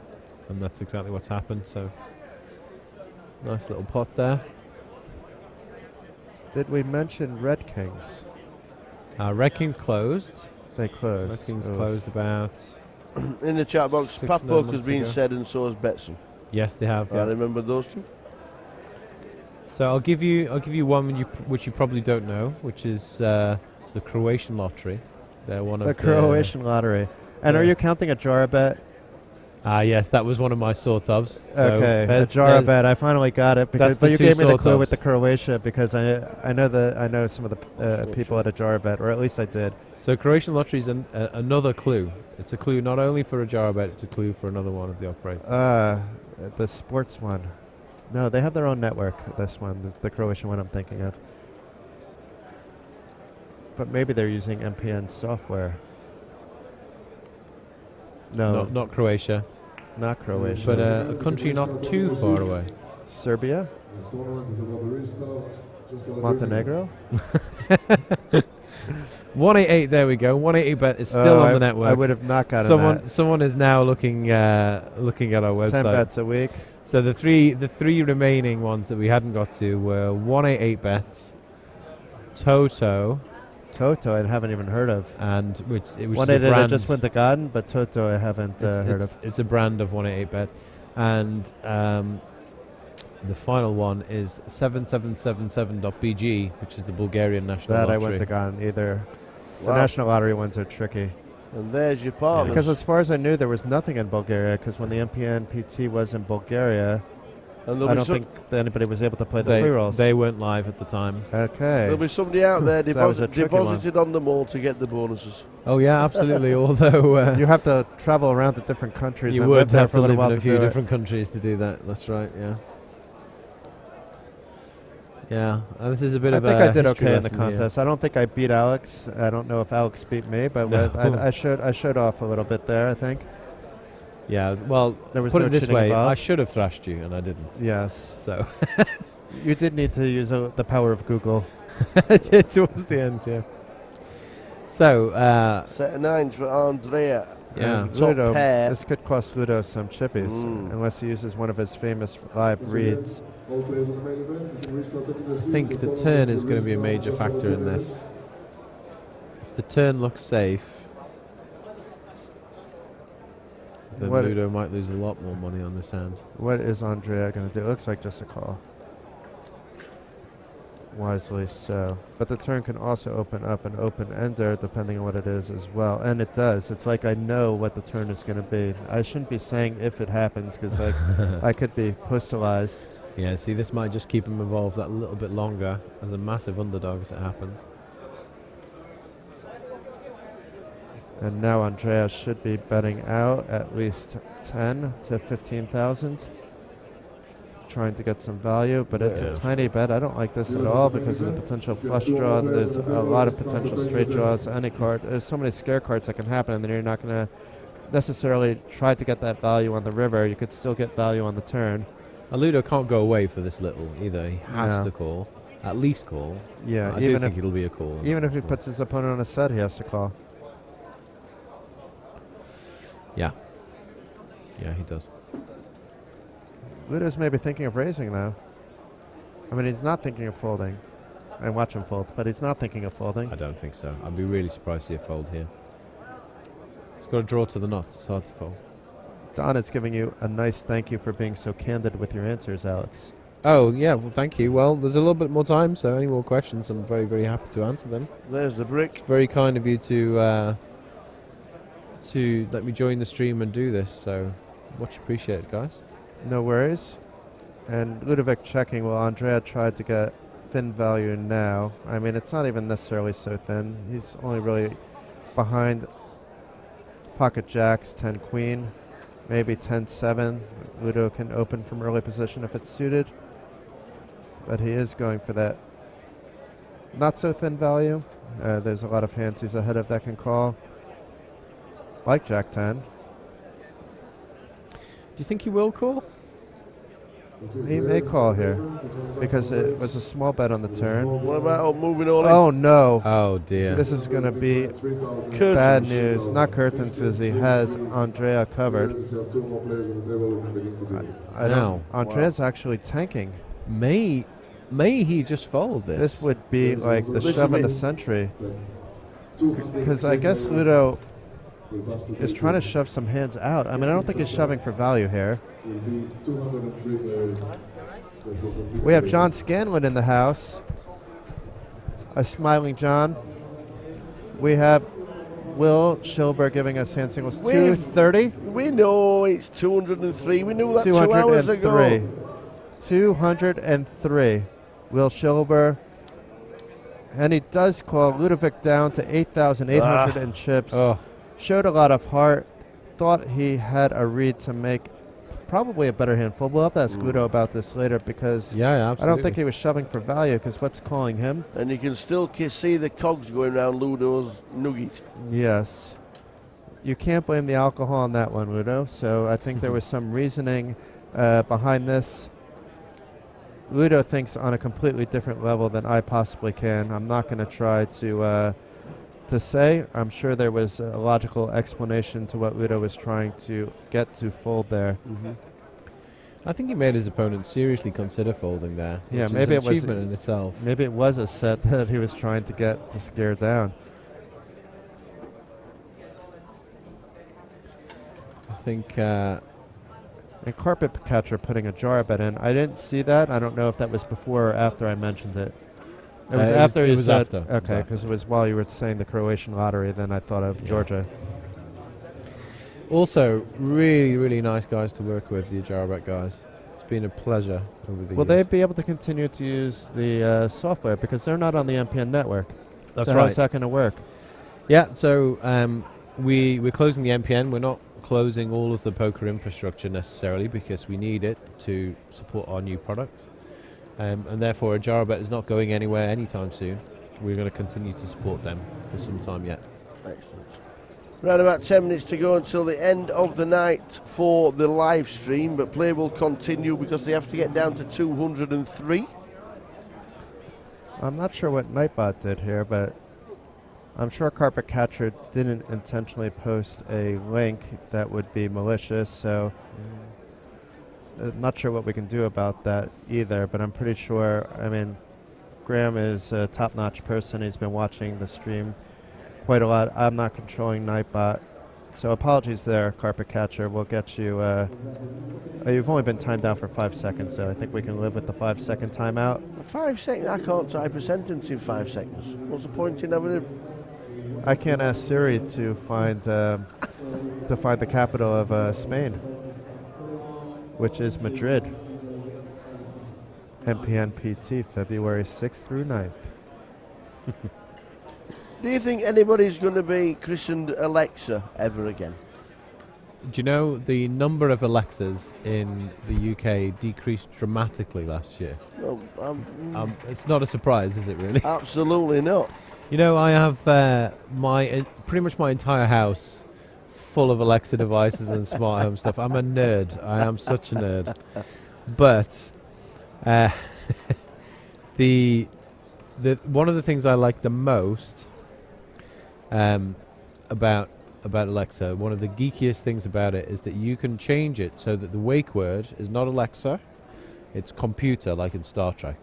And that's exactly what's happened. So nice little pot there. Did we mention Red Kings? Red King's closed. They closed. Red King's Oof. closed about. In the chat box, 6, Pat 9 Poker's months been ago. said, and so has Betson. Yes, they have. I Yeah. remember those two. So I'll give you one which you probably don't know, which is the Croatian lottery. They're one of The Croatian lottery. And are you counting a Jara bet? Yes, that was one of my sort ofs. So Okay, a there's- Jara there's- bet. I finally got it because that's the you two gave me the sort clue with ofs. the Croatia because I know some of the people at a Jara bet, or at least I did. So Croatian lottery is another clue. It's a clue not only for a Jara bet, it's a clue for another one of the operators. The sports one. No, they have their own network. This one, the Croatian one, I'm thinking of. But maybe they're using MPN software. No, Not Croatia. Not Croatia. but a country not too far away. Serbia? The tournament is about to restart. Just over 2 Montenegro? minutes. 188. There we go. 180 bet is still on the network. I would have not gotten Someone, that. someone is now looking at our website. 10 bets a week. So the three remaining ones that we hadn't got to were 188 bets, Toto, Toto, I haven't even heard of. and which is a 188 I brand. just went to Garden, but Toto I haven't heard of. It's a brand of 188 bet, and the final one is 7777.bg, which is the Bulgarian national That I lottery. went to Garden. Either the Wow. national lottery ones are tricky. And there's your partners. Because as far as I knew, there was nothing in Bulgaria. Because when the MPN PT was in Bulgaria, And there'll I be don't think that anybody was able to play the free rolls. They weren't live at the time. Okay. There'll be somebody out there So that was a tricky deposited on them all to get the bonuses. Oh yeah, absolutely. Although you have to travel around to different countries. you and would live there have for to a little live while in a to few do it. different countries to do that. That's right. Yeah. Yeah, this is a bit I of think a I did history okay in the lesson here. contest. I don't think I beat Alex. I don't know if Alex beat me, but No. I showed off a little bit there, I think. Yeah, well, There was put no it this cheating way, involved. I should have thrashed you, and I didn't. Yes. So You did need to use the power of Google. I did towards the end, yeah. So, Set of nines for Andrea. Yeah. And top Ludo, pair. this could cost Ludo some chippies, unless he uses one of his famous live Once again, reads. all players on the main event, you can restart taking your I seats. think The the tournament turn will is going to be a restart major just over factor 2 in minutes. this. If the turn looks safe, then What- Ludo might lose a lot more money on this hand. What is Andrea going to do? It looks like just a call. Wisely so. But the turn can also open up an open ender depending on what it is as well. And it does. It's like I know what the turn is going to be. I shouldn't be saying if it happens because like I could be postalized. Yeah, see, this might just keep him involved that little bit longer as a massive underdog as it happens. And now Andrea should be betting out at least 10 to 15,000. Trying to get some value, but it's Yeah. a tiny bet. I don't like this at all because there's a potential flush draw. There's a lot of potential straight draws. Any card. There's so many scare cards that can happen, and then you're not going to necessarily try to get that value on the river. You could still get value on the turn. Ludo can't go away for this little either. He has No. to call. At least call. Yeah, I do even think if it'll be a call. even if he puts his opponent on a set, he has to call. Yeah. Yeah, he does. Ludo's maybe thinking of raising though. I mean, he's not thinking of folding. And watch him fold, but he's not thinking of folding. I don't think so. I'd be really surprised to see a fold here. He's got to draw to the knot. It's hard to fold. Don is giving you a nice thank you for being so candid with your answers, Alex. Oh, yeah. Well, thank you. Well, there's a little bit more time, so any more questions, I'm very, very happy to answer them. There's the brick. It's very kind of you to let me join the stream and do this, so much appreciated, guys. No worries. And Ludovic checking. Well, Andrea tried to get thin value now. I mean, it's not even necessarily so thin. He's only really behind pocket jacks, 10 queen, maybe 10-7. Ludo can open from early position if it's suited. But he is going for that not so thin value. There's a lot of hands he's ahead of that can call. Like Jack 10. Do you think he will call? He may call here because it was a small bet on the turn. What about moving all in? Oh no. Oh dear. This is going to be Curtains. bad news. Not curtains, as he has Andrea covered. If you have 2 more players on the table, we can begin to deal. I Now. don't. Andrea's actually tanking. May he just fold this? This would be like the This shove would of the be- century. 200 Because I guess players Ludo will bust the is trying to shove some hands out. I mean, I don't think he's shoving for value here. Will be 203 players that will continue. We have John Scanlon in the house. A smiling John. We have Will Schilber giving us hand singles. We've- 230? We know it's 203. We knew that 2 hours 203. ago. 203. Will Schilber. And he does call Ludovic down to 8,800 in chips. Oh. Showed a lot of heart. Thought he had a read to make probably a better handful. We'll have to ask Ludo about this later because Yeah, I absolutely. don't think he was shoving for value because what's calling him? And you can still see the cogs going around Ludo's nugget. Yes. You can't blame the alcohol on that one, Ludo. So I think there was some reasoning behind this. Ludo thinks on a completely different level than I possibly can. I'm not going to try to say. I'm sure there was a logical explanation to what Ludo was trying to get to fold there. I think he made his opponent seriously consider folding there. Yeah, which maybe is it an was achievement in itself. Maybe it was a set that he was trying to get to scare down. I think. And Carpet Catcher putting a jar bet in. I didn't see that. I don't know if that was before or after I mentioned it. It was after. It you was said, after. Okay, because it was while you were saying the Croatian lottery. Then I thought of Georgia. Also, really, really nice guys to work with, the Ajarabet guys. It's been a pleasure over the Will years. they be able to continue to use the software because they're not on the MPN network? That's so right. How's that going to work? Yeah, so we're closing the MPN. We're not closing all of the poker infrastructure necessarily because we need it to support our new products. And therefore, Ajarabet is not going anywhere anytime soon. We're going to continue to support them for some time yet. Excellent. Around about 10 minutes to go until the end of the night for the live stream, but play will continue because they have to get down to 203. I'm not sure what Nightbot did here, but I'm sure Carpet Catcher didn't intentionally post a link that would be malicious, so I'm not sure what we can do about that either, but I'm pretty sure, I mean, Graham is a top-notch person. He's been watching the stream quite a lot. I'm not controlling Nightbot, so apologies there, Carpet Catcher. We'll get you, you've only been timed out for 5 seconds, so I think we can live with the 5-second timeout. 5 seconds? I can't type a sentence in 5 seconds. What's the point in having a... I can't ask Siri to find the capital of Spain, which is Madrid. MPN PT, February 6th through 9th. Do you think anybody's going to be christened Alexa ever again? Do you know the number of Alexas in the UK decreased dramatically last year? Well, it's not a surprise, is it really? Absolutely not. You know, I have pretty much my entire house full of Alexa devices and smart home stuff. I'm a nerd. I am such a nerd. But the one of the things I like the most about Alexa, one of the geekiest things about it is that you can change it so that the wake word is not Alexa, it's computer, like in Star Trek.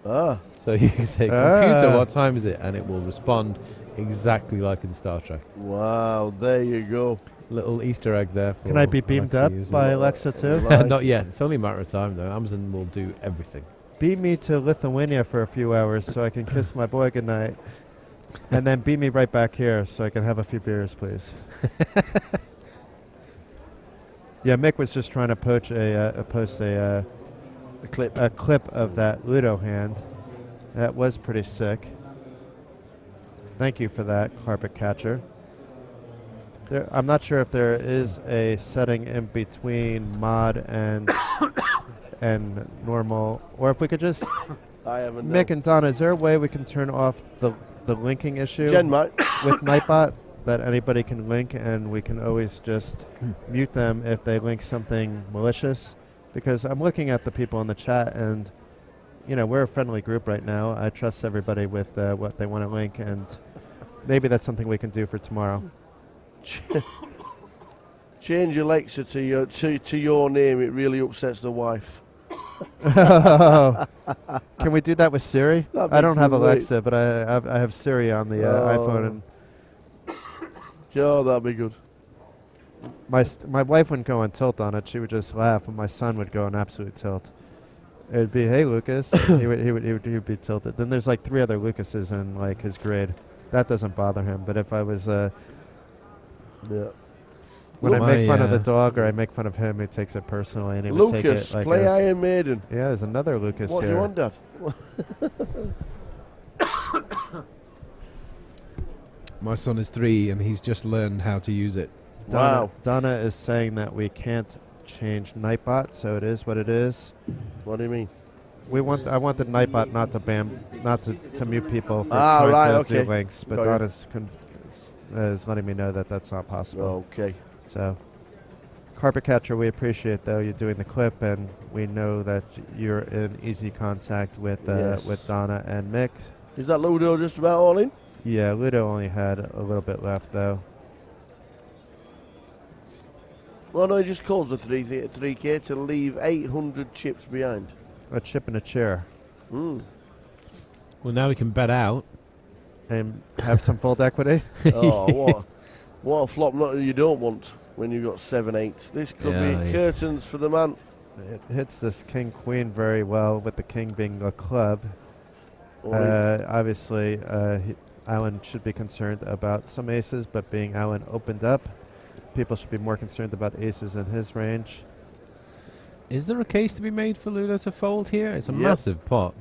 So you can say, computer, what time is it? And it will respond exactly like in Star Trek. Wow, there you go. Little Easter egg there. For Can I be beamed Alexa up users. by Alexa too? Not yet. It's only a matter of time, though. Amazon will do everything. Beam me to Lithuania for a few hours so I can kiss my boy goodnight. And then beam me right back here so I can have a few beers, please. Yeah, Mick was just trying to post a clip of that Ludo hand. That was pretty sick. Thank you for that, Carpet Catcher. I'm not sure if there is a setting in between mod and and normal, or if we could just... I haven't Mick and Donna, is there a way we can turn off the linking issue Jen might. with Nightbot, that anybody can link and we can always just mute them if they link something malicious? Because I'm looking at the people in the chat and, you know, we're a friendly group right now. I trust everybody with what they want to link, and maybe that's something we can do for tomorrow. Change Alexa to your name. It really upsets the wife. Can we do that with Siri? I don't have great. Alexa, but I have Siri on the iPhone. And yeah, that'd be good. my wife wouldn't go on tilt on it. She would just laugh, and my son would go on absolute tilt. It would be, hey, Lucas. he would be tilted. Then there's like 3 other Lucases in like his grade. That doesn't bother him. But if I was... yeah. When I make fun of the dog or I make fun of him, he takes it personally, and he would take it like play Iron Maiden. Yeah, there's another Lucas What here. do you want, Dad? My son is 3 and he's just learned how to use it. Donna is saying that we can't change Nightbot, so it is what it is. What do you mean? I wanted Nightbot not to mute people for trying to do links, but Got Donna's is letting me know that that's not possible. Okay. So, Carpet Catcher, we appreciate though you doing the clip, and we know that you're in easy contact with Yes. with Donna and Mick. Is that Ludo just about all in? Yeah, Ludo only had a little bit left though. Well, no, he just calls the 3K to leave 800 chips behind. A chip in a chair. Mm. Well, now we can bet out. And have some fold equity. Oh, what a flop you don't want when you've got 7-8. This could be curtains for the man. It hits this king-queen very well, with the king being a club. Obviously, Alan should be concerned about some aces, but being Alan opened up, people should be more concerned about aces in his range. Is there a case to be made for Ludo to fold here? It's a massive pot.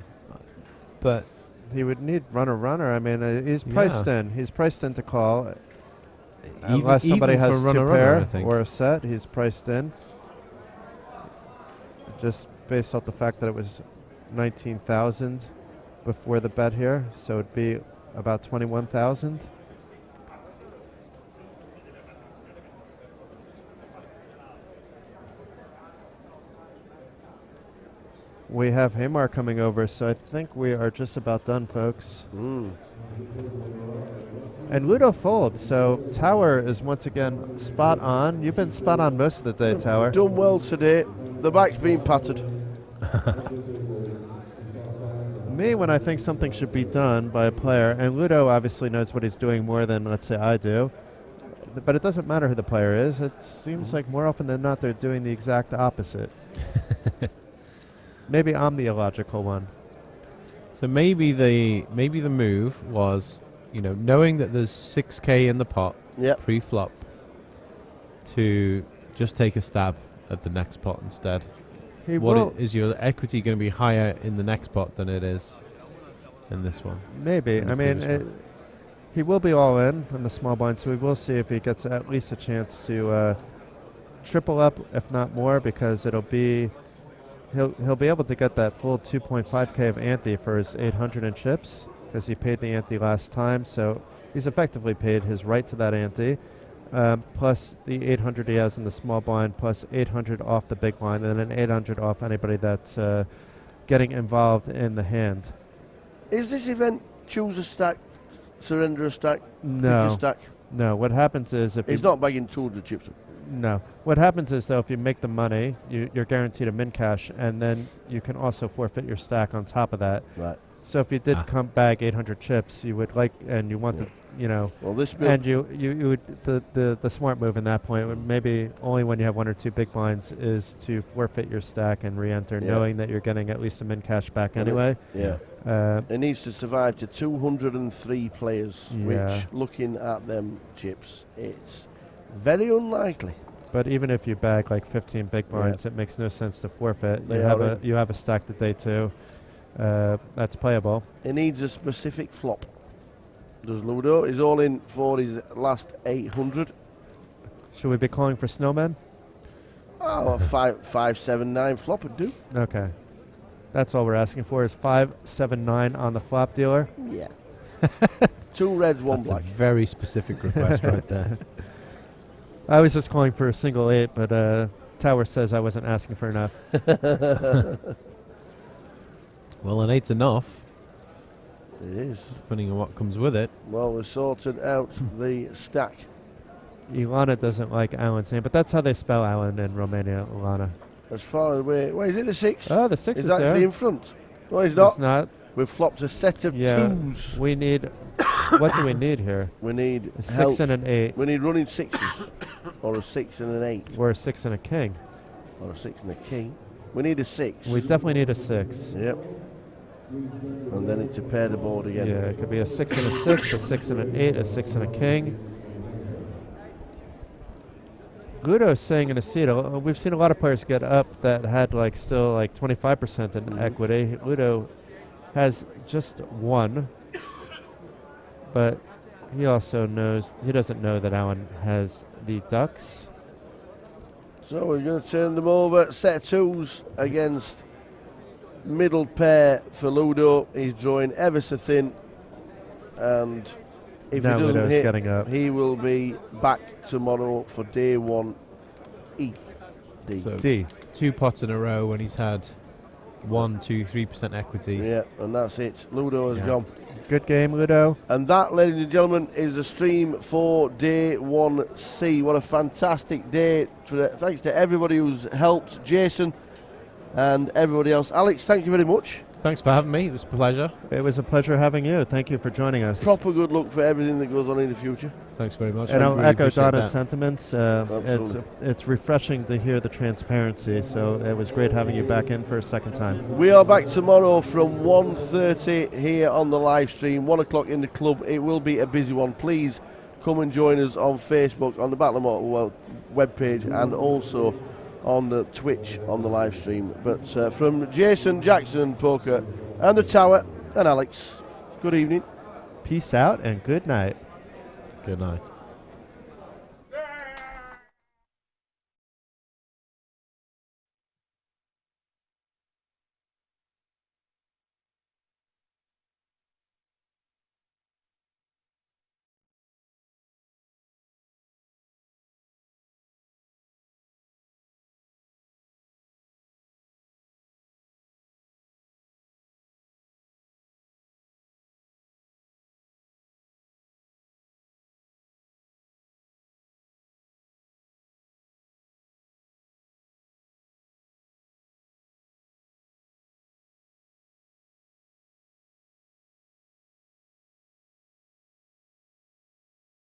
But he would need runner. I mean, he's priced in. He's priced in to call. Unless somebody even has for two runner, pair or a set, he's priced in. Just based off the fact that it was 19,000 before the bet here, so it'd be about 21,000. We have Hamar coming over, so I think we are just about done, folks. And Ludo folds, so Tower is once again spot on. You've been spot on most of the day, Tower. Done well today. The back's been patted. Me, when I think something should be done by a player, and Ludo obviously knows what he's doing more than, let's say, I do, but it doesn't matter who the player is. It seems like more often than not they're doing the exact opposite. Maybe I'm the illogical one. So maybe the move was, knowing that there's 6K in the pot pre-flop, to just take a stab at the next pot instead. Is your equity going to be higher in the next pot than it is in this one? Maybe. I mean, he will be all in the small blind, so we will see if he gets at least a chance to triple up, if not more, because it'll be he'll be able to get that full 2.5K of ante for his 800 in chips, because he paid the ante last time, so he's effectively paid his right to that ante, plus the 800 he has in the small blind, plus 800 off the big blind, and then 800 off anybody that's getting involved in the hand. Is this event choose a stack, surrender a stack, No. pick a stack? No, what happens is if he's not bagging 200 chips. No. What happens is, though, if you make the money, you're guaranteed a min cash, and then you can also forfeit your stack on top of that. Right. So if you did come bag 800 chips, you would and you want Well, this and you would the smart move in that point would maybe only when you have one or two big blinds is to forfeit your stack and re-enter, knowing that you're getting at least a min cash back anyway. It needs to survive to 203 players, which, looking at them chips, it's very unlikely. But even if you bag like 15 big blinds, it makes no sense to forfeit. You have a stack to day two. That's playable. It needs a specific flop. Does Ludo? He's all in for his last 800. Should we be calling for Snowman? Oh, 5-7-9 flop would do. Okay. That's all we're asking for is 5-7-9 on the flop dealer. Yeah. 2 reds, 1 That's black. a very specific request right there. I was just calling for a single 8, but Tower says I wasn't asking for enough. Well, an 8's enough. It is. Depending on what comes with it. Well, we sorted out the stack. Ilana doesn't like Alan's name, but that's how they spell Alan in Romania, Ilana. As far away. Wait, is it the 6? Oh, the 6 is actually there. in front. No, he's not. It's not. We've flopped a set of 2s. We need... what do we need here? We need a 6 help. and an 8. We need running 6s. Or a 6 and an 8. Or a 6 and a king. Or a 6 and a king. We need a 6. We definitely need a 6. Yep. And then it's to pair the board again. Yeah, it could be a 6 and a 6, a 6 and an 8, a 6 and a king. Ludo's saying in a seat, we've seen a lot of players get up that had still 25% in equity. Ludo has just 1, but he also knows, he doesn't know that Alan has the ducks. So we're going to turn them over. Set of 2s against middle pair for Ludo. He's drawing ever so thin, and If Now he doesn't Ludo's hit, getting up. he will be back tomorrow for day 1 E. D. So D. 2 pots in a row when he's had 1, 2, 3% equity. Yeah, and that's it. Ludo has gone. Good game, Ludo. And that, ladies and gentlemen, is the stream for day 1C. What a fantastic day. Thanks to everybody who's helped, Jason and everybody else. Alex, thank you very much. Thanks for having me. It was a pleasure. It was a pleasure having you. Thank you for joining us. Proper good luck for everything that goes on in the future. Thanks very much. And I I'll really echo appreciate Donna's that. sentiments. Absolutely. It's refreshing to hear the transparency, so it was great having you back in for a second time. We are back tomorrow from 1:30 here on the live stream, 1 o'clock in the club. It will be a busy one. Please come and join us on Facebook, on the Battle of Malta webpage, and also on the Twitch on the live stream. But from Jason, Jackson, Poker, and the Tower, and Alex, good evening. Peace out and good night. Good night.